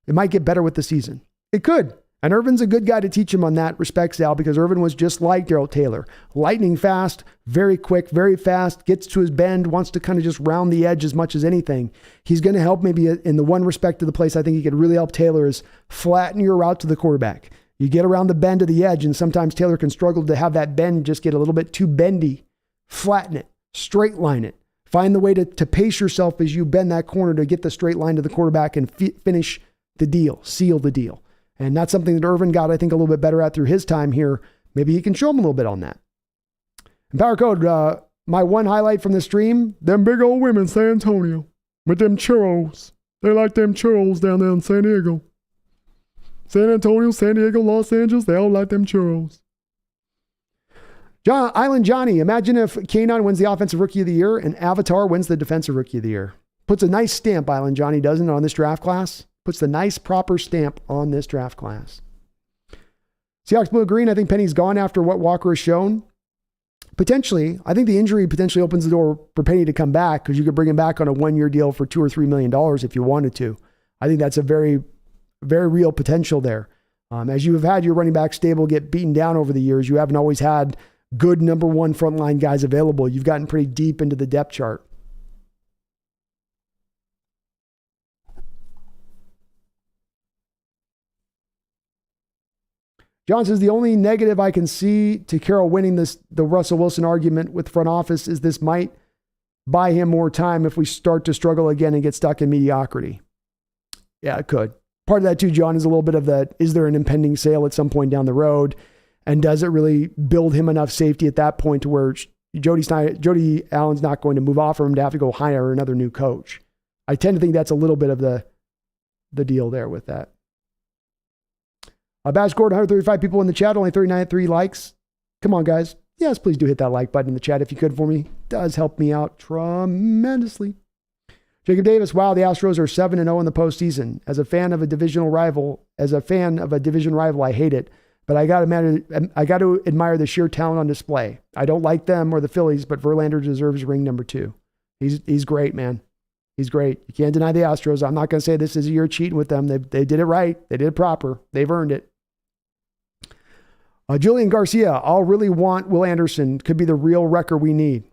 It might get better with the season. It could. And Irvin's a good guy to teach him on that respect, Zal, because Irvin was just like Darrell Taylor. Lightning fast, very quick, very fast, gets to his bend, wants to kind of just round the edge as much as anything. He's going to help maybe in the one respect of the place I think he could really help Taylor is flatten your route to the quarterback. You get around the bend of the edge, and sometimes Taylor can struggle to have that bend just get a little bit too bendy. Flatten it, straight line it. Find the way to pace yourself as you bend that corner to get the straight line to the quarterback and finish the deal, seal the deal. And that's something that Irvin got, I think, a little bit better at through his time here. Maybe he can show him a little bit on that. And Power Code, my one highlight from the stream, them big old women in San Antonio with them churros. They like them churros down there in San Diego. San Antonio, San Diego, Los Angeles, they all like them churros. Island Johnny, imagine if Kanon wins the Offensive Rookie of the Year and Avatar wins the Defensive Rookie of the Year. Puts a nice stamp, Island Johnny, doesn't it, on this draft class? Puts the nice proper stamp on this draft class. Seahawks Blue Green, I think Penny's gone after what Walker has shown. Potentially, I think the injury potentially opens the door for Penny to come back because you could bring him back on a one-year deal for $2 or $3 million if you wanted to. I think that's a very, very real potential there. As you have had your running back stable get beaten down over the years, you haven't always had good number one frontline guys available. You've gotten pretty deep into the depth chart. John says, the only negative I can see to Carroll winning the Russell Wilson argument with front office is this might buy him more time if we start to struggle again and get stuck in mediocrity. Yeah, it could. Part of that too, John, is a little bit of that, is there an impending sale at some point down the road? And does it really build him enough safety at that point to where Jody Allen's not going to move off for him to have to go hire another new coach? I tend to think that's a little bit of the deal there with that. Bash Gordon, 135 people in the chat, only 39.3 likes. Come on, guys. Yes, please do hit that like button in the chat if you could for me. It does help me out tremendously. Jacob Davis, wow, the Astros are 7-0 in the postseason. As a fan of a division rival, I hate it. But I got to admire the sheer talent on display. I don't like them or the Phillies, but Verlander deserves ring number 2. He's great, man. He's great. You can't deny the Astros. I'm not going to say this is a year cheating with them. They did it right. They did it proper. They've earned it. Julian Garcia, I'll really want Will Anderson. Could be the real wrecker we need.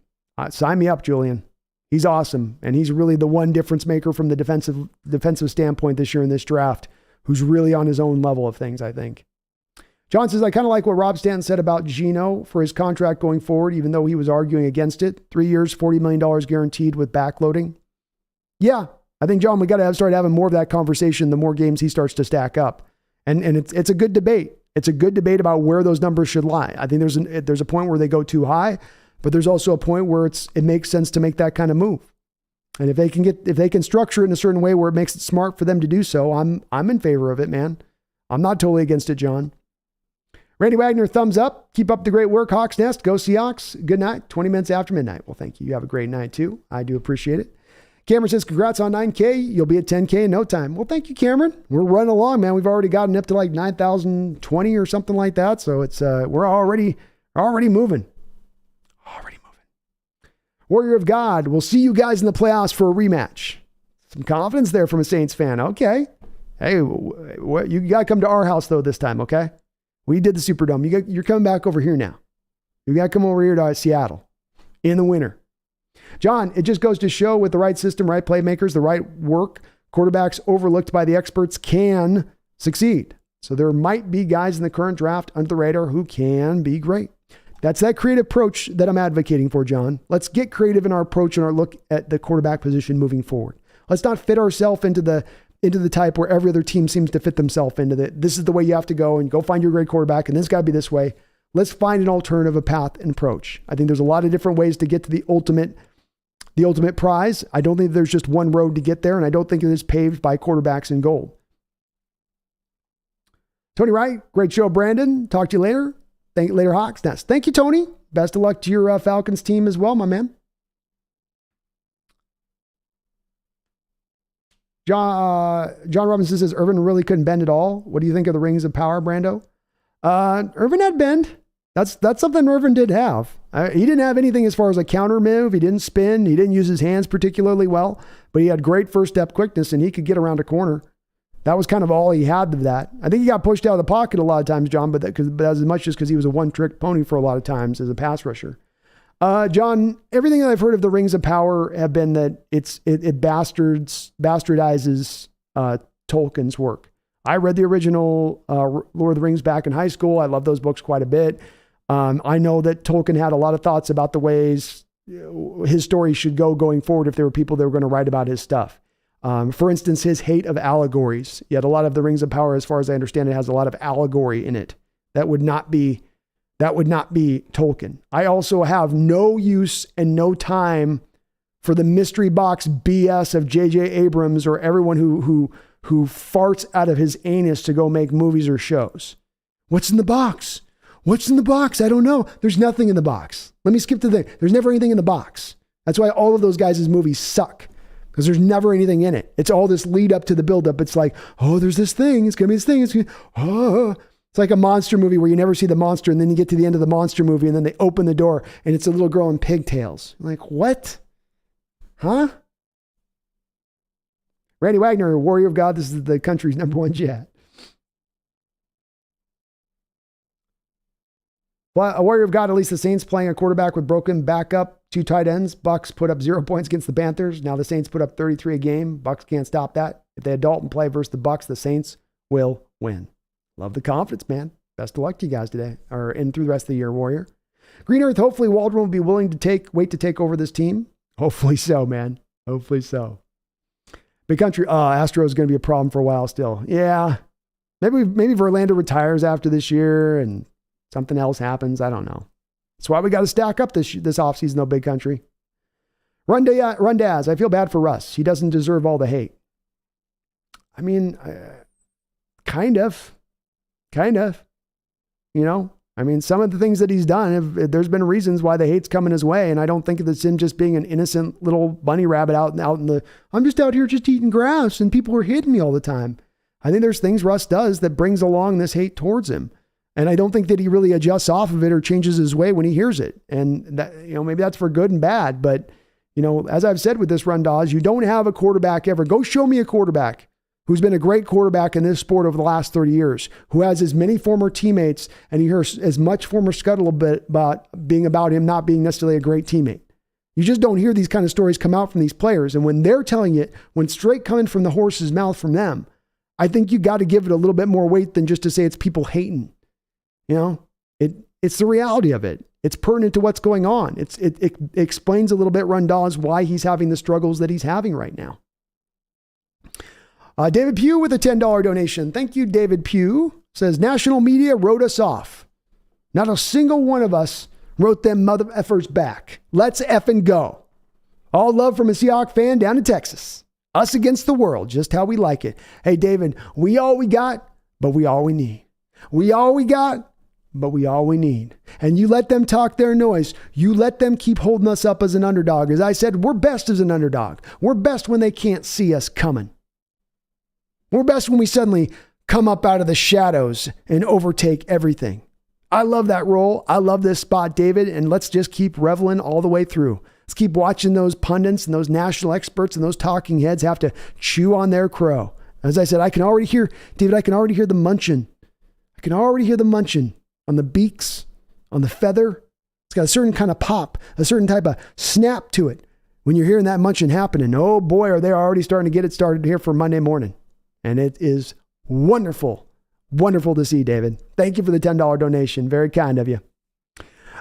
Sign me up, Julian. He's awesome. And he's really the one difference maker from the defensive standpoint this year in this draft, who's really on his own level of things, I think. John says, I kind of like what Rob Stanton said about Geno for his contract going forward, even though he was arguing against it. 3 years, $40 million guaranteed with backloading. Yeah, I think, John, we got to start having more of that conversation the more games he starts to stack up. And it's a good debate. It's a good debate about where those numbers should lie. I think there's a point where they go too high, but there's also a point where it makes sense to make that kind of move. And if they can structure it in a certain way where it makes it smart for them to do so, I'm in favor of it, man. I'm not totally against it, John. Randy Wagner, thumbs up. Keep up the great work, Hawks Nest. Go Seahawks. Good night. 20 minutes after midnight. Well, thank you. You have a great night too. I do appreciate it. Cameron says, congrats on 9K. You'll be at 10K in no time. Well, thank you, Cameron. We're running along, man. We've already gotten up to like 9,020 or something like that. So it's we're already moving. Already moving. Warrior of God, we'll see you guys in the playoffs for a rematch. Some confidence there from a Saints fan. Okay. Hey, you got to come to our house, though, this time, okay? We did the Superdome. You're coming back over here now. You got to come over here to Seattle in the winter. John, it just goes to show with the right system, right playmakers, the right work, quarterbacks overlooked by the experts can succeed. So there might be guys in the current draft under the radar who can be great. That's that creative approach that I'm advocating for, John. Let's get creative in our approach and our look at the quarterback position moving forward. Let's not fit ourselves into the type where every other team seems to fit themselves into that. This is the way you have to go and go find your great quarterback, and this got to be this way. Let's find an alternative, a path and approach. I think there's a lot of different ways to get to the ultimate prize. I don't think there's just one road to get there, and I don't think it is paved by quarterbacks in gold. Tony Wright, great show, Brandon. Talk to you later. Later, Hawks Nest. Thank you, Tony. Best of luck to your Falcons team as well, my man. John Robinson says, Irvin really couldn't bend at all. What do you think of the rings of power, Brando? Irvin had bend. That's something Irvin did have. He didn't have anything as far as a counter move. He didn't spin. He didn't use his hands particularly well, but he had great first step quickness and he could get around a corner. That was kind of all he had of that. I think he got pushed out of the pocket a lot of times, John, but that was as much just because he was a one-trick pony for a lot of times as a pass rusher. John, everything that I've heard of the rings of power have been that it bastardizes Tolkien's work. I read the original Lord of the Rings back in high school. I love those books quite a bit. I know that Tolkien had a lot of thoughts about the ways his story should go going forward if there were people that were going to write about his stuff. For instance, his hate of allegories. Yet a lot of the Rings of Power, as far as I understand it, has a lot of allegory in it. That would not be Tolkien. I also have no use and no time for the mystery box BS of J.J. Abrams or everyone who farts out of his anus to go make movies or shows. What's in the box? What's in the box? I don't know. There's nothing in the box. Let me skip to the thing. There's never anything in the box. That's why all of those guys' movies suck. Because there's never anything in it. It's all this lead up to the build up. It's like, oh, there's this thing. It's going to be this thing. It's like a monster movie where you never see the monster. And then you get to the end of the monster movie and then they open the door and it's a little girl in pigtails. I'm like, what? Huh? Randy Wagner, Warrior of God. This is the country's #1 jet. Well, a Warrior of God, at least the Saints playing a quarterback with broken backup, 2 tight ends. Bucks put up 0 points against the Panthers. Now the Saints put up 33 a game. Bucks can't stop that. If they had Dalton play versus the Bucks, the Saints will win. Love the confidence, man. Best of luck to you guys today, and through the rest of the year, Warrior. Green Earth, hopefully Waldron will be willing to wait to take over this team. Hopefully so, man. Hopefully so. Big country, Astro is going to be a problem for a while still. Yeah. Maybe Verlander retires after this year and something else happens. I don't know. That's why we got to stack up this offseason, though, big country. Rundaz, I feel bad for Russ. He doesn't deserve all the hate. I mean, kind of. You know, I mean, some of the things that he's done, there's been reasons why the hate's coming his way, and I don't think it's him just being an innocent little bunny rabbit out in the, I'm just out here just eating grass, and people are hitting me all the time. I think there's things Russ does that brings along this hate towards him. And I don't think that he really adjusts off of it or changes his way when he hears it. And that, you know, maybe that's for good and bad. But, you know, as I've said with this Rundaz, you don't have a quarterback ever. Go show me a quarterback who's been a great quarterback in this sport over the last 30 years, who has as many former teammates and you hear as much former scuttlebutt about him not being necessarily a great teammate. You just don't hear these kind of stories come out from these players. And when they're telling it, when straight coming from the horse's mouth from them, I think you got to give it a little bit more weight than just to say it's people hating. You know, it's the reality of it. It's pertinent to what's going on. It explains a little bit, Rundaz, why he's having the struggles that he's having right now. David Pugh with a $10 donation. Thank you, David Pugh. Says, national media wrote us off. Not a single one of us wrote them mother effers back. Let's effing go. All love from a Seahawks fan down in Texas. Us against the world, just how we like it. Hey, David, we all we got, but we all we need. We all we got, but we all we need. And you let them talk their noise. You let them keep holding us up as an underdog. As I said, we're best as an underdog. We're best when they can't see us coming. We're best when we suddenly come up out of the shadows and overtake everything. I love that role. I love this spot, David. And let's just keep reveling all the way through. Let's keep watching those pundits and those national experts and those talking heads have to chew on their crow. As I said, I can already hear, David, I can already hear the munching. I can already hear the munching on the beaks, on the feather. It's got a certain kind of pop, a certain type of snap to it. When you're hearing that munching happening, oh boy, are they already starting to get it started here for Monday morning. And it is wonderful, wonderful to see, David. Thank you for the $10 donation. Very kind of you.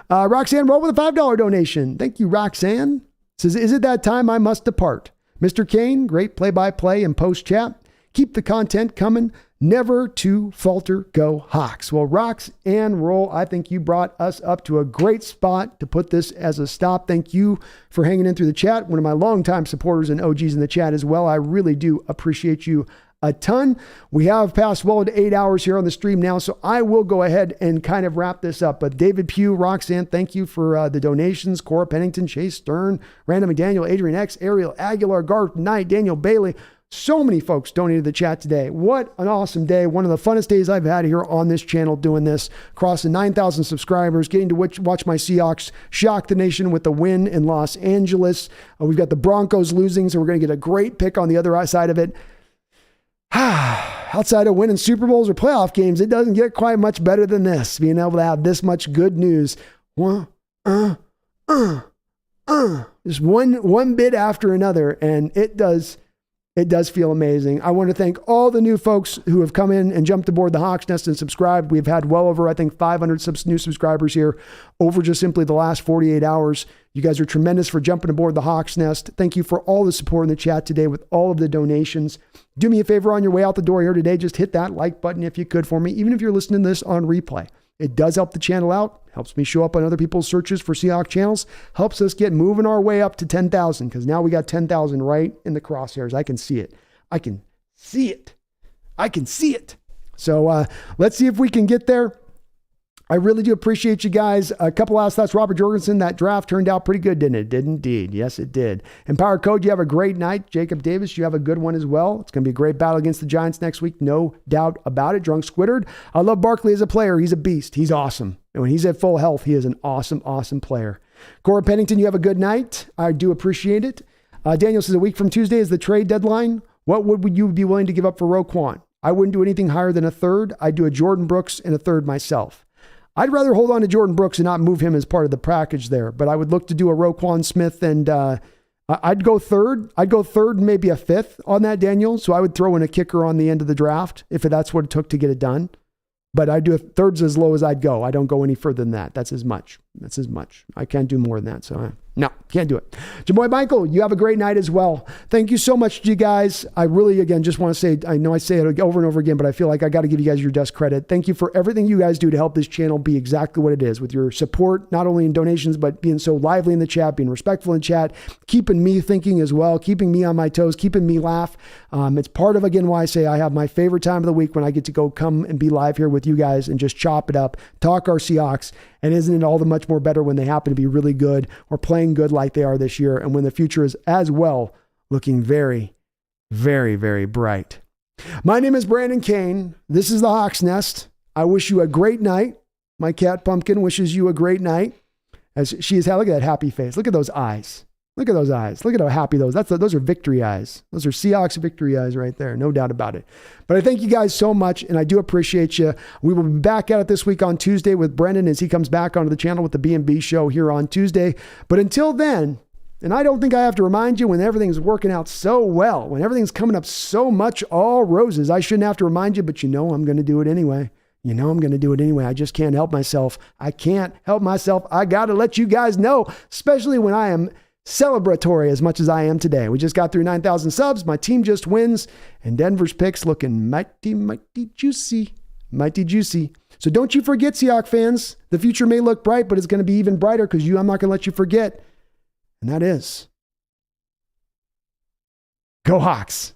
Roxanne rolled with a $5 donation. Thank you, Roxanne. Says, is it that time I must depart? Mr. Kane, great play-by-play and post-chat. Keep the content coming. Never to falter. Go Hawks. Well, Roxanne Roll, I think you brought us up to a great spot to put this as a stop. Thank you for hanging in through the chat. One of my longtime supporters and OGs in the chat as well. I really do appreciate you a ton. We have passed well into 8 hours here on the stream now, so I will go ahead and kind of wrap this up. But David Pugh, Roxanne, thank you for the donations. Cora Pennington, Chase Stern, Random McDaniel, Adrian X, Ariel Aguilar, Garth Knight, Daniel Bailey. So many folks donated the chat today. What an awesome day. One of the funnest days I've had here on this channel doing this. Crossing 9,000 subscribers, getting to watch my Seahawks shock the nation with the win in Los Angeles. We've got the Broncos losing, so we're going to get a great pick on the other side of it. Outside of winning Super Bowls or playoff games, it doesn't get quite much better than this. Being able to have this much good news. Just one bit after another, and it does feel amazing. I want to thank all the new folks who have come in and jumped aboard the Hawks Nest and subscribed. We've had well over, I think, 500 new subscribers here over just simply the last 48 hours. You guys are tremendous for jumping aboard the Hawks Nest. Thank you for all the support in the chat today with all of the donations. Do me a favor on your way out the door here today. Just hit that like button if you could for me, even if you're listening to this on replay. It does help the channel out, helps me show up on other people's searches for Seahawks channels, helps us get moving our way up to 10,000 because now we got 10,000 right in the crosshairs. I can see it. I can see it. I can see it. So let's see if we can get there. I really do appreciate you guys. A couple last thoughts. Robert Jorgensen, that draft turned out pretty good, didn't it? It did indeed. Yes, it did. Empower Code, you have a great night. Jacob Davis, you have a good one as well. It's going to be a great battle against the Giants next week. No doubt about it. Drunk Squiddard. I love Barkley as a player. He's a beast. He's awesome. And when he's at full health, he is an awesome, awesome player. Cora Pennington, you have a good night. I do appreciate it. Daniel says, a week from Tuesday is the trade deadline. What would you be willing to give up for Roquan? I wouldn't do anything higher than a third. I'd do a Jordan Brooks and a third myself. I'd rather hold on to Jordan Brooks and not move him as part of the package there, but I would look to do a Roquan Smith and I'd go third. I'd go third and maybe a fifth on that, Daniel. So I would throw in a kicker on the end of the draft if that's what it took to get it done. But I do thirds as low as I'd go. I don't go any further than that. That's as much. That's as much. I can't do more than that. So no, can't do it. Jamoy Michael, you have a great night as well. Thank you so much to you guys. I really, again, just want to say, I know I say it over and over again, but I feel like I got to give you guys your just credit. Thank you for everything you guys do to help this channel be exactly what it is, with your support, not only in donations, but being so lively in the chat, being respectful in chat, keeping me thinking as well, keeping me on my toes, keeping me laugh. It's part of, again, why I say I have my favorite time of the week when I get to go come and be live here with you guys and just chop it up, talk our Seahawks. And isn't it all the much more better when they happen to be really good or playing good like they are this year, and when the future is as well looking very, very, very bright. My name is Brandon Kane. This is the Hawks Nest. I wish you a great night. My cat Pumpkin wishes you a great night. As she is, look at that happy face. Look at those eyes. Look at those eyes. Look at how happy those are victory eyes. Those are Seahawks victory eyes right there. No doubt about it. But I thank you guys so much, and I do appreciate you. We will be back at it this week on Tuesday with Brendan as he comes back onto the channel with the B&B show here on Tuesday. But until then, and I don't think I have to remind you, when everything's working out so well, when everything's coming up so much all roses, I shouldn't have to remind you, but you know I'm going to do it anyway. You know I'm going to do it anyway. I just can't help myself. I can't help myself. I got to let you guys know, especially when I am celebratory as much as I am today. We just got through 9,000 subs. My team just wins, and Denver's picks looking mighty, mighty juicy. Mighty juicy. So don't you forget, Seahawks fans. The future may look bright, but it's going to be even brighter because I'm not going to let you forget. And that is, go Hawks.